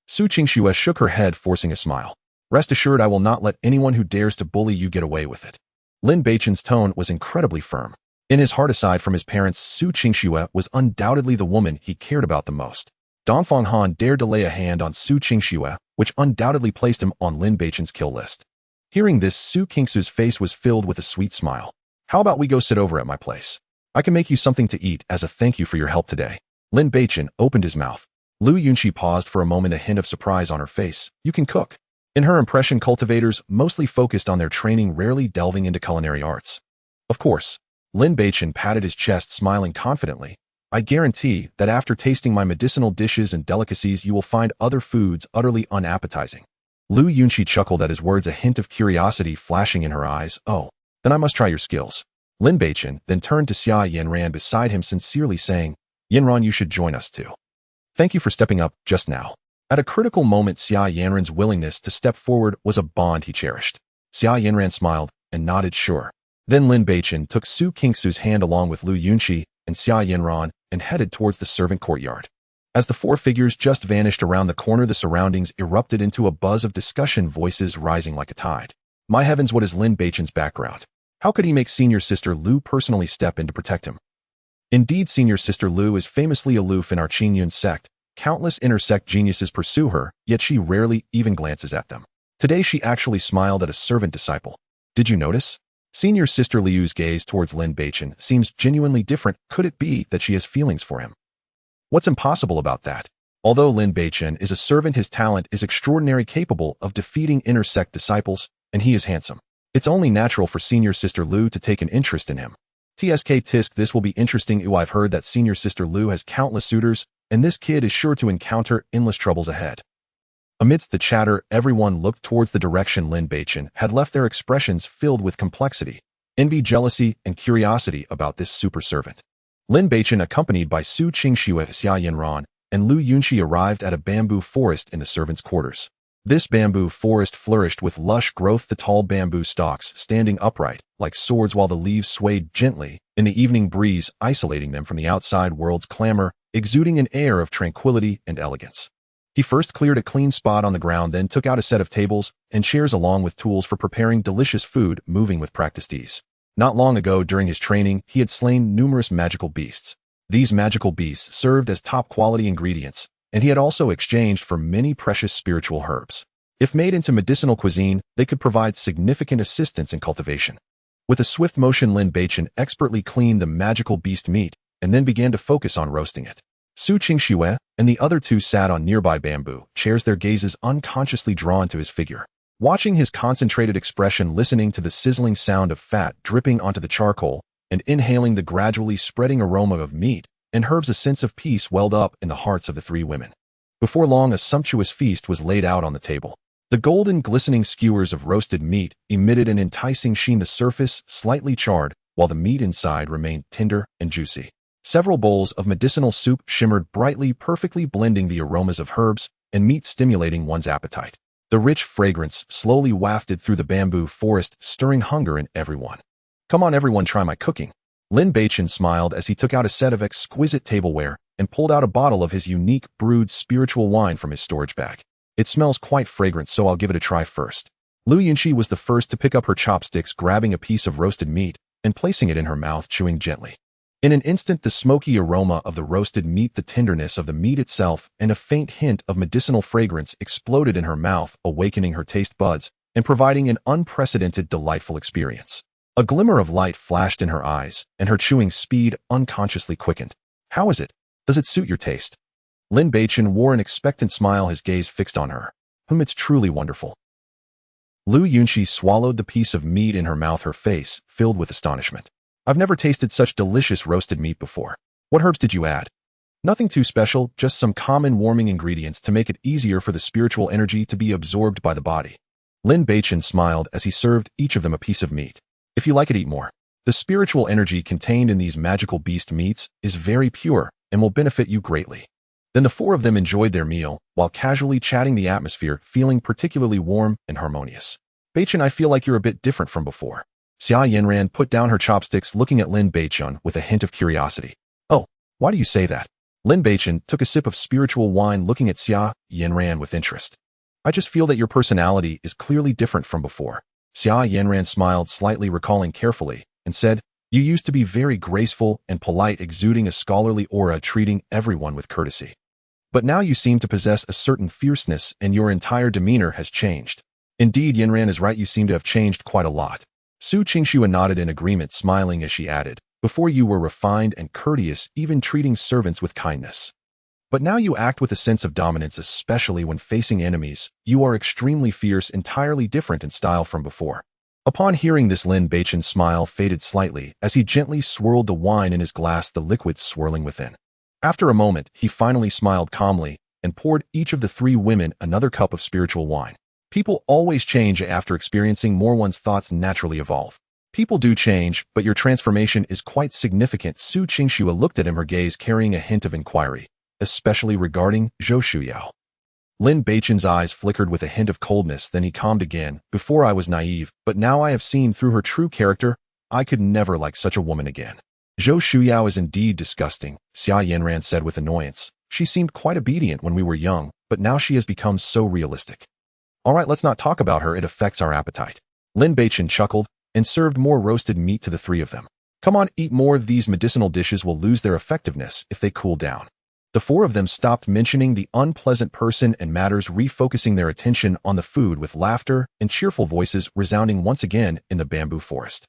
Su Qingxue shook her head, forcing a smile. Rest assured, I will not let anyone who dares to bully you get away with it. Lin Beichen's tone was incredibly firm. In his heart, aside from his parents, Su Qingxue was undoubtedly the woman he cared about the most. Dongfang Han dared to lay a hand on Su Qingxue, which undoubtedly placed him on Lin Beichen's kill list. Hearing this, Su Qingxue's face was filled with a sweet smile. How about we go sit over at my place? I can make you something to eat as a thank you for your help today. Lin Beichen opened his mouth. Lu Yunxi paused for a moment, a hint of surprise on her face. You can cook. In her impression, cultivators mostly focused on their training, rarely delving into culinary arts. Of course. Lin Beichen patted his chest, smiling confidently. I guarantee that after tasting my medicinal dishes and delicacies, you will find other foods utterly unappetizing. Lu Yunxi chuckled at his words, a hint of curiosity flashing in her eyes. Oh, then I must try your skills. Lin Beichen then turned to Xia Yanran beside him, sincerely saying, Yanran, you should join us too. Thank you for stepping up just now. At a critical moment, Xia Yanran's willingness to step forward was a bond he cherished. Xia Yanran smiled and nodded sure. Then Lin Beichen took Su Qingsu's hand along with Lu Yunqi and Xia Yanran and headed towards the servant courtyard. As the four figures just vanished around the corner, the surroundings erupted into a buzz of discussion, voices rising like a tide. My heavens, what is Lin Beichen's background? How could he make Senior Sister Lu personally step in to protect him? Indeed, Senior Sister Lu is famously aloof in our Qingyun sect. Countless intersect geniuses pursue her, yet she rarely even glances at them. Today she actually smiled at a servant disciple. Did you notice? Senior Sister Liu's gaze towards Lin Beichen seems genuinely different. Could it be that she has feelings for him? What's impossible about that? Although Lin Beichen is a servant, his talent is extraordinarily capable of defeating intersect disciples, and he is handsome. It's only natural for Senior Sister Lu to take an interest in him. Tisk, this will be interesting. I've heard that Senior Sister Lu has countless suitors, and this kid is sure to encounter endless troubles ahead. Amidst the chatter, everyone looked towards the direction Lin Beichen had left, their expressions filled with complexity, envy, jealousy, and curiosity about this super servant. Lin Beichen, accompanied by Su Qingxue, Xia Yanran, and Lu Yunqi, arrived at a bamboo forest in the servants' quarters. This bamboo forest flourished with lush growth, the tall bamboo stalks standing upright, like swords, while the leaves swayed gently in the evening breeze, isolating them from the outside world's clamor, exuding an air of tranquility and elegance. He first cleared a clean spot on the ground, then took out a set of tables and chairs along with tools for preparing delicious food, moving with practiced ease. Not long ago, during his training, he had slain numerous magical beasts. These magical beasts served as top-quality ingredients, and he had also exchanged for many precious spiritual herbs. If made into medicinal cuisine, they could provide significant assistance in cultivation. With a swift motion, Lin Beichen expertly cleaned the magical beast meat and then began to focus on roasting it. Su Qingxue and the other two sat on nearby bamboo chairs, their gazes unconsciously drawn to his figure. Watching his concentrated expression, listening to the sizzling sound of fat dripping onto the charcoal, and inhaling the gradually spreading aroma of meat and herbs, a sense of peace welled up in the hearts of the three women. Before long, a sumptuous feast was laid out on the table. The golden, glistening skewers of roasted meat emitted an enticing sheen, the surface slightly charred, while the meat inside remained tender and juicy. Several bowls of medicinal soup shimmered brightly, perfectly blending the aromas of herbs and meat, stimulating one's appetite. The rich fragrance slowly wafted through the bamboo forest, stirring hunger in everyone. Come on everyone, try my cooking. Lin Beichen smiled as he took out a set of exquisite tableware and pulled out a bottle of his unique brewed spiritual wine from his storage bag. It smells quite fragrant, so I'll give it a try first. Lu Yunqi was the first to pick up her chopsticks, grabbing a piece of roasted meat and placing it in her mouth, chewing gently. In an instant, the smoky aroma of the roasted meat, the tenderness of the meat itself, and a faint hint of medicinal fragrance exploded in her mouth, awakening her taste buds and providing an unprecedented, delightful experience. A glimmer of light flashed in her eyes, and her chewing speed unconsciously quickened. How is it? Does it suit your taste? Lin Beichen wore an expectant smile, his gaze fixed on her. It's truly wonderful. Lu Yunqi swallowed the piece of meat in her mouth, her face filled with astonishment. I've never tasted such delicious roasted meat before. What herbs did you add? Nothing too special, just some common warming ingredients to make it easier for the spiritual energy to be absorbed by the body. Lin Beichen smiled as he served each of them a piece of meat. If you like it, eat more. The spiritual energy contained in these magical beast meats is very pure and will benefit you greatly. Then the four of them enjoyed their meal, while casually chatting, the atmosphere feeling particularly warm and harmonious. Beichen, I feel like you're a bit different from before. Xia Yanran put down her chopsticks, looking at Lin Beichen with a hint of curiosity. Oh, why do you say that? Lin Beichen took a sip of spiritual wine, looking at Xia Yanran with interest. I just feel that your personality is clearly different from before. Xia Yanran smiled slightly, recalling carefully, and said, You used to be very graceful and polite, exuding a scholarly aura, treating everyone with courtesy. But now you seem to possess a certain fierceness, and your entire demeanor has changed. Indeed, Yanran is right, you seem to have changed quite a lot. Su Qingxue nodded in agreement, smiling as she added, Before you were refined and courteous, even treating servants with kindness. But now you act with a sense of dominance, especially when facing enemies. You are extremely fierce, entirely different in style from before. Upon hearing this, Lin Beichen's smile faded slightly as he gently swirled the wine in his glass, the liquid swirling within. After a moment, he finally smiled calmly and poured each of the three women another cup of spiritual wine. People always change after experiencing more. One's thoughts naturally evolve. People do change, but your transformation is quite significant. Su Qingxue looked at him, her gaze carrying a hint of inquiry, especially regarding Zhou Shuyao. Lin Beichen's eyes flickered with a hint of coldness, then he calmed again. Before I was naive, but now I have seen through her true character. I could never like such a woman again. Zhou Shuyao is indeed disgusting, Xia Yanran said with annoyance. She seemed quite obedient when we were young, but now she has become so realistic. All right, let's not talk about her, it affects our appetite. Lin Beichen chuckled and served more roasted meat to the three of them. Come on, eat more. These medicinal dishes will lose their effectiveness if they cool down. The four of them stopped mentioning the unpleasant person and matters, refocusing their attention on the food with laughter and cheerful voices resounding once again in the bamboo forest.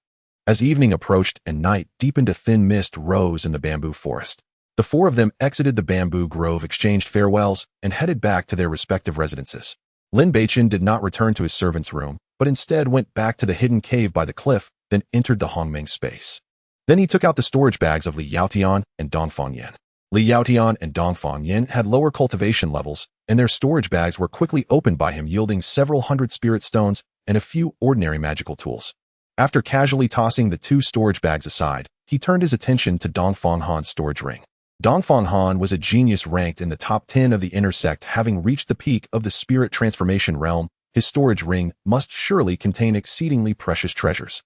As evening approached and night deepened, a thin mist rose in the bamboo forest. The four of them exited the bamboo grove, exchanged farewells, and headed back to their respective residences. Lin Beichen did not return to his servant's room, but instead went back to the hidden cave by the cliff, then entered the Hongming space. Then he took out the storage bags of Li Yaotian and Dongfang Yin. Li Yaotian and Dongfang Yin had lower cultivation levels, and their storage bags were quickly opened by him, yielding several hundred spirit stones and a few ordinary magical tools. After casually tossing the two storage bags aside, he turned his attention to Dongfang Han's storage ring. Dongfang Han was a genius ranked in the top 10 of the inner sect, having reached the peak of the spirit transformation realm. His storage ring must surely contain exceedingly precious treasures.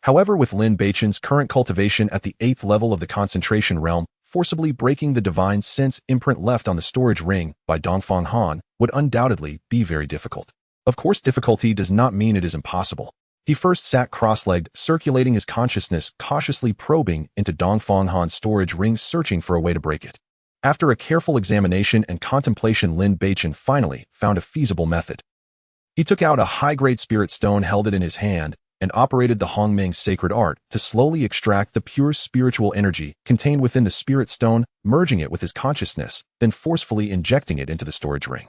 However, with Lin Beichen's current cultivation at the 8th level of the concentration realm, forcibly breaking the divine sense imprint left on the storage ring by Dongfang Han would undoubtedly be very difficult. Of course, difficulty does not mean it is impossible. He first sat cross-legged, circulating his consciousness, cautiously probing into Dongfang Han's storage ring, searching for a way to break it. After a careful examination and contemplation, Lin Beichen finally found a feasible method. He took out a high-grade spirit stone, held it in his hand, and operated the Hongming sacred art to slowly extract the pure spiritual energy contained within the spirit stone, merging it with his consciousness, then forcefully injecting it into the storage ring.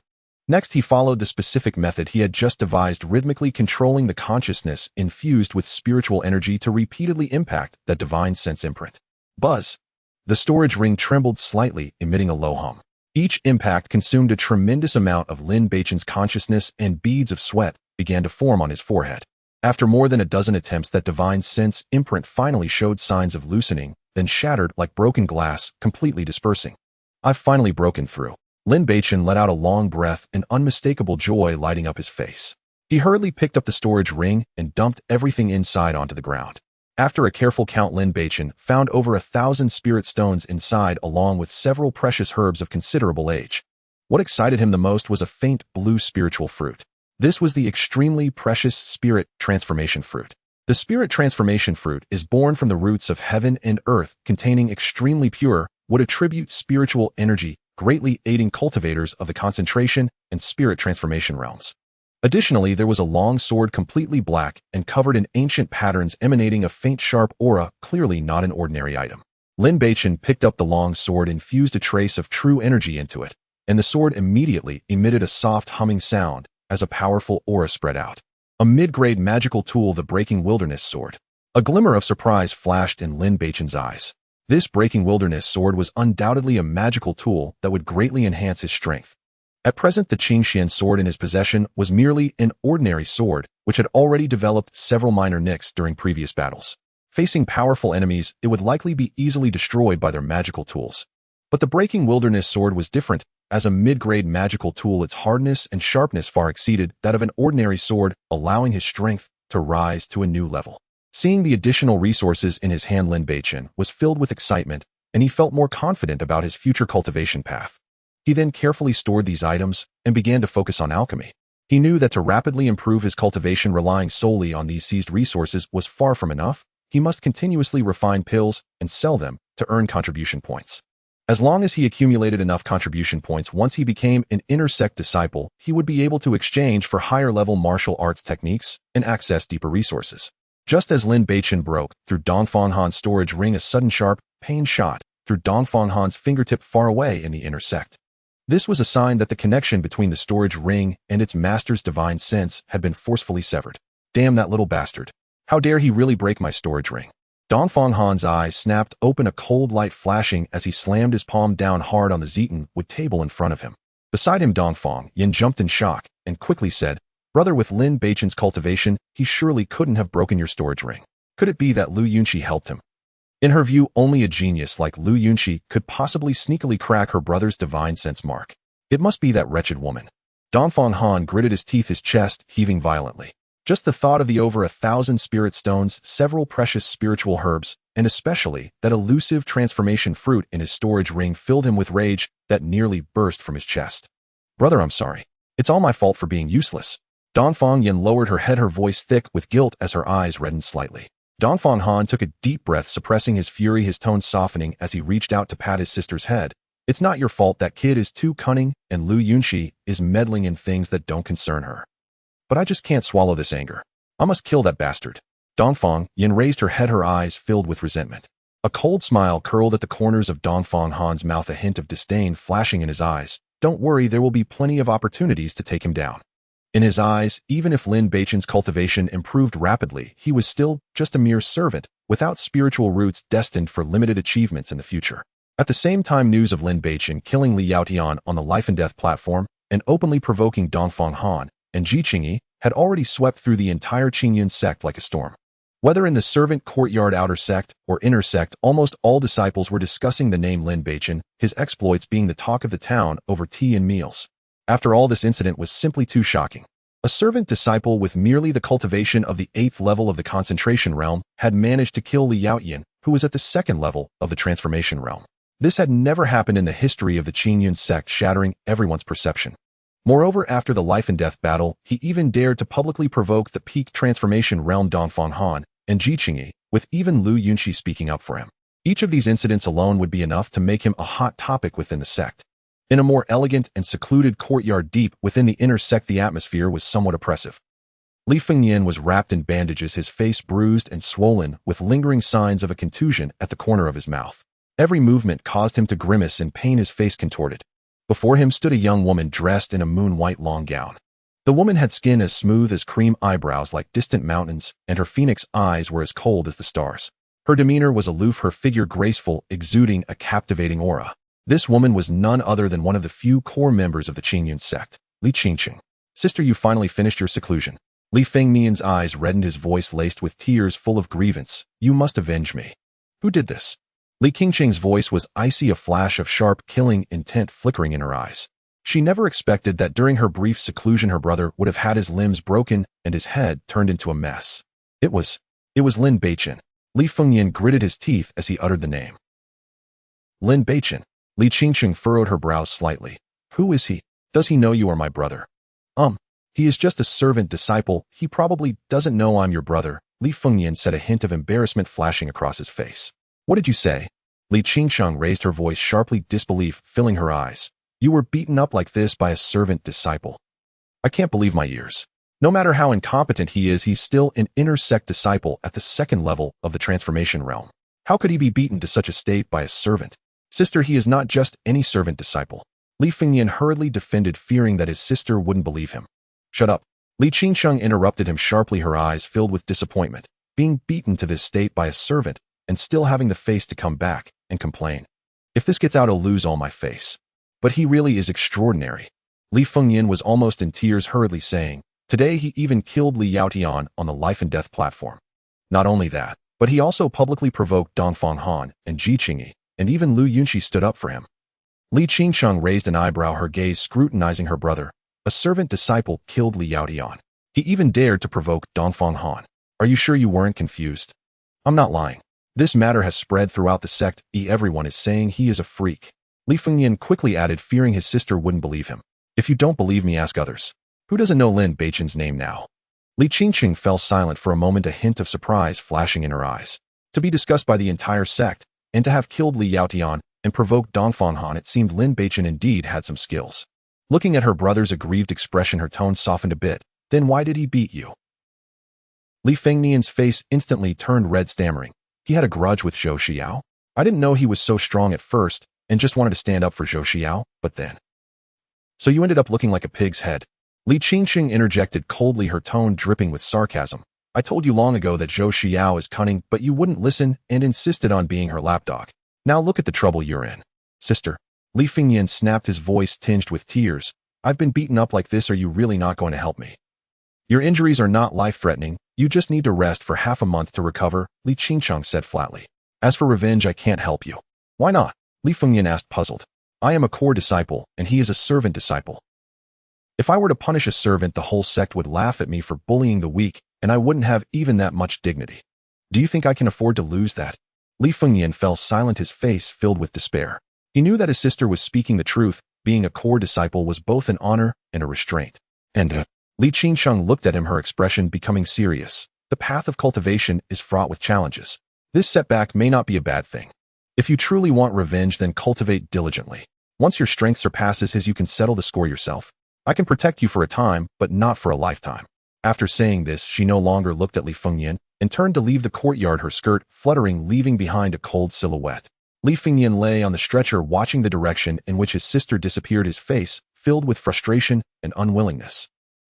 Next, he followed the specific method he had just devised, rhythmically controlling the consciousness infused with spiritual energy to repeatedly impact that divine sense imprint. Buzz! The storage ring trembled slightly, emitting a low hum. Each impact consumed a tremendous amount of Lin Beichen's consciousness, and beads of sweat began to form on his forehead. After more than a dozen attempts, that divine sense imprint finally showed signs of loosening, then shattered like broken glass, completely dispersing. I've finally broken through. Lin Beichen let out a long breath, an unmistakable joy lighting up his face. He hurriedly picked up the storage ring and dumped everything inside onto the ground. After a careful count, Lin Beichen found over 1,000 spirit stones inside, along with several precious herbs of considerable age. What excited him the most was a faint blue spiritual fruit. This was the extremely precious spirit transformation fruit. The spirit transformation fruit is born from the roots of heaven and earth, containing extremely pure, would attribute spiritual energy, greatly aiding cultivators of the concentration and spirit transformation realms. Additionally, there was a long sword, completely black and covered in ancient patterns, emanating a faint sharp aura, clearly not an ordinary item. Lin Beichen picked up the long sword, infused a trace of true energy into it, and the sword immediately emitted a soft humming sound as a powerful aura spread out. A mid-grade magical tool, the Breaking Wilderness Sword. A glimmer of surprise flashed in Lin Beichen's eyes. This Breaking Wilderness Sword was undoubtedly a magical tool that would greatly enhance his strength. At present, the Qingxian sword in his possession was merely an ordinary sword, which had already developed several minor nicks during previous battles. Facing powerful enemies, it would likely be easily destroyed by their magical tools. But the Breaking Wilderness Sword was different. As a mid-grade magical tool, its hardness and sharpness far exceeded that of an ordinary sword, allowing his strength to rise to a new level. Seeing the additional resources in his hand, Lin Beichen was filled with excitement, and he felt more confident about his future cultivation path. He then carefully stored these items and began to focus on alchemy. He knew that to rapidly improve his cultivation, relying solely on these seized resources was far from enough. He must continuously refine pills and sell them to earn contribution points. As long as he accumulated enough contribution points, once he became an inner sect disciple, he would be able to exchange for higher-level martial arts techniques and access deeper resources. Just as Lin Beichen broke through Dongfang Han's storage ring, a sudden sharp pain shot through Dongfang Han's fingertip far away in the inner sect. This was a sign that the connection between the storage ring and its master's divine sense had been forcefully severed. Damn that little bastard. How dare he really break my storage ring? Dongfang Han's eyes snapped open, a cold light flashing as he slammed his palm down hard on the Zetan wood table in front of him. Beside him, Dongfang Yin jumped in shock and quickly said, "Brother, with Lin Beichen's cultivation, he surely couldn't have broken your storage ring. Could it be that Lu Yunqi helped him?" In her view, only a genius like Lu Yunqi could possibly sneakily crack her brother's divine sense mark. It must be that wretched woman. Dongfang Han gritted his teeth, his chest heaving violently. Just the thought of the over 1,000 spirit stones, several precious spiritual herbs, and especially that elusive transformation fruit in his storage ring filled him with rage that nearly burst from his chest. Brother, I'm sorry. It's all my fault for being useless. Dongfang Yin lowered her head, her voice thick with guilt as her eyes reddened slightly. Dongfang Han took a deep breath, suppressing his fury, his tone softening as he reached out to pat his sister's head. It's not your fault. That kid is too cunning, and Lu Yunxi is meddling in things that don't concern her. But I just can't swallow this anger. I must kill that bastard. Dongfang Yin raised her head, her eyes filled with resentment. A cold smile curled at the corners of Dongfang Han's mouth, a hint of disdain flashing in his eyes. Don't worry, there will be plenty of opportunities to take him down. In his eyes, even if Lin Beichen's cultivation improved rapidly, he was still just a mere servant, without spiritual roots, destined for limited achievements in the future. At the same time, news of Lin Beichen killing Li Yaotian on the life and death platform and openly provoking Dongfang Han and Ji Qingyi had already swept through the entire Qingyun sect like a storm. Whether in the servant courtyard outer sect or inner sect, almost all disciples were discussing the name Lin Beichen, his exploits being the talk of the town over tea and meals. After all, this incident was simply too shocking. A servant disciple with merely the cultivation of the 8th level of the concentration realm had managed to kill Li Yaotian, who was at the 2nd level of the transformation realm. This had never happened in the history of the Qingyun sect, shattering everyone's perception. Moreover, after the life and death battle, he even dared to publicly provoke the peak transformation realm Dongfang Han and Ji Qingyi, with even Lu Yunxi speaking up for him. Each of these incidents alone would be enough to make him a hot topic within the sect. In a more elegant and secluded courtyard deep within the inner sect, the atmosphere was somewhat oppressive. Li Fengnian was wrapped in bandages, his face bruised and swollen, with lingering signs of a contusion at the corner of his mouth. Every movement caused him to grimace in pain, his face contorted. Before him stood a young woman dressed in a moon-white long gown. The woman had skin as smooth as cream, eyebrows like distant mountains, and her phoenix eyes were as cold as the stars. Her demeanor was aloof, her figure graceful, exuding a captivating aura. This woman was none other than one of the few core members of the Qingyun sect, Li Qingqing. Sister, you finally finished your seclusion. Li Fengnian's eyes reddened, his voice laced with tears full of grievance. You must avenge me. Who did this? Li Qingqing's voice was icy, a flash of sharp, killing intent flickering in her eyes. She never expected that during her brief seclusion her brother would have had his limbs broken and his head turned into a mess. It was Lin Beichen. Li Fengnian gritted his teeth as he uttered the name. Lin Beichen. Li Qingqing furrowed her brows slightly. Who is he? Does he know you are my brother? He is just a servant disciple. He probably doesn't know I'm your brother, Li Fengnian said, a hint of embarrassment flashing across his face. What did you say? Li Qingqing raised her voice sharply, disbelief filling her eyes. You were beaten up like this by a servant disciple. I can't believe my ears. No matter how incompetent he is, he's still an inner sect disciple at the 2nd level of the transformation realm. How could he be beaten to such a state by a servant? Sister, he is not just any servant disciple. Li Fengnian hurriedly defended, fearing that his sister wouldn't believe him. Shut up. Li Qingqing interrupted him sharply, her eyes filled with disappointment. Being beaten to this state by a servant, and still having the face to come back and complain. If this gets out, I'll lose all my face. But he really is extraordinary. Li Fengnian was almost in tears, hurriedly saying, today he even killed Li Yaotian on the life and death platform. Not only that, but he also publicly provoked Dongfang Han and Ji Qingyi, and even Lu Yunxi stood up for him. Li Qingqing raised an eyebrow, her gaze scrutinizing her brother. A servant disciple killed Li Yaotian. He even dared to provoke Dongfang Han. Are you sure you weren't confused? I'm not lying. This matter has spread throughout the sect. Everyone is saying he is a freak. Li Fengnian quickly added, fearing his sister wouldn't believe him. If you don't believe me, ask others. Who doesn't know Lin Beichen's name now? Li Qingqing fell silent for a moment, a hint of surprise flashing in her eyes. To be discussed by the entire sect, and to have killed Li Yaotian and provoked Dongfang Han, it seemed Lin Beichen indeed had some skills. Looking at her brother's aggrieved expression, her tone softened a bit. Then why did he beat you? Li Fengnian's face instantly turned red, stammering. He had a grudge with Zhou Xiao? I didn't know he was so strong at first, and just wanted to stand up for Zhou Xiao, but then. So you ended up looking like a pig's head. Li Qingqing interjected coldly, her tone dripping with sarcasm. I told you long ago that Zhou Xiao is cunning, but you wouldn't listen and insisted on being her lapdog. Now look at the trouble you're in. Sister. Li Fengnian snapped, his voice tinged with tears. I've been beaten up like this. Are you really not going to help me? Your injuries are not life-threatening. You just need to rest for half a month to recover, Li Qingqing said flatly. As for revenge, I can't help you. Why not? Li Fengnian asked, puzzled. I am a core disciple, and he is a servant disciple. If I were to punish a servant, the whole sect would laugh at me for bullying the weak, and I wouldn't have even that much dignity. Do you think I can afford to lose that? Li Fengyan fell silent, his face filled with despair. He knew that his sister was speaking the truth. Being a core disciple was both an honor and a restraint. And Li Qingsheng looked at him, her expression becoming serious. The path of cultivation is fraught with challenges. This setback may not be a bad thing. If you truly want revenge, then cultivate diligently. Once your strength surpasses his, you can settle the score yourself. I can protect you for a time, but not for a lifetime. After saying this, she no longer looked at Li Fengyan and turned to leave the courtyard, her skirt fluttering, leaving behind a cold silhouette. Li Fengyan lay on the stretcher, watching the direction in which his sister disappeared, his face filled with frustration and unwillingness.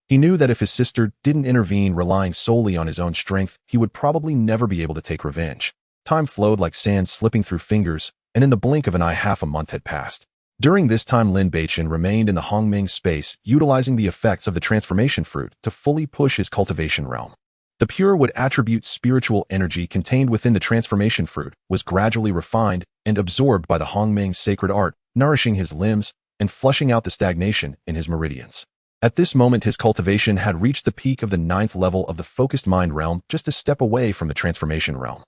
He knew that if his sister didn't intervene, relying solely on his own strength, he would probably never be able to take revenge. Time flowed like sand slipping through fingers, and in the blink of an eye, half a month had passed. During this time, Lin Beichen remained in the Hongming space, utilizing the effects of the transformation fruit to fully push his cultivation realm. The pure would attribute spiritual energy contained within the transformation fruit was gradually refined and absorbed by the Hongming sacred art, nourishing his limbs and flushing out the stagnation in his meridians. At this moment, his cultivation had reached the peak of the 9th level of the focused mind realm, just a step away from the transformation realm.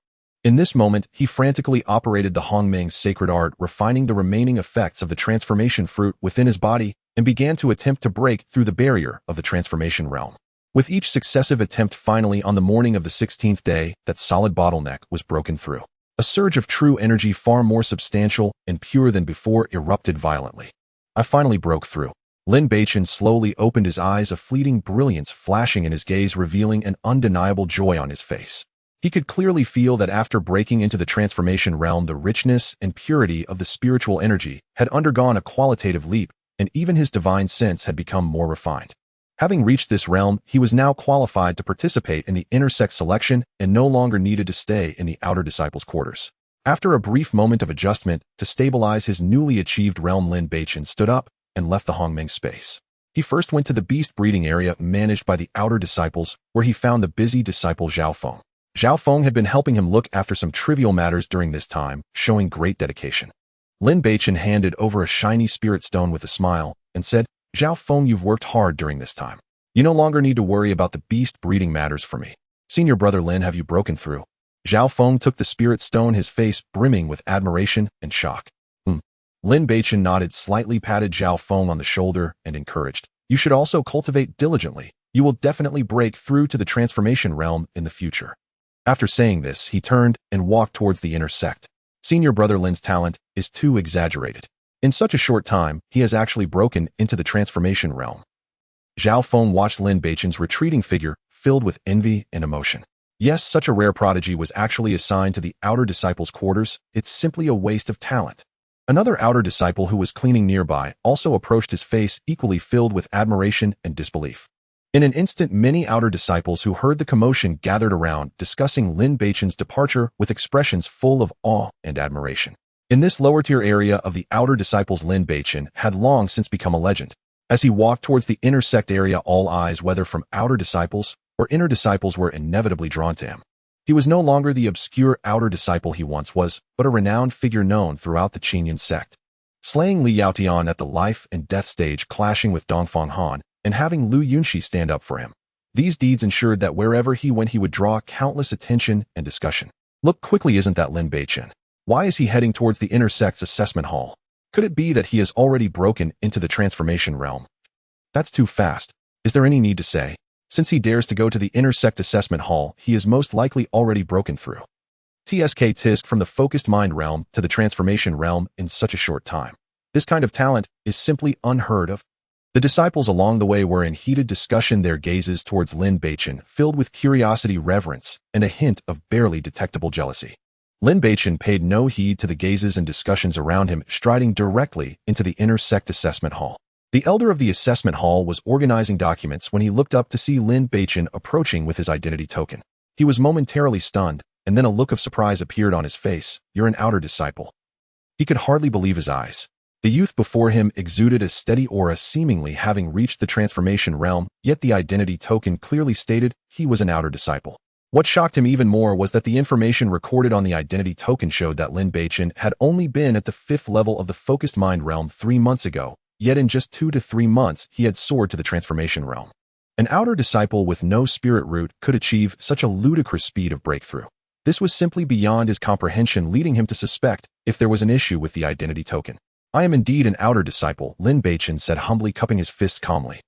In this moment, he frantically operated the Hongming sacred art, refining the remaining effects of the transformation fruit within his body, and began to attempt to break through the barrier of the transformation realm. With each successive attempt, finally, on the morning of the 16th day, that solid bottleneck was broken through. A surge of true energy, far more substantial and pure than before, erupted violently. I finally broke through. Lin Beichen slowly opened his eyes, a fleeting brilliance flashing in his gaze, revealing an undeniable joy on his face. He could clearly feel that after breaking into the transformation realm, the richness and purity of the spiritual energy had undergone a qualitative leap, and even his divine sense had become more refined. Having reached this realm, he was now qualified to participate in the inner sect selection and no longer needed to stay in the outer disciples' quarters. After a brief moment of adjustment to stabilize his newly achieved realm, Lin Beichen stood up and left the Hongming space. He first went to the beast breeding area managed by the outer disciples, where he found the busy disciple Zhao Feng. Zhao Feng had been helping him look after some trivial matters during this time, showing great dedication. Lin Beichen handed over a shiny spirit stone with a smile and said, "Zhao Feng, you've worked hard during this time. You no longer need to worry about the beast breeding matters for me. Senior brother Lin, have you broken through?" Zhao Feng took the spirit stone, his face brimming with admiration and shock. Lin Beichen nodded, slightly patted Zhao Feng on the shoulder, and encouraged, "You should also cultivate diligently. You will definitely break through to the transformation realm in the future." After saying this, he turned and walked towards the inner sect. Senior brother Lin's talent is too exaggerated. In such a short time, he has actually broken into the transformation realm. Zhao Feng watched Lin Beichen's retreating figure, filled with envy and emotion. Yes, such a rare prodigy was actually assigned to the outer disciples' quarters. It's simply a waste of talent. Another outer disciple who was cleaning nearby also approached, his face equally filled with admiration and disbelief. In an instant, many outer disciples who heard the commotion gathered around, discussing Lin Beichen's departure with expressions full of awe and admiration. In this lower-tier area of the outer disciples, Lin Beichen had long since become a legend. As he walked towards the inner sect area, all eyes, whether from outer disciples or inner disciples, were inevitably drawn to him. He was no longer the obscure outer disciple he once was, but a renowned figure known throughout the Qinyan sect. Slaying Li Yaotian at the life and death stage, clashing with Dongfang Han, and having Lu Yunxi stand up for him. These deeds ensured that wherever he went, he would draw countless attention and discussion. Look quickly, isn't that Lin Beichen? Why is he heading towards the inner sect's assessment hall? Could it be that he has already broken into the transformation realm? That's too fast. Is there any need to say? Since he dares to go to the inner sect assessment hall, he is most likely already broken through. Tisk from the focused mind realm to the transformation realm in such a short time. This kind of talent is simply unheard of. The disciples along the way were in heated discussion, their gazes towards Lin Beichen filled with curiosity, reverence, and a hint of barely detectable jealousy. Lin Beichen paid no heed to the gazes and discussions around him, striding directly into the inner sect assessment hall. The elder of the assessment hall was organizing documents when he looked up to see Lin Beichen approaching with his identity token. He was momentarily stunned, and then a look of surprise appeared on his face. "You're an outer disciple." He could hardly believe his eyes. The youth before him exuded a steady aura, seemingly having reached the transformation realm, yet the identity token clearly stated he was an outer disciple. What shocked him even more was that the information recorded on the identity token showed that Lin Beichen had only been at the 5th level of the focused mind realm 3 months ago, yet in just 2 to 3 months he had soared to the transformation realm. An outer disciple with no spirit root could achieve such a ludicrous speed of breakthrough. This was simply beyond his comprehension, leading him to suspect if there was an issue with the identity token. I am indeed an outer disciple, Lin Beichen said humbly, cupping his fists calmly.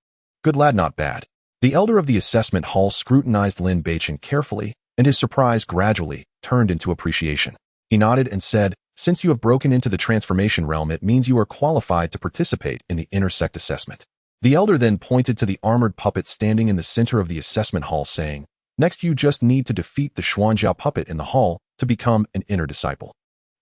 Good lad, not bad. The elder of the assessment hall scrutinized Lin Beichen carefully, and his surprise gradually turned into appreciation. He nodded and said, since you have broken into the transformation realm, it means you are qualified to participate in the intersect assessment. The elder then pointed to the armored puppet standing in the center of the assessment hall, saying, next you just need to defeat the Xuanjiao puppet in the hall to become an inner disciple.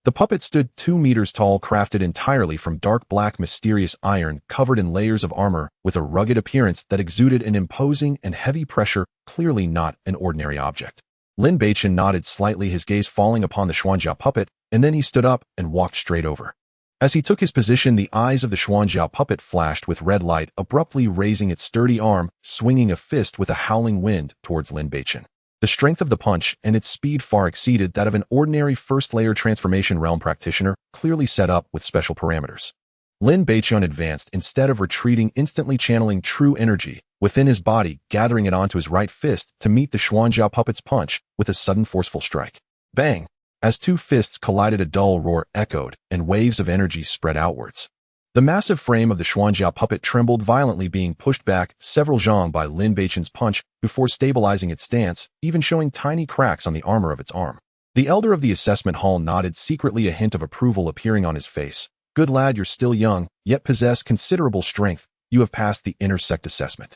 The puppet stood 2 meters tall, crafted entirely from dark black mysterious iron, covered in layers of armor, with a rugged appearance that exuded an imposing and heavy pressure, clearly not an ordinary object. Lin Beichen nodded slightly, his gaze falling upon the Xuanjiao puppet, and then he stood up and walked straight over. As he took his position, the eyes of the Xuanjiao puppet flashed with red light, abruptly raising its sturdy arm, swinging a fist with a howling wind towards Lin Beichen. The strength of the punch and its speed far exceeded that of an ordinary first-layer transformation realm practitioner, clearly set up with special parameters. Lin Beichen advanced, instead of retreating, instantly channeling true energy within his body, gathering it onto his right fist to meet the Xuanjiao puppet's punch with a sudden forceful strike. Bang! As 2 fists collided, a dull roar echoed, and waves of energy spread outwards. The massive frame of the Xuanjiao puppet trembled violently, being pushed back several zhang by Lin Beichen's punch before stabilizing its stance, even showing tiny cracks on the armor of its arm. The elder of the assessment hall nodded, secretly a hint of approval appearing on his face. Good lad, you're still young, yet possess considerable strength. You have passed the intersect assessment.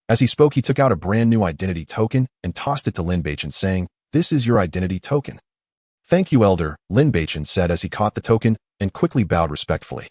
As he spoke, he took out a brand new identity token and tossed it to Lin Beichen, saying, this is your identity token. Thank you, elder, Lin Beichen said as he caught the token and quickly bowed respectfully.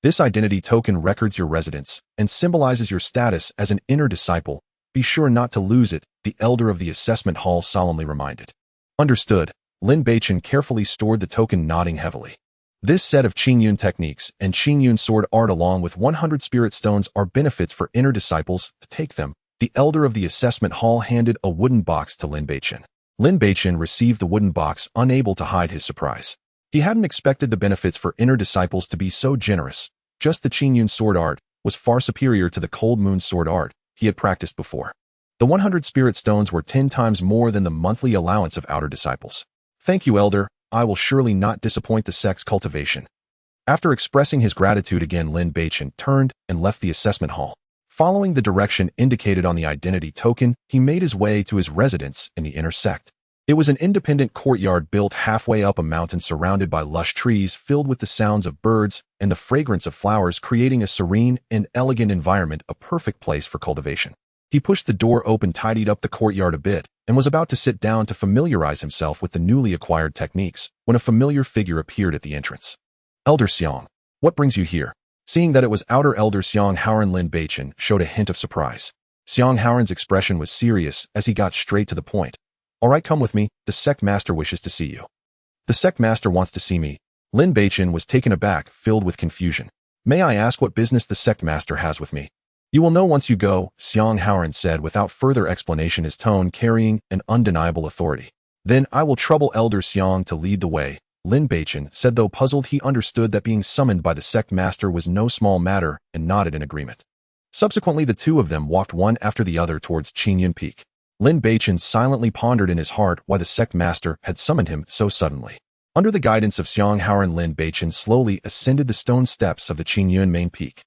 This identity token records your residence and symbolizes your status as an inner disciple. Be sure not to lose it, the elder of the assessment hall solemnly reminded. Understood, Lin Beichen carefully stored the token, nodding heavily. This set of Qingyun techniques and Qingyun sword art along with 100 spirit stones are benefits for inner disciples. To take them, the elder of the assessment hall handed a wooden box to Lin Beichen. Lin Beichen received the wooden box, unable to hide his surprise. He hadn't expected the benefits for inner disciples to be so generous. Just the Qingyun sword art was far superior to the Cold Moon sword art he had practiced before. The 100 spirit stones were 10 times more than the monthly allowance of outer disciples. Thank you, elder. I will surely not disappoint the sect's cultivation. After expressing his gratitude again, Lin Beichen turned and left the assessment hall. Following the direction indicated on the identity token, he made his way to his residence in the inner sect. It was an independent courtyard built halfway up a mountain, surrounded by lush trees filled with the sounds of birds and the fragrance of flowers, creating a serene and elegant environment, a perfect place for cultivation. He pushed the door open, tidied up the courtyard a bit, and was about to sit down to familiarize himself with the newly acquired techniques when a familiar figure appeared at the entrance. Elder Xiang, what brings you here? Seeing that it was outer elder Xiang Haoran, Lin Beichen showed a hint of surprise. Xiang Haoran's expression was serious as he got straight to the point. All right, come with me. The sect master wishes to see you. The sect master wants to see me. Lin Beichen was taken aback, filled with confusion. May I ask what business the sect master has with me? You will know once you go, Xiang Haoran said without further explanation, his tone carrying an undeniable authority. Then I will trouble elder Xiang to lead the way, Lin Beichen said. Though puzzled, he understood that being summoned by the sect master was no small matter and nodded in agreement. Subsequently, the two of them walked one after the other towards Qingyun Peak. Lin Beichen silently pondered in his heart why the sect master had summoned him so suddenly. Under the guidance of Xiang Haoran, Lin Beichen slowly ascended the stone steps of the Qingyun main peak.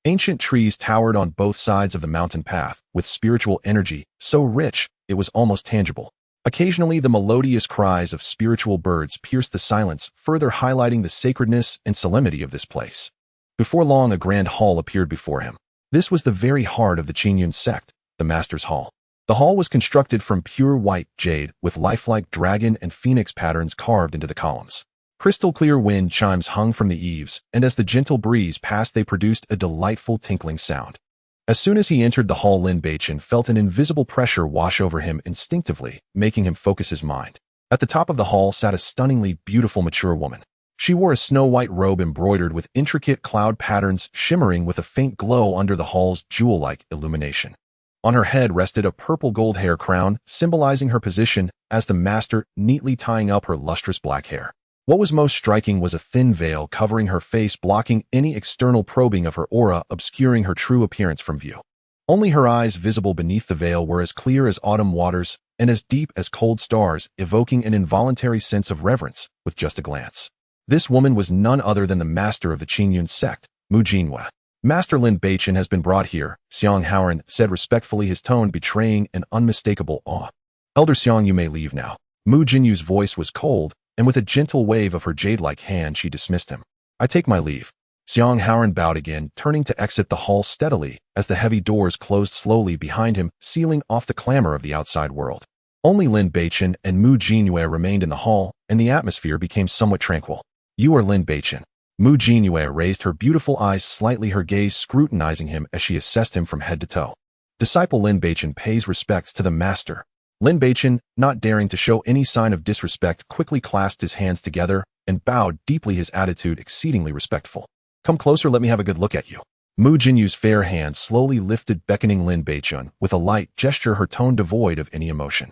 Ancient trees towered on both sides of the mountain path, with spiritual energy so rich it was almost tangible. Occasionally, the melodious cries of spiritual birds pierced the silence, further highlighting the sacredness and solemnity of this place. Before long, a grand hall appeared before him. This was the very heart of the Qingyun sect, the Master's Hall. The hall was constructed from pure white jade, with lifelike dragon and phoenix patterns carved into the columns. Crystal-clear wind chimes hung from the eaves, and as the gentle breeze passed, they produced a delightful tinkling sound. As soon as he entered the hall, Lin Beichen felt an invisible pressure wash over him instinctively, making him focus his mind. At the top of the hall sat a stunningly beautiful mature woman. She wore a snow-white robe embroidered with intricate cloud patterns, shimmering with a faint glow under the hall's jewel-like illumination. On her head rested a purple gold hair crown, symbolizing her position as the master, neatly tying up her lustrous black hair. What was most striking was a thin veil covering her face, blocking any external probing of her aura, obscuring her true appearance from view. Only her eyes, visible beneath the veil, were as clear as autumn waters and as deep as cold stars, evoking an involuntary sense of reverence with just a glance. This woman was none other than the master of the Qingyun sect, Mu Jinhua. Master Lin Beichen has been brought here, Xiang Haoran said respectfully, his tone betraying an unmistakable awe. Elder Xiang, you may leave now. Mu Jinyu's voice was cold, and with a gentle wave of her jade-like hand she dismissed him. I take my leave. Xiang Haoran bowed again, turning to exit the hall steadily as the heavy doors closed slowly behind him, sealing off the clamor of the outside world. Only Lin Beichen and Mu Jinhua remained in the hall, and the atmosphere became somewhat tranquil. You are Lin Beichen. Mu Jinhua raised her beautiful eyes slightly, her gaze scrutinizing him as she assessed him from head to toe. Disciple Lin Beichen pays respects to the master. Lin Beichen, not daring to show any sign of disrespect, quickly clasped his hands together and bowed deeply, his attitude exceedingly respectful. Come closer, let me have a good look at you. Mu Jinyu's fair hand slowly lifted, beckoning Lin Beichen with a light gesture, her tone devoid of any emotion.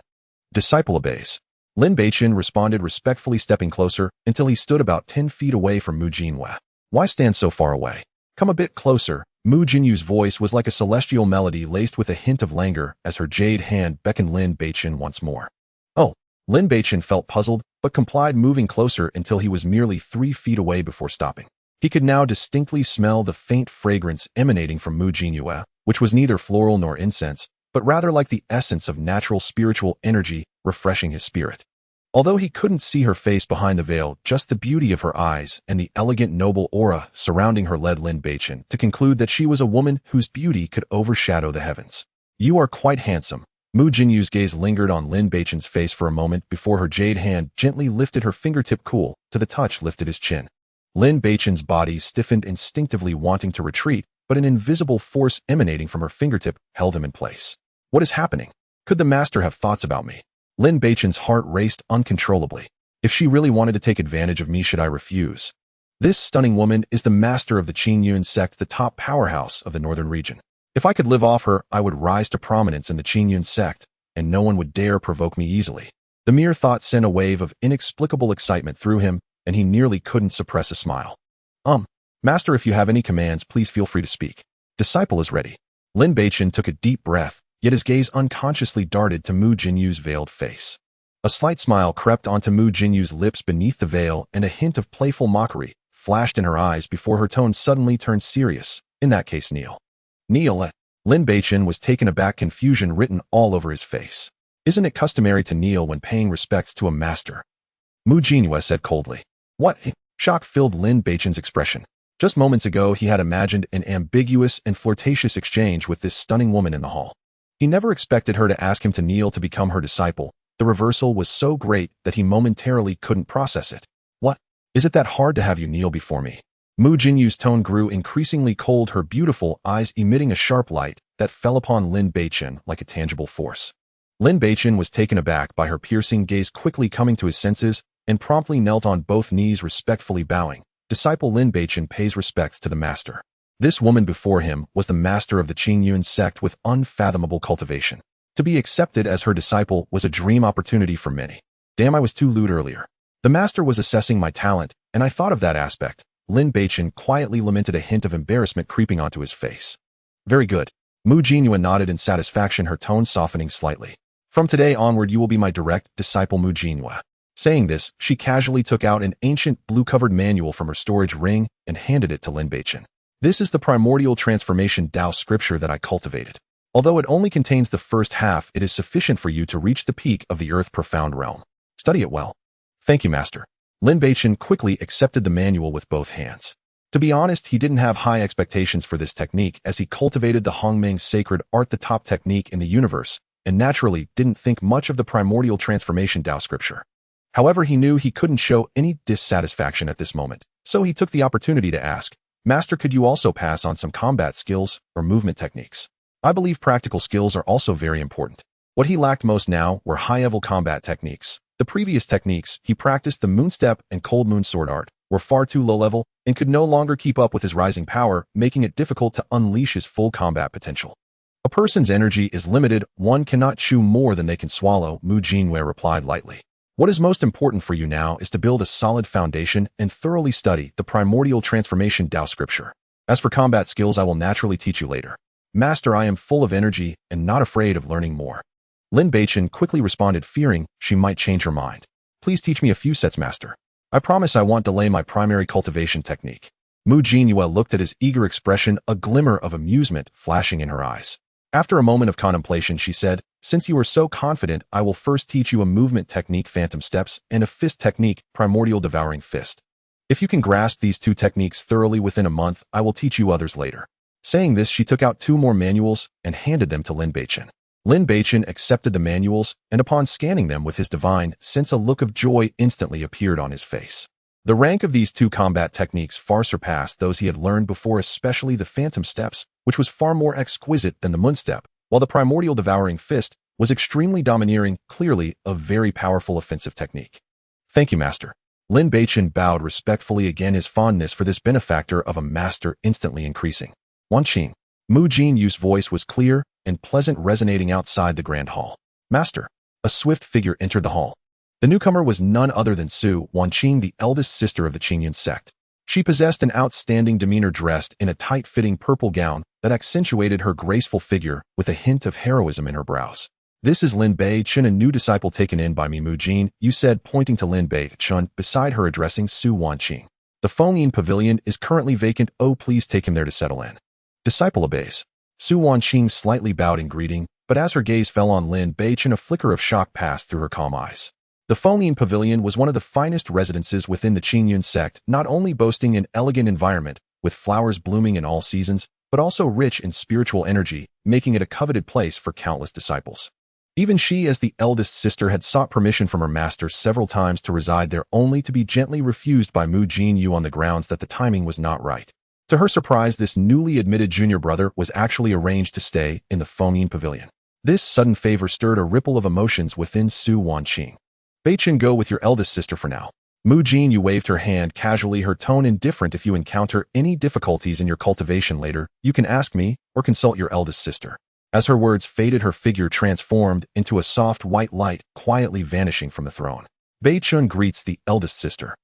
Disciple obeys. Lin Beichen responded respectfully, stepping closer until he stood about 10 feet away from Mu Jinhua. Why stand so far away? Come a bit closer. Mu Jinyu's voice was like a celestial melody laced with a hint of languor as her jade hand beckoned Lin Beichen once more. Oh, Lin Beichen felt puzzled, but complied, moving closer until he was merely 3 feet away before stopping. He could now distinctly smell the faint fragrance emanating from Mu Jinhua, which was neither floral nor incense, but rather like the essence of natural spiritual energy, refreshing his spirit. Although he couldn't see her face behind the veil, just the beauty of her eyes and the elegant noble aura surrounding her led Lin Beichen to conclude that she was a woman whose beauty could overshadow the heavens. You are quite handsome. Mu Jinyu's gaze lingered on Lin Beichen's face for a moment before her jade hand gently lifted her fingertip, cool to the touch, lifted his chin. Lin Beichen's body stiffened, instinctively wanting to retreat, but an invisible force emanating from her fingertip held him in place. What is happening? Could the master have thoughts about me? Lin Beichen's heart raced uncontrollably. If she really wanted to take advantage of me, should I refuse? This stunning woman is the master of the Qingyun sect, the top powerhouse of the northern region. If I could live off her, I would rise to prominence in the Qingyun sect, and no one would dare provoke me easily. The mere thought sent a wave of inexplicable excitement through him, and he nearly couldn't suppress a smile. Master, if you have any commands, please feel free to speak. Disciple is ready. Lin Beichen took a deep breath, yet his gaze unconsciously darted to Mu Jinyu's veiled face. A slight smile crept onto Mu Jinyu's lips beneath the veil, and a hint of playful mockery flashed in her eyes before her tone suddenly turned serious. In that case, kneel. Kneel. Lin Beichen was taken aback, confusion written all over his face. Isn't it customary to kneel when paying respects to a master? Mu Jinhua said coldly. What? Shock filled Lin Beichen's expression. Just moments ago, he had imagined an ambiguous and flirtatious exchange with this stunning woman in the hall. He never expected her to ask him to kneel to become her disciple. The reversal was so great that he momentarily couldn't process it. What? Is it that hard to have you kneel before me? Mu Jinyu's tone grew increasingly cold, her beautiful eyes emitting a sharp light that fell upon Lin Beichen like a tangible force. Lin Beichen was taken aback by her piercing gaze, quickly coming to his senses, and promptly knelt on both knees, respectfully bowing. Disciple Lin Beichen pays respects to the master. This woman before him was the master of the Qingyun sect with unfathomable cultivation. To be accepted as her disciple was a dream opportunity for many. Damn, I was too lewd earlier. The master was assessing my talent, and I thought of that aspect. Lin Beichen quietly lamented, a hint of embarrassment creeping onto his face. Very good. Mu Jinhua nodded in satisfaction, her tone softening slightly. From today onward, you will be my direct disciple, Mu Jinhua. Saying this, she casually took out an ancient blue-covered manual from her storage ring and handed it to Lin Beichen. This is the primordial transformation Tao scripture that I cultivated. Although it only contains the first half, it is sufficient for you to reach the peak of the Earth profound realm. Study it well. Thank you, Master. Lin Beichen quickly accepted the manual with both hands. To be honest, he didn't have high expectations for this technique, as he cultivated the Hongmeng sacred art, the top technique in the universe, and naturally didn't think much of the primordial transformation Tao scripture. However, he knew he couldn't show any dissatisfaction at this moment, so he took the opportunity to ask, Master, could you also pass on some combat skills or movement techniques? I believe practical skills are also very important. What he lacked most now were high-level combat techniques. The previous techniques he practiced, the Moonstep and Cold Moon Sword Art, were far too low-level and could no longer keep up with his rising power, making it difficult to unleash his full combat potential. A person's energy is limited, one cannot chew more than they can swallow, Mu Jinhua replied lightly. What is most important for you now is to build a solid foundation and thoroughly study the primordial transformation Tao scripture. As for combat skills, I will naturally teach you later. Master, I am full of energy and not afraid of learning more. Lin Beichen quickly responded, fearing she might change her mind. Please teach me a few sets, Master. I promise I won't delay my primary cultivation technique. Mu Jinyue looked at his eager expression, a glimmer of amusement flashing in her eyes. After a moment of contemplation, she said, since you are so confident, I will first teach you a movement technique, phantom steps, and a fist technique, primordial devouring fist. If you can grasp these two techniques thoroughly within a month, I will teach you others later. Saying this, she took out 2 more manuals and handed them to Lin Beichen. Lin Beichen accepted the manuals, and upon scanning them with his divine sense, a look of joy instantly appeared on his face. The rank of these 2 combat techniques far surpassed those he had learned before, especially the phantom steps, which was far more exquisite than the moon step, while the primordial devouring fist was extremely domineering, clearly a very powerful offensive technique. Thank you, Master. Lin Beichen bowed respectfully, again his fondness for this benefactor of a master instantly increasing. Wanqing. Mu Jinyu's voice was clear and pleasant, resonating outside the grand hall. Master. A swift figure entered the hall. The newcomer was none other than Su Wanqing, the eldest sister of the Qingyun sect. She possessed an outstanding demeanor, dressed in a tight-fitting purple gown that accentuated her graceful figure with a hint of heroism in her brows. This is Lin Beichen, a new disciple taken in by me, Mu Jin, you said, pointing to Lin Beichen beside her, addressing Su Wanqing. The Fengyin Pavilion is currently vacant. Oh, please take him there to settle in. Disciple obeys. Su Wanqing slightly bowed in greeting, but as her gaze fell on Lin Beichen, a flicker of shock passed through her calm eyes. The Fengyin Pavilion was one of the finest residences within the Qingyun sect, not only boasting an elegant environment, with flowers blooming in all seasons, but also rich in spiritual energy, making it a coveted place for countless disciples. Even she, as the eldest sister, had sought permission from her master several times to reside there, only to be gently refused by Mu Jinyu on the grounds that the timing was not right. To her surprise, this newly admitted junior brother was actually arranged to stay in the Fengyin Pavilion. This sudden favor stirred a ripple of emotions within Su Wanqing. Beichen, go with your eldest sister for now. Mu Jinyu waved her hand casually, her tone indifferent. If you encounter any difficulties in your cultivation later, you can ask me or consult your eldest sister. As her words faded, her figure transformed into a soft white light, quietly vanishing from the throne. Beichen greets the eldest sister.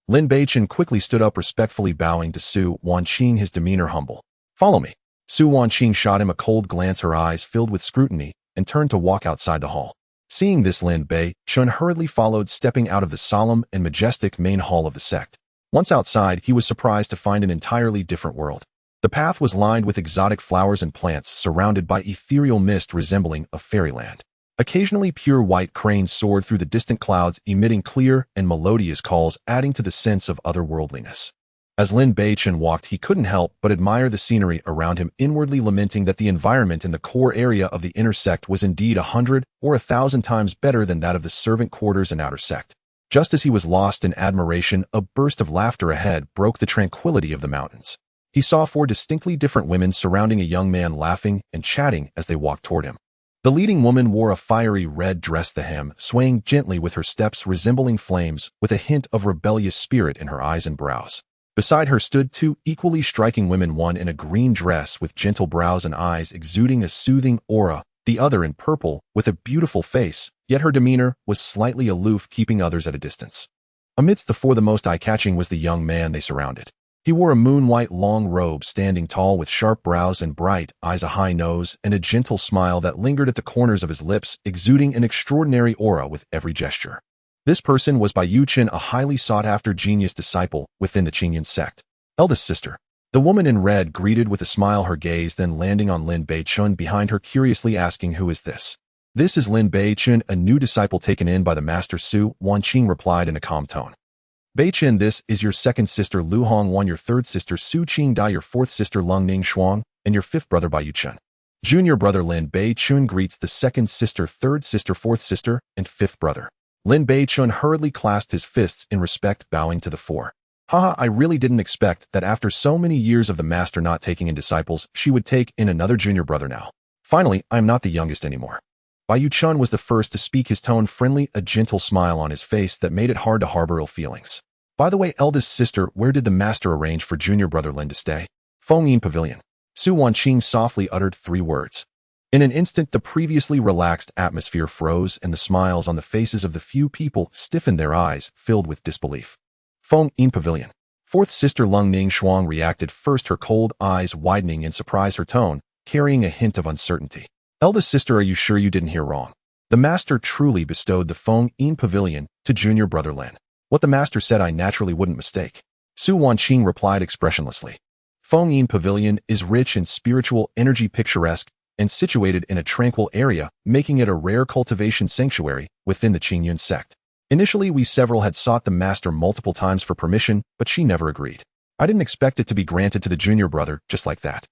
Lin Beichen quickly stood up, respectfully bowing to Su Wanqing, his demeanor humble. Follow me. Su Wanqing shot him a cold glance, her eyes filled with scrutiny, and turned to walk outside the hall. Seeing this, Lin Beichen hurriedly followed, stepping out of the solemn and majestic main hall of the sect. Once outside, he was surprised to find an entirely different world. The path was lined with exotic flowers and plants, surrounded by ethereal mist resembling a fairyland. Occasionally, pure white cranes soared through the distant clouds, emitting clear and melodious calls, adding to the sense of otherworldliness. As Lin Beichen walked, he couldn't help but admire the scenery around him, inwardly lamenting that the environment in the core area of the inner sect was indeed 100 or 1,000 times better than that of the servant quarters and outer sect. Just as he was lost in admiration, a burst of laughter ahead broke the tranquility of the mountains. He saw 4 distinctly different women surrounding a young man, laughing and chatting as they walked toward him. The leading woman wore a fiery red dress, the hem swaying gently with her steps resembling flames, with a hint of rebellious spirit in her eyes and brows. Beside her stood 2 equally striking women, one in a green dress with gentle brows and eyes exuding a soothing aura, the other in purple with a beautiful face, yet her demeanor was slightly aloof, keeping others at a distance. Amidst the 4, the most eye-catching was the young man they surrounded. He wore a moon-white long robe, standing tall with sharp brows and bright eyes, a high nose, and a gentle smile that lingered at the corners of his lips, exuding an extraordinary aura with every gesture. This person was Bai Yuchen, a highly sought-after genius disciple within the Qingyun sect. Eldest sister. The woman in red greeted with a smile, her gaze then landing on Lin Beichen behind her, curiously asking, who is this? This is Lin Beichen, a new disciple taken in by the master. Su Wanqing replied in a calm tone. Beichen, this is your second sister Lu Hongwan, your third sister Su Qingdai, your fourth sister Lung Ning Shuang, and your fifth brother Bai Yuchen. Junior brother Lin Beichen greets the second sister, third sister, fourth sister, and fifth brother. Lin Beichen hurriedly clasped his fists in respect, bowing to the 4. Haha, I really didn't expect that after so many years of the master not taking in disciples, she would take in another junior brother now. Finally, I am not the youngest anymore. Bai Yuchen was the first to speak, his tone friendly, a gentle smile on his face that made it hard to harbor ill feelings. By the way, eldest sister, where did the master arrange for junior brother Lin to stay? Fengyin Pavilion. Su Wanqing softly uttered 3 words. In an instant, the previously relaxed atmosphere froze and the smiles on the faces of the few people stiffened, their eyes filled with disbelief. Feng Yin Pavilion. Fourth sister Lung Ning Shuang reacted first, her cold eyes widening in surprise, her tone carrying a hint of uncertainty. Eldest sister, are you sure you didn't hear wrong? The master truly bestowed the Feng Yin Pavilion to junior brother Lin. What the master said I naturally wouldn't mistake. Su Wanqing replied expressionlessly. Feng Yin Pavilion is rich in spiritual energy, picturesque, and situated in a tranquil area, making it a rare cultivation sanctuary within the Qingyun sect. Initially, we several had sought the master multiple times for permission, but she never agreed. I didn't expect it to be granted to the junior brother just like that.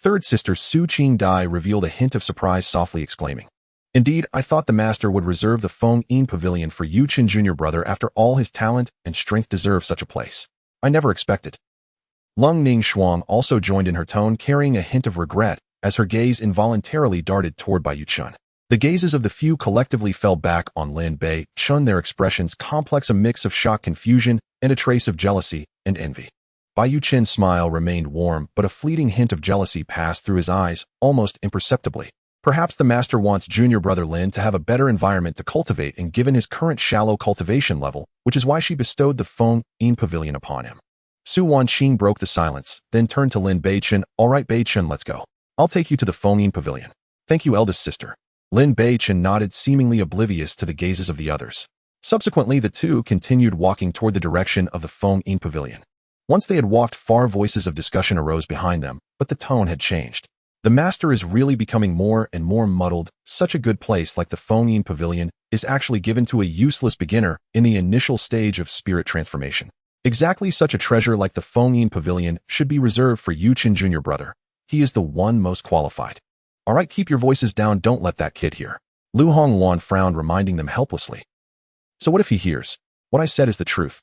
Third sister Su Qingdai revealed a hint of surprise, softly exclaiming, Indeed, I thought the master would reserve the Feng Yin Pavilion for Yu Qin junior brother. After all, his talent and strength deserve such a place. I never expected. Lung Ning Shuang also joined in, her tone carrying a hint of regret as her gaze involuntarily darted toward Bai Yuchun. The gazes of the few collectively fell back on Lin Beichen, their expressions complex, a mix of shock, confusion, and a trace of jealousy and envy. Bai Yuchen's smile remained warm, but a fleeting hint of jealousy passed through his eyes, almost imperceptibly. Perhaps the master wants junior brother Lin to have a better environment to cultivate, and given his current shallow cultivation level, which is why she bestowed the Feng Yin Pavilion upon him. Su Wanqing broke the silence, then turned to Lin Beichen. All right, Beichen, let's go. I'll take you to the Feng Yin Pavilion. Thank you, eldest sister. Lin Beichen nodded, seemingly oblivious to the gazes of the others. Subsequently, the two continued walking toward the direction of the Feng Yin Pavilion. Once they had walked far, voices of discussion arose behind them, but the tone had changed. The master is really becoming more and more muddled. Such a good place like the Feng Yin Pavilion is actually given to a useless beginner in the initial stage of spirit transformation. Exactly such a treasure like the Feng Yin Pavilion should be reserved for Yu Qin junior brother. He is the one most qualified. All right, keep your voices down, don't let that kid hear. Lu Hongwan frowned, reminding them helplessly. So what if he hears? What I said is the truth.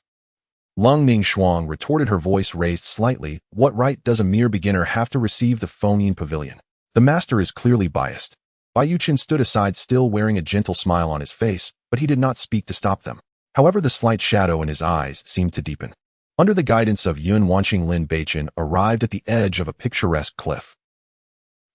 Lung Ning Shuang retorted, her voice raised slightly. What right does a mere beginner have to receive the Feng Yin Pavilion? The master is clearly biased. Bai Yuchen stood aside, still wearing a gentle smile on his face, but he did not speak to stop them. However, the slight shadow in his eyes seemed to deepen. Under the guidance of Yun Wanqing, Lin Beichen arrived at the edge of a picturesque cliff.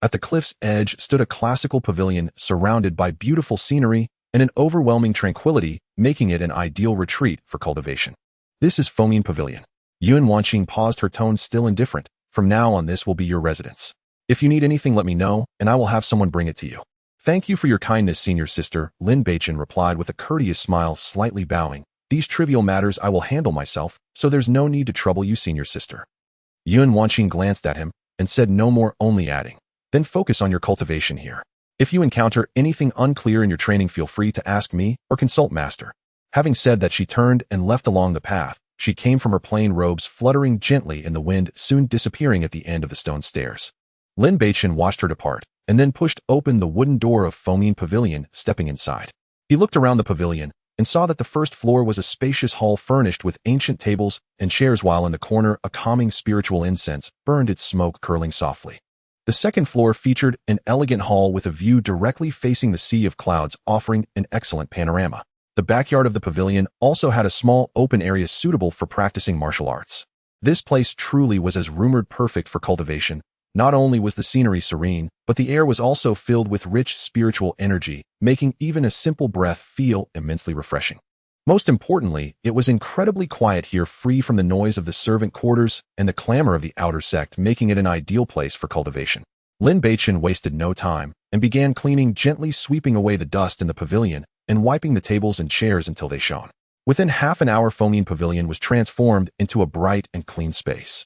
At the cliff's edge stood a classical pavilion surrounded by beautiful scenery and an overwhelming tranquility, making it an ideal retreat for cultivation. This is Feng Yin Pavilion. Yun Wanqing paused, her tone still indifferent. From now on, this will be your residence. If you need anything, let me know, and I will have someone bring it to you. Thank you for your kindness, senior sister, Lin Beichen replied with a courteous smile, slightly bowing. These trivial matters I will handle myself, so there's no need to trouble you, senior sister. Yun Wanqing glanced at him and said no more, only adding, then focus on your cultivation here. If you encounter anything unclear in your training, feel free to ask me or consult master. Having said that, she turned and left along the path. She came from her plain robes fluttering gently in the wind, soon disappearing at the end of the stone stairs. Lin Beichen watched her depart, and then pushed open the wooden door of Feng Yin Pavilion, stepping inside. He looked around the pavilion and saw that the first floor was a spacious hall furnished with ancient tables and chairs, while in the corner a calming spiritual incense burned, its smoke curling softly. The second floor featured an elegant hall with a view directly facing the sea of clouds, offering an excellent panorama. The backyard of the pavilion also had a small open area suitable for practicing martial arts. This place truly was, as rumored, perfect for cultivation. Not only was the scenery serene, but the air was also filled with rich spiritual energy, making even a simple breath feel immensely refreshing. Most importantly, it was incredibly quiet here, free from the noise of the servant quarters and the clamor of the outer sect, making it an ideal place for cultivation. Lin Beichen wasted no time and began cleaning, gently sweeping away the dust in the pavilion and wiping the tables and chairs until they shone. Within half an hour, Feng Yin Pavilion was transformed into a bright and clean space.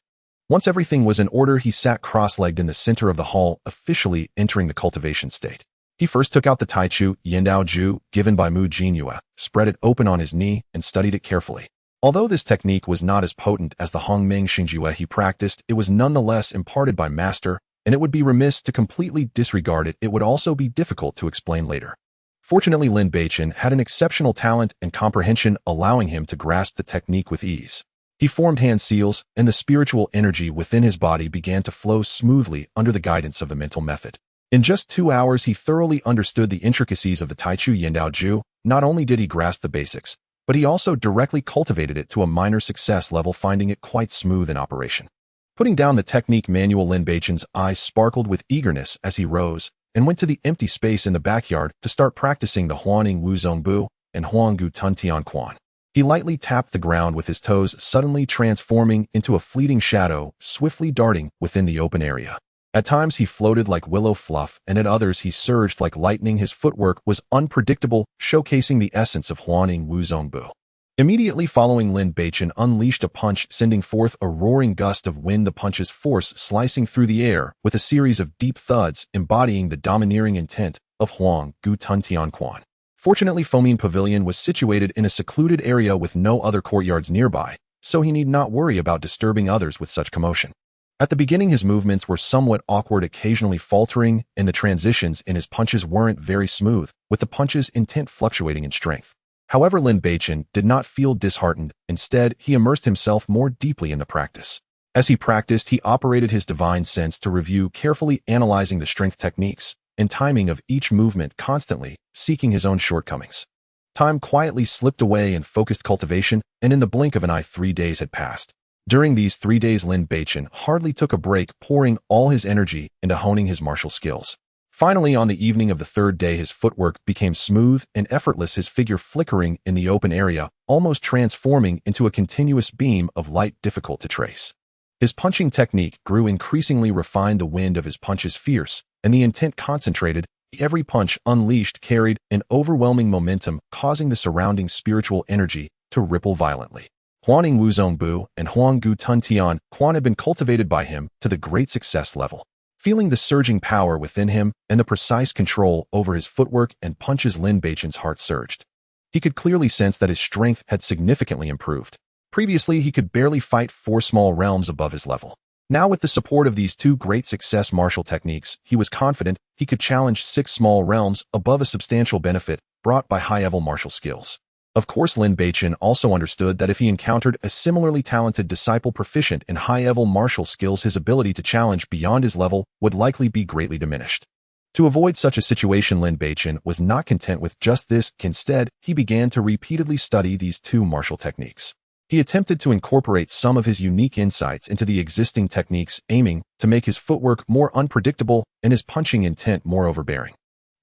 Once everything was in order, he sat cross-legged in the center of the hall, officially entering the cultivation state. He first took out the Taichu Yindao Ju given by Mu Jinyue, spread it open on his knee, and studied it carefully. Although this technique was not as potent as the Hongmeng Xingjue he practiced, it was nonetheless imparted by master, and it would be remiss to completely disregard it. It would also be difficult to explain later. Fortunately, Lin Beichen had an exceptional talent and comprehension, allowing him to grasp the technique with ease. He formed hand seals, and the spiritual energy within his body began to flow smoothly under the guidance of the mental method. In just 2 hours, he thoroughly understood the intricacies of the Taichu Yindao Ju. Not only did he grasp the basics, but he also directly cultivated it to a minor success level, finding it quite smooth in operation. Putting down the technique manual, Lin Beichen's eyes sparkled with eagerness as he rose and went to the empty space in the backyard to start practicing the Huaning Wuzongbu and Huanggu Tuntian Quan. He lightly tapped the ground with his toes, suddenly transforming into a fleeting shadow, swiftly darting within the open area. At times he floated like willow fluff, and at others he surged like lightning. His footwork was unpredictable, showcasing the essence of Huaning Wuzongbu. Immediately following, Lin Beichen unleashed a punch, sending forth a roaring gust of wind, the punch's force slicing through the air with a series of deep thuds embodying the domineering intent of Huang Gu Tuntian Quan. Fortunately, Fomin Pavilion was situated in a secluded area with no other courtyards nearby, so he need not worry about disturbing others with such commotion. At the beginning, his movements were somewhat awkward, occasionally faltering, and the transitions in his punches weren't very smooth, with the punch's intent fluctuating in strength. However, Lin Beichen did not feel disheartened. Instead, he immersed himself more deeply in the practice. As he practiced, he operated his divine sense to review, carefully analyzing the strength techniques and timing of each movement, constantly seeking his own shortcomings. Time quietly slipped away in focused cultivation, and in the blink of an eye 3 days had passed. During these 3 days, Lin Beichen hardly took a break, pouring all his energy into honing his martial skills. Finally, on the evening of the 3rd day, his footwork became smooth and effortless, his figure flickering in the open area, almost transforming into a continuous beam of light difficult to trace. His punching technique grew increasingly refined, the wind of his punches fierce, and the intent concentrated. Every punch unleashed carried an overwhelming momentum, causing the surrounding spiritual energy to ripple violently. Huaning Wuzongbu and Huanggu Tuntian Quan had been cultivated by him to the great success level. Feeling the surging power within him and the precise control over his footwork and punches, Lin Beichen's heart surged. He could clearly sense that his strength had significantly improved. Previously, he could barely fight 4 small realms above his level. Now, with the support of these 2 great success martial techniques, he was confident he could challenge 6 small realms above, a substantial benefit brought by high-level martial skills. Of course, Lin Beichen also understood that if he encountered a similarly talented disciple proficient in high-level martial skills, his ability to challenge beyond his level would likely be greatly diminished. To avoid such a situation, Lin Beichen was not content with just this. Instead, he began to repeatedly study these 2 martial techniques. He attempted to incorporate some of his unique insights into the existing techniques, aiming to make his footwork more unpredictable and his punching intent more overbearing.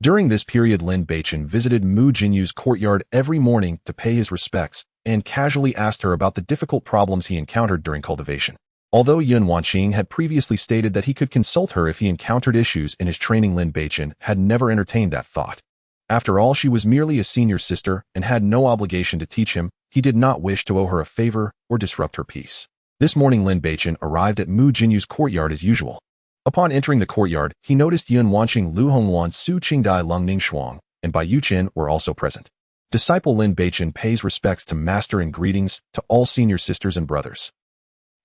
During this period, Lin Beichen visited Mu Jinyu's courtyard every morning to pay his respects and casually asked her about the difficult problems he encountered during cultivation. Although Yun Wanqing had previously stated that he could consult her if he encountered issues in his training, Lin Beichen had never entertained that thought. After all, she was merely a senior sister and had no obligation to teach him. He did not wish to owe her a favor or disrupt her peace. This morning, Lin Beichen arrived at Mu Jinyu's courtyard as usual. Upon entering the courtyard, he noticed Yun Wanqing, Lu Hongwan, Su Qingdai, Lung Ning Shuang, and Bai Yuqian were also present. Disciple Lin Beichen pays respects to master and greetings to all senior sisters and brothers.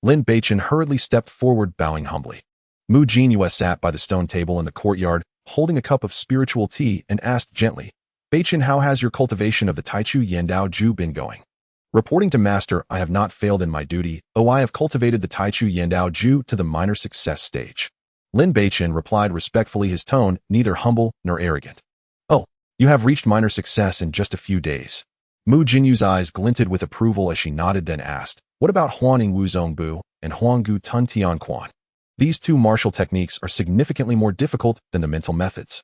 Lin Beichen hurriedly stepped forward, bowing humbly. Mu Jinyu sat by the stone table in the courtyard, holding a cup of spiritual tea, and asked gently, "Beichen, how has your cultivation of the Taichu Yandao Ju been going?" "Reporting to Master, I have not failed in my duty. I have cultivated the Taichu Yandao Ju to the minor success stage." Lin Beichen replied respectfully, his tone neither humble nor arrogant. "Oh, you have reached minor success in just a few days." Mu Jinyu's eyes glinted with approval as she nodded, then asked, "What about Huaning Wuzongbu and Huanggu Tuntian Quan? These 2 martial techniques are significantly more difficult than the mental methods."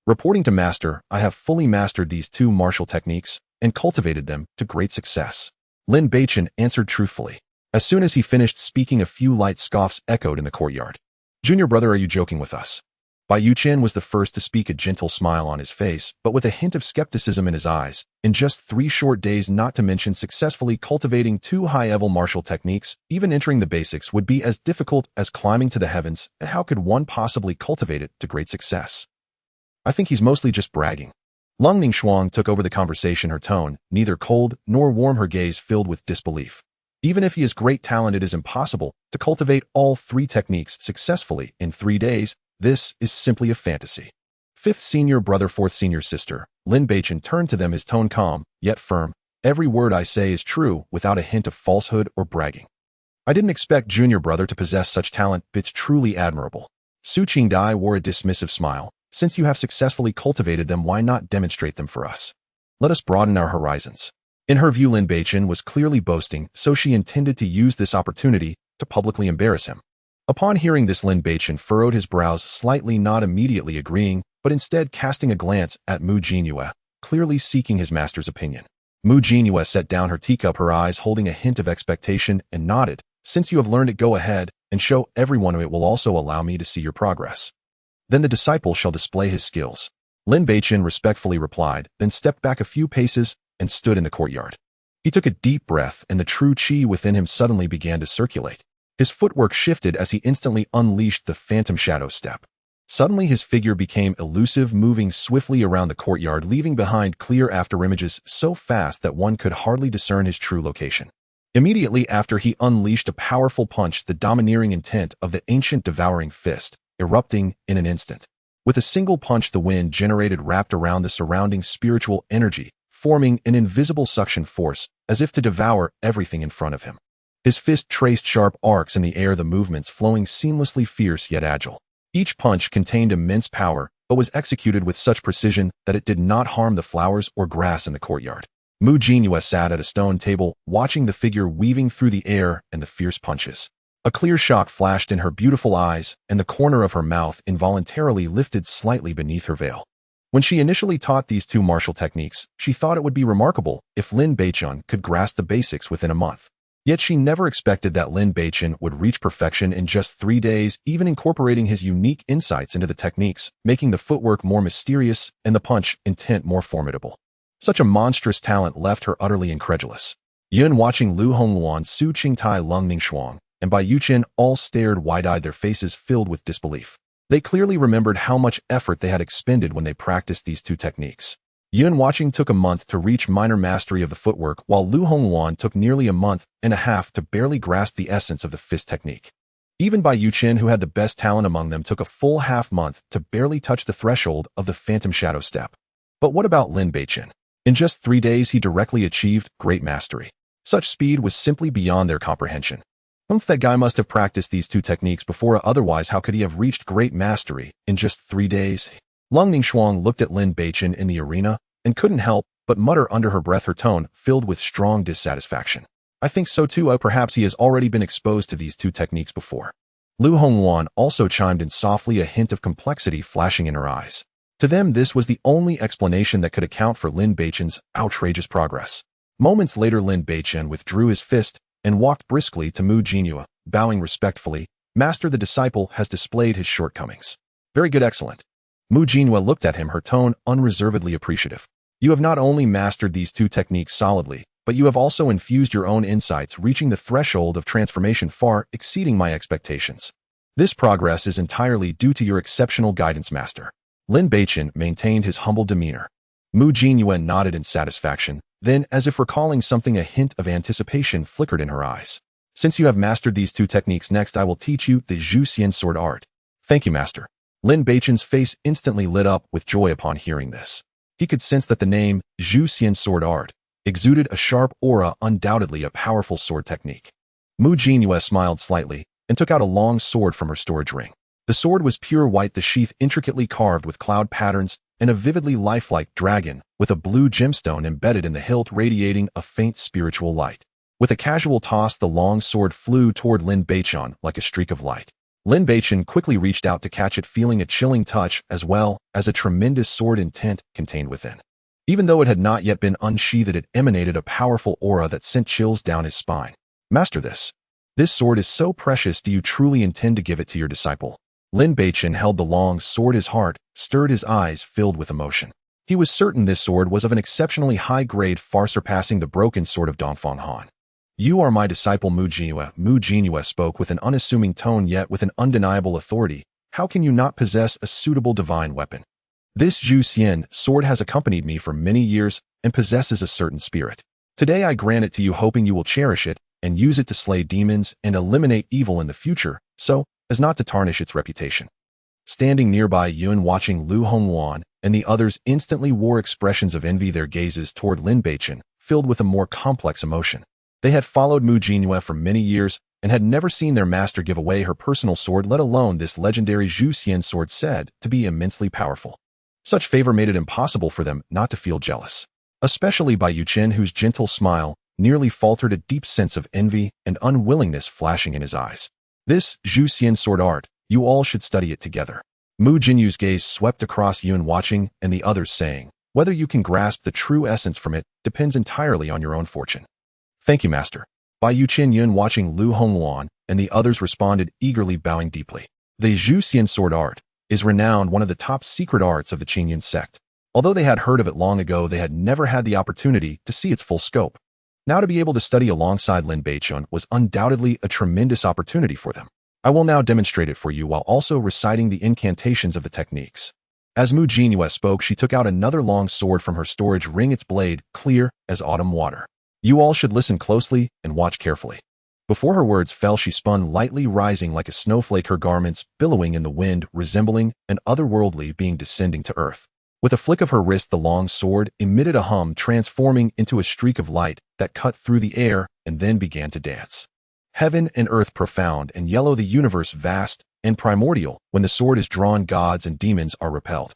"Reporting to Master, I have fully mastered these 2 martial techniques and cultivated them to great success." Lin Beichen answered truthfully. As soon as he finished speaking, a few light scoffs echoed in the courtyard. "Junior brother, are you joking with us?" Bai Yuqian was the first to speak, a gentle smile on his face, but with a hint of skepticism in his eyes. In just 3 short days, not to mention successfully cultivating 2 high-level martial techniques, even entering the basics would be as difficult as climbing to the heavens. How could one possibly cultivate it to great success? "I think he's mostly just bragging." Lung Ning Shuang took over the conversation, her tone neither cold nor warm, her gaze filled with disbelief. "Even if he is great talent, it is impossible to cultivate all 3 techniques successfully in 3 days. This is simply a fantasy." "5th senior brother, 4th senior sister." Lin Beichen turned to them, his tone calm, yet firm. "Every word I say is true, without a hint of falsehood or bragging. I didn't expect junior brother to possess such talent. It's truly admirable." Su Qingdai wore a dismissive smile. "Since you have successfully cultivated them, why not demonstrate them for us? Let us broaden our horizons." In her view, Lin Beichen was clearly boasting, so she intended to use this opportunity to publicly embarrass him. Upon hearing this, Lin Beichen furrowed his brows slightly, not immediately agreeing, but instead casting a glance at Mu Jinhua, clearly seeking his master's opinion. Mu Jinhua set down her teacup, her eyes holding a hint of expectation, and nodded. Since you have learned it, go ahead and show everyone. It will also allow me to see your progress. Then the disciple shall display his skills. Lin Beichen respectfully replied, then stepped back a few paces and stood in the courtyard. He took a deep breath, and the true chi within him suddenly began to circulate. His footwork shifted as he instantly unleashed the phantom shadow step. Suddenly his figure became elusive, moving swiftly around the courtyard, leaving behind clear afterimages so fast that one could hardly discern his true location. Immediately after, he unleashed a powerful punch, the domineering intent of the ancient devouring fist, erupting in an instant. With a single punch, the wind generated wrapped around the surrounding spiritual energy, forming an invisible suction force, as if to devour everything in front of him. His fist traced sharp arcs in the air, the movements flowing seamlessly, fierce yet agile. Each punch contained immense power, but was executed with such precision that it did not harm the flowers or grass in the courtyard. Mu Jinhua sat at a stone table, watching the figure weaving through the air and the fierce punches. A clear shock flashed in her beautiful eyes, and the corner of her mouth involuntarily lifted slightly beneath her veil. When she initially taught these two martial techniques, she thought it would be remarkable if Lin Beichen could grasp the basics within a month. Yet she never expected that Lin Beichen would reach perfection in just 3 days, even incorporating his unique insights into the techniques, making the footwork more mysterious and the punch intent more formidable. Such a monstrous talent left her utterly incredulous. Yun, watching Lu Hongluan, Su Qingtai, Lung Ningxuang, and Bai Yuqian all stared wide-eyed, their faces filled with disbelief. They clearly remembered how much effort they had expended when they practiced these two techniques. Yun, watching, took a month to reach minor mastery of the footwork, while Lu Hongluan took nearly a month and a half to barely grasp the essence of the fist technique. Even Bai Yuqian, who had the best talent among them, took a full half-month to barely touch the threshold of the phantom shadow step. But what about Lin Beichen? In just 3 days, he directly achieved great mastery. Such speed was simply beyond their comprehension. That guy must have practiced these two techniques before, otherwise how could he have reached great mastery in just 3 days? Lung Ningxuang looked at Lin Beichen in the arena and couldn't help but mutter under her breath, her tone filled with strong dissatisfaction. I think so too. Perhaps he has already been exposed to these two techniques before. Lu Hongluan also chimed in softly, a hint of complexity flashing in her eyes. To them, this was the only explanation that could account for Lin Beichen's outrageous progress. Moments later, Lin Beichen withdrew his fist and walked briskly to Mu Jinhua, bowing respectfully. Master, the disciple has displayed his shortcomings. Very good, excellent. Mu Jinhua looked at him, her tone unreservedly appreciative. You have not only mastered these two techniques solidly, but you have also infused your own insights, reaching the threshold of transformation far exceeding my expectations. This progress is entirely due to your exceptional guidance, Master. Lin Beichen maintained his humble demeanor. Mu Jinhua nodded in satisfaction, then, as if recalling something, a hint of anticipation flickered in her eyes. Since you have mastered these two techniques, next I will teach you the Zhu Xian sword art. Thank you, Master. Lin Beichen's face instantly lit up with joy upon hearing this. He could sense that the name Zhu Xian sword art exuded a sharp aura, undoubtedly a powerful sword technique. Mu Jinhua smiled slightly and took out a long sword from her storage ring. The sword was pure white, the sheath intricately carved with cloud patterns, and a vividly lifelike dragon with a blue gemstone embedded in the hilt, radiating a faint spiritual light. With a casual toss, the long sword flew toward Lin Beichen like a streak of light. Lin Beichen quickly reached out to catch it, feeling a chilling touch as well as a tremendous sword intent contained within. Even though it had not yet been unsheathed, it emanated a powerful aura that sent chills down his spine. Master, this sword is so precious. Do you truly intend to give it to your disciple? Lin Beichen held the long sword. His heart stirred, his eyes filled with emotion. He was certain this sword was of an exceptionally high grade, far surpassing the broken sword of Dongfang Han. You are my disciple, Mu Jinhua. Mu Jinhua spoke with an unassuming tone, yet with an undeniable authority. How can you not possess a suitable divine weapon? This Zhu Xian sword has accompanied me for many years and possesses a certain spirit. Today I grant it to you, hoping you will cherish it and use it to slay demons and eliminate evil in the future, so as not to tarnish its reputation. Standing nearby, Yun, watching Lu Hongluan and the others, instantly wore expressions of envy, their gazes toward Lin Beichen filled with a more complex emotion. They had followed Mu Jinhua for many years and had never seen their master give away her personal sword, let alone this legendary Zhu Xian sword said to be immensely powerful. Such favor made it impossible for them not to feel jealous, especially Bai Yuqian, whose gentle smile nearly faltered, a deep sense of envy and unwillingness flashing in his eyes. This Zhu Xian sword art, you all should study it together. Mu Jinyu's gaze swept across Yun watching and the others saying, whether you can grasp the true essence from it depends entirely on your own fortune. Thank you, Master. Bai Yuqian Yun watching Lu Hongluan and the others responded eagerly bowing deeply. The Zhuxian sword art is renowned one of the top secret arts of the Qingyun sect. Although they had heard of it long ago, they had never had the opportunity to see its full scope. Now to be able to study alongside Lin Beichen was undoubtedly a tremendous opportunity for them. I will now demonstrate it for you while also reciting the incantations of the techniques. As Mu Jinyue spoke, she took out another long sword from her storage ring, its blade clear as autumn water. You all should listen closely and watch carefully. Before her words fell, she spun lightly, rising like a snowflake, her garments billowing in the wind, resembling an otherworldly being descending to earth. With a flick of her wrist, the long sword emitted a hum, transforming into a streak of light that cut through the air and then began to dance. Heaven and earth profound and yellow, the universe vast and primordial. When the sword is drawn, gods and demons are repelled.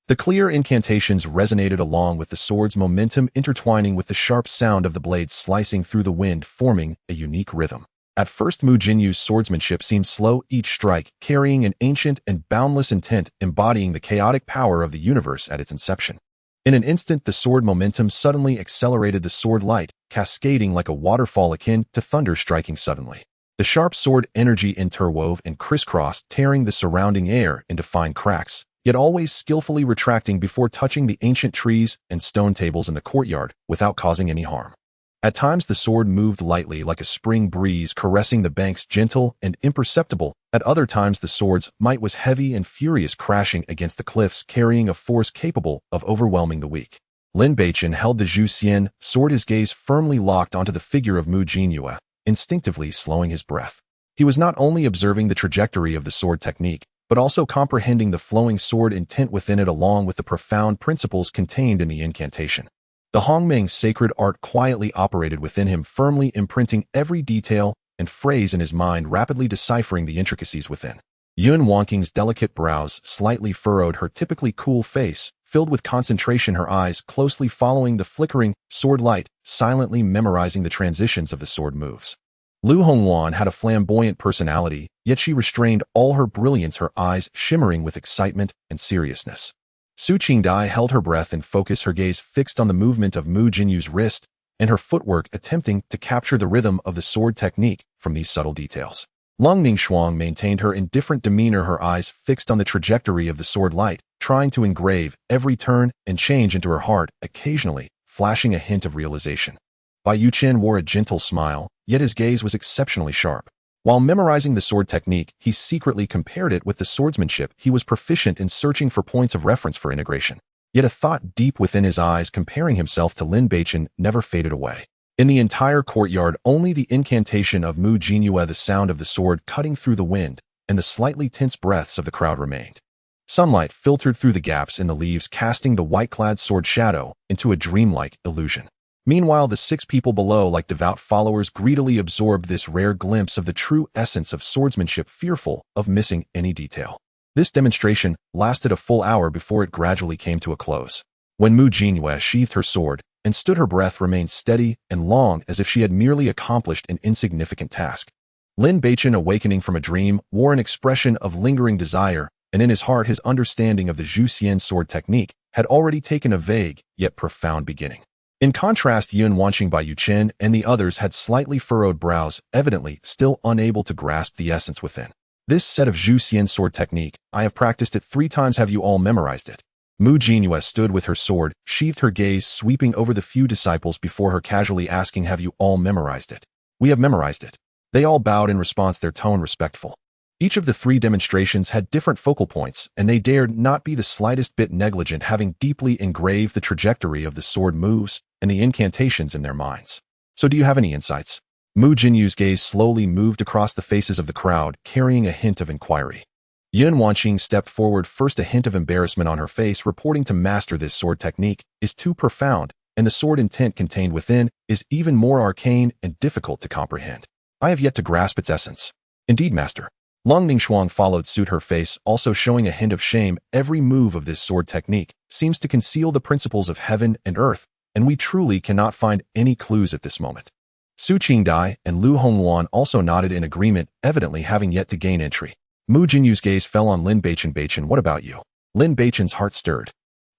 The clear incantations resonated along with the sword's momentum, intertwining with the sharp sound of the blades slicing through the wind, forming a unique rhythm. At first, Mu Jinyu's swordsmanship seemed slow, each strike carrying an ancient and boundless intent, embodying the chaotic power of the universe at its inception. In an instant, the sword momentum suddenly accelerated, the sword light cascading like a waterfall akin to thunder striking suddenly. The sharp sword energy interwove and crisscrossed, tearing the surrounding air into fine cracks, yet always skillfully retracting before touching the ancient trees and stone tables in the courtyard without causing any harm. At times, the sword moved lightly like a spring breeze, caressing the banks, gentle and imperceptible. At other times, the sword's might was heavy and furious, crashing against the cliffs, carrying a force capable of overwhelming the weak. Lin Beichen held the Zhuxian sword, his gaze firmly locked onto the figure of Mu Jinyue, instinctively slowing his breath. He was not only observing the trajectory of the sword technique, but also comprehending the flowing sword intent within it, along with the profound principles contained in the incantation. The Hongmeng's sacred art quietly operated within him, firmly imprinting every detail and phrase in his mind, rapidly deciphering the intricacies within. Yun Wangqing's delicate brows slightly furrowed, her typically cool face filled with concentration, her eyes closely following the flickering sword light, silently memorizing the transitions of the sword moves. Lu Hongluan had a flamboyant personality, yet she restrained all her brilliance, her eyes shimmering with excitement and seriousness. Su Qingdai held her breath and focused, her gaze fixed on the movement of Mu Jinyu's wrist and her footwork, attempting to capture the rhythm of the sword technique from these subtle details. Long Ningxuang maintained her indifferent demeanor, her eyes fixed on the trajectory of the sword light, trying to engrave every turn and change into her heart, occasionally flashing a hint of realization. Bai Yuqian wore a gentle smile, yet his gaze was exceptionally sharp. While memorizing the sword technique, he secretly compared it with the swordsmanship. He was proficient in searching for points of reference for integration. Yet a thought deep within his eyes, comparing himself to Lin Beichen, never faded away. In the entire courtyard, only the incantation of Mu Jinyue, the sound of the sword cutting through the wind, and the slightly tense breaths of the crowd remained. Sunlight filtered through the gaps in the leaves, casting the white-clad sword shadow into a dreamlike illusion. Meanwhile, the 6 people below, like devout followers, greedily absorbed this rare glimpse of the true essence of swordsmanship, fearful of missing any detail. This demonstration lasted a full hour before it gradually came to a close. When Mu Jinyue sheathed her sword and stood, her breath remained steady and long, as if she had merely accomplished an insignificant task. Lin Beichen, awakening from a dream, wore an expression of lingering desire, and in his heart his understanding of the Zhuxian sword technique had already taken a vague yet profound beginning. In contrast, Yun Wanqing, Bai Yuqian, and the others had slightly furrowed brows, evidently still unable to grasp the essence within. This set of Zhuxian sword technique, I have practiced it 3 times. Have you all memorized it? Mu Jinyue stood with her sword, sheathed, her gaze sweeping over the few disciples before her, casually asking, have you all memorized it? We have memorized it. They all bowed in response, their tone respectful. Each of the 3 demonstrations had different focal points, and they dared not be the slightest bit negligent, having deeply engraved the trajectory of the sword moves and the incantations in their minds. So do you have any insights? Mu Jinyu's gaze slowly moved across the faces of the crowd, carrying a hint of inquiry. Yun Wanqing stepped forward, first a hint of embarrassment on her face, reporting to master this sword technique is too profound, and the sword intent contained within is even more arcane and difficult to comprehend. I have yet to grasp its essence. Indeed, master. Long Ningxuang followed suit, her face also showing a hint of shame. Every move of this sword technique seems to conceal the principles of heaven and earth, and we truly cannot find any clues at this moment. Su Qingdai and Lu Hongluan also nodded in agreement, evidently having yet to gain entry. Mu Jinyu's gaze fell on Lin Beichen. Beichen, what about you? Lin Beichen's heart stirred.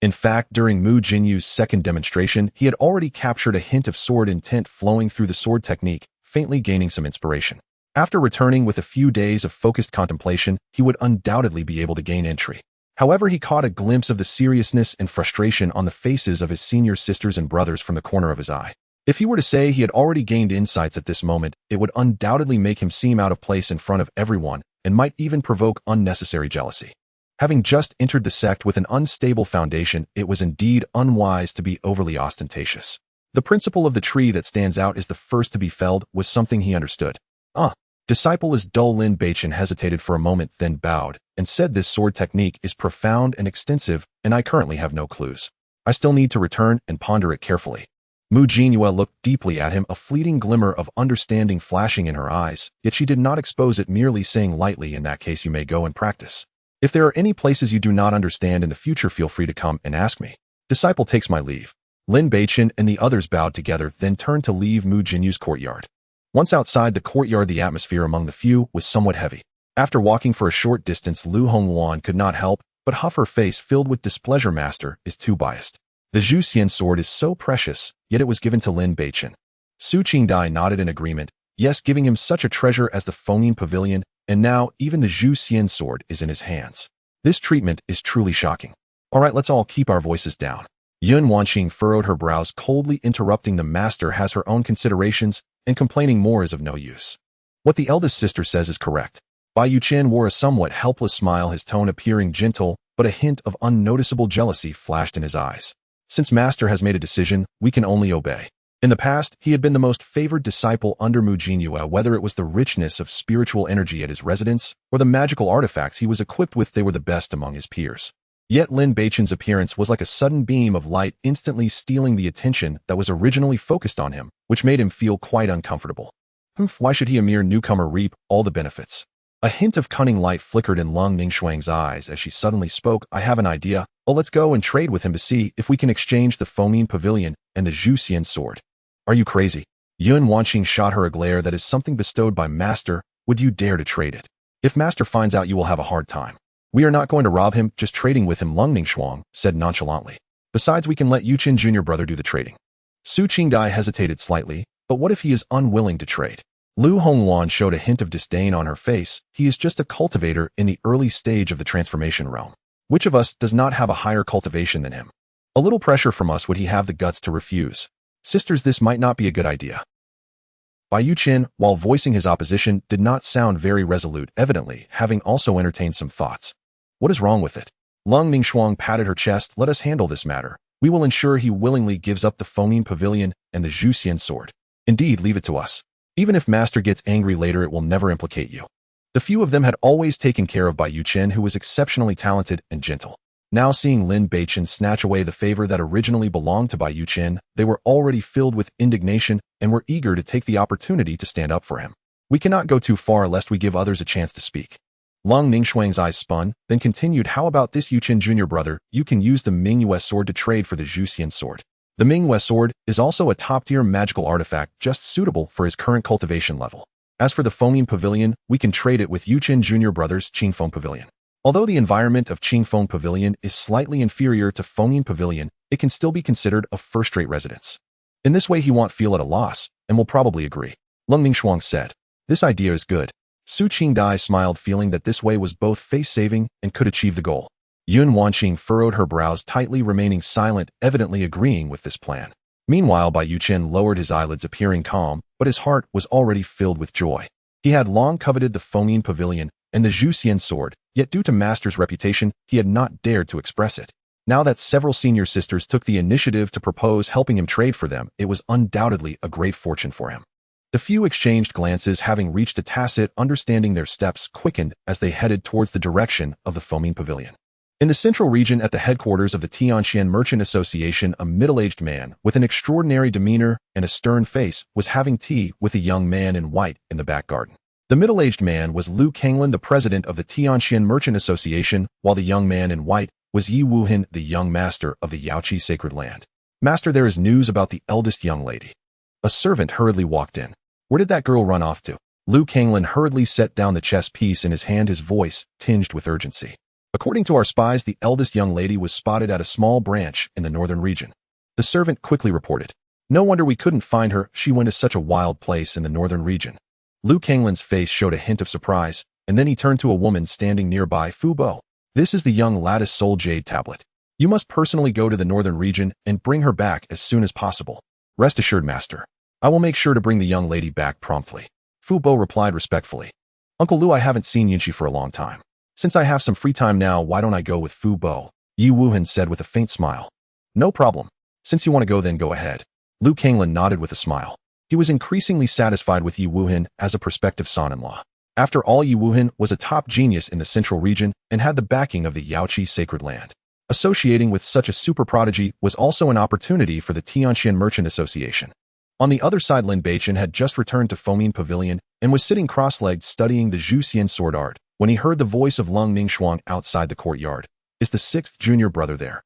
In fact, during Mu Jinyu's second demonstration, he had already captured a hint of sword intent flowing through the sword technique, faintly gaining some inspiration. After returning with a few days of focused contemplation, he would undoubtedly be able to gain entry. However, he caught a glimpse of the seriousness and frustration on the faces of his senior sisters and brothers from the corner of his eye. If he were to say he had already gained insights at this moment, it would undoubtedly make him seem out of place in front of everyone and might even provoke unnecessary jealousy. Having just entered the sect with an unstable foundation, it was indeed unwise to be overly ostentatious. The principle of the tree that stands out is the first to be felled was something he understood. Disciple is dull. Lin Beichen hesitated for a moment, then bowed, and said, this sword technique is profound and extensive, and I currently have no clues. I still need to return and ponder it carefully. Mu Jinyue looked deeply at him, a fleeting glimmer of understanding flashing in her eyes, yet she did not expose it, merely saying lightly, in that case you may go and practice. If there are any places you do not understand in the future, feel free to come and ask me. Disciple takes my leave. Lin Beichen and the others bowed together, then turned to leave Mu Jinyu's courtyard. Once outside the courtyard, the atmosphere among the few was somewhat heavy. After walking for a short distance, Lu Hongwan could not help but huff, her face filled with displeasure. Master is too biased. The Zhu Xian sword is so precious, yet it was given to Lin Beichen. Su Qingdai nodded in agreement, yes, giving him such a treasure as the Foaming Pavilion, and now even the Zhu Xian sword is in his hands. This treatment is truly shocking. All right, let's all keep our voices down. Yun Wanqing furrowed her brows, coldly interrupting. The master has her own considerations, and complaining more is of no use. What the eldest sister says is correct. Bai Yuqian wore a somewhat helpless smile, his tone appearing gentle, but a hint of unnoticeable jealousy flashed in his eyes. Since master has made a decision, we can only obey. In the past, he had been the most favored disciple under Mu Jinyue, whether it was the richness of spiritual energy at his residence or the magical artifacts he was equipped with, they were the best among his peers. Yet Lin Beichen's appearance was like a sudden beam of light, instantly stealing the attention that was originally focused on him, which made him feel quite uncomfortable. Why should he, a mere newcomer, reap all the benefits? A hint of cunning light flickered in Lung Ningxuang's eyes as she suddenly spoke. I have an idea. Let's go and trade with him to see if we can exchange the Foaming Pavilion and the Zhu Xian sword. Are you crazy? Yun Wanqing shot her a glare. That is something bestowed by master. Would you dare to trade it? If master finds out, you will have a hard time. We are not going to rob him, just trading with him, Lung Ningxuang said nonchalantly. Besides, we can let Yuqin Jr. brother do the trading. Su Qingdai hesitated slightly, but what if he is unwilling to trade? Lu Hongwan showed a hint of disdain on her face. He is just a cultivator in the early stage of the transformation realm. Which of us does not have a higher cultivation than him? A little pressure from us, would he have the guts to refuse? Sisters, this might not be a good idea. Bai Yuqian, while voicing his opposition, did not sound very resolute, evidently having also entertained some thoughts. What is wrong with it? Lung Ningxuang patted her chest. Let us handle this matter. We will ensure he willingly gives up the Foaming Pavilion and the Zhu Xian sword. Indeed, leave it to us. Even if master gets angry later, it will never implicate you. The few of them had always taken care of Bai Yuqian, who was exceptionally talented and gentle. Now seeing Lin Beichen snatch away the favor that originally belonged to Bai Yuqian, they were already filled with indignation and were eager to take the opportunity to stand up for him. We cannot go too far lest we give others a chance to speak. Lung Ningxuang's eyes spun, then continued, how about this, Yuqin Jr. brother? You can use the Mingyue sword to trade for the Zhu Xian sword. The Mingyue sword is also a top-tier magical artifact just suitable for his current cultivation level. As for the Foaming Pavilion, we can trade it with Yuqin Jr. brother's Qingfeng Pavilion. Although the environment of Qingfeng Pavilion is slightly inferior to Foaming Pavilion, it can still be considered a first-rate residence. In this way he won't feel at a loss, and will probably agree. Lung Ningxuang said, this idea is good. Su Qingdai smiled, feeling that this way was both face-saving and could achieve the goal. Yun Wanqing furrowed her brows tightly, remaining silent, evidently agreeing with this plan. Meanwhile, Bai Yuqian lowered his eyelids, appearing calm, but his heart was already filled with joy. He had long coveted the Foaming Pavilion and the Zhu Xian sword, yet due to master's reputation, he had not dared to express it. Now that several senior sisters took the initiative to propose helping him trade for them, it was undoubtedly a great fortune for him. The few exchanged glances, having reached a tacit understanding, their steps quickened as they headed towards the direction of the Foaming Pavilion. In the central region at the headquarters of the Tianxian Merchant Association, a middle-aged man with an extraordinary demeanor and a stern face was having tea with a young man in white in the back garden. The middle-aged man was Liu Kanglin, the president of the Tianxian Merchant Association, while the young man in white was Yi Wuhan, the young master of the Yaoqi Sacred Land. Master, there is news about the eldest young lady. A servant hurriedly walked in. Where did that girl run off to? Liu Kanglin hurriedly set down the chess piece in his hand, his voice tinged with urgency. According to our spies, the eldest young lady was spotted at a small branch in the northern region. The servant quickly reported. No wonder we couldn't find her, she went to such a wild place in the northern region. Liu Kanglin's face showed a hint of surprise, and then he turned to a woman standing nearby. Fu Bo. This is the young lattice soul jade tablet. You must personally go to the northern region and bring her back as soon as possible. Rest assured, master. I will make sure to bring the young lady back promptly. Fu Bo replied respectfully. Uncle Liu, I haven't seen Yinchi for a long time. Since I have some free time now, why don't I go with Fu Bo? Yi Wuhan said with a faint smile. No problem. Since you want to go, then go ahead. Liu Kanglin nodded with a smile. He was increasingly satisfied with Yi Wuhan as a prospective son-in-law. After all, Yi Wuhan was a top genius in the central region and had the backing of the Yaoqi sacred land. Associating with such a super prodigy was also an opportunity for the Tianxian Merchant Association. On the other side, Lin Beichen had just returned to Fomin Pavilion and was sitting cross-legged studying the Zhuxian sword art when he heard the voice of Lung Ningxuang outside the courtyard. Is the sixth junior brother there?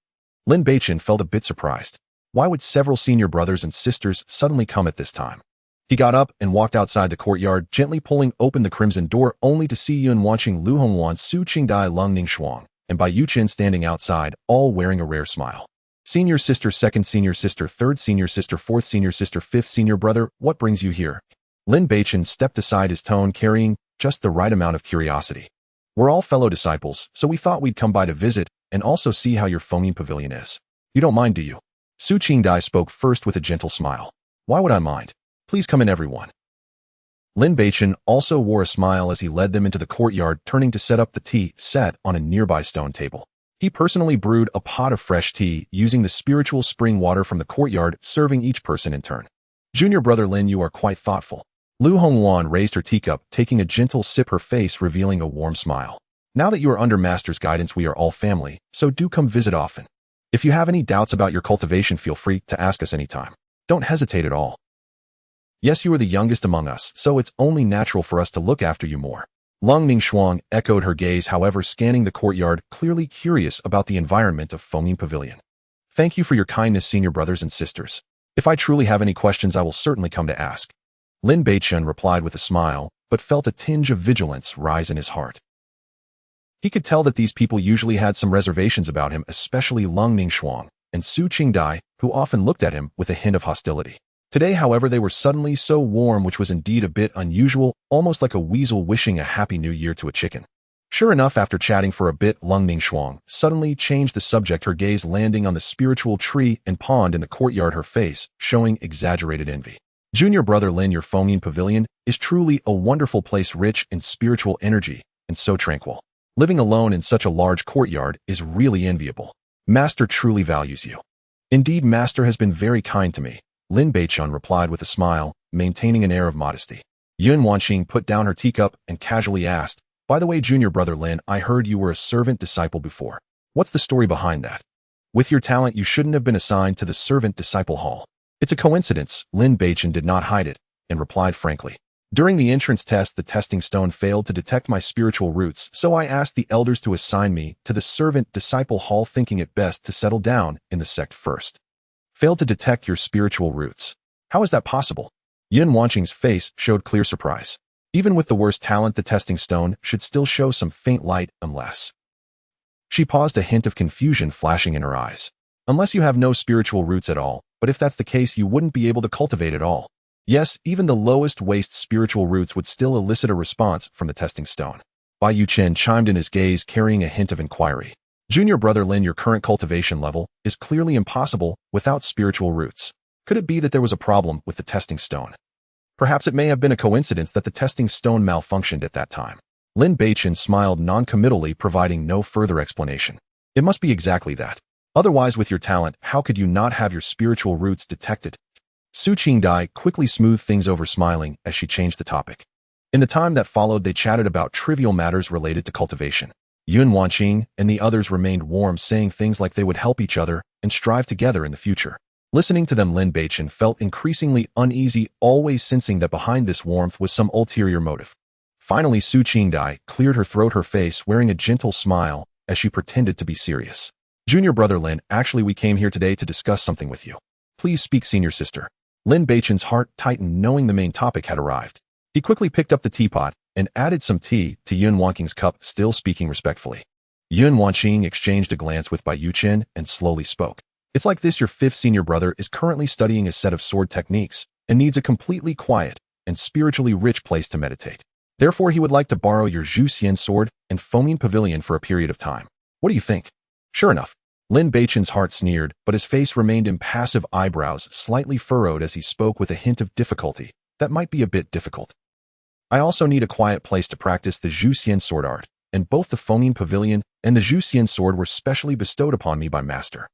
Lin Beichen felt a bit surprised. Why would several senior brothers and sisters suddenly come at this time? He got up and walked outside the courtyard, gently pulling open the crimson door, only to see Yun watching Lu Hongwan, Su Qingdai, Lung Ningxuang, and Bai Yuqin standing outside, all wearing a rare smile. Senior sister, second senior sister, third senior sister, fourth senior sister, fifth senior brother, what brings you here? Lin Beichen stepped aside, his tone carrying just the right amount of curiosity. We're all fellow disciples, so we thought we'd come by to visit and also see how your Fomin Pavilion is. You don't mind, do you? Su Qingdai spoke first with a gentle smile. Why would I mind? Please come in, everyone. Lin Beichen also wore a smile as he led them into the courtyard, turning to set up the tea set on a nearby stone table. He personally brewed a pot of fresh tea using the spiritual spring water from the courtyard, serving each person in turn. Junior brother Lin, you are quite thoughtful. Lu Hongwan raised her teacup, taking a gentle sip, her face revealing a warm smile. Now that you are under master's guidance, we are all family, so do come visit often. If you have any doubts about your cultivation, feel free to ask us anytime. Don't hesitate at all. Yes, you are the youngest among us, so it's only natural for us to look after you more. Lung Ningxuang echoed her gaze, however, scanning the courtyard, clearly curious about the environment of Fomin Pavilion. Thank you for your kindness, senior brothers and sisters. If I truly have any questions, I will certainly come to ask. Lin Beichen replied with a smile, but felt a tinge of vigilance rise in his heart. He could tell that these people usually had some reservations about him, especially Lung Ningxuang and Su Qingdai, who often looked at him with a hint of hostility. Today, however, they were suddenly so warm, which was indeed a bit unusual, almost like a weasel wishing a happy new year to a chicken. Sure enough, after chatting for a bit, Lung Ningxuang suddenly changed the subject, her gaze landing on the spiritual tree and pond in the courtyard, her face showing exaggerated envy. Junior brother Lin, your Fomin Pavilion is truly a wonderful place, rich in spiritual energy and so tranquil. Living alone in such a large courtyard is really enviable. Master truly values you. Indeed, Master has been very kind to me. Lin Beichen replied with a smile, maintaining an air of modesty. Yun Wanqing put down her teacup and casually asked, by the way, junior brother Lin, I heard you were a servant disciple before. What's the story behind that? With your talent, you shouldn't have been assigned to the servant disciple hall. It's a coincidence. Lin Beichen did not hide it and replied frankly. During the entrance test, the testing stone failed to detect my spiritual roots, so I asked the elders to assign me to the servant disciple hall, thinking it best to settle down in the sect first. Failed to detect your spiritual roots. How is that possible? Yun Wanqing's face showed clear surprise. Even with the worst talent, the testing stone should still show some faint light unless... She paused, a hint of confusion flashing in her eyes. Unless you have no spiritual roots at all, but if that's the case, you wouldn't be able to cultivate at all. Yes, even the lowest waste spiritual roots would still elicit a response from the testing stone. Bai Yuqin chimed in, his gaze carrying a hint of inquiry. Junior brother Lin, your current cultivation level is clearly impossible without spiritual roots. Could it be that there was a problem with the testing stone? Perhaps it may have been a coincidence that the testing stone malfunctioned at that time. Lin Beichen smiled non-committally, providing no further explanation. It must be exactly that. Otherwise, with your talent, how could you not have your spiritual roots detected? Su Qingdai quickly smoothed things over, smiling as she changed the topic. In the time that followed, they chatted about trivial matters related to cultivation. Yun Wanqing and the others remained warm, saying things like they would help each other and strive together in the future. Listening to them, Lin Beichen felt increasingly uneasy, always sensing that behind this warmth was some ulterior motive. Finally, Su Qingdai cleared her throat, her face wearing a gentle smile as she pretended to be serious. Junior brother Lin, actually we came here today to discuss something with you. Please speak, senior sister. Lin Beichen's heart tightened, knowing the main topic had arrived. He quickly picked up the teapot and added some tea to Yun Wanqing's cup, still speaking respectfully. Yun Wanqing exchanged a glance with Bai Yuchen and slowly spoke. It's like this: your fifth senior brother is currently studying a set of sword techniques and needs a completely quiet and spiritually rich place to meditate. Therefore, he would like to borrow your Zhu Xian sword and foaming pavilion for a period of time. What do you think? Sure enough, Lin Beichen's heart sneered, but his face remained impassive, eyebrows slightly furrowed as he spoke with a hint of difficulty. That might be a bit difficult. I also need a quiet place to practice the Zhu Xian sword art, and both the foaming pavilion and the Zhu Xian sword were specially bestowed upon me by Master.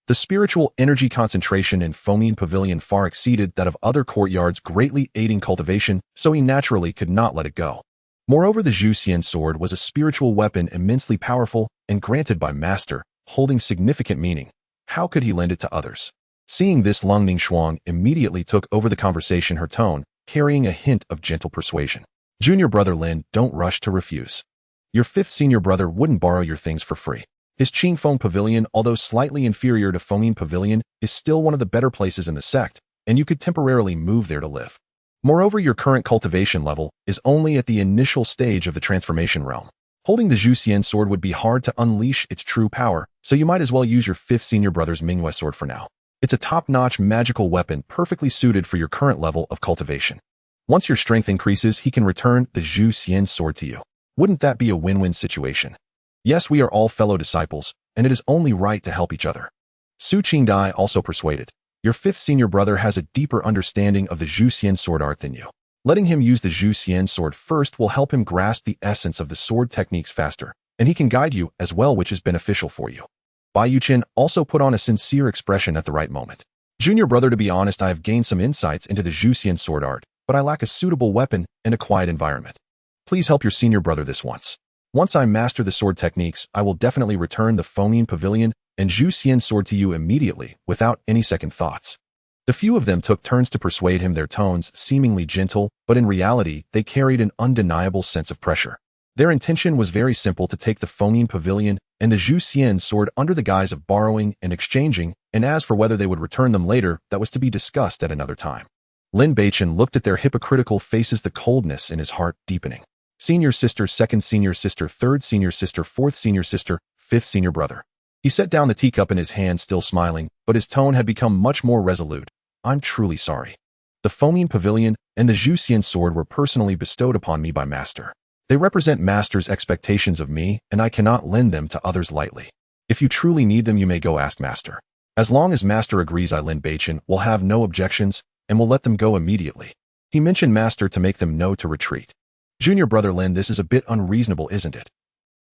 The spiritual energy concentration in foaming pavilion far exceeded that of other courtyards, greatly aiding cultivation, so he naturally could not let it go. Moreover, the Zhu Xian sword was a spiritual weapon immensely powerful and granted by Master, holding significant meaning. How could he lend it to others? Seeing this, Lung Ningxuang immediately took over the conversation, her tone carrying a hint of gentle persuasion. Junior brother Lin, don't rush to refuse. Your fifth senior brother wouldn't borrow your things for free. His Qing Feng Pavilion, although slightly inferior to Foaming Pavilion, is still one of the better places in the sect, and you could temporarily move there to live. Moreover, your current cultivation level is only at the initial stage of the transformation realm. Holding the Zhu Xian sword would be hard to unleash its true power, so you might as well use your fifth senior brother's Mingyue sword for now. It's a top-notch magical weapon perfectly suited for your current level of cultivation. Once your strength increases, he can return the Zhu Xian sword to you. Wouldn't that be a win-win situation? Yes, we are all fellow disciples, and it is only right to help each other. Su Qingdai also persuaded. Your fifth senior brother has a deeper understanding of the Zhu Xian sword art than you. Letting him use the Zhu Xian sword first will help him grasp the essence of the sword techniques faster, and he can guide you as well, which is beneficial for you. Bai Yuchen also put on a sincere expression at the right moment. Junior brother, to be honest, I have gained some insights into the Zhu Xian sword art, but I lack a suitable weapon and a quiet environment. Please help your senior brother this once. Once I master the sword techniques, I will definitely return the Foaming Pavilion and Zhu Xian sword to you immediately, without any second thoughts. The few of them took turns to persuade him, their tones seemingly gentle, but in reality, they carried an undeniable sense of pressure. Their intention was very simple: to take the Foaming Pavilion and the Zhu Xian sword under the guise of borrowing and exchanging, and as for whether they would return them later, that was to be discussed at another time. Lin Beichen looked at their hypocritical faces, the coldness in his heart deepening. Senior sister, second senior sister, third senior sister, fourth senior sister, fifth senior brother. He set down the teacup in his hand, still smiling, but his tone had become much more resolute. I'm truly sorry. The Foaming Pavilion and the Zhu Xian sword were personally bestowed upon me by Master. They represent Master's expectations of me, and I cannot lend them to others lightly. If you truly need them, you may go ask Master. As long as Master agrees, I, Lin Beichen, will have no objections and will let them go immediately. He mentioned Master to make them know to retreat. Junior brother Lin, this is a bit unreasonable, isn't it?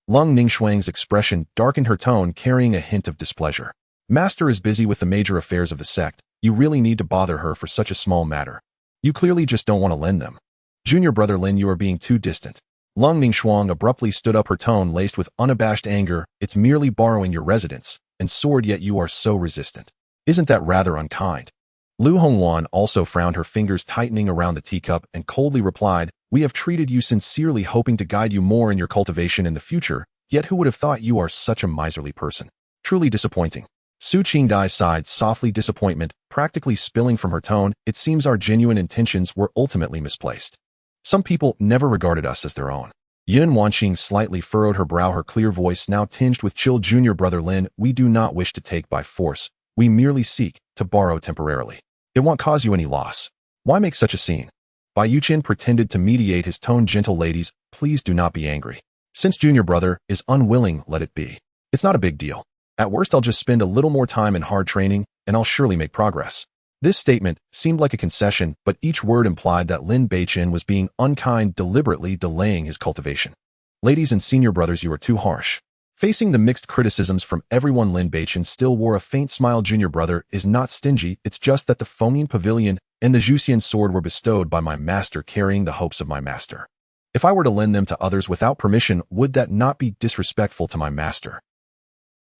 Lung Ningxuang's expression darkened, her tone carrying a hint of displeasure. Master is busy with the major affairs of the sect. You really need to bother her for such a small matter. You clearly just don't want to lend them. Junior brother Lin, you are being too distant. Lung Ningxuang abruptly stood up, her tone laced with unabashed anger. It's merely borrowing your residence and sword, yet you are so resistant. Isn't that rather unkind? Lu Hongwan also frowned, her fingers tightening around the teacup, and coldly replied, we have treated you sincerely, hoping to guide you more in your cultivation in the future, yet who would have thought you are such a miserly person? Truly disappointing. Su Qingdai sighed softly, disappointment practically spilling from her tone. It seems our genuine intentions were ultimately misplaced. Some people never regarded us as their own. Yun Wanqing slightly furrowed her brow, her clear voice now tinged with chill. Junior brother Lin, we do not wish to take by force. We merely seek to borrow temporarily. It won't cause you any loss. Why make such a scene? Bai Yuchen pretended to mediate, his tone gentle. Ladies, please do not be angry. Since junior brother is unwilling, let it be. It's not a big deal. At worst, I'll just spend a little more time in hard training, and I'll surely make progress. This statement seemed like a concession, but each word implied that Lin Beichen was being unkind, deliberately delaying his cultivation. Ladies and senior brothers, you are too harsh. Facing the mixed criticisms from everyone, Lin Beichen still wore a faint smile. Junior brother is not stingy, it's just that the Foaming Pavilion and the Zhu Xian sword were bestowed by my master, carrying the hopes of my master. If I were to lend them to others without permission, would that not be disrespectful to my master?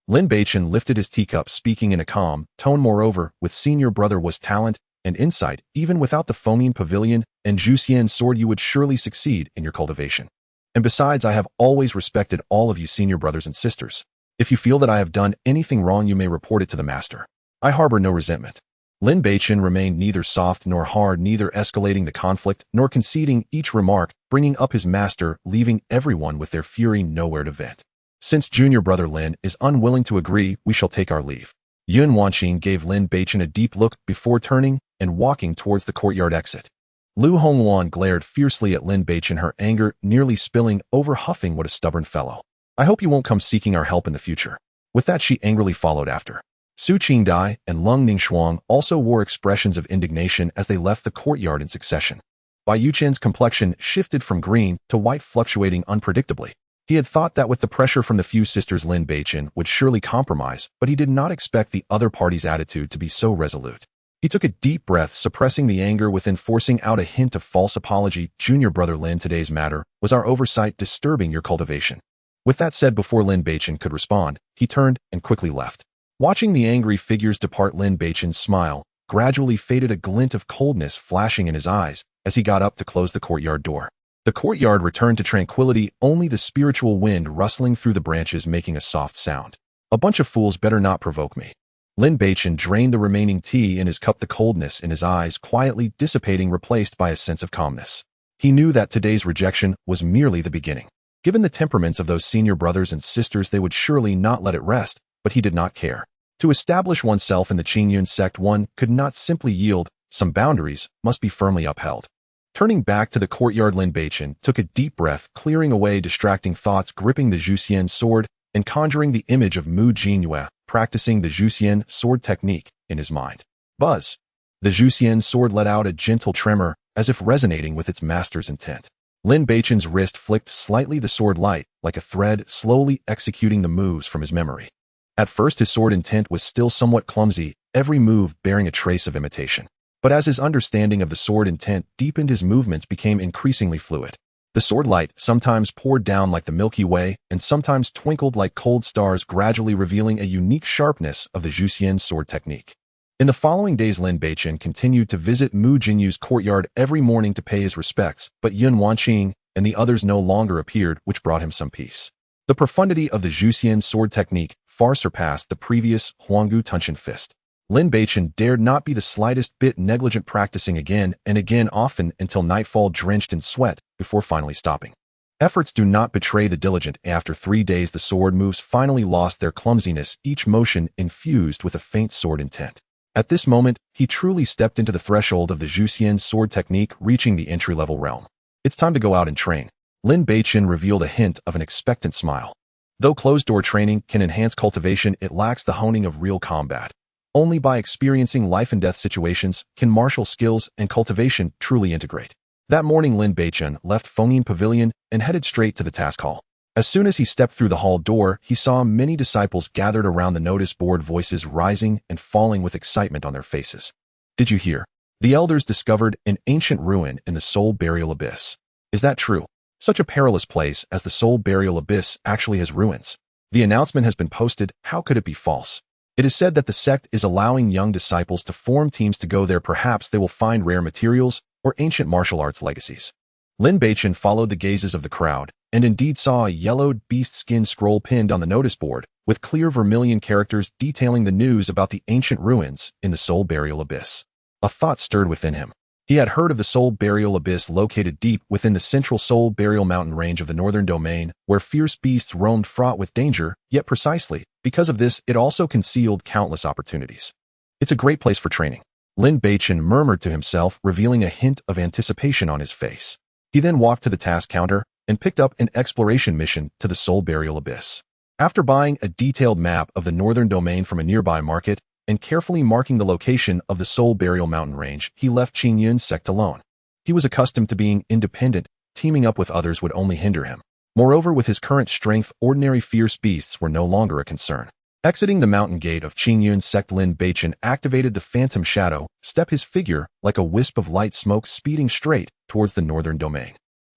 Lin Beichen lifted his teacup, speaking in a calm tone. Moreover, with senior brother was talent and insight. Even without the Foaming Pavilion and Zhu Xian sword, you would surely succeed in your cultivation. And besides, I have always respected all of you senior brothers and sisters. If you feel that I have done anything wrong, you may report it to the master. I harbor no resentment. Lin Beichen remained neither soft nor hard, neither escalating the conflict nor conceding each remark, bringing up his master, leaving everyone with their fury nowhere to vent. Since junior brother Lin is unwilling to agree, we shall take our leave. Yun Wanqing gave Lin Beichen a deep look before turning and walking towards the courtyard exit. Lu Hongwan glared fiercely at Lin Beichen, her anger nearly spilling over, huffing, "What a stubborn fellow. I hope you won't come seeking our help in the future." With that, she angrily followed after. Su Qingdai and Lung Ningxuang also wore expressions of indignation as they left the courtyard in succession. Bai Yuchen's complexion shifted from green to white, fluctuating unpredictably. He had thought that with the pressure from the few sisters Lin Beichen would surely compromise, but he did not expect the other party's attitude to be so resolute. He took a deep breath, suppressing the anger within, forcing out a hint of false apology. "Junior brother Lin, today's matter was our oversight disturbing your cultivation." With that said, before Lin Beichen could respond, he turned and quickly left. Watching the angry figures depart, Lin Beichen's smile gradually faded, a glint of coldness flashing in his eyes as he got up to close the courtyard door. The courtyard returned to tranquility, only the spiritual wind rustling through the branches making a soft sound. "A bunch of fools, better not provoke me." Lin Beichen drained the remaining tea in his cup, the coldness in his eyes quietly dissipating, replaced by a sense of calmness. He knew that today's rejection was merely the beginning. Given the temperaments of those senior brothers and sisters, they would surely not let it rest, but he did not care. To establish oneself in the Qingyun sect, one could not simply yield. Some boundaries must be firmly upheld. Turning back to the courtyard, Lin Beichen took a deep breath, clearing away distracting thoughts, gripping the Zhuxian sword and conjuring the image of Mu Jinyue, practicing the Zhuxian sword technique in his mind. Buzz! The Zhuxian sword let out a gentle tremor, as if resonating with its master's intent. Lin Beichen's wrist flicked slightly, the sword light, like a thread, slowly executing the moves from his memory. At first, his sword intent was still somewhat clumsy, every move bearing a trace of imitation. But as his understanding of the sword intent deepened, his movements became increasingly fluid. The sword light sometimes poured down like the Milky Way and sometimes twinkled like cold stars, gradually revealing a unique sharpness of the Zhuxian sword technique. In the following days, Lin Beichen continued to visit Mu Jinyu's courtyard every morning to pay his respects, but Yun Wanqing and the others no longer appeared, which brought him some peace. The profundity of the Zhuxian sword technique far surpassed the previous Huanggu Tunshin fist. Lin Beichen dared not be the slightest bit negligent, practicing again and again, often until nightfall, drenched in sweat, before finally stopping. Efforts do not betray the diligent. After 3 days, the sword moves finally lost their clumsiness, each motion infused with a faint sword intent. At this moment, he truly stepped into the threshold of the Zhuxian sword technique, reaching the entry-level realm. "It's time to go out and train." Lin Beichen revealed a hint of an expectant smile. Though closed-door training can enhance cultivation, it lacks the honing of real combat. Only by experiencing life-and-death situations can martial skills and cultivation truly integrate. That morning, Lin Beichen left Fengyin Pavilion and headed straight to the task hall. As soon as he stepped through the hall door, he saw many disciples gathered around the notice board, voices rising and falling with excitement on their faces. "Did you hear? The elders discovered an ancient ruin in the Soul Burial Abyss. Is that true? Such a perilous place as the Soul Burial Abyss actually has ruins. The announcement has been posted. How could it be false? It is said that the sect is allowing young disciples to form teams to go there. Perhaps they will find rare materials or ancient martial arts legacies." Lin Beichen followed the gazes of the crowd and indeed saw a yellowed beast skin scroll pinned on the notice board with clear vermilion characters detailing the news about the ancient ruins in the Soul Burial Abyss. A thought stirred within him. He had heard of the Soul Burial Abyss, located deep within the central Soul Burial mountain range of the northern domain, where fierce beasts roamed, fraught with danger, yet precisely because of this, it also concealed countless opportunities. "It's a great place for training," Lin Beichen murmured to himself, revealing a hint of anticipation on his face. He then walked to the task counter and picked up an exploration mission to the Soul Burial Abyss. After buying a detailed map of the northern domain from a nearby market and carefully marking the location of the Soul Burial mountain range, he left Qingyun's sect alone. He was accustomed to being independent. Teaming up with others would only hinder him. Moreover, with his current strength, ordinary fierce beasts were no longer a concern. Exiting the mountain gate of Qingyun's sect, Lin Beichen activated the phantom shadow, his figure like a wisp of light smoke, speeding straight towards the northern domain.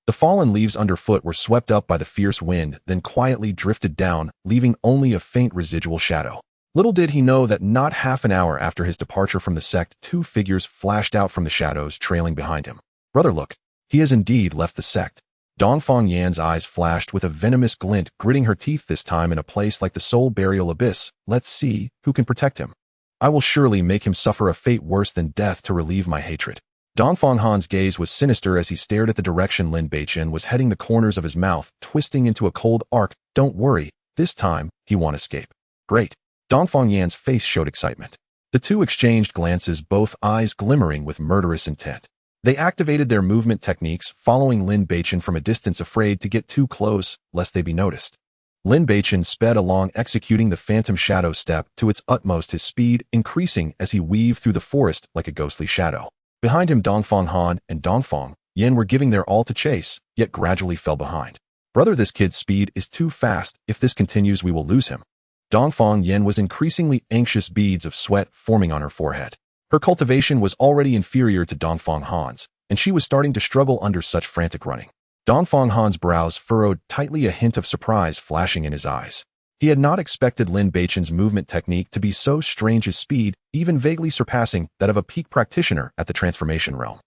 The fallen leaves underfoot were swept up by the fierce wind, then quietly drifted down, leaving only a faint residual shadow. Little did he know that not half an hour after his departure from the sect, 2 figures flashed out from the shadows, trailing behind him. "Brother, look. He has indeed left the sect." Dongfang Yan's eyes flashed with a venomous glint, gritting her teeth, this time in a place like the Soul Burial Abyss. "Let's see who can protect him." I will surely make him suffer a fate worse than death to relieve my hatred. Dongfang Han's gaze was sinister as he stared at the direction Lin Beichen was heading, the corners of his mouth twisting into a cold arc. Don't worry, this time, he won't escape. Great. Dongfang Yan's face showed excitement. The two exchanged glances, both eyes glimmering with murderous intent. They activated their movement techniques, following Lin Beichen from a distance, afraid to get too close, lest they be noticed. Lin Beichen sped along, executing the phantom shadow step to its utmost, his speed increasing as he weaved through the forest like a ghostly shadow. Behind him, Dongfang Han and Dongfang Yan were giving their all to chase, yet gradually fell behind. Brother, this kid's speed is too fast. If this continues, we will lose him. Dongfang Yan was increasingly anxious, beads of sweat forming on her forehead. Her cultivation was already inferior to Dongfang Han's, and she was starting to struggle under such frantic running. Dongfang Han's brows furrowed tightly, a hint of surprise flashing in his eyes. He had not expected Lin Beichen's movement technique to be so strange, his speed even vaguely surpassing that of a peak practitioner at the transformation realm.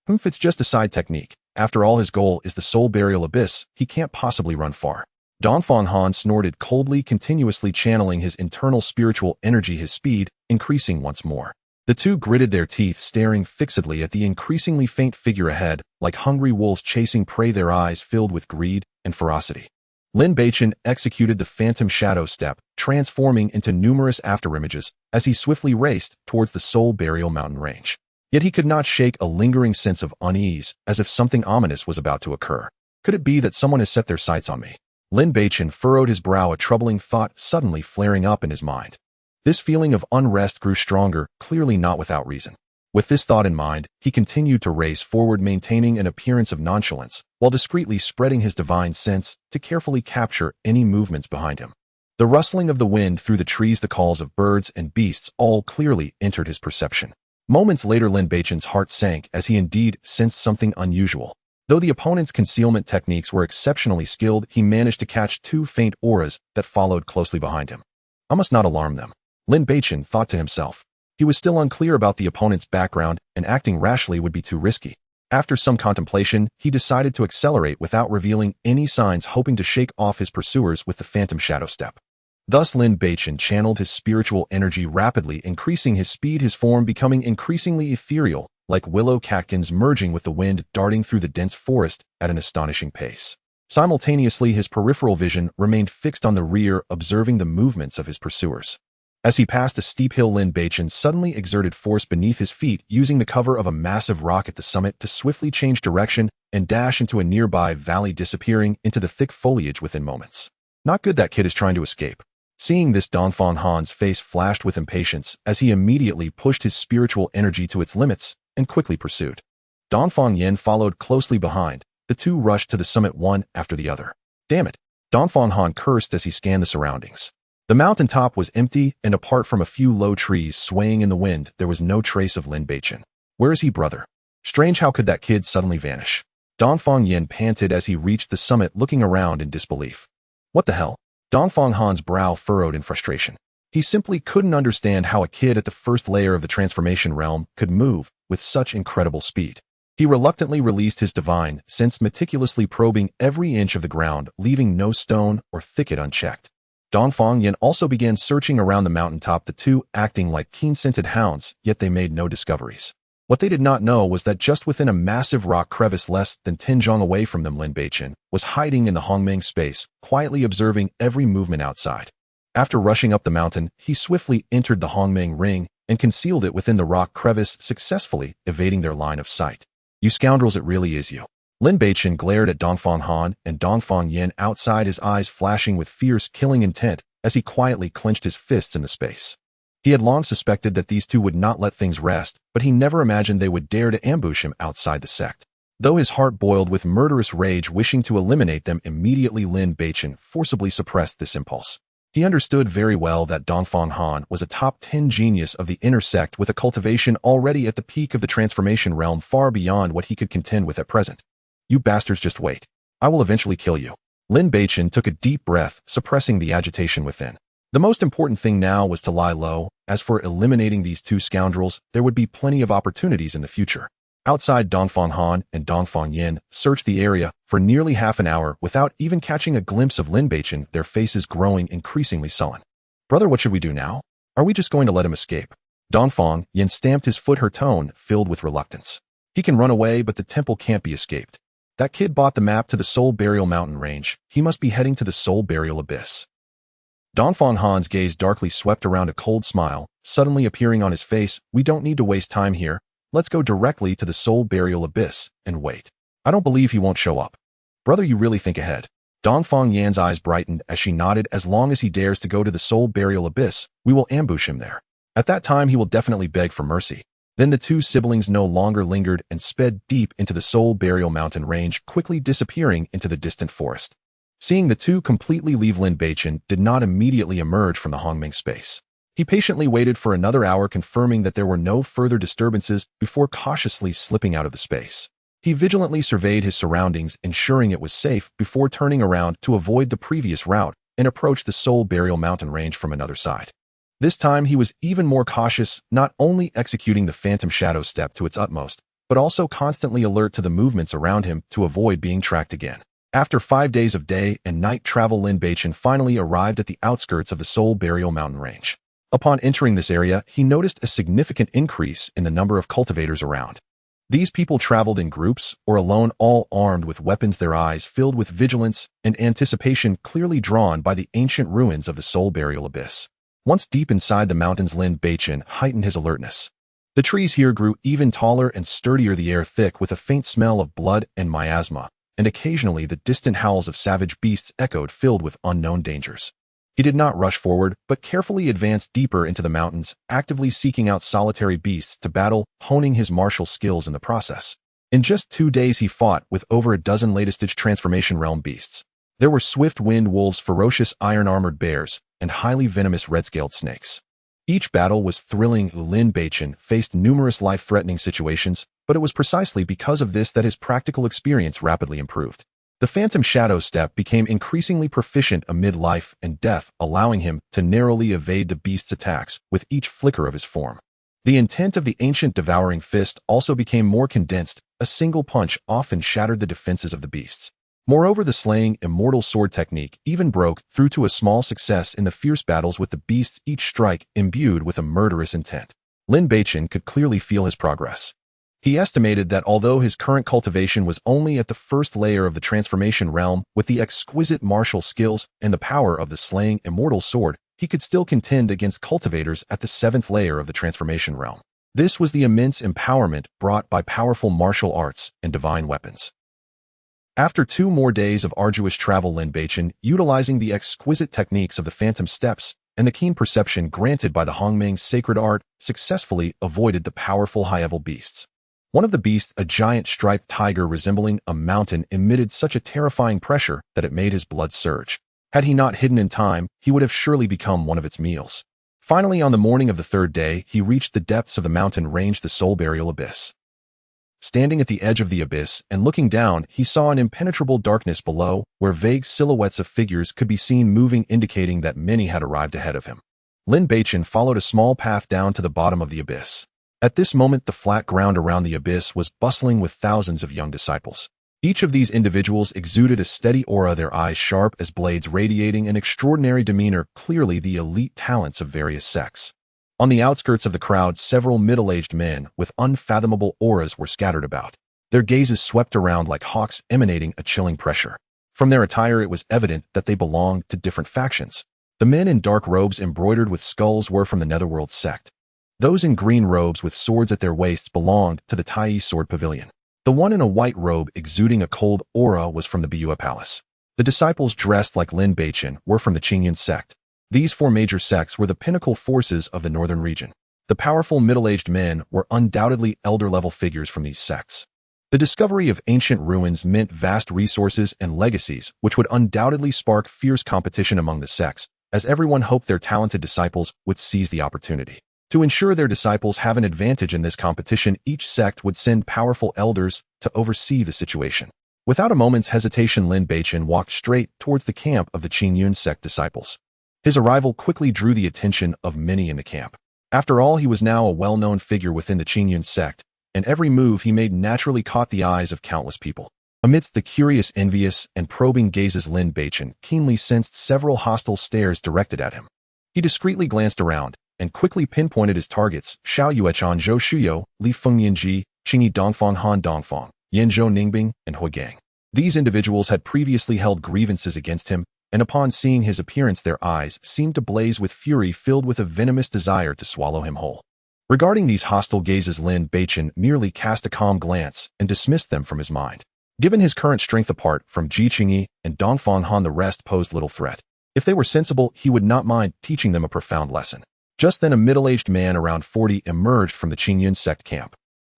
It's just a side technique. After all, his goal is the soul burial abyss. He can't possibly run far. Dongfang Han snorted coldly, continuously channeling his internal spiritual energy, his speed increasing once more. The two gritted their teeth, staring fixedly at the increasingly faint figure ahead, like hungry wolves chasing prey, their eyes filled with greed and ferocity. Lin Beichen executed the phantom shadow step, transforming into numerous afterimages as he swiftly raced towards the soul burial mountain range. Yet he could not shake a lingering sense of unease, as if something ominous was about to occur. Could it be that someone has set their sights on me? Lin Beichen furrowed his brow, a troubling thought suddenly flaring up in his mind. This feeling of unrest grew stronger, clearly not without reason. With this thought in mind, he continued to race forward, maintaining an appearance of nonchalance, while discreetly spreading his divine sense to carefully capture any movements behind him. The rustling of the wind through the trees, the calls of birds and beasts, all clearly entered his perception. Moments later, Lin Beichen's heart sank as he indeed sensed something unusual. Though the opponent's concealment techniques were exceptionally skilled, he managed to catch two faint auras that followed closely behind him. I must not alarm them, Lin Beichen thought to himself. He was still unclear about the opponent's background, and acting rashly would be too risky. After some contemplation, he decided to accelerate without revealing any signs, hoping to shake off his pursuers with the phantom shadow step. Thus Lin Beichen channeled his spiritual energy rapidly, increasing his speed, his form becoming increasingly ethereal, like willow catkins merging with the wind, darting through the dense forest at an astonishing pace. Simultaneously, his peripheral vision remained fixed on the rear, observing the movements of his pursuers. As he passed a steep hill, Lin Beichen suddenly exerted force beneath his feet, using the cover of a massive rock at the summit to swiftly change direction and dash into a nearby valley, disappearing into the thick foliage within moments. Not good, that kid is trying to escape. Seeing this, Dongfang Han's face flashed with impatience as he immediately pushed his spiritual energy to its limits and quickly pursued. Dongfang Yan followed closely behind. The two rushed to the summit one after the other. Damn it! Dongfang Han cursed as he scanned the surroundings. The mountaintop was empty, and apart from a few low trees swaying in the wind, there was no trace of Lin Beichen. Where is he, brother? Strange, how could that kid suddenly vanish? Dongfang Yan panted as he reached the summit, looking around in disbelief. What the hell? Dongfang Han's brow furrowed in frustration. He simply couldn't understand how a kid at the first layer of the transformation realm could move with such incredible speed. He reluctantly released his divine sense, meticulously probing every inch of the ground, leaving no stone or thicket unchecked. Dongfang Yan also began searching around the mountaintop, the two acting like keen-scented hounds, yet they made no discoveries. What they did not know was that just within a massive rock crevice less than 10 zhong away from them, Lin Beichen was hiding in the Hongmeng space, quietly observing every movement outside. After rushing up the mountain, he swiftly entered the Hongmeng ring and concealed it within the rock crevice, successfully evading their line of sight. You scoundrels, it really is you. Lin Beichen glared at Dongfang Han and Dongfang Yan outside, his eyes flashing with fierce, killing intent as he quietly clenched his fists in the space. He had long suspected that these two would not let things rest, but he never imagined they would dare to ambush him outside the sect. Though his heart boiled with murderous rage, wishing to eliminate them immediately, Lin Beichen forcibly suppressed this impulse. He understood very well that Dongfang Han was a top 10 genius of the inner sect, with a cultivation already at the peak of the transformation realm, far beyond what he could contend with at present. You bastards, just wait. I will eventually kill you. Lin Beichen took a deep breath, suppressing the agitation within. The most important thing now was to lie low. As for eliminating these two scoundrels, there would be plenty of opportunities in the future. Outside, Dongfang Han and Dongfang Yan searched the area for nearly half an hour without even catching a glimpse of Lin Beichen, their faces growing increasingly sullen. Brother, what should we do now? Are we just going to let him escape? Dongfang Yin stamped his foot, her tone filled with reluctance. He can run away, but the temple can't be escaped. That kid bought the map to the Soul Burial Mountain Range. He must be heading to the Soul Burial Abyss. Dongfang Han's gaze darkly swept around, a cold smile suddenly appearing on his face. We don't need to waste time here. Let's go directly to the Soul Burial Abyss and wait. I don't believe he won't show up. Brother, you really think ahead. Dongfang Yan's eyes brightened as she nodded. As long as he dares to go to the Soul Burial Abyss, we will ambush him there. At that time, he will definitely beg for mercy. Then the two siblings no longer lingered and sped deep into the Soul Burial Mountain Range, quickly disappearing into the distant forest. Seeing the two completely leave, Lin Beichen did not immediately emerge from the Hongming space. He patiently waited for another hour, confirming that there were no further disturbances before cautiously slipping out of the space. He vigilantly surveyed his surroundings, ensuring it was safe before turning around to avoid the previous route and approach the Soul Burial Mountain Range from another side. This time he was even more cautious, not only executing the Phantom Shadow Step to its utmost, but also constantly alert to the movements around him to avoid being tracked again. After 5 days of day and night travel, Lin Beichen finally arrived at the outskirts of the Soul Burial Mountain Range. Upon entering this area, he noticed a significant increase in the number of cultivators around. These people traveled in groups or alone, all armed with weapons, their eyes filled with vigilance and anticipation, clearly drawn by the ancient ruins of the Soul Burial Abyss. Once deep inside the mountains, Lin Beichen heightened his alertness. The trees here grew even taller and sturdier, the air thick with a faint smell of blood and miasma, and occasionally the distant howls of savage beasts echoed, filled with unknown dangers. He did not rush forward, but carefully advanced deeper into the mountains, actively seeking out solitary beasts to battle, honing his martial skills in the process. In just 2 days, he fought with over a dozen latest-stage transformation realm beasts. There were swift wind wolves, ferocious iron-armored bears, and highly venomous red-scaled snakes. Each battle was thrilling. Lin Beichen faced numerous life-threatening situations, but it was precisely because of this that his practical experience rapidly improved. The Phantom Shadow Step became increasingly proficient amid life and death, allowing him to narrowly evade the beast's attacks with each flicker of his form. The intent of the ancient devouring fist also became more condensed. A single punch often shattered the defenses of the beasts. Moreover, the slaying immortal sword technique even broke through to a small success in the fierce battles with the beasts, each strike imbued with a murderous intent. Lin Beichen could clearly feel his progress. He estimated that although his current cultivation was only at the first layer of the transformation realm, with the exquisite martial skills and the power of the slaying immortal sword, he could still contend against cultivators at the 7th layer of the transformation realm. This was the immense empowerment brought by powerful martial arts and divine weapons. After 2 more days of arduous travel, Lin Beichen, utilizing the exquisite techniques of the Phantom Steps and the keen perception granted by the Hongming's sacred art, successfully avoided the powerful high-level beasts. One of the beasts, a giant striped tiger resembling a mountain, emitted such a terrifying pressure that it made his blood surge. Had he not hidden in time, he would have surely become one of its meals. Finally, on the morning of the 3rd day, he reached the depths of the mountain range, the Soul Burial Abyss. Standing at the edge of the abyss and looking down, he saw an impenetrable darkness below, where vague silhouettes of figures could be seen moving, indicating that many had arrived ahead of him. Lin Beichen followed a small path down to the bottom of the abyss. At this moment, the flat ground around the abyss was bustling with thousands of young disciples. Each of these individuals exuded a steady aura, their eyes sharp as blades, radiating an extraordinary demeanor, clearly the elite talents of various sects. On the outskirts of the crowd, several middle-aged men with unfathomable auras were scattered about. Their gazes swept around like hawks, emanating a chilling pressure. From their attire, it was evident that they belonged to different factions. The men in dark robes embroidered with skulls were from the Netherworld sect. Those in green robes with swords at their waists belonged to the Tai Sword Pavilion. The one in a white robe exuding a cold aura was from the Biyue Palace. The disciples dressed like Lin Beichen were from the Qingyun sect. These 4 major sects were the pinnacle forces of the northern region. The powerful middle-aged men were undoubtedly elder-level figures from these sects. The discovery of ancient ruins meant vast resources and legacies, which would undoubtedly spark fierce competition among the sects, as everyone hoped their talented disciples would seize the opportunity. To ensure their disciples have an advantage in this competition, each sect would send powerful elders to oversee the situation. Without a moment's hesitation, Lin Beichen walked straight towards the camp of the Qingyun sect disciples. His arrival quickly drew the attention of many in the camp. After all, he was now a well-known figure within the Qingyun sect, and every move he made naturally caught the eyes of countless people. Amidst the curious, envious, and probing gazes, Lin Beichen keenly sensed several hostile stares directed at him. He discreetly glanced around, and quickly pinpointed his targets: Xiao Yuechan Zhou Shuyo, Li Fengyanji, Qingyi Dongfang Han Dongfang, Yanzhou Ningbing, and Huigang. These individuals had previously held grievances against him, and upon seeing his appearance their eyes seemed to blaze with fury, filled with a venomous desire to swallow him whole. Regarding these hostile gazes, Lin Beichen merely cast a calm glance and dismissed them from his mind. Given his current strength, apart from Ji Qingyi and Dongfang Han, the rest posed little threat. If they were sensible, he would not mind teaching them a profound lesson. Just then a middle-aged man around 40 emerged from the Qingyun sect camp.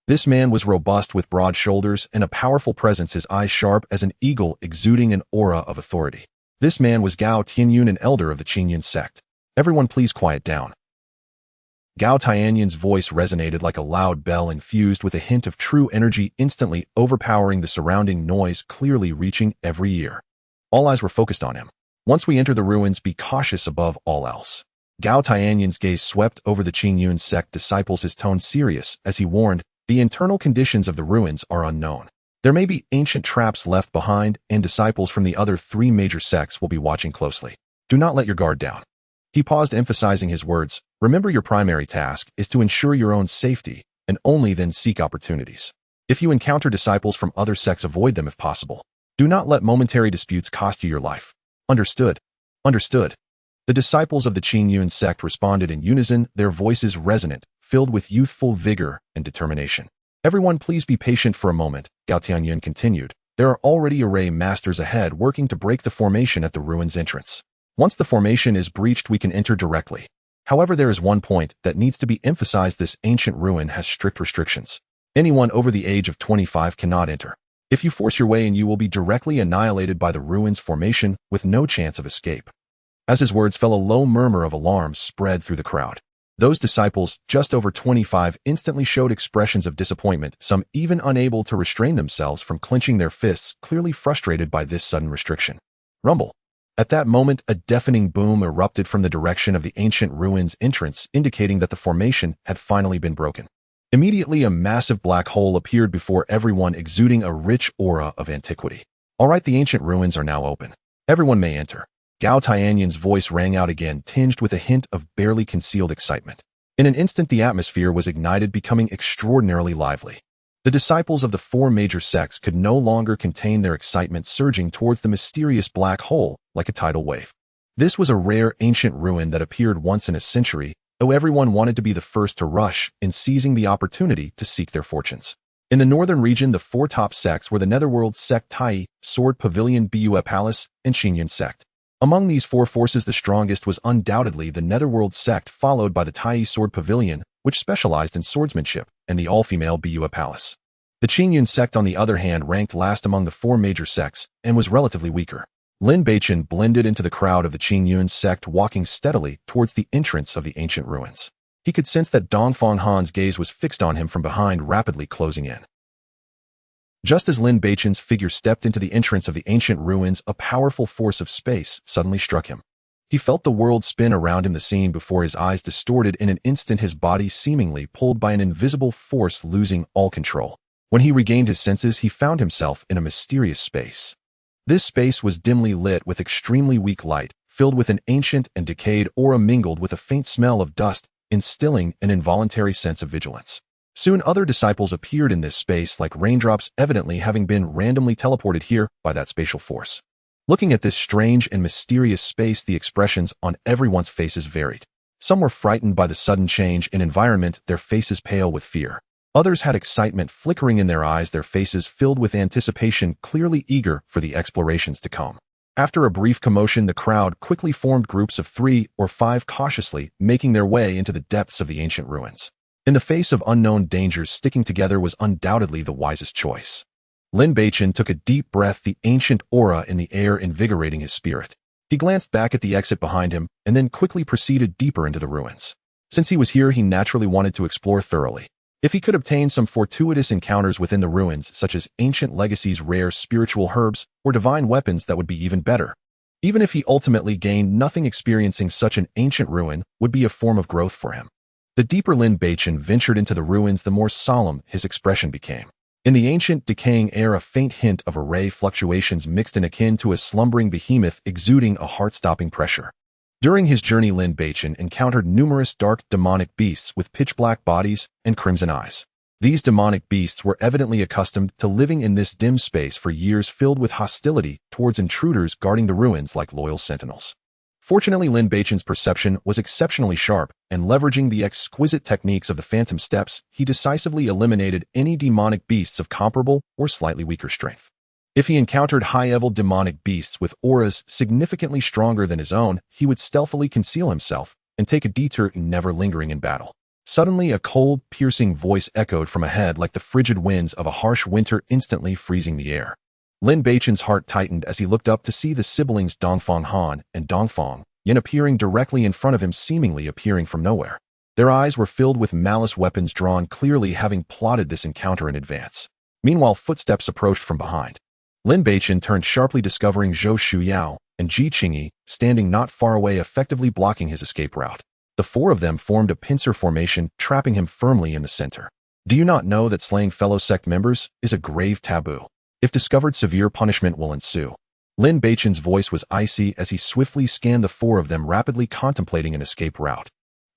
This man was robust with broad shoulders and a powerful presence, his eyes sharp as an eagle, exuding an aura of authority. This man was Gao Tianyun, an elder of the Qingyun sect. Everyone please quiet down. Gao Tianyun's voice resonated like a loud bell, infused with a hint of true energy, instantly overpowering the surrounding noise, clearly reaching every ear. All eyes were focused on him. Once we enter the ruins, be cautious above all else. Gao Tianyun's gaze swept over the Qingyun sect disciples, his tone serious as he warned, the internal conditions of the ruins are unknown. There may be ancient traps left behind, and disciples from the other 3 major sects will be watching closely. Do not let your guard down. He paused, emphasizing his words. Remember, your primary task is to ensure your own safety, and only then seek opportunities. If you encounter disciples from other sects, avoid them if possible. Do not let momentary disputes cost you your life. Understood? Understood. The disciples of the Qingyun sect responded in unison, their voices resonant, filled with youthful vigor and determination. Everyone please be patient for a moment, Gao Tianyun continued. There are already array masters ahead working to break the formation at the ruins entrance. Once the formation is breached, we can enter directly. However, there is one point that needs to be emphasized. This ancient ruin has strict restrictions. Anyone over the age of 25 cannot enter. If you force your way in, you will be directly annihilated by the ruins formation with no chance of escape. As his words fell, a low murmur of alarm spread through the crowd. Those disciples, just over 25, instantly showed expressions of disappointment, some even unable to restrain themselves from clenching their fists, clearly frustrated by this sudden restriction. Rumble. At that moment, a deafening boom erupted from the direction of the ancient ruins entrance, indicating that the formation had finally been broken. Immediately, a massive black hole appeared before everyone, exuding a rich aura of antiquity. All right, the ancient ruins are now open. Everyone may enter. Gao Tianyun's voice rang out again, tinged with a hint of barely concealed excitement. In an instant, the atmosphere was ignited, becoming extraordinarily lively. The disciples of the 4 major sects could no longer contain their excitement, surging towards the mysterious black hole like a tidal wave. This was a rare ancient ruin that appeared once in a century, though everyone wanted to be the first to rush in, seizing the opportunity to seek their fortunes. In the northern region, the 4 top sects were the Netherworld sect, Tai, Sword Pavilion, Bua Palace, and Qingyun sect. Among these 4 forces, the strongest was undoubtedly the Netherworld sect, followed by the Tai Sword Pavilion, which specialized in swordsmanship, and the all-female Bua Palace. The Qingyun sect, on the other hand, ranked last among the 4 major sects and was relatively weaker. Lin Beichen blended into the crowd of the Qingyun sect, walking steadily towards the entrance of the ancient ruins. He could sense that Dongfang Han's gaze was fixed on him from behind, rapidly closing in. Just as Lin Beichen's figure stepped into the entrance of the ancient ruins, a powerful force of space suddenly struck him. He felt the world spin around him, the scene before his eyes distorted in an instant, his body seemingly pulled by an invisible force, losing all control. When he regained his senses, he found himself in a mysterious space. This space was dimly lit with extremely weak light, filled with an ancient and decayed aura mingled with a faint smell of dust, instilling an involuntary sense of vigilance. Soon other disciples appeared in this space like raindrops, evidently having been randomly teleported here by that spatial force. Looking at this strange and mysterious space, the expressions on everyone's faces varied. Some were frightened by the sudden change in environment, their faces pale with fear. Others had excitement flickering in their eyes, their faces filled with anticipation, clearly eager for the explorations to come. After a brief commotion, the crowd quickly formed groups of 3 or 5, cautiously making their way into the depths of the ancient ruins. In the face of unknown dangers, sticking together was undoubtedly the wisest choice. Lin Beichen took a deep breath, the ancient aura in the air invigorating his spirit. He glanced back at the exit behind him and then quickly proceeded deeper into the ruins. Since he was here, he naturally wanted to explore thoroughly. If he could obtain some fortuitous encounters within the ruins, such as ancient legacies, rare spiritual herbs, or divine weapons, that would be even better. Even if he ultimately gained nothing, experiencing such an ancient ruin would be a form of growth for him. The deeper Lin Beichen ventured into the ruins, the more solemn his expression became. In the ancient, decaying air, a faint hint of array fluctuations mixed in, akin to a slumbering behemoth exuding a heart-stopping pressure. During his journey, Lin Beichen encountered numerous dark demonic beasts with pitch-black bodies and crimson eyes. These demonic beasts were evidently accustomed to living in this dim space for years, filled with hostility towards intruders guarding the ruins like loyal sentinels. Fortunately, Lin Beichen's perception was exceptionally sharp, and leveraging the exquisite techniques of the Phantom Steps, he decisively eliminated any demonic beasts of comparable or slightly weaker strength. If he encountered high-level demonic beasts with auras significantly stronger than his own, he would stealthily conceal himself and take a detour, never lingering in battle. Suddenly, a cold, piercing voice echoed from ahead like the frigid winds of a harsh winter, instantly freezing the air. Lin Beichen's heart tightened as he looked up to see the siblings Dongfang Han and Dongfang Yin appearing directly in front of him, seemingly appearing from nowhere. Their eyes were filled with malice, weapons drawn, clearly having plotted this encounter in advance. Meanwhile, footsteps approached from behind. Lin Beichen turned sharply, discovering Zhou Shuyao and Ji Qingyi standing not far away, effectively blocking his escape route. The four of them formed a pincer formation, trapping him firmly in the center. Do you not know that slaying fellow sect members is a grave taboo? If discovered, severe punishment will ensue. Lin Beichen's voice was icy as he swiftly scanned the four of them, rapidly contemplating an escape route.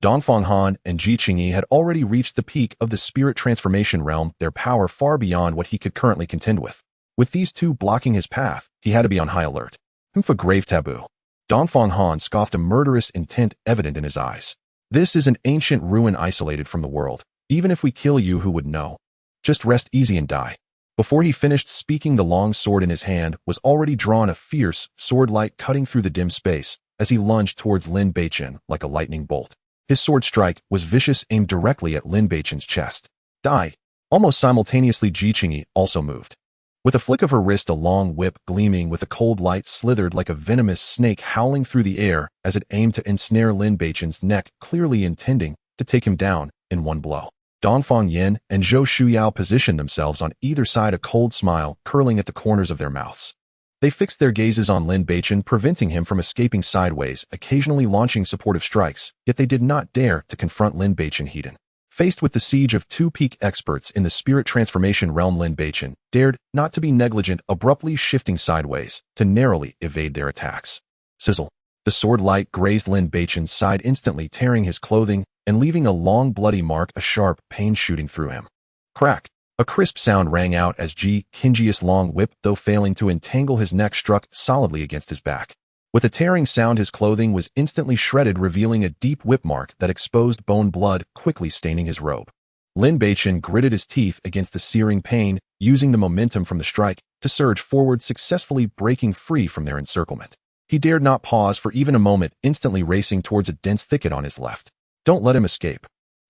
Dongfang Han and Ji Qingyi had already reached the peak of the spirit transformation realm, their power far beyond what he could currently contend with. With these two blocking his path, he had to be on high alert. For grave taboo. Dongfang Han scoffed, a murderous intent evident in his eyes. This is an ancient ruin isolated from the world. Even if we kill you, who would know? Just rest easy and die. Before he finished speaking, the long sword in his hand was already drawn, a fierce sword-light cutting through the dim space as he lunged towards Lin Beichen like a lightning bolt. His sword strike was vicious, aimed directly at Lin Beichen's chest. Die! Almost simultaneously, Ji Qingyi also moved. With a flick of her wrist, a long whip gleaming with a cold light slithered like a venomous snake, howling through the air as it aimed to ensnare Lin Beichen's neck, clearly intending to take him down in one blow. Dongfang Yin and Zhou Shuyao positioned themselves on either side, a cold smile curling at the corners of their mouths. They fixed their gazes on Lin Beichen, preventing him from escaping sideways, occasionally launching supportive strikes, yet they did not dare to confront Lin Beichen head-on. Faced with the siege of two peak experts in the spirit transformation realm, Lin Beichen dared not to be negligent, abruptly shifting sideways to narrowly evade their attacks. Sizzle. The sword light grazed Lin Beichen's side, instantly tearing his clothing and leaving a long bloody mark, a sharp pain shooting through him. Crack! A crisp sound rang out as Ji Qingyi's long whip, though failing to entangle his neck, struck solidly against his back. With a tearing sound, his clothing was instantly shredded, revealing a deep whip mark that exposed bone, blood quickly staining his robe. Lin Beichen gritted his teeth against the searing pain, using the momentum from the strike to surge forward, successfully breaking free from their encirclement. He dared not pause for even a moment, instantly racing towards a dense thicket on his left. Don't let him escape.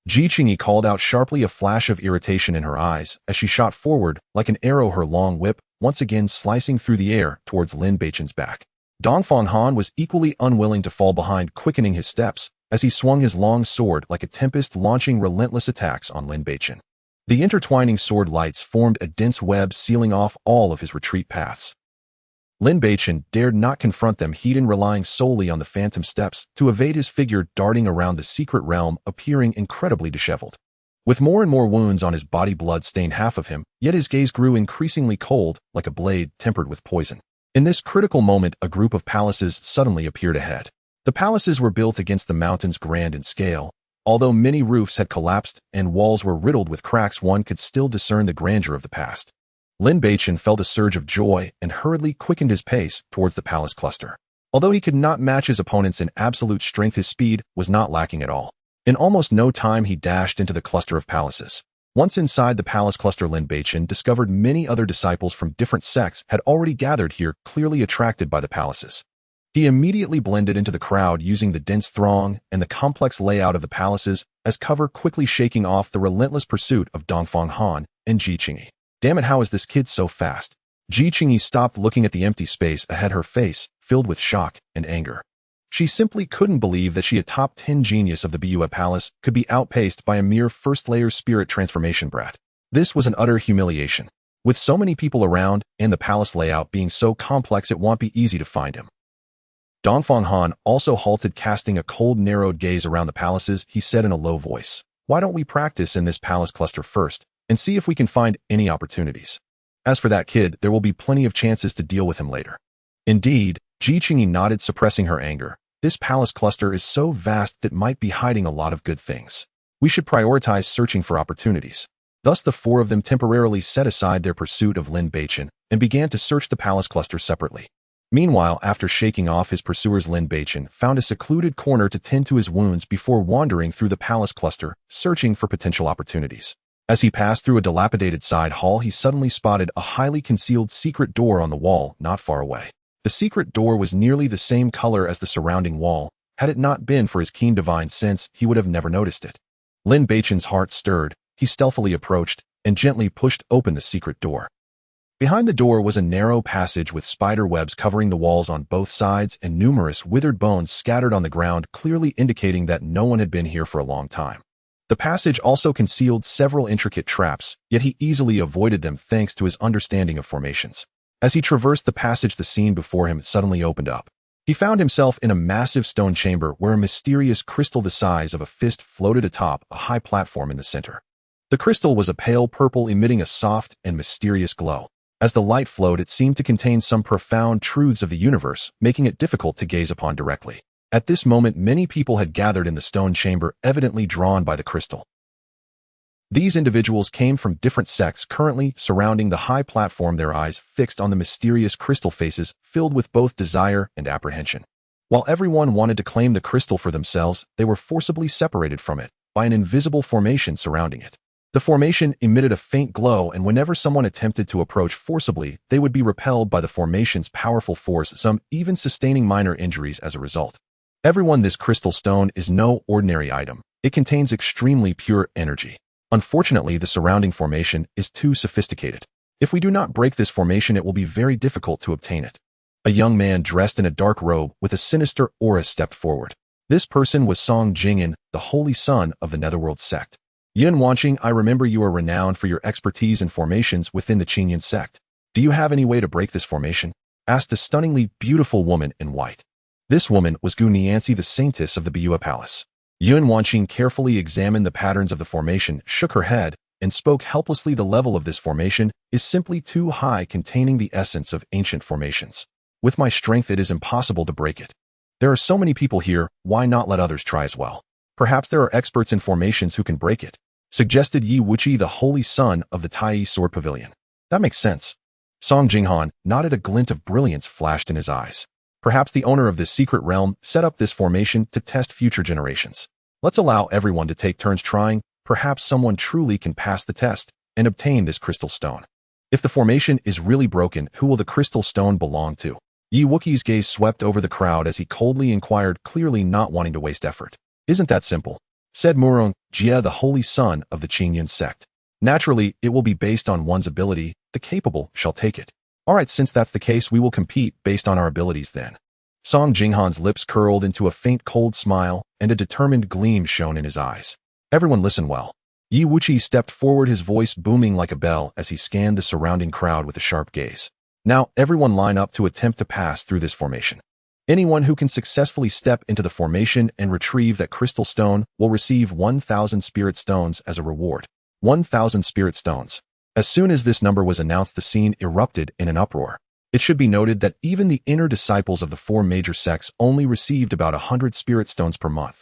Ji Qingyi called out sharply, a flash of irritation in her eyes as she shot forward like an arrow, her long whip once again slicing through the air towards Lin Beichen's back. Dongfang Han was equally unwilling to fall behind, quickening his steps as he swung his long sword like a tempest, launching relentless attacks on Lin Beichen. The intertwining sword lights formed a dense web, sealing off all of his retreat paths. Lin Beichen dared not confront them head-on, relying solely on the Phantom Steps to evade his figure darting around the secret realm, appearing incredibly disheveled. With more and more wounds on his body, blood stained half of him, yet his gaze grew increasingly cold, like a blade tempered with poison. In this critical moment, a group of palaces suddenly appeared ahead. The palaces were built against the mountains, grand in scale. Although many roofs had collapsed and walls were riddled with cracks, one could still discern the grandeur of the past. Lin Beichen felt a surge of joy and hurriedly quickened his pace towards the palace cluster. Although he could not match his opponents in absolute strength, his speed was not lacking at all. In almost no time, he dashed into the cluster of palaces. Once inside the palace cluster, Lin Beichen discovered many other disciples from different sects had already gathered here, clearly attracted by the palaces. He immediately blended into the crowd, using the dense throng and the complex layout of the palaces as cover, quickly shaking off the relentless pursuit of Dongfang Han and Ji Qingyi. Damn it, how is this kid so fast? Ji Qingyi stopped, looking at the empty space ahead, her face filled with shock and anger. She simply couldn't believe that she, a top 10 genius of the Bua Palace, could be outpaced by a mere first-layer spirit transformation brat. This was an utter humiliation. With so many people around and the palace layout being so complex, it won't be easy to find him. Dongfang Han also halted, casting a cold, narrowed gaze around the palaces. He said in a low voice, "Why don't we practice in this palace cluster first and see if we can find any opportunities? As for that kid, there will be plenty of chances to deal with him later." Indeed, Ji Qingyi nodded, suppressing her anger. This palace cluster is so vast that it might be hiding a lot of good things. We should prioritize searching for opportunities. Thus the four of them temporarily set aside their pursuit of Lin Beichen and began to search the palace cluster separately. Meanwhile, after shaking off his pursuers, Lin Beichen found a secluded corner to tend to his wounds before wandering through the palace cluster, searching for potential opportunities. As he passed through a dilapidated side hall, he suddenly spotted a highly concealed secret door on the wall not far away. The secret door was nearly the same color as the surrounding wall. Had it not been for his keen divine sense, he would have never noticed it. Lin Beichen's heart stirred. He stealthily approached and gently pushed open the secret door. Behind the door was a narrow passage with spider webs covering the walls on both sides and numerous withered bones scattered on the ground, clearly indicating that no one had been here for a long time. The passage also concealed several intricate traps, yet he easily avoided them thanks to his understanding of formations. As he traversed the passage, the scene before him suddenly opened up. He found himself in a massive stone chamber where a mysterious crystal the size of a fist floated atop a high platform in the center. The crystal was a pale purple, emitting a soft and mysterious glow. As the light flowed, it seemed to contain some profound truths of the universe, making it difficult to gaze upon directly. At this moment, many people had gathered in the stone chamber, evidently drawn by the crystal. These individuals came from different sects currently surrounding the high platform, their eyes fixed on the mysterious crystal faces, filled with both desire and apprehension. While everyone wanted to claim the crystal for themselves, they were forcibly separated from it by an invisible formation surrounding it. The formation emitted a faint glow, and whenever someone attempted to approach forcibly, they would be repelled by the formation's powerful force, some even sustaining minor injuries as a result. Everyone, this crystal stone is no ordinary item. It contains extremely pure energy. Unfortunately, the surrounding formation is too sophisticated. If we do not break this formation, it will be very difficult to obtain it. A young man dressed in a dark robe with a sinister aura stepped forward. This person was Song Jingyan, the holy son of the Netherworld sect. Yun Wanqing, I remember you are renowned for your expertise in formations within the Qingyan sect. Do you have any way to break this formation? Asked a stunningly beautiful woman in white. This woman was Gu Nianzi, the saintess of the Biyue Palace. Yun Wanqing carefully examined the patterns of the formation, shook her head, and spoke helplessly. The level of this formation is simply too high, containing the essence of ancient formations. With my strength, it is impossible to break it. There are so many people here, why not let others try as well? Perhaps there are experts in formations who can break it, suggested Yi Wuqi, the holy son of the Tai Sword Pavilion. That makes sense. Song Jinghan nodded. A glint of brilliance flashed in his eyes. Perhaps the owner of this secret realm set up this formation to test future generations. Let's allow everyone to take turns trying. Perhaps someone truly can pass the test and obtain this crystal stone. If the formation is really broken, who will the crystal stone belong to? Yi Wuqi's gaze swept over the crowd as he coldly inquired, clearly not wanting to waste effort. Isn't that simple? Said Murong Jie, the holy son of the Qingyan sect. Naturally, it will be based on one's ability. The capable shall take it. All right, since that's the case, we will compete based on our abilities then. Song Jinghan's lips curled into a faint cold smile, and a determined gleam shone in his eyes. Everyone listen well. Yi Wuqi stepped forward, his voice booming like a bell as he scanned the surrounding crowd with a sharp gaze. Now, everyone line up to attempt to pass through this formation. Anyone who can successfully step into the formation and retrieve that crystal stone will receive 1,000 spirit stones as a reward. 1,000 spirit stones. As soon as this number was announced, the scene erupted in an uproar. It should be noted that even the inner disciples of the four major sects only received about 100 spirit stones per month.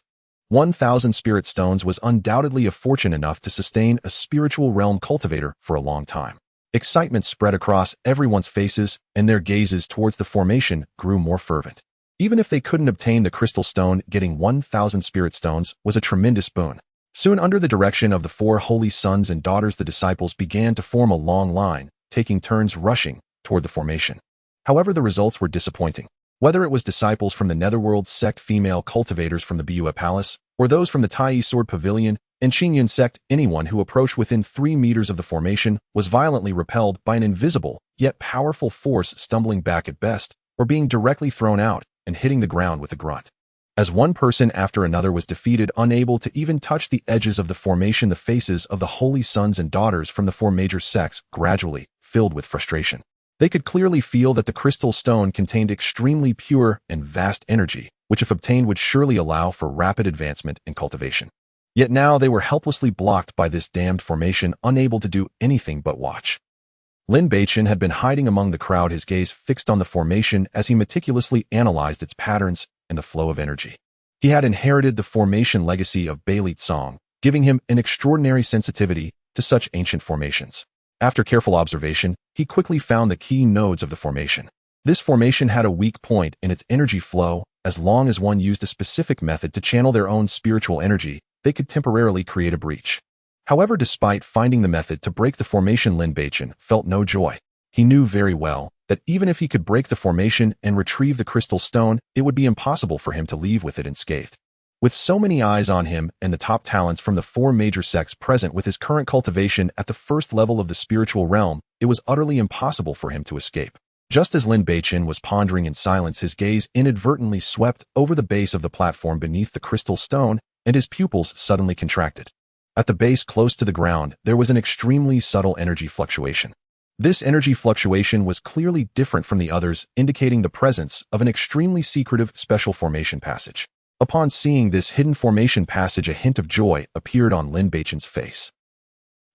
1,000 spirit stones was undoubtedly a fortune enough to sustain a spiritual realm cultivator for a long time. Excitement spread across everyone's faces, and their gazes towards the formation grew more fervent. Even if they couldn't obtain the crystal stone, getting 1,000 spirit stones was a tremendous boon. Soon, under the direction of the four holy sons and daughters, the disciples began to form a long line, taking turns rushing toward the formation. However, the results were disappointing. Whether it was disciples from the Netherworld sect, female cultivators from the Biyue Palace, or those from the Tai Sword Pavilion and Qingyan sect, anyone who approached within 3 meters of the formation was violently repelled by an invisible, yet powerful force, stumbling back at best, or being directly thrown out and hitting the ground with a grunt. As one person after another was defeated, unable to even touch the edges of the formation, the faces of the holy sons and daughters from the four major sects gradually filled with frustration. They could clearly feel that the crystal stone contained extremely pure and vast energy, which if obtained would surely allow for rapid advancement in cultivation. Yet now they were helplessly blocked by this damned formation, unable to do anything but watch. Lin Beichen had been hiding among the crowd, his gaze fixed on the formation as he meticulously analyzed its patterns, and the flow of energy. He had inherited the formation legacy of Beilite Song, giving him an extraordinary sensitivity to such ancient formations. After careful observation, he quickly found the key nodes of the formation. This formation had a weak point in its energy flow. As long as one used a specific method to channel their own spiritual energy, they could temporarily create a breach. However, despite finding the method to break the formation, Lin Beichen felt no joy. He knew very well that even if he could break the formation and retrieve the crystal stone, it would be impossible for him to leave with it unscathed. With so many eyes on him and the top talents from the 4 major sects present with his current cultivation at the first level of the spiritual realm, it was utterly impossible for him to escape. Just as Lin Beichen was pondering in silence, his gaze inadvertently swept over the base of the platform beneath the crystal stone, and his pupils suddenly contracted. At the base close to the ground, there was an extremely subtle energy fluctuation. This energy fluctuation was clearly different from the others, indicating the presence of an extremely secretive special formation passage. Upon seeing this hidden formation passage, a hint of joy appeared on Lin Beichen's face.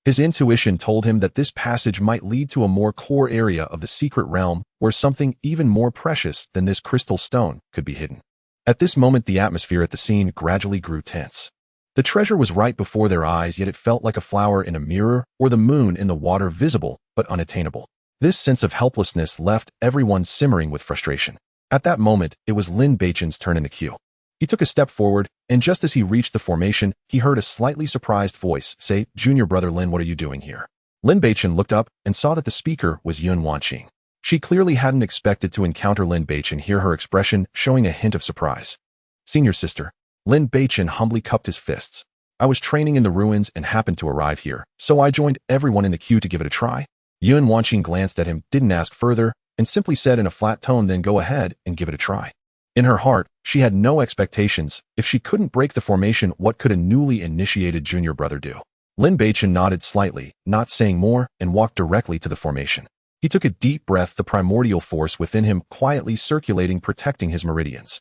His intuition told him that this passage might lead to a more core area of the secret realm where something even more precious than this crystal stone could be hidden. At this moment, the atmosphere at the scene gradually grew tense. The treasure was right before their eyes, yet it felt like a flower in a mirror or the moon in the water, visible but unattainable. This sense of helplessness left everyone simmering with frustration. At that moment, it was Lin Beichen's turn in the queue. He took a step forward, and just as he reached the formation, he heard a slightly surprised voice say, "Junior brother Lin, what are you doing here?" Lin Beichen looked up and saw that the speaker was Yun Wanqing. She clearly hadn't expected to encounter Lin Beichen here, her expression showing a hint of surprise. "Senior sister." Lin Beichen humbly cupped his fists. "I was training in the ruins and happened to arrive here, so I joined everyone in the queue to give it a try." Yun Wanqing glanced at him, didn't ask further, and simply said in a flat tone, "Then go ahead and give it a try." In her heart, she had no expectations. If she couldn't break the formation, what could a newly initiated junior brother do? Lin Beichen nodded slightly, not saying more, and walked directly to the formation. He took a deep breath, the primordial force within him quietly circulating, protecting his meridians.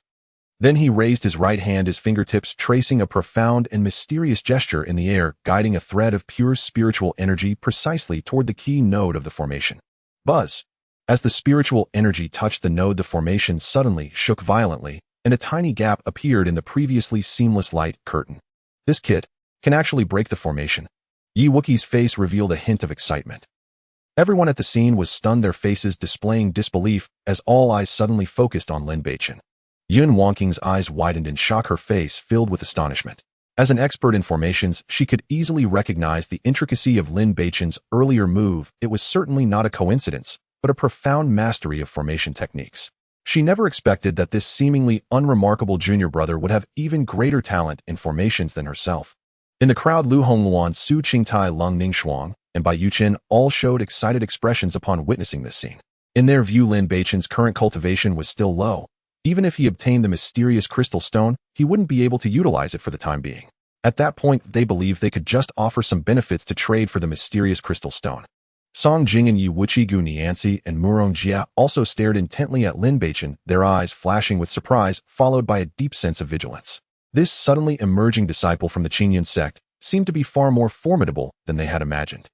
Then he raised his right hand, his fingertips tracing a profound and mysterious gesture in the air, guiding a thread of pure spiritual energy precisely toward the key node of the formation. Buzz! As the spiritual energy touched the node, the formation suddenly shook violently, and a tiny gap appeared in the previously seamless light curtain. "This kid can actually break the formation." Yi Wookie's face revealed a hint of excitement. Everyone at the scene was stunned, their faces displaying disbelief as all eyes suddenly focused on Lin Beichen. Yun Wanqing's eyes widened in shock, her face filled with astonishment. As an expert in formations, she could easily recognize the intricacy of Lin Beichen's earlier move. It was certainly not a coincidence, but a profound mastery of formation techniques. She never expected that this seemingly unremarkable junior brother would have even greater talent in formations than herself. In the crowd, Lu Hongluan, Su Qingtai, Lung Ningxuang, and Bai Yuqin all showed excited expressions upon witnessing this scene. In their view, Lin Beichen's current cultivation was still low. Even if he obtained the mysterious crystal stone, he wouldn't be able to utilize it for the time being. At that point, they believed they could just offer some benefits to trade for the mysterious crystal stone. Song Jing and Yi Wuqigu Nianzi and Murong Jia also stared intently at Lin Beichen, their eyes flashing with surprise, followed by a deep sense of vigilance. This suddenly emerging disciple from the Qingyun sect seemed to be far more formidable than they had imagined.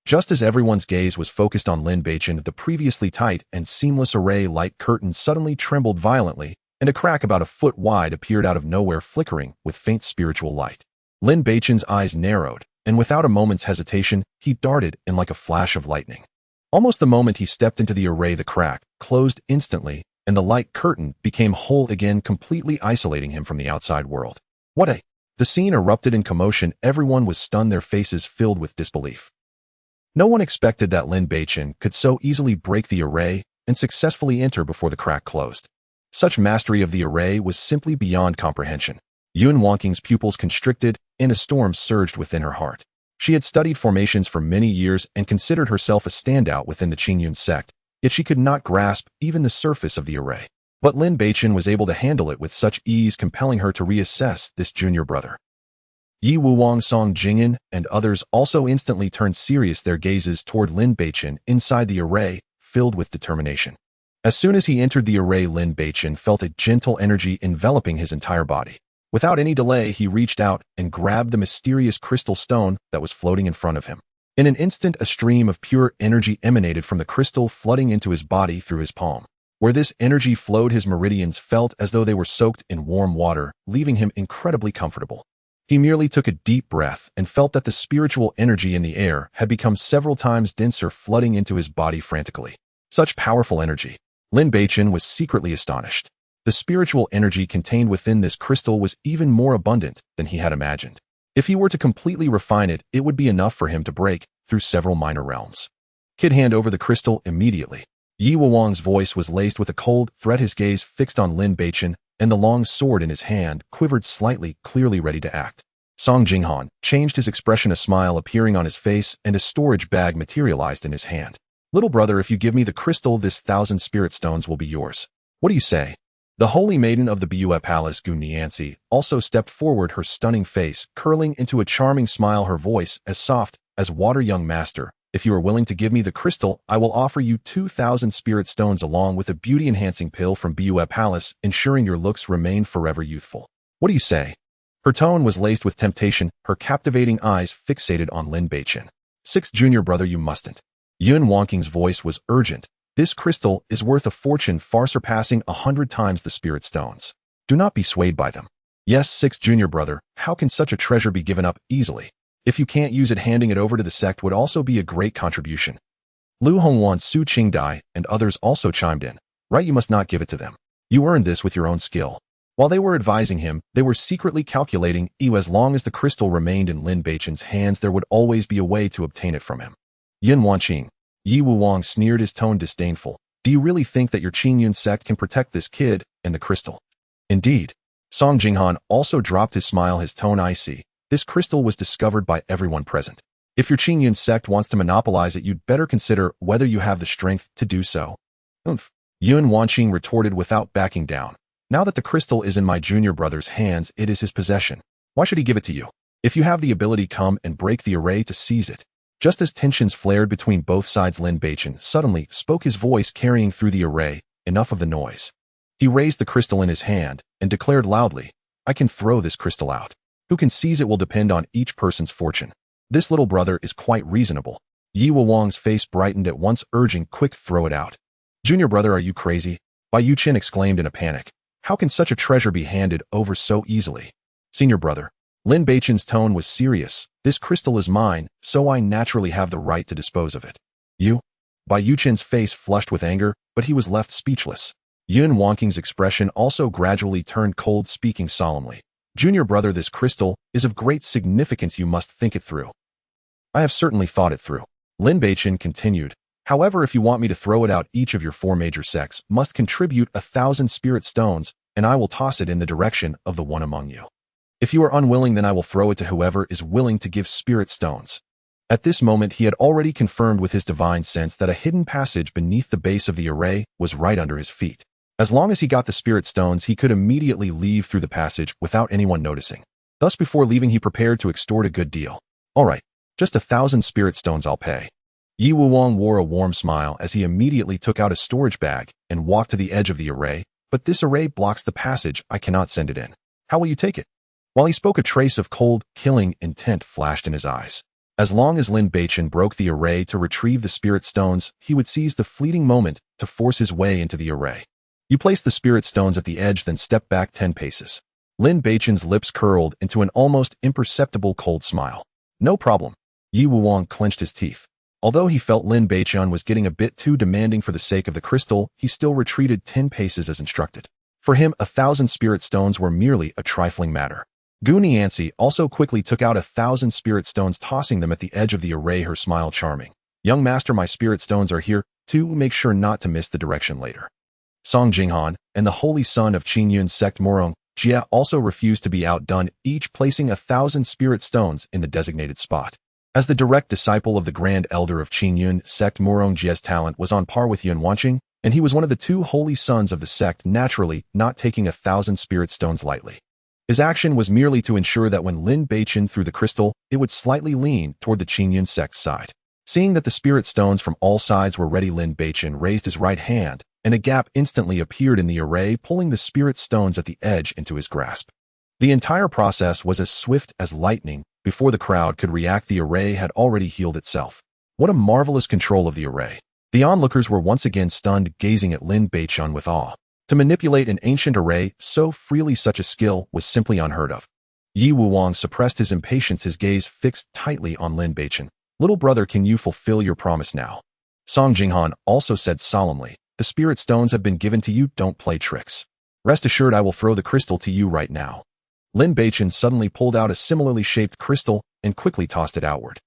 Just as everyone's gaze was focused on Lin Beichen, the previously tight and seamless array light curtain suddenly trembled violently, and a crack about a foot wide appeared out of nowhere, flickering with faint spiritual light. Lin Beichen's eyes narrowed, and without a moment's hesitation, he darted in like a flash of lightning. Almost the moment he stepped into the array, the crack closed instantly, and the light curtain became whole again, completely isolating him from the outside world. The scene erupted in commotion. Everyone was stunned, their faces filled with disbelief. No one expected that Lin Beichen could so easily break the array and successfully enter before the crack closed. Such mastery of the array was simply beyond comprehension. Yun Wanqing's pupils constricted, and a storm surged within her heart. She had studied formations for many years and considered herself a standout within the Qingyun sect, yet she could not grasp even the surface of the array. But Lin Beichen was able to handle it with such ease, compelling her to reassess this junior brother. Yi Wuwang, Song Jing'an, and others also instantly turned serious, their gazes toward Lin Beichen inside the array, filled with determination. As soon as he entered the array, Lin Beichen felt a gentle energy enveloping his entire body. Without any delay, he reached out and grabbed the mysterious crystal stone that was floating in front of him. In an instant, a stream of pure energy emanated from the crystal, flooding into his body through his palm. Where this energy flowed, his meridians felt as though they were soaked in warm water, leaving him incredibly comfortable. He merely took a deep breath and felt that the spiritual energy in the air had become several times denser, flooding into his body frantically. Such powerful energy. Lin Beichen was secretly astonished. The spiritual energy contained within this crystal was even more abundant than he had imagined. If he were to completely refine it, it would be enough for him to break through several minor realms. Kid, hand over the crystal immediately. Yi Wuwang's voice was laced with a cold threat, his gaze fixed on Lin Beichen, and the long sword in his hand quivered slightly, clearly ready to act. Song Jinghan changed his expression, a smile appearing on his face, and a storage bag materialized in his hand. Little brother, if you give me the crystal, this 1,000 spirit stones will be yours. What do you say? The holy maiden of the Bua Palace, Fiancee, also stepped forward, her stunning face curling into a charming smile, her voice as soft as water. Young master, if you are willing to give me the crystal, I will offer you 2,000 spirit stones along with a beauty-enhancing pill from Bua Palace, ensuring your looks remain forever youthful. What do you say? Her tone was laced with temptation, her captivating eyes fixated on Lin Beichen. 6 junior brother, you mustn't. Yun Wonking's voice was urgent. This crystal is worth a fortune, far surpassing 100 times the spirit stones. Do not be swayed by them. Yes, 6 junior brother, how can such a treasure be given up easily? If you can't use it, handing it over to the sect would also be a great contribution. Lu Hongwan, Su Qingdai, and others also chimed in. Right, you must not give it to them. You earned this with your own skill. While they were advising him, they were secretly calculating, as long as the crystal remained in Lin Beichen's hands, there would always be a way to obtain it from him. Yin Wanqing. Yi Wuwang sneered, his tone disdainful. Do you really think that your Qingyun sect can protect this kid and the crystal? Indeed. Song Jinghan also dropped his smile, his tone icy. This crystal was discovered by everyone present. If your Qingyun sect wants to monopolize it, you'd better consider whether you have the strength to do so. Oomph. Yun Wanqing retorted without backing down. Now that the crystal is in my junior brother's hands, it is his possession. Why should he give it to you? If you have the ability, come and break the array to seize it. Just as tensions flared between both sides, Lin Beichen suddenly spoke, his voice carrying through the array. Enough of the noise. He raised the crystal in his hand and declared loudly, I can throw this crystal out. Who can seize it will depend on each person's fortune. This little brother is quite reasonable. Yi Wuwang's face brightened at once, urging, quick, throw it out. Junior brother, are you crazy? Bai Yuqin exclaimed in a panic. How can such a treasure be handed over so easily? Senior brother. Lin Beichen's tone was serious. This crystal is mine, so I naturally have the right to dispose of it. You? Bai Yuqin's face flushed with anger, but he was left speechless. Yun Wonking's expression also gradually turned cold, speaking solemnly. Junior brother, this crystal is of great significance. You must think it through. I have certainly thought it through. Lin Beichen continued. However, if you want me to throw it out, each of your 4 major sects must contribute 1,000 spirit stones, and I will toss it in the direction of the one among you. If you are unwilling, then I will throw it to whoever is willing to give spirit stones. At this moment, he had already confirmed with his divine sense that a hidden passage beneath the base of the array was right under his feet. As long as he got the spirit stones, he could immediately leave through the passage without anyone noticing. Thus, before leaving, he prepared to extort a good deal. All right, just 1,000 spirit stones I'll pay. Yi Wuwang wore a warm smile as he immediately took out a storage bag and walked to the edge of the array. But this array blocks the passage. I cannot send it in. How will you take it? While he spoke, a trace of cold, killing intent flashed in his eyes. As long as Lin Beichen broke the array to retrieve the spirit stones, he would seize the fleeting moment to force his way into the array. You place the spirit stones at the edge, then step back 10 paces. Lin Beichen's lips curled into an almost imperceptible cold smile. No problem. Yi Wuwang clenched his teeth. Although he felt Lin Beichen was getting a bit too demanding for the sake of the crystal, he still retreated 10 paces as instructed. For him, 1,000 spirit stones were merely a trifling matter. Fiancee also quickly took out 1,000 spirit stones, tossing them at the edge of the array, her smile charming. Young master, my spirit stones are here, too. Make sure not to miss the direction later. Song Jinghan and the holy son of Qingyun sect Morong Jia also refused to be outdone, each placing 1,000 spirit stones in the designated spot. As the direct disciple of the Grand Elder of Qingyun sect, Morong Jia's talent was on par with Yun Wanqing, and he was one of the 2 holy sons of the sect, naturally not taking 1,000 spirit stones lightly. His action was merely to ensure that when Lin Beichen threw the crystal, it would slightly lean toward the Qingyun sect's side. Seeing that the spirit stones from all sides were ready, Lin Beichen raised his right hand, and a gap instantly appeared in the array, pulling the spirit stones at the edge into his grasp. The entire process was as swift as lightning. Before the crowd could react, the array had already healed itself. What a marvelous control of the array. The onlookers were once again stunned, gazing at Lin Beichen with awe. To manipulate an ancient array so freely, such a skill was simply unheard of. Yi Wuwang suppressed his impatience, his gaze fixed tightly on Lin Beichen. Little brother, can you fulfill your promise now? Song Jinghan also said solemnly, the spirit stones have been given to you, don't play tricks. Rest assured I will throw the crystal to you right now. Lin Beichen suddenly pulled out a similarly shaped crystal and quickly tossed it outward.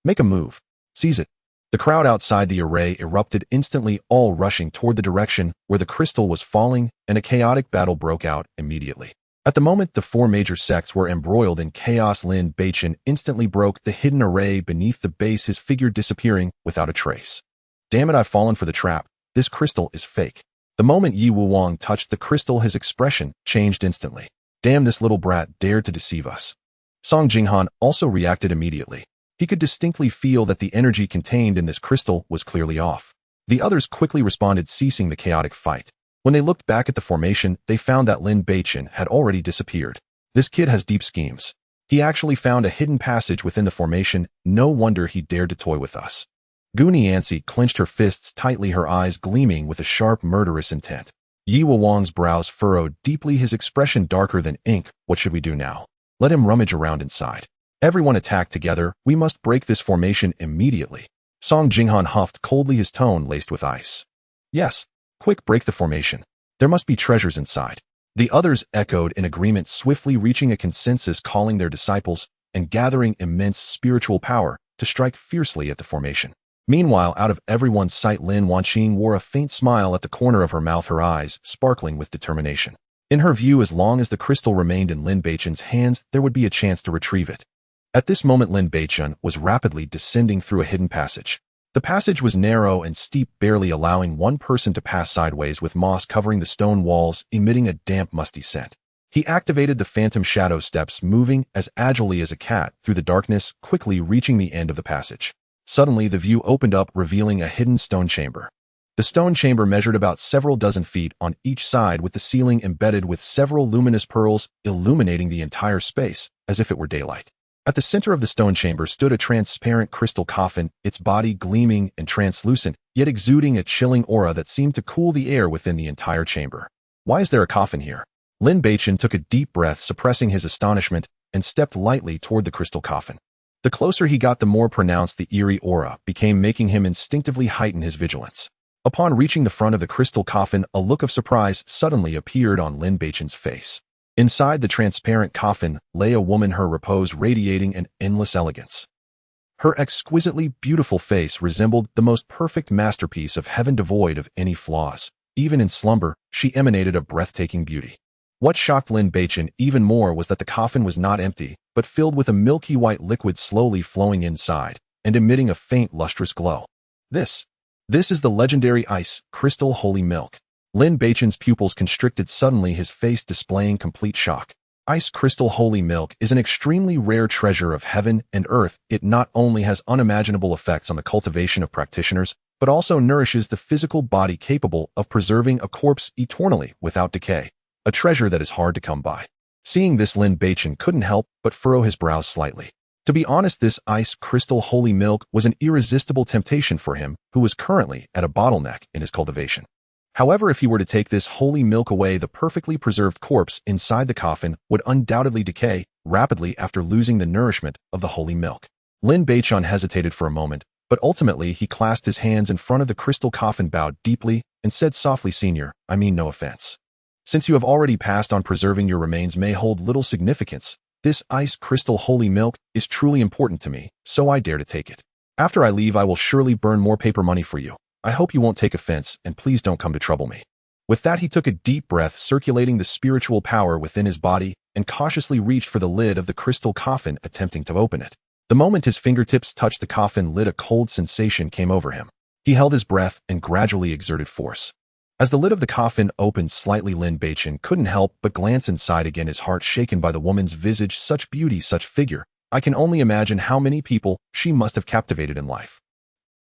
Make a move. Seize it. The crowd outside the array erupted instantly, all rushing toward the direction where the crystal was falling, and a chaotic battle broke out immediately. At the moment the four major sects were embroiled in chaos, Lin Beichen instantly broke the hidden array beneath the base, his figure disappearing without a trace. Damn it, I've fallen for the trap. This crystal is fake. The moment Yi Wuwang touched the crystal, his expression changed instantly. Damn, this little brat dared to deceive us. Song Jinghan also reacted immediately. He could distinctly feel that the energy contained in this crystal was clearly off. The others quickly responded, ceasing the chaotic fight. When they looked back at the formation, they found that Lin Beichen had already disappeared. This kid has deep schemes. He actually found a hidden passage within the formation. No wonder he dared to toy with us. Fiancee clenched her fists tightly, her eyes gleaming with a sharp, murderous intent. Yi Wuwang's brows furrowed deeply, his expression darker than ink. What should we do now? Let him rummage around inside. Everyone attack together. We must break this formation immediately. Song Jinghan huffed coldly, his tone laced with ice. Yes. Quick, break the formation. There must be treasures inside. The others echoed in agreement, swiftly reaching a consensus, calling their disciples and gathering immense spiritual power to strike fiercely at the formation. Meanwhile, out of everyone's sight, Lin Wanqing wore a faint smile at the corner of her mouth, her eyes sparkling with determination. In her view, as long as the crystal remained in Lin Beichen's hands, there would be a chance to retrieve it. At this moment, Lin Beichen was rapidly descending through a hidden passage. The passage was narrow and steep, barely allowing one person to pass sideways, with moss covering the stone walls, emitting a damp, musty scent. He activated the phantom shadow steps, moving as agilely as a cat through the darkness, quickly reaching the end of the passage. Suddenly, the view opened up, revealing a hidden stone chamber. The stone chamber measured about several dozen feet on each side, with the ceiling embedded with several luminous pearls, illuminating the entire space as if it were daylight. At the center of the stone chamber stood a transparent crystal coffin, its body gleaming and translucent, yet exuding a chilling aura that seemed to cool the air within the entire chamber. Why is there a coffin here? Lin Beichen took a deep breath, suppressing his astonishment, and stepped lightly toward the crystal coffin. The closer he got, the more pronounced the eerie aura became, making him instinctively heighten his vigilance. Upon reaching the front of the crystal coffin, a look of surprise suddenly appeared on Lin Beichen's face. Inside the transparent coffin lay a woman, her repose radiating an endless elegance. Her exquisitely beautiful face resembled the most perfect masterpiece of heaven, devoid of any flaws. Even in slumber, she emanated a breathtaking beauty. What shocked Lin Beichen even more was that the coffin was not empty, but filled with a milky white liquid slowly flowing inside and emitting a faint, lustrous glow. This is the legendary ice crystal holy milk. Lin Beichen's pupils constricted suddenly, his face displaying complete shock. Ice crystal holy milk is an extremely rare treasure of heaven and earth. It not only has unimaginable effects on the cultivation of practitioners, but also nourishes the physical body, capable of preserving a corpse eternally without decay. A treasure that is hard to come by. Seeing this, Lin Beichen couldn't help but furrow his brows slightly. To be honest, this ice crystal holy milk was an irresistible temptation for him, who was currently at a bottleneck in his cultivation. However, if he were to take this holy milk away, the perfectly preserved corpse inside the coffin would undoubtedly decay rapidly after losing the nourishment of the holy milk. Lin Beichen hesitated for a moment, but ultimately he clasped his hands in front of the crystal coffin, bowed deeply, and said softly, "Senior, I mean no offense. Since you have already passed on, preserving your remains may hold little significance. This ice crystal holy milk is truly important to me, so I dare to take it. After I leave, I will surely burn more paper money for you. I hope you won't take offense, and please don't come to trouble me." With that, he took a deep breath, circulating the spiritual power within his body, and cautiously reached for the lid of the crystal coffin, attempting to open it. The moment his fingertips touched the coffin lid, a cold sensation came over him. He held his breath and gradually exerted force. As the lid of the coffin opened slightly, Lin Beichen couldn't help but glance inside again, his heart shaken by the woman's visage. Such beauty, such figure. I can only imagine how many people she must have captivated in life.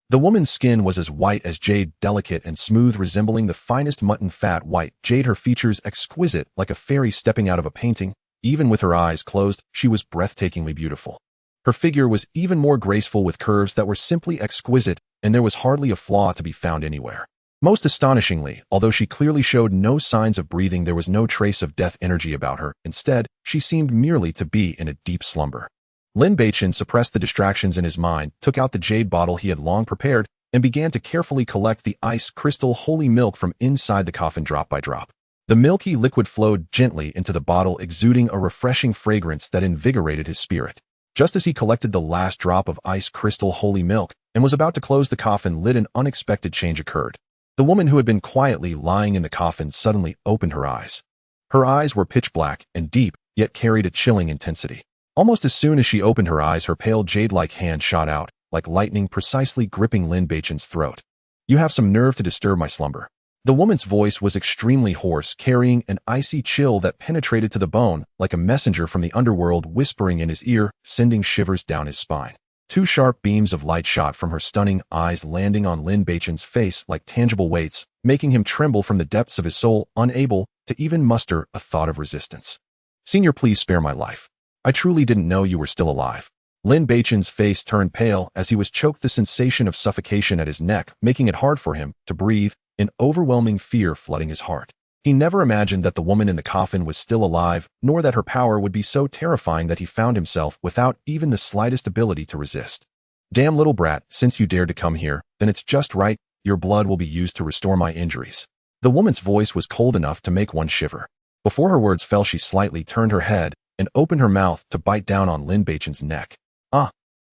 The woman's skin was as white as jade, delicate and smooth, resembling the finest mutton fat. White jade, her features exquisite, like a fairy stepping out of a painting. Even with her eyes closed, she was breathtakingly beautiful. Her figure was even more graceful with curves that were simply exquisite, and there was hardly a flaw to be found anywhere. Most astonishingly, although she clearly showed no signs of breathing, there was no trace of death energy about her. Instead, she seemed merely to be in a deep slumber. Lin Beichen suppressed the distractions in his mind, took out the jade bottle he had long prepared, and began to carefully collect the ice crystal holy milk from inside the coffin drop by drop. The milky liquid flowed gently into the bottle, exuding a refreshing fragrance that invigorated his spirit. Just as he collected the last drop of ice crystal holy milk and was about to close the coffin lid, an unexpected change occurred. The woman who had been quietly lying in the coffin suddenly opened her eyes. Her eyes were pitch black and deep, yet carried a chilling intensity. Almost as soon as she opened her eyes, her pale jade-like hand shot out, like lightning, precisely gripping Lin Beichen's throat. "You have some nerve to disturb my slumber." The woman's voice was extremely hoarse, carrying an icy chill that penetrated to the bone, like a messenger from the underworld whispering in his ear, sending shivers down his spine. Two sharp beams of light shot from her stunning eyes, landing on Lin Beichen's face like tangible weights, making him tremble from the depths of his soul, unable to even muster a thought of resistance. "Senior, please spare my life. I truly didn't know you were still alive." Lin Beichen's face turned pale as he was choked, the sensation of suffocation at his neck, making it hard for him to breathe, an overwhelming fear flooding his heart. He never imagined that the woman in the coffin was still alive, nor that her power would be so terrifying that he found himself without even the slightest ability to resist. "Damn little brat, since you dared to come here, then it's just right, your blood will be used to restore my injuries." The woman's voice was cold enough to make one shiver. Before her words fell, she slightly turned her head and opened her mouth to bite down on Lin Beichen's neck. "Ah!"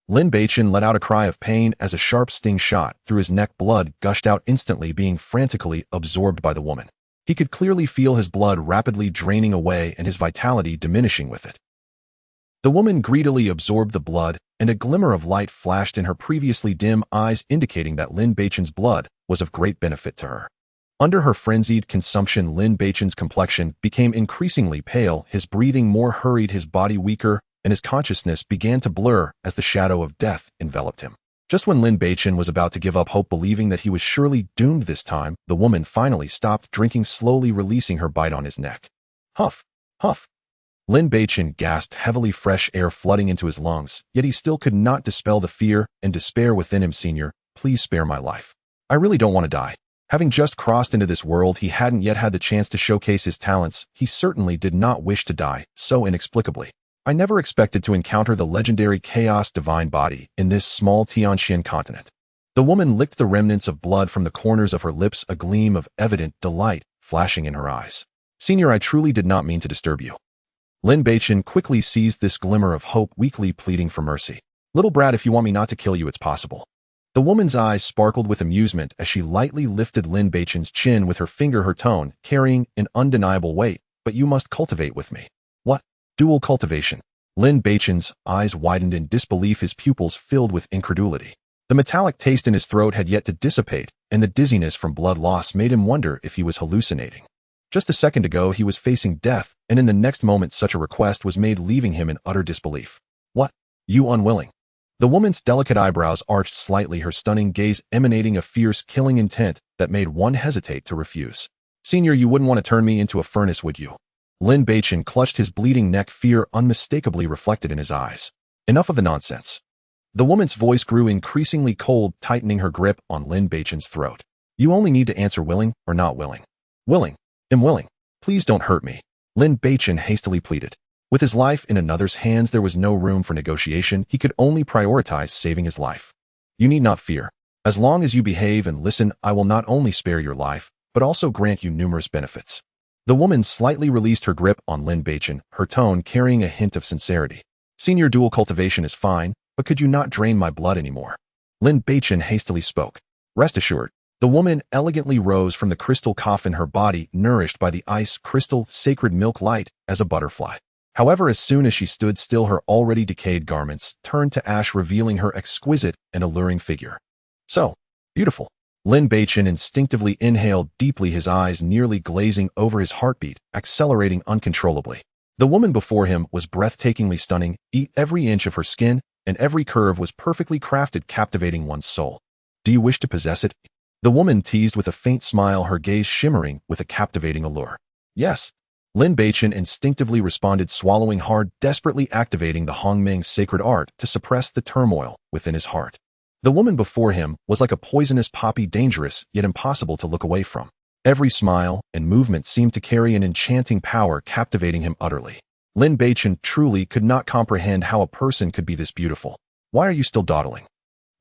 Lin Beichen let out a cry of pain as a sharp sting shot through his neck. Blood gushed out instantly, being frantically absorbed by the woman. He could clearly feel his blood rapidly draining away and his vitality diminishing with it. The woman greedily absorbed the blood, and a glimmer of light flashed in her previously dim eyes, indicating that Lin Beichen's blood was of great benefit to her. Under her frenzied consumption, Lin Beichen's complexion became increasingly pale, his breathing more hurried, his body weaker, and his consciousness began to blur as the shadow of death enveloped him. Just when Lin Beichen was about to give up hope, believing that he was surely doomed this time, the woman finally stopped drinking, slowly releasing her bite on his neck. Huff! Huff! Lin Beichen gasped heavily, fresh air flooding into his lungs, yet he still could not dispel the fear and despair within him. "Senior, please spare my life. I really don't want to die." Having just crossed into this world, he hadn't yet had the chance to showcase his talents. He certainly did not wish to die so inexplicably. "I never expected to encounter the legendary Chaos Divine Body in this small Tianxian continent." The woman licked the remnants of blood from the corners of her lips, a gleam of evident delight flashing in her eyes. "Senior, I truly did not mean to disturb you." Lin Beichen quickly seized this glimmer of hope, weakly pleading for mercy. "Little brat, if you want me not to kill you, it's possible." The woman's eyes sparkled with amusement as she lightly lifted Lin Beichen's chin with her finger, her tone carrying an undeniable weight. "But you must cultivate with me." "What? Dual cultivation?" Lin Beichen's eyes widened in disbelief, his pupils filled with incredulity. The metallic taste in his throat had yet to dissipate, and the dizziness from blood loss made him wonder if he was hallucinating. Just a second ago, he was facing death, and in the next moment such a request was made, leaving him in utter disbelief. "What? You unwilling?" The woman's delicate eyebrows arched slightly, her stunning gaze emanating a fierce, killing intent that made one hesitate to refuse. "Senior, you wouldn't want to turn me into a furnace, would you?" Lin Beichen clutched his bleeding neck, fear unmistakably reflected in his eyes. "Enough of the nonsense." The woman's voice grew increasingly cold, tightening her grip on Lin Beichen's throat. "You only need to answer willing or not willing." "Willing. Am willing. Please don't hurt me," Lin Beichen hastily pleaded. With his life in another's hands, there was no room for negotiation. He could only prioritize saving his life. "You need not fear. As long as you behave and listen, I will not only spare your life, but also grant you numerous benefits." The woman slightly released her grip on Lin Beichen, her tone carrying a hint of sincerity. "Senior, dual cultivation is fine, but could you not drain my blood anymore?" Lin Beichen hastily spoke. "Rest assured." The woman elegantly rose from the crystal coffin, her body nourished by the ice crystal sacred milk light as a butterfly. However, as soon as she stood still, her already decayed garments turned to ash, revealing her exquisite and alluring figure. "So beautiful." Lin Beichen instinctively inhaled deeply, his eyes nearly glazing over, his heartbeat accelerating uncontrollably. The woman before him was breathtakingly stunning. Every inch of her skin and every curve was perfectly crafted, captivating one's soul. "Do you wish to possess it?" The woman teased with a faint smile, her gaze shimmering with a captivating allure. "Yes." Lin Beichen instinctively responded, swallowing hard, desperately activating the Hongming's sacred art to suppress the turmoil within his heart. The woman before him was like a poisonous poppy, dangerous yet impossible to look away from. Every smile and movement seemed to carry an enchanting power, captivating him utterly. Lin Beichen truly could not comprehend how a person could be this beautiful. Why are you still dawdling?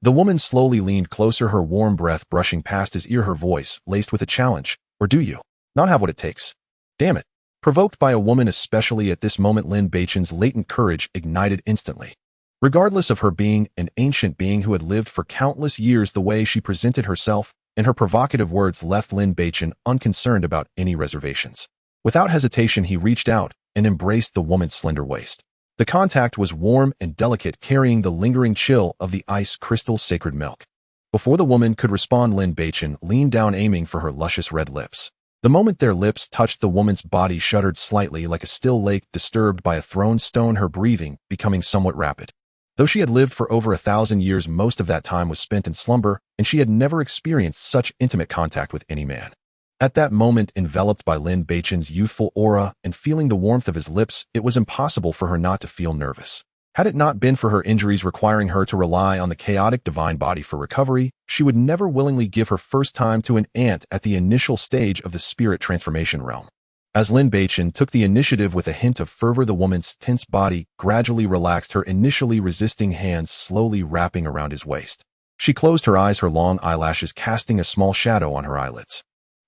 The woman slowly leaned closer, her warm breath brushing past his ear, her voice laced with a challenge. Or do you not have what it takes? Damn it. Provoked by a woman, especially at this moment, Lin Beichen's latent courage ignited instantly. Regardless of her being an ancient being who had lived for countless years, the way she presented herself and her provocative words left Lin Beichen unconcerned about any reservations. Without hesitation, he reached out and embraced the woman's slender waist. The contact was warm and delicate, carrying the lingering chill of the ice crystal sacred milk. Before the woman could respond, Lin Beichen leaned down, aiming for her luscious red lips. The moment their lips touched, the woman's body shuddered slightly, like a still lake disturbed by a thrown stone, her breathing becoming somewhat rapid. Though she had lived for over 1,000 years, most of that time was spent in slumber, and she had never experienced such intimate contact with any man. At that moment, enveloped by Lin Beichen's youthful aura and feeling the warmth of his lips, it was impossible for her not to feel nervous. Had it not been for her injuries requiring her to rely on the chaotic divine body for recovery, she would never willingly give her first time to an ant at the initial stage of the spirit transformation realm. As Lin Beichen took the initiative with a hint of fervor, the woman's tense body gradually relaxed, her initially resisting hands slowly wrapping around his waist. She closed her eyes, her long eyelashes casting a small shadow on her eyelids.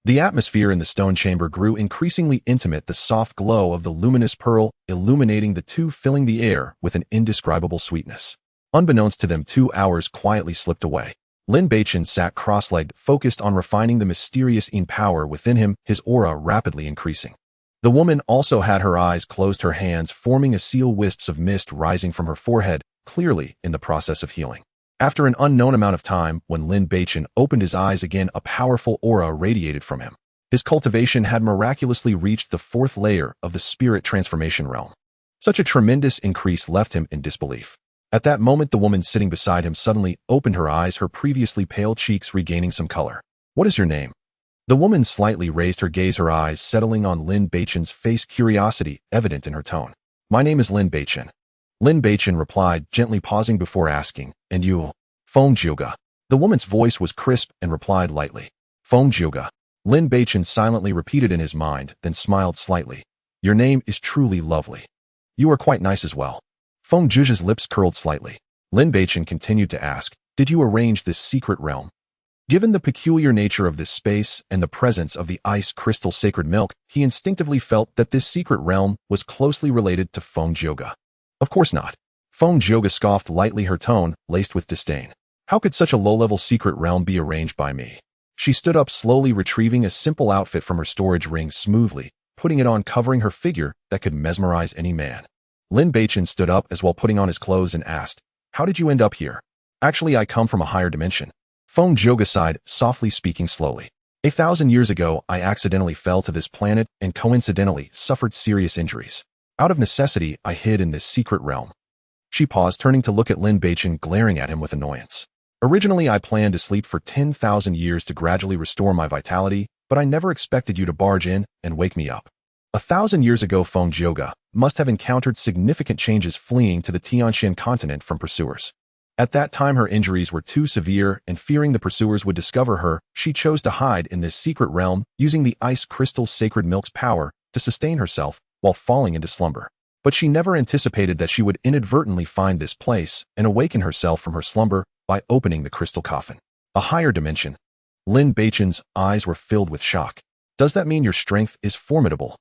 The atmosphere in the stone chamber grew increasingly intimate, the soft glow of the luminous pearl illuminating the two, filling the air with an indescribable sweetness. Unbeknownst to them, 2 hours quietly slipped away. Lin Beichen sat cross-legged, focused on refining the mysterious power within him, his aura rapidly increasing. The woman also had her eyes closed, her hands forming a seal, wisps of mist rising from her forehead, clearly in the process of healing. After an unknown amount of time, when Lin Beichen opened his eyes again, a powerful aura radiated from him. His cultivation had miraculously reached the 4th layer of the spirit transformation realm. Such a tremendous increase left him in disbelief. At that moment, the woman sitting beside him suddenly opened her eyes, her previously pale cheeks regaining some color. What is your name? The woman slightly raised her gaze, her eyes settling on Lin Beichen's face, curiosity evident in her tone. My name is Lin Beichen. Lin Beichen replied, gently pausing before asking, and you? Feng Jiuge. The woman's voice was crisp and replied lightly. Feng Jiuge. Lin Beichen silently repeated in his mind, then smiled slightly. Your name is truly lovely. You are quite nice as well. Feng Jiuge's lips curled slightly. Lin Beichen continued to ask, did you arrange this secret realm? Given the peculiar nature of this space and the presence of the ice crystal sacred milk, he instinctively felt that this secret realm was closely related to Feng Jiuge. Of course not. Feng Jiuge scoffed lightly, her tone laced with disdain. How could such a low-level secret realm be arranged by me? She stood up, slowly retrieving a simple outfit from her storage ring, smoothly putting it on, covering her figure that could mesmerize any man. Lin Beichen stood up as well, putting on his clothes, and asked, how did you end up here? Actually, I come from a higher dimension. Feng Jiuge sighed, softly speaking slowly. 1,000 years ago, I accidentally fell to this planet and coincidentally suffered serious injuries. Out of necessity, I hid in this secret realm. She paused, turning to look at Lin Beichen, glaring at him with annoyance. Originally, I planned to sleep for 10,000 years to gradually restore my vitality, but I never expected you to barge in and wake me up. 1,000 years ago, Feng Jiuge must have encountered significant changes fleeing to the Tianxian continent from pursuers. At that time, her injuries were too severe, and fearing the pursuers would discover her, she chose to hide in this secret realm, using the ice crystal sacred milk's power to sustain herself while falling into slumber. But she never anticipated that she would inadvertently find this place and awaken herself from her slumber by opening the crystal coffin. A higher dimension. Lin Beichen's eyes were filled with shock. Does that mean your strength is formidable?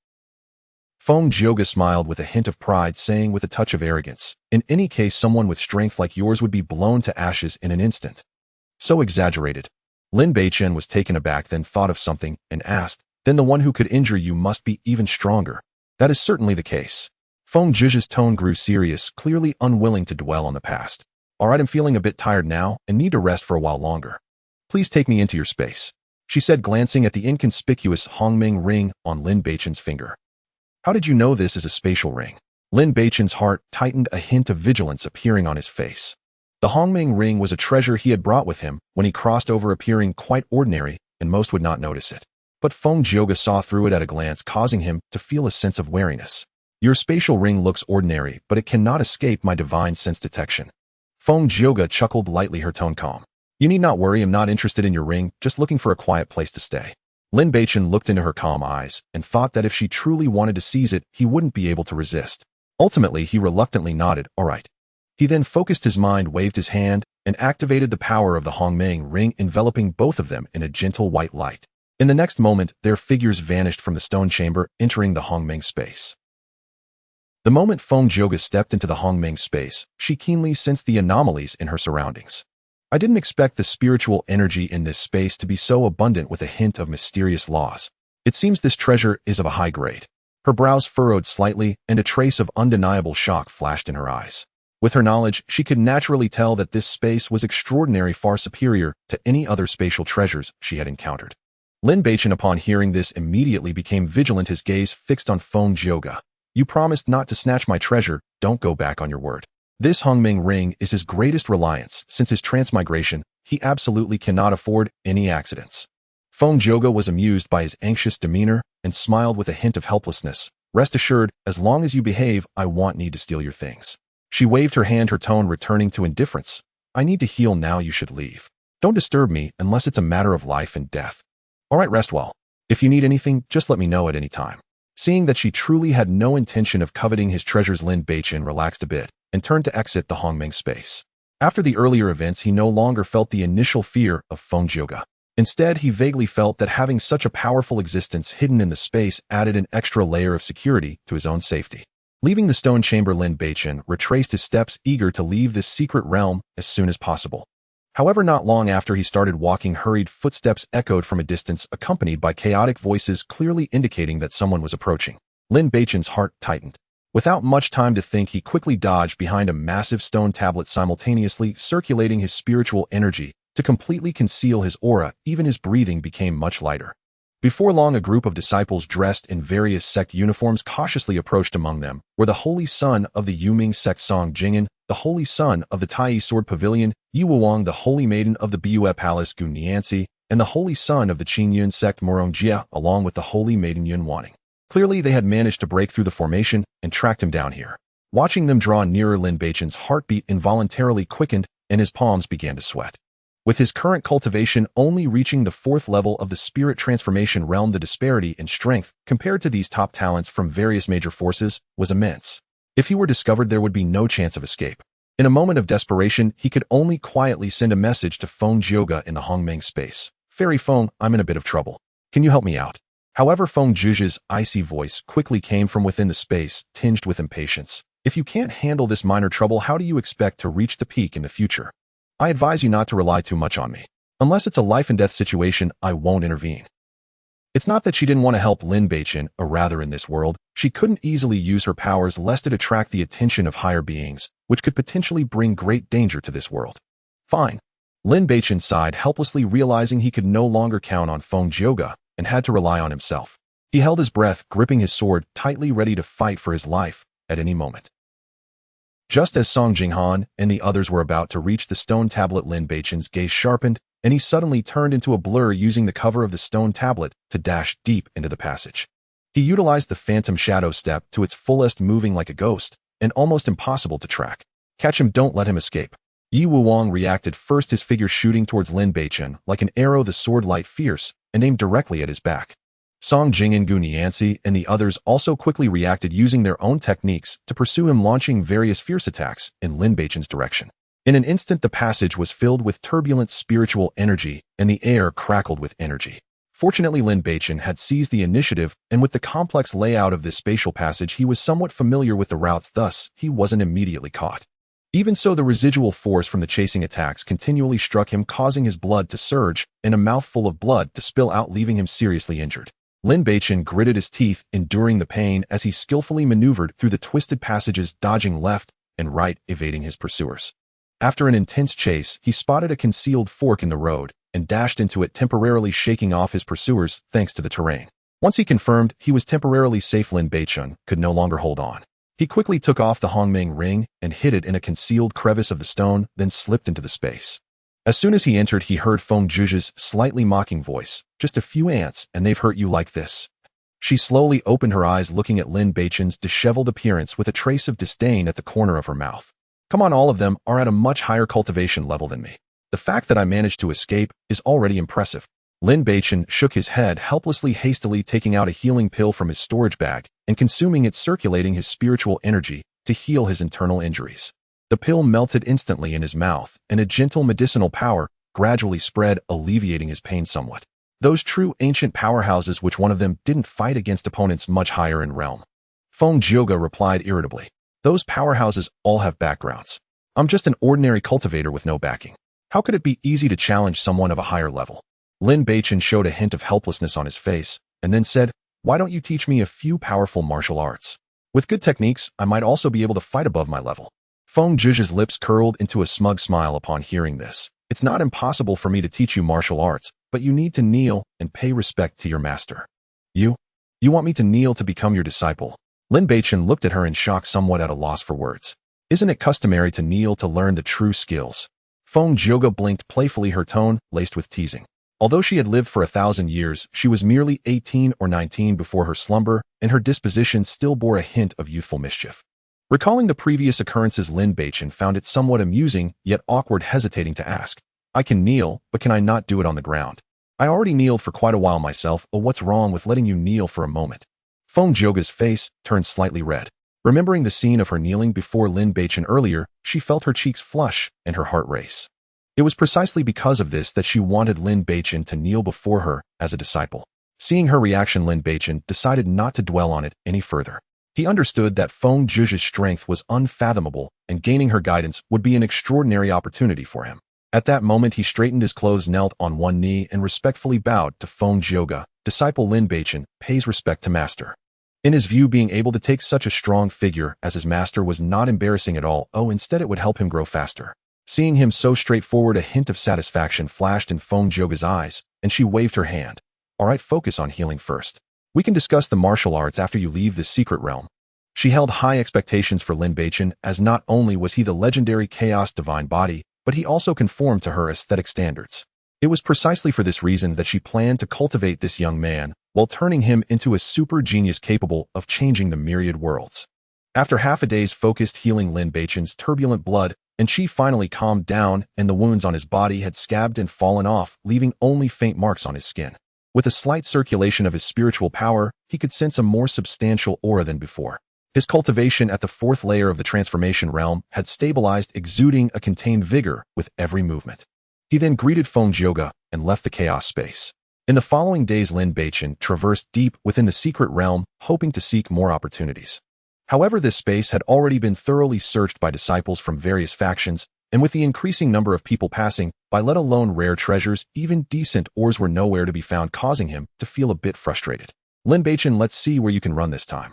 Feng Jiuge smiled with a hint of pride, saying with a touch of arrogance, in any case, someone with strength like yours would be blown to ashes in an instant. So exaggerated. Lin Beichen was taken aback, then thought of something and asked, then the one who could injure you must be even stronger. That is certainly the case. Feng Jiuge's tone grew serious, clearly unwilling to dwell on the past. All right, I'm feeling a bit tired now and need to rest for a while longer. Please take me into your space, she said, glancing at the inconspicuous Hongming ring on Lin Beichen's finger. How did you know this is a spatial ring? Lin Beichen's heart tightened, a hint of vigilance appearing on his face. The Hongming ring was a treasure he had brought with him when he crossed over, appearing quite ordinary, and most would not notice it. But Feng Jioge saw through it at a glance, causing him to feel a sense of wariness. Your spatial ring looks ordinary, but it cannot escape my divine sense detection. Feng Jioge chuckled lightly, her tone calm. You need not worry, I'm not interested in your ring, just looking for a quiet place to stay. Lin Beichen looked into her calm eyes and thought that if she truly wanted to seize it, he wouldn't be able to resist. Ultimately, he reluctantly nodded, all right. He then focused his mind, waved his hand, and activated the power of the Hongmeng ring, enveloping both of them in a gentle white light. In the next moment, their figures vanished from the stone chamber, entering the Hongmeng space. The moment Feng Jioge stepped into the Hongmeng space, she keenly sensed the anomalies in her surroundings. I didn't expect the spiritual energy in this space to be so abundant, with a hint of mysterious laws. It seems this treasure is of a high grade. Her brows furrowed slightly, and a trace of undeniable shock flashed in her eyes. With her knowledge, she could naturally tell that this space was extraordinary, far superior to any other spatial treasures she had encountered. Lin Beichen, upon hearing this, immediately became vigilant, his gaze fixed on Feng Jioge. You promised not to snatch my treasure, don't go back on your word. This Hongmeng ring is his greatest reliance. Since his transmigration, he absolutely cannot afford any accidents. Feng Jioge was amused by his anxious demeanor and smiled with a hint of helplessness. Rest assured, as long as you behave, I won't need to steal your things. She waved her hand, her tone returning to indifference. I need to heal now, you should leave. Don't disturb me unless it's a matter of life and death. All right, rest well. If you need anything, just let me know at any time. Seeing that she truly had no intention of coveting his treasures, Lin Beichen relaxed a bit and turned to exit the Hongmeng space. After the earlier events, he no longer felt the initial fear of Feng Jioge. Instead, he vaguely felt that having such a powerful existence hidden in the space added an extra layer of security to his own safety. Leaving the stone chamber, Lin Beichen retraced his steps, eager to leave this secret realm as soon as possible. However, not long after he started walking, hurried footsteps echoed from a distance, accompanied by chaotic voices clearly indicating that someone was approaching. Lin Beichen's heart tightened. Without much time to think, he quickly dodged behind a massive stone tablet, simultaneously circulating his spiritual energy to completely conceal his aura. Even his breathing became much lighter. Before long, a group of disciples dressed in various sect uniforms cautiously approached. Among them were the holy son of the Yuming sect Song Jing'an, the holy son of the Tai Sword Pavilion, Yi Wuwang, the holy maiden of the Bue Palace Gu Nianzi, and the holy son of the Qingyun sect Morong Jia, along with the holy maiden Yun Wanning. Clearly, they had managed to break through the formation and tracked him down here. Watching them draw nearer, Lin Beichen's heartbeat involuntarily quickened and his palms began to sweat. With his current cultivation only reaching the 4th level of the spirit transformation realm, the disparity in strength compared to these top talents from various major forces was immense. If he were discovered, there would be no chance of escape. In a moment of desperation, he could only quietly send a message to Feng Jioge in the Hongmeng space. Fairy Feng, I'm in a bit of trouble. Can you help me out? However, Feng Jioge's icy voice quickly came from within the space, tinged with impatience. If you can't handle this minor trouble, how do you expect to reach the peak in the future? I advise you not to rely too much on me. Unless it's a life and death situation, I won't intervene. It's not that she didn't want to help Lin Beichen, or rather in this world, she couldn't easily use her powers lest it attract the attention of higher beings, which could potentially bring great danger to this world. Fine. Lin Beichen sighed helplessly, realizing he could no longer count on Feng Jioge and had to rely on himself. He held his breath, gripping his sword tightly, ready to fight for his life at any moment. Just as Song Jinghan and the others were about to reach the stone tablet, Lin Beichen's gaze sharpened, and he suddenly turned into a blur, using the cover of the stone tablet to dash deep into the passage. He utilized the phantom shadow step to its fullest, moving like a ghost, and almost impossible to track. Catch him, don't let him escape. Yi Wuwang reacted first, his figure shooting towards Lin Beichen like an arrow, the sword light fierce, and aimed directly at his back. Song Jing'an, Gu Nianzi, and the others also quickly reacted, using their own techniques to pursue him, launching various fierce attacks in Lin Beichen's direction. In an instant, the passage was filled with turbulent spiritual energy, and the air crackled with energy. Fortunately, Lin Beichen had seized the initiative, and with the complex layout of this spatial passage, he was somewhat familiar with the routes, thus he wasn't immediately caught. Even so, the residual force from the chasing attacks continually struck him, causing his blood to surge and a mouthful of blood to spill out, leaving him seriously injured. Lin Beichen gritted his teeth, enduring the pain as he skillfully maneuvered through the twisted passages, dodging left and right, evading his pursuers. After an intense chase, he spotted a concealed fork in the road and dashed into it, temporarily shaking off his pursuers thanks to the terrain. Once he confirmed he was temporarily safe, Lin Beichen could no longer hold on. He quickly took off the Hongmeng ring and hid it in a concealed crevice of the stone, then slipped into the space. As soon as he entered, he heard Feng Zhuzhe's slightly mocking voice. Just a few ants, and they've hurt you like this. She slowly opened her eyes, looking at Lin Beichen's disheveled appearance with a trace of disdain at the corner of her mouth. Come on, all of them are at a much higher cultivation level than me. The fact that I managed to escape is already impressive. Lin Beichen shook his head helplessly, hastily taking out a healing pill from his storage bag and consuming it, circulating his spiritual energy to heal his internal injuries. The pill melted instantly in his mouth, and a gentle medicinal power gradually spread, alleviating his pain somewhat. Those true ancient powerhouses, which one of them didn't fight against opponents much higher in realm? Feng Zhioge replied irritably. Those powerhouses all have backgrounds. I'm just an ordinary cultivator with no backing. How could it be easy to challenge someone of a higher level? Lin Beichen showed a hint of helplessness on his face, and then said, why don't you teach me a few powerful martial arts? With good techniques, I might also be able to fight above my level. Feng Zhuzhe's lips curled into a smug smile upon hearing this. It's not impossible for me to teach you martial arts, but you need to kneel and pay respect to your master. You want me to kneel to become your disciple? Lin Beichen looked at her in shock, somewhat at a loss for words. Isn't it customary to kneel to learn the true skills? Feng Zhioge blinked playfully, her tone laced with teasing. Although she had lived for 1,000 years, she was merely 18 or 19 before her slumber, and her disposition still bore a hint of youthful mischief. Recalling the previous occurrences, Lin Beichen found it somewhat amusing, yet awkward, hesitating to ask. I can kneel, but can I not do it on the ground? I already kneeled for quite a while myself. Oh, what's wrong with letting you kneel for a moment? Feng Zhioge's face turned slightly red. Remembering the scene of her kneeling before Lin Beichen earlier, she felt her cheeks flush and her heart race. It was precisely because of this that she wanted Lin Beichen to kneel before her as a disciple. Seeing her reaction, Lin Beichen decided not to dwell on it any further. He understood that Feng Zhuzhe's strength was unfathomable, and gaining her guidance would be an extraordinary opportunity for him. At that moment, he straightened his clothes, knelt on one knee, and respectfully bowed to Feng Zhioge. Disciple Lin Beichen pays respect to master. In his view, being able to take such a strong figure as his master was not embarrassing at all. Oh, instead it would help him grow faster. Seeing him so straightforward, a hint of satisfaction flashed in Feng Zhioge's eyes, and she waved her hand. All right, focus on healing first. We can discuss the martial arts after you leave this secret realm. She held high expectations for Lin Beichen, as not only was he the legendary Chaos Divine Body, but he also conformed to her aesthetic standards. It was precisely for this reason that she planned to cultivate this young man, while turning him into a super genius capable of changing the myriad worlds. After half a day's focused healing Lin Beichen's turbulent blood and chi finally calmed down, and the wounds on his body had scabbed and fallen off, leaving only faint marks on his skin. With a slight circulation of his spiritual power, he could sense a more substantial aura than before. His cultivation at the fourth layer of the transformation realm had stabilized, exuding a contained vigor with every movement. He then greeted Feng Zhioge and left the chaos space. In the following days, Lin Beichen traversed deep within the secret realm, hoping to seek more opportunities. However, this space had already been thoroughly searched by disciples from various factions, and with the increasing number of people passing by, let alone rare treasures, even decent ores were nowhere to be found, causing him to feel a bit frustrated. Lin Beichen, let's see where you can run this time.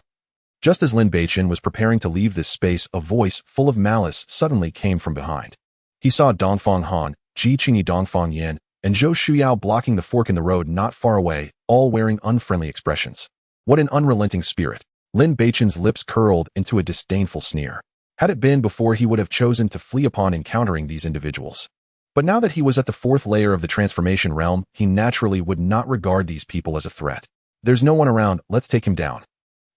Just as Lin Beichen was preparing to leave this space, a voice full of malice suddenly came from behind. He saw Dongfang Han, Ji Qingyi, Dongfang Yan, and Zhou Shuyao blocking the fork in the road not far away, all wearing unfriendly expressions. What an unrelenting spirit! Lin Beichen's lips curled into a disdainful sneer. Had it been before, he would have chosen to flee upon encountering these individuals. But now that he was at the fourth layer of the transformation realm, he naturally would not regard these people as a threat. There's no one around, let's take him down.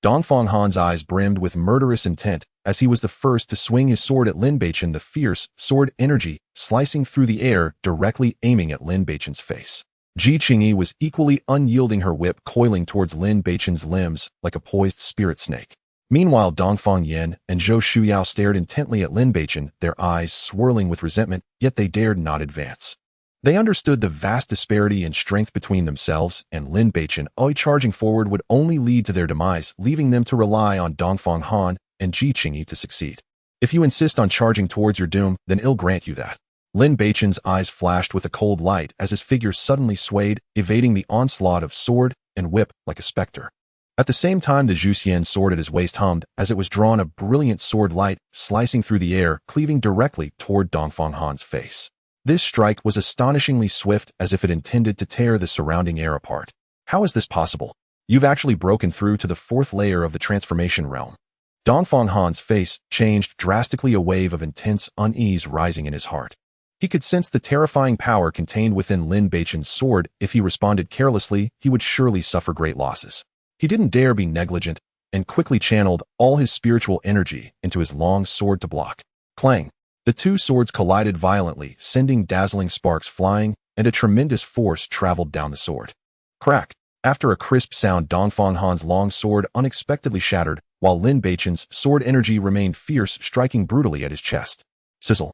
Dongfang Han's eyes brimmed with murderous intent as he was the first to swing his sword at Lin Beichen, the fierce sword energy slicing through the air, directly aiming at Lin Beichen's face. Ji Qingyi was equally unyielding, her whip coiling towards Lin Beichen's limbs like a poised spirit snake. Meanwhile, Dongfang Yan and Zhou Shuyao stared intently at Lin Beichen, their eyes swirling with resentment, yet they dared not advance. They understood the vast disparity in strength between themselves and Lin Beichen. Charging forward would only lead to their demise, leaving them to rely on Dongfang Han and Ji Qingyi to succeed. If you insist on charging towards your doom, then I'll grant you that. Lin Beichen's eyes flashed with a cold light as his figure suddenly swayed, evading the onslaught of sword and whip like a specter. At the same time, the Zhuxian sword at his waist hummed as it was drawn, a brilliant sword light slicing through the air, cleaving directly toward Dongfang Han's face. This strike was astonishingly swift, as if it intended to tear the surrounding air apart. How is this possible? You've actually broken through to the fourth layer of the transformation realm. Dongfang Han's face changed drastically, a wave of intense unease rising in his heart. He could sense the terrifying power contained within Lin Beichen's sword. If he responded carelessly, he would surely suffer great losses. He didn't dare be negligent and quickly channeled all his spiritual energy into his long sword to block. Clang! The two swords collided violently, sending dazzling sparks flying, and a tremendous force traveled down the sword. Crack! After a crisp sound, Dongfang Han's long sword unexpectedly shattered, while Lin Beichen's sword energy remained fierce, striking brutally at his chest. Sizzle!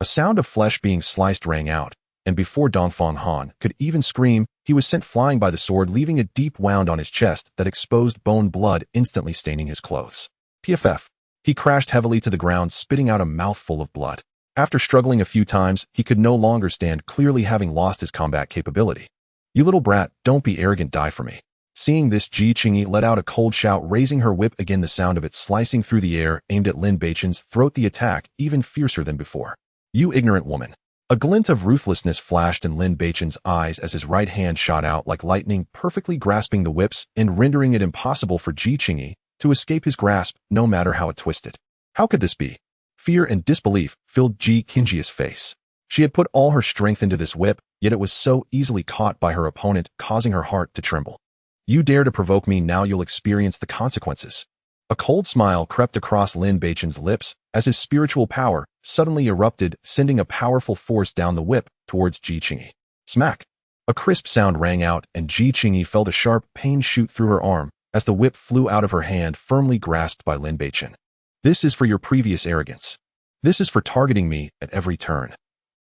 A sound of flesh being sliced rang out, and before Dongfang Han could even scream, he was sent flying by the sword, leaving a deep wound on his chest that exposed bone blood instantly staining his clothes. PFF. He crashed heavily to the ground, spitting out a mouthful of blood. After struggling a few times, he could no longer stand, clearly having lost his combat capability. You little brat, don't be arrogant, die for me. Seeing this, Ji Qingyi let out a cold shout, raising her whip again, the sound of it slicing through the air, aimed at Lin Beichen's throat, the attack even fiercer than before. You ignorant woman. A glint of ruthlessness flashed in Lin Beichen's eyes as his right hand shot out like lightning, perfectly grasping the whips and rendering it impossible for Ji Qingyi to escape his grasp, no matter how it twisted. How could this be? Fear and disbelief filled Ji Qingyi's face. She had put all her strength into this whip, yet it was so easily caught by her opponent, causing her heart to tremble. You dare to provoke me, now you'll experience the consequences. A cold smile crept across Lin Beichen's lips as his spiritual power suddenly erupted, sending a powerful force down the whip towards Ji Qingyi. Smack! A crisp sound rang out, and Ji Qingyi felt a sharp pain shoot through her arm as the whip flew out of her hand, firmly grasped by Lin Beichen. This is for your previous arrogance. This is for targeting me at every turn.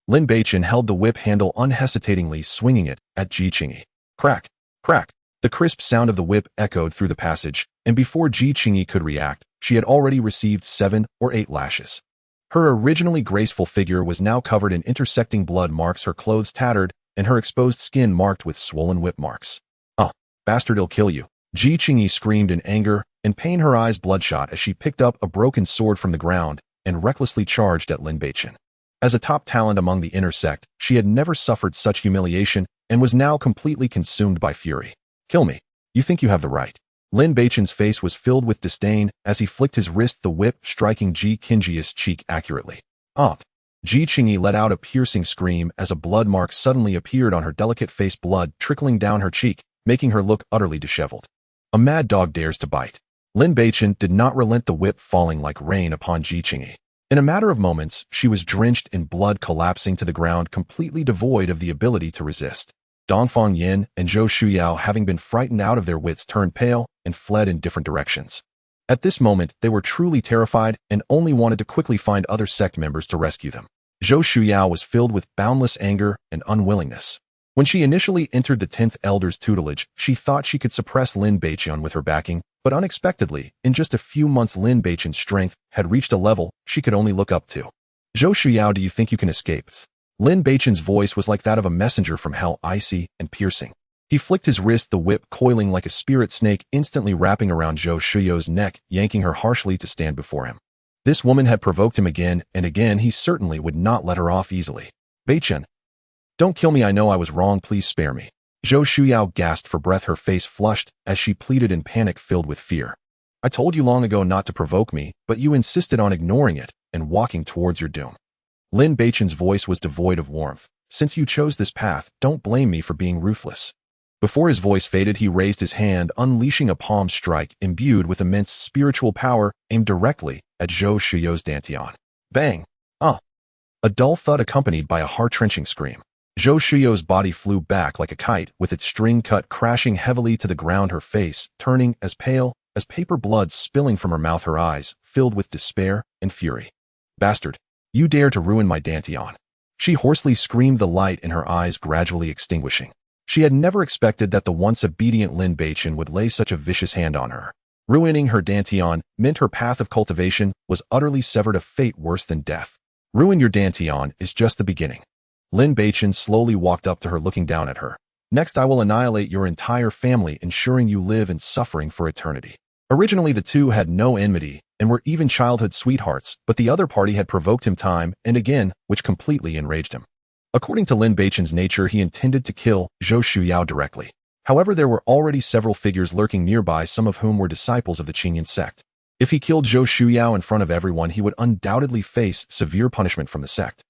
Lin Beichen held the whip handle unhesitatingly, swinging it at Ji Qingyi. Crack! Crack! The crisp sound of the whip echoed through the passage, and before Ji Qingyi could react, she had already received 7 or 8 lashes. Her originally graceful figure was now covered in intersecting blood marks, her clothes tattered, and her exposed skin marked with swollen whip marks. Bastard, I'll kill you. Ji Qingyi screamed in anger and pain, her eyes bloodshot as she picked up a broken sword from the ground and recklessly charged at Lin Beichen. As a top talent among the inner sect, she had never suffered such humiliation and was now completely consumed by fury. Kill me. You think you have the right. Lin Beichen's face was filled with disdain as he flicked his wrist, the whip striking Ji Qingyi's cheek accurately. Ji Qingyi let out a piercing scream as a blood mark suddenly appeared on her delicate face, blood trickling down her cheek, making her look utterly disheveled. A mad dog dares to bite. Lin Beichen did not relent, the whip falling like rain upon Ji Qingyi. In a matter of moments, she was drenched in blood, collapsing to the ground, completely devoid of the ability to resist. Dongfang Yin and Zhou Shuyao, having been frightened out of their wits, turned pale and fled in different directions. At this moment, they were truly terrified and only wanted to quickly find other sect members to rescue them. Zhou Shuyao was filled with boundless anger and unwillingness. When she initially entered the 10th Elder's tutelage, she thought she could suppress Lin Beichen with her backing, but unexpectedly, in just a few months, Lin Beichen's strength had reached a level she could only look up to. Zhou Shuyao, do you think you can escape? Lin Beichen's voice was like that of a messenger from hell, icy and piercing. He flicked his wrist, the whip coiling like a spirit snake, instantly wrapping around Zhou Shuyao's neck, yanking her harshly to stand before him. This woman had provoked him again and again. He certainly would not let her off easily. Beichen, don't kill me. I know I was wrong. Please spare me. Zhou Shuyao gasped for breath, her face flushed as she pleaded in panic, filled with fear. I told you long ago not to provoke me, but you insisted on ignoring it and walking towards your doom. Lin Beichen's voice was devoid of warmth. Since you chose this path, don't blame me for being ruthless. Before his voice faded, he raised his hand, unleashing a palm strike imbued with immense spiritual power, aimed directly at Zhou Shuyao's dantian. Bang! A dull thud accompanied by a heart-wrenching scream. Zhou Shuyao's body flew back like a kite, with its string cut crashing heavily to the ground, her face turning as pale as paper, blood spilling from her mouth, her eyes filled with despair and fury. Bastard! You dare to ruin my dantian! She hoarsely screamed, the light in her eyes gradually extinguishing. She had never expected that the once obedient Lin Beichen would lay such a vicious hand on her. Ruining her dantian meant her path of cultivation was utterly severed, a fate worse than death. Ruin your dantian is just the beginning. Lin Beichen slowly walked up to her, looking down at her. Next, I will annihilate your entire family, ensuring you live in suffering for eternity. Originally, the two had no enmity and were even childhood sweethearts, but the other party had provoked him time and again, which completely enraged him. According to Lin Beichen's nature, he intended to kill Zhou Shuyao directly. However, there were already several figures lurking nearby, some of whom were disciples of the Qingyan sect. If he killed Zhou Shuyao in front of everyone, he would undoubtedly face severe punishment from the sect.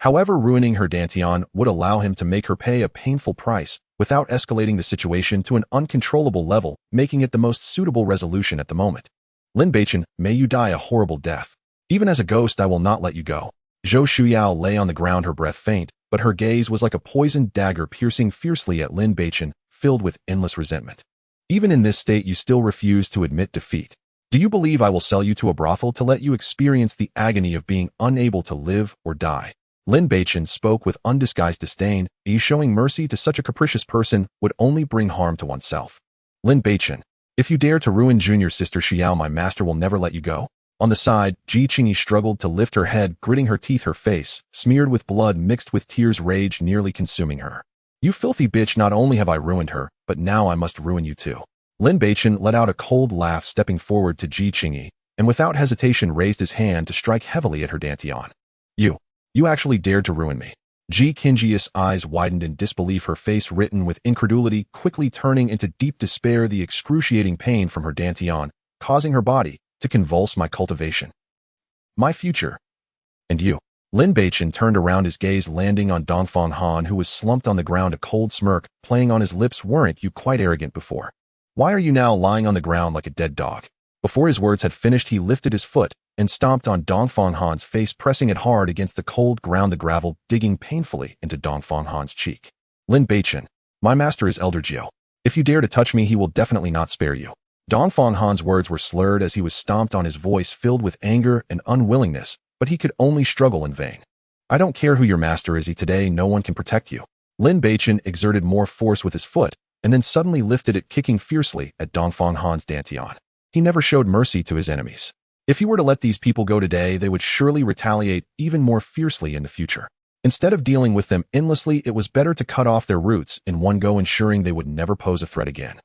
However, ruining her dantian would allow him to make her pay a painful price without escalating the situation to an uncontrollable level, making it the most suitable resolution at the moment. Lin Beichen, may you die a horrible death. Even as a ghost, I will not let you go. Zhou Shuyao lay on the ground, her breath faint, but her gaze was like a poisoned dagger piercing fiercely at Lin Beichen, filled with endless resentment. Even in this state, you still refuse to admit defeat. Do you believe I will sell you to a brothel to let you experience the agony of being unable to live or die? Lin Beichen spoke with undisguised disdain. You showing mercy to such a capricious person would only bring harm to oneself. Lin Beichen, if you dare to ruin junior sister Xiao, my master will never let you go. On the side, Ji Qingyi struggled to lift her head, gritting her teeth, her face, smeared with blood mixed with tears, rage nearly consuming her. You filthy bitch, not only have I ruined her, but now I must ruin you too. Lin Beichen let out a cold laugh, stepping forward to Ji Qingyi, and without hesitation raised his hand to strike heavily at her dantian. You actually dared to ruin me. Ji Qingyi's eyes widened in disbelief, her face written with incredulity, quickly turning into deep despair, the excruciating pain from her dantian, causing her body to convulse. My cultivation. My future. And you. Lin Beichen turned around, his gaze landing on Dongfang Han, who was slumped on the ground, a cold smirk playing on his lips. Weren't you quite arrogant before? Why are you now lying on the ground like a dead dog? Before his words had finished, he lifted his foot and stomped on Dongfang Han's face, pressing it hard against the cold ground, the gravel digging painfully into Dongfang Han's cheek. Lin Beichen, my master is Elder Jiu. If you dare to touch me, he will definitely not spare you. Dongfang Han's words were slurred as he was stomped on, his voice filled with anger and unwillingness, but he could only struggle in vain. I don't care who your master is, today no one can protect you. Lin Beichen exerted more force with his foot, and then suddenly lifted it, kicking fiercely at Dongfang Han's dantian. He never showed mercy to his enemies. If he were to let these people go today, they would surely retaliate even more fiercely in the future. Instead of dealing with them endlessly, it was better to cut off their roots in one go, ensuring they would never pose a threat again.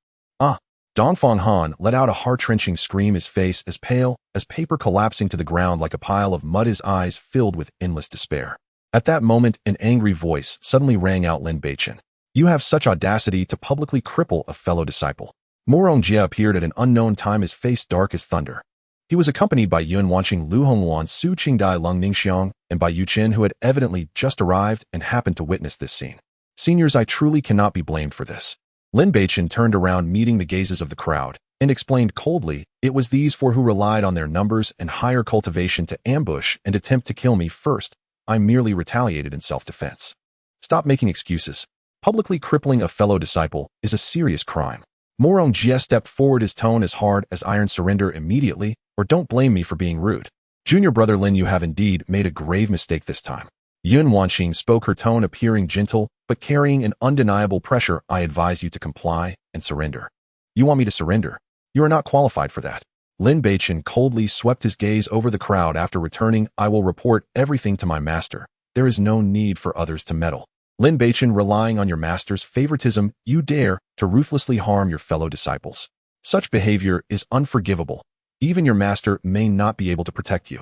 Dongfang Han let out a heart-wrenching scream, his face as pale as paper, collapsing to the ground like a pile of mud, his eyes filled with endless despair. At that moment, an angry voice suddenly rang out. Lin Beichen, you have such audacity to publicly cripple a fellow disciple. Morong Jie appeared at an unknown time, his face dark as thunder. He was accompanied by Yun Wanqing, Lu Hongluan, Su Qingdai, Lung Ningxiang, and by Yu Qin, who had evidently just arrived and happened to witness this scene. Seniors, I truly cannot be blamed for this. Lin Beichen turned around, meeting the gazes of the crowd, and explained coldly, it was these four who relied on their numbers and higher cultivation to ambush and attempt to kill me first. I merely retaliated in self-defense. Stop making excuses. Publicly crippling a fellow disciple is a serious crime. Morong Jie stepped forward, his tone as hard as iron. Surrender immediately, or don't blame me for being rude. Junior brother Lin, you have indeed made a grave mistake this time. Yun Wanqing spoke, her tone appearing gentle, but carrying an undeniable pressure. I advise you to comply and surrender. You want me to surrender? You are not qualified for that. Lin Beichen coldly swept his gaze over the crowd. After returning, I will report everything to my master. There is no need for others to meddle. Lin Beichen, relying on your master's favoritism, you dare to ruthlessly harm your fellow disciples. Such behavior is unforgivable. Even your master may not be able to protect you.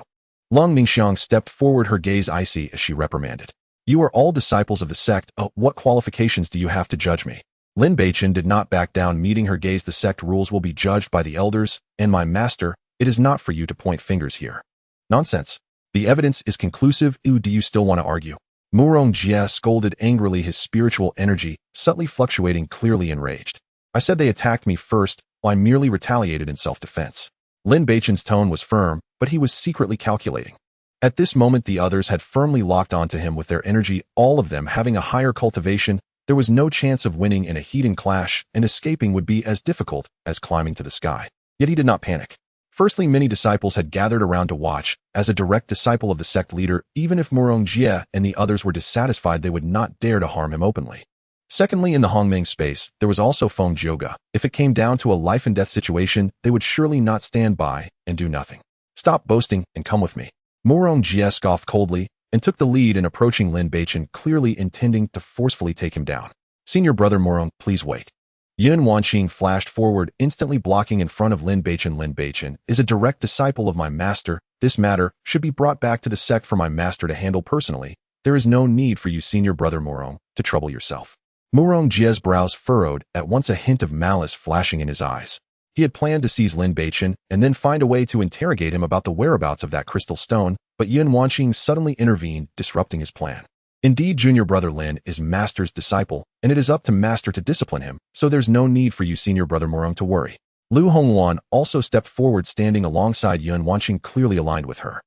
Lung Ningxiang stepped forward, her gaze icy as she reprimanded. You are all disciples of the sect. What qualifications do you have to judge me? Lin Beichen did not back down, meeting her gaze. The sect rules will be judged by the elders, and my master. It is not for you to point fingers here. Nonsense. The evidence is conclusive. Do you still want to argue? Morong Jie scolded angrily, his spiritual energy subtly fluctuating, clearly enraged. I said they attacked me first, while I merely retaliated in self-defense. Lin Beichen's tone was firm, but he was secretly calculating. At this moment, the others had firmly locked onto him with their energy, all of them having a higher cultivation. There was no chance of winning in a heated clash, and escaping would be as difficult as climbing to the sky. Yet he did not panic. Firstly, many disciples had gathered around to watch. As a direct disciple of the sect leader, even if Morong Jie and the others were dissatisfied, they would not dare to harm him openly. Secondly, in the Hongmeng space, there was also Feng Jioga. If it came down to a life-and-death situation, they would surely not stand by and do nothing. Stop boasting and come with me. Morong Jie scoffed coldly and took the lead in approaching Lin Beichen, clearly intending to forcefully take him down. Senior brother Morong, please wait. Yun Wanqing flashed forward, instantly blocking in front of Lin Beichen. Lin Beichen is a direct disciple of my master. This matter should be brought back to the sect for my master to handle personally. There is no need for you, senior brother Morong, to trouble yourself. Morong Jie's brows furrowed, at once a hint of malice flashing in his eyes. He had planned to seize Lin Beichen and then find a way to interrogate him about the whereabouts of that crystal stone, but Yun Wanqing suddenly intervened, disrupting his plan. Indeed, junior brother Lin is Master's disciple, and it is up to Master to discipline him, so there's no need for you senior brother Murong to worry. Lu Hongluan also stepped forward, standing alongside Yun Wanqing, clearly aligned with her.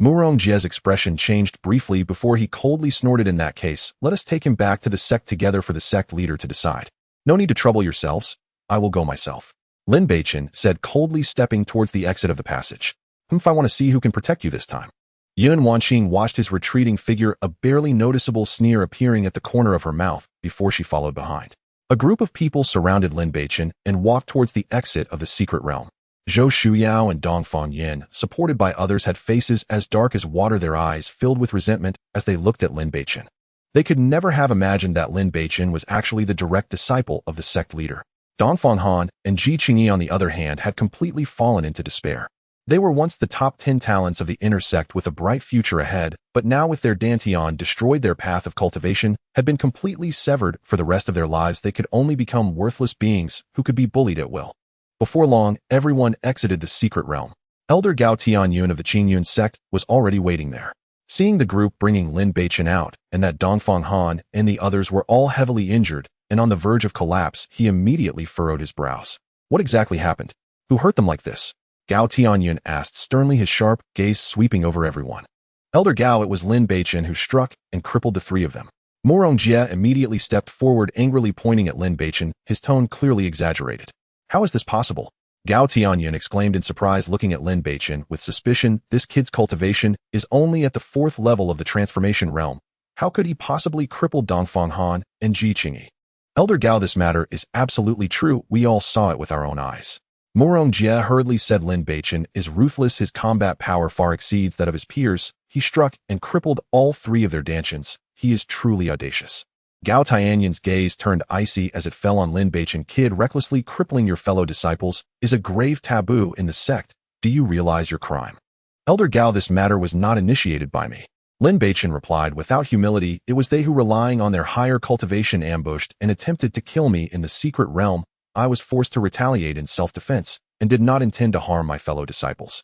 Murong Jie's expression changed briefly before he coldly snorted, "In that case, let us take him back to the sect together for the sect leader to decide. No need to trouble yourselves. I will go myself." Lin Beichen said coldly, stepping towards the exit of the passage. If I want to see who can protect you this time." Yun Wanqing watched his retreating figure, a barely noticeable sneer appearing at the corner of her mouth before she followed behind. A group of people surrounded Lin Beichen and walked towards the exit of the secret realm. Zhou Shuyao and Dongfang Yin, supported by others, had faces as dark as water, their eyes filled with resentment as they looked at Lin Beichen. They could never have imagined that Lin Beichen was actually the direct disciple of the sect leader. Dongfang Han and Ji Qingyi, on the other hand, had completely fallen into despair. They were once the top 10 talents of the inner sect with a bright future ahead, but now with their dantian destroyed, their path of cultivation had been completely severed. For the rest of their lives, they could only become worthless beings who could be bullied at will. Before long, everyone exited the secret realm. Elder Gao Tianyun of the Qingyun sect was already waiting there. Seeing the group bringing Lin Beichen out, and that Dongfang Han and the others were all heavily injured and on the verge of collapse, he immediately furrowed his brows. What exactly happened? Who hurt them like this? Gao Tianyun asked sternly, his sharp gaze sweeping over everyone. Elder Gao, it was Lin Beichen who struck and crippled the three of them. Murong Jie immediately stepped forward, angrily pointing at Lin Beichen, his tone clearly exaggerated. How is this possible? Gao Tianyun exclaimed in surprise, looking at Lin Beichen with suspicion. This kid's cultivation is only at the 4th level of the transformation realm. How could he possibly cripple Dongfang Han and Ji Qingyi? Elder Gao, this matter is absolutely true. We all saw it with our own eyes. Murong Jie hurriedly said. Lin Beichen is ruthless. His combat power far exceeds that of his peers. He struck and crippled all 3 of their dantians. He is truly audacious. Gao Tianyun's gaze turned icy as it fell on Lin Beichen. Kid, recklessly crippling your fellow disciples is a grave taboo in the sect. Do you realize your crime? Elder Gao, this matter was not initiated by me. Lin Beichen replied without humility. It was they who, relying on their higher cultivation, ambushed and attempted to kill me in the secret realm. I was forced to retaliate in self-defense and did not intend to harm my fellow disciples.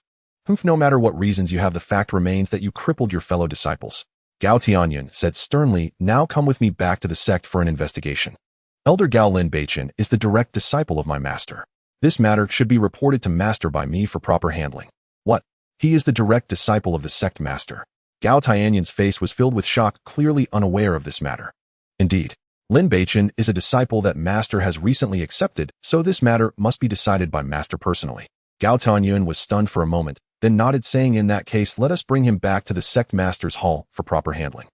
No matter what reasons you have, the fact remains that you crippled your fellow disciples. Gao Tianyun said sternly, now come with me back to the sect for an investigation. Elder Gao, Lin Beichen is the direct disciple of my master. This matter should be reported to master by me for proper handling. What? He is the direct disciple of the sect master. Gao Tianyun's face was filled with shock, clearly unaware of this matter. Indeed, Lin Beichen is a disciple that master has recently accepted, so this matter must be decided by master personally. Gao Tianyun was stunned for a moment, then nodded, saying, in that case, let us bring him back to the sect master's hall for proper handling.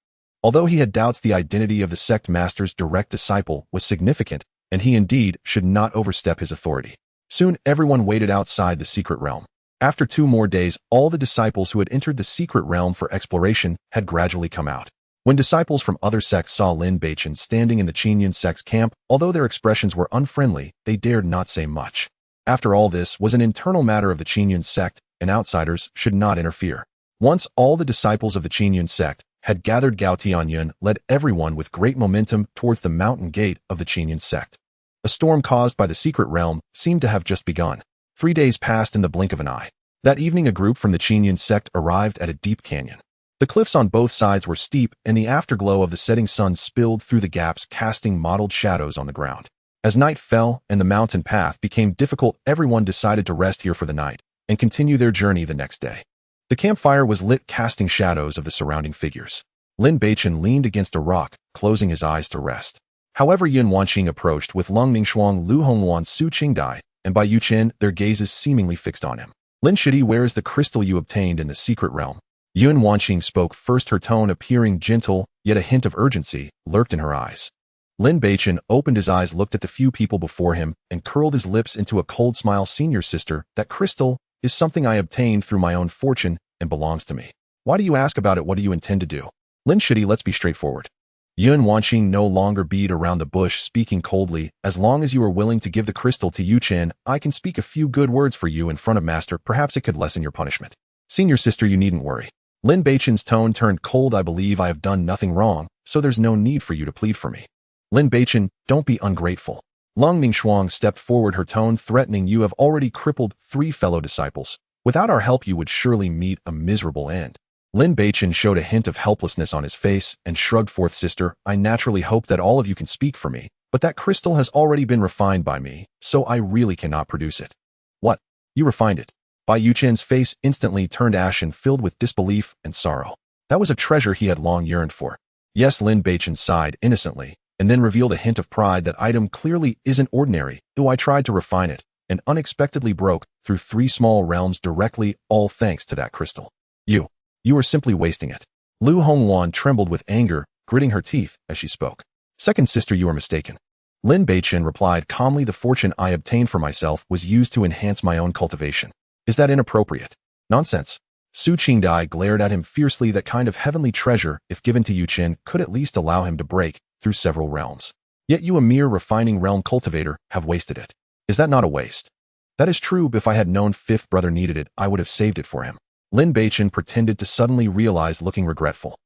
Although he had doubts, the identity of the sect master's direct disciple was significant, and he indeed should not overstep his authority. Soon everyone waited outside the secret realm. After 2 more days, all the disciples who had entered the secret realm for exploration had gradually come out. When disciples from other sects saw Lin Beichen standing in the Qingyun sect's camp, although their expressions were unfriendly, they dared not say much. After all, this was an internal matter of the Qingyun sect, and outsiders should not interfere. Once all the disciples of the Qingyun sect had gathered, Gao Tianyun led everyone with great momentum towards the mountain gate of the Qingyun sect. A storm caused by the secret realm seemed to have just begun. 3 days passed in the blink of an eye. That evening, a group from the Qingyun sect arrived at a deep canyon. The cliffs on both sides were steep, and the afterglow of the setting sun spilled through the gaps, casting mottled shadows on the ground. As night fell and the mountain path became difficult, everyone decided to rest here for the night and continue their journey the next day. The campfire was lit, casting shadows of the surrounding figures. Lin Beichen leaned against a rock, closing his eyes to rest. However, Yun Wanqing approached with Lung Mingshuang, Lu Hongluan, Su Qingdai, and Bai Yuchen, their gazes seemingly fixed on him. Lin Shidi, where is the crystal you obtained in the secret realm? Yun Wanqing spoke first, her tone appearing gentle, yet a hint of urgency lurked in her eyes. Lin Beichen opened his eyes, looked at the few people before him, and curled his lips into a cold smile. Senior sister, that crystal is something I obtained through my own fortune and belongs to me. Why do you ask about it? What do you intend to do? Lin Shidi, let's be straightforward. Yun Wanqing no longer beat around the bush, speaking coldly. As long as you are willing to give the crystal to Yu Chen, I can speak a few good words for you in front of master. Perhaps it could lessen your punishment. Senior sister, you needn't worry. Lin Beichen's tone turned cold. I believe I have done nothing wrong, so there's no need for you to plead for me. Lin Beichen, don't be ungrateful. Lung Mingxuang stepped forward, her tone threatening. You have already crippled 3 fellow disciples. Without our help you would surely meet a miserable end. Lin Beichen showed a hint of helplessness on his face and shrugged forth. Sister, I naturally hope that all of you can speak for me, but that crystal has already been refined by me, so I really cannot produce it. What? You refined it? Bai Yuchen's face instantly turned ashen, filled with disbelief and sorrow. That was a treasure he had long yearned for. Yes, Lin Beichen sighed innocently, and then revealed a hint of pride. That item clearly isn't ordinary, though I tried to refine it, and unexpectedly broke through 3 small realms directly, all thanks to that crystal. You are simply wasting it. Lu Hongwan trembled with anger, gritting her teeth as she spoke. Second sister, you are mistaken. Lin Beichen replied calmly. The fortune I obtained for myself was used to enhance my own cultivation. Is that inappropriate? Nonsense. Su Qingdai glared at him fiercely. That kind of heavenly treasure, if given to Yu Qin, could at least allow him to break through several realms. Yet you, a mere refining realm cultivator, have wasted it. Is that not a waste? That is true, but if I had known fifth brother needed it, I would have saved it for him. Lin Beichen pretended to suddenly realize, looking regretful.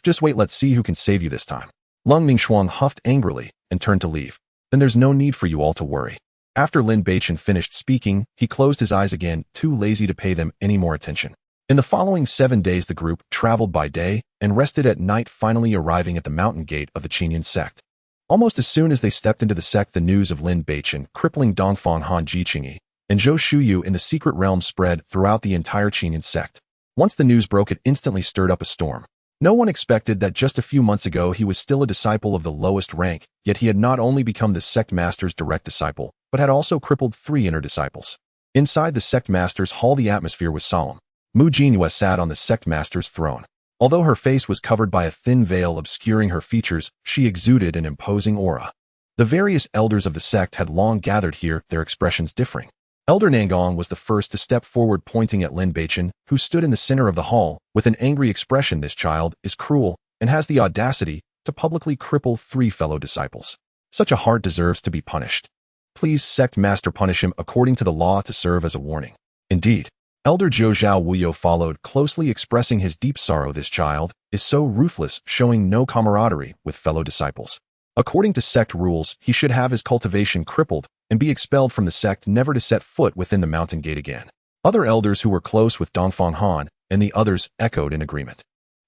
Just wait, let's see who can save you this time. Lung Mingxuang huffed angrily and turned to leave. Then there's no need for you all to worry. After Lin Beichen finished speaking, he closed his eyes again, too lazy to pay them any more attention. In the following 7 days the group traveled by day and rested at night, finally arriving at the mountain gate of the Qinyan sect. Almost as soon as they stepped into the sect, the news of Lin Beichen crippling Dongfang Han Jiqingyi and Zhou Shuyu in the secret realm spread throughout the entire Qinyan sect. Once the news broke, it instantly stirred up a storm. No one expected that just a few months ago he was still a disciple of the lowest rank, yet he had not only become the sect master's direct disciple, but had also crippled 3 inner disciples. Inside the sect master's hall the atmosphere was solemn. Mu Jinyue sat on the sect master's throne. Although her face was covered by a thin veil obscuring her features, she exuded an imposing aura. The various elders of the sect had long gathered here, their expressions differing. Elder Nangong was the first to step forward, pointing at Lin Beichen, who stood in the center of the hall, with an angry expression. This child is cruel and has the audacity to publicly cripple 3 fellow disciples. Such a heart deserves to be punished. Please, sect master, punish him according to the law to serve as a warning. Indeed. Elder Zhou Zhao Wuyo followed, closely expressing his deep sorrow. This child is so ruthless, showing no camaraderie with fellow disciples. According to sect rules, he should have his cultivation crippled and be expelled from the sect, never to set foot within the mountain gate again. Other elders who were close with Dongfang Han and the others echoed in agreement.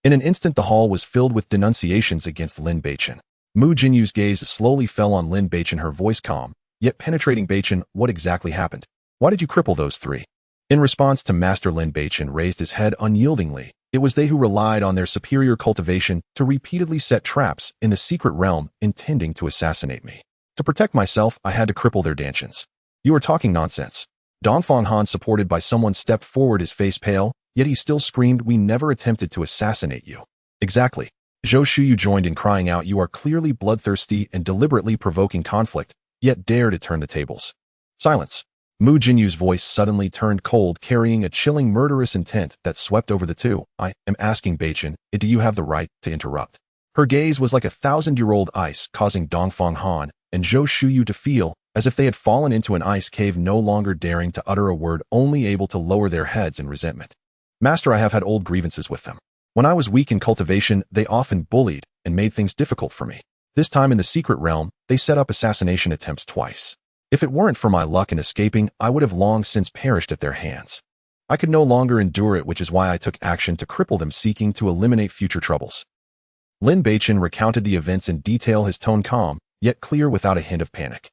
In an instant the hall was filled with denunciations against Lin Beichen. Mu Jinyu's gaze slowly fell on Lin Beichen, her voice calm, yet penetrating. Beichen, what exactly happened? Why did you cripple those 3? In response to Master, Lin Beichen raised his head unyieldingly. It was they who relied on their superior cultivation to repeatedly set traps in the secret realm, intending to assassinate me. To protect myself, I had to cripple their dantians. You are talking nonsense. Dongfang Han, supported by someone, stepped forward, his face pale, yet he still screamed, we never attempted to assassinate you. Exactly. Zhou Shuyu joined in, crying out, you are clearly bloodthirsty and deliberately provoking conflict, yet dare to turn the tables. Silence. Mu Jinyu's voice suddenly turned cold, carrying a chilling, murderous intent that swept over the two. I am asking Beichen, do you have the right to interrupt? Her gaze was like a 1,000-year-old ice, causing Dongfang Han and Zhou Shuyu to feel as if they had fallen into an ice cave, no longer daring to utter a word, only able to lower their heads in resentment. Master, I have had old grievances with them. When I was weak in cultivation, they often bullied and made things difficult for me. This time in the secret realm, they set up assassination attempts twice. If it weren't for my luck in escaping, I would have long since perished at their hands. I could no longer endure it, which is why I took action to cripple them, seeking to eliminate future troubles. Lin Beichen recounted the events in detail, his tone calm, yet clear, without a hint of panic.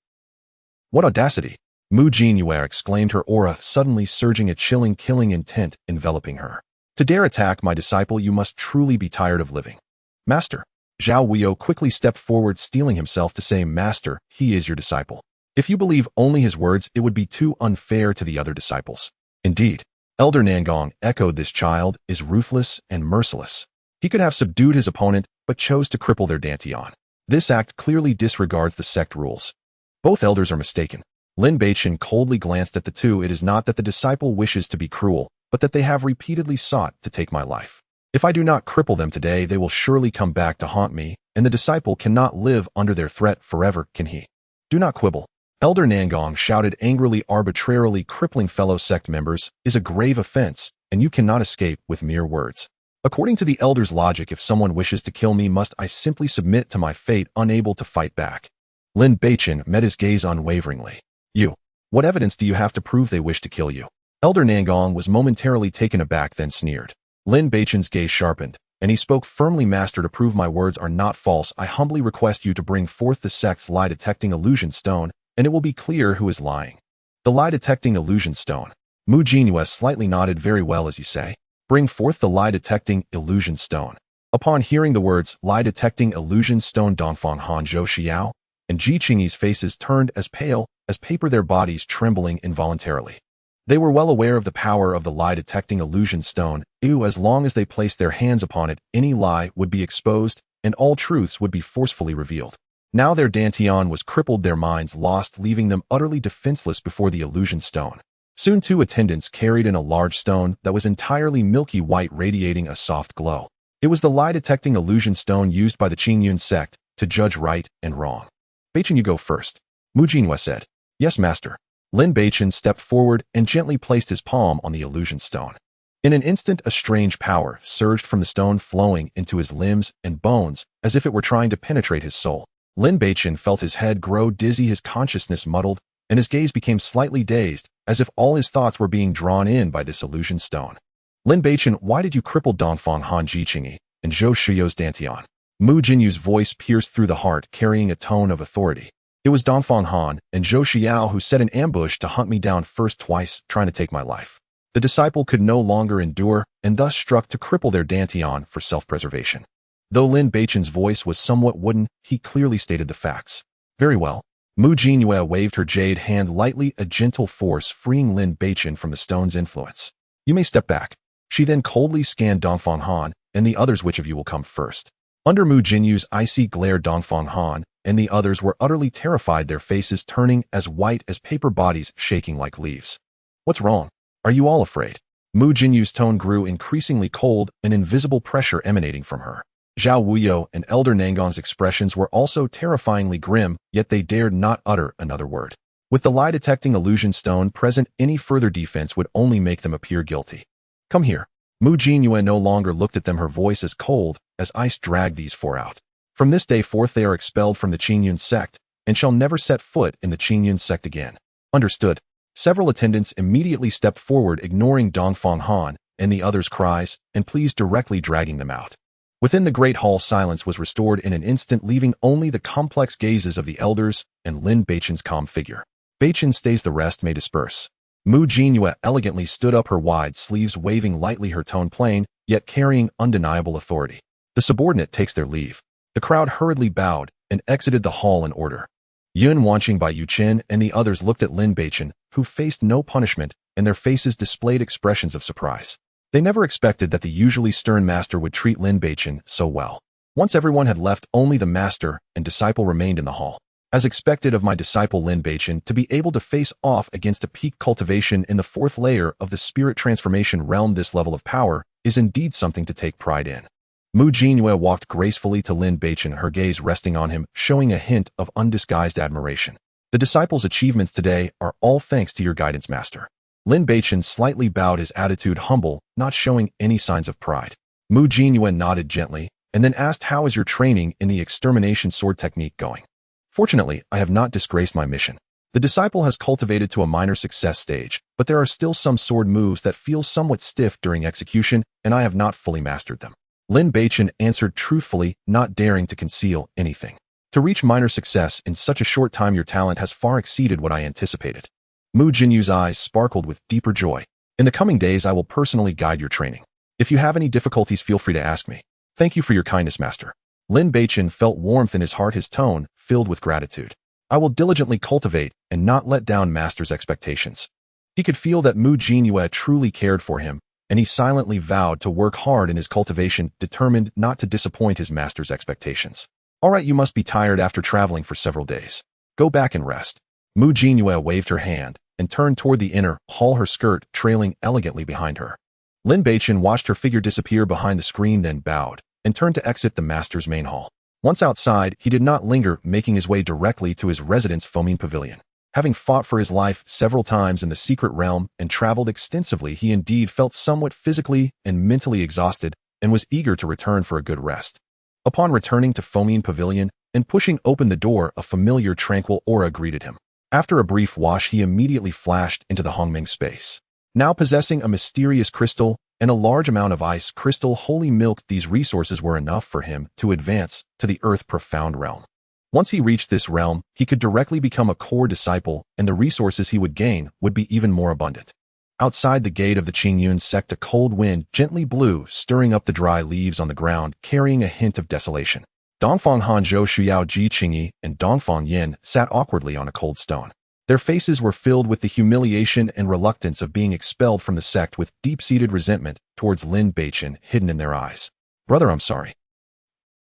What audacity! Mu Jinyue exclaimed, her aura suddenly surging, a chilling, killing intent enveloping her. To dare attack my disciple, you must truly be tired of living. Master. Zhao Wuyo quickly stepped forward, steeling himself to say, Master, he is your disciple. If you believe only his words, it would be too unfair to the other disciples. Indeed. Elder Nangong echoed, this child is ruthless and merciless. He could have subdued his opponent, but chose to cripple their dantian. This act clearly disregards the sect rules. Both elders are mistaken. Lin Beichen coldly glanced at the two. It is not that the disciple wishes to be cruel, but that they have repeatedly sought to take my life. If I do not cripple them today, they will surely come back to haunt me, and the disciple cannot live under their threat forever, can he? Do not quibble. Elder Nangong shouted angrily, arbitrarily crippling fellow sect members is a grave offense, and you cannot escape with mere words. According to the elder's logic, if someone wishes to kill me, must I simply submit to my fate, unable to fight back? Lin Beichen met his gaze unwaveringly. You. What evidence do you have to prove they wish to kill you? Elder Nangong was momentarily taken aback, then sneered. Lin Beichen's gaze sharpened, and he spoke firmly. Master, to prove my words are not false, I humbly request you to bring forth the sect's lie-detecting illusion stone, and it will be clear who is lying. The lie-detecting illusion stone. Mu Jinhua slightly nodded. Very well, as you say. Bring forth the lie-detecting illusion stone. Upon hearing the words lie-detecting illusion stone, Dongfang Han, Zhou Xiao, and Ji Qingyi's faces turned as pale as paper, their bodies trembling involuntarily. They were well aware of the power of the lie-detecting illusion stone. As long as they placed their hands upon it, any lie would be exposed, and all truths would be forcefully revealed. Now their dantian was crippled, their minds lost, leaving them utterly defenseless before the illusion stone. Soon 2 attendants carried in a large stone that was entirely milky white, radiating a soft glow. It was the lie-detecting illusion stone used by the Qingyun sect to judge right and wrong. Beichen, you go first. Mu Jinhua said. Yes, master. Lin Beichen stepped forward and gently placed his palm on the illusion stone. In an instant, a strange power surged from the stone, flowing into his limbs and bones as if it were trying to penetrate his soul. Lin Beichen felt his head grow dizzy, his consciousness muddled, and his gaze became slightly dazed, as if all his thoughts were being drawn in by this illusion stone. Lin Beichen, why did you cripple Dongfang Han, Ji Qingyi, and Zhou Xiao's dantian? Mu Jinyu's voice pierced through the heart, carrying a tone of authority. It was Dongfang Han and Zhou Xiao who set an ambush to hunt me down first, twice, trying to take my life. The disciple could no longer endure, and thus struck to cripple their dantian for self-preservation. Though Lin Beichen's voice was somewhat wooden, he clearly stated the facts. Very well. Mu Jinhua waved her jade hand lightly, a gentle force freeing Lin Beichen from the stone's influence. You may step back. She then coldly scanned Dongfang Han and the others. Which of you will come first? Under Mu Jinyu's icy glare, Dongfang Han and the others were utterly terrified, their faces turning as white as paper, bodies shaking like leaves. What's wrong? Are you all afraid? Mu Jinyu's tone grew increasingly cold, an invisible pressure emanating from her. Zhao Wuyo and Elder Nangong's expressions were also terrifyingly grim, yet they dared not utter another word. With the lie-detecting illusion stone present, any further defense would only make them appear guilty. Come here. Mu Jinhua no longer looked at them, her voice as cold as ice. Drag these 4 out. From this day forth they are expelled from the Qingyun sect, and shall never set foot in the Qingyun sect again. Understood. Several attendants immediately stepped forward, ignoring Dongfang Han and the others' cries, and pleas, directly dragging them out. Within the great hall, silence was restored in an instant, leaving only the complex gazes of the elders and Lin Beichen's calm figure. Beichen stays, the rest may disperse. Mu Jinhua elegantly stood up, her wide sleeves waving lightly, her tone plain, yet carrying undeniable authority. The subordinate takes their leave. The crowd hurriedly bowed and exited the hall in order. Yun Wanqing, Bai Yuchen, and the others looked at Lin Beichen, who faced no punishment, and their faces displayed expressions of surprise. They never expected that the usually stern master would treat Lin Beichen so well. Once everyone had left, only the master and disciple remained in the hall. As expected of my disciple Lin Beichen, to be able to face off against a peak cultivation in the 4th layer of the spirit transformation realm, this level of power, is indeed something to take pride in. Mu Jinhua walked gracefully to Lin Beichen, her gaze resting on him, showing a hint of undisguised admiration. The disciple's achievements today are all thanks to your guidance, master. Lin Beichen slightly bowed, his attitude humble, not showing any signs of pride. Mu Jinhua nodded gently, and then asked, how is your training in the extermination sword technique going? Fortunately, I have not disgraced my mission. The disciple has cultivated to a minor success stage, but there are still some sword moves that feel somewhat stiff during execution, and I have not fully mastered them. Lin Beichen answered truthfully, not daring to conceal anything. To reach minor success in such a short time, your talent has far exceeded what I anticipated. Mu Jinyu's eyes sparkled with deeper joy. In the coming days, I will personally guide your training. If you have any difficulties, feel free to ask me. Thank you for your kindness, master. Lin Beichen felt warmth in his heart, his tone filled with gratitude. I will diligently cultivate and not let down master's expectations. He could feel that Mu Jinhua truly cared for him, and he silently vowed to work hard in his cultivation, determined not to disappoint his master's expectations. All right, you must be tired after traveling for several days. Go back and rest. Mu Jinhua waved her hand and turned toward the inner hall, her skirt trailing elegantly behind her. Lin Beichen watched her figure disappear behind the screen, then bowed and turned to exit the master's main hall. Once outside, he did not linger, making his way directly to his residence, Foaming Pavilion. Having fought for his life several times in the secret realm and traveled extensively, he indeed felt somewhat physically and mentally exhausted and was eager to return for a good rest. Upon returning to Foaming Pavilion, and pushing open the door, a familiar tranquil aura greeted him. After a brief wash, he immediately flashed into the Hongming space. Now possessing a mysterious crystal and a large amount of ice crystal holy milk, these resources were enough for him to advance to the Earth Profound realm. Once he reached this realm, he could directly become a core disciple, and the resources he would gain would be even more abundant. Outside the gate of the Qingyun sect, a cold wind gently blew, stirring up the dry leaves on the ground, carrying a hint of desolation. Dongfang Han, Zhou Shuyao, Ji Qingyi, and Dongfang Yin sat awkwardly on a cold stone. Their faces were filled with the humiliation and reluctance of being expelled from the sect, with deep-seated resentment towards Lin Beichen hidden in their eyes. "Brother, I'm sorry.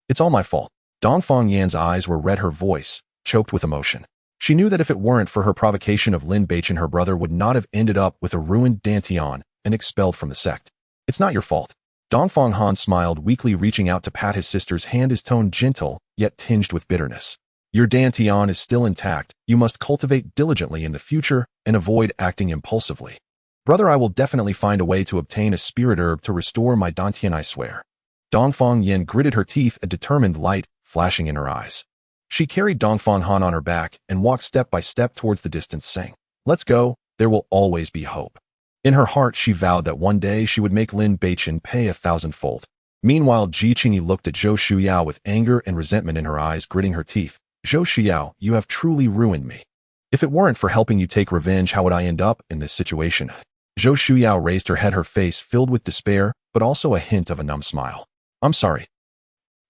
It's all my fault." Dongfang Yan's eyes were red, her voice choked with emotion. She knew that if it weren't for her provocation of Lin Beichen, her brother would not have ended up with a ruined dantian and expelled from the sect. "It's not your fault." Dongfang Han smiled weakly, reaching out to pat his sister's hand, his tone gentle, yet tinged with bitterness. "Your dantian is still intact. You must cultivate diligently in the future and avoid acting impulsively." "Brother, I will definitely find a way to obtain a spirit herb to restore my dantian, I swear." Dongfang Yin gritted her teeth, a determined light flashing in her eyes. She carried Dongfang Han on her back and walked step by step towards the distance, saying, "Let's go, there will always be hope." In her heart, she vowed that one day she would make Lin Beichen pay 1,000-fold. Meanwhile, Ji Qingyi looked at Zhou Shuyao with anger and resentment in her eyes, gritting her teeth. "Zhou Shuyao, you have truly ruined me. If it weren't for helping you take revenge, how would I end up in this situation?" Zhou Shuyao raised her head, her face filled with despair, but also a hint of a numb smile. "I'm sorry.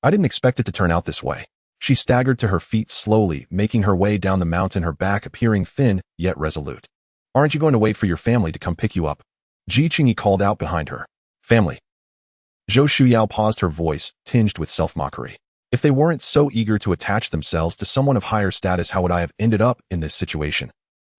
I didn't expect it to turn out this way." She staggered to her feet slowly, making her way down the mountain, her back appearing thin, yet resolute. "Aren't you going to wait for your family to come pick you up?" Ji Qingyi called out behind her. "Family?" Zhou Shuyao paused, her voice tinged with self-mockery. "If they weren't so eager to attach themselves to someone of higher status, how would I have ended up in this situation?"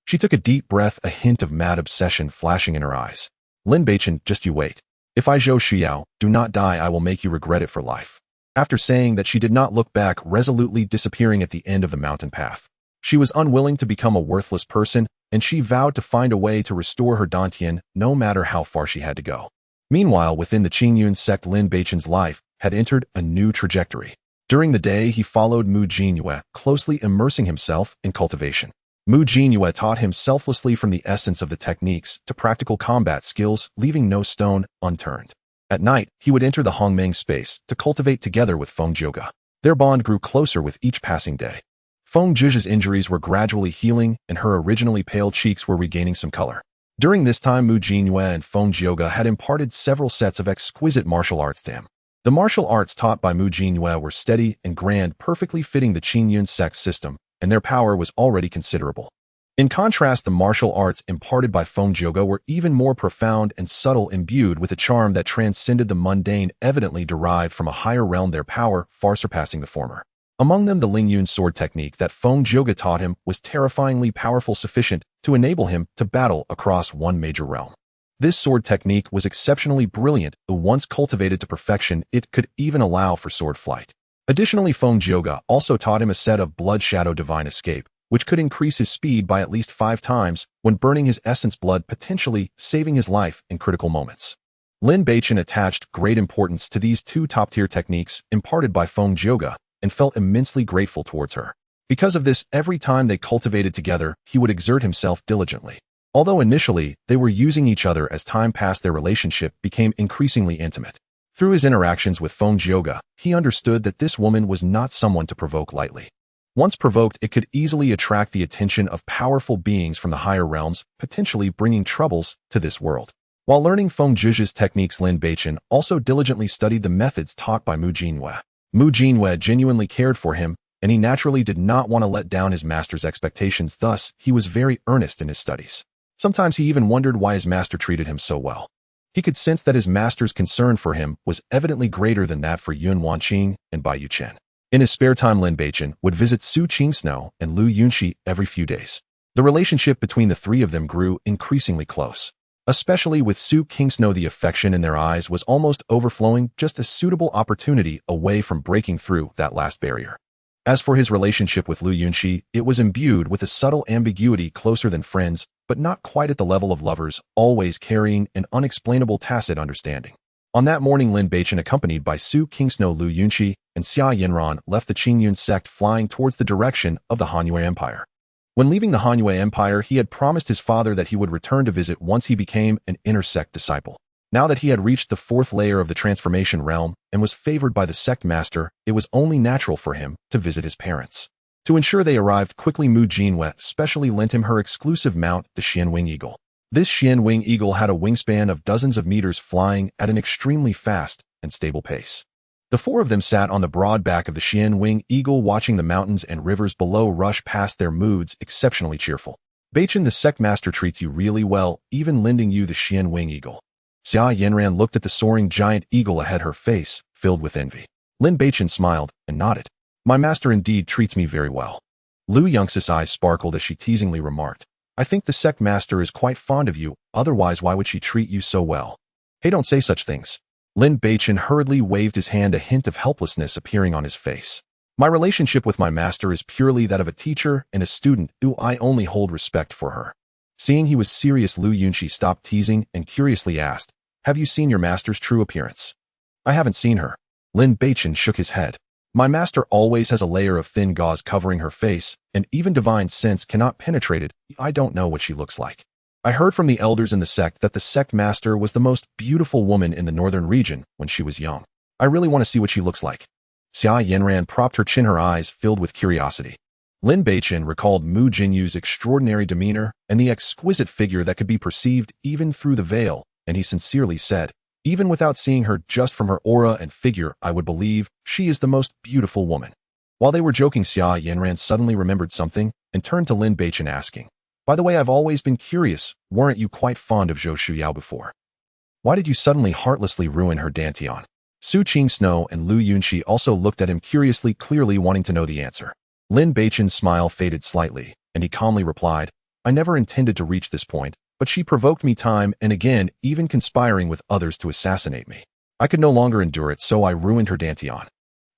She took a deep breath, a hint of mad obsession flashing in her eyes. "Lin Beichen, just you wait. If I, Zhou Shuyao, do not die, I will make you regret it for life." After saying that, she did not look back, resolutely disappearing at the end of the mountain path. She was unwilling to become a worthless person, and she vowed to find a way to restore her dantian, no matter how far she had to go. Meanwhile, within the Qingyun sect, Lin Beichen's life had entered a new trajectory. During the day, he followed Mu Jinyue, closely immersing himself in cultivation. Mu Jinyue taught him selflessly, from the essence of the techniques to practical combat skills, leaving no stone unturned. At night, he would enter the Hongmeng space to cultivate together with Feng Zhuge. Their bond grew closer with each passing day. Feng Zhuge's injuries were gradually healing, and her originally pale cheeks were regaining some color. During this time, Mu Jinyue and Feng Zhuge had imparted several sets of exquisite martial arts to him. The martial arts taught by Mu Jinyue were steady and grand, perfectly fitting the Qingyun sect system, and their power was already considerable. In contrast, the martial arts imparted by Feng Zhuge were even more profound and subtle, imbued with a charm that transcended the mundane, evidently derived from a higher realm, their power far surpassing the former. Among them, the Lingyun sword technique that Feng Zhuge taught him was terrifyingly powerful, sufficient to enable him to battle across one major realm. This sword technique was exceptionally brilliant, and once cultivated to perfection, it could even allow for sword flight. Additionally, Feng Zhuge also taught him a set of Blood Shadow Divine Escape, which could increase his speed by at least 5 times when burning his essence blood, potentially saving his life in critical moments. Lin Beichen attached great importance to these two top-tier techniques imparted by Feng Zhuge and felt immensely grateful towards her. Because of this, every time they cultivated together, he would exert himself diligently. Although initially they were using each other, as time passed, their relationship became increasingly intimate. Through his interactions with Feng Zhuge, he understood that this woman was not someone to provoke lightly. Once provoked, it could easily attract the attention of powerful beings from the higher realms, potentially bringing troubles to this world. While learning Feng Zhuge's techniques, Lin Beichen also diligently studied the methods taught by Mu Jinyue. Mu Jinyue genuinely cared for him, and he naturally did not want to let down his master's expectations, thus he was very earnest in his studies. Sometimes he even wondered why his master treated him so well. He could sense that his master's concern for him was evidently greater than that for Yun Wanqing and Bai Yuchen. In his spare time, Lin Beichen would visit Su Qingsno and Lu Yunxi every few days. The relationship between the three of them grew increasingly close. Especially with Su Qingsno, the affection in their eyes was almost overflowing, just a suitable opportunity away from breaking through that last barrier. As for his relationship with Lu Yunxi, it was imbued with a subtle ambiguity, closer than friends, but not quite at the level of lovers, always carrying an unexplainable tacit understanding. On that morning, Lin Beichen, accompanied by Su Qingsno, Lu Yunxi, and Xia Yinran left the Qingyun sect flying towards the direction of the Han Yue Empire. When leaving the Han Yue Empire, he had promised his father that he would return to visit once he became an inner sect disciple. Now that he had reached the fourth layer of the transformation realm and was favored by the sect master, it was only natural for him to visit his parents. To ensure they arrived quickly, Mu Jinhue specially lent him her exclusive mount, the Xianwing Eagle. This Xianwing Eagle had a wingspan of dozens of meters, flying at an extremely fast and stable pace. The four of them sat on the broad back of the Xianwing Eagle, watching the mountains and rivers below rush past, their moods exceptionally cheerful. Beichen, the sect master treats you really well, even lending you the Xianwing Eagle. Xia Yinran looked at the soaring giant eagle ahead, her face filled with envy. Lin Beichen smiled and nodded. My master indeed treats me very well. Lu Yongx's eyes sparkled as she teasingly remarked, I think the sect master is quite fond of you, otherwise why would she treat you so well? Hey, don't say such things. Lin Beichen hurriedly waved his hand, a hint of helplessness appearing on his face. My relationship with my master is purely that of a teacher and a student, who I only hold respect for her. Seeing he was serious, Lu Yunqi stopped teasing and curiously asked, Have you seen your master's true appearance? I haven't seen her. Lin Beichen shook his head. My master always has a layer of thin gauze covering her face, and even divine sense cannot penetrate it. I don't know what she looks like. I heard from the elders in the sect that the sect master was the most beautiful woman in the northern region when she was young. I really want to see what she looks like. Xia Yinran propped her chin, her eyes filled with curiosity. Lin Beichen recalled Mu Jinyu's extraordinary demeanor and the exquisite figure that could be perceived even through the veil, and he sincerely said, even without seeing her, just from her aura and figure, I would believe she is the most beautiful woman. While they were joking, Xia Yinran suddenly remembered something and turned to Lin Beichen, asking, By the way, I've always been curious, weren't you quite fond of Zhou Shuyao before? Why did you suddenly heartlessly ruin her dantian? Su Qingsno and Lu Yunqi also looked at him curiously, clearly wanting to know the answer. Lin Beichen's smile faded slightly, and he calmly replied, I never intended to reach this point, but she provoked me time and again, even conspiring with others to assassinate me. I could no longer endure it, so I ruined her dantian.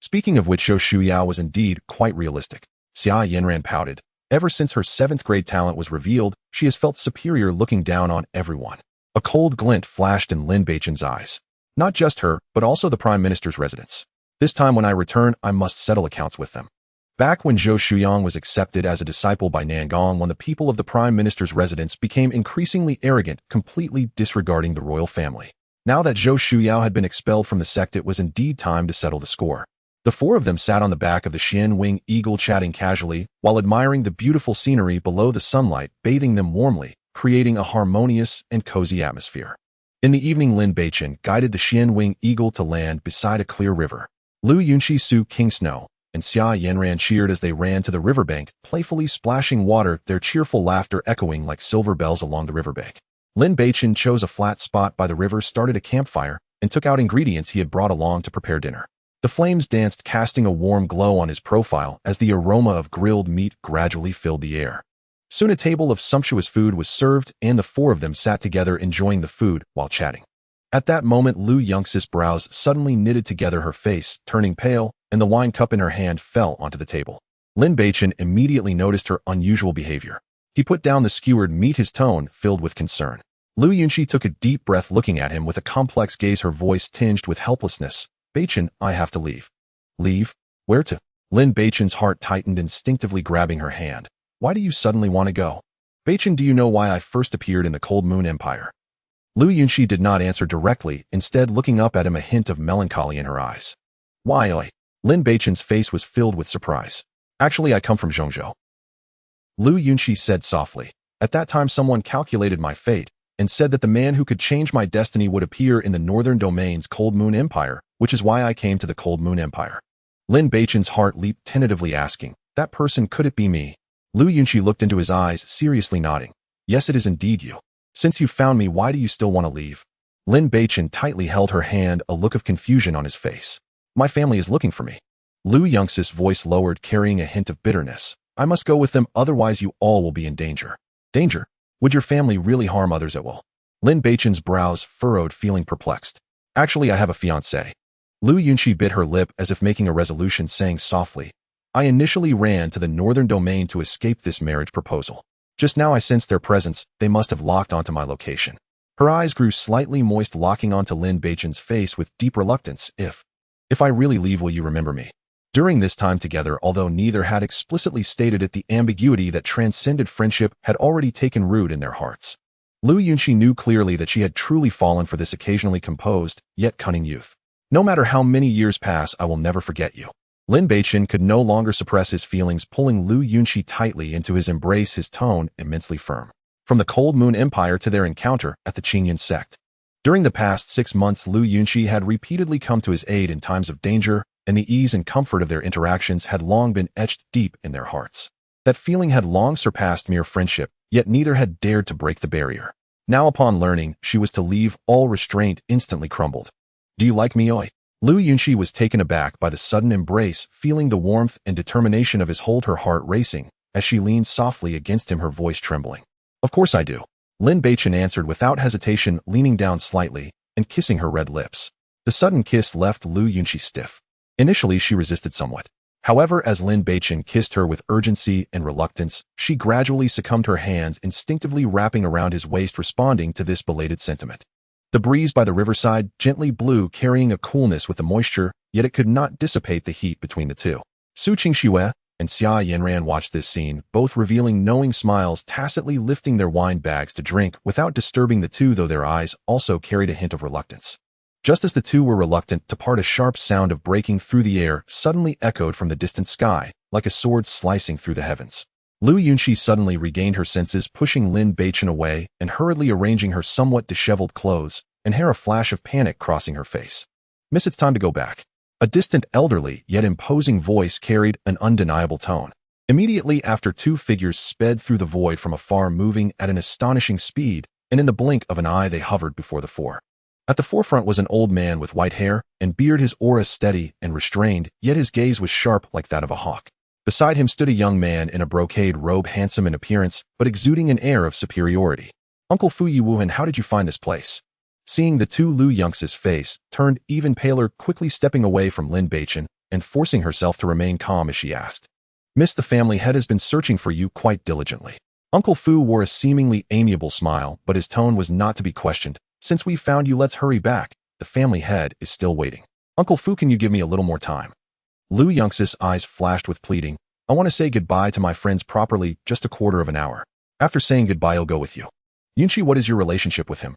Speaking of which, Zhou Shuyao was indeed quite realistic. Xia Yinran pouted. Ever since her 7th grade talent was revealed, she has felt superior, looking down on everyone. A cold glint flashed in Lin Beichen's eyes. Not just her, but also the Prime Minister's residence. This time when I return, I must settle accounts with them. Back when Zhou Shuyang was accepted as a disciple by Nangong, when the people of the Prime Minister's residence became increasingly arrogant, completely disregarding the royal family. Now that Zhou Shuyao had been expelled from the sect, it was indeed time to settle the score. The four of them sat on the back of the Xianwing Eagle, chatting casually, while admiring the beautiful scenery below, the sunlight bathing them warmly, creating a harmonious and cozy atmosphere. In the evening, Lin Beichen guided the Xianwing Eagle to land beside a clear river. Lu Yunqi, Su Qingsno, and Xia Yinran cheered as they ran to the riverbank, playfully splashing water, their cheerful laughter echoing like silver bells along the riverbank. Lin Beichen chose a flat spot by the river, started a campfire, and took out ingredients he had brought along to prepare dinner. The flames danced, casting a warm glow on his profile as the aroma of grilled meat gradually filled the air. Soon a table of sumptuous food was served, and the four of them sat together enjoying the food while chatting. At that moment, Lu Yongxi's brows suddenly knitted together, her face turning pale, and the wine cup in her hand fell onto the table. Lin Beichen immediately noticed her unusual behavior. He put down the skewered meat, his tone filled with concern. Lu Yunqi took a deep breath, looking at him with a complex gaze, her voice tinged with helplessness. Beichen, I have to leave. Leave? Where to? Lin Beichen's heart tightened, instinctively grabbing her hand. Why do you suddenly want to go? Beichen, do you know why I first appeared in the Cold Moon Empire? Lu Yunqi did not answer directly, instead looking up at him, a hint of melancholy in her eyes. Why? Lin Beichen's face was filled with surprise. Actually, I come from Zhongzhou. Lu Yunqi said softly. At that time, someone calculated my fate and said that the man who could change my destiny would appear in the northern domain's Cold Moon Empire, which is why I came to the Cold Moon Empire. Lin Beichen's heart leaped, tentatively asking, that person, could it be me? Lu Yunqi looked into his eyes, seriously nodding. Yes, it is indeed you. Since you found me, why do you still want to leave? Lin Beichen tightly held her hand, a look of confusion on his face. My family is looking for me. Lu Yongxi's voice lowered, carrying a hint of bitterness. I must go with them, otherwise you all will be in danger. Danger? Would your family really harm others at will? Lin Beichen's brows furrowed, feeling perplexed. Actually, I have a fiancé. Lu Yunqi bit her lip as if making a resolution, saying softly, I initially ran to the northern domain to escape this marriage proposal. Just now I sensed their presence, they must have locked onto my location. Her eyes grew slightly moist, locking onto Lin Beichen's face with deep reluctance. If If I really leave, will you remember me? During this time together, although neither had explicitly stated it, the ambiguity that transcended friendship had already taken root in their hearts. Lu Yunxi knew clearly that she had truly fallen for this occasionally composed, yet cunning youth. No matter how many years pass, I will never forget you. Lin Beichen could no longer suppress his feelings, pulling Lu Yunxi tightly into his embrace, his tone immensely firm. From the Cold Moon Empire to their encounter at the Qingyan sect. During the past 6 months, Lu Yunxi had repeatedly come to his aid in times of danger, and the ease and comfort of their interactions had long been etched deep in their hearts. That feeling had long surpassed mere friendship, yet neither had dared to break the barrier. Now upon learning she was to leave, all restraint instantly crumbled. Do you like me, oi? Lu Yunxi was taken aback by the sudden embrace, feeling the warmth and determination of his hold, her heart racing, as she leaned softly against him, her voice trembling. Of course I do. Lin Beichen answered without hesitation, leaning down slightly and kissing her red lips. The sudden kiss left Lu Yunxi stiff. Initially she resisted somewhat. However, as Lin Beichen kissed her with urgency and reluctance, she gradually succumbed, her hands instinctively wrapping around his waist, responding to this belated sentiment. The breeze by the riverside gently blew, carrying a coolness with the moisture, yet it could not dissipate the heat between the two. Su Qingxue and Xia Yanran watched this scene, both revealing knowing smiles, tacitly lifting their wine bags to drink without disturbing the two, though their eyes also carried a hint of reluctance. Just as the two were reluctant to part, a sharp sound of breaking through the air suddenly echoed from the distant sky, like a sword slicing through the heavens. Lu Yunxi suddenly regained her senses, pushing Lin Beichen away and hurriedly arranging her somewhat disheveled clothes, and hair, a flash of panic crossing her face. Miss, it's time to go back. A distant, elderly, yet imposing voice carried an undeniable tone. Immediately after, two figures sped through the void from afar, moving at an astonishing speed, and in the blink of an eye they hovered before the four. At the forefront was an old man with white hair and beard, his aura steady and restrained, yet his gaze was sharp like that of a hawk. Beside him stood a young man in a brocade robe, handsome in appearance, but exuding an air of superiority. Uncle Fu Yiwuhan, how did you find this place? Seeing the two, Lu Yunxi's face turned even paler, quickly stepping away from Lin Beichen and forcing herself to remain calm as she asked. Miss, the family head has been searching for you quite diligently. Uncle Fu wore a seemingly amiable smile, but his tone was not to be questioned. Since we found you, let's hurry back. The family head is still waiting. Uncle Fu, can you give me a little more time? Lu Yunxi's eyes flashed with pleading. I want to say goodbye to my friends properly, just a quarter of an hour. After saying goodbye, I'll go with you. Yunxi, what is your relationship with him?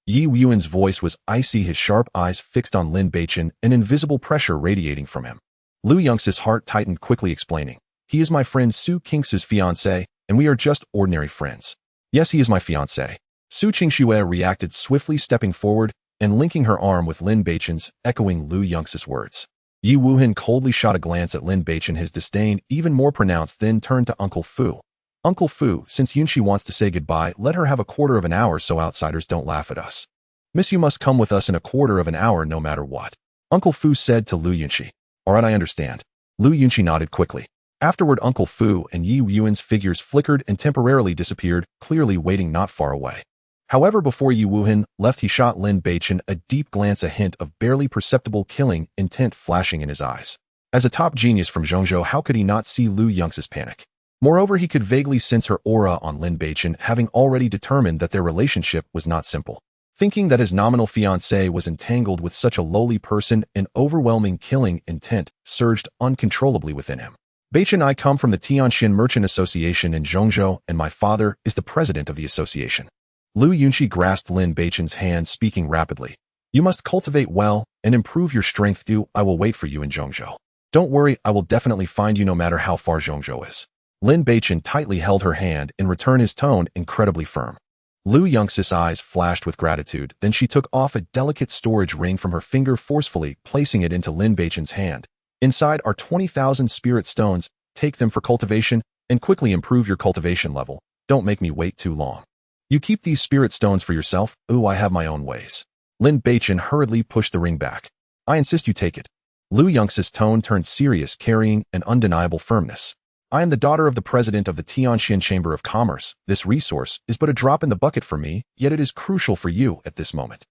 Yi Yuan's voice was icy, his sharp eyes fixed on Lin Beichen, an invisible pressure radiating from him. Lu Yunxi's heart tightened, quickly explaining. He is my friend Su Qingxu's fiancé, and we are just ordinary friends. Yes, he is my fiancé. Su Qingxue reacted swiftly, stepping forward and linking her arm with Lin Beichen's, echoing Lu Yunxi's words. Yi Wuhan coldly shot a glance at Lin Beichen, his disdain even more pronounced, then turned to Uncle Fu. Uncle Fu, since Yunxi wants to say goodbye, let her have a quarter of an hour so outsiders don't laugh at us. Miss, you must come with us in a quarter of an hour no matter what. Uncle Fu said to Lu Yunxi. All right, I understand. Lu Yunxi nodded quickly. Afterward, Uncle Fu and Yi Yuan's figures flickered and temporarily disappeared, clearly waiting not far away. However, before Yi Wuhan left, he shot Lin Beichen a deep glance, a hint of barely perceptible killing intent flashing in his eyes. As a top genius from Zhongzhou, how could he not see Lu Yunxi's panic? Moreover, he could vaguely sense her aura on Lin Beichen, having already determined that their relationship was not simple. Thinking that his nominal fiancé was entangled with such a lowly person, an overwhelming killing intent surged uncontrollably within him. Beichen, I come from the Tianxin Merchant Association in Zhongzhou, and my father is the president of the association. Lu Yunxi grasped Lin Beichen's hand, speaking rapidly. You must cultivate well and improve your strength. I will wait for you in Zhongzhou. Don't worry, I will definitely find you no matter how far Zhongzhou is. Lin Beichen tightly held her hand, in return his tone incredibly firm. Lu Yunxi's eyes flashed with gratitude, then she took off a delicate storage ring from her finger, forcefully placing it into Lin Beichen's hand. Inside are 20,000 spirit stones. Take them for cultivation and quickly improve your cultivation level. Don't make me wait too long. You keep these spirit stones for yourself. Ooh, I have my own ways. Lin Beichen hurriedly pushed the ring back. I insist you take it. Lu Yunxi's tone turned serious, carrying an undeniable firmness. I am the daughter of the president of the Tianxin Chamber of Commerce. This resource is but a drop in the bucket for me, yet it is crucial for you at this moment.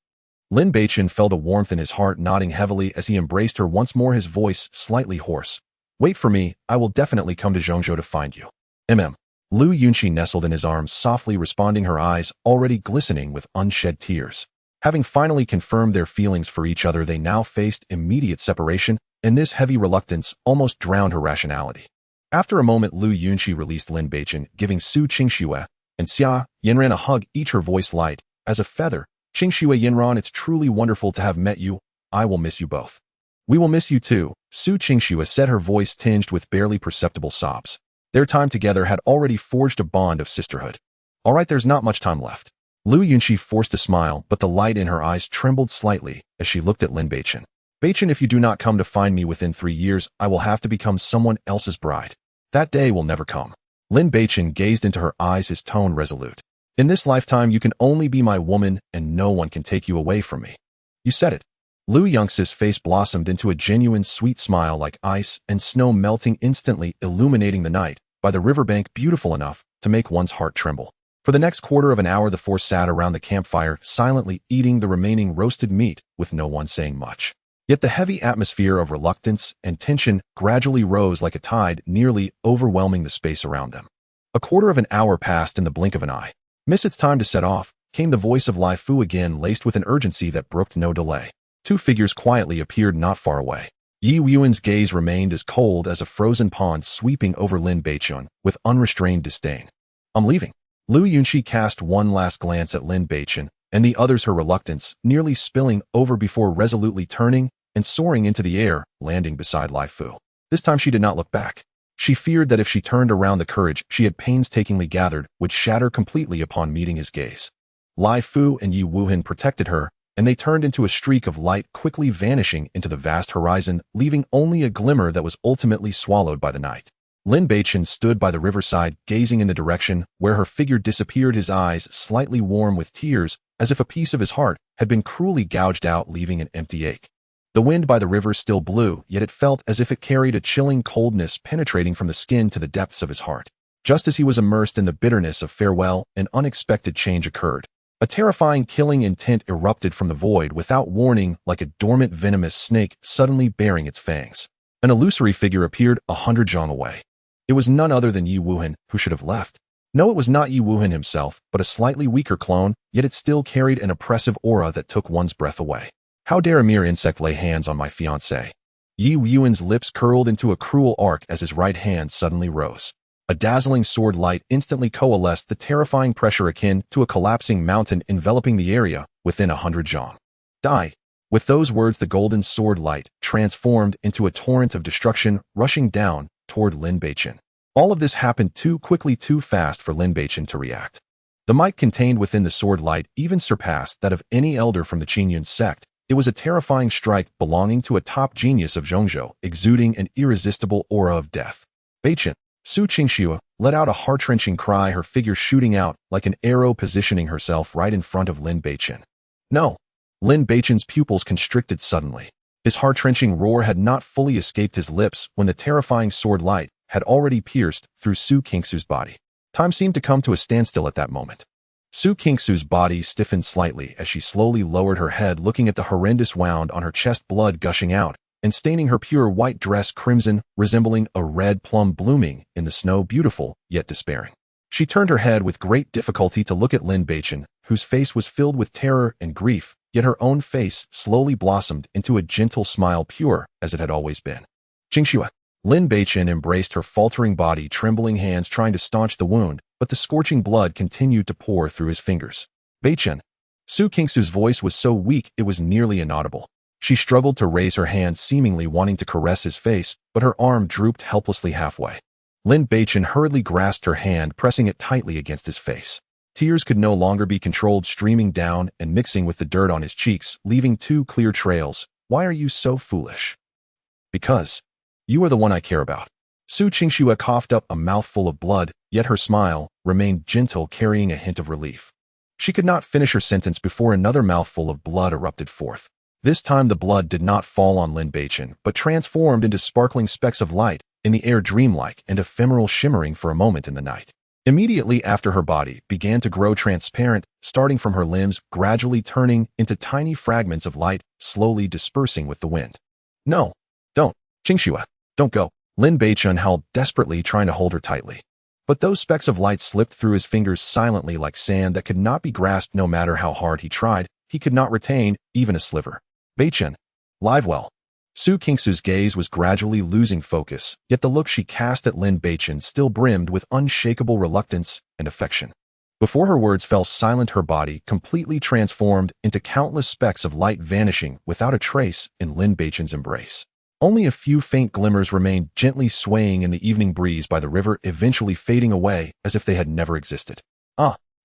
Lin Beichen felt a warmth in his heart, nodding heavily as he embraced her once more, his voice slightly hoarse. Wait for me, I will definitely come to Zhongzhou to find you. Lu Yunxi nestled in his arms, softly responding, her eyes already glistening with unshed tears. Having finally confirmed their feelings for each other, they now faced immediate separation, and this heavy reluctance almost drowned her rationality. After a moment, Lu Yunqi released Lin Beichen, giving Su Qingxue and Xia Yinran a hug, each her voice light as a feather. Qingxue Yinran, it's truly wonderful to have met you. I will miss you both. We will miss you too, Su Qingxue said, her voice tinged with barely perceptible sobs. Their time together had already forged a bond of sisterhood. All right, there's not much time left. Lu Yunqi forced a smile, but the light in her eyes trembled slightly as she looked at Lin Beichen. Beichen, if you do not come to find me within 3 years, I will have to become someone else's bride. That day will never come. Lin Beichen gazed into her eyes, his tone resolute. In this lifetime, you can only be my woman, and no one can take you away from me. You said it. Lu Yunxi's face blossomed into a genuine sweet smile, like ice and snow melting instantly, illuminating the night by the riverbank, beautiful enough to make one's heart tremble. For the next quarter of an hour, the four sat around the campfire, silently eating the remaining roasted meat, with no one saying much. Yet the heavy atmosphere of reluctance and tension gradually rose like a tide, nearly overwhelming the space around them. A quarter of an hour passed in the blink of an eye. Miss, it's time to set off, came the voice of Lai Fu again, laced with an urgency that brooked no delay. Two figures quietly appeared not far away. Yi Yuan's gaze remained as cold as a frozen pond, sweeping over Lin Beichen with unrestrained disdain. I'm leaving. Lu Yunqi cast one last glance at Lin Beichen and the others, her reluctance nearly spilling over before resolutely turning and soaring into the air, landing beside Lai Fu. This time she did not look back. She feared that if she turned around, the courage she had painstakingly gathered would shatter completely upon meeting his gaze. Lai Fu and Yi Wuhan protected her, and they turned into a streak of light, quickly vanishing into the vast horizon, leaving only a glimmer that was ultimately swallowed by the night. Lin Beichen stood by the riverside, gazing in the direction where her figure disappeared, his eyes slightly warm with tears, as if a piece of his heart had been cruelly gouged out, leaving an empty ache. The wind by the river still blew, yet it felt as if it carried a chilling coldness penetrating from the skin to the depths of his heart. Just as he was immersed in the bitterness of farewell, an unexpected change occurred. A terrifying, killing intent erupted from the void without warning, like a dormant venomous snake suddenly baring its fangs. An illusory figure appeared 100 zhang away. It was none other than Yi Wuhan, who should have left. No, it was not Yi Wuhan himself, but a slightly weaker clone, yet it still carried an oppressive aura that took one's breath away. How dare a mere insect lay hands on my fiancée? Yi Yuan's lips curled into a cruel arc as his right hand suddenly rose. A dazzling sword light instantly coalesced, the terrifying pressure akin to a collapsing mountain enveloping the area within 100 zhang. Die! With those words, the golden sword light transformed into a torrent of destruction, rushing down toward Lin Beichen. All of this happened too quickly, too fast for Lin Beichen to react. The might contained within the sword light even surpassed that of any elder from the Qingyun sect. It was a terrifying strike belonging to a top genius of Zhongzhou, exuding an irresistible aura of death. Beichen, Su Qingxue, let out a heart-wrenching cry, her figure shooting out like an arrow, positioning herself right in front of Lin Beichen. No! Lin Beichen's pupils constricted suddenly. His heart-wrenching roar had not fully escaped his lips when the terrifying sword light had already pierced through Su Qingxue's body. Time seemed to come to a standstill at that moment. Su Qingxue's body stiffened slightly as she slowly lowered her head, looking at the horrendous wound on her chest, blood gushing out and staining her pure white dress crimson, resembling a red plum blooming in the snow, beautiful yet despairing. She turned her head with great difficulty to look at Lin Beichen, whose face was filled with terror and grief, yet her own face slowly blossomed into a gentle smile, pure as it had always been. Qingxue. Lin Beichen embraced her faltering body, trembling hands trying to staunch the wound, but the scorching blood continued to pour through his fingers. Beichen. Su Qingxue's voice was so weak it was nearly inaudible. She struggled to raise her hand, seemingly wanting to caress his face, but her arm drooped helplessly halfway. Lin Beichen hurriedly grasped her hand, pressing it tightly against his face. Tears could no longer be controlled, streaming down and mixing with the dirt on his cheeks, leaving two clear trails. Why are you so foolish? Because you are the one I care about. Su Qingxue coughed up a mouthful of blood, yet her smile remained gentle, carrying a hint of relief. She could not finish her sentence before another mouthful of blood erupted forth. This time the blood did not fall on Lin Beichen, but transformed into sparkling specks of light in the air, dreamlike and ephemeral, shimmering for a moment in the night. Immediately after, her body began to grow transparent, starting from her limbs, gradually turning into tiny fragments of light, slowly dispersing with the wind. No, don't, Qingxue, don't go. Lin Beichen howled desperately, trying to hold her tightly. But those specks of light slipped through his fingers silently, like sand that could not be grasped no matter how hard he tried, he could not retain even a sliver. Beichen. Live well. Su Kingsu's gaze was gradually losing focus, yet the look she cast at Lin Beichen still brimmed with unshakable reluctance and affection. Before her words fell silent, her body completely transformed into countless specks of light, vanishing without a trace in Lin Beichen's embrace. Only a few faint glimmers remained, gently swaying in the evening breeze by the river, eventually fading away as if they had never existed.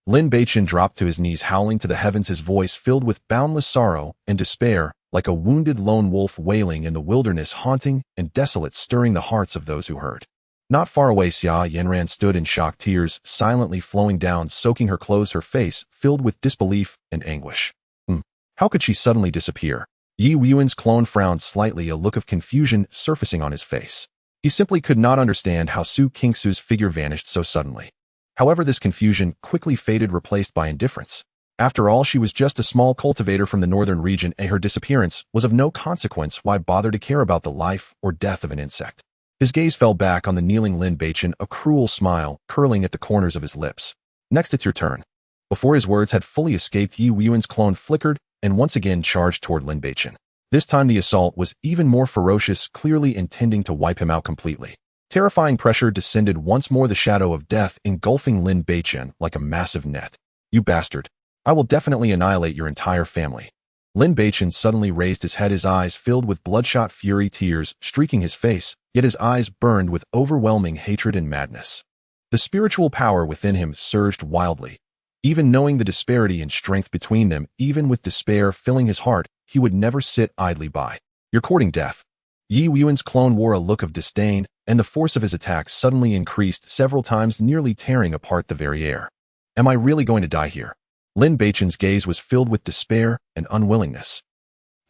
Lin Beichen dropped to his knees, howling to the heavens, his voice filled with boundless sorrow and despair, like a wounded lone wolf wailing in the wilderness, haunting and desolate, stirring the hearts of those who heard. Not far away, Xia Yanran stood in shock, tears silently flowing down, soaking her clothes, her face filled with disbelief and anguish. How could she suddenly disappear? Yi Yuan's clone frowned slightly, a look of confusion surfacing on his face. He simply could not understand how Su Kingsu's figure vanished so suddenly. However, this confusion quickly faded, replaced by indifference. After all, she was just a small cultivator from the northern region, and her disappearance was of no consequence. Why bother to care about the life or death of an insect? His gaze fell back on the kneeling Lin Beichen, a cruel smile curling at the corners of his lips. Next, it's your turn. Before his words had fully escaped, Yi Yuan's clone flickered and once again charged toward Lin Beichen. This time the assault was even more ferocious, clearly intending to wipe him out completely. Terrifying pressure descended once more, the shadow of death engulfing Lin Beichen like a massive net. You bastard. I will definitely annihilate your entire family. Lin Beichen suddenly raised his head, his eyes filled with bloodshot fury, tears streaking his face, yet his eyes burned with overwhelming hatred and madness. The spiritual power within him surged wildly. Even knowing the disparity in strength between them, even with despair filling his heart, he would never sit idly by. You're courting death. Yi Yuan's clone wore a look of disdain, and the force of his attack suddenly increased several times, nearly tearing apart the very air. Am I really going to die here? Lin Beichen's gaze was filled with despair and unwillingness.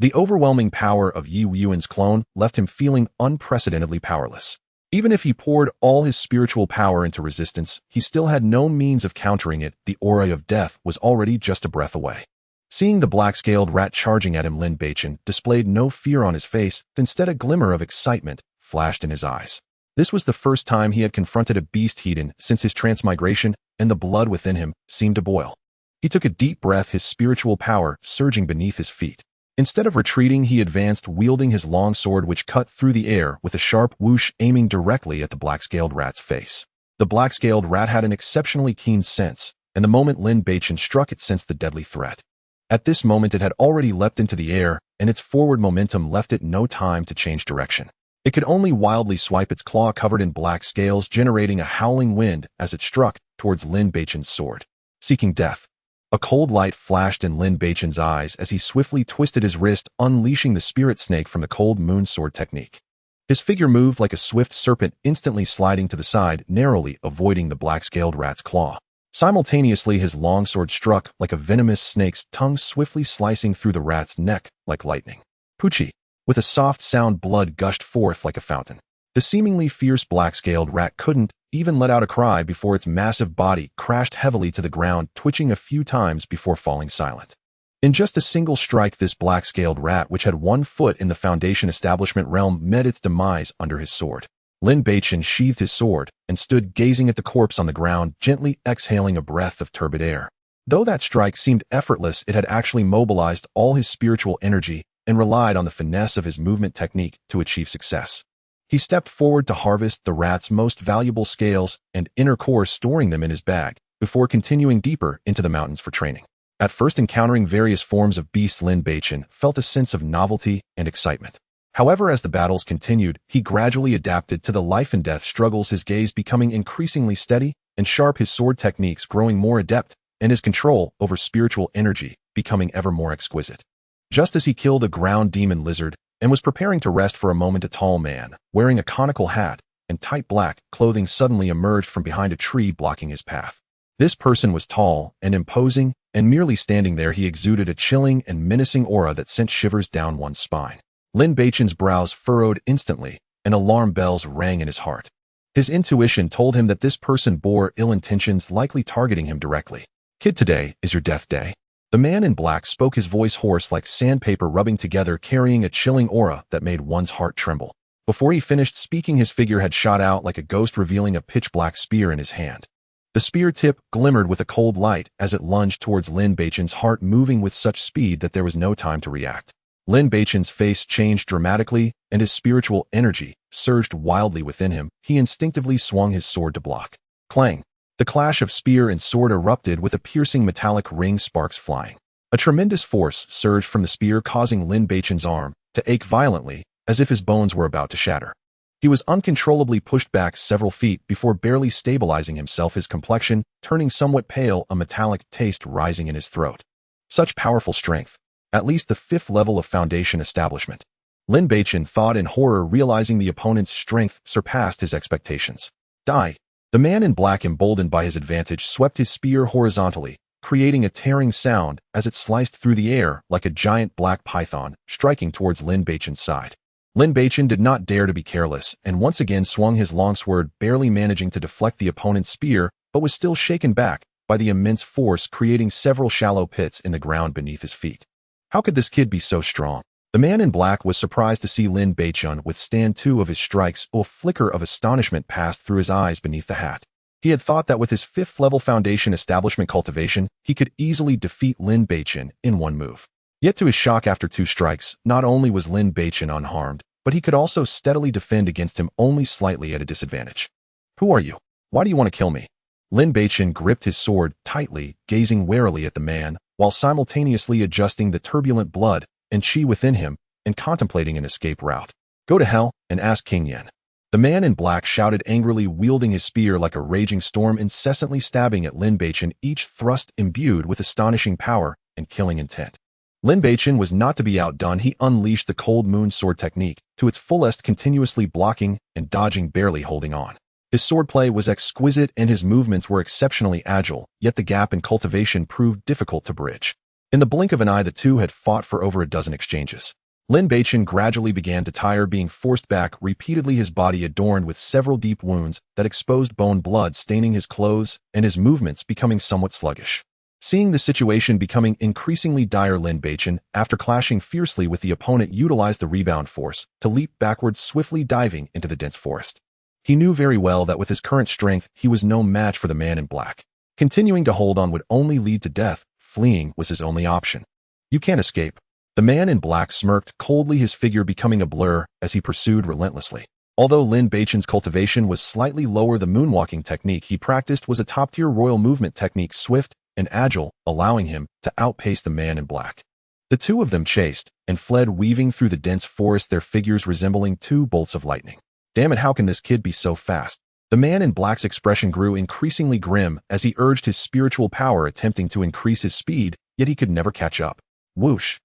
The overwhelming power of Yi Yuan's clone left him feeling unprecedentedly powerless. Even if he poured all his spiritual power into resistance, he still had no means of countering it. The aura of death was already just a breath away. Seeing the black-scaled rat charging at him, Lin Beichen displayed no fear on his face, instead a glimmer of excitement flashed in his eyes. This was the first time he had confronted a beast heathen since his transmigration, and the blood within him seemed to boil. He took a deep breath, his spiritual power surging beneath his feet. Instead of retreating, he advanced, wielding his long sword, which cut through the air with a sharp whoosh, aiming directly at the black-scaled rat's face. The black-scaled rat had an exceptionally keen sense, and the moment Lin Beichen struck, it sensed the deadly threat. At this moment, it had already leapt into the air, and its forward momentum left it no time to change direction. It could only wildly swipe, its claw covered in black scales, generating a howling wind as it struck towards Lin Beichen's sword. Seeking death. A cold light flashed in Lin Beichen's eyes as he swiftly twisted his wrist, unleashing the spirit snake from the cold moon sword technique. His figure moved like a swift serpent, instantly sliding to the side, narrowly avoiding the black-scaled rat's claw. Simultaneously, his longsword struck like a venomous snake's tongue, swiftly slicing through the rat's neck like lightning. Poochie. With a soft sound, blood gushed forth like a fountain. The seemingly fierce black-scaled rat couldn't even let out a cry before its massive body crashed heavily to the ground, twitching a few times before falling silent. In just a single strike, this black-scaled rat, which had 1 foot in the Foundation establishment realm, met its demise under his sword. Lin Beichen sheathed his sword and stood gazing at the corpse on the ground, gently exhaling a breath of turbid air. Though that strike seemed effortless, it had actually mobilized all his spiritual energy and relied on the finesse of his movement technique to achieve success. He stepped forward to harvest the rat's most valuable scales and inner core, storing them in his bag, before continuing deeper into the mountains for training. At first encountering various forms of beasts, Lin Beichen felt a sense of novelty and excitement. However, as the battles continued, he gradually adapted to the life and death struggles, his gaze becoming increasingly steady and sharp, his sword techniques growing more adept, and his control over spiritual energy becoming ever more exquisite. Just as he killed a ground demon lizard and was preparing to rest for a moment, a tall man, wearing a conical hat and tight black clothing, suddenly emerged from behind a tree, blocking his path. This person was tall and imposing, and merely standing there, he exuded a chilling and menacing aura that sent shivers down one's spine. Lin Beichen's brows furrowed instantly, and alarm bells rang in his heart. His intuition told him that this person bore ill intentions, likely targeting him directly. Kid, today is your death day. The man in black spoke, his voice hoarse like sandpaper rubbing together, carrying a chilling aura that made one's heart tremble. Before he finished speaking, his figure had shot out like a ghost, revealing a pitch-black spear in his hand. The spear tip glimmered with a cold light as it lunged towards Lin Beichen's heart, moving with such speed that there was no time to react. Lin Beichen's face changed dramatically, and his spiritual energy surged wildly within him. He instinctively swung his sword to block. Clang! The clash of spear and sword erupted with a piercing metallic ring, sparks flying. A tremendous force surged from the spear, causing Lin Beichen's arm to ache violently, as if his bones were about to shatter. He was uncontrollably pushed back several feet before barely stabilizing himself, his complexion turning somewhat pale, a metallic taste rising in his throat. Such powerful strength. At least the 5th level of Foundation establishment. Lin Beichen thought in horror, realizing the opponent's strength surpassed his expectations. Die! The man in black, emboldened by his advantage, swept his spear horizontally, creating a tearing sound as it sliced through the air like a giant black python, striking towards Lin Beichen's side. Lin Beichen did not dare to be careless and once again swung his longsword, barely managing to deflect the opponent's spear, but was still shaken back by the immense force, creating several shallow pits in the ground beneath his feet. How could this kid be so strong? The man in black was surprised to see Lin Beichen withstand 2 of his strikes. A flicker of astonishment passed through his eyes beneath the hat. He had thought that with his 5th level Foundation establishment cultivation, he could easily defeat Lin Beichen in 1 move. Yet to his shock, after 2 strikes, not only was Lin Beichen unharmed, but he could also steadily defend against him, only slightly at a disadvantage. Who are you? Why do you want to kill me? Lin Beichen gripped his sword tightly, gazing warily at the man, while simultaneously adjusting the turbulent blood and chi within him and contemplating an escape route. Go to hell and ask King Yen. The man in black shouted angrily, wielding his spear like a raging storm, incessantly stabbing at Lin Beichen, each thrust imbued with astonishing power and killing intent. Lin Beichen was not to be outdone. He unleashed the cold moon sword technique to its fullest, continuously blocking and dodging, barely holding on. His swordplay was exquisite and his movements were exceptionally agile, yet the gap in cultivation proved difficult to bridge. In the blink of an eye, the two had fought for over a dozen exchanges. Lin Beichen gradually began to tire, being forced back repeatedly, his body adorned with several deep wounds that exposed bone, blood staining his clothes, and his movements becoming somewhat sluggish. Seeing the situation becoming increasingly dire, Lin Beichen, after clashing fiercely with the opponent, utilized the rebound force to leap backwards, swiftly diving into the dense forest. He knew very well that with his current strength, he was no match for the man in black. Continuing to hold on would only lead to death. Fleeing was his only option. You can't escape. The man in black smirked coldly, his figure becoming a blur as he pursued relentlessly. Although Lin Beichen's cultivation was slightly lower, the moonwalking technique he practiced was a top-tier royal movement technique, swift and agile, allowing him to outpace the man in black. The two of them chased and fled, weaving through the dense forest, their figures resembling 2 bolts of lightning. Damn it, how can this kid be so fast? The man in black's expression grew increasingly grim as he urged his spiritual power, attempting to increase his speed, yet he could never catch up. Whoosh!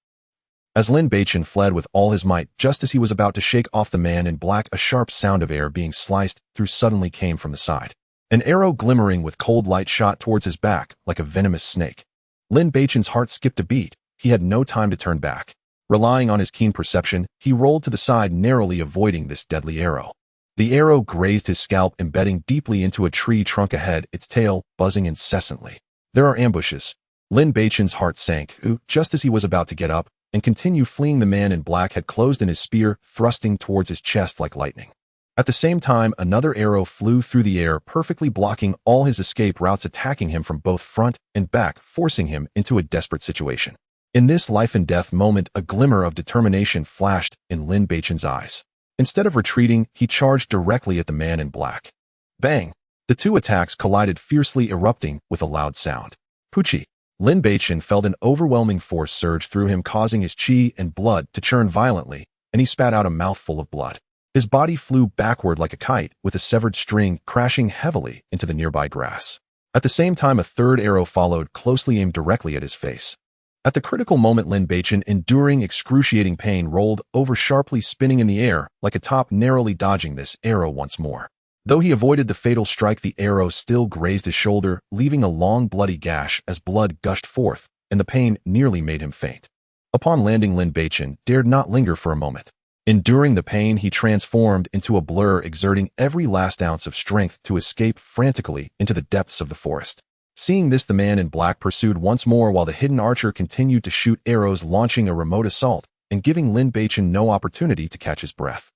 As Lin Beichen fled with all his might, just as he was about to shake off the man in black, a sharp sound of air being sliced through suddenly came from the side. An arrow glimmering with cold light shot towards his back like a venomous snake. Lin Beichen's heart skipped a beat. He had no time to turn back. Relying on his keen perception, he rolled to the side, narrowly avoiding this deadly arrow. The arrow grazed his scalp, embedding deeply into a tree trunk ahead, its tail buzzing incessantly. There are ambushes. Lin Beichen's heart sank, just as he was about to get up and continue fleeing. The man in black had closed in his spear, thrusting towards his chest like lightning. At the same time, another arrow flew through the air, perfectly blocking all his escape routes, attacking him from both front and back, forcing him into a desperate situation. In this life-and-death moment, a glimmer of determination flashed in Lin Beichen's eyes. Instead of retreating, he charged directly at the man in black. Bang! The two attacks collided, fiercely, erupting with a loud sound. Poochie! Lin Beichen felt an overwhelming force surge through him, causing his chi and blood to churn violently, and he spat out a mouthful of blood. His body flew backward like a kite, with a severed string crashing heavily into the nearby grass. At the same time, a third arrow followed, closely aimed directly at his face. At the critical moment, Lin Beichen, enduring excruciating pain, rolled over sharply, spinning in the air like a top, narrowly dodging this arrow once more. Though he avoided the fatal strike, the arrow still grazed his shoulder, leaving a long bloody gash as blood gushed forth, and the pain nearly made him faint. Upon landing, Lin Beichen dared not linger for a moment. Enduring the pain, he transformed into a blur, exerting every last ounce of strength to escape frantically into the depths of the forest. Seeing this, the man in black pursued once more, while the hidden archer continued to shoot arrows, launching a remote assault and giving Lin Beichen no opportunity to catch his breath.